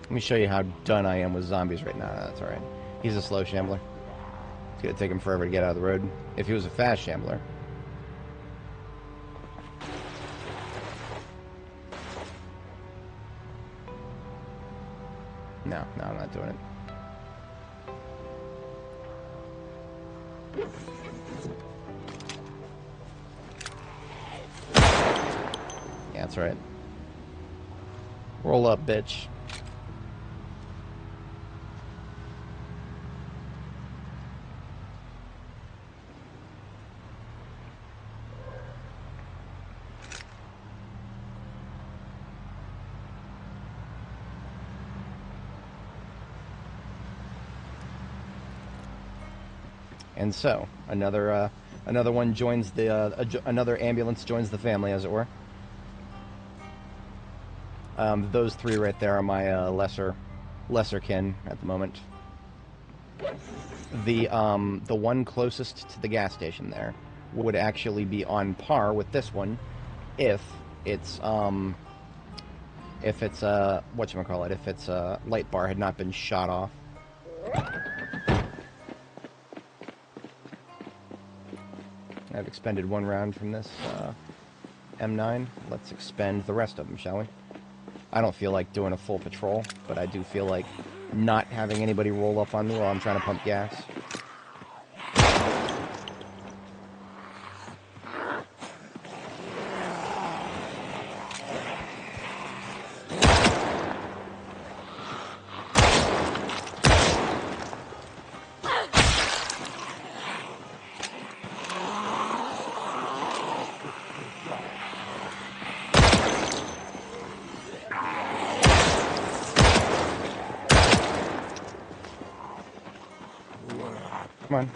Let me show you how done I am with zombies right now. No, that's all right. He's a slow shambler. It's gonna take him forever to get out of the road. If he was a fast shambler. No, I'm not doing it. Yeah, that's right. Roll up, bitch. And so, another one joins the, another ambulance joins the family, as it were. Those three right there are my lesser kin at the moment. The one closest to the gas station there would actually be on par with this one if its whatchamacallit, if its light bar had not been shot off. I've expended one round from this M9. Let's expend the rest of them, shall we? I don't feel like doing a full patrol, but I do feel like not having anybody roll up on me while I'm trying to pump gas. Come on.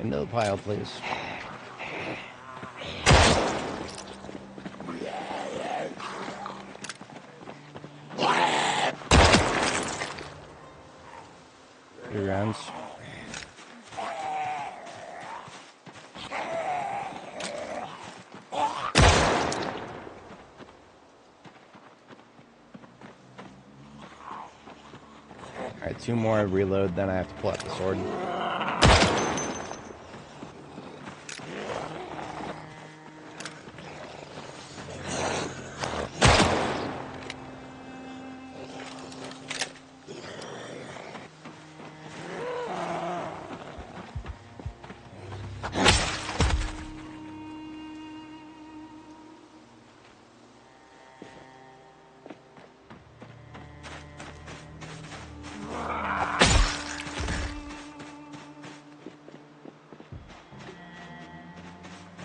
Into the pile, please. Three rounds. Alright, two more reload, then I have to pull out the sword.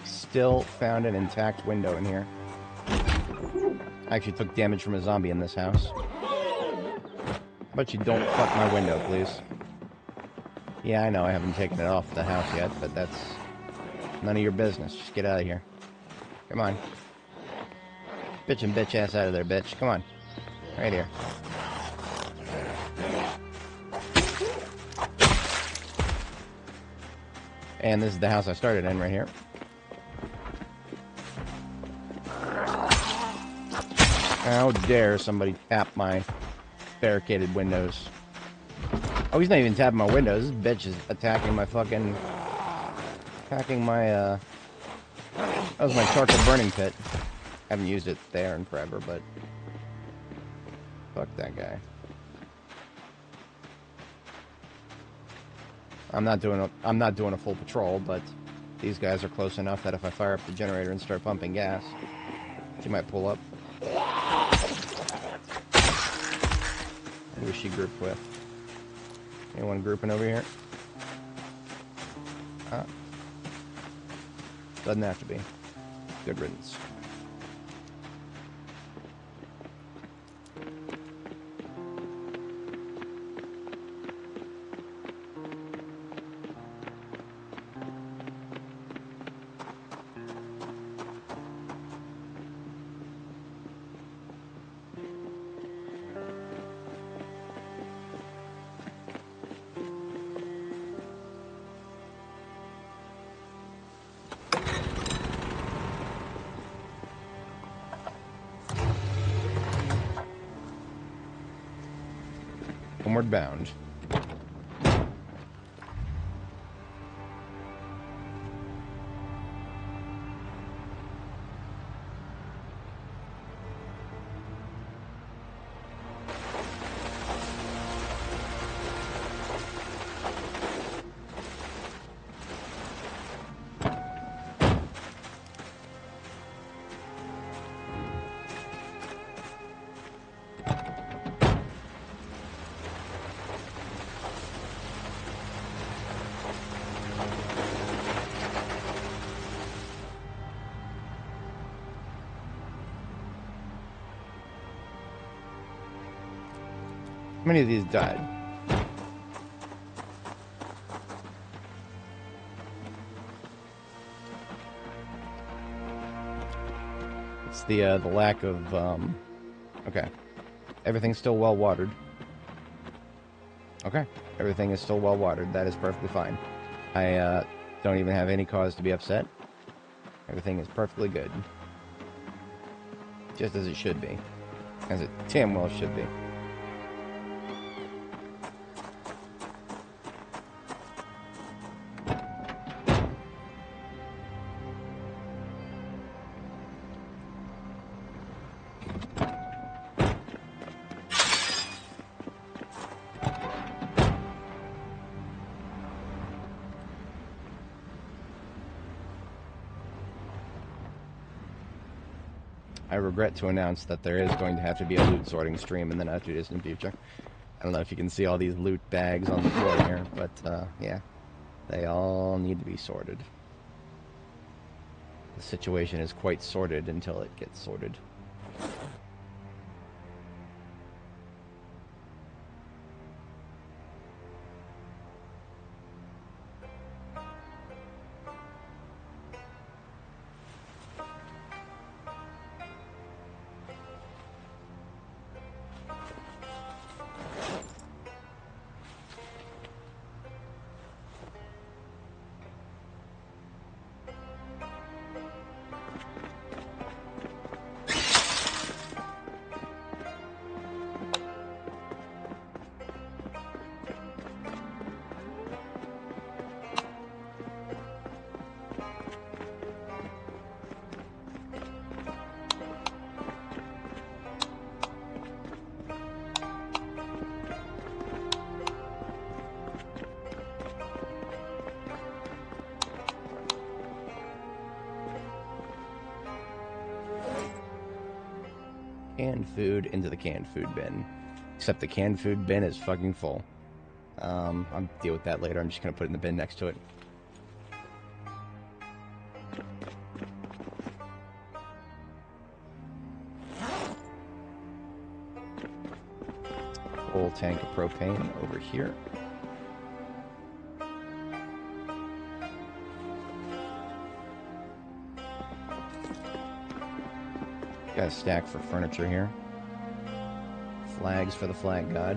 Still found an intact window in here. I actually took damage from a zombie in this house. How about you don't fuck my window, please? Yeah, I know I haven't taken it off the house yet, but that's none of your business. Just get out of here. Come on. Bitch and bitch ass out of there, bitch. Come on. Right here. And this is the house I started in right here. How dare somebody tap my barricaded windows. Oh, he's not even tapping my windows. This bitch is attacking my fucking... Attacking my, That was my charcoal burning pit. Haven't used it there in forever, but... Fuck that guy. I'm not doing a full patrol, but these guys are close enough that if I fire up the generator and start pumping gas, she might pull up. Who is she grouped with? Anyone grouping over here? Doesn't have to be. Good riddance. Homeward bound. How many of these died? It's the lack of, okay. Everything's still well watered. Okay. Everything is still well watered. That is perfectly fine. I, don't even have any cause to be upset. Everything is perfectly good. Just as it should be. As it damn well should be. I regret to announce that there is going to have to be a loot sorting stream in the not too distant future. I don't know if you can see all these loot bags on the floor here, but yeah, they all need to be sorted. The situation is quite sorted until it gets sorted. Canned food into the canned food bin. Except the canned food bin is fucking full. I'll deal with that later. I'm just gonna put it in the bin next to it. Full tank of propane over here. Got a stack for furniture here. Flags for the flag god.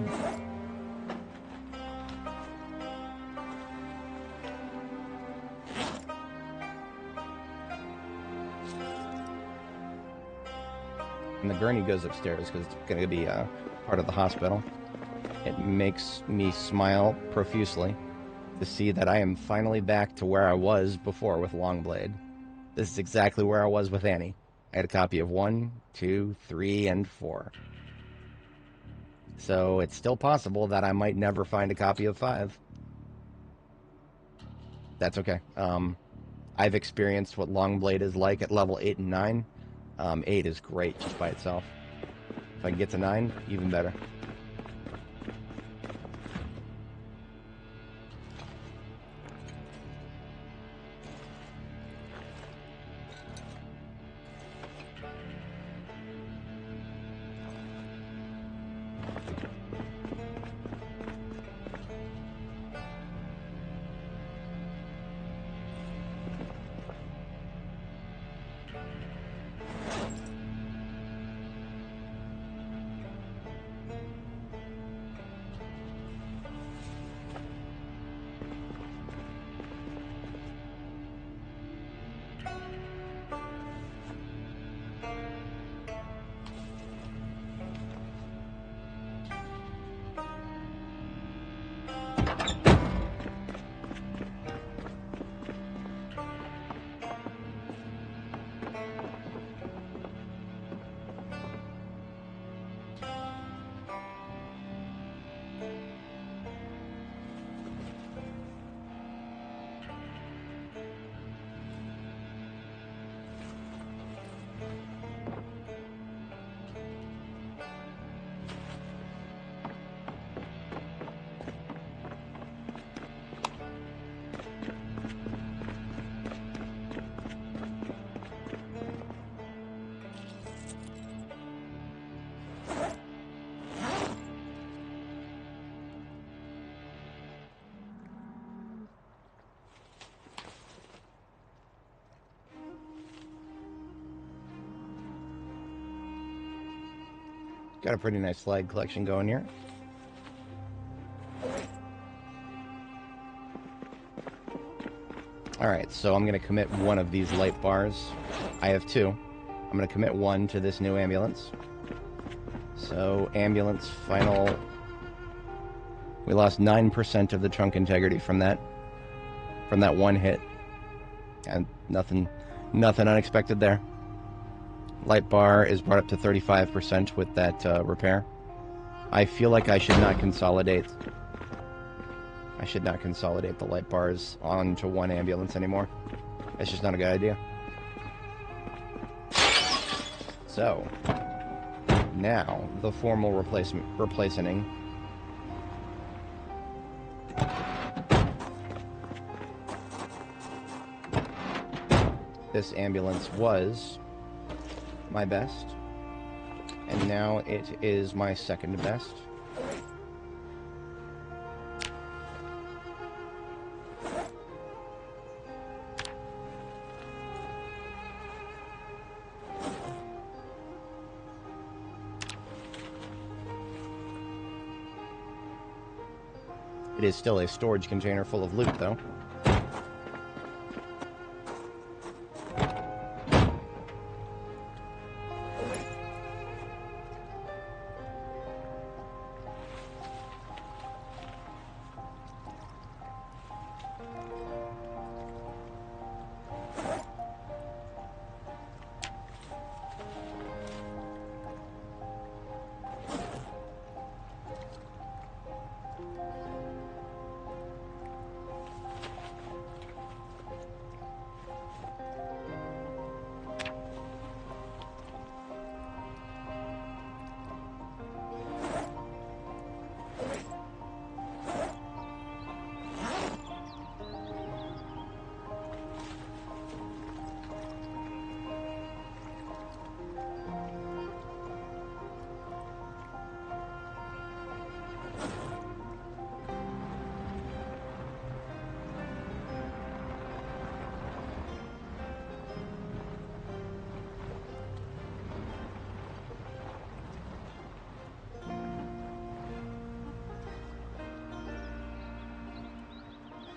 And the gurney goes upstairs because it's going to be part of the hospital. It makes me smile profusely to see that I am finally back to where I was before with Longblade. This is exactly where I was with Annie. I had a copy of 1, 2, 3, and 4. So it's still possible that I might never find a copy of 5. That's okay. I've experienced what Longblade is like at level 8 and 9. 8 is great just by itself. If I can get to 9, even better. Got a pretty nice flag collection going here. Alright, so I'm going to commit one of these light bars. I have two. I'm going to commit one to this new ambulance. So, ambulance, final... We lost 9% of the trunk integrity from that one hit. And nothing unexpected there. Light bar is brought up to 35% with that repair. I feel like I should not consolidate. I should not consolidate the light bars onto one ambulance anymore. It's just not a good idea. So, now the formal replacing. This ambulance was my best, and now it is my second best. It is still a storage container full of loot, though.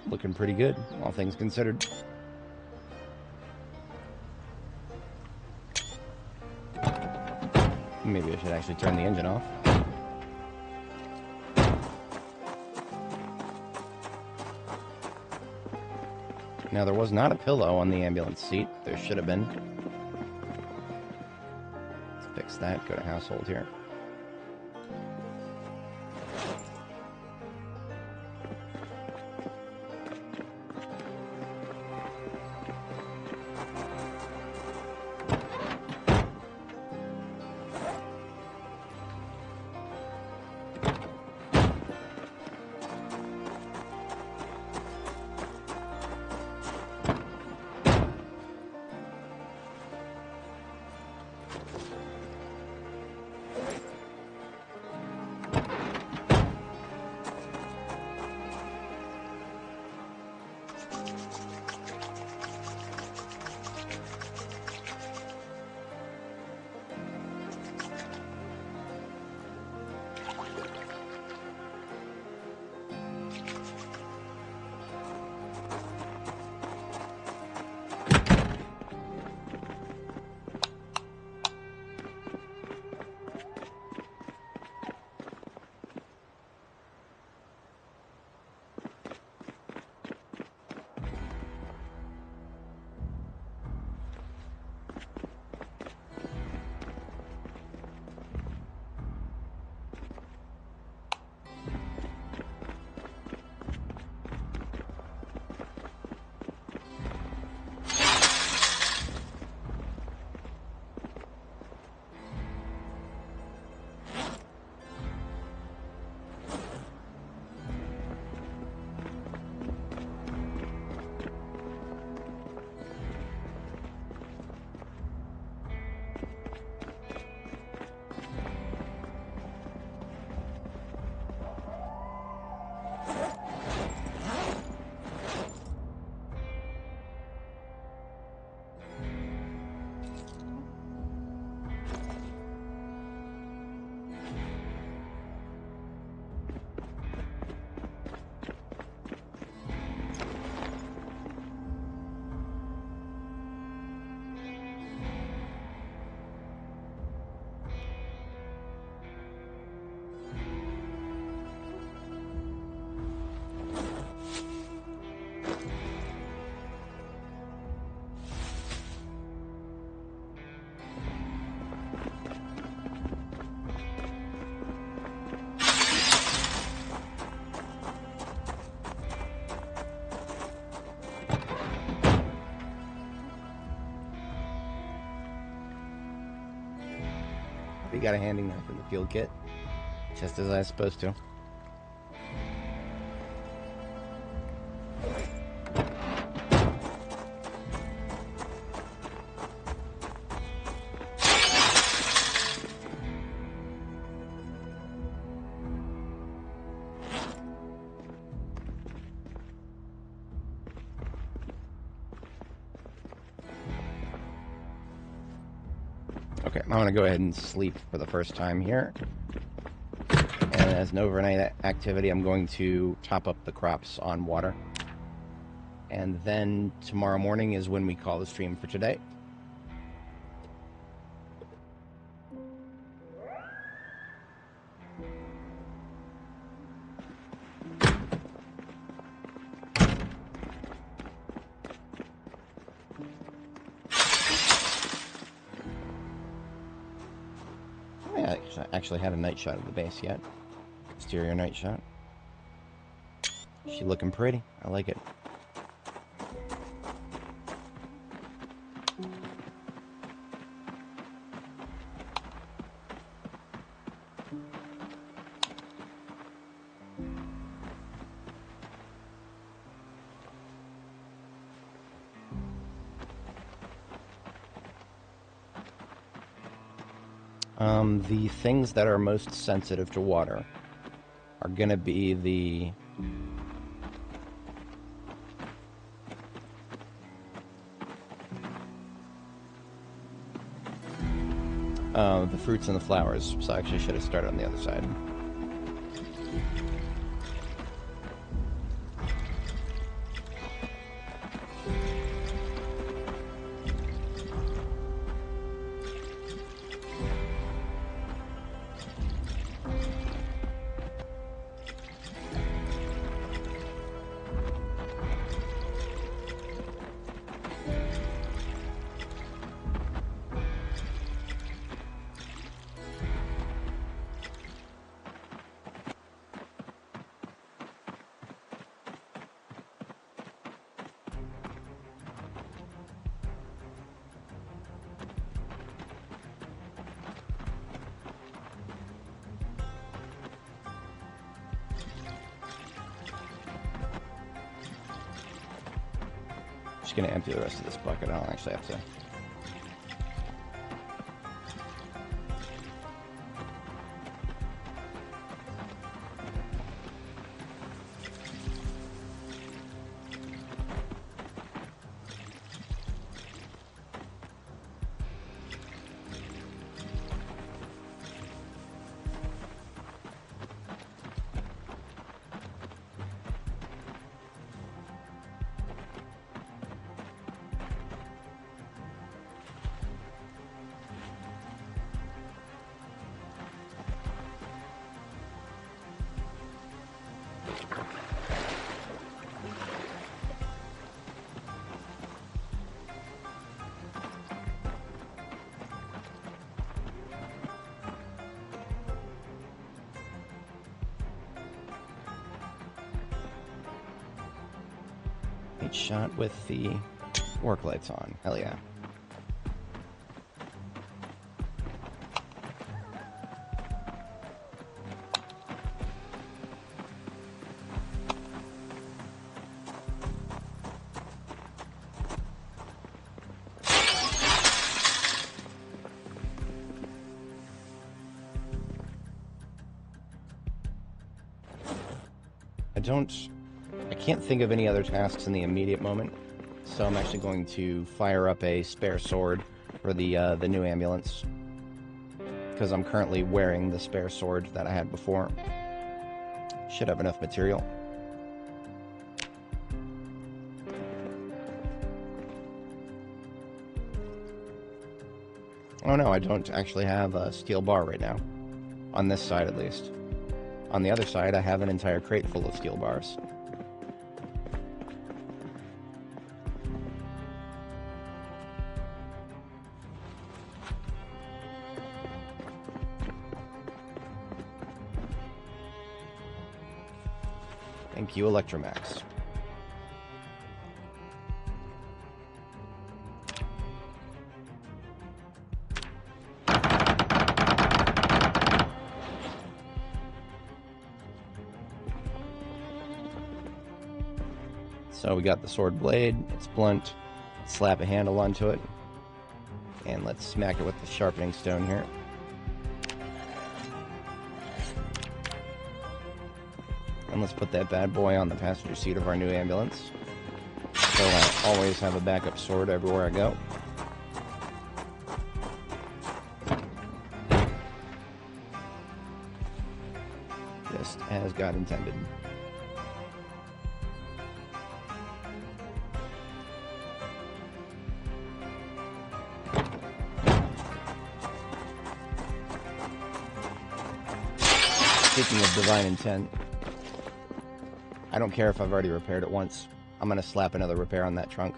Looking pretty good, all things considered. Maybe I should actually turn the engine off. Now, there was not a pillow on the ambulance seat. There should have been. Let's fix that. Go to household here. We got a handing knife in the field kit, just as I was supposed to. Okay, I'm going to go ahead and sleep for the first time here. And as an overnight activity, I'm going to top up the crops on water. And then tomorrow morning is when we call the stream for today. I actually had a night shot of the base yet. Exterior night shot. She looking pretty. I like it. The things that are most sensitive to water are going to be the fruits and the flowers. So I actually should have started on the other side. Just gonna empty the rest of this bucket. I don't actually have to. Shot with the work lights on. Hell yeah. I can't think of any other tasks in the immediate moment, so I'm actually going to fire up a spare sword for the new ambulance, because I'm currently wearing the spare sword that I had before. Should have enough material. Oh no, I don't actually have a steel bar right now. On this side, at least. On the other side, I have an entire crate full of steel bars. Thank you, Electromax. So we got the sword blade, it's blunt, slap a handle onto it, and let's smack it with the sharpening stone here. And let's put that bad boy on the passenger seat of our new ambulance. So I always have a backup sword everywhere I go. Just as God intended. Speaking of divine intent, I don't care if I've already repaired it once. I'm going to slap another repair on that trunk.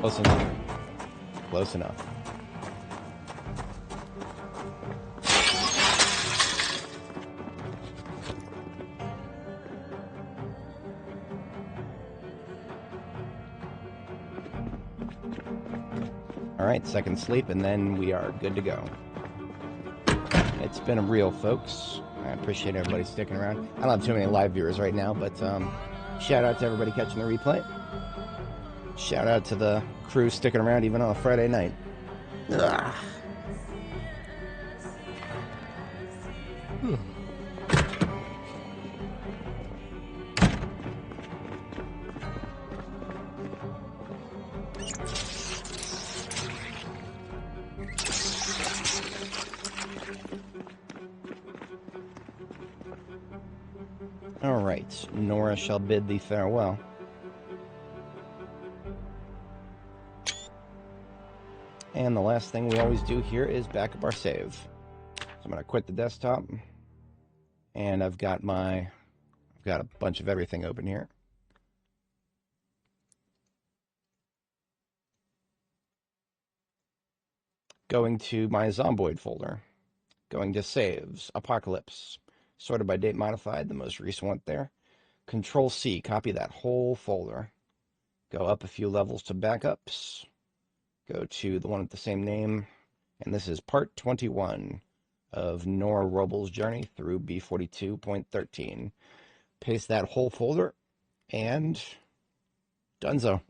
Close enough. Close enough. Alright, second sleep, and then we are good to go. It's been a real, folks. I appreciate everybody sticking around. I don't have too many live viewers right now, but shout out to everybody catching the replay. Shout out to the crew sticking around even on a Friday night. Ugh. Alright, Nora shall bid thee farewell. And the last thing we always do here is back up our save. So I'm going to quit the desktop. And I've got a bunch of everything open here. Going to my Zomboid folder. Going to saves, Apocalypse. Sorted by date modified, the most recent one there. Control C, copy that whole folder. Go up a few levels to backups. Go to the one with the same name. And this is part 21 of Nora Robles' journey through B42.13. Paste that whole folder and donezo.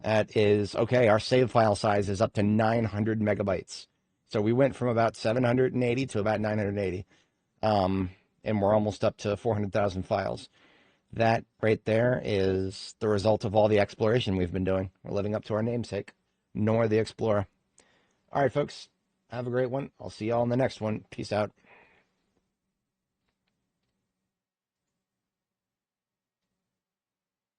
That is, okay, our save file size is up to 900 megabytes. So we went from about 780 to about 980. And we're almost up to 400,000 files. That right there is the result of all the exploration we've been doing. We're living up to our namesake, Nora the Explora. All right, folks, have a great one. I'll see y'all in the next one. Peace out.